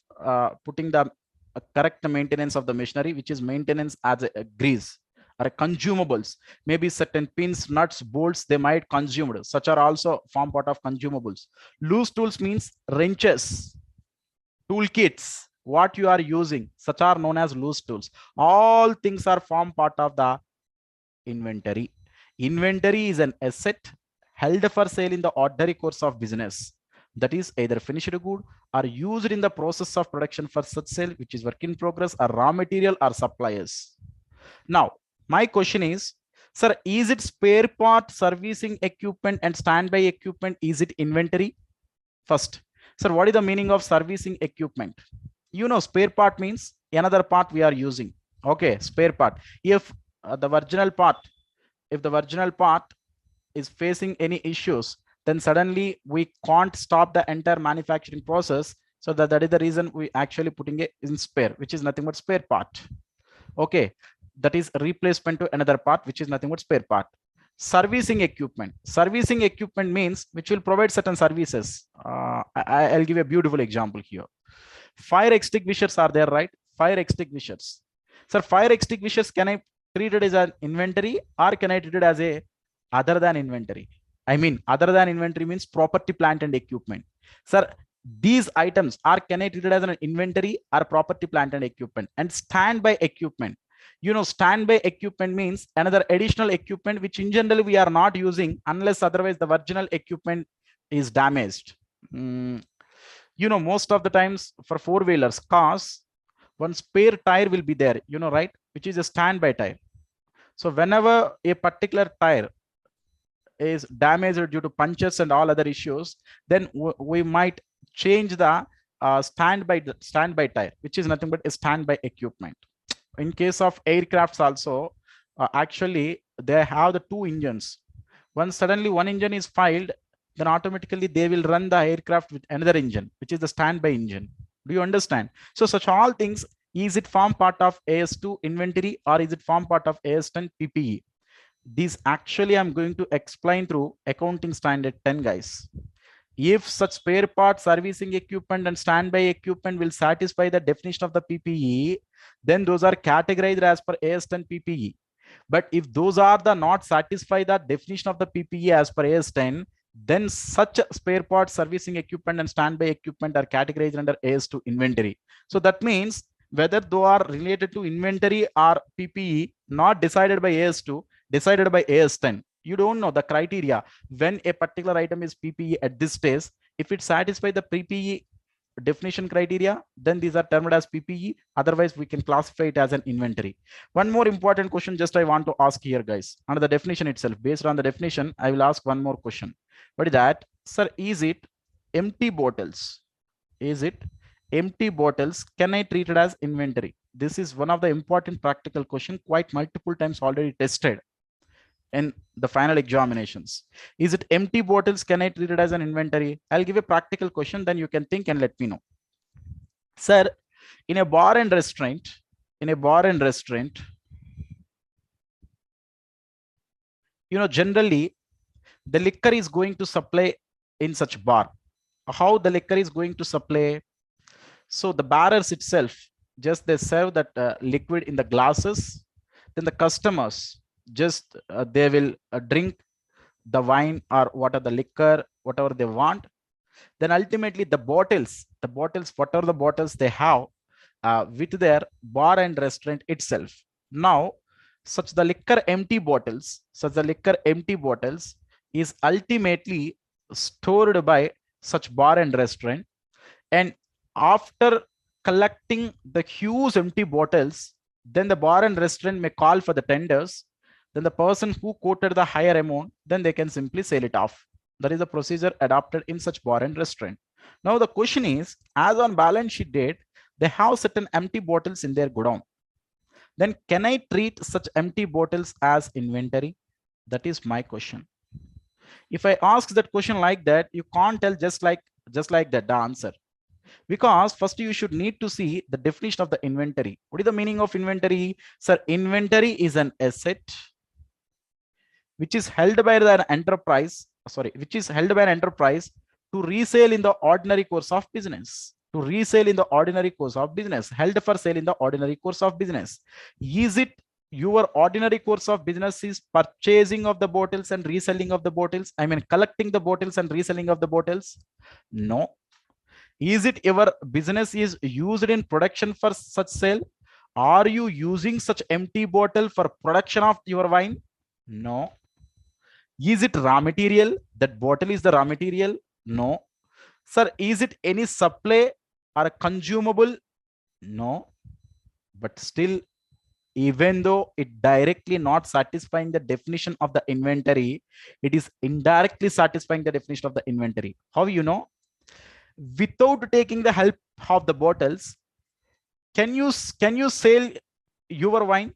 putting the correct maintenance of the machinery, which is maintenance as a grease. Or consumables, maybe certain pins, nuts, bolts, they might consumed, such are also form part of consumables. Loose tools means wrenches, toolkits, what you are using, such are known as loose tools. All things are form part of the inventory. Inventory is an asset held for sale in the ordinary course of business, that is either finished good or used in the process of production for such sale, which is work in progress, or raw material or suppliers. Now my question is, sir, is it spare part, servicing equipment and standby equipment, is it inventory? First, sir, what is the meaning of servicing equipment? Spare part means another part we are using. Okay, spare part. If the original part is facing any issues, then suddenly we can't stop the entire manufacturing process. So that is the reason we actually putting it in spare, which is nothing but spare part. Okay, that is replacement to another part, which is nothing but spare part. Servicing equipment means which will provide certain services. I'll give a beautiful example here. Fire extinguishers are there, right? Fire extinguishers. Sir, fire extinguishers, can I treat it as an inventory or can I treat it as a other than inventory? I mean, other than inventory means property, plant and equipment. Sir, these items are, can I treat it as an inventory or property, plant and equipment? And standby equipment. Standby equipment means another additional equipment which in general we are not using unless otherwise the original equipment is damaged. Most of the times for four-wheelers, cars, one spare tire will be there, right? Which is a standby tire. So whenever a particular tire is damaged due to punctures and all other issues, then we might change the standby tire, which is nothing but a standby equipment. In case of aircrafts also, actually they have the two engines. Once suddenly one engine is failed, then automatically they will run the aircraft with another engine, which is the standby engine. Do you understand? So such all things, Is it form part of AS2 inventory or is it form part of AS10 PPE? These actually I'm going to explain through accounting standard 10, guys. If such spare part servicing equipment and standby equipment will satisfy the definition of the PPE, then those are categorized as per AS10 PPE. But if those are the not satisfy the definition of the PPE as per AS10, then such spare parts servicing equipment and standby equipment are categorized under AS2 inventory. So that means whether they are related to inventory or PPE, not decided by AS2, decided by AS10. You don't know the criteria when a particular item is PPE at this stage. If it satisfies the PPE definition criteria, then these are termed as PPE. Otherwise, we can classify it as an inventory. One more important question just I want to ask here, guys. Under the definition itself, based on the definition, I will ask one more question. What is that? Sir, is it empty bottles? Is it empty bottles? Can I treat it as inventory? This is one of the important practical question, quite multiple times already tested in the final examinations. Is it empty bottles? Can I treat it as an inventory? I'll give a practical question, then you can think and let me know. Sir, in a bar and restaurant, generally the liquor is going to supply in such bar. How the liquor is going to supply? So the barrels itself, just they serve that liquid in the glasses. Then the customers just they will drink the wine or what are the liquor, whatever they want. Then ultimately the bottles, whatever the bottles they have with their bar and restaurant itself. Now, such the liquor empty bottles is ultimately stored by such bar and restaurant. And after collecting the huge empty bottles, then the bar and restaurant may call for the tenders. Then the person who quoted the higher amount, then they can simply sell it off. That is the procedure adopted in such bar and restaurant. Now the question is, as on balance sheet date, they have certain empty bottles in their godown. Then can I treat such empty bottles as inventory? That is my question. If I ask that question like that, you can't tell just like that the answer. Because first you should need to see the definition of the inventory. What is the meaning of inventory? Sir, inventory is an asset which is held by an enterprise, to resale in the ordinary course of business. Held for sale in the ordinary course of business. Is it your ordinary course of business is purchasing of the bottles and reselling of the bottles? I mean, collecting the bottles and reselling of the bottles? No. Is it your business is used in production for such sale? Are you using such empty bottle for production of your wine? No. Is it raw material? That bottle is the raw material? No. Sir, is it any supply or a consumable? No. But still, even though it directly not satisfying the definition of the inventory, it is indirectly satisfying the definition of the inventory. How you know? Without taking the help of the bottles, can you sell your wine?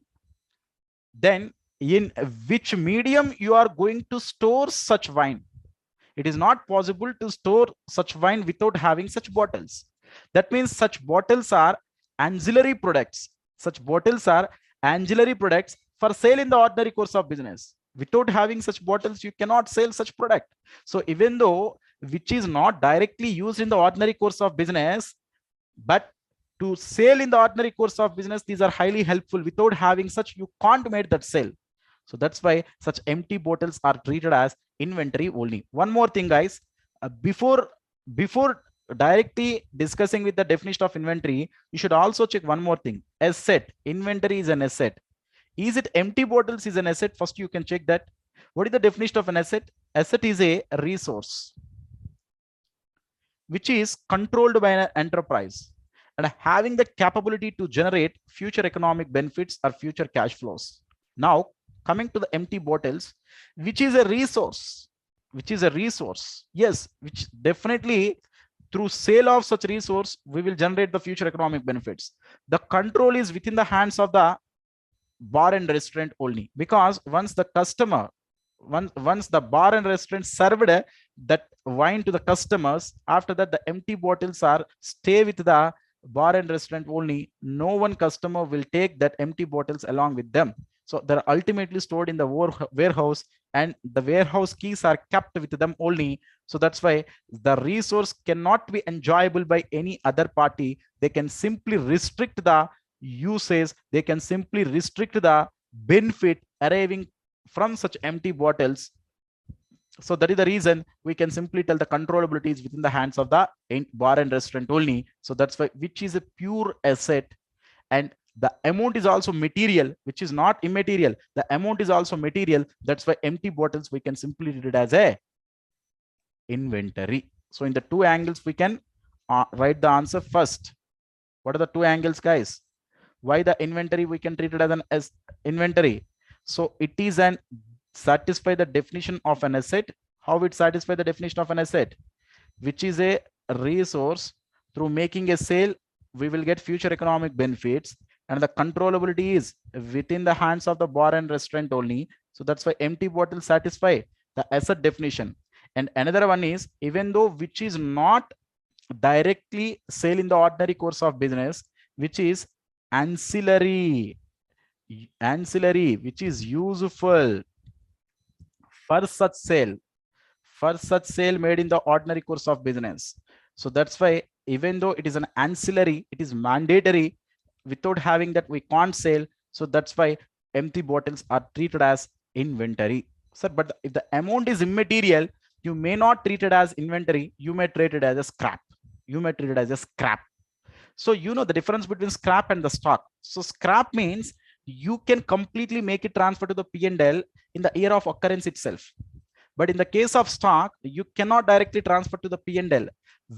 Then in which medium you are going to store such wine? It is not possible to store such wine without having such bottles. That means such bottles are ancillary products. For sale in the ordinary course of business. Without having such bottles, you cannot sell such product. So even though which is not directly used in the ordinary course of business, but to sell in the ordinary course of business, these are highly helpful. Without having such, you can't make that sale. So that's why such empty bottles are treated as inventory only. One more thing, guys, before directly discussing with the definition of inventory, you should also check one more thing. Asset. Inventory is an asset. Is it empty bottles is an asset? First, you can check that. What is the definition of an asset? Asset is a resource which is controlled by an enterprise and having the capability to generate future economic benefits or future cash flows. Now, coming to the empty bottles, which is a resource, yes, which definitely through sale of such resource, we will generate the future economic benefits. The control is within the hands of the bar and restaurant only, because once the customer, once the bar and restaurant served that wine to the customers, after that the empty bottles are stay with the bar and restaurant only, no one customer will take that empty bottles along with them. So they're ultimately stored in the warehouse, and the warehouse keys are kept with them only. So that's why the resource cannot be enjoyable by any other party. They can simply restrict the usage, they can simply restrict the benefit arriving from such empty bottles. So that is the reason we can simply tell the controllability is within the hands of the bar and restaurant only. So that's why, which is a pure asset, and the amount is also material, which is not immaterial. The amount is also material. That's why empty bottles we can simply read it as a inventory. So in the two angles we can write the answer first. What are the two angles, guys? Why the inventory we can treat it as inventory? So it is an satisfy the definition of an asset. How it satisfy the definition of an asset? Which is a resource. Through making a sale, we will get future economic benefits, and the controllability is within the hands of the bar and restaurant only. So that's why empty bottles satisfy the asset definition. And another one is, even though which is not directly sale in the ordinary course of business, which is ancillary, which is useful for such sale, made in the ordinary course of business. So that's why, even though it is an ancillary, it is mandatory. Without having that we can't sell. So that's why empty bottles are treated as inventory. Sir, but if the amount is immaterial, you may not treat it as inventory, you may treat it as a scrap. So you know the difference between scrap and the stock. So scrap means you can completely make it transfer to the P&L in the year of occurrence itself. But in the case of stock, you cannot directly transfer to the P&L.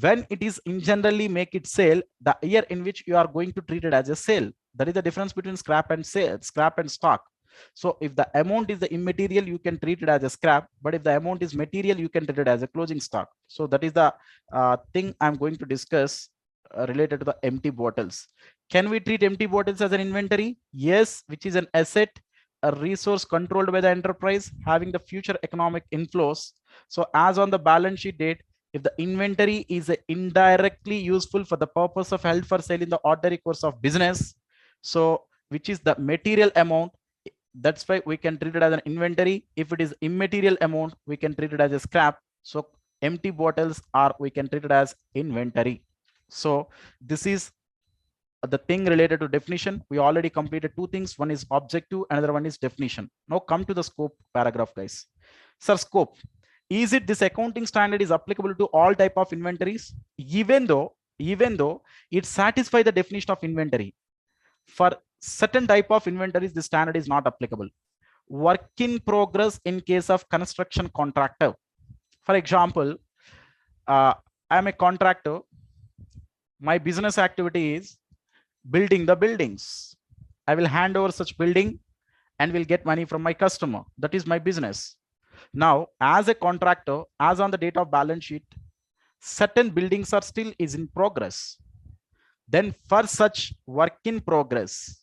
When it is in generally make it sale, the year in which you are going to treat it as a sale. That is the difference between scrap and sale, scrap and stock. So if the amount is the immaterial, you can treat it as a scrap. But if the amount is material, you can treat it as a closing stock. So that is the thing I'm going to discuss related to the empty bottles. Can we treat empty bottles as an inventory? Yes, which is an asset, a resource controlled by the enterprise having the future economic inflows. So as on the balance sheet date, if the inventory is indirectly useful for the purpose of held for sale in the ordinary course of business, so which is the material amount, that's why we can treat it as an inventory. If it is immaterial amount, we can treat it as a scrap. So empty bottles are, we can treat it as inventory. So this is the thing related to definition. We already completed two things. One is objective, another one is definition. Now come to the scope paragraph, guys. Sir, scope. Is it this accounting standard is applicable to all type of inventories? Even though it satisfies the definition of inventory, for certain type of inventories, the standard is not applicable. Work in progress in case of construction contractor. For example, I'm a contractor. My business activity is building the buildings. I will hand over such building and will get money from my customer. That is my business. Now, as a contractor, as on the date of balance sheet, certain buildings are still is in progress. Then for such work in progress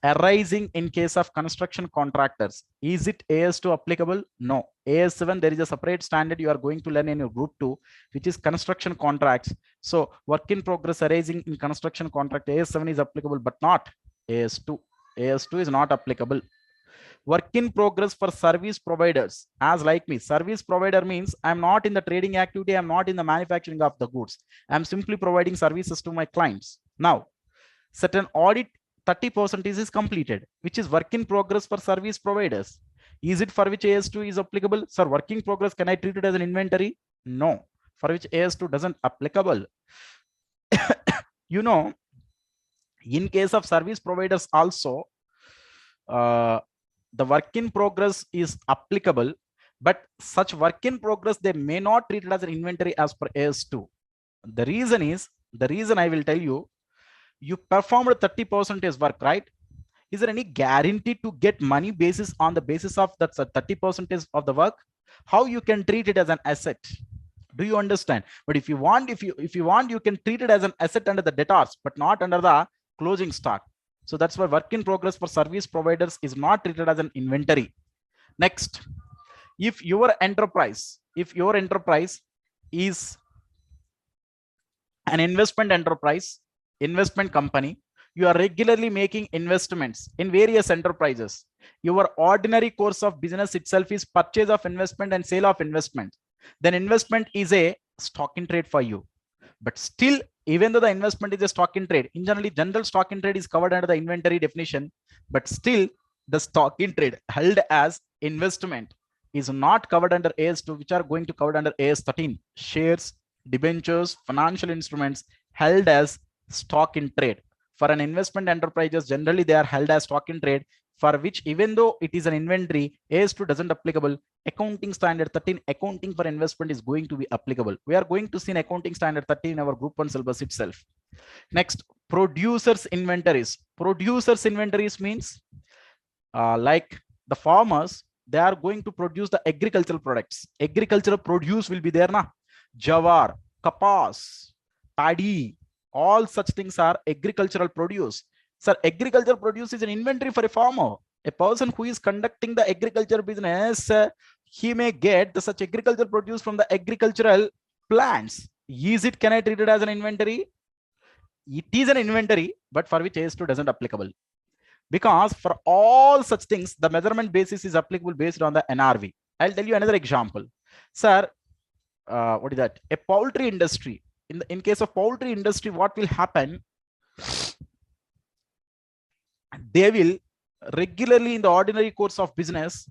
arising in case of construction contractors, is it AS2 applicable? No. AS7, there is a separate standard you are going to learn in your group 2, which is construction contracts. So work in progress arising in construction contract, AS7 is applicable, but not AS2. AS2 is not applicable. Work in progress for service providers, as like me. Service provider means I'm not in the trading activity, I'm not in the manufacturing of the goods, I'm simply providing services to my clients. Now certain audit 30% is completed, which is work in progress for service providers. Is it for which AS2 is applicable? Sir, work in progress, can I treat it as an inventory? No, for which AS2 doesn't applicable. You know, in case of service providers also, the work in progress is applicable, but such work in progress, they may not treat it as an inventory as per AS2. The reason I will tell you, you performed 30% work, right? Is there any guarantee to get money basis on the basis of that 30% of the work? How you can treat it as an asset? Do you understand? But if you want, you can treat it as an asset under the debtors, but not under the closing stock. So that's why work in progress for service providers is not treated as an inventory. Next, if your enterprise is an investment enterprise, investment company, you are regularly making investments in various enterprises. Your ordinary course of business itself is purchase of investment and sale of investment. Then investment is a stock in trade for you. But still, even though the investment is a stock in trade, in general stock in trade is covered under the inventory definition, but still the stock in trade held as investment is not covered under AS2, which are going to covered under AS13. Shares, debentures, financial instruments held as stock in trade. For an investment enterprises, generally they are held as stock in trade, for which even though it is an inventory, AS2 doesn't applicable. Accounting standard 13, accounting for investment is going to be applicable. We are going to see an accounting standard 13 in our group 1 syllabus itself. Next, producers inventories. Producers inventories means like the farmers, they are going to produce the agricultural products. Agricultural produce will be there na. Jawar, kapas, paddy, all such things are agricultural produce. Sir, agricultural produce is an inventory for a farmer. A person who is conducting the agriculture business, he may get the such agricultural produce from the agricultural plants. Is it, can I treat it as an inventory? It is an inventory, but for which AS2 doesn't applicable. Because for all such things, the measurement basis is applicable based on the NRV. I'll tell you another example. Sir, what is that? A poultry industry. In case of poultry industry, what will happen? They will regularly in the ordinary course of business,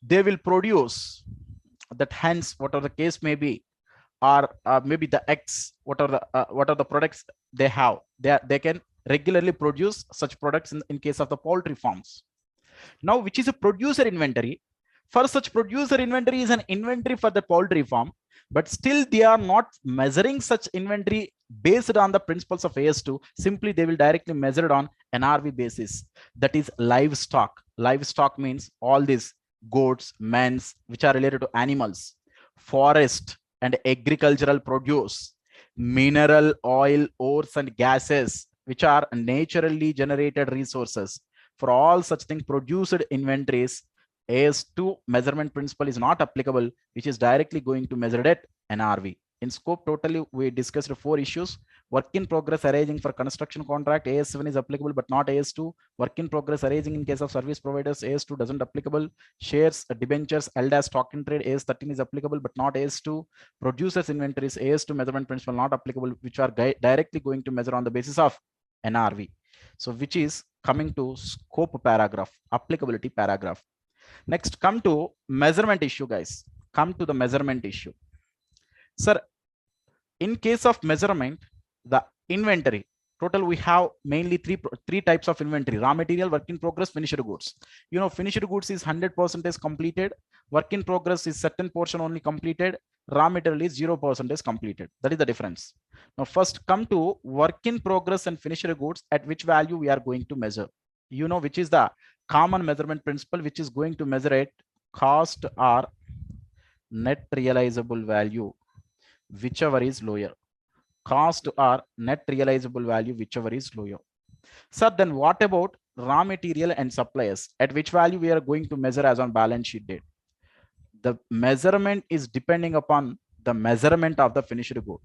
they will produce that hence, whatever the case may be, or maybe the X, what are the products they have, they can regularly produce such products in case of the poultry farms. Now, which is a producer inventory? For such producer inventory is an inventory for the poultry farm, but still they are not measuring such inventory based on the principles of AS2. Simply they will directly measure it on NRV basis. That is livestock. Livestock means all these goats, mens, which are related to animals, forest and agricultural produce, mineral, oil, ores and gases, which are naturally generated resources. For all such things, produced inventories, AS2 measurement principle is not applicable, which is directly going to measure it at NRV. In scope, totally, we discussed 4 issues. Work in progress arising for construction contract, AS7 is applicable, but not AS2. Work in progress arising in case of service providers, AS2 doesn't applicable. Shares, debentures, held as stock in trade, AS13 is applicable, but not AS2. Producers inventories, AS2 measurement principle not applicable, which are directly going to measure on the basis of NRV. So, which is coming to scope paragraph, applicability paragraph. Next, come to measurement issue, guys. Come to the measurement issue. Sir, in case of measurement, the inventory, total we have mainly three types of inventory: raw material, work in progress, finished goods. You know, finished goods is 100% completed, work in progress is certain portion only completed, raw material is 0% completed. That is the difference. Now, first come to work in progress and finished goods, at which value we are going to measure. You know, which is the common measurement principle, which is going to measure it cost or net realizable value, whichever is lower. Cost or net realizable value, whichever is lower. So then what about raw material and suppliers? At which value we are going to measure as on balance sheet date? The measurement is depending upon the measurement of the finished good.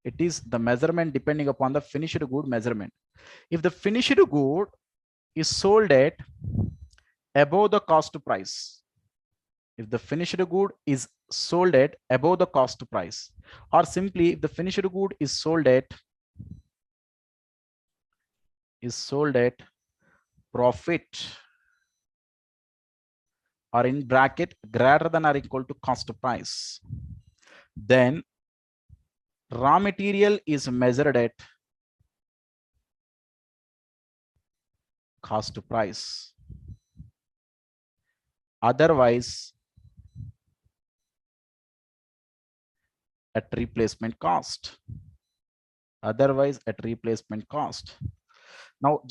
It is the measurement depending upon the finished good measurement. If the finished good is sold at above the cost price, if the finished good is sold at above the cost price, or simply if the finished good is sold at profit, or in bracket greater than or equal to cost price, then raw material is measured at cost price. Otherwise, at replacement cost. Otherwise, at replacement cost. Now,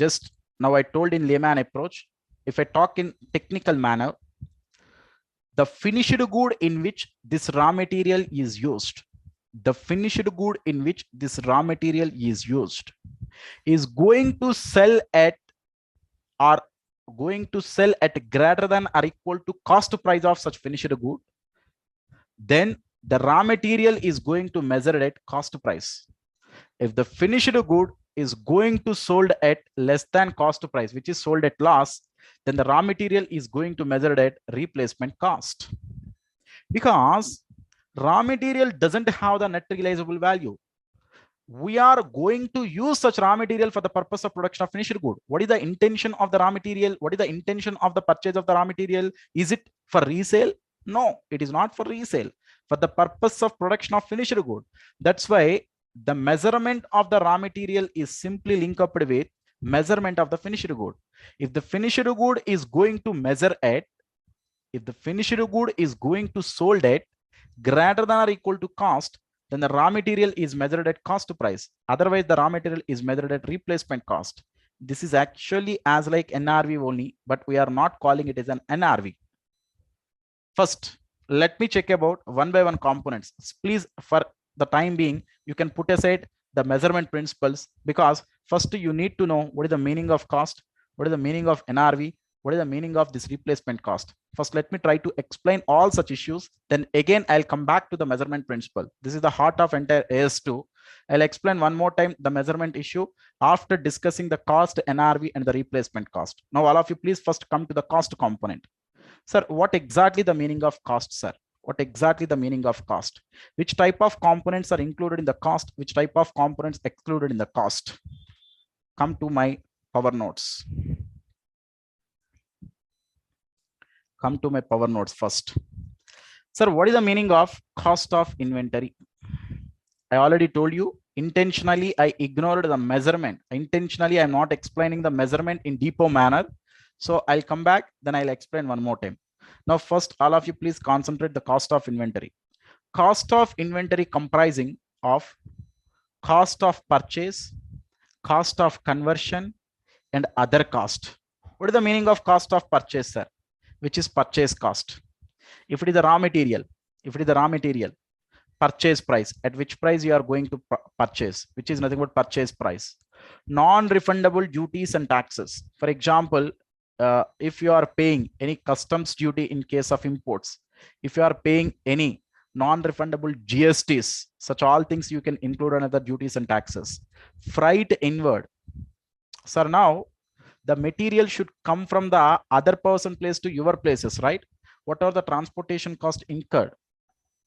I told in layman approach. If I talk in technical manner, the finished good in which this raw material is used, the finished good in which this raw material is used, is going to sell at or going to sell at greater than or equal to cost price of such finished good, then the raw material is going to measure at cost price. If the finished good is going to sold at less than cost price, which is sold at loss, then the raw material is going to measured at replacement cost, because raw material doesn't have the net realizable value. We are going to use such raw material for the purpose of production of finished good. What is the intention of the raw material? What is the intention of the purchase of the raw material? Is it for resale? No, it is not for resale, for the purpose of production of finished good. That's why the measurement of the raw material is simply linked up with measurement of the finished good. If the finished good is going to measure at, if the finished good is going to sold at greater than or equal to cost, then the raw material is measured at cost price. Otherwise, the raw material is measured at replacement cost. This is actually as like NRV only, but we are not calling it as an NRV. First, let me check about one by one components. Please, for the time being, you can put aside the measurement principles, because first you need to know what is the meaning of cost, what is the meaning of NRV, what is the meaning of this replacement cost. First, let me try to explain all such issues. Then again, I'll come back to the measurement principle. This is the heart of entire AS2. I'll explain one more time the measurement issue after discussing the cost, NRV, and the replacement cost. Now, all of you, please first come to the cost component. Sir, what exactly the meaning of cost, sir? What exactly the meaning of cost? Which type of components are included in the cost? Which type of components excluded in the cost? Come to my power notes. Come to my power notes first. Sir, what is the meaning of cost of inventory? I already told you, intentionally I ignored the measurement. Intentionally, I'm not explaining the measurement in deeper manner. So I'll come back, then I'll explain one more time. Now, first, all of you, please concentrate the cost of inventory. Cost of inventory comprising of cost of purchase, cost of conversion, and other cost. What is the meaning of cost of purchase, sir? Which is purchase cost. If it is the raw material, purchase price, at which price you are going to purchase, which is nothing but purchase price. Non-refundable duties and taxes. For example, if you are paying any customs duty in case of imports, if you are paying any non-refundable GSTs, such all things you can include another duties and taxes. Freight inward. Sir, now the material should come from the other person place to your places, right? What are the transportation costs incurred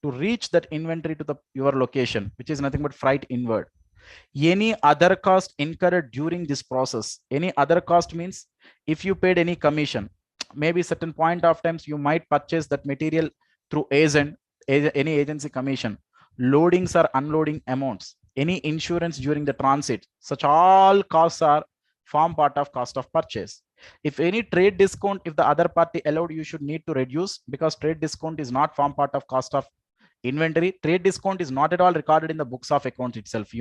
to reach that inventory to your location, which is nothing but freight inward. Any other cost incurred during this process. Any other cost means if you paid any commission, maybe certain point of times you might purchase that material through agent, any agency commission, loadings or unloading amounts, any insurance during the transit, such all costs are form part of cost of purchase. If any trade discount, if the other party allowed, you should need to reduce, because trade discount is not form part of cost of inventory. Trade discount is not at all recorded in the books of accounts itself.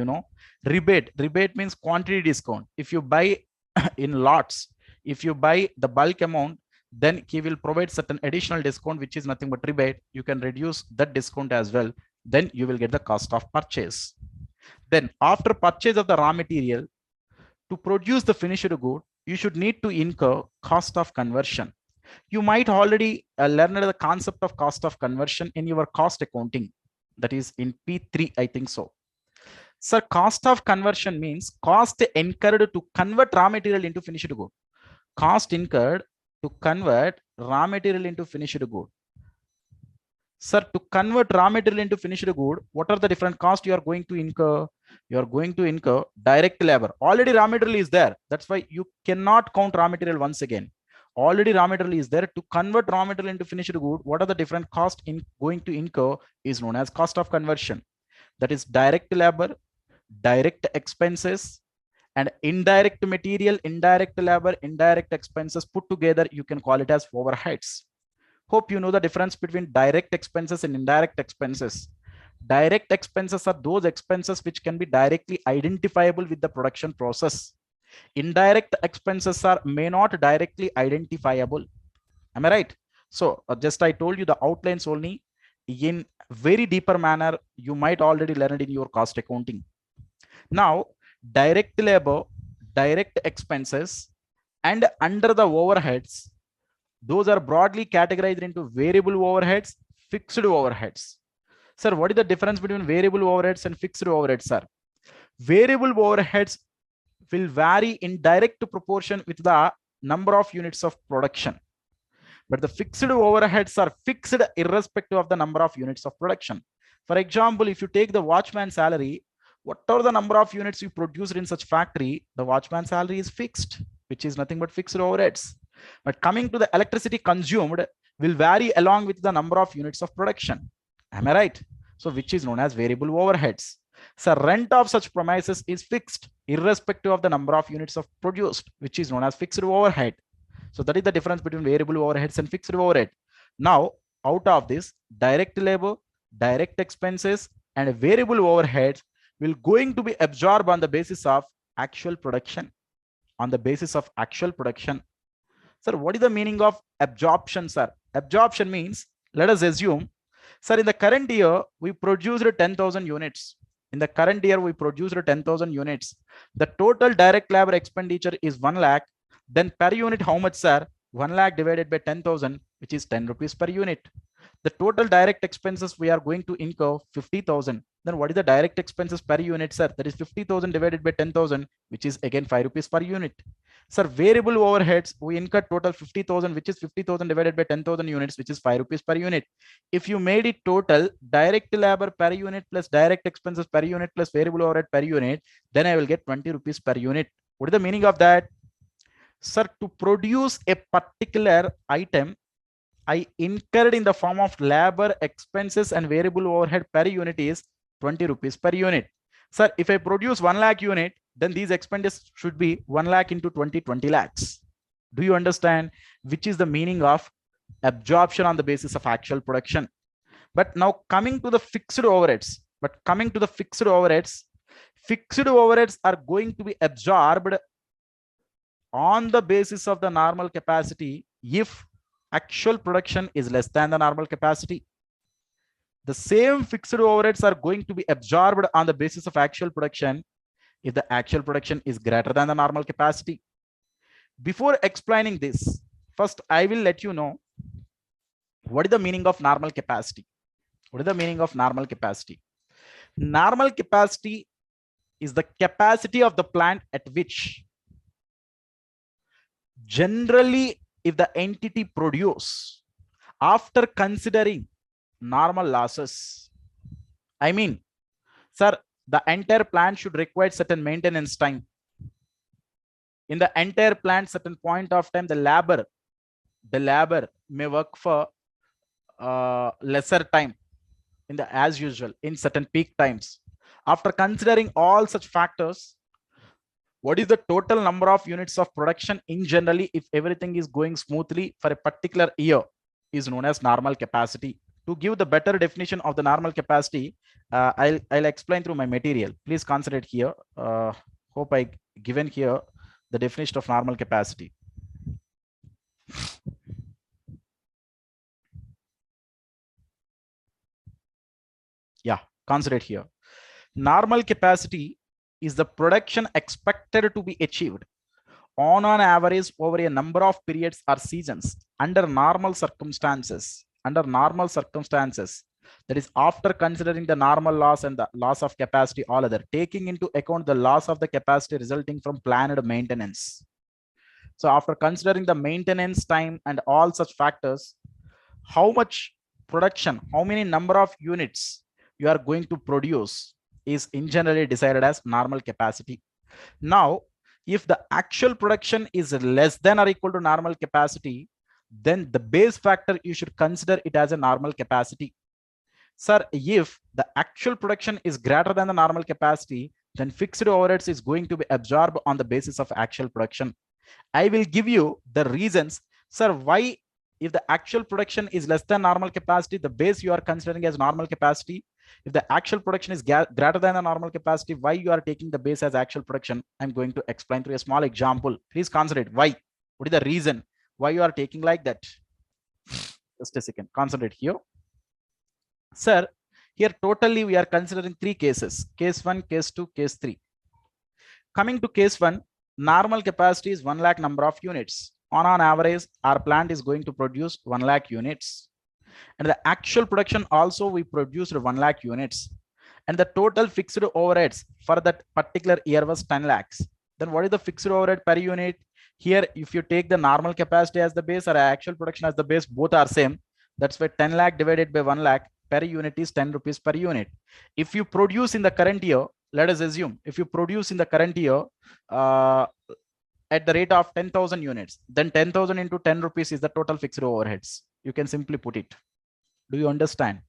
Rebate means quantity discount. If you buy in lots, if you buy the bulk amount, then he will provide certain additional discount, which is nothing but rebate. You can reduce that discount as well, then you will get the cost of purchase. Then after purchase of the raw material, to produce the finished good, you should need to incur cost of conversion. You might already learn the concept of cost of conversion in your cost accounting, that is in P3, I think so. Sir, cost of conversion means cost incurred to convert raw material into finished good. Cost incurred to convert raw material into finished good. Sir, to convert raw material into finished good, what are the different costs you are going to incur? You are going to incur direct labor. Already raw material is there. That's why you cannot count raw material once again. Already raw material is there. To convert raw material into finished good, what are the different costs going to incur is known as cost of conversion. That is direct labor, direct expenses, and indirect material, indirect labor, indirect expenses put together, you can call it as overheads. Hope you know the difference between direct expenses and indirect expenses. Direct expenses are those expenses which can be directly identifiable with the production process. Indirect expenses are may not directly identifiable. Am I right? So just I told you the outlines only. In very deeper manner, you might already learn it in your cost accounting. Now, direct labor, direct expenses, and under the overheads, those are broadly categorized into variable overheads, fixed overheads. Sir, what is the difference between variable overheads and fixed overheads, sir? Variable overheads will vary in direct proportion with the number of units of production. But the fixed overheads are fixed irrespective of the number of units of production. For example, if you take the watchman salary, whatever the number of units you produced in such factory, the watchman salary is fixed, which is nothing but fixed overheads. But coming to the electricity consumed will vary along with the number of units of production. Am I right? So which is known as variable overheads. So rent of such premises is fixed irrespective of the number of units of produced, which is known as fixed overhead. So that is the difference between variable overheads and fixed overhead. Now, out of this, direct labor, direct expenses, and variable overheads will going to be absorbed on the basis of actual production. On the basis of actual production. Sir, what is the meaning of absorption, sir? Absorption means, let us assume, sir, in the current year, we produced 10,000 units. In the current year, we produced 10,000 units. The total direct labor expenditure is 1 lakh. Then per unit, how much, sir? 1 lakh divided by 10,000, which is 10 rupees per unit. The total direct expenses we are going to incur 50,000. Then what is the direct expenses per unit, sir? That is 50,000 divided by 10,000, which is again 5 rupees per unit. Sir, variable overheads, we incur total 50,000, which is 50,000 divided by 10,000 units, which is 5 rupees per unit. If you made it total direct labor per unit plus direct expenses per unit plus variable overhead per unit, then I will get 20 rupees per unit. What is the meaning of that? Sir, to produce a particular item, I incurred in the form of labor expenses and variable overhead per unit is 20 rupees per unit. Sir, if I produce 1 lakh unit, then these expenses should be 1 lakh into 20 lakhs. Do you understand? Which is the meaning of absorption on the basis of actual production. But now coming to the fixed overheads, fixed overheads are going to be absorbed on the basis of the normal capacity if actual production is less than the normal capacity. The same fixed overheads are going to be absorbed on the basis of actual production if the actual production is greater than the normal capacity. Before explaining this, first I will let you know what is the meaning of normal capacity. What is the meaning of normal capacity? Normal capacity is the capacity of the plant at which generally if the entity produce after considering normal losses. I mean, sir, the entire plant should require certain maintenance time. In the entire plant, certain point of time, the labor may work for lesser time in the as usual in certain peak times. After considering all such factors, what is the total number of units of production in generally if everything is going smoothly for a particular year is known as normal capacity. To give the better definition of the normal capacity, I'll explain through my material. Please concentrate here. Hope I given here the definition of normal capacity. Yeah, concentrate here. Normal capacity is the production expected to be achieved on an average over a number of periods or seasons under normal circumstances. That is after considering the normal loss and the loss of capacity all other, taking into account the loss of the capacity resulting from planned maintenance. So after considering the maintenance time and all such factors, how much production, how many number of units you are going to produce is in generally decided as normal capacity. Now, if the actual production is less than or equal to normal capacity, then the base factor you should consider it as a normal capacity. Sir, if the actual production is greater than the normal capacity, then fixed overheads is going to be absorbed on the basis of actual production. I will give you the reasons, sir, why if the actual production is less than normal capacity, the base you are considering as normal capacity. If the actual production is greater than the normal capacity, why you are taking the base as actual production? I'm going to explain through a small example. Please concentrate. Why? What is the reason why you are taking like that? Just a second. Concentrate here. Sir, here totally we are considering 3 cases. Case 1, case 2, case 3. Coming to case 1, normal capacity is 1 lakh number of units. On average, our plant is going to produce 1 lakh units. And the actual production also we produced 1 lakh units. And the total fixed overheads for that particular year was 10 lakhs. Then what is the fixed overhead per unit? Here, if you take the normal capacity as the base or actual production as the base, both are same. That's why 10 lakh divided by 1 lakh per unit is 10 rupees per unit. If you produce in the current year, let us assume if you produce in the current year at the rate of 10,000 units, then 10,000 into 10 rupees is the total fixed overheads. You can simply put it. Do you understand?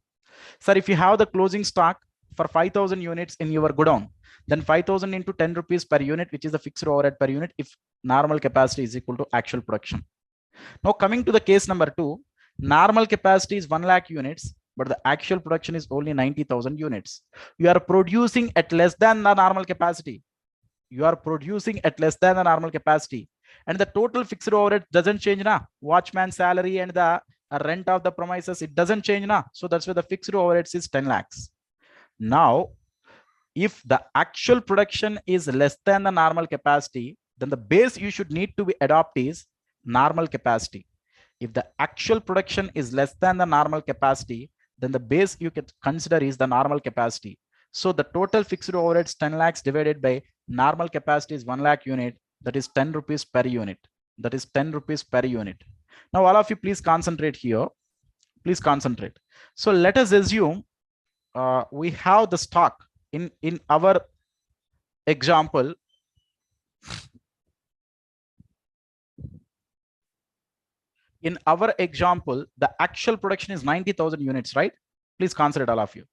Sir, if you have the closing stock for 5,000 units in your godown, then 5,000 into 10 rupees per unit, which is the fixed overhead per unit, if normal capacity is equal to actual production. Now coming to the case number 2, normal capacity is 1 lakh units, but the actual production is only 90,000 units. You are producing at less than the normal capacity. You are producing at less than the normal capacity, and the total fixed overhead doesn't change now. Watchman salary and the rent of the premises, it doesn't change now. So that's why the fixed overheads is 10 lakhs. Now, if the actual production is less than the normal capacity, then the base you should need to be adopt is normal capacity. If the actual production is less than the normal capacity, then the base you can consider is the normal capacity. So the total fixed overheads 10 lakhs divided by normal capacity is 1 lakh unit. That is 10 rupees per unit. That is 10 rupees per unit. Now all of you please concentrate here. Please concentrate. So let us assume we have the stock in our example. In our example, the actual production is 90,000 units, right? Please consider all of you.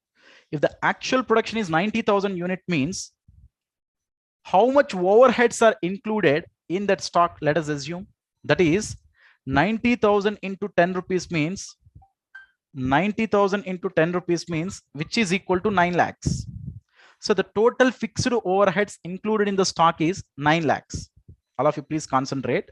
If the actual production is 90,000 unit means how much overheads are included in that stock? Let us assume that is 90,000 into 10 rupees means 90,000 into 10 rupees means which is equal to 9 lakhs. So the total fixed overheads included in the stock is 9 lakhs. All of you please concentrate.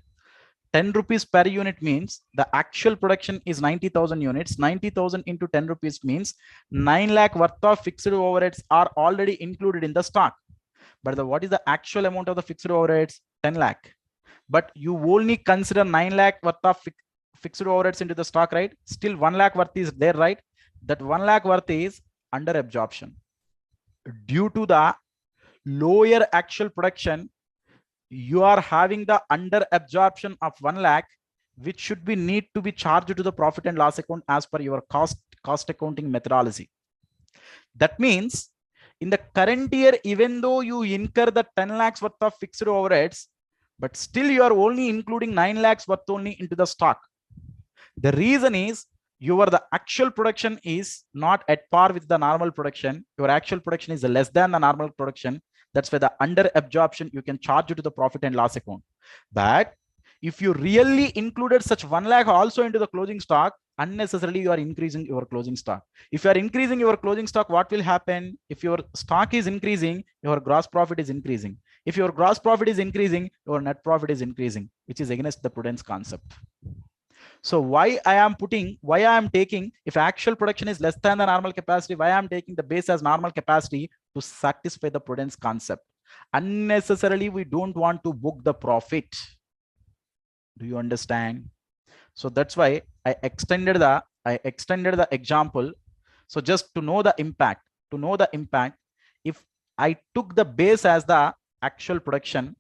10 rupees per unit means the actual production is 90,000 units. 90,000 into 10 rupees means 9 lakh worth of fixed overheads are already included in the stock. But what is the actual amount of the fixed overheads? 10 lakh. But you only consider 9 lakh worth of fixed overheads into the stock, right? Still 1 lakh worth is there, right? That 1 lakh worth is under absorption. Due to the lower actual production, you are having the under absorption of 1 lakh, which should be need to be charged to the profit and loss account as per your cost accounting methodology. That means in the current year, even though you incur the 10 lakhs worth of fixed overheads, but still you are only including 9 lakhs worth only into the stock. The reason is the actual production is not at par with the normal production. Your actual production is less than the normal production. That's why the under absorption you can charge it to the profit and loss account. But if you really included such 1 lakh also into the closing stock, unnecessarily you are increasing your closing stock. If you are increasing your closing stock, what will happen? If your stock is increasing, your gross profit is increasing. If your gross profit is increasing, your net profit is increasing, which is against the prudence concept. So why I am taking, if actual production is less than the normal capacity, why I am taking the base as normal capacity? To satisfy the prudence concept. Unnecessarily, we don't want to book the profit. Do you understand? So that's why I extended the example. So just to know the impact, if I took the base as the actual production,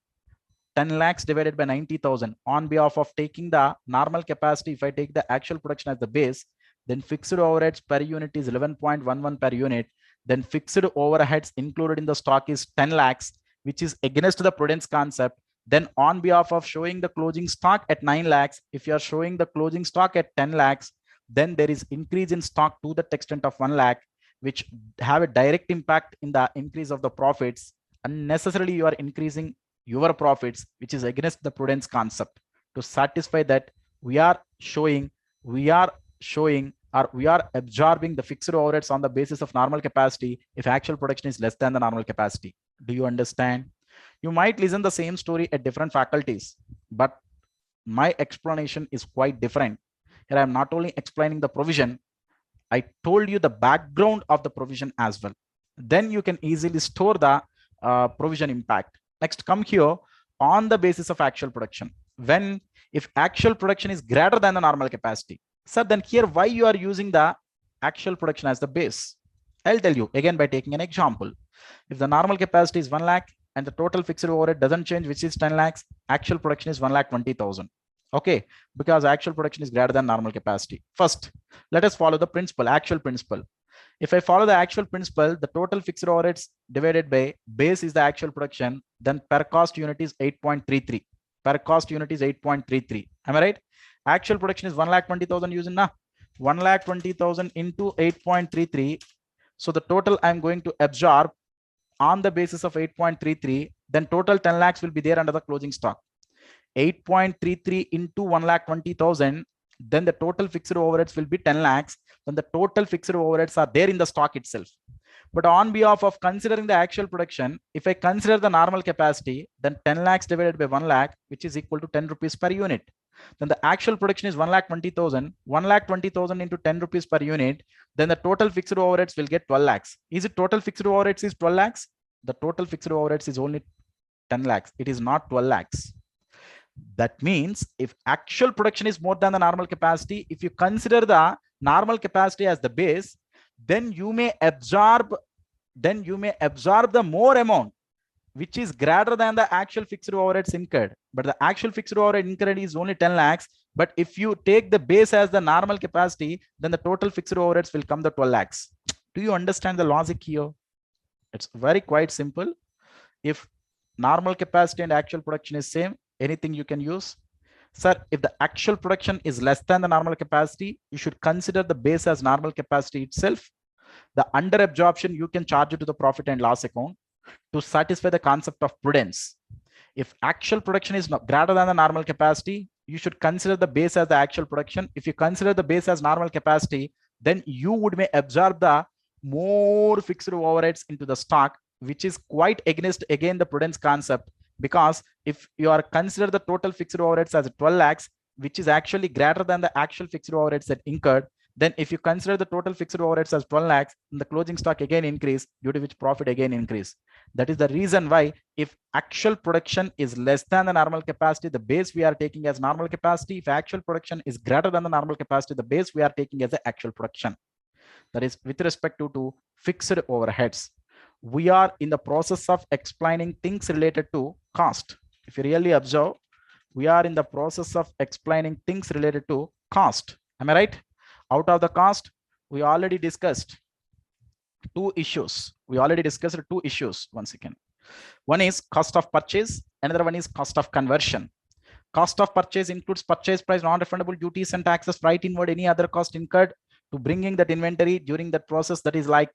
10 lakhs divided by 90,000 on behalf of taking the normal capacity, if I take the actual production as the base, then fixed overheads per unit is 11.11 per unit. Then fixed overheads included in the stock is 10 lakhs, which is against the prudence concept. Then on behalf of showing the closing stock at 9 lakhs, if you are showing the closing stock at 10 lakhs, then there is increase in stock to the extent of 1 lakh, which have a direct impact in the increase of the profits. Unnecessarily, you are increasing your profits, which is against the prudence concept. To satisfy that, we are absorbing the fixed overheads on the basis of normal capacity if actual production is less than the normal capacity. Do you understand? You might listen the same story at different faculties, but my explanation is quite different. Here I am not only explaining the provision, I told you the background of the provision as well. Then you can easily store the provision impact. Next, come here on the basis of actual production. If actual production is greater than the normal capacity, sir, then here why you are using the actual production as the base? I'll tell you again by taking an example. If the normal capacity is 1 lakh, and the total fixed overhead doesn't change, which is 10 lakhs. Actual production is 1,20,000. Okay, because actual production is greater than normal capacity. First, let us follow the principle, actual principle. If I follow the actual principle, the total fixed overheads divided by base is the actual production, then per cost unit is 8.33. Per cost unit is 8.33. Am I right? Actual production is 1,20,000 using na 1,20,000 into 8.33. So the total I'm going to absorb on the basis of 8.33, then total 10 lakhs will be there under the closing stock. 8.33 into 1,20,000, then the total fixed overheads will be 10 lakhs. Then the total fixed overheads are there in the stock itself. But on behalf of considering the actual production, if I consider the normal capacity, then 10 lakhs divided by 1 lakh, which is equal to 10 rupees per unit. Then the actual production is 1,20,000. 1,20,000 into 10 rupees per unit. Then the total fixed overheads will get 12 lakhs. Is it total fixed overheads is 12 lakhs? The total fixed overheads is only 10 lakhs. It is not 12 lakhs. That means if actual production is more than the normal capacity, if you consider the normal capacity as the base, then you may absorb the more amount which is greater than the actual fixed overheads incurred. But the actual fixed overhead incurred is only 10 lakhs. But if you take the base as the normal capacity, then the total fixed overheads will come to 12 lakhs. Do you understand the logic here? It's very quite simple. If normal capacity and actual production is same, anything you can use. Sir, if the actual production is less than the normal capacity, you should consider the base as normal capacity itself. The under absorption, you can charge it to the profit and loss account to satisfy the concept of prudence. If actual production is not greater than the normal capacity, you should consider the base as the actual production. If you consider the base as normal capacity, then you would may absorb the more fixed overheads into the stock, which is quite against again the prudence concept. Because if you are consider the total fixed overheads as 12 lakhs, which is actually greater than the actual fixed overheads that incurred, then if you consider the total fixed overheads as 12 lakhs, then the closing stock again increase, due to which profit again increase. That is the reason why if actual production is less than the normal capacity, the base we are taking as normal capacity. If actual production is greater than the normal capacity, the base we are taking as the actual production. That is with respect to fixed overheads. We are in the process of explaining things related to cost. If you really observe, we are in the process of explaining things related to cost. Am I right? Out of the cost, we already discussed two issues. Once again. One is cost of purchase, another one is cost of conversion. Cost of purchase includes purchase price, non-refundable duties and taxes, freight inward, any other cost incurred to bringing that inventory during that process. That is like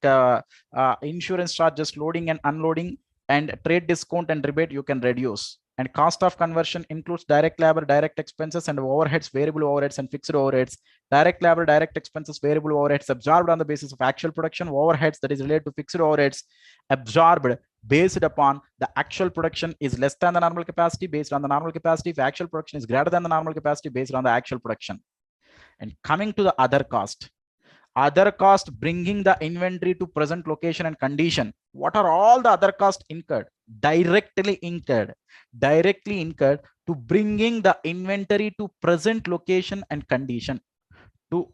insurance charges, loading and unloading, and trade discount and rebate you can reduce. And cost of conversion includes direct labor, direct expenses, and overheads, variable overheads, and fixed overheads. Direct labor, direct expenses, variable overheads absorbed on the basis of actual production. Overheads, that is related to fixed overheads, absorbed based upon the actual production is less than the normal capacity, based on the normal capacity. If actual production is greater than the normal capacity, based on the actual production. And coming to the other cost bringing the inventory to present location and condition. What are all the other costs incurred? Directly incurred to bringing the inventory to present location and condition. What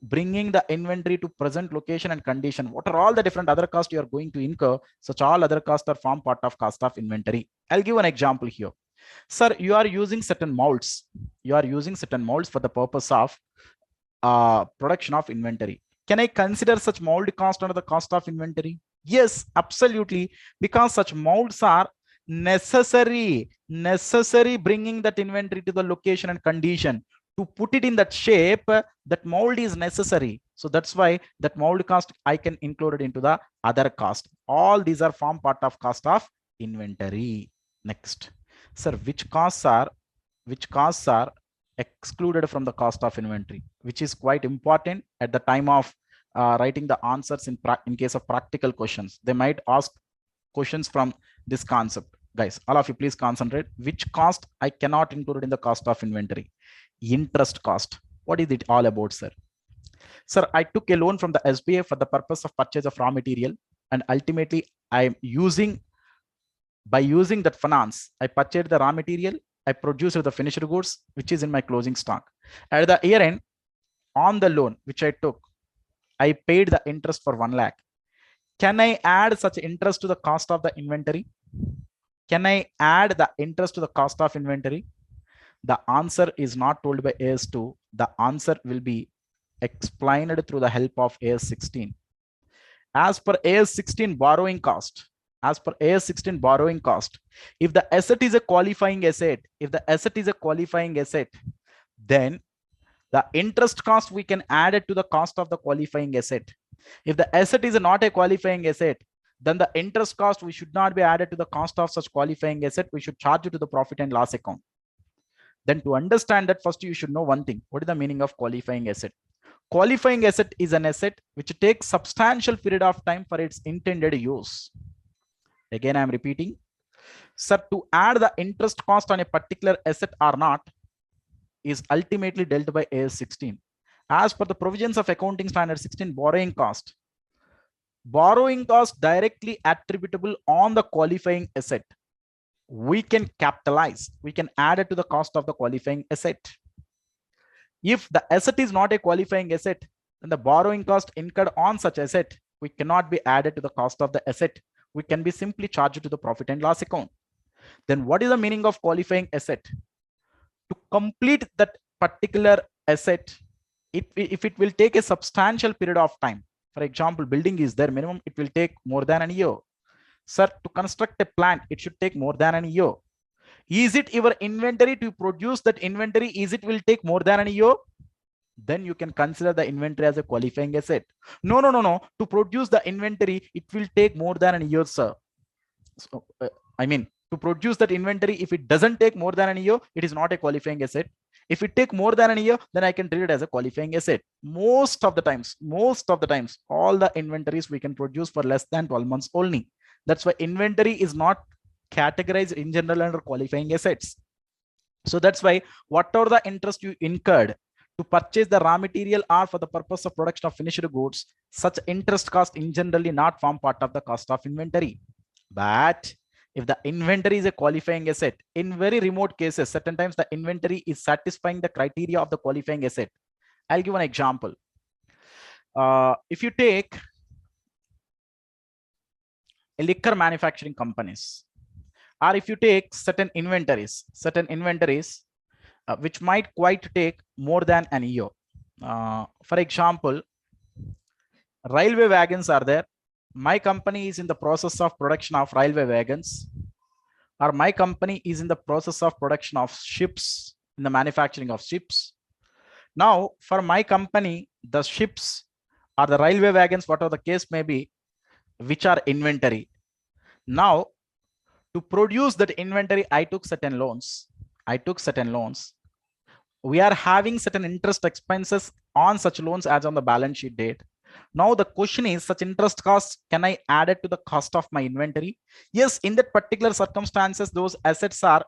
are all the different other costs you are going to incur? Such all other costs are form part of cost of inventory. I'll give an example here. Sir, you are using certain molds. For the purpose of production of inventory. Can I consider such mold cost under the cost of inventory? Yes, absolutely, because such molds are necessary bringing that inventory to the location and condition. To put it in that shape, that mold is necessary. So that's why that mold cost I can include it into the other cost. All these are form part of cost of inventory. Next, sir, which costs are excluded from the cost of inventory, which is quite important at the time of writing the answers in case of practical questions. They might ask questions from this concept. Guys, all of you please concentrate. Which cost I cannot include in the cost of inventory? Interest cost. What is it all about, sir? Sir, I took a loan from the SBA for the purpose of purchase of raw material, and ultimately by using that finance, I purchased the raw material, I produced the finished goods, which is in my closing stock. At the year end, on the loan which I took, I paid the interest for 1 lakh. Can I add such interest to the cost of the inventory? can I add the interest to the cost of inventory? The answer is not told by AS2. The answer will be explained through the help of AS16. As per AS16 borrowing cost, as per AS16 borrowing cost, if the asset is a qualifying asset, then the interest cost we can add it to the cost of the qualifying asset. If the asset is not a qualifying asset, then the interest cost we should not be added to the cost of such qualifying asset. We should charge it to the profit and loss account. Then to understand that, first you should know one thing. What is the meaning of qualifying asset? Qualifying asset is an asset which takes substantial period of time for its intended use. Again, I am repeating. Sir, to add the interest cost on a particular asset or not is ultimately dealt by AS16. As per the provisions of Accounting Standard 16, borrowing cost directly attributable on the qualifying asset, we can capitalize, we can add it to the cost of the qualifying asset. If the asset is not a qualifying asset, then the borrowing cost incurred on such asset, we cannot be added to the cost of the asset. We can be simply charged to the profit and loss account. Then what is the meaning of qualifying asset? To complete that particular asset, if it will take a substantial period of time, for example, building is there, minimum it will take more than a year. Sir, to construct a plant, it should take more than a year. Is it your inventory to produce that inventory? Is it will take more than a year? Then you can consider the inventory as a qualifying asset. No. To produce the inventory, it will take more than a year, sir. So, I mean, to produce that inventory, if it doesn't take more than a year, it is not a qualifying asset. If it take more than a year, then I can treat it as a qualifying asset. Most of the times, all the inventories we can produce for less than 12 months only. That's why inventory is not categorized in general under qualifying assets. So that's why whatever the interest you incurred to purchase the raw material or for the purpose of production of finished goods, such interest cost in generally not form part of the cost of inventory. But if the inventory is a qualifying asset, in very remote cases, certain times the inventory is satisfying the criteria of the qualifying asset. I'll give an example. If you take liquor manufacturing companies, or if you take certain inventories, which might quite take more than a year. For example, railway wagons are there. My company is in the process of production of railway wagons, or my company is in the process of production of ships, in the manufacturing of ships. Now, for my company, the ships or the railway wagons, whatever the case may be, which are inventory. Now, to produce that inventory, I took certain loans. We are having certain interest expenses on such loans as on the balance sheet date. Now the question is, such interest costs, can I add it to the cost of my inventory? Yes, in that particular circumstances, those assets are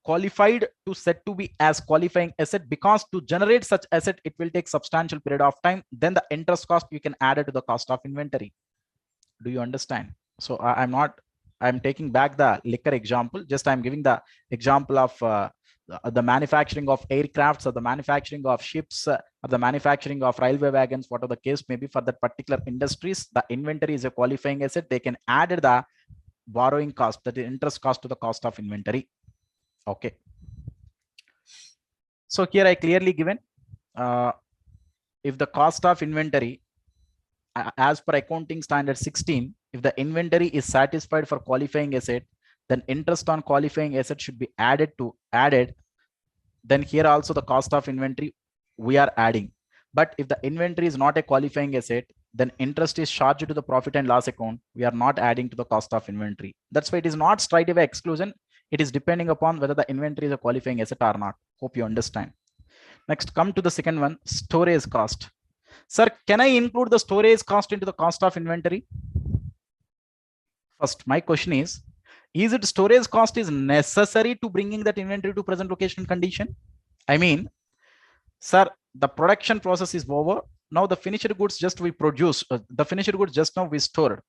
qualified to set to be as qualifying asset, because to generate such asset, it will take substantial period of time. Then the interest cost, you can add it to the cost of inventory. Do you understand? So I'm taking back the liquor example. Just I'm giving the example of the manufacturing of aircrafts, or the manufacturing of ships, or the manufacturing of railway wagons, whatever the case may be, for that particular industries, the inventory is a qualifying asset. They can add the borrowing cost, that is interest cost, to the cost of inventory. Okay. So here I clearly given, if the cost of inventory, as per Accounting Standard 16, if the inventory is satisfied for qualifying asset, then interest on qualifying asset should be added. Then here also the cost of inventory we are adding. But if the inventory is not a qualifying asset, then interest is charged to the profit and loss account. We are not adding to the cost of inventory. That's why it is not straight away exclusion. It is depending upon whether the inventory is a qualifying asset or not. Hope you understand. Next, come to the second one, storage cost. Sir, can I include the storage cost into the cost of inventory? First, my question is it storage cost is necessary to bringing that inventory to present location condition? I mean, sir, the production process is over. Now the finished goods just we produce, the finished goods just now we stored.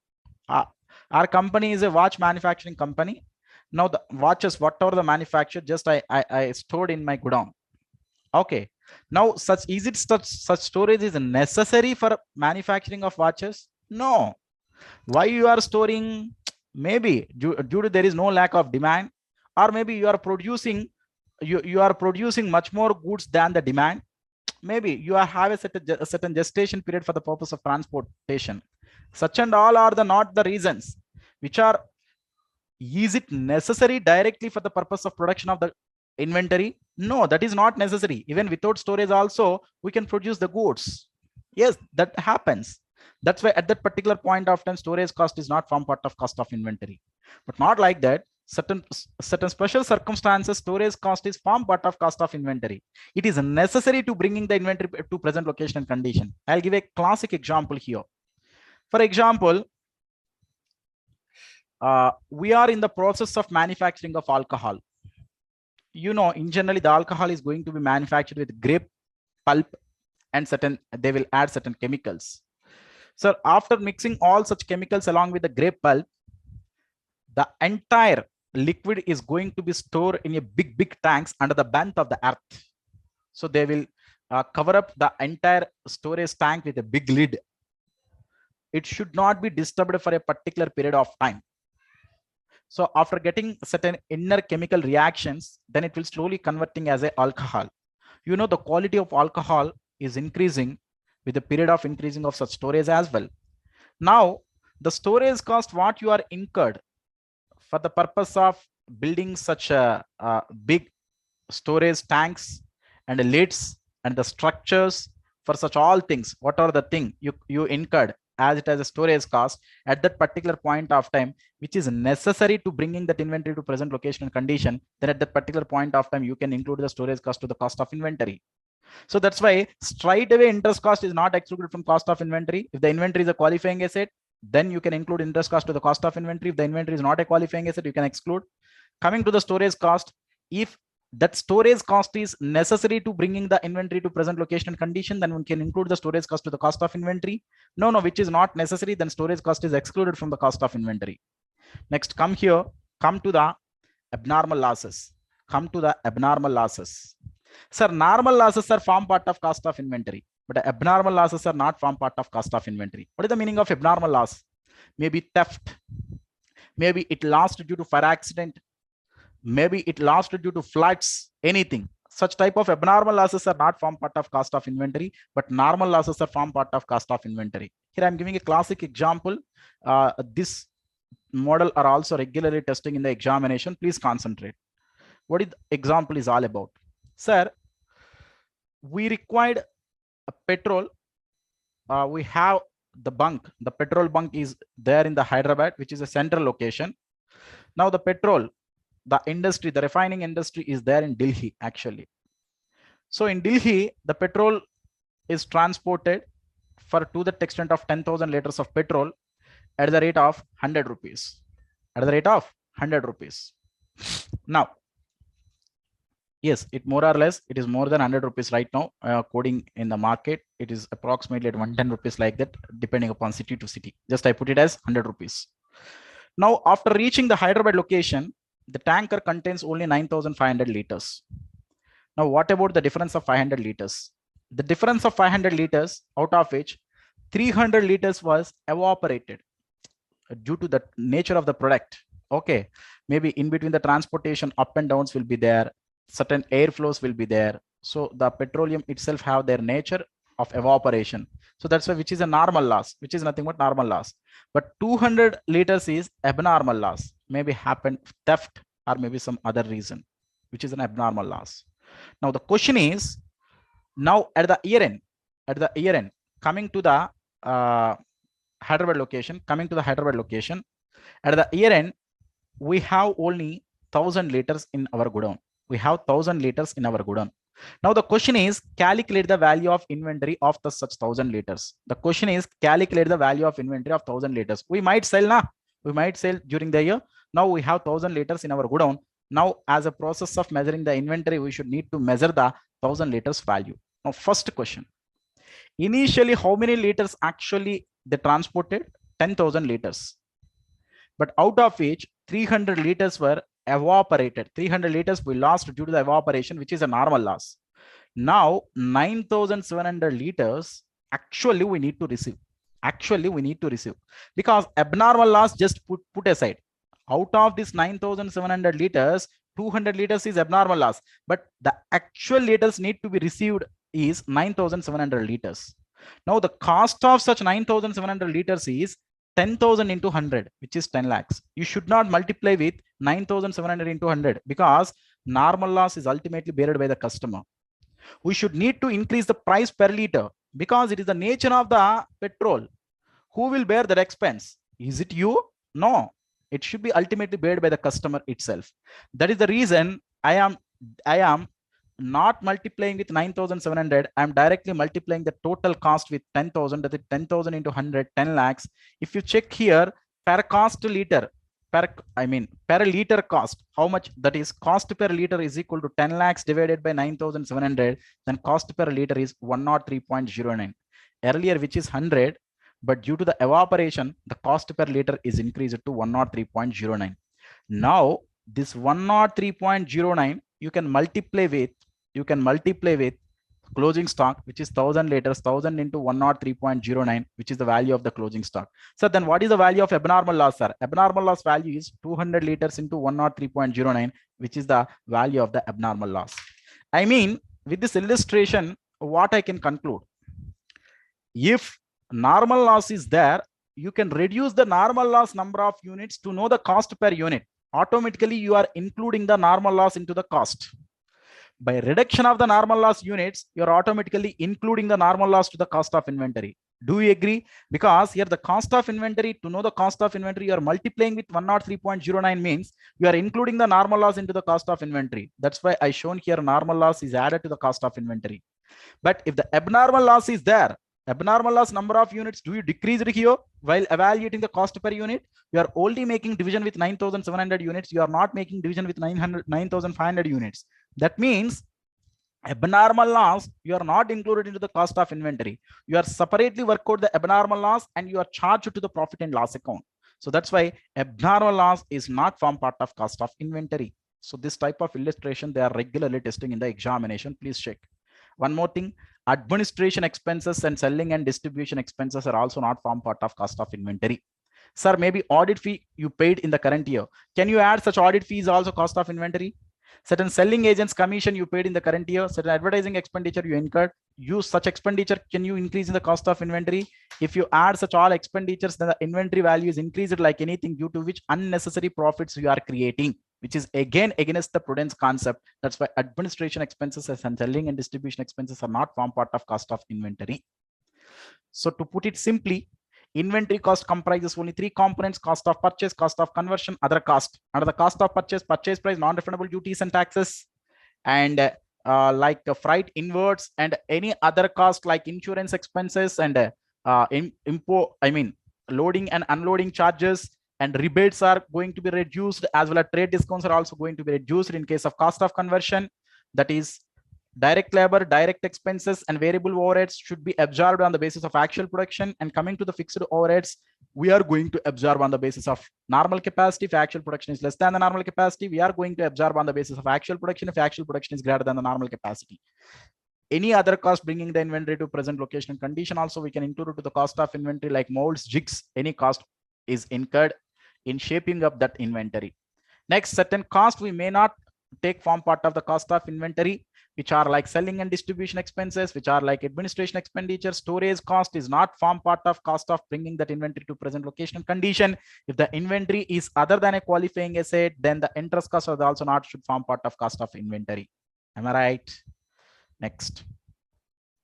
Our company is a watch manufacturing company. Now the watches, whatever the manufactured, just I stored in my godown. Okay. Now such storage is necessary for manufacturing of watches? No. Why you are storing? Maybe due to there is no lack of demand, or maybe you are producing you are producing much more goods than the demand. Maybe you are have a certain gestation period for the purpose of transportation. Such and all are the not the reasons which are. Is it necessary directly for the purpose of production of the inventory? No, that is not necessary. Even without storage also, we can produce the goods. Yes, that happens. That's why at that particular point of time, storage cost is not from part of cost of inventory. But not like that. Certain special circumstances, storage cost is from part of cost of inventory. It is necessary to bringing the inventory to present location and condition. I'll give a classic example here. For example, we are in the process of manufacturing of alcohol. You know, in generally the alcohol is going to be manufactured with grape pulp and they will add certain chemicals. So after mixing all such chemicals along with the grape pulp, the entire liquid is going to be stored in a big tanks under the bent of the earth. So they will cover up the entire storage tank with a big lid. It should not be disturbed for a particular period of time. So after getting certain inner chemical reactions, then it will slowly converting as a alcohol. You know, the quality of alcohol is increasing with the period of increasing of such storage as well. Now, the storage cost what you are incurred for the purpose of building such a big storage tanks and lids and the structures for such all things, what are the thing you incurred as it as a storage cost at that particular point of time, which is necessary to bringing that inventory to present location and condition, then at that particular point of time, you can include the storage cost to the cost of inventory. So that's why straight away interest cost is not excluded from cost of inventory. If the inventory is a qualifying asset, then you can include interest cost to the cost of inventory. If the inventory is not a qualifying asset, you can exclude. Coming to the storage cost, if that storage cost is necessary to bringing the inventory to present location and condition, then we can include the storage cost to the cost of inventory. No, which is not necessary, then storage cost is excluded from the cost of inventory. Next, come to the abnormal losses. Sir, normal losses are form part of cost of inventory, but abnormal losses are not form part of cost of inventory. What is the meaning of abnormal loss? Maybe theft, maybe it lost due to fire accident, maybe it lost due to floods, anything. Such type of abnormal losses are not form part of cost of inventory, but normal losses are form part of cost of inventory. Here I'm giving a classic example. This model are also regularly testing in the examination. Please concentrate. What is the example is all about? Sir, we required a petrol. We have the bunk. The petrol bunk is there in the Hyderabad, which is a central location. Now the petrol, the industry, the refining industry is there in Delhi actually. So in Delhi, the petrol is transported for to the extent of 10,000 liters of petrol at the rate of 100 rupees. At the rate of 100 rupees. Now, yes, it more or less, it is more than 100 rupees right now. Quoting in the market, it is approximately at 110 rupees like that, depending upon city to city. Just I put it as 100 rupees. Now, after reaching the Hyderabad location, the tanker contains only 9,500 liters. Now, what about the difference of 500 liters? The difference of 500 liters, out of which 300 liters was evaporated due to the nature of the product. Okay, maybe in between the transportation, up and downs will be there, certain air flows will be there. So the petroleum itself have their nature of evaporation. So that's why, which is a normal loss, which is nothing but normal loss. But 200 liters is abnormal loss. Maybe happened theft or maybe some other reason, which is an abnormal loss. Now the question is, now at the year end, coming to the Hyderabad location, at the year end, we have only 1,000 liters in our godown. Now the question is, calculate the value of inventory of the such 1,000 liters. The question is, calculate the value of inventory of 1,000 liters. We might sell now. We might sell during the year. Now we have 1,000 liters in our godown. Now, as a process of measuring the inventory, we should need to measure the 1,000 liters value. Now, first question. Initially, how many liters actually they transported? 10,000 liters. But out of which 300 liters were evaporated. 300 liters we lost due to the evaporation, which is a normal loss. Now 9,700 liters actually we need to receive. Actually, we need to receive, because abnormal loss just put aside. Out of this 9,700 liters, 200 liters is abnormal loss, but the actual liters need to be received is 9,700 liters. Now the cost of such 9,700 liters is 10,000 into 100, which is 10 lakhs. You should not multiply with 9,700 into 100, because normal loss is ultimately borne by the customer. We should need to increase the price per liter, because it is the nature of the petrol. Who will bear that expense? Is it you? No, it should be ultimately borne by the customer itself. That is the reason I am not multiplying with 9,700. I'm directly multiplying the total cost with 10,000. That is 10,000 into 100, 10 lakhs. If you check here, per cost liter, per liter cost, how much that is? Cost per liter is equal to 10 lakhs divided by 9,700. Then cost per liter is 103.09. Earlier, which is 100, but due to the evaporation, the cost per liter is increased to 103.09. Now this 103.09 you can multiply with closing stock, which is 1000 liters. 1000 into 103.09, which is the value of the closing stock. So then what is the value of abnormal loss, sir? Abnormal loss value is 200 liters into 103.09, which is the value of the abnormal loss. I mean, with this illustration, what I can conclude, if normal loss is there, you can reduce the normal loss number of units to know the cost per unit. Automatically you are including the normal loss into the cost. By reduction of the normal loss units, you are automatically including the normal loss to the cost of inventory. Do you agree? Because here the cost of inventory, to know the cost of inventory, you are multiplying with 103.09, means you are including the normal loss into the cost of inventory. That's why I shown here normal loss is added to the cost of inventory. But if the abnormal loss is there, abnormal loss number of units, do you decrease it here while evaluating the cost per unit? You are only making division with 9,700 units. You are not making division with 9,500 units. That means abnormal loss, you are not included into the cost of inventory. You are separately work out the abnormal loss and you are charged to the profit and loss account. So that's why abnormal loss is not form part of cost of inventory. So this type of illustration, they are regularly testing in the examination. Please check. One more thing, administration expenses and selling and distribution expenses are also not form part of cost of inventory. Sir, maybe audit fee you paid in the current year. Can you add such audit fees also cost of inventory? Certain selling agents commission you paid in the current year, certain advertising expenditure you incurred, use such expenditure, can you increase in the cost of inventory? If you add such all expenditures, then the inventory value is increased like anything, due to which unnecessary profits you are creating, which is again against the prudence concept. That's why administration expenses and selling and distribution expenses are not form part of cost of inventory. So to put it simply, inventory cost comprises only three components: cost of purchase, cost of conversion, other cost. Under the cost of purchase, purchase price, non-refundable duties and taxes, and like freight inwards, and any other cost like insurance expenses and loading and unloading charges and rebates are going to be reduced, as well as trade discounts are also going to be reduced in case of cost of conversion. That is, direct labor, direct expenses, and variable overheads should be absorbed on the basis of actual production. And coming to the fixed overheads, we are going to absorb on the basis of normal capacity. If actual production is less than the normal capacity, we are going to absorb on the basis of actual production. If actual production is greater than the normal capacity, any other cost bringing the inventory to present location and condition, also we can include it to the cost of inventory, like molds, jigs, any cost is incurred in shaping up that inventory. Next, certain cost we may not take form part of the cost of inventory, which are like selling and distribution expenses, which are like administration expenditure. Storage cost is not form part of cost of bringing that inventory to present location and condition. If the inventory is other than a qualifying asset, then the interest cost also not should form part of cost of inventory. Am I right? Next,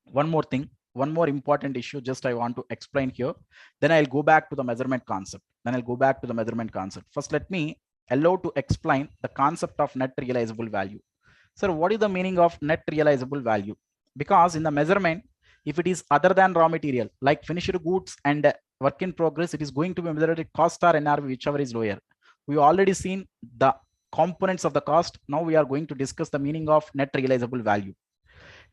one more thing, one more important issue just I want to explain here. Then I'll go back to the measurement concept. First, let me allow to explain the concept of net realizable value. Sir, what is the meaning of net realizable value? Because in the measurement, if it is other than raw material, like finished goods and work in progress, it is going to be measured at cost or NRV, whichever is lower. We already seen the components of the cost. Now we are going to discuss the meaning of net realizable value.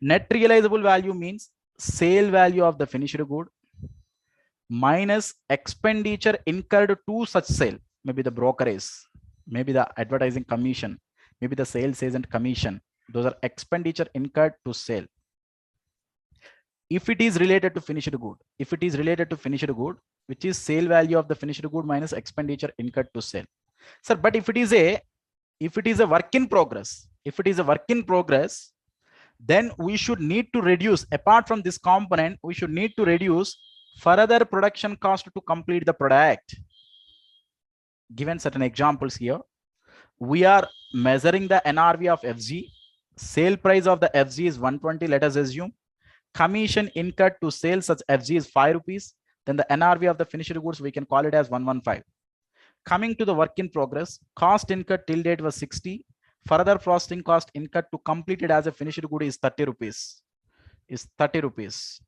Net realizable value means sale value of the finished good minus expenditure incurred to such sale. Maybe the brokerage, maybe the advertising commission, maybe the sales agent commission. Those are expenditure incurred to sell. if it is related to finished good, if it is related to finished good, which is sale value of the finished good minus expenditure incurred to sell. Sir, but if it is a work in progress, if it is a work in progress, then we should need to reduce, apart from this component, we should need to reduce further production cost to complete the product. Given certain examples here, we are measuring the NRV of FG. Sale price of the FG is 120, let us assume. Commission incurred to sell such FG is 5 rupees. Then the NRV of the finished goods, we can call it as 115. Coming to the work in progress, cost incurred till date was 60. Further processing cost incurred to complete it as a finished good is 30 rupees. Is 30 rupees.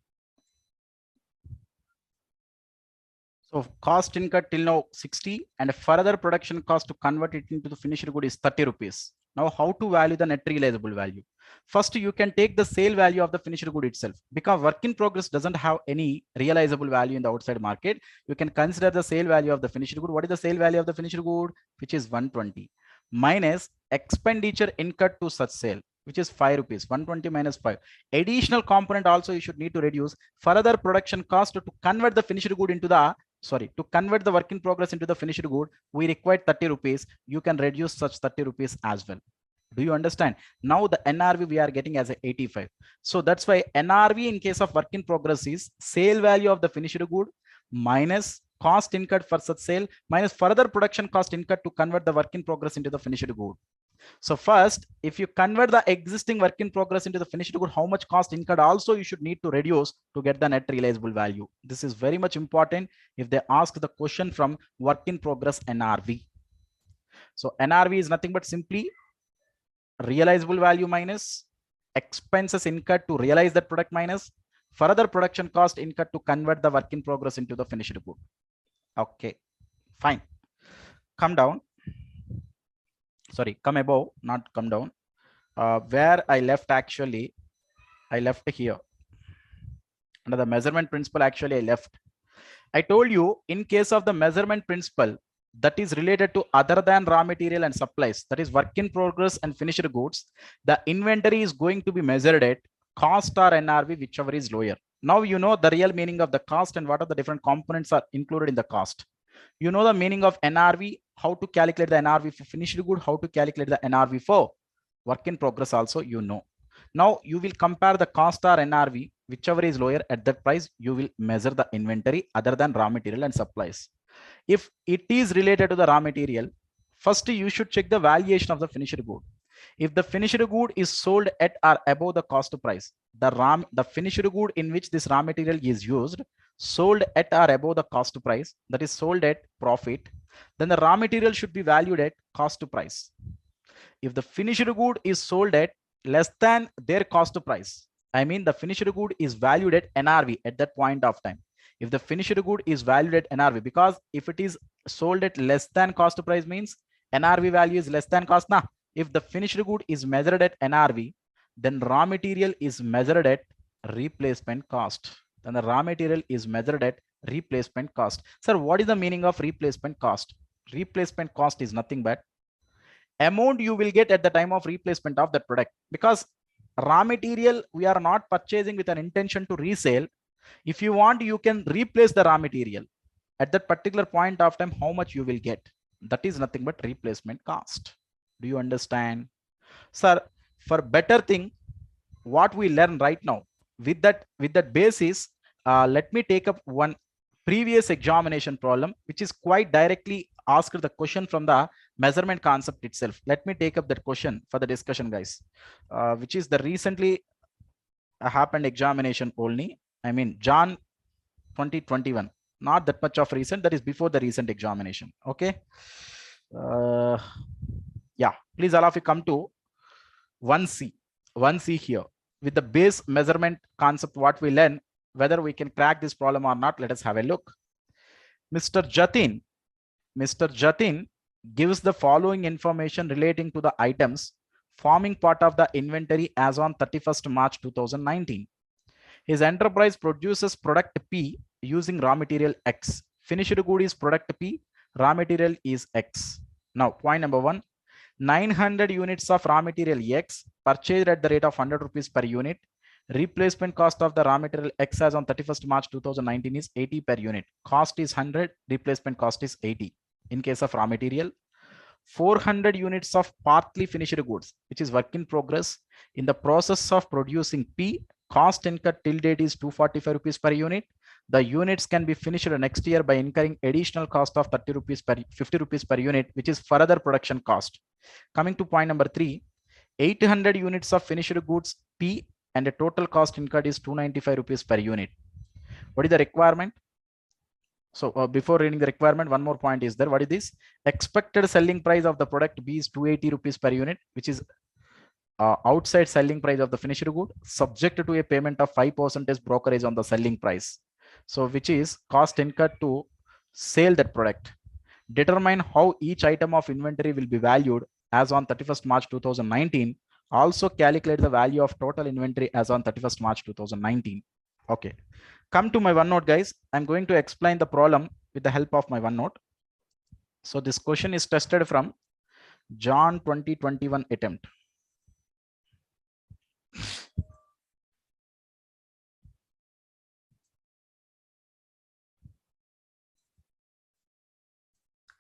So cost incurred till now 60 and further production cost to convert it into the finished good is 30 rupees. Now how to value the net realizable value? First, you can take the sale value of the finished good itself, because work in progress doesn't have any realizable value in the outside market. You can consider the sale value of the finished good. What is the sale value of the finished good? Which is 120 minus expenditure incurred to such sale, which is 5 rupees. 120 minus 5. Additional component also you should need to reduce further production cost to convert the finished good into the to convert the work in progress into the finished good. We require 30 rupees. You can reduce such 30 rupees as well. Do you understand? Now the NRV we are getting as a 85. So that's why NRV in case of work in progress is sale value of the finished good minus cost incurred for such sale minus further production cost incurred to convert the work in progress into the finished good. So first, if you convert the existing work in progress into the finished good, how much cost incurred also you should need to reduce to get the net realizable value. This is very much important if they ask the question from work in progress NRV. So NRV is nothing but simply realizable value minus expenses incurred to realize that product minus further production cost incurred to convert the work in progress into the finished good. Okay, fine. Come down. Sorry, come above, not come down. Where I left actually, I left here. Under the measurement principle, actually I left. I told you in case of the measurement principle that is related to other than raw material and supplies, that is work in progress and finished goods, the inventory is going to be measured at cost or NRV, whichever is lower. Now you know the real meaning of the cost and what are the different components are included in the cost. You know the meaning of NRV, how to calculate the NRV for finished good, how to calculate the NRV for work in progress also you know. Now you will compare the cost or NRV, whichever is lower at that price, you will measure the inventory other than raw material and supplies. If it is related to the raw material, first you should check the valuation of the finished good. If the finished good is sold at or above the cost price, the finished good in which this raw material is used, sold at or above the cost price, that is sold at profit, then the raw material should be valued at cost price. If the finished good is sold at less than their cost price, I mean the finished good is valued at NRV at that point of time. If the finished good is valued at NRV, because if it is sold at less than cost price means NRV value is less than cost. Now, if the finished good is measured at NRV, then raw material is measured at replacement cost. Then the raw material is measured at replacement cost. Sir, what is the meaning of replacement cost? Replacement cost is nothing but amount you will get at the time of replacement of that product, because raw material we are not purchasing with an intention to resell. If you want, you can replace the raw material at that particular point of time. How much you will get, that is nothing but replacement cost. Do you understand? Sir, for better thing, what we learn right now, with that basis, let me take up one previous examination problem which is quite directly asked the question from the measurement concept itself. Let me take up that question for the discussion, guys, which is the recently happened examination only. I mean Jan 2021, not that much of recent, that is before the recent examination. Okay, yeah, please allow if you come to 1C here with the base measurement concept, what we learn, whether we can crack this problem or not, let us have a look. Mr. Jatin gives the following information relating to the items forming part of the inventory as on 31st March 2019. His enterprise produces product P using raw material X. Finished good is product P, raw material is X. Now, point number 1, 900 units of raw material X purchased at the rate of 100 rupees per unit Replacement cost of the raw material X as on 31st March 2019 is 80 per unit. Cost is 100, replacement cost is 80. In case of raw material, 400 units of partly finished goods, which is work in progress. In the process of producing P, cost incurred till date is 245 rupees per unit. The units can be finished next year by incurring additional cost of 30 rupees per 50 rupees per unit, which is further production cost. Coming to point number 3, 800 units of finished goods P and the total cost incurred is 295 rupees per unit. What is the requirement? So before reading the requirement, one more point is there. What is this? Expected selling price of the product B is 280 rupees per unit, which is outside selling price of the finished good, subject to a payment of 5% brokerage on the selling price. So which is cost incurred to sell that product. Determine how each item of inventory will be valued as on 31st March 2019. Also calculate the value of total inventory as on 31st March 2019. Okay. Come to my OneNote, guys. I'm going to explain the problem with the help of my OneNote. So this question is tested from John 2021 attempt.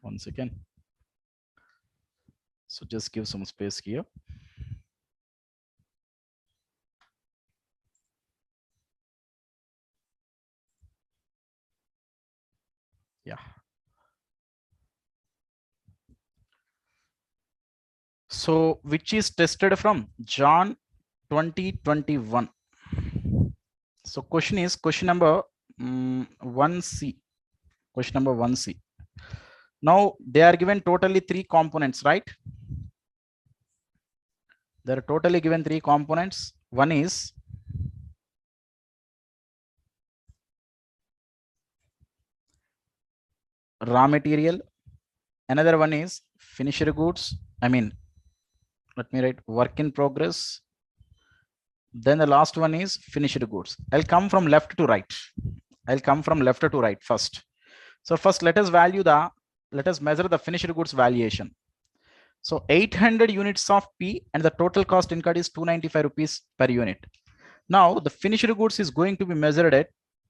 One second. So just give some space here. Yeah. So which is tested from John 2021. So question is question number 1C. Question number 1C. Now they are given totally 3 components, right? There are totally given 3 components. One is raw material. Another one is finished goods. I mean, let me write work in progress. Then the last one is finished goods. I'll come from left to right. I'll come from left to right first. So first let us measure the finished goods valuation. So 800 units of P and the total cost incurred is 295 rupees per unit. Now the finished goods is going to be measured at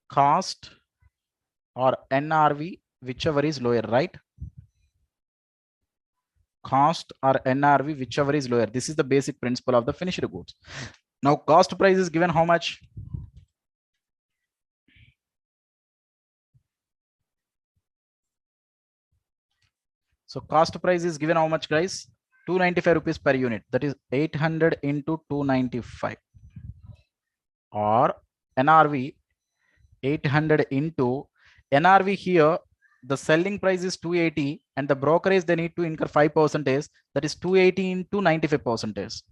cost or NRV, whichever is lower, right? Cost or NRV, whichever is lower. This is the basic principle of the finished goods. Now cost price is given how much? So cost price is given how much, guys? 295 rupees per unit. That is 800 into 295. Or NRV 800 into NRV here. The selling price is 280 and the brokerage they need to incur 5%. That is 280 into 95%.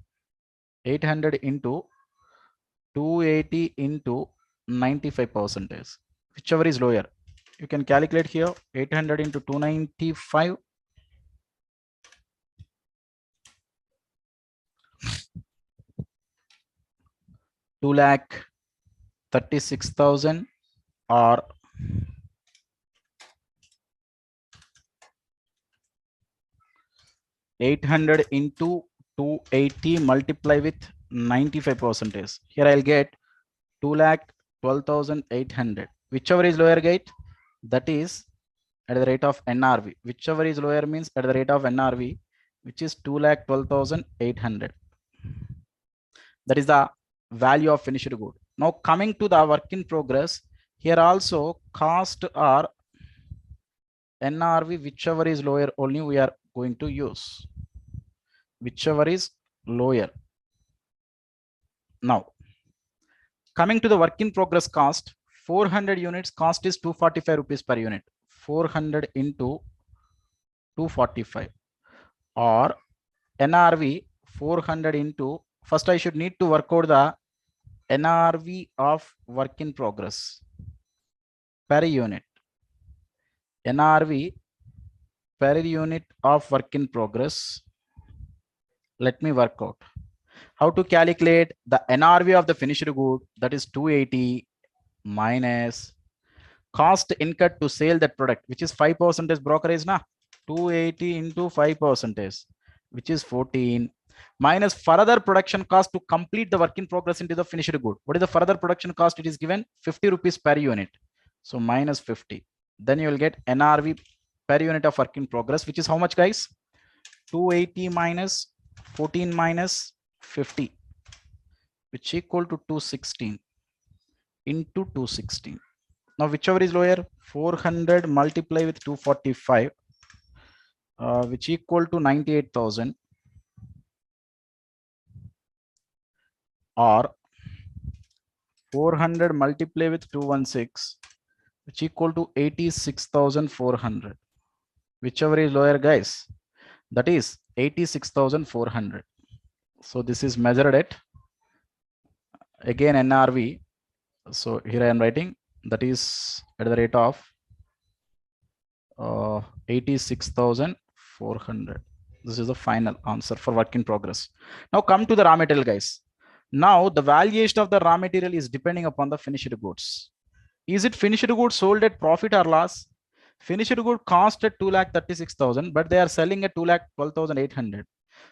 800 into 280 into 95%. Whichever is lower. You can calculate here 800 into 295. 2,36,000 or 800 into 280 multiply with 95%. Here I'll get 2,12,800. Whichever is lower gate, that is at the rate of NRV. Whichever is lower means at the rate of NRV, which is 2,12,800. That is the value of finished good. Now coming to the work in progress, here also cost or NRV, whichever is lower only we are going to use. Whichever is lower. Now coming to the work in progress cost, 400 units cost is 245 rupees per unit. 400 into 245 or NRV 400 into, first I should need to work out the NRV of work in progress per unit. NRV per unit of work in progress. Let me work out how to calculate the NRV of the finished good, that is 280 minus cost incurred to sell that product, which is 5% brokerage na. 280 into 5%, which is 14. minus further production cost to complete the work in progress into the finished good. What is the further production cost? It is given 50 rupees per unit. So minus 50. Then you will get NRV per unit of work in progress, which is how much, guys? 280 minus 14 minus 50, which equal to 216 into 216. Now whichever is lower, 400 multiply with 245, which equal to 98,000, or 400 multiply with 216, which equal to 86,400. Whichever is lower, guys, that is 86,400. So this is measured at, again, NRV. So here I am writing, that is at the rate of 86,400. This is the final answer for work in progress. Now come to the raw material, guys. Now the valuation of the raw material is depending upon the finished goods. Is it finished goods sold at profit or loss? Finished good cost at 2,36,000, but they are selling at 2,12,800.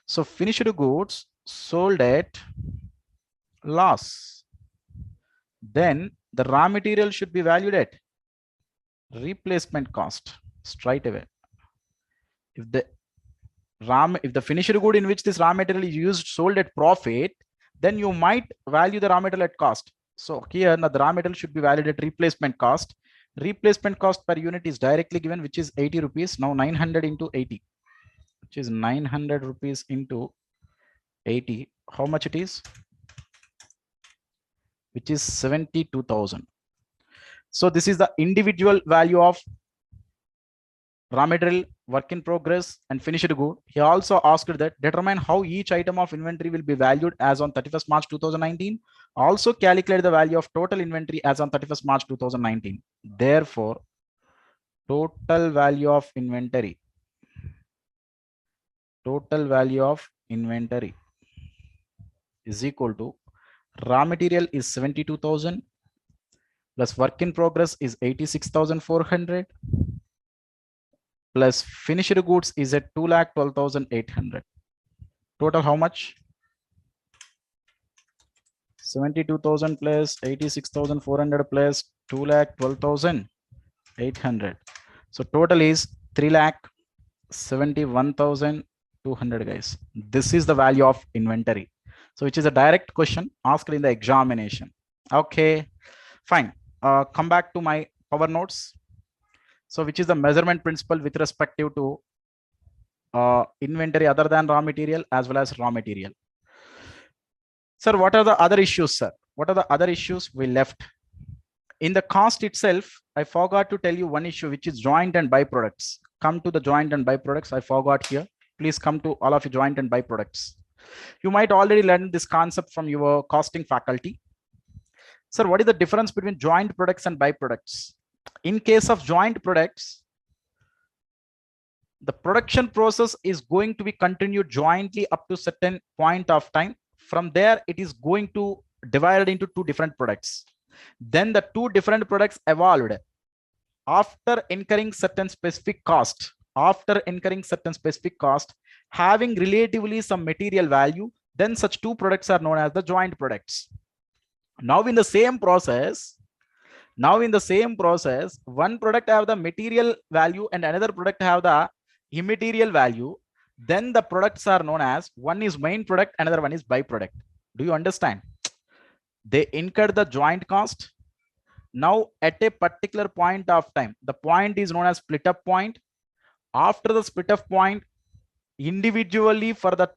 So finished goods sold at loss. Then the raw material should be valued at replacement cost straight away. If the finished good in which this raw material is used sold at profit, then you might value the raw material at cost. So here now the raw material should be valued at replacement cost. Replacement cost per unit is directly given, which is 80 rupees. Now 900 into 80, which is 900 rupees into 80. How much it is? Which is 72,000. So this is the individual value of raw material, work in progress, and finished good. He also asked that determine how each item of inventory will be valued as on 31st March 2019. Also calculate the value of total inventory as on 31st March 2019. Therefore, total value of inventory is equal to raw material is 72,000 plus work in progress is 86,400 plus finished goods is at 2,12,800. Total how much? 72,000 plus 86,400 plus 2,12,800. So total is 3,71,200, guys. This is the value of inventory. So which is a direct question asked in the examination. Okay, fine. Come back to my power notes. So which is the measurement principle with respect to inventory other than raw material as well as raw material. Sir, what are the other issues, sir? What are the other issues we left? In the cost itself, I forgot to tell you one issue, which is joint and byproducts. Come to the joint and byproducts. I forgot here. Please come to all of you joint and byproducts. You might already learn this concept from your costing faculty. Sir, what is the difference between joint products and byproducts? In case of joint products, the production process is going to be continued jointly up to certain point of time. From there, it is going to divide into two different products. Then the two different products evolved after incurring certain specific cost. Having relatively some material value, then such two products are known as the joint products. Now in the same process, one product have the material value and another product have the immaterial value. Then the products are known as, one is main product, another one is byproduct. Do you understand? They incurred the joint cost. Now at a particular point of time, the point is known as split up point. After the split up point, individually for the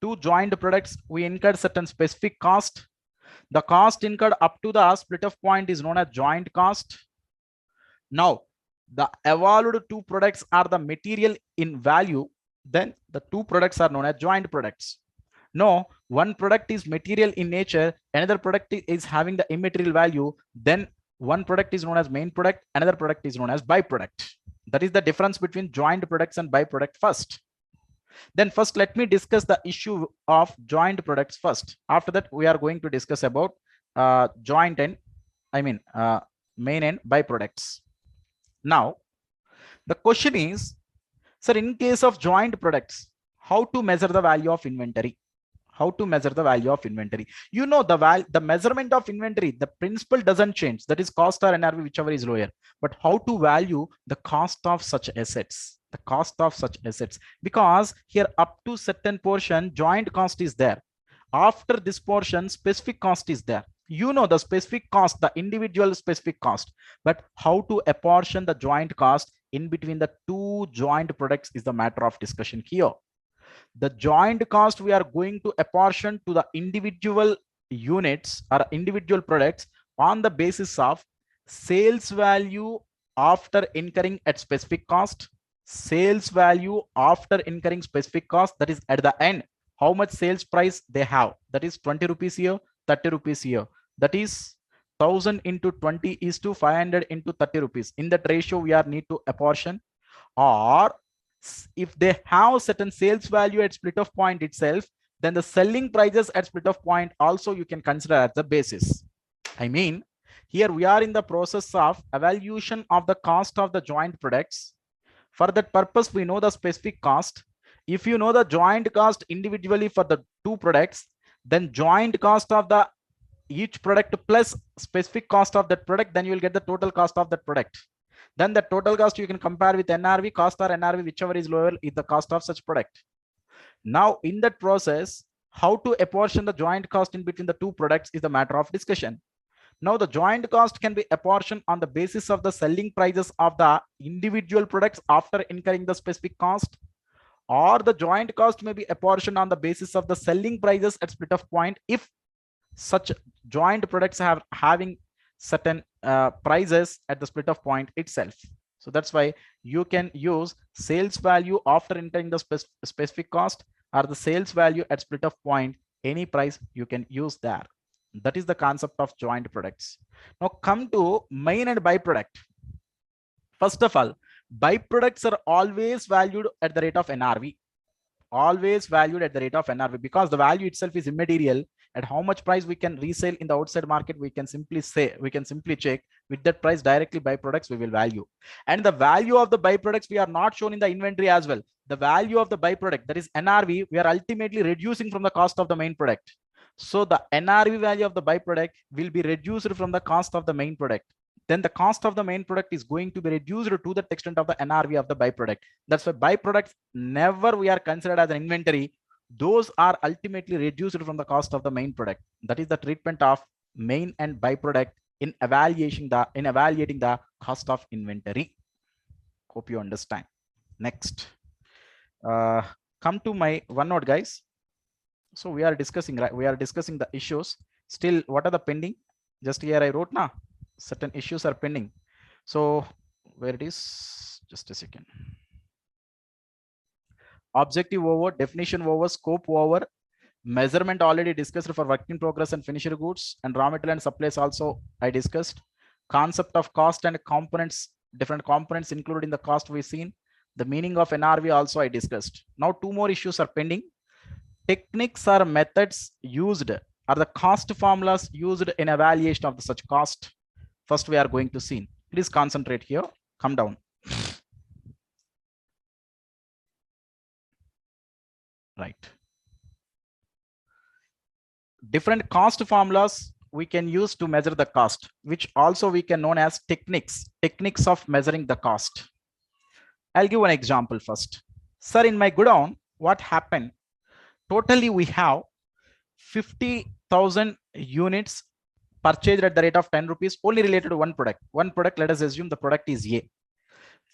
two joint products, we incurred certain specific cost. The cost incurred up to the split up point is known as joint cost. Now the evolved two products are the material in value. Then the two products are known as joint products. No, one product is material in nature, another product is having the immaterial value. Then one product is known as main product, another product is known as byproduct. That is the difference between joint products and byproduct first. Then first, let me discuss the issue of joint products first. After that, we are going to discuss about joint and main and byproducts. Now, the question is, sir, in case of joint products, how to measure the value of inventory. How to measure the value of inventory. You know, the measurement of inventory, the principle doesn't change. That is cost or NRV, whichever is lower. But how to value the cost of such assets, the cost of such assets, because here up to certain portion joint cost is there. After this portion specific cost is there. You know the specific cost, the individual specific cost, but how to apportion the joint cost in between the two joint products is the matter of discussion here. The joint cost we are going to apportion to the individual units or individual products on the basis of sales value after incurring at specific cost, sales value after incurring specific cost, that is at the end how much sales price they have, that is 20 rupees here, 30 rupees here, that is 1000 into 20 is to 500 into 30 rupees. In that ratio we are need to apportion. Or if they have certain sales value at split of point itself, then the selling prices at split of point also you can consider as the basis. I mean, here we are in the process of evaluation of the cost of the joint products. For that purpose, we know the specific cost. If you know the joint cost individually for the two products, then joint cost of the each product plus specific cost of that product, then you will get the total cost of that product. Then the total cost you can compare with NRV cost, or NRV, whichever is lower, is the cost of such product. Now in that process, how to apportion the joint cost in between the two products is the matter of discussion. Now the joint cost can be apportioned on the basis of the selling prices of the individual products after incurring the specific cost, or the joint cost may be apportioned on the basis of the selling prices at split of point if such joint products have having certain prices at the split of point itself. So that's why you can use sales value after incurring the specific cost, or the sales value at split of point, any price you can use there. That is the concept of joint products. Now come to main and byproduct. First of all, byproducts are always valued at the rate of NRV. Always valued at the rate of NRV, because the value itself is immaterial. At how much price we can resell in the outside market, we can simply say, we can simply check with that price directly byproducts we will value. And the value of the byproducts we are not shown in the inventory as well. The value of the byproduct, that is NRV, we are ultimately reducing from the cost of the main product. So the NRV value of the byproduct will be reduced from the cost of the main product. Then the cost of the main product is going to be reduced to the extent of the NRV of the byproduct. That's why byproducts never we are considered as an inventory. Those are ultimately reduced from the cost of the main product. That is the treatment of main and byproduct in evaluating the cost of inventory. Hope you understand. Next, come to my OneNote, guys. So we are discussing, right? We are discussing the issues. Still, what are the pending? Just here I wrote now. Certain issues are pending. So where it is? Just a second. Objective over, definition over, scope over, measurement already discussed for work in progress and finished goods, and raw material and supplies also I discussed. Concept of cost and components, different components included in the cost we've seen. The meaning of NRV also I discussed. Now two more issues are pending. Techniques or methods used, are the cost formulas used in evaluation of the such cost. First we are going to see. Please concentrate here. Come down. Right. Different cost formulas we can use to measure the cost, which also we can known as techniques of measuring the cost. I'll give an example first. Sir, in my godown, what happened? Totally we have 50,000 units purchased at the rate of 10 rupees, only related to one product. One product, let us assume the product is A.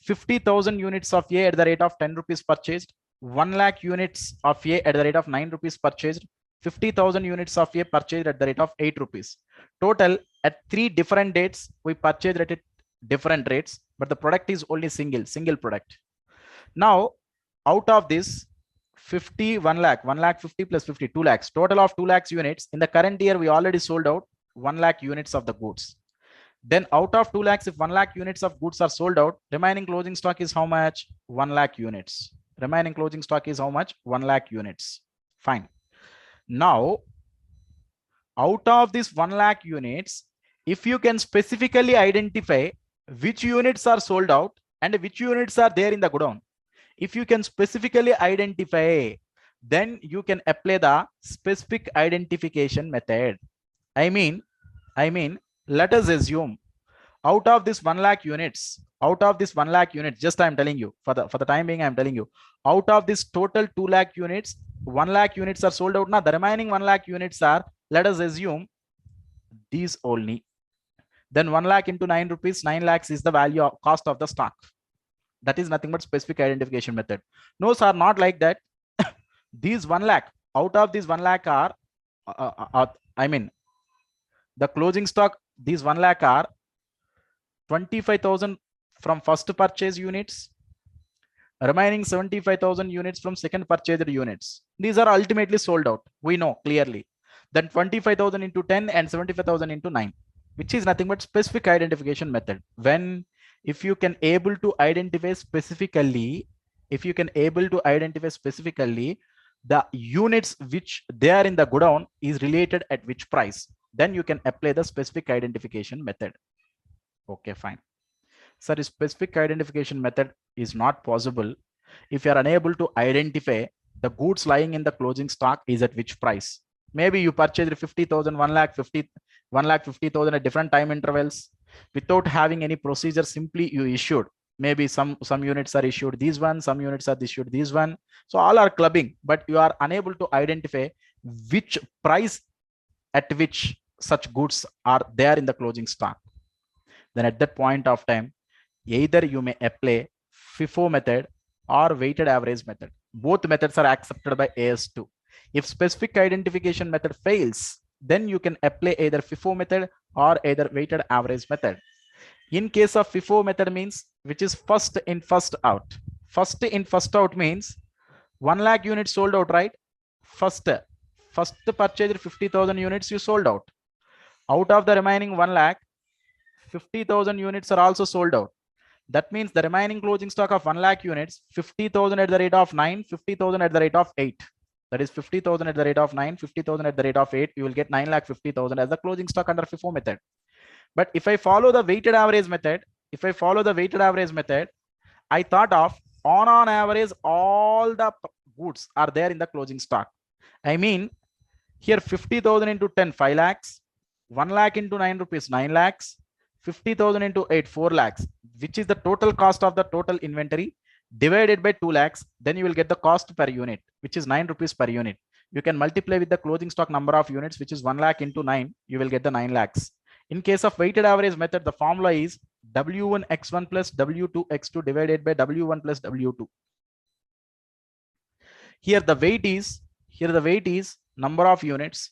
50,000 units of A at the rate of 10 rupees purchased. 1 lakh units of A at the rate of 9 rupees purchased. 50,000 units of A purchased at the rate of 8 rupees. Total, at 3 different dates, we purchased at different rates, but the product is only single product. Now, out of this 1 lakh 50 plus 50, 2 lakhs, total of 2 lakhs units. In the current year, we already sold out 1 lakh units of the goods. Then out of 2 lakhs, if 1 lakh units of goods are sold out, remaining closing stock is how much? 1 lakh units. Remaining closing stock is how much? 1 lakh units. Fine. Now, out of this 1 lakh units, if you can specifically identify which units are sold out and which units are there in the godown, if you can specifically identify then you can apply the specific identification method. I mean, let us assume out of this 1 lakh units, just I'm telling you for the time being, I'm telling you, out of this total 2 lakh units, 1 lakh units are sold out. Now the remaining 1 lakh units are, let us assume, these only. Then 1 lakh into 9 rupees, 9 lakhs is the value of cost of the stock. That is nothing but specific identification method. No, sir, not like that. These 1 lakh, out of these 1 lakh are, I mean, the closing stock, these 1 lakh are 25,000 from first purchase units, remaining 75,000 units from second purchased units. These are ultimately sold out. We know clearly. Then 25,000 into 10 and 75,000 into 9, which is nothing but specific identification method. When, if you can able to identify specifically, the units which they are in the godown is related at which price, then you can apply the specific identification method. Okay, fine. Sir, specific identification method is not possible if you are unable to identify the goods lying in the closing stock is at which price. Maybe you purchased 50,000, 1,50,000 at different time intervals without having any procedure. Simply you issued. Maybe some units are issued these one, some units are issued these one. So all are clubbing, but you are unable to identify which price at which such goods are there in the closing stock. Then at that point of time, either you may apply FIFO method or weighted average method. Both methods are accepted by AS2. If specific identification method fails, then you can apply either FIFO method or either weighted average method. In case of FIFO method means, which is first in, first out. First in, first out means 1 lakh units sold out, right? First purchased 50,000 units you sold out. Out of the remaining 1 lakh, 50,000 units are also sold out. That means the remaining closing stock of 1 lakh units, 50,000 at the rate of 9, 50,000 at the rate of 8. That is 50,000 at the rate of 9, 50,000 at the rate of 8. You will get 9,50,000 as the closing stock under FIFO method. But if I follow the weighted average method, I thought of on average, all the goods are there in the closing stock. I mean, here 50,000 into 10, 5 lakhs, 1 lakh into 9 rupees, 9 lakhs, 50,000 into 8, 4 lakhs, which is the total cost of the total inventory divided by 2 lakhs. Then you will get the cost per unit, which is 9 rupees per unit. You can multiply with the closing stock number of units, which is 1 lakh into 9, you will get the 9 lakhs. In case of weighted average method, the formula is W1x1 plus W2x2 divided by W1 plus W2. Here the weight is number of units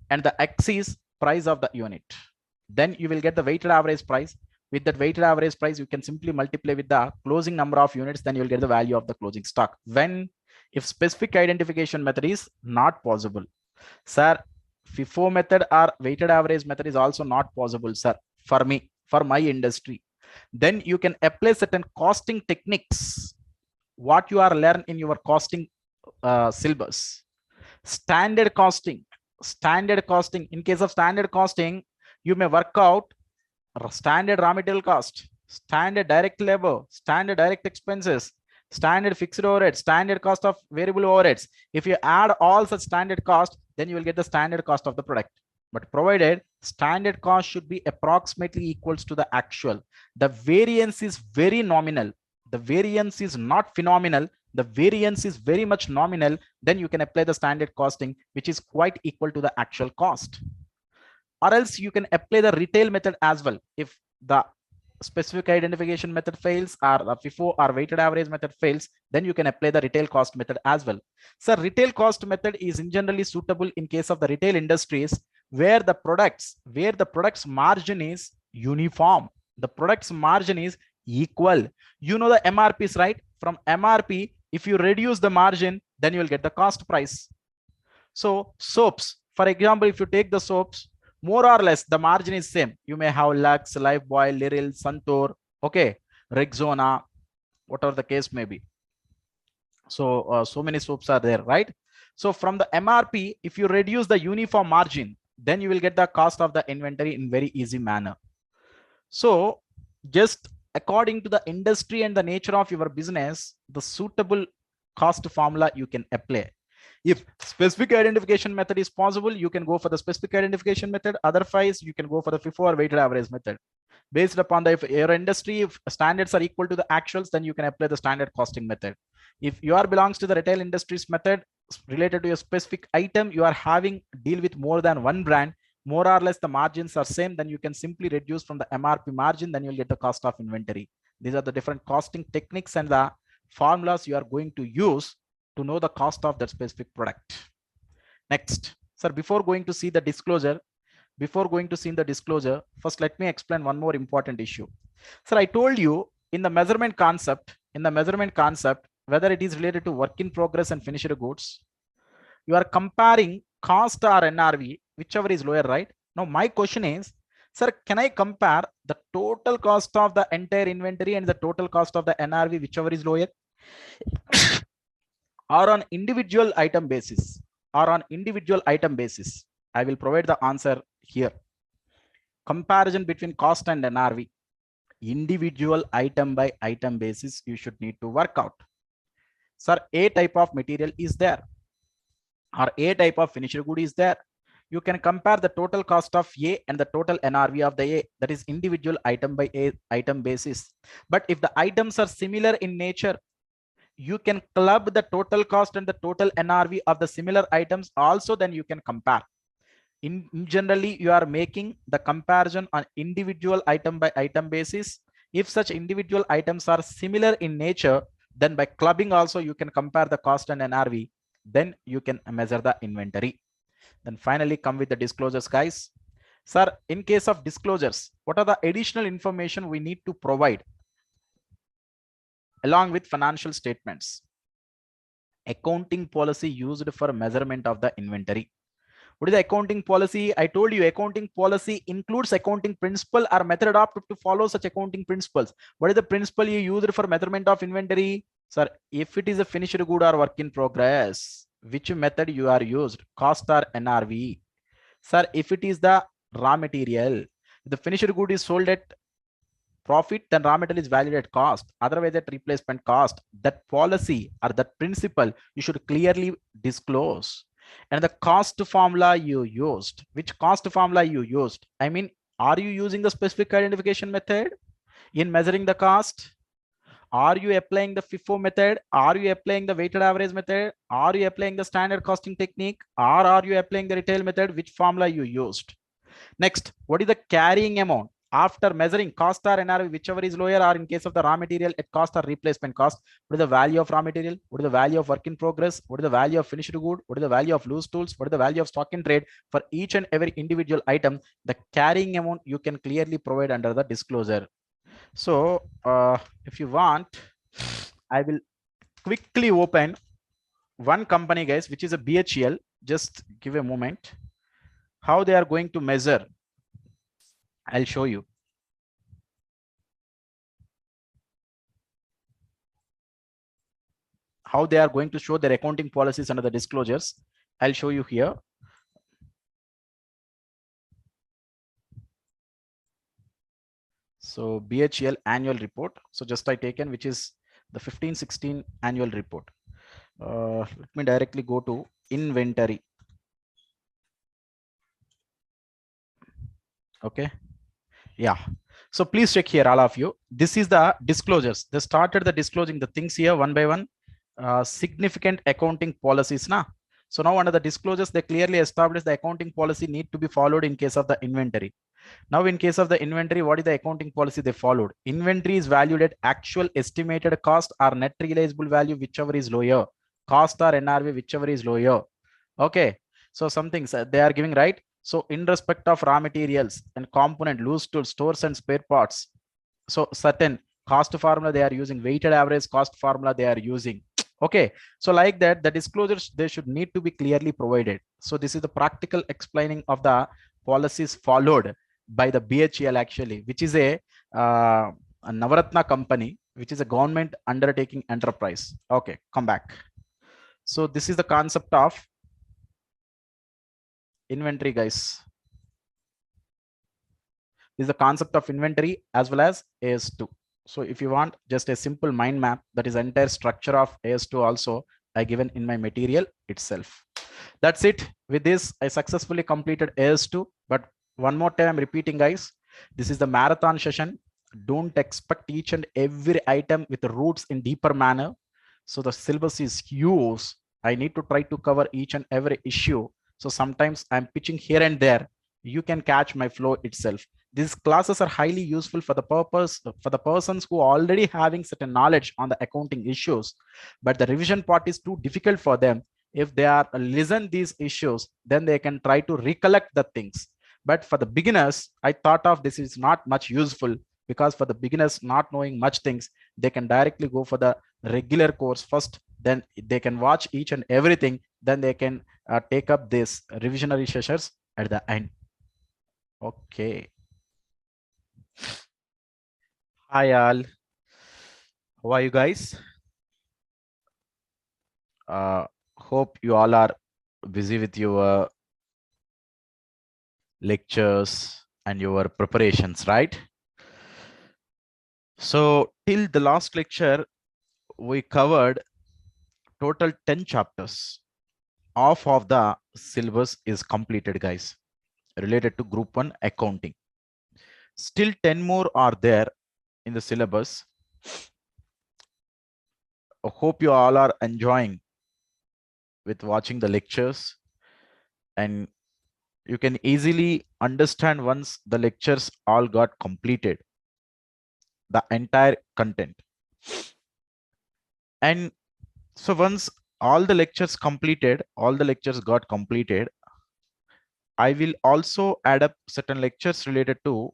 and the x is price of the unit. Then you will get the weighted average price. With that weighted average price, you can simply multiply with the closing number of units, then you will get the value of the closing stock. When, if specific identification method is not possible. Sir, FIFO method or weighted average method is also not possible, sir, for me, for my industry. Then you can apply certain costing techniques, what you are learn in your costing syllabus. Standard costing. In case of standard costing, you may work out standard raw material cost, standard direct labor, standard direct expenses, standard fixed overhead, standard cost of variable overheads. If you add all such standard cost, then you will get the standard cost of the product. But provided standard cost should be approximately equals to the actual. The variance is very nominal. The variance is not phenomenal. The variance is very much nominal. Then you can apply the standard costing, which is quite equal to the actual cost. Or else you can apply the retail method as well. If the specific identification method fails or the FIFO or weighted average method fails, then you can apply the retail cost method as well. So retail cost method is in generally suitable in case of the retail industries where the product's margin is uniform. The product's margin is equal. You know the MRPs, right? From MRP, if you reduce the margin, then you will get the cost price. So soaps, for example, if you take the soaps, more or less the margin is same. You may have Lux, Lifebuoy, Liril, Santoor, okay, Rexona, whatever the case may be. So so many soaps are there, right? So from the MRP, if you reduce the uniform margin, then you will get the cost of the inventory in very easy manner. So just according to the industry and the nature of your business, the suitable cost formula you can apply. If specific identification method is possible, you can go for the specific identification method. Otherwise, you can go for the FIFO or weighted average method. Based upon the, if your industry, if standards are equal to the actuals, then you can apply the standard costing method. If you are belongs to the retail industries method related to a specific item, you are having deal with more than one brand, more or less the margins are same, then you can simply reduce from the MRP margin, then you'll get the cost of inventory. These are the different costing techniques and the formulas you are going to use to know the cost of that specific product. Next, sir, before going to see the disclosure, first let me explain one more important issue. Sir, I told you in the measurement concept, whether it is related to work in progress and finished goods, you are comparing cost or NRV, whichever is lower, right? Now my question is, sir, can I compare the total cost of the entire inventory and the total cost of the NRV, whichever is lower, or on individual item basis? I will provide the answer here. Comparison between cost and NRV, individual item by item basis, you should need to work out. Sir, A type of material is there, or A type of finished good is there. You can compare the total cost of A and the total NRV of the A, that is individual item by item basis. But if the items are similar in nature, you can club the total cost and the total NRV of the similar items also, then you can compare. In generally, you are making the comparison on individual item by item basis. If such individual items are similar in nature, then by clubbing also you can compare the cost and NRV, then you can measure the inventory. Then finally come with the disclosures, guys. Sir, in case of disclosures, what are the additional information we need to provide along with financial statements? Accounting policy used for measurement of the inventory. What is the accounting policy? I told you accounting policy includes accounting principle or method adopted to follow such accounting principles. What is the principle you used for measurement of inventory? Sir, if it is a finished good or work in progress, which method you are used? Cost or NRV? Sir, if it is the raw material, the finished good is sold at profit, then raw material is valued at cost, otherwise at replacement cost. That policy or that principle you should clearly disclose. And the cost formula you used, which cost formula you used, I mean, are you using the specific identification method in measuring the cost? Are you applying the FIFO method? Are you applying the weighted average method? Are you applying the standard costing technique? Or are you applying the retail method? Which formula you used? Next, what is the carrying amount after measuring cost or NRV, whichever is lower, or in case of the raw material at cost or replacement cost? What is the value of raw material? What is the value of work in progress? What is the value of finished good? What is the value of loose tools? What is the value of stock in trade? For each and every individual item, the carrying amount you can clearly provide under the disclosure. So if you want, I will quickly open one company, guys, which is a BHEL. Just give a moment. How they are going to measure, I'll show you. How they are going to show their accounting policies under the disclosures. I'll show you here. So BHEL annual report. So just I taken, which is the 15-16 annual report. Let me directly go to inventory. Okay. Yeah. So please check here, all of you. This is the disclosures. They started the disclosing the things here one by one. Significant accounting policies now. So now under the disclosures, they clearly established the accounting policy need to be followed in case of the inventory. Now in case of the inventory, what is the accounting policy they followed? Inventory is valued at actual estimated cost or net realizable value, whichever is lower. Cost or NRV, whichever is lower. Okay. So some things they are giving, right? So in respect of raw materials and component, loose tools, stores and spare parts. So certain cost formula they are using, weighted average cost formula they are using. Okay, so like that, the disclosures they should need to be clearly provided. So this is the practical explaining of the policies followed by the BHEL actually, which is a Navaratna company, which is a government undertaking enterprise. Okay, come back. So this is the concept of inventory, guys. This is the concept of inventory as well as AS2. So if you want just a simple mind map, that is entire structure of AS2 also, I given in my material itself. That's it. With this, I successfully completed AS2. But one more time, I'm repeating, guys. This is the marathon session. Don't expect each and every item with the roots in deeper manner. So the syllabus is huge. I need to try to cover each and every issue. So sometimes I'm pitching here and there. You can catch my flow itself. These classes are highly useful for the purpose for the persons who are already having certain knowledge on the accounting issues, but the revision part is too difficult for them. If they are listen these issues, then they can try to recollect the things. But for the beginners, I thought of this is not much useful, because for the beginners not knowing much things, they can directly go for the regular course first, then they can watch each and everything, then they can take up this revisionary sessions at the end. Okay. Hi all. How are you guys? Hope you all are busy with your lectures and your preparations, right? So till the last lecture, we covered total 10 chapters. Half of the syllabus is completed, guys, related to group 1 accounting. Still 10 more are there in the syllabus. I hope you all are enjoying with watching the lectures, and you can easily understand once the lectures all got completed, the entire content. And so once all the lectures got completed, I will also add up certain lectures related to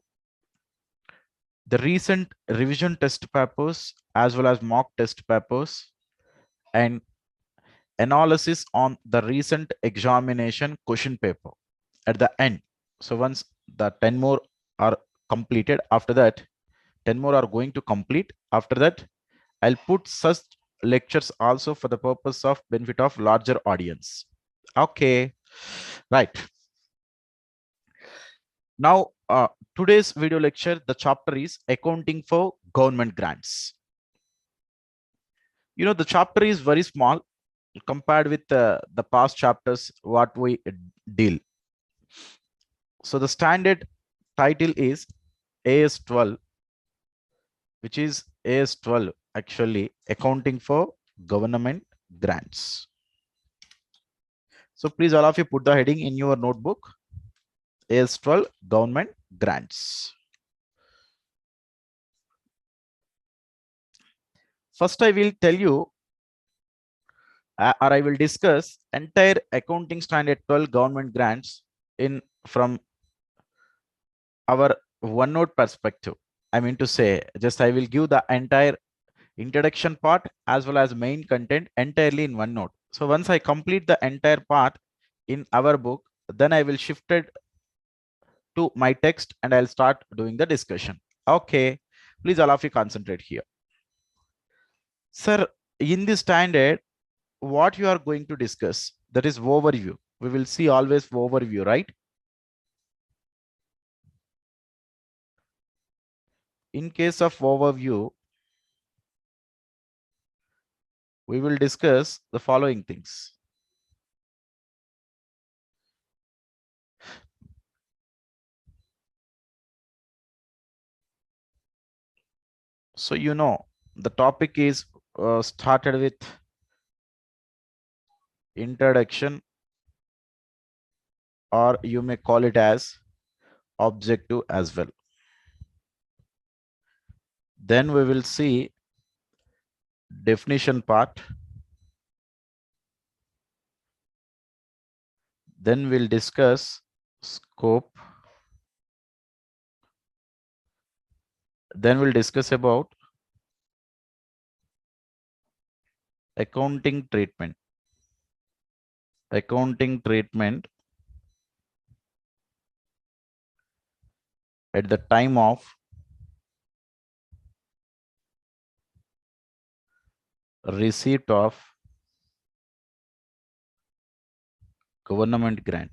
the recent revision test papers as well as mock test papers, and analysis on the recent examination question paper at the end. So once the 10 more are completed, after that 10 more are going to complete. After that, I'll put such lectures also for the purpose of benefit of larger audience. Okay, right. Now, today's video lecture, the chapter is accounting for government grants. You know, the chapter is very small compared with the past chapters what we deal. So the standard title is AS12, which is AS12 actually accounting for government grants. So please all of you put the heading in your notebook, AS12 government grants. First, I will tell you or I will discuss entire accounting standard 12 government grants in from our OneNote perspective. I mean to say, just I will give the entire introduction part as well as main content entirely in OneNote. So once I complete the entire part in our book, then I will shift it to my text and I'll start doing the discussion. Okay, please all of you concentrate here. Sir, in this standard, what you are going to discuss, that is overview. We will see always overview, right? In case of overview, we will discuss the following things. So, you know, the topic is started with introduction, or you may call it as objective as well. Then we will see definition part. Then we'll discuss scope. Then we'll discuss about accounting treatment. Accounting treatment at the time of receipt of government grant.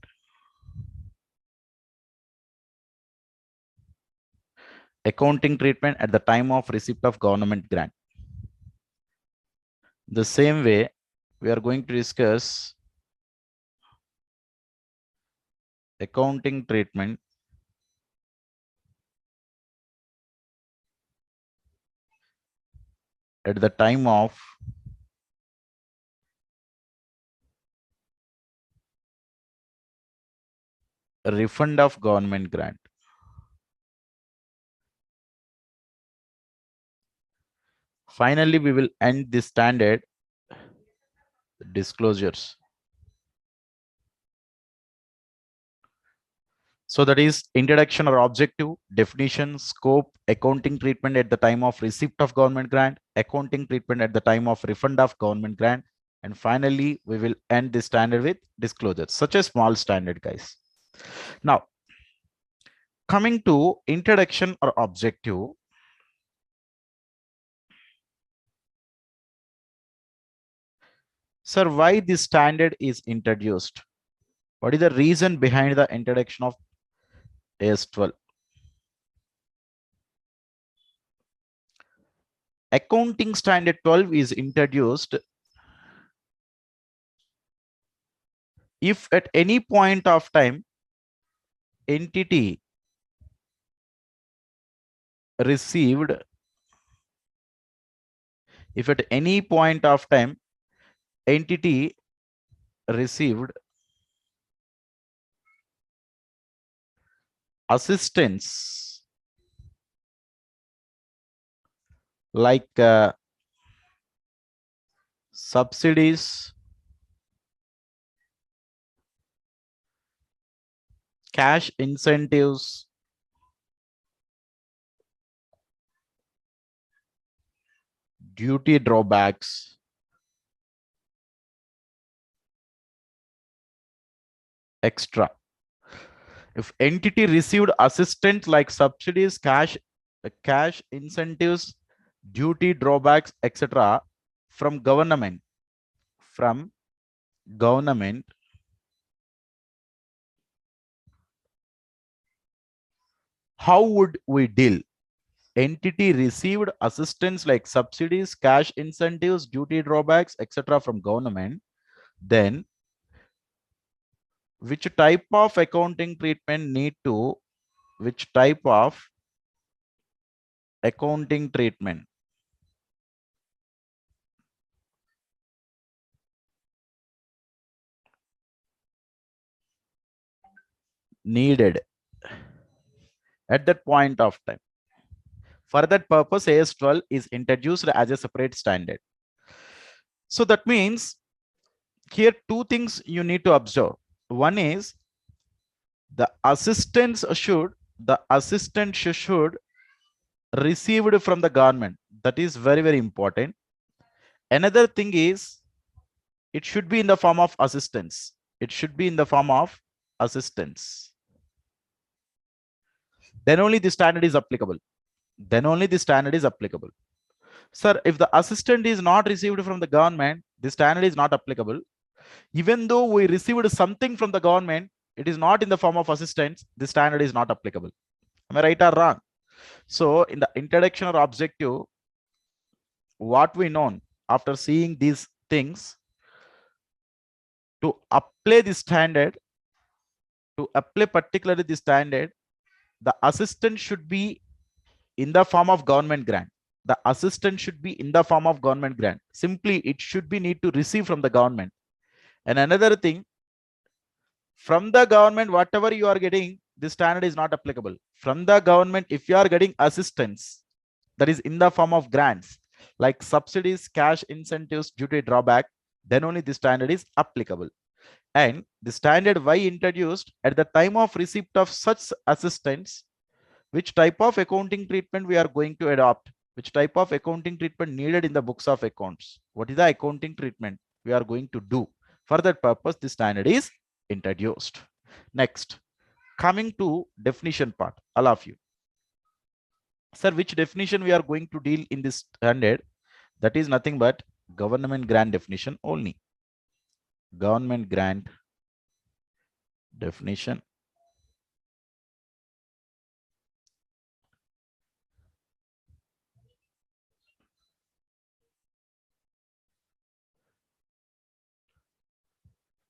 Accounting treatment at the time of receipt of government grant. The same way, we are going to discuss accounting treatment at the time of refund of government grant. Finally, we will end the standard disclosures. So that is introduction or objective, definition, scope, accounting treatment at the time of receipt of government grant, accounting treatment at the time of refund of government grant, and finally, we will end the standard with disclosure. Such a small standard, guys. Now, coming to introduction or objective, sir, why this standard is introduced? What is the reason behind the introduction of AS12? Accounting standard 12 is introduced if at any point of time entity received, if at any point of time entity received assistance like subsidies, cash incentives, duty drawbacks, extra. If entity received assistance like subsidies, cash incentives, duty drawbacks, etc., from government, from government, how would we deal? Entity received assistance like subsidies, cash incentives, duty drawbacks, etc., from government, then which type of accounting treatment need to, which type of accounting treatment needed at that point of time. For that purpose, AS12 is introduced as a separate standard. So that means here two things you need to observe. One is the assistance should received from the government. That is very, very important. Another thing is it should be in the form of assistance. It should be in the form of assistance. Then only the standard is applicable. Then only the standard is applicable. Sir, if the assistant is not received from the government, the standard is not applicable. Even though we received something from the government, it is not in the form of assistance, the standard is not applicable. Am I right or wrong? So in the introduction or objective, what we know after seeing these things, to apply the standard, to apply particularly the standard, the assistant should be in the form of government grant. The assistant should be in the form of government grant. Simply, it should be need to receive from the government. And another thing, from the government, whatever you are getting, the standard is not applicable. From the government, if you are getting assistance, that is in the form of grants, like subsidies, cash incentives, duty drawback, then only the standard is applicable. And the standard why introduced at the time of receipt of such assistance, which type of accounting treatment we are going to adopt, which type of accounting treatment needed in the books of accounts, what is the accounting treatment we are going to do. For that purpose, the standard is introduced. Next, coming to definition part, all of you. Sir, which definition we are going to deal in this standard? That is nothing but government grant definition only. Government grant definition.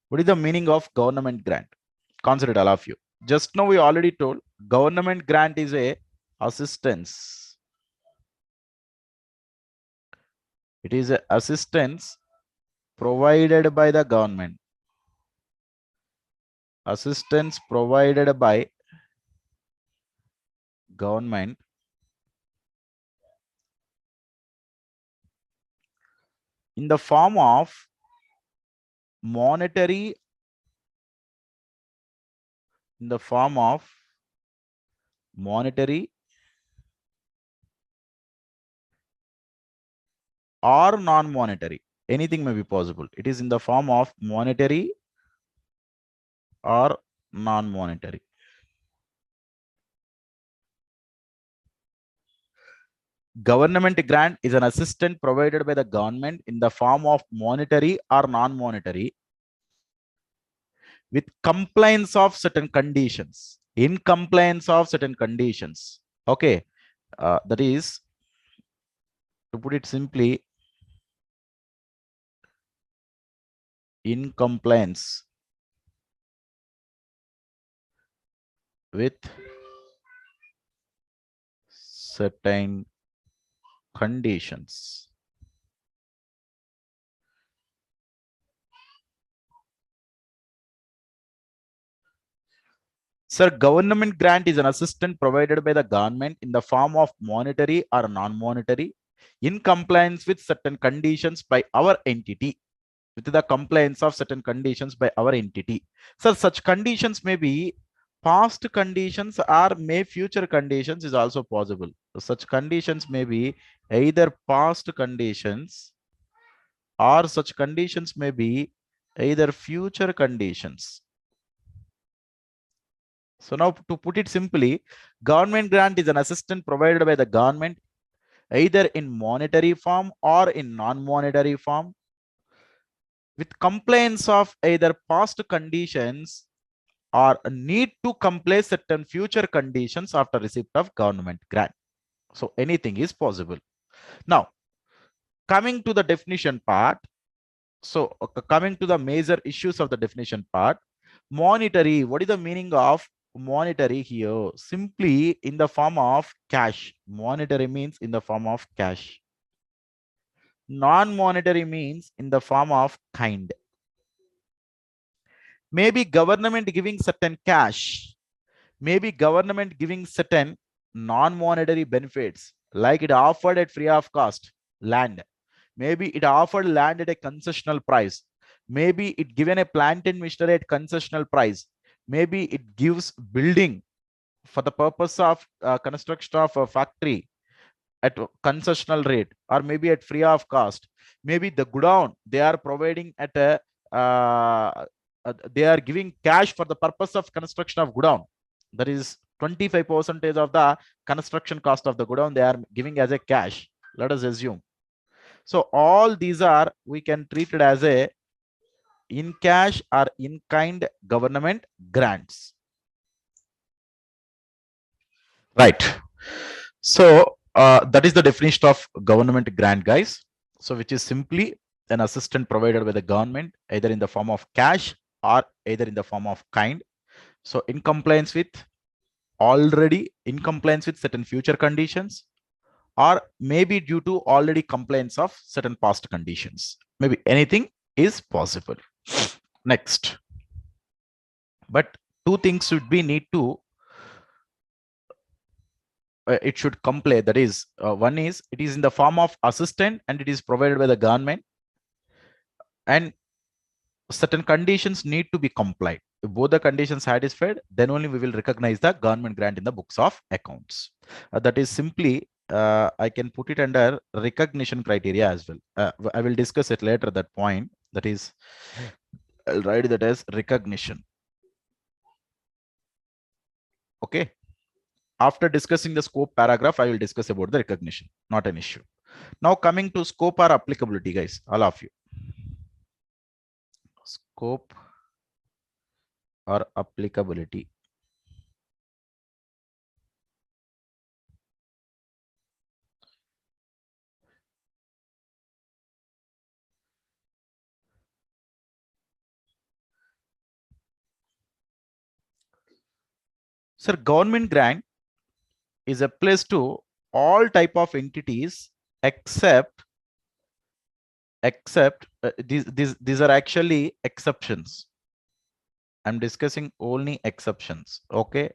What is the meaning of government grant? Consider it, all of you. Just now we already told government grant is a assistance. It is a assistance provided by the government. Assistance provided by government in the form of monetary, in the form of monetary or non-monetary. Anything may be possible. It is in the form of monetary or non-monetary. Government grant is an assistance provided by the government in the form of monetary or non-monetary with compliance of certain conditions. In compliance of certain conditions. Okay, that is, to put it simply, in compliance with certain conditions. Sir, government grant is an assistance provided by the government in the form of monetary or non-monetary in compliance with certain conditions by our entity. With the compliance of certain conditions by our entity. Sir, such conditions may be past conditions or may future conditions is also possible. Such conditions may be either past conditions or such conditions may be either future conditions. So now to put it simply, government grant is an assistance provided by the government either in monetary form or in non-monetary form with compliance of either past conditions or need to comply certain future conditions after receipt of government grant. So anything is possible. Now, coming to the definition part. So coming to the major issues of the definition part, monetary, what is the meaning of monetary here? Simply in the form of cash. Monetary means in the form of cash. Non-monetary means in the form of kind. Maybe government giving certain cash, maybe government giving certain non-monetary benefits, like it offered at free of cost land. Maybe it offered land at a concessional price. Maybe it given a plant and machinery at concessional price. Maybe it gives building for the purpose of construction of a factory at concessional rate, or maybe at free of cost. Maybe the godown they are providing at a they are giving cash for the purpose of construction of godown. That is 25% of the construction cost of the godown they are giving as a cash, let us assume. So all these are, we can treat it as a in cash or in kind government grants. Right. So that is the definition of government grant, guys. So which is simply an assistance provided by the government, either in the form of cash or either in the form of kind. So in compliance with already in compliance with certain future conditions, or maybe due to already compliance of certain past conditions. Maybe anything is possible. Next. But two things should be need to it should comply. That is, one is it is in the form of assistant and it is provided by the government, and certain conditions need to be complied. If both the conditions satisfied, then only we will recognize the government grant in the books of accounts. That is simply I can put it under recognition criteria as well. I will discuss it later, that point. That is, I'll write that as recognition. Okay. After discussing the scope paragraph, I will discuss about the recognition. Not an issue. Now coming to scope or applicability, guys, all of you. Scope or applicability. Sir, government grant is applies to all type of entities except these are actually exceptions. I'm discussing only exceptions. Okay.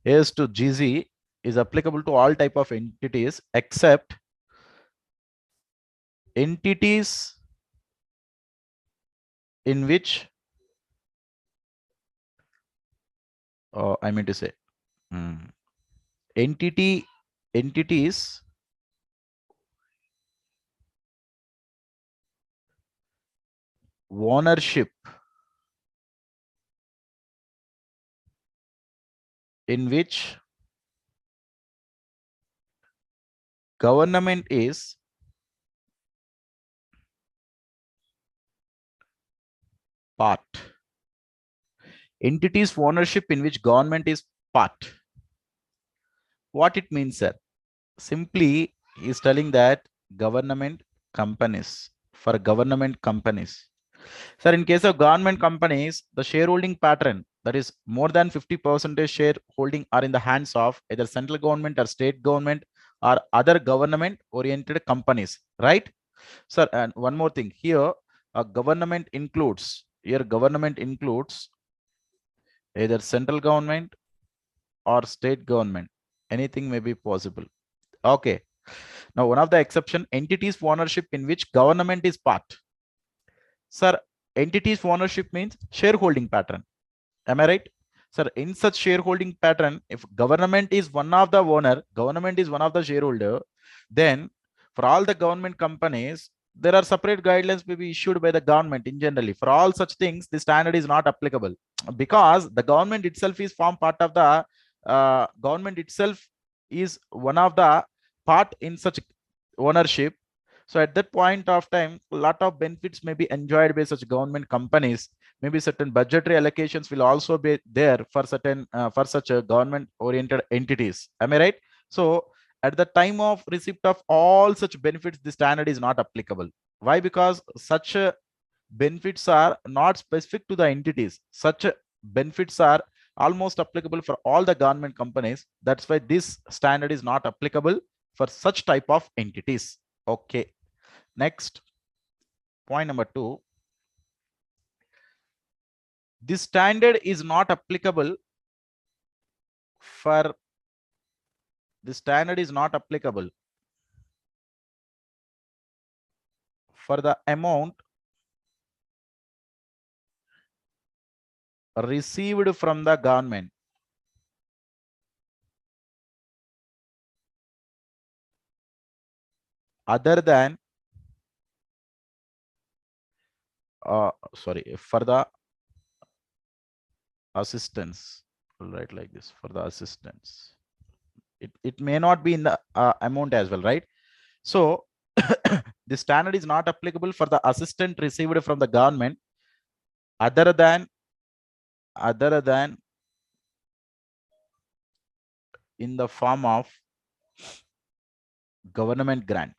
As to GZ is applicable to all type of entities except entities in which I mean to say entities ownership in which government is part. Entities ownership in which government is part. What it means, sir? Simply is telling that government companies, for government companies. Sir, in case of government companies, the shareholding pattern, that is more than 50% shareholding, are in the hands of either central government or state government or other government oriented companies, right? Sir, and one more thing here, government includes either central government or state government. Anything may be possible. Okay. Now, one of the exception, entities ownership in which government is part. Sir, entities ownership means shareholding pattern. Am I right? Sir, in such shareholding pattern, if government is one of the owner, government is one of the shareholder, then for all the government companies, there are separate guidelines may be issued by the government in generally. For all such things, the standard is not applicable because the government itself is form part of the government itself is one of the part in such ownership. So at that point of time, a lot of benefits may be enjoyed by such government companies. Maybe certain budgetary allocations will also be there for certain for such a government oriented entities. Am I right? So at the time of receipt of all such benefits, the standard is not applicable. Why? Because such benefits are not specific to the entities. Such benefits are almost applicable for all the government companies. That's why this standard is not applicable for such type of entities. Okay. Next, point number 2. This standard is not applicable for the amount received from the government other than for the assistance. I'll write like this: for the assistance. It may not be in the amount as well, right? So the standard is not applicable for the assistance received from the government other than in the form of government grant.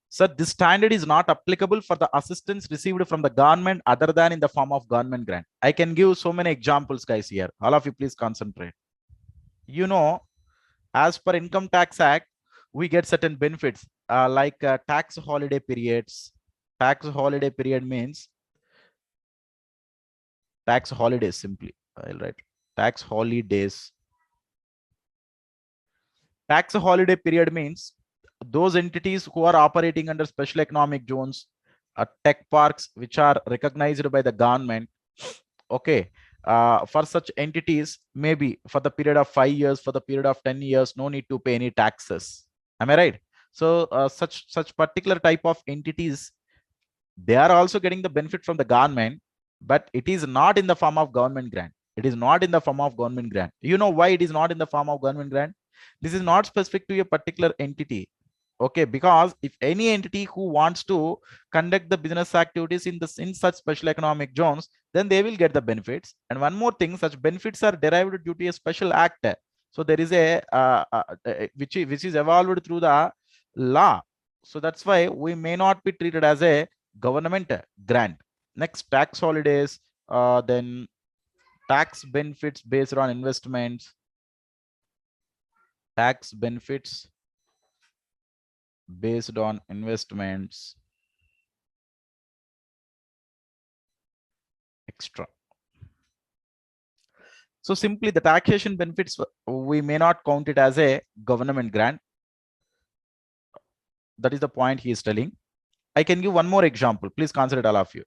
So this standard is not applicable for the assistance received from the government other than in the form of government grant. I can give so many examples, guys, here. All of you, please concentrate. You know, as per Income Tax Act, we get certain benefits like tax holiday periods. Tax holiday period means tax holidays simply. I'll write tax holidays. Tax holiday period means those entities who are operating under special economic zones, tech parks which are recognized by the government. Okay. For such entities, maybe for the period of 5 years, for the period of 10 years, no need to pay any taxes. Am I right? So such particular type of entities, they are also getting the benefit from the government, but it is not in the form of government grant. It is not in the form of government grant. You know why it is not in the form of government grant? This is not specific to a particular entity. Okay, because if any entity who wants to conduct the business activities in such special economic zones, then they will get the benefits. And one more thing, such benefits are derived due to a special act. So there is a which is evolved through the law. So that's why we may not be treated as a government grant. Next, tax holidays, then tax benefits based on investments, tax benefits based on investments, extra. So simply the taxation benefits, we may not count it as a government grant. That is the point he is telling. I can give one more example. Please consider it, all of you.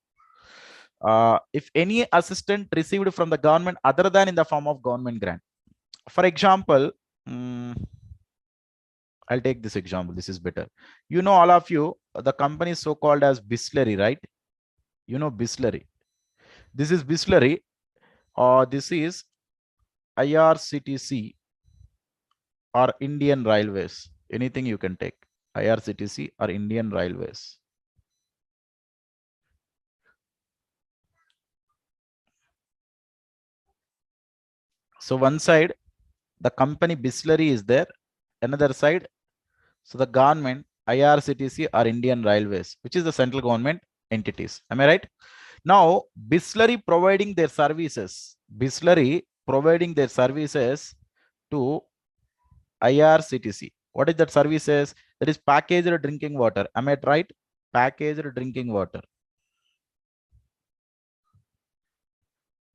If any assistance received from the government other than in the form of government grant. For example, I'll take this example. This is better. You know, all of you, the company is so called as Bisleri, right? You know, Bisleri. This is Bisleri, or this is IRCTC or Indian Railways. Anything you can take. IRCTC or Indian Railways. So one side, the company Bisleri is there. Another side, so the government, IRCTC or Indian Railways, which is the central government entities. Am I right? Now, Bisleri providing their services. Bisleri providing their services to IRCTC. What is that services? That is packaged drinking water. Am I right? Packaged drinking water.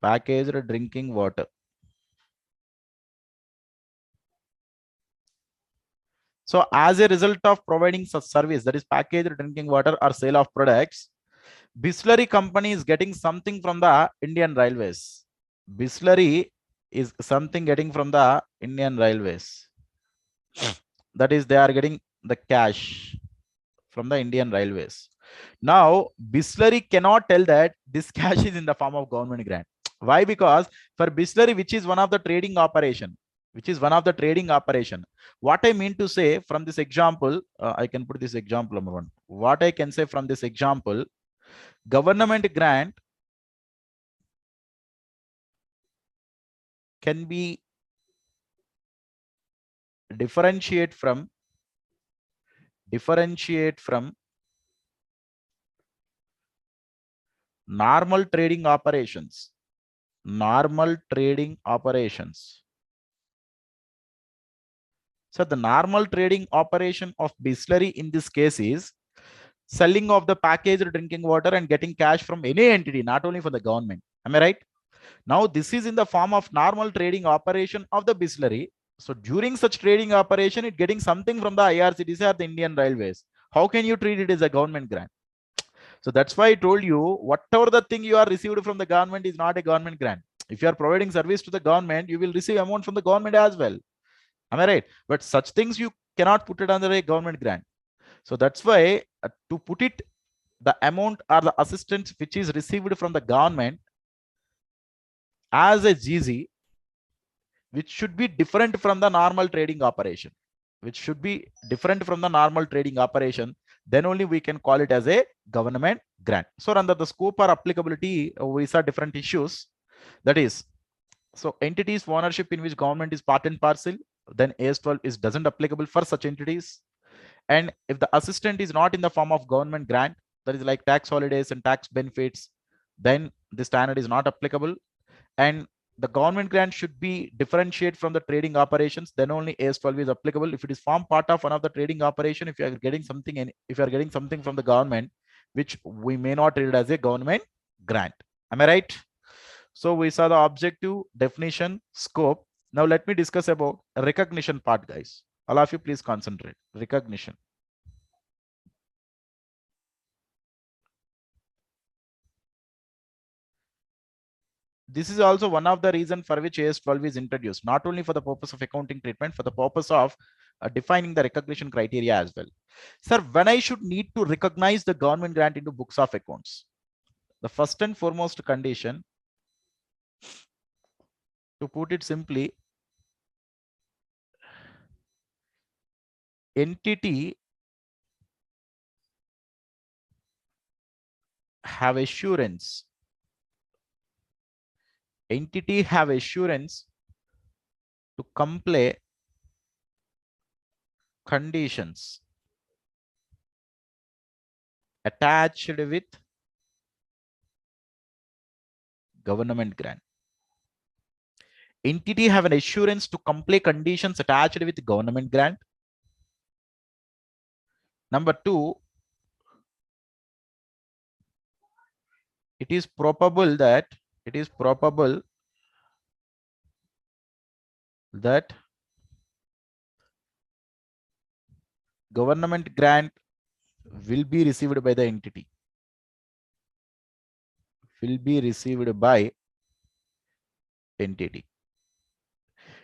Packaged drinking water. So as a result of providing such service, that is packaged drinking water or sale of products, Bisleri company is getting something from the Indian Railways. Bisleri is something getting from the Indian Railways. That is, they are getting the cash from the Indian Railways. Now, Bisleri cannot tell that this cash is in the form of government grant. Why? Because for Bisleri, which is one of the trading operation, what I mean to say from this example, I can put this example number one. What I can say from this example, government grant can be differentiate from normal trading operations. So the normal trading operation of Bisleri in this case is selling of the packaged drinking water and getting cash from any entity, not only for the government. Am I right? Now this is in the form of normal trading operation of the Bisleri. So during such trading operation, it getting something from the IRCTC or the Indian Railways. How can you treat it as a government grant? So that's why I told you, whatever the thing you are received from the government is not a government grant. If you are providing service to the government, you will receive amount from the government as well. Am I right? But such things you cannot put it under a government grant. So that's why to put it, the amount or the assistance which is received from the government as a GZ, which should be different from the normal trading operation, then only we can call it as a government grant. So under the scope or applicability, we saw different issues. That is, so entities ownership in which government is part and parcel, then AS12 is doesn't applicable for such entities. And if the assistant is not in the form of government grant, that is like tax holidays and tax benefits, then the standard is not applicable. And the government grant should be differentiate from the trading operations, then only AS12 is applicable. If it is form part of one of the trading operation, if you are getting something and if you are getting something from the government, which we may not treat it as a government grant. Am I right? So we saw the objective, definition, scope. Now let me discuss about recognition part, guys. All of you please concentrate. Recognition. This is also one of the reasons for which AS12 is introduced, not only for the purpose of accounting treatment, for the purpose of defining the recognition criteria as well. Sir, when I should need to recognize the government grant into books of accounts, the first and foremost condition, to put it simply, entity have assurance to comply conditions attached with government grant. entity have an assurance to comply conditions attached with government grant. Number 2, it is probable that government grant will be received by the entity. Will be received by entity.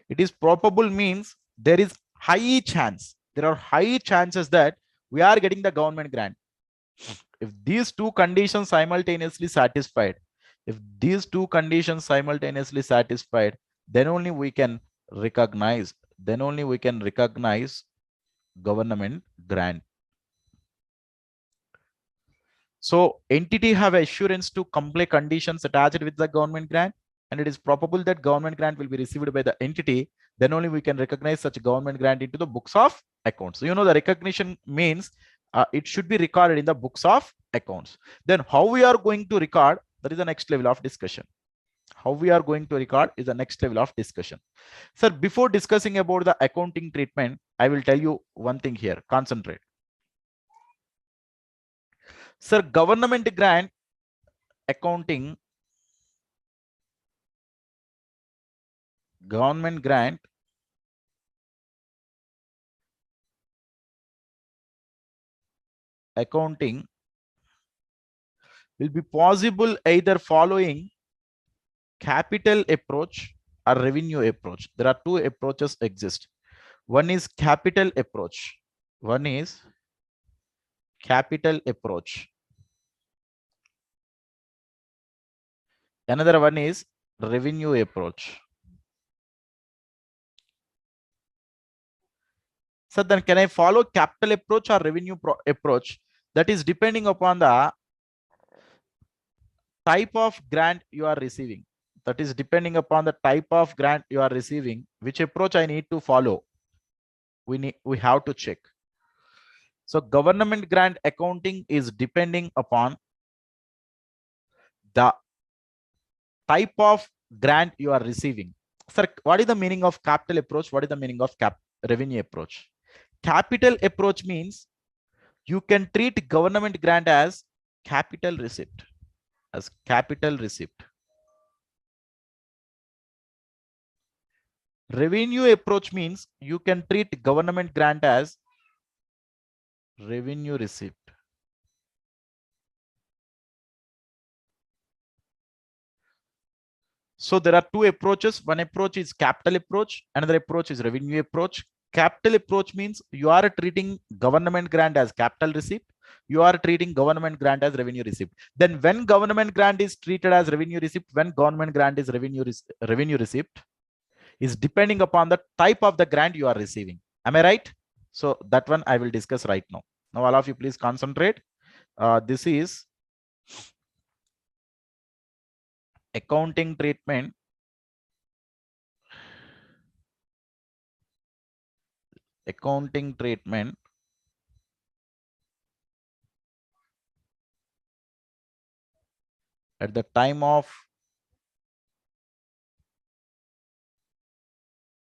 It is probable means there is high chance. There are high chances that we are getting the government grant. If these two conditions simultaneously satisfied, then only we can recognize, government grant. So entity have assurance to comply conditions attached with the government grant, and it is probable that government grant will be received by the entity. Then only we can recognize such government grant into the books of accounts. So, the recognition means it should be recorded in the books of accounts. Then how we are going to record, that is the next level of discussion. How we are going to record is the next level of discussion. Sir, before discussing about the accounting treatment, I will tell you one thing here. Concentrate. Sir, government grant accounting, government grant accounting will be possible either following capital approach or revenue approach. There are two approaches exist. One is capital approach. Another one is revenue approach. So then can I follow capital approach or revenue approach? That is depending upon the type of grant you are receiving. Which approach I need to follow. We have to check. So government grant accounting is depending upon the type of grant you are receiving. Sir, what is the meaning of capital approach? What is the meaning of revenue approach? Capital approach means you can treat government grant as capital receipt. Revenue approach means you can treat government grant as revenue receipt. So there are two approaches. One approach is capital approach. Another approach is revenue approach. Capital approach means you are treating government grant as capital receipt. You are treating government grant as revenue receipt. Then when government grant is treated as revenue receipt, when government grant is revenue receipt, is depending upon the type of the grant you are receiving. Am I right? So that one I will discuss right now. Now all of you please concentrate. This is accounting treatment. Accounting treatment at the time of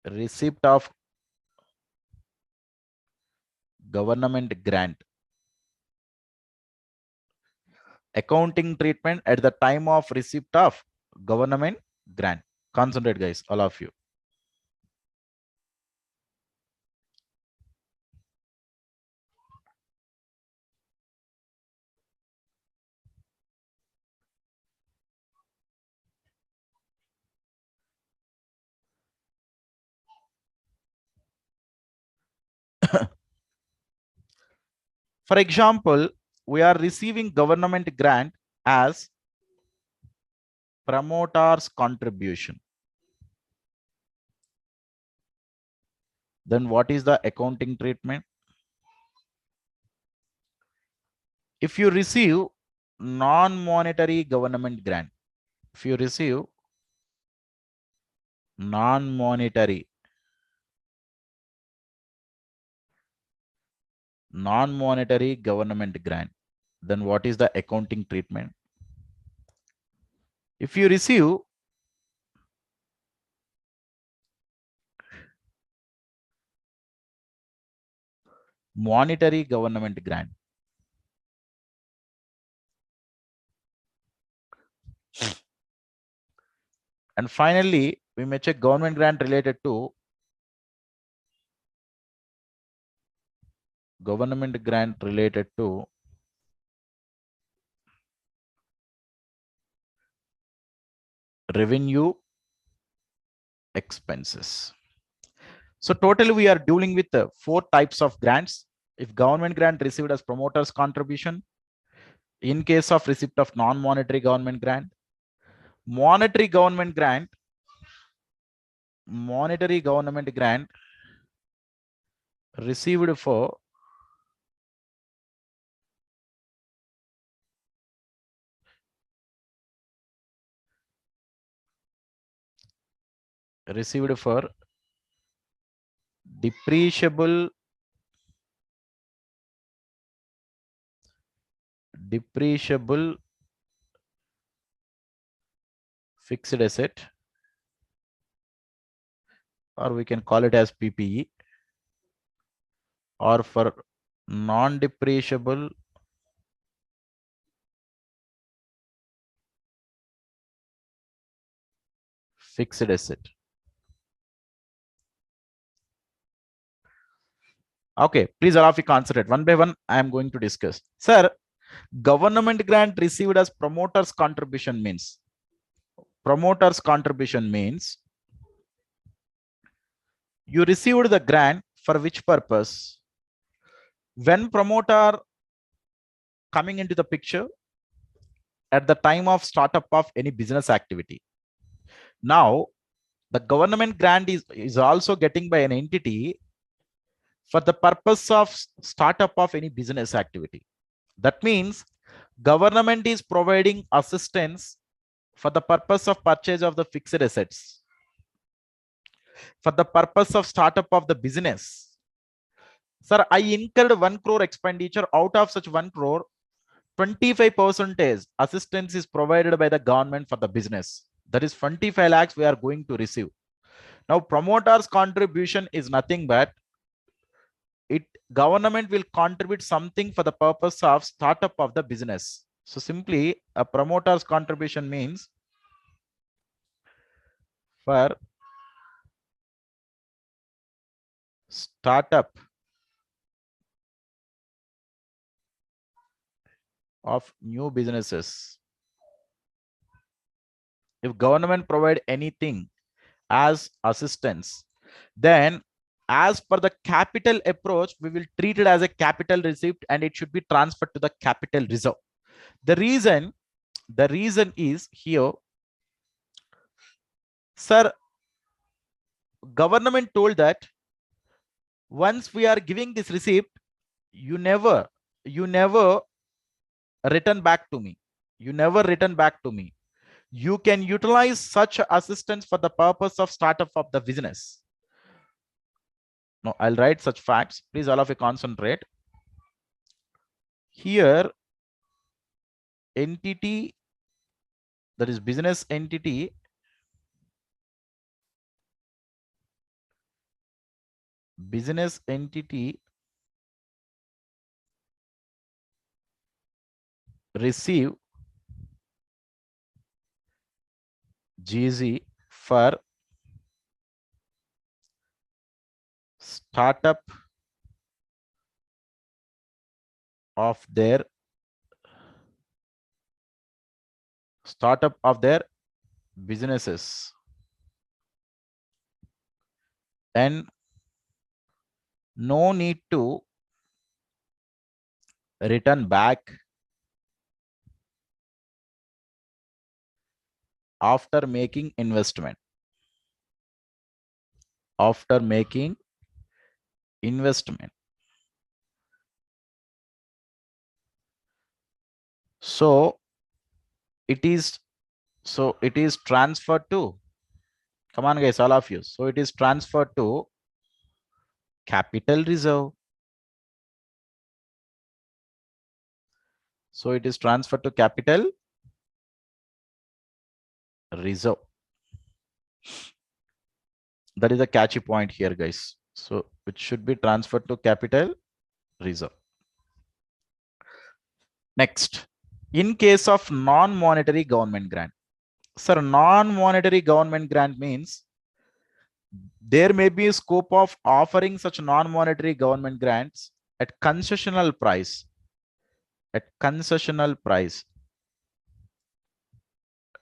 receipt of government grant. Accounting treatment at the time of receipt of government grant. Concentrate guys, all of you. For example, we are receiving government grant as promoter's contribution. Then what is the accounting treatment? If you receive non-monetary government grant, non-monetary government grant, then what is the accounting treatment? If you receive monetary government grant. And finally, we may check government grant related to revenue expenses. So totally we are dealing with 4 types of grants. If government grant received as promoter's contribution, in case of receipt of non-monetary government grant, monetary government grant received for depreciable fixed asset, or we can call it as PPE, or for non-depreciable fixed asset. Okay, please allow me to concentrate. One by one, I am going to discuss. Sir, government grant received as promoter's contribution means you received the grant for which purpose? When promoter coming into the picture at the time of startup of any business activity. Now, the government grant is also getting by an entity for the purpose of startup of any business activity. That means government is providing assistance for the purpose of purchase of the fixed assets, for the purpose of startup of the business. Sir, I incurred 1 crore expenditure. Out of such 1 crore, 25% assistance is provided by the government for the business. That is 25 lakhs we are going to receive. Now, promoter's contribution is nothing but government will contribute something for the purpose of startup of the business. So simply a promoter's contribution means for startup of new businesses. If government provide anything as assistance, then as per the capital approach, we will treat it as a capital receipt and it should be transferred to the capital reserve. The reason is here, sir, government told that once we are giving this receipt, you never return back to me. You can utilize such assistance for the purpose of startup of the business. Now, I'll write such facts. Please all of you concentrate. Here, entity, that is business entity, receive GZ for startup of their businesses, and no need to return back after making investment. So it is transferred to, come on guys, all of you. So it is transferred to capital reserve. That is a catchy point here, guys. So it should be transferred to capital reserve. Next, in case of non-monetary government grant. Sir, non-monetary government grant means there may be a scope of offering such non-monetary government grants at concessional price. At concessional price.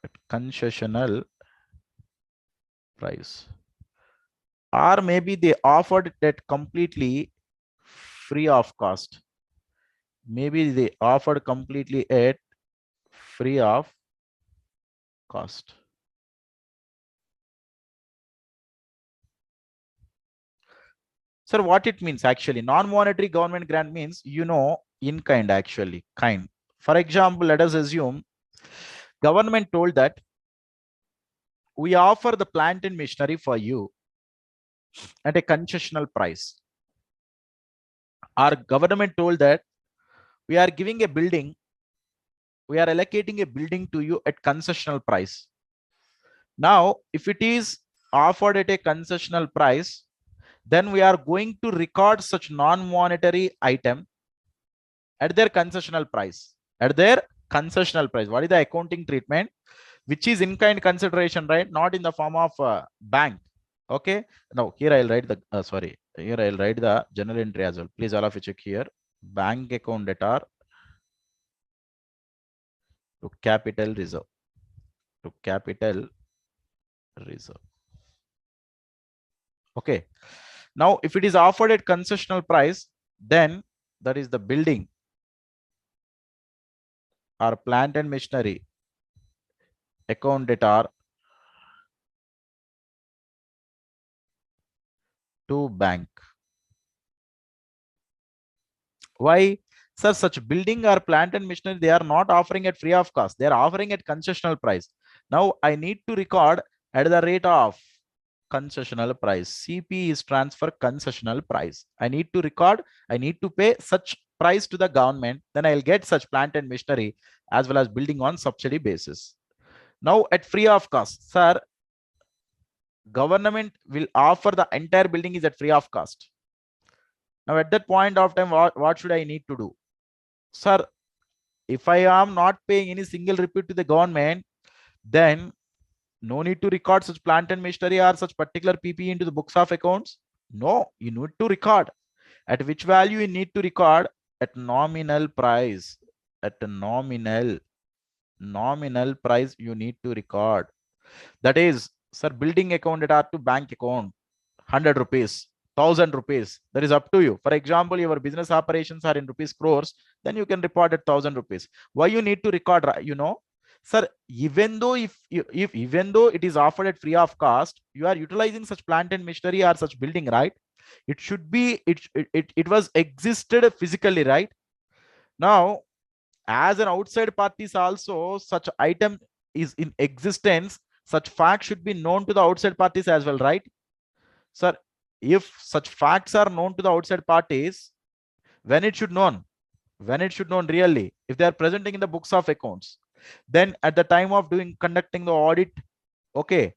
At concessional price. Or maybe they offered it at completely free of cost. Maybe they offered completely at free of cost. Sir, what it means actually? Non-monetary government grant means, in kind actually, kind. For example, let us assume government told that we offer the plant and machinery for you at a concessional price. Our government told that we are giving a building, we are allocating a building to you at concessional price. Now, if it is offered at a concessional price, then we are going to record such non-monetary item at their concessional price. At their concessional price. What is the accounting treatment? Which is in-kind consideration, right? Not in the form of bank. Okay. Now here I'll write the here I'll write the journal entry as well. Please all of you check here. Bank account debtor to capital reserve. To capital reserve. Okay. Now, if it is offered at concessional price, then that is the building or plant and machinery account debtor to bank. Why? Sir, such building or plant and machinery, they are not offering at free of cost. They are offering at concessional price. Now, I need to record at the rate of concessional price. CP is transfer concessional price. I need to record, I need to pay such price to the government. Then I'll get such plant and machinery as well as building on subsidy basis. Now, at free of cost, sir, government will offer the entire building is at free of cost. Now, at that point of time, what should I need to do? Sir, if I am not paying any single rupee to the government, then no need to record such plant and machinery or such particular PPE into the books of accounts. No, you need to record. At which value you need to record? At nominal price. At a nominal price you need to record. That is, sir, building account at to bank account, 100 rupees. 1000 rupees, that is up to you. For example, your business operations are in rupees crores, then you can report at 1000 rupees. Why you need to record? Sir, even though even though it is offered at free of cost, you are utilizing such plant and machinery or such building, right? It should be it was existed physically, right? Now, as an outside parties also, such item is in existence, such fact should be known to the outside parties as well, right? Sir, if such facts are known to the outside parties, when it should known? When it should known really? If they are presenting in the books of accounts, then at the time of conducting the audit, okay,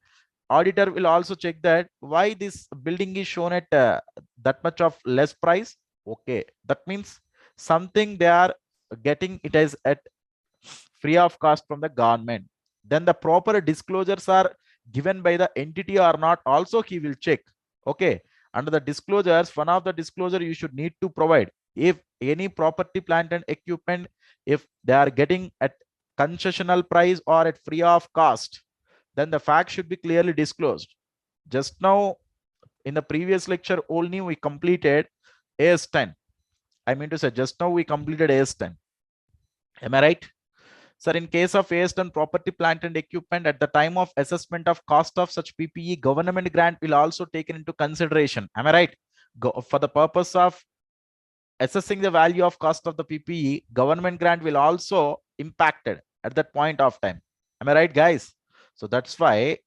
auditor will also check that why this building is shown at that much of less price. Okay, that means something they are getting it as at free of cost from the government. Then the proper disclosures are given by the entity or not, also he will check. Okay, under the disclosures, one of the disclosure you should need to provide, if any property, plant and equipment, if they are getting at concessional price or at free of cost, then the fact should be clearly disclosed. Just now in the previous lecture only we completed AS10. I mean to say, just now we completed AS10. Am I right? Sir, in case of AS10 property, plant and equipment, at the time of assessment of cost of such PPE, government grant will also taken into consideration. Am I right? For the purpose of assessing the value of cost of the PPE, government grant will also impacted at that point of time. Am I right, guys? So that's why,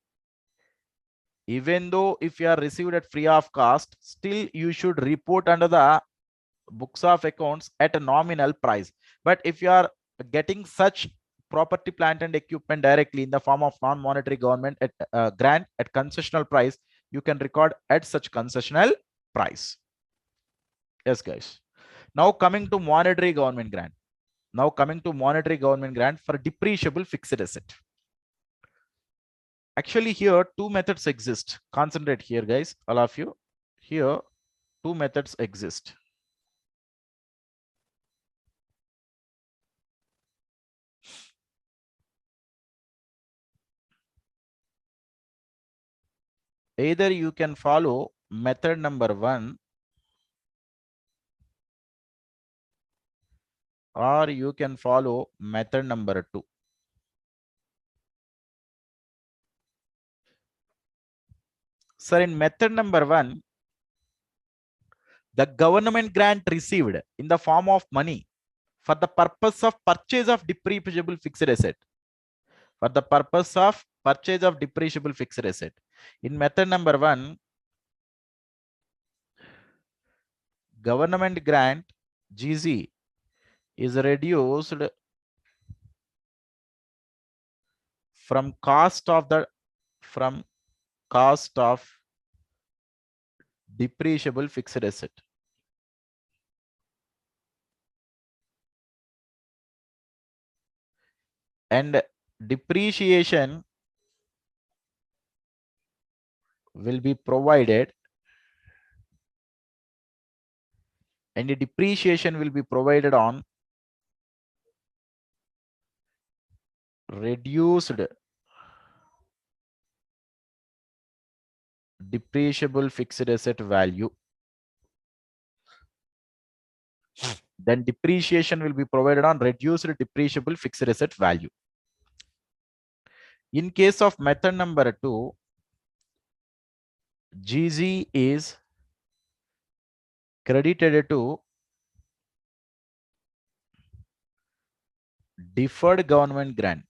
even though if you are received at free of cost, still you should report under the books of accounts at a nominal price. But if you are getting such property, plant and equipment directly in the form of non-monetary government at grant at concessional price, you can record at such concessional price. Yes, guys. Now coming to monetary government grant. Now coming to monetary government grant for depreciable fixed asset. Actually, here two methods exist. Concentrate here, guys, all of you. Here, two methods exist. Either you can follow method number 1 or you can follow method number 2. Sir, in method number 1, the government grant received in the form of money for the purpose of purchase of depreciable fixed asset. For the purpose of purchase of depreciable fixed asset. In method number 1, government grant GZ is reduced from cost of depreciable fixed asset. And depreciation will be provided on reduced depreciable fixed asset value. Then depreciation will be provided on reduced depreciable fixed asset value. In case of method number 2, GZ is credited to deferred government grant.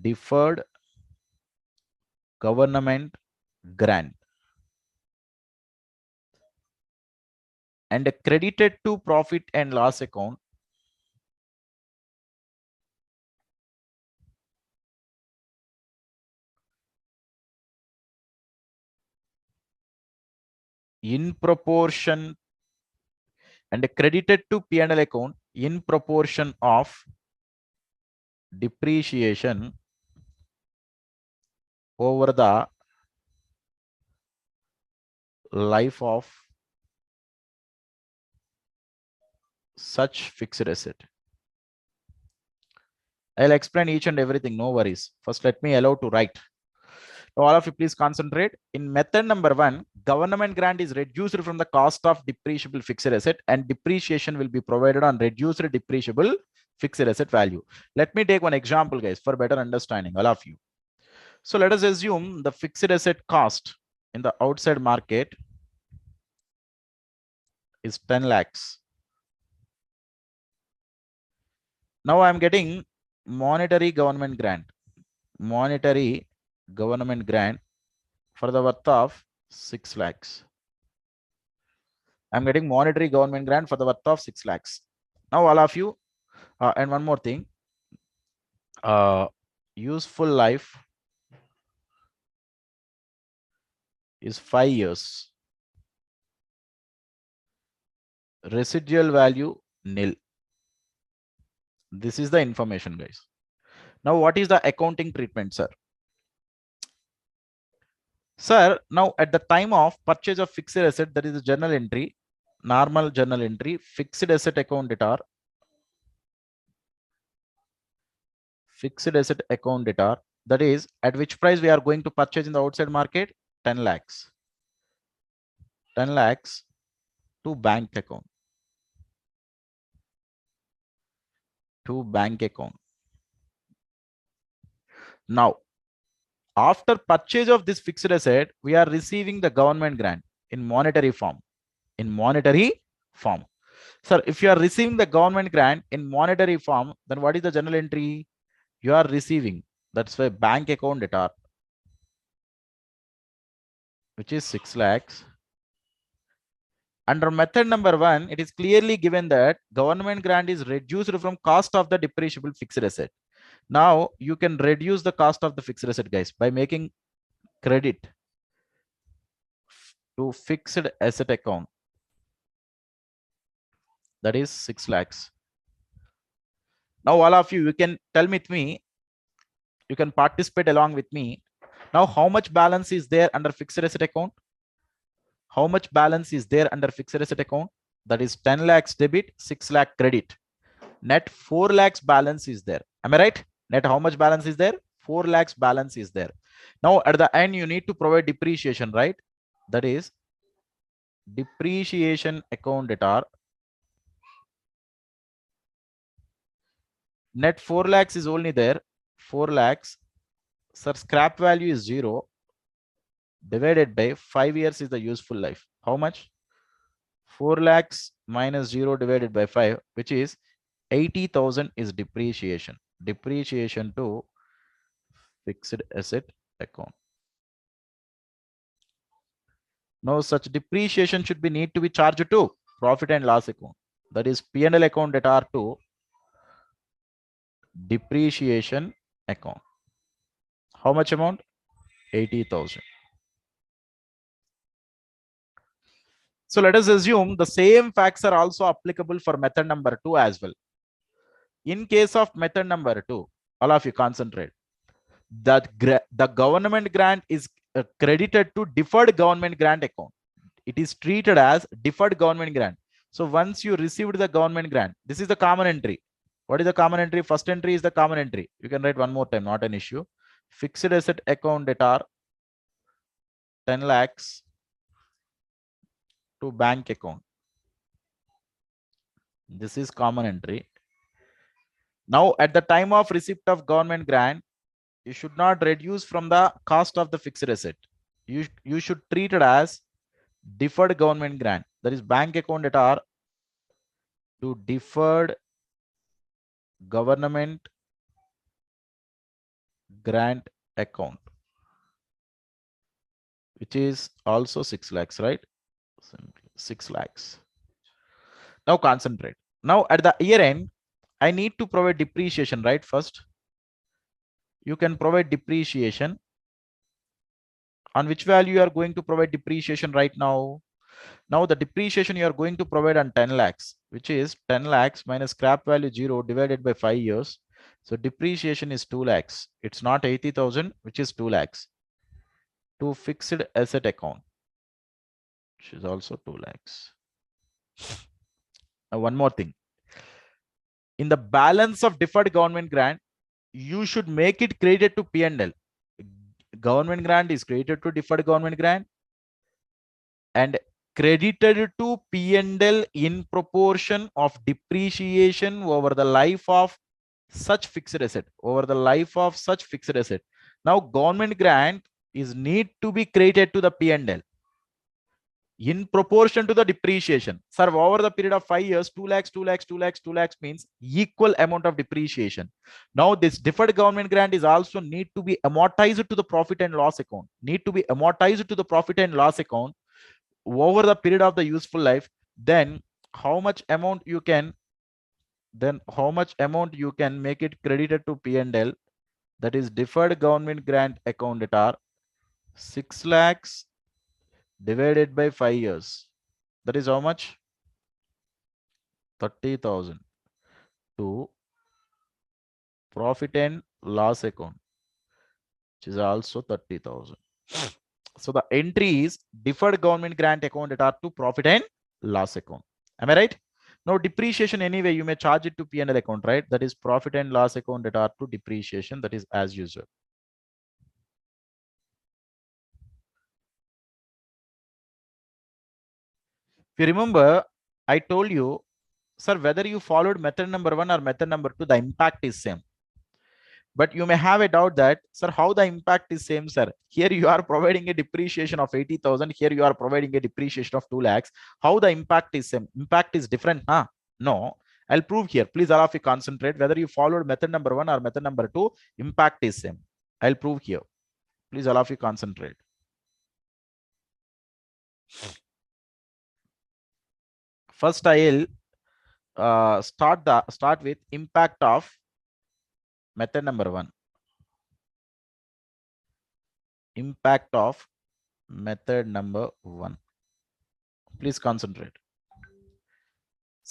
Deferred government grant. And credited to profit and loss account in proportion and credited to P&L account in proportion of depreciation over the life of such fixed asset. I'll explain each and everything, no worries. First, let me allow to write. Now, all of you please concentrate. In method number 1, government grant is reduced from the cost of depreciable fixed asset and depreciation will be provided on reduced depreciable fixed asset value. Let me take one example, guys, for better understanding, all of you. So let us assume the fixed asset cost in the outside market is 10 lakhs. Now I'm getting monetary government grant for the worth of 6 lakhs. I'm getting monetary government grant for the worth of 6 lakhs. Now all of you, and one more thing, useful life is 5 years. Residual value nil. This is the information, guys. Now what is the accounting treatment, sir? Sir, now at the time of purchase of fixed asset, that is a journal entry, normal journal entry, fixed asset account debtor, that is at which price we are going to purchase in the outside market, 10 lakhs. 10 lakhs to bank account. Now, after purchase of this fixed asset, we are receiving the government grant in monetary form. Sir, if you are receiving the government grant in monetary form, then what is the journal entry? You are receiving, that's why bank account debtor, which is 6 lakhs. Under method number 1, it is clearly given that government grant is reduced from cost of the depreciable fixed asset. Now you can reduce the cost of the fixed asset, guys, by making credit to fixed asset account. that is 6 lakhs. Now all of you, you can tell with me, you can participate along with me. Now how much balance is there under fixed asset account? How much balance is there under fixed asset account? That is 10 lakhs debit, 6 lakh credit. Net 4 lakhs balance is there. Am I right? Net how much balance is there? 4 lakhs balance is there. Now at the end, you need to provide depreciation, right? That is depreciation account debtor. Net 4 lakhs is only there. 4 lakhs. Sir, scrap value is 0. Divided by 5 years is the useful life. How much? 4 lakhs minus 0 divided by 5, which is 80,000 is depreciation. Depreciation to fixed asset account. Now such depreciation should be need to be charged to profit and loss account. That is P&L account that are to depreciation account. How much amount? 80,000. So let us assume the same facts are also applicable for method number 2 as well. In case of method number 2, all of you concentrate. That the government grant is credited to deferred government grant account. It is treated as deferred government grant. So once you received the government grant, this is the common entry. What is the common entry? First entry is the common entry. You can write one more time, not an issue. Fixed asset account that are 10 lakhs to bank account. This is common entry. Now at the time of receipt of government grant, you should not reduce from the cost of the fixed asset. You should treat it as deferred government grant. That is bank account that are to deferred government grant account, which is also 6 lakhs, right? 6 lakhs. Now concentrate. Now at the year end, I need to provide depreciation, right? First, you can provide depreciation. On which value you are going to provide depreciation right now? Now the depreciation you are going to provide on 10 lakhs, which is 10 lakhs minus scrap value 0 divided by 5 years. So depreciation is 2 lakhs. It's not 80,000, which is 2 lakhs. To fixed asset account, which is also 2 lakhs. Now one more thing. In the balance of deferred government grant, you should make it credited to P&L. Government grant is credited to deferred government grant and credited to P&L in proportion of depreciation over the life of such fixed asset. Over the life of such fixed asset. Now government grant is need to be credited to the P&L in proportion to the depreciation. Sir, over the period of 5 years, 2 lakhs, 2 lakhs, 2 lakhs, 2 lakhs means equal amount of depreciation. Now this deferred government grant is also need to be amortized to the profit and loss account. Need to be amortized to the profit and loss account over the period of the useful life. Then how much amount you can make it credited to P&L? That is deferred government grant account that are 6 lakhs divided by 5 years. That is how much? 30,000 to profit and loss account, which is also 30,000. So the entry is deferred government grant account that are to profit and loss account. Am I right? Now depreciation anyway, you may charge it to P&L account, right? That is profit and loss account that are to depreciation. That is as usual. If you remember, I told you, sir, whether you followed method number 1 or method number 2, the impact is same. But you may have a doubt that, sir, how the impact is same, sir? Here you are providing a depreciation of 80,000. Here you are providing a depreciation of 2 lakhs. How the impact is same? Impact is different, huh? No, I'll prove here. Please all of you concentrate. Whether you followed method number 1 or method number 2, impact is same. I'll prove here. Please all of you concentrate. First, I'll start with impact of method number 1. Impact of method number 1. Please concentrate.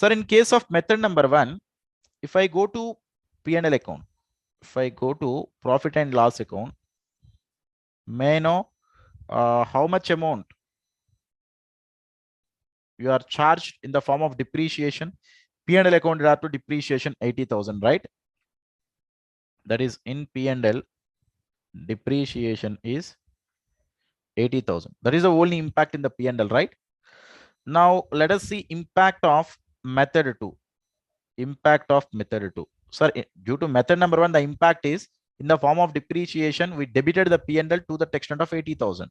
Sir, in case of method number 1, if I go to P&L account, if I go to profit and loss account, may I know how much amount you are charged in the form of depreciation? P&L account are to depreciation 80,000, right? That is in P&L, depreciation is 80,000. That is the only impact in the P&L, right? Now let us see impact of method 2. Impact of method 2. Sir, due to method number 1, the impact is in the form of depreciation. We debited the P&L to the extent of 80,000.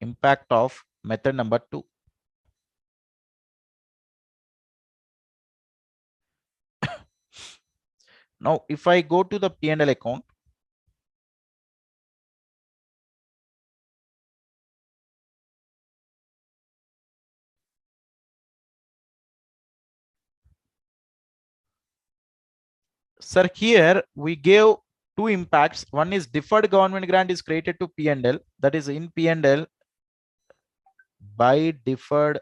Impact of method number 2. Now, if I go to the P&L account, sir, here we gave two impacts. One is deferred government grant is created to P&L, that is in P&L by deferred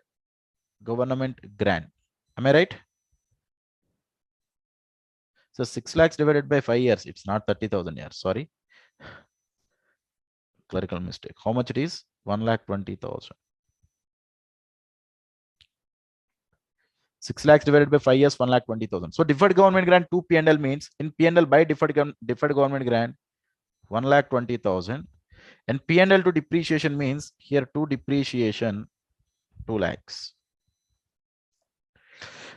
government grant. Am I right? So 6 lakhs divided by 5 years, it's not 30,000 years. Sorry. Clerical mistake. How much it is? 1,20,000. 6 lakhs divided by 5 years, 1,20,000. So deferred government grant to P&L means in P&L by deferred government grant, 1,20,000. And P&L to depreciation means here to depreciation, 2 lakhs.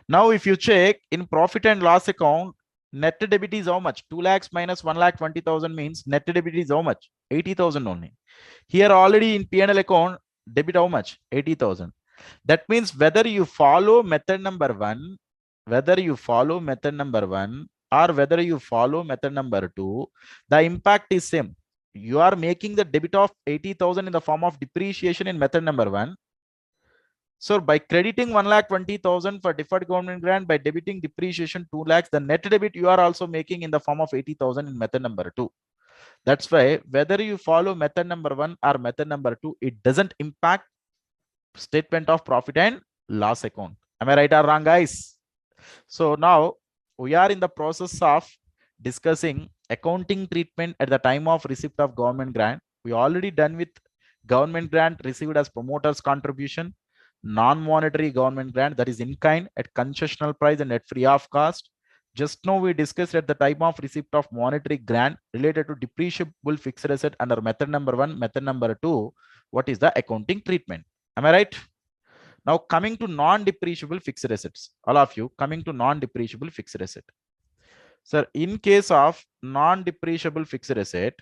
Now, if you check in profit and loss account, net debit is how much? 2 lakhs minus 1,20,000 means net debit is how much? 80,000 only. Here already in P&L account, debit how much? 80,000. That means whether you follow method number 1, whether you follow method number 1 or whether you follow method number 2, the impact is same. You are making the debit of 80,000 in the form of depreciation in method number 1. So by crediting 1,20,000 for deferred government grant, by debiting depreciation 2 lakhs, the net debit you are also making in the form of 80,000 in method number 2. That's why whether you follow method number 1 or method number 2, it doesn't impact statement of profit and loss account. Am I right or wrong, guys? So now we are in the process of discussing accounting treatment at the time of receipt of government grant. We already done with government grant received as promoter's contribution, non-monetary government grant, that is in kind at concessional price and at free of cost. Just now we discussed at the time of receipt of monetary grant related to depreciable fixed asset under method number 1, method number 2, what is the accounting treatment. Am I right? Now coming to non-depreciable fixed assets, all of you coming to non-depreciable fixed asset. Sir, in case of non-depreciable fixed asset,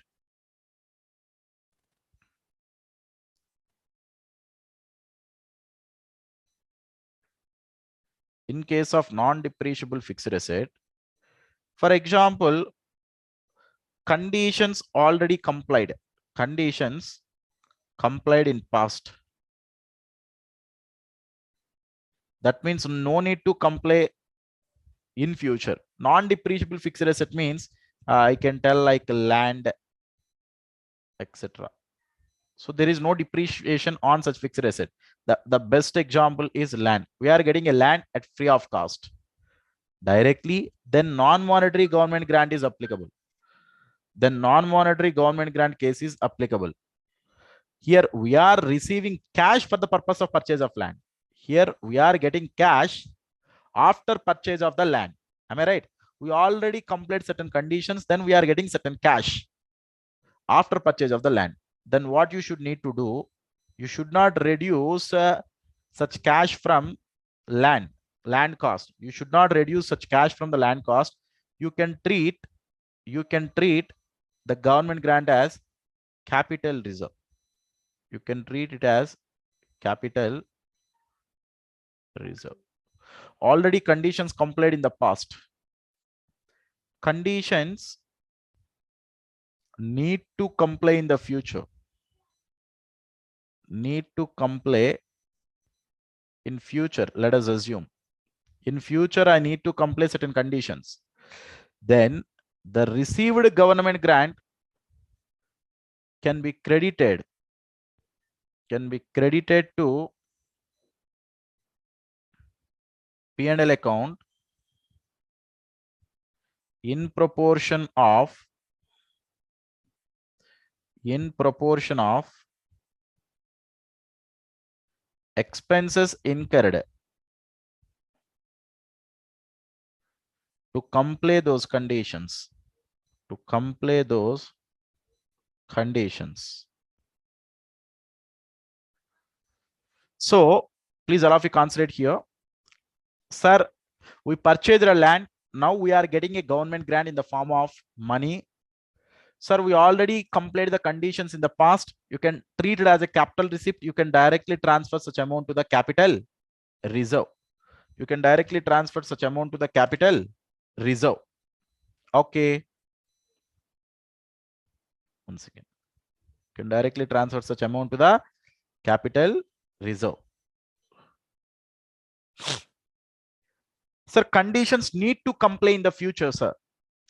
in case of non-depreciable fixed asset, for example, conditions already complied, conditions complied in past. That means no need to comply in future. Non-depreciable fixed asset means I can tell like land, etc. So there is no depreciation on such fixed asset. The best example is land. We are getting a land at free of cost directly, then non-monetary government grant is applicable. Then non-monetary government grant case is applicable. Here we are receiving cash for the purpose of purchase of land. Here we are getting cash after purchase of the land. Am I right? We already complete certain conditions, then we are getting certain cash after purchase of the land. Then what you should need to do, you should not reduce such cash from land cost. You should not reduce such cash from the land cost. You can treat the government grant as capital reserve. You can treat it as capital reserve. Already conditions complied in the past. Conditions need to comply in the future. Need to comply in future. Let us assume in future I need to comply certain conditions. Then the received government grant can be credited can be credited to P&L account in proportion of expenses incurred to comply those conditions. So please allow me consider here. Sir, we purchased a land. Now we are getting a government grant in the form of money. Sir, we already completed the conditions in the past. You can treat it as a capital receipt. You can directly transfer such amount to the capital reserve. You can directly transfer such amount to the capital reserve. Okay. Once again, you can directly transfer such amount to the capital reserve. Sir, conditions need to comply in the future, sir.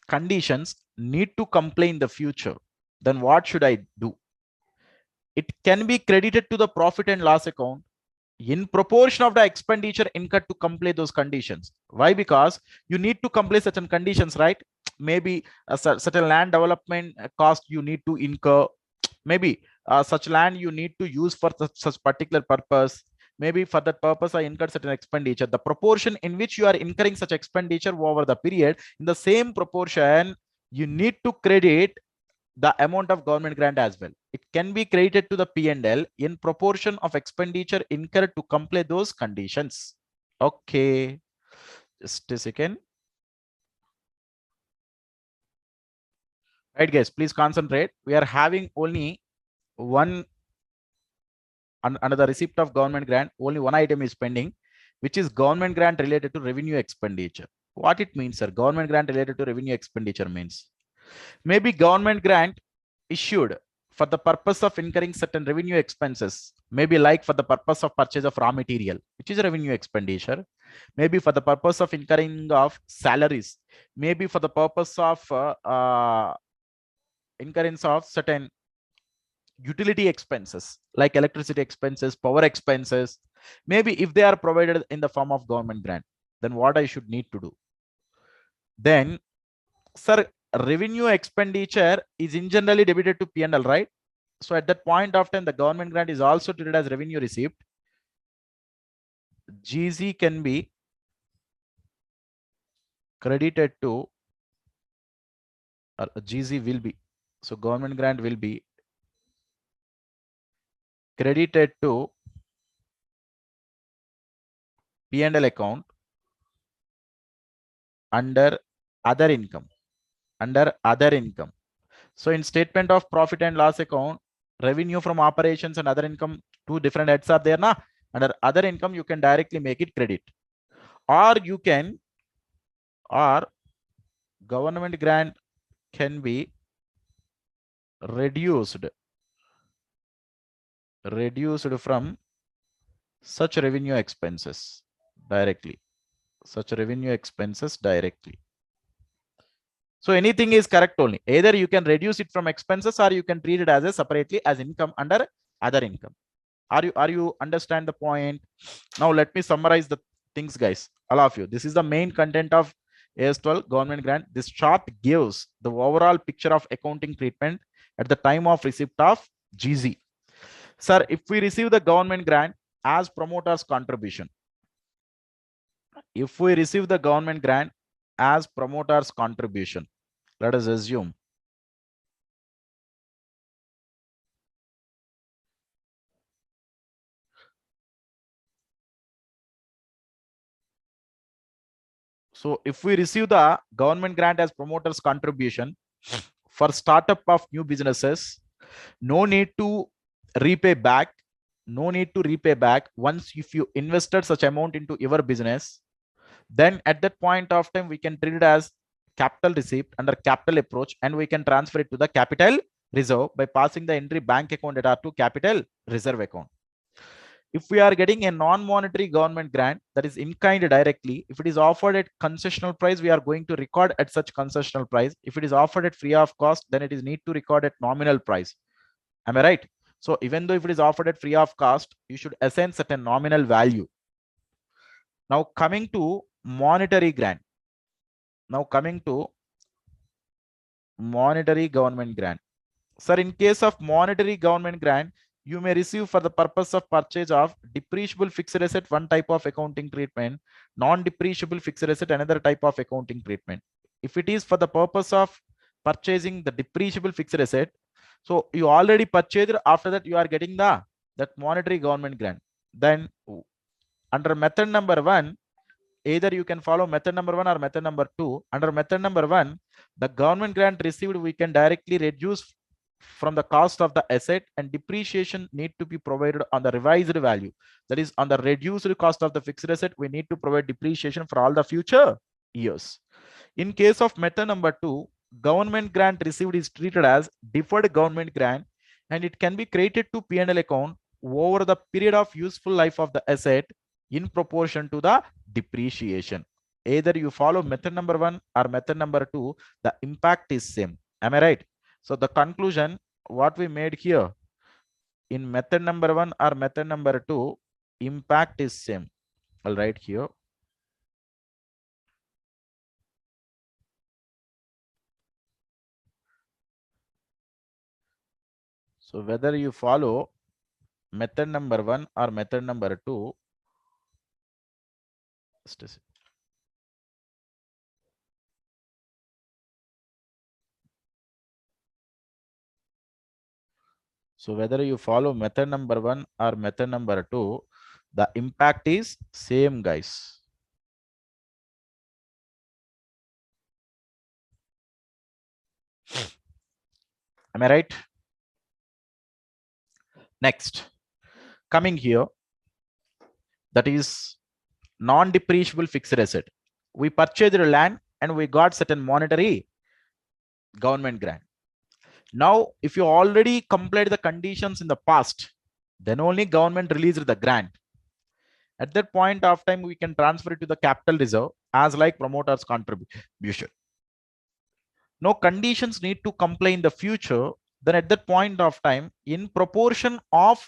Conditions need to comply in the future. Then what should I do? It can be credited to the profit and loss account in proportion of the expenditure incurred to comply those conditions. Why? Because you need to comply certain conditions, right? Maybe a certain land development cost you need to incur. Maybe such land you need to use for such particular purpose. Maybe for that purpose I incurred certain expenditure. The proportion in which you are incurring such expenditure over the period, in the same proportion you need to credit the amount of government grant as well. It can be credited to the P&L in proportion of expenditure incurred to comply those conditions. Okay, just a second. Right, guys, please concentrate. We are having only one under the receipt of government grant. Only one item is pending, which is government grant related to revenue expenditure. What it means, sir? Government grant related to revenue expenditure means maybe government grant issued for the purpose of incurring certain revenue expenses, maybe like for the purpose of purchase of raw material, which is a revenue expenditure, maybe for the purpose of incurring of salaries, maybe for the purpose of incurrence of certain utility expenses like electricity expenses, power expenses. Maybe if they are provided in the form of government grant, then what I should need to do? Then, sir, revenue expenditure is in generally debited to P&L, right? So at that point of time, the government grant is also treated as revenue received. GZ can be credited to, or GZ will be, so government grant will be credited to P&L account under other income. So in statement of profit and loss account, revenue from operations and other income, two different heads are there now. Under other income, you can directly make it credit, or you can, or government grant can be reduced from such revenue expenses directly. So anything is correct only. Either you can reduce it from expenses or you can treat it as a separately as income under other income. Are you understand the point? Now let me summarize the things, guys. All of you. This is the main content of AS12 government grant. This chart gives the overall picture of accounting treatment at the time of receipt of GZ. Sir, if we receive the government grant as promoter's contribution, if we receive the government grant as promoter's contribution, let us assume so if we receive the government grant as promoter's contribution for startup of new businesses, no need to repay back. Once if you invested such amount into your business, then at that point of time we can treat it as capital receipt under capital approach, and we can transfer it to the capital reserve by passing the entry bank account data to capital reserve account. If we are getting a non-monetary government grant, that is in kind directly, if it is offered at concessional price, we are going to record at such concessional price. If it is offered at free of cost, then it is need to record at nominal price. Am I right? So even though if it is offered at free of cost, you should assign certain nominal value. Now coming to monetary grant. Now coming to monetary government grant. Sir, in case of monetary government grant, you may receive for the purpose of purchase of depreciable fixed asset one type of accounting treatment, non-depreciable fixed asset another type of accounting treatment. If it is for the purpose of purchasing the depreciable fixed asset, so you already purchased, after that you are getting that monetary government grant. Then under method number 1, either you can follow method number 1 or method number 2. Under method number 1, the government grant received we can directly reduce from the cost of the asset, and depreciation need to be provided on the revised value. That is, on the reduced cost of the fixed asset, we need to provide depreciation for all the future years. In case of method number 2, government grant received is treated as deferred government grant, and it can be credited to P&L account over the period of useful life of the asset in proportion to the depreciation. Either you follow method number 1 or method number 2, the impact is same. Am I right? So the conclusion, what we made here, in method number 1 or method number 2, impact is same. I'll write here. So whether you follow method number 1 or method number 2, so whether you follow method number 1 or method number 2, the impact is same, guys. Am I right? Next, coming here, that is non-depreciable fixed asset. We purchased land and we got certain monetary government grant. Now, if you already complied the conditions in the past, then only government released the grant. At that point of time, we can transfer it to the capital reserve as like promoter's contribution. No conditions need to comply in the future. Then at that point of time, in proportion of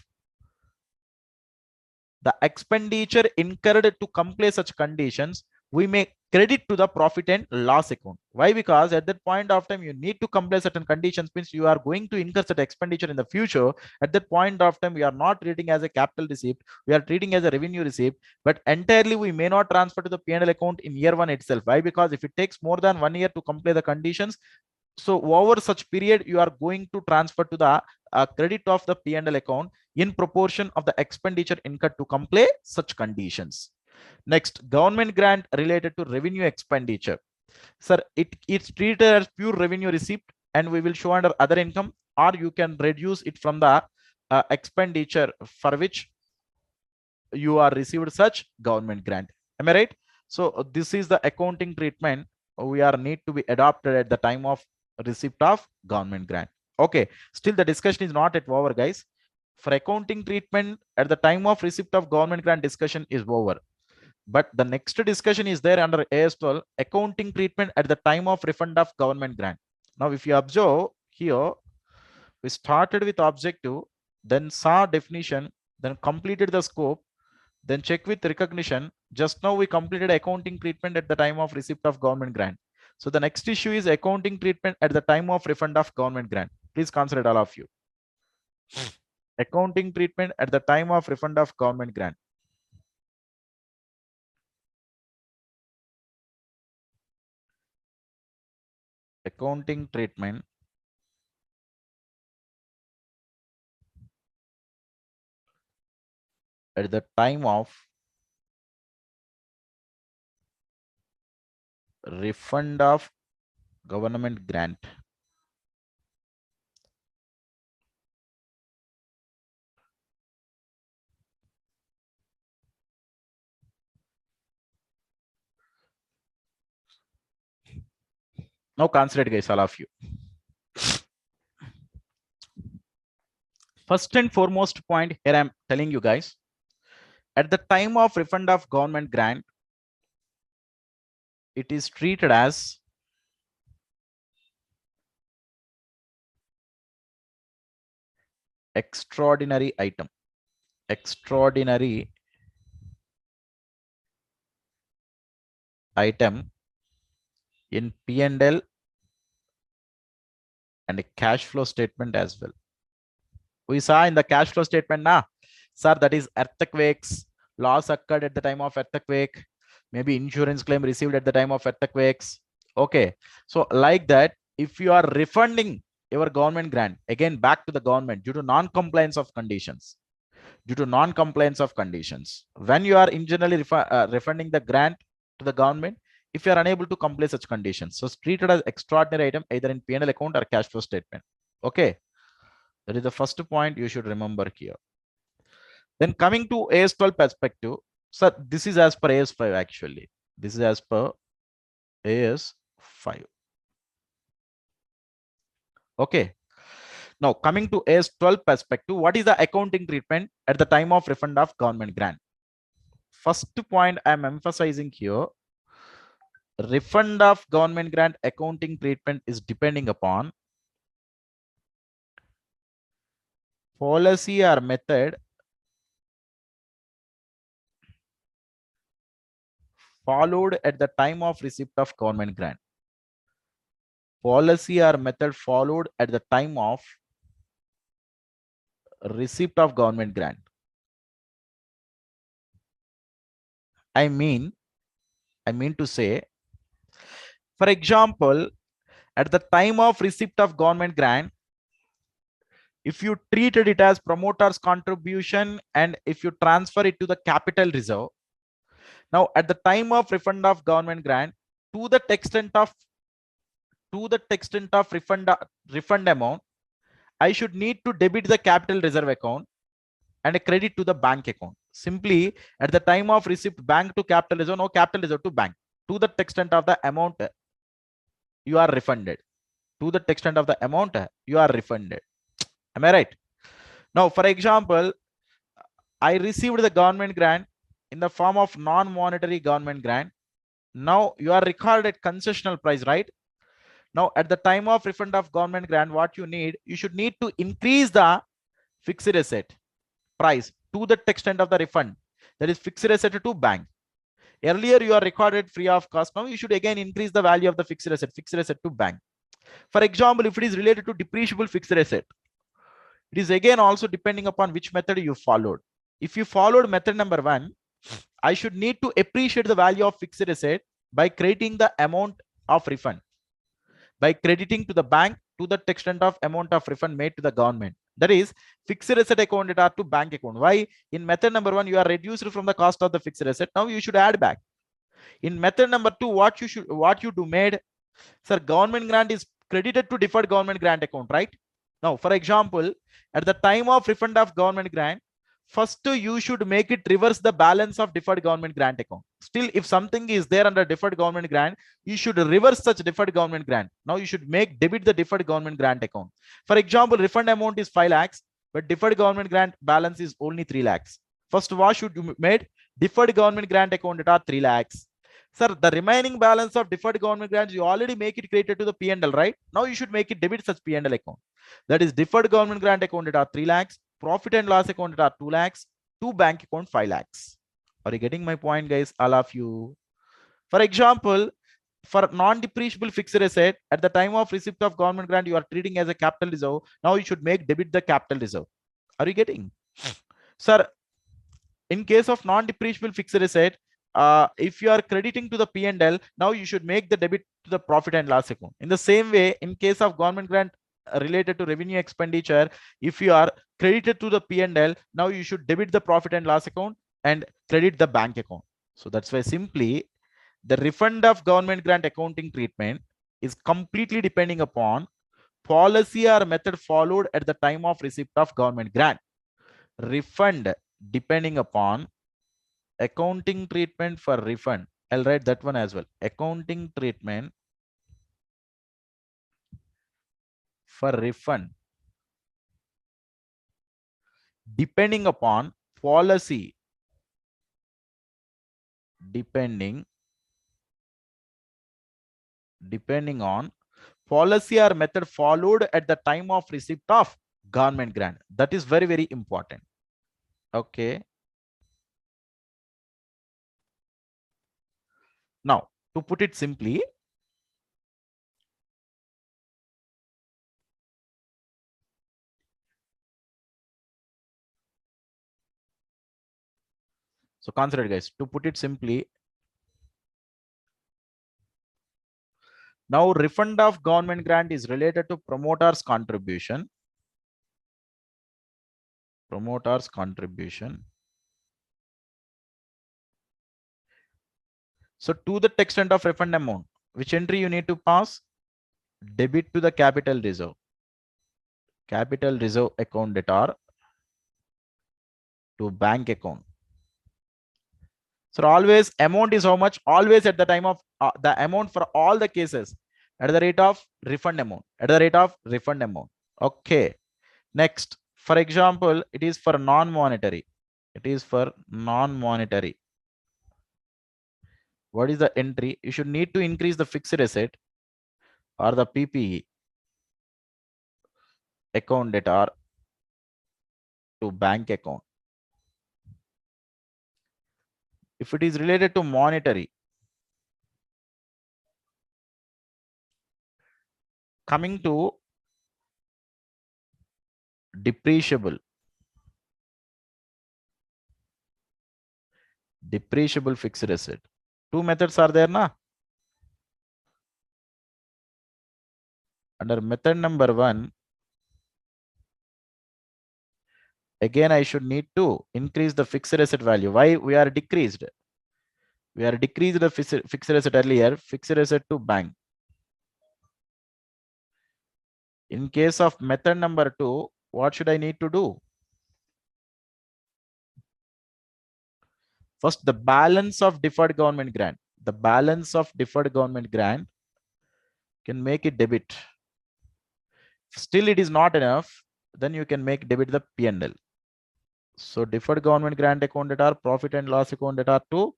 the expenditure incurred to comply such conditions, we may credit to the profit and loss account. Why? Because at that point of time, you need to comply certain conditions, means you are going to incur such expenditure in the future. At that point of time, we are not treating as a capital receipt, we are treating as a revenue receipt, but entirely we may not transfer to the P&L account in year 1 itself. Why? Because if it takes more than 1 year to comply the conditions, so over such period, you are going to transfer to the credit of the P&L account in proportion of the expenditure incurred to comply such conditions. Next, government grant related to revenue expenditure. Sir, it's treated as pure revenue receipt and we will show under other income, or you can reduce it from the expenditure for which you are received such government grant. Am I right? So this is the accounting treatment we are need to be adopted at the time of receipt of government grant. Okay, still the discussion is not yet over, guys. For accounting treatment at the time of receipt of government grant, discussion is over. But the next discussion is there under AS12, accounting treatment at the time of refund of government grant. Now, if you observe here, we started with objective, then saw definition, then completed the scope, then check with recognition. Just now we completed accounting treatment at the time of receipt of government grant. So the next issue is accounting treatment at the time of refund of government grant. Please consider it, all of you. Accounting treatment at the time of refund of government grant. Accounting treatment at the time of refund of government grant. Now consider it, guys, all of you. First and foremost point here I'm telling you guys, at the time of refund of government grant, it is treated as extraordinary item. Extraordinary item in P&L and a cash flow statement as well. We saw in the cash flow statement now, sir, that is earthquakes, loss occurred at the time of earthquake, maybe insurance claim received at the time of earthquakes. Okay, so like that, if you are refunding your government grant, again back to the government due to non-compliance of conditions, when you are internally refunding the grant to the government, if you are unable to comply such conditions, so it's treated as extraordinary item either in P&L account or cash flow statement. Okay, that is the first point you should remember here. Then coming to AS12 perspective, so this is as per AS5 actually. This is as per AS5. Okay. Now coming to AS12 perspective, what is the accounting treatment at the time of refund of government grant? First point I am emphasizing here, refund of government grant accounting treatment is depending upon policy or method followed at the time of receipt of government grant. Policy or method followed at the time of receipt of government grant. I mean to say, for example, at the time of receipt of government grant, if you treated it as promoter's contribution and if you transfer it to the capital reserve, now at the time of refund of government grant, to the extent of refund amount, I should need to debit the capital reserve account and a credit to the bank account. Simply at the time of receipt, bank to capital reserve, no capital reserve to bank. To the extent of the amount you are refunded. To the extent of the amount you are refunded. Am I right? Now, for example, I received the government grant in the form of non-monetary government grant. Now you are recorded concessional price, right? Now at the time of refund of government grant, what you should need to increase the fixed asset price to the extent of the refund, that is fixed asset to bank. Earlier you are recorded free of cost. Now you should again increase the value of the fixed asset to bank. For example, if it is related to depreciable fixed asset, it is again also depending upon which method you followed. If you followed method number 1, I should need to appreciate the value of fixed asset by crediting the amount of refund, by crediting to the bank to the extent of amount of refund made to the government. That is fixed asset account data to bank account. Why? In method number 1, you are reduced from the cost of the fixed asset. Now you should add back. In method number 2, what you do made, sir, government grant is credited to deferred government grant account, right? Now, for example, at the time of refund of government grant, first you should make it reverse the balance of deferred government grant account. Still, if something is there under deferred government grant, you should reverse such deferred government grant. Now you should make debit the deferred government grant account. For example, refund amount is 5 lakhs, but deferred government grant balance is only 3 lakhs. First, what should you made? Deferred government grant account at 3 lakhs. Sir, the remaining balance of deferred government grants, you already make it credited to the P&L, right? Now you should make it debit such P&L account. That is deferred government grant account at 3 lakhs, profit and loss account at 2 lakhs, to bank account 5 lakhs. Are you getting my point, guys? All of you. For example, for non-depreciable fixed asset, at the time of receipt of government grant, you are treating as a capital reserve. Now you should make debit the capital reserve. Are you getting? Sir, in case of non-depreciable fixed asset, if you are crediting to the P&L, now you should make the debit to the profit and loss account. In the same way, in case of government grant related to revenue expenditure, if you are credited to the P&L, now you should debit the profit and loss account and credit the bank account. So that's why simply the refund of government grant accounting treatment is completely depending upon policy or method followed at the time of receipt of government grant. Refund depending upon accounting treatment for refund. I'll write that one as well. Accounting treatment for refund depending upon policy, depending on policy or method followed at the time of receipt of government grant. That is very, very important. Okay. Now, to put it simply, so consider it, guys. To put it simply, now refund of government grant is related to promoter's contribution. Promoter's contribution. So to the extent of refund amount, which entry you need to pass? Debit to the capital reserve. Capital reserve account debtor to bank account. So always amount is how much? Always at the time of the amount for all the cases at the rate of refund amount. At the rate of refund amount. Okay. Next, for example, it is for non-monetary. It is for non-monetary. What is the entry? You should need to increase the fixed asset or the PPE account debtor to bank account. If it is related to monetary, coming to depreciable. Depreciable fixed asset. Two methods are there, na? Under method number 1, again I should need to increase the fixed asset value. Why we are decreased? We are decreased the fixed asset earlier, fixed asset to bank. In case of method number 2, what should I need to do? First, the balance of deferred government grant. The balance of deferred government grant can make it debit. Still it is not enough, then you can make debit the P&L. So deferred government grant account debtor, profit and loss account debtor to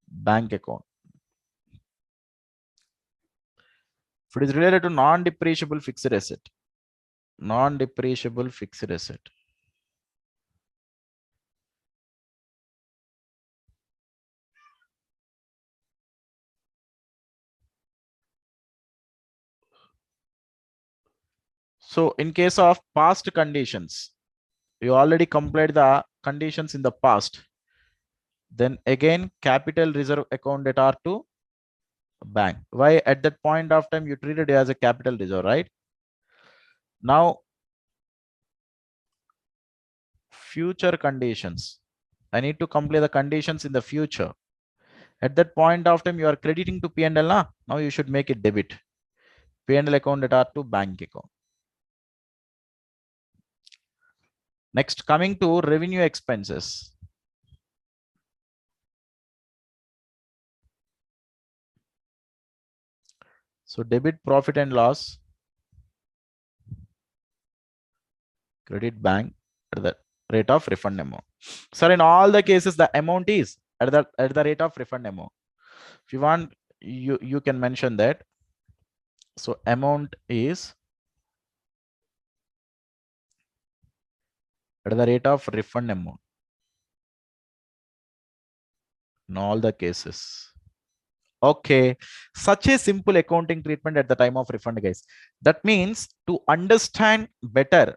bank account. If it is related to non-depreciable fixed asset, non-depreciable fixed asset. So in case of past conditions, you already complied the conditions in the past. Then again, capital reserve account debtor to bank. Why at that point of time you treated it as a capital reserve, right? Now, future conditions. I need to complete the conditions in the future. At that point of time, you are crediting to P&L. Now you should make it debit. P&L account debtor to bank account. Next, coming to revenue expenses. So debit profit and loss, credit bank at the rate of refund amount. Sir, in all the cases, the amount is at the rate of refund amount. If you want, you can mention that. So amount is at the rate of refund amount in all the cases. Okay, such a simple accounting treatment at the time of refund, guys. That means to understand better,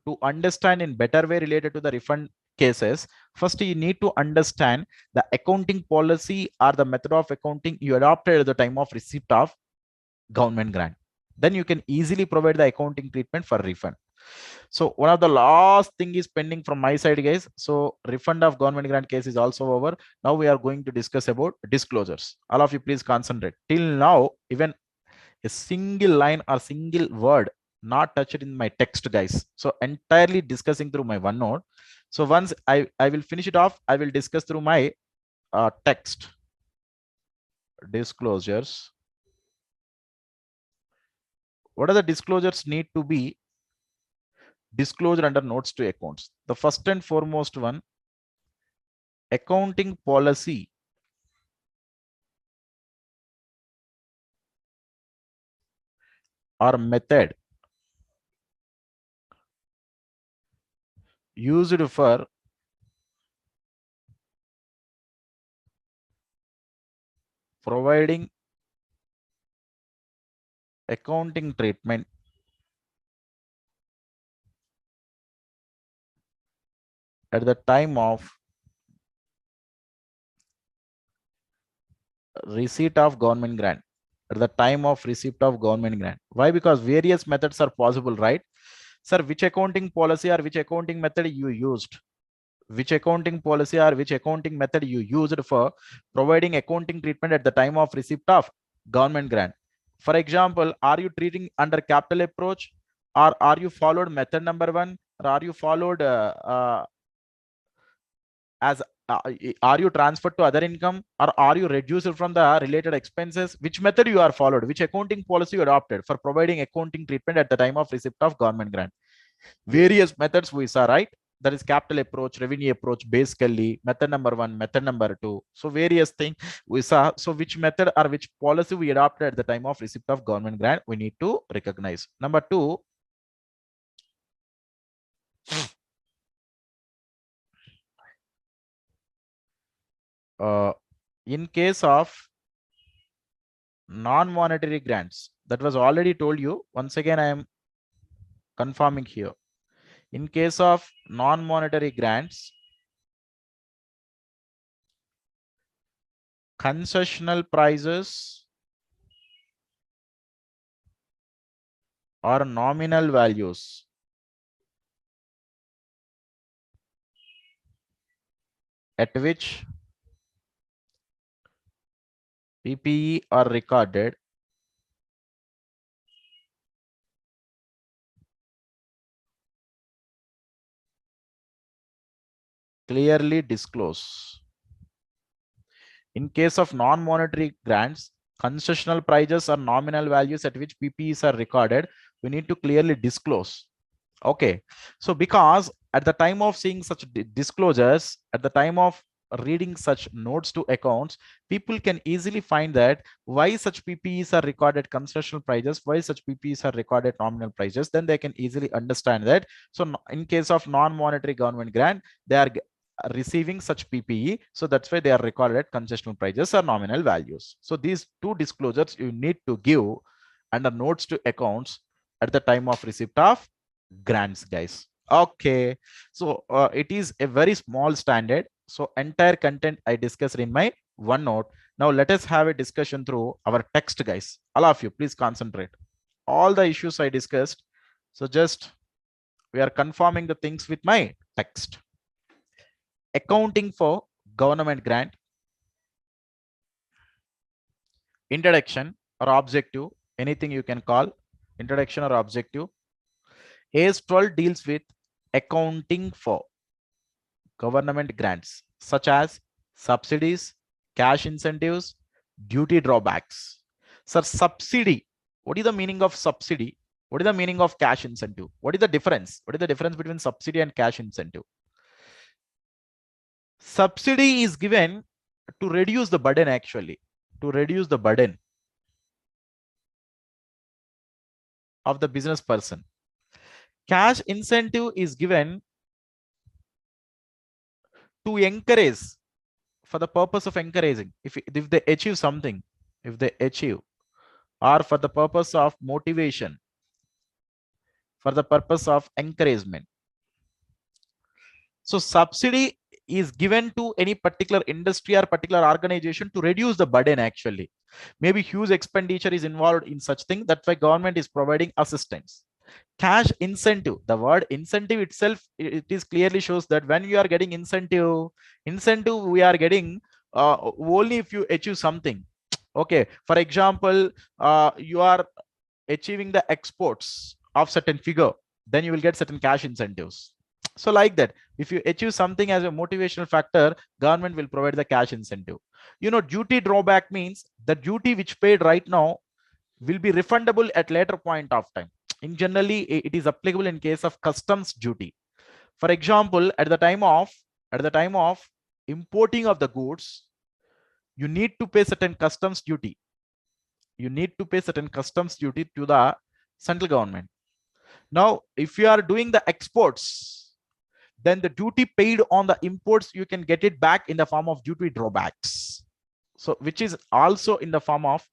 to understand in better way related to the refund cases, first you need to understand the accounting policy or the method of accounting you adopted at the time of receipt of government grant. Then you can easily provide the accounting treatment for refund. So one of the last thing is pending from my side, guys. So refund of government grant case is also over. Now we are going to discuss about disclosures. All of you please concentrate. Till now, even a single line or single word not touched in my text, guys. So entirely discussing through my OneNote. So once I will finish it off, I will discuss through my text. Disclosures. What are the disclosures need to be disclosed under notes to accounts? The first and foremost one, accounting policy or method used for providing accounting treatment at the time of receipt of government grant. At the time of receipt of government grant. Why? Because various methods are possible, right? Sir, which accounting policy or which accounting method you used? Which accounting policy or which accounting method you used for providing accounting treatment at the time of receipt of government grant? For example, are you treating under capital approach, or are you followed method number one, or are you followed as are you transferred to other income, or are you reduced from the related expenses? Which method you are followed? Which accounting policy you adopted for providing accounting treatment at the time of receipt of government grant? Various methods we saw, right? That is capital approach, revenue approach, basically method number one, method number two. So various things we saw. So which method or which policy we adopted at the time of receipt of government grant, we need to recognize. Number two, in case of non-monetary grants, that was already told you. Once again, I am confirming here. In case of non-monetary grants, concessional prices or nominal values at which PPE are recorded clearly disclose. In case of non-monetary grants, concessional prices or nominal values at which PPEs are recorded, we need to clearly disclose. Okay, so because at the time of seeing such disclosures, at the time of reading such notes to accounts, people can easily find that why such PPEs are recorded concessional prices, why such PPEs are recorded nominal prices. Then they can easily understand that. So in case of non-monetary government grant, they are receiving such PPE. So that's why they are recorded at concessional prices or nominal values. So these two disclosures you need to give under notes to accounts at the time of receipt of grants, guys. Okay, so it is a very small standard. So entire content I discussed in my OneNote. Now let us have a discussion through our text, guys. All of you, please concentrate. All the issues I discussed. So just we are confirming the things with my text. Accounting for government grant. Introduction or objective, anything you can call introduction or objective. AS12 deals with accounting for government grants such as subsidies, cash incentives, duty drawbacks. Sir, subsidy. What is the meaning of subsidy? What is the meaning of cash incentive? What is the difference? What is the difference between subsidy and cash incentive? Subsidy is given to reduce the burden, actually, to reduce the burden of the business person. Cash incentive is given to encourage, for the purpose of encouraging. If they achieve something, if they achieve, or for the purpose of motivation, for the purpose of encouragement. So subsidy is given to any particular industry or particular organization to reduce the burden, actually. Maybe huge expenditure is involved in such thing. That's why government is providing assistance. Cash incentive, the word incentive itself, it is clearly shows that when you are getting incentive we are getting only if you achieve something. Okay, for example, you are achieving the exports of certain figure, then you will get certain cash incentives. So like that, if you achieve something as a motivational factor, government will provide the cash incentive. Duty drawback means the duty which paid right now will be refundable at later point of time. In generally, it is applicable in case of customs duty. For example, at the time of importing of the goods, you need to pay certain customs duty. You need to pay certain customs duty to the central government. Now, if you are doing the exports, then the duty paid on the imports, you can get it back in the form of duty drawbacks. So which is also in the form of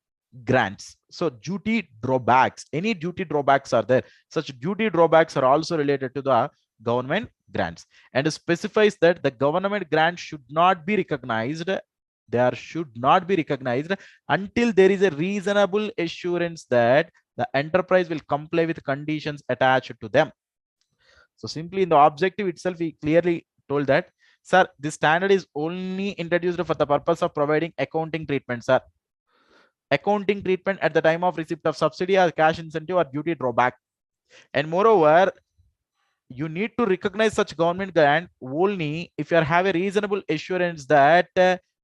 grants. So duty drawbacks, any duty drawbacks are there. Such duty drawbacks are also related to the government grants, and specifies that the government grant should not be recognized. There should not be recognized until there is a reasonable assurance that the enterprise will comply with conditions attached to them. So simply in the objective itself, we clearly told that, sir, this standard is only introduced for the purpose of providing accounting treatment, sir. Accounting treatment at the time of receipt of subsidy or cash incentive or duty drawback. And moreover, you need to recognize such government grant only if you have a reasonable assurance that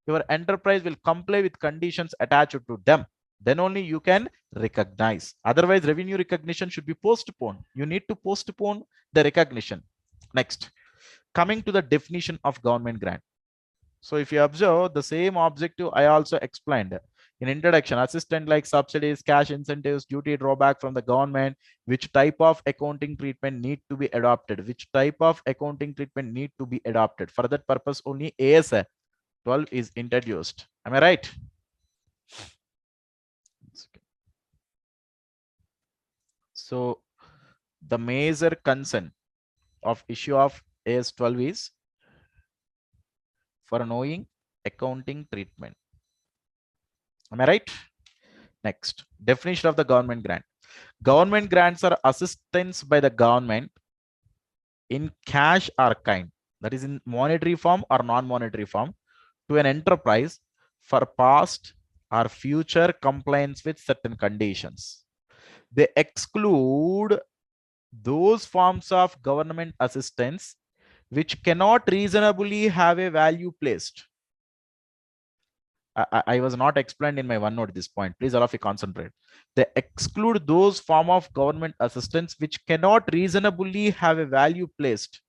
your enterprise will comply with conditions attached to them. Then only you can recognize. Otherwise, revenue recognition should be postponed. You need to postpone the recognition. Next, coming to the definition of government grant. So if you observe the same objective, I also explained in introduction, assistant like subsidies, cash incentives, duty drawback from the government, which type of accounting treatment need to be adopted, which type of accounting treatment need to be adopted. For that purpose, only AS 12 is introduced. Am I right? So the major concern of issue of AS 12 is for knowing accounting treatment. Am I right? Next, definition of the government grant. Government grants are assistance by the government in cash or kind, that is in monetary form or non-monetary form, to an enterprise for past or future compliance with certain conditions. They exclude those forms of government assistance which cannot reasonably have a value placed. I was not explained in my OneNote this point. Please all of you concentrate. They exclude those form of government assistance which cannot reasonably have a value placed,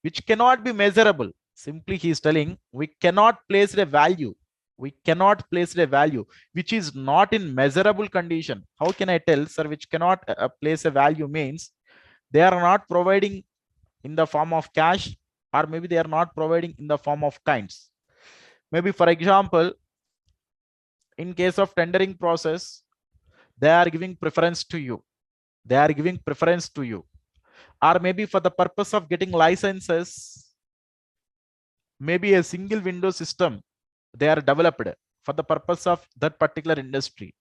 which cannot be measurable. Simply he is telling we cannot place a value. We cannot place a value which is not in measurable condition. How can I tell, sir, which cannot place a value means they are not providing in the form of cash, or maybe they are not providing in the form of kinds. Maybe for example, in case of tendering process, they are giving preference to you. They are giving preference to you. Or maybe for the purpose of getting licenses, maybe a single window system they are developed for the purpose of that particular industry.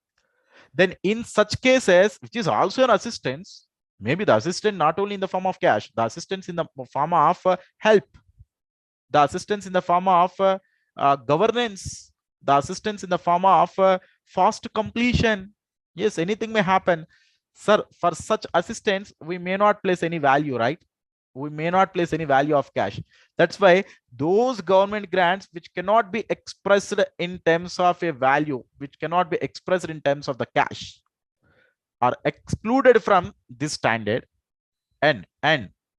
Then in such cases, which is also an assistance, maybe the assistance not only in the form of cash, the assistance in the form of help, the assistance in the form of governance, the assistance in the form of fast completion. Yes, anything may happen. Sir, for such assistance, we may not place any value, right? We may not place any value of cash. That's why those government grants which cannot be expressed in terms of a value, which cannot be expressed in terms of the cash, are excluded from this standard. And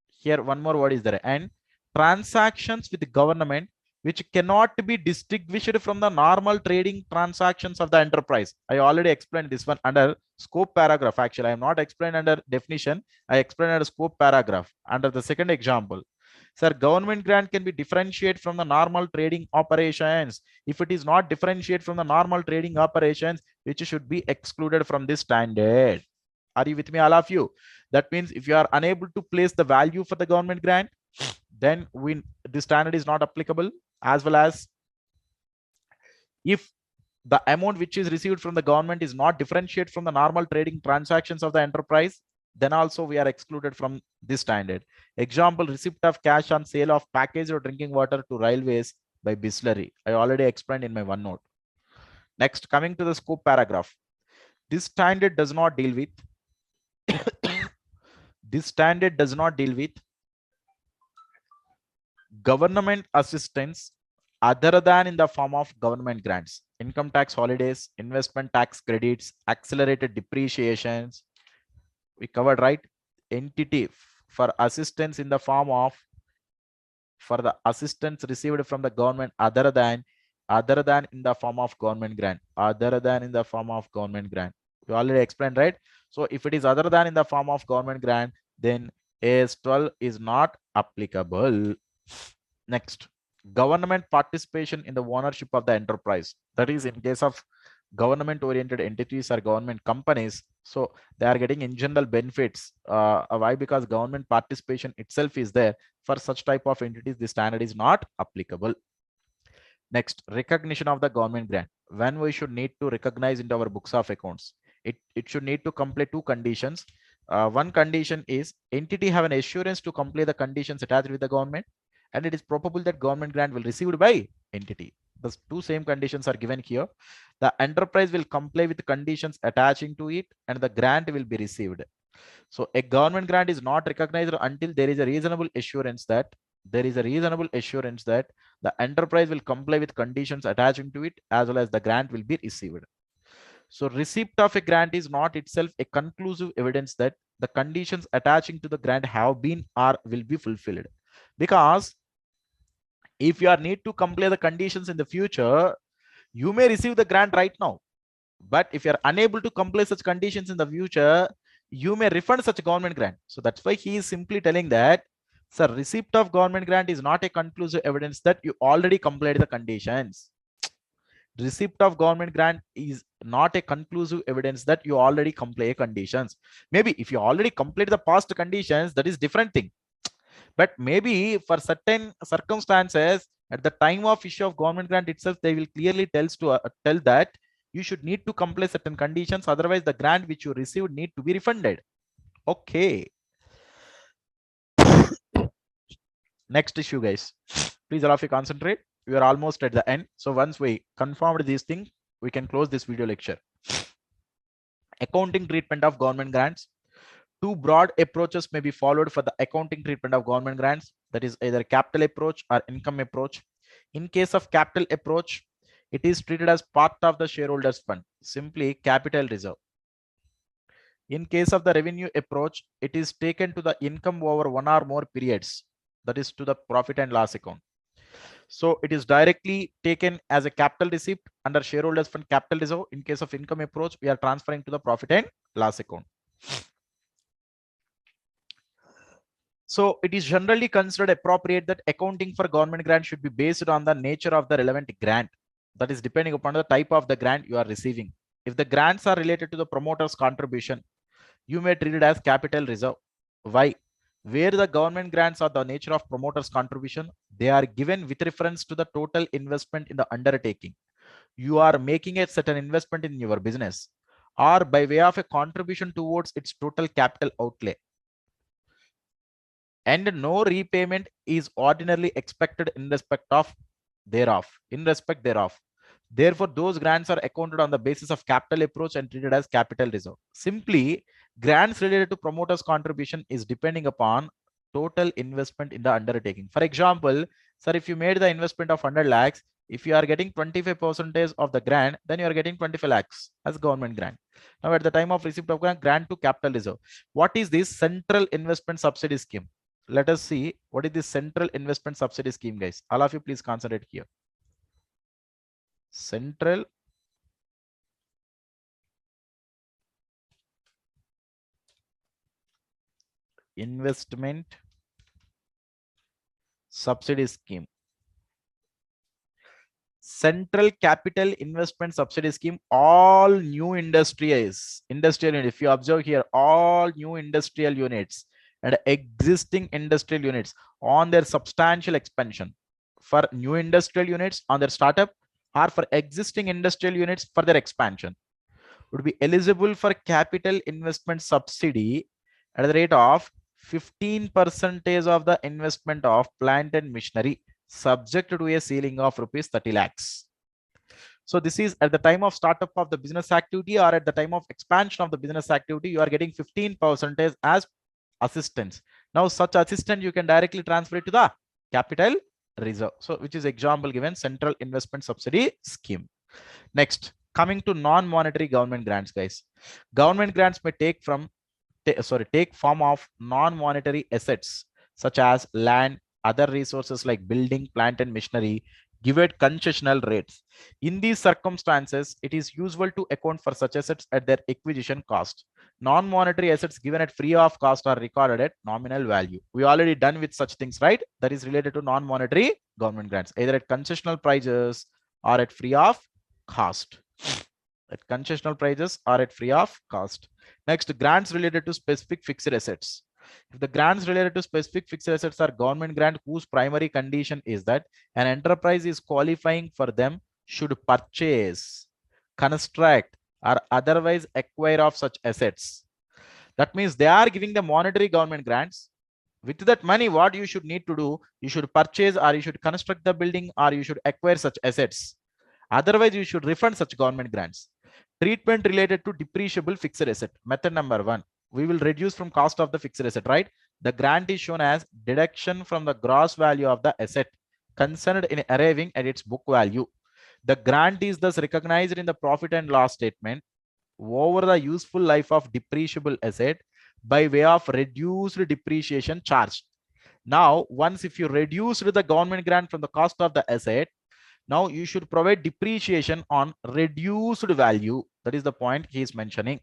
here one more word is there, and transactions with the government which cannot be distinguished from the normal trading transactions of the enterprise. I already explained this one under scope paragraph. Actually, I am not explained under definition. I explained under scope paragraph under the second example. Sir, government grant can be differentiated from the normal trading operations. If it is not differentiated from the normal trading operations, which should be excluded from this standard. Are you with me, all of you? That means if you are unable to place the value for the government grant, then this standard is not applicable. As well as if the amount which is received from the government is not differentiated from the normal trading transactions of the enterprise, then also we are excluded from this standard. Example, receipt of cash on sale of packaged or drinking water to railways by Bisleri. I already explained in my OneNote. Next, coming to the scope paragraph. This standard does not deal with this standard does not deal with government assistance other than in the form of government grants, income tax holidays, investment tax credits, accelerated depreciations. We covered, right? Entity for assistance in the form of, for the assistance received from the government other than in the form of government grant, other than in the form of government grant. We already explained, right? So if it is other than in the form of government grant, then AS 12 is not applicable. Next, government participation in the ownership of the enterprise. That is, in case of government oriented entities or government companies, so they are getting in general benefits. Why? Because government participation itself is there. For such type of entities, the standard is not applicable. Next, recognition of the government grant. When we should need to recognize into our books of accounts, it should need to complete two conditions. One condition is entity have an assurance to complete the conditions attached with the government, and it is probable that government grant will received by entity. The two same conditions are given here. The enterprise will comply with the conditions attaching to it, and the grant will be received. So a government grant is not recognized until there is a reasonable assurance that the enterprise will comply with conditions attaching to it, as well as the grant will be received. So receipt of a grant is not itself a conclusive evidence that the conditions attaching to the grant have been or will be fulfilled. Because if you are need to comply the conditions in the future, you may receive the grant right now. But if you are unable to comply such conditions in the future, you may refund such government grant. So that's why he is simply telling that, sir, receipt of government grant is not a conclusive evidence that you already complied the conditions. Receipt of government grant is not a conclusive evidence that you already comply conditions. Maybe if you already complete the past conditions, that is different thing. But maybe for certain circumstances, at the time of issue of government grant itself, they will clearly tell that you should need to comply certain conditions. Otherwise, the grant which you received need to be refunded. Okay. Next issue, guys. Please all of you concentrate. We are almost at the end. So once we confirmed these things, we can close this video lecture. Accounting treatment of government grants. Two broad approaches may be followed for the accounting treatment of government grants. That is either capital approach or income approach. In case of capital approach, it is treated as part of the shareholders fund, simply capital reserve. In case of the revenue approach, it is taken to the income over one or more periods, that is to the profit and loss account. So it is directly taken as a capital receipt under shareholders fund capital reserve. In case of income approach, we are transferring to the profit and loss account. So it is generally considered appropriate that accounting for government grant should be based on the nature of the relevant grant. That is depending upon the type of the grant you are receiving. If the grants are related to the promoter's contribution, you may treat it as capital reserve. Why? Where the government grants are the nature of promoter's contribution, they are given with reference to the total investment in the undertaking. You are making a certain investment in your business, or by way of a contribution towards its total capital outlay, and no repayment is ordinarily expected in respect thereof. Therefore, those grants are accounted on the basis of capital approach and treated as capital reserve. Simply, grants related to promoter's contribution is depending upon total investment in the undertaking. For example, sir, if you made the investment of 100 lakhs, if you are getting 25% of the grant, then you are getting 25 lakhs as government grant. Now, at the time of receipt of grant to capital reserve, what is this central investment subsidy scheme? Let us see what is the central investment subsidy scheme, guys. All of you, please concentrate here. Central investment subsidy scheme. Central capital investment subsidy scheme, all new industrial unit. If you observe here, all new industrial units and existing industrial units on their substantial expansion, for new industrial units on their startup, or for existing industrial units for their expansion, would be eligible for capital investment subsidy at the rate of 15% of the investment of plant and machinery, subject to a ceiling of rupees 30 lakhs. So this is at the time of startup of the business activity, or at the time of expansion of the business activity, you are getting 15% as assistance. Now such assistance you can directly transfer it to the capital reserve. So which is example given, central investment subsidy scheme. Next, coming to non-monetary government grants, guys. Government grants may take form of non-monetary assets such as land, other resources like building, plant and machinery, give it concessional rates. In these circumstances, it is usual to account for such assets at their acquisition cost. Non-monetary assets given at free of cost are recorded at nominal value. We already done with such things, right? That is related to non-monetary government grants, either at concessional prices or at free of cost. At concessional prices or at free of cost. Next, grants related to specific fixed assets. If the grants related to specific fixed assets are government grant whose primary condition is that an enterprise is qualifying for them should purchase, construct, or otherwise acquire of such assets. That means they are giving the monetary government grants. With that money, what you should need to do, you should purchase or you should construct the building or you should acquire such assets. Otherwise, you should refund such government grants. Treatment related to depreciable fixed asset. Method number 1. We will reduce from cost of the fixed asset, right? The grant is shown as deduction from the gross value of the asset concerned in arriving at its book value. The grant is thus recognized in the profit and loss statement over the useful life of depreciable asset by way of reduced depreciation charge. Now, once if you reduce the government grant from the cost of the asset, now you should provide depreciation on reduced value. That is the point he is mentioning.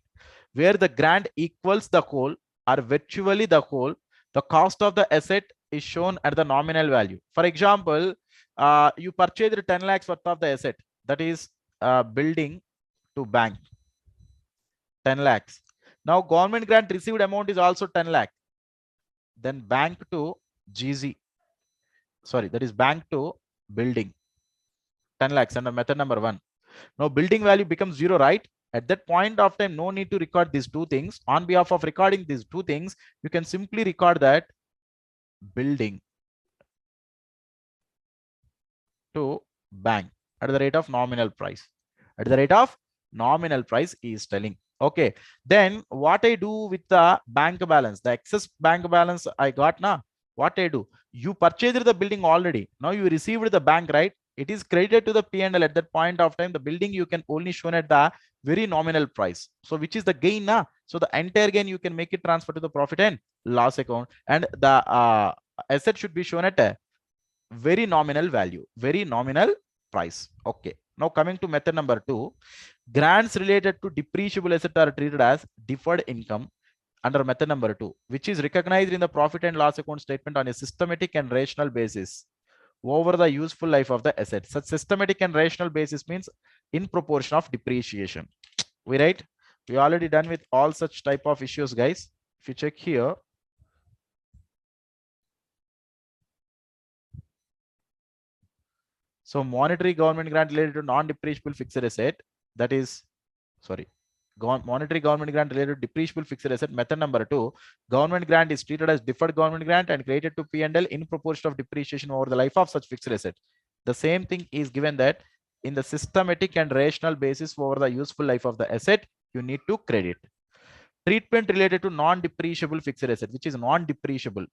Where the grant equals the whole or virtually the whole, the cost of the asset is shown at the nominal value. For example, you purchased 10 lakhs worth of the asset, that is building to bank, 10 lakhs. Now government grant received amount is also 10 lakh. Then bank to GZ, sorry, that is bank to building, 10 lakhs under method number 1. Now building value becomes 0, right? At that point of time, no need to record these two things. On behalf of recording these two things, you can simply record that building to bank at the rate of nominal price. At the rate of nominal price is telling. Okay. Then what I do with the bank balance, the excess bank balance I got now, what I do? You purchased the building already. Now you received the bank, right? It is credited to the P&L at that point of time. The building you can only shown at the very nominal price. So which is the gain now? So the entire gain you can make it transfer to the profit and loss account, and the asset should be shown at a very nominal value, very nominal price. Okay. Now coming to method number 2, grants related to depreciable asset are treated as deferred income under method number 2, which is recognized in the profit and loss account statement on a systematic and rational basis over the useful life of the asset. Such systematic and rational basis means in proportion of depreciation. We right? We already done with all such type of issues, guys. If you check here, so monetary government grant related to non-depreciable fixed asset, that is, sorry, monetary government grant related to depreciable fixed asset. Method number 2, government grant is treated as deferred government grant and created to P&L in proportion of depreciation over the life of such fixed asset. The same thing is given that in the systematic and rational basis over the useful life of the asset, you need to credit. Treatment related to non-depreciable fixed asset, which is non-depreciable.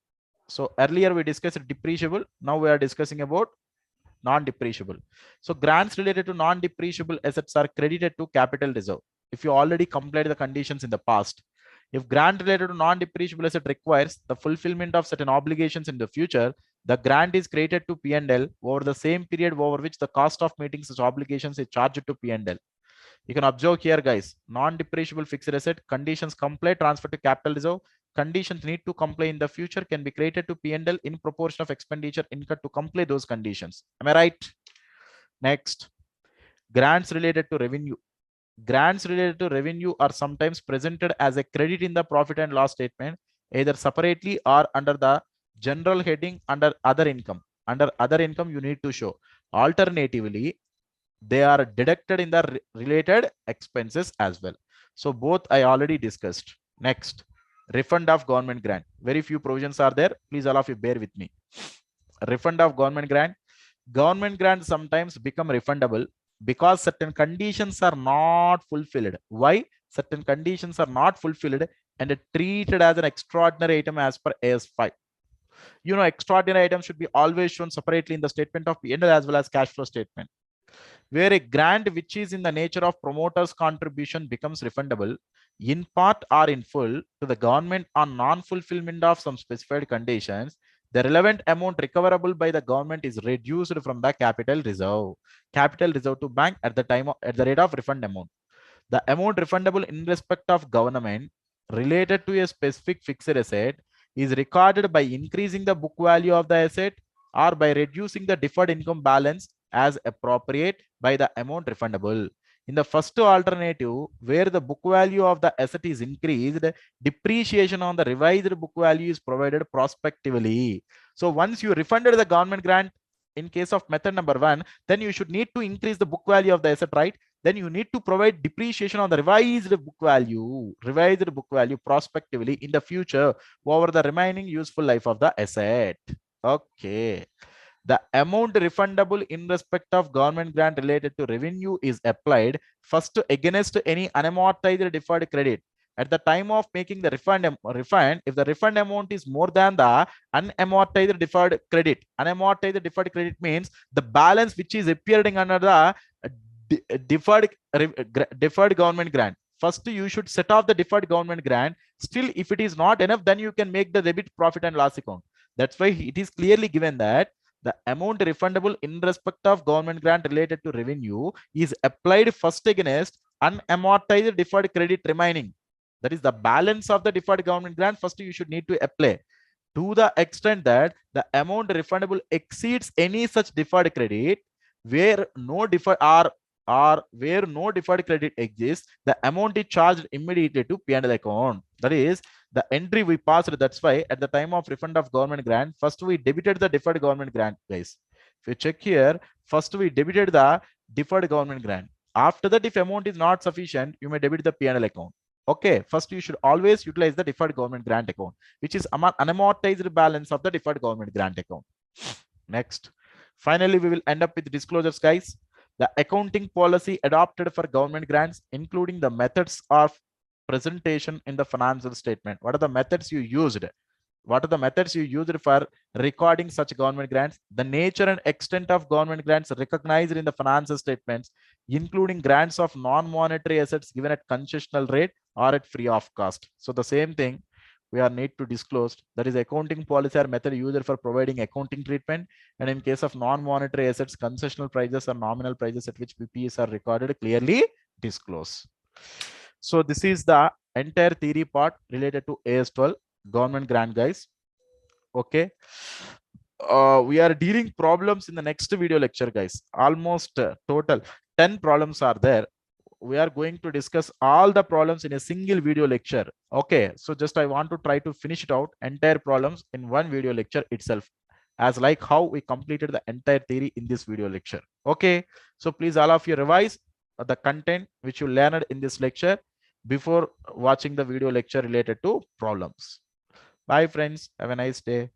So earlier we discussed depreciable. Now we are discussing about non-depreciable. So grants related to non-depreciable assets are credited to capital reserve if you already complied the conditions in the past. If grant related to non-depreciable asset requires the fulfillment of certain obligations in the future, the grant is credited to P&L over the same period over which the cost of meeting such obligations is charged to P&L. You can observe here, guys, non-depreciable fixed asset conditions comply, transfer to capital reserve. Conditions need to comply in the future can be created to P&L in proportion of expenditure incurred to comply those conditions. Am I right? Next, grants related to revenue. Grants related to revenue are sometimes presented as a credit in the profit and loss statement, either separately or under the general heading under other income. Under other income, you need to show. Alternatively, they are deducted in the related expenses as well. So both I already discussed. Next, refund of government grant. Very few provisions are there. Please all of you bear with me. Refund of government grant. Government grants sometimes become refundable because certain conditions are not fulfilled. Why? Certain conditions are not fulfilled and treated as an extraordinary item as per AS5. You know, extraordinary items should be always shown separately in the statement of P&L as well as cash flow statement. Where a grant which is in the nature of promoter's contribution becomes refundable in part or in full to the government on non-fulfillment of some specified conditions, the relevant amount recoverable by the government is reduced from the capital reserve. Capital reserve to bank at the time of, at the rate of refund amount. The amount refundable in respect of government related to a specific fixed asset is recorded by increasing the book value of the asset or by reducing the deferred income balance as appropriate by the amount refundable. In the first alternative, where the book value of the asset is increased, depreciation on the revised book value is provided prospectively. So once you refunded the government grant in case of method number 1, then you should need to increase the book value of the asset, right? Then you need to provide depreciation on the revised book value prospectively in the future over the remaining useful life of the asset. Okay. The amount refundable in respect of government grant related to revenue is applied first against any unamortized deferred credit. At the time of making the refund, if the refund amount is more than the unamortized deferred credit means the balance which is appearing under the deferred government grant. First, you should set off the deferred government grant. Still, if it is not enough, then you can make the debit profit and loss account. That's why it is clearly given that the amount refundable in respect of government grant related to revenue is applied first against unamortized deferred credit remaining. That is the balance of the deferred government grant. First, you should need to apply to the extent that the amount refundable exceeds any such deferred credit where no deferred or where no deferred credit exists, the amount is charged immediately to P&L account. That is the entry we passed. That's why at the time of refund of government grant, first we debited the deferred government grant, guys. If you check here, first we debited the deferred government grant. After that, if amount is not sufficient, you may debit the P&L account. Okay, first you should always utilize the deferred government grant account, which is unamortized balance of the deferred government grant account. Next, finally, we will end up with disclosures, guys. The accounting policy adopted for government grants, including the methods of presentation in the financial statement. What are the methods you used? What are the methods you used for recording such government grants? The nature and extent of government grants recognized in the financial statements, including grants of non-monetary assets given at concessional rate or at free of cost. So the same thing we are need to disclose, that is accounting policy or method used for providing accounting treatment, and in case of non-monetary assets, concessional prices or nominal prices at which PPs are recorded clearly disclose. So this is the entire theory part related to AS12 government grant, guys. Okay, we are dealing problems in the next video lecture, guys. Almost total 10 problems are there. We are going to discuss all the problems in a single video lecture. Okay, so just I want to try to finish it out entire problems in one video lecture itself, as like how we completed the entire theory in this video lecture. Okay, so please all of you revise the content which you learned in this lecture before watching the video lecture related to problems. Bye friends, have a nice day.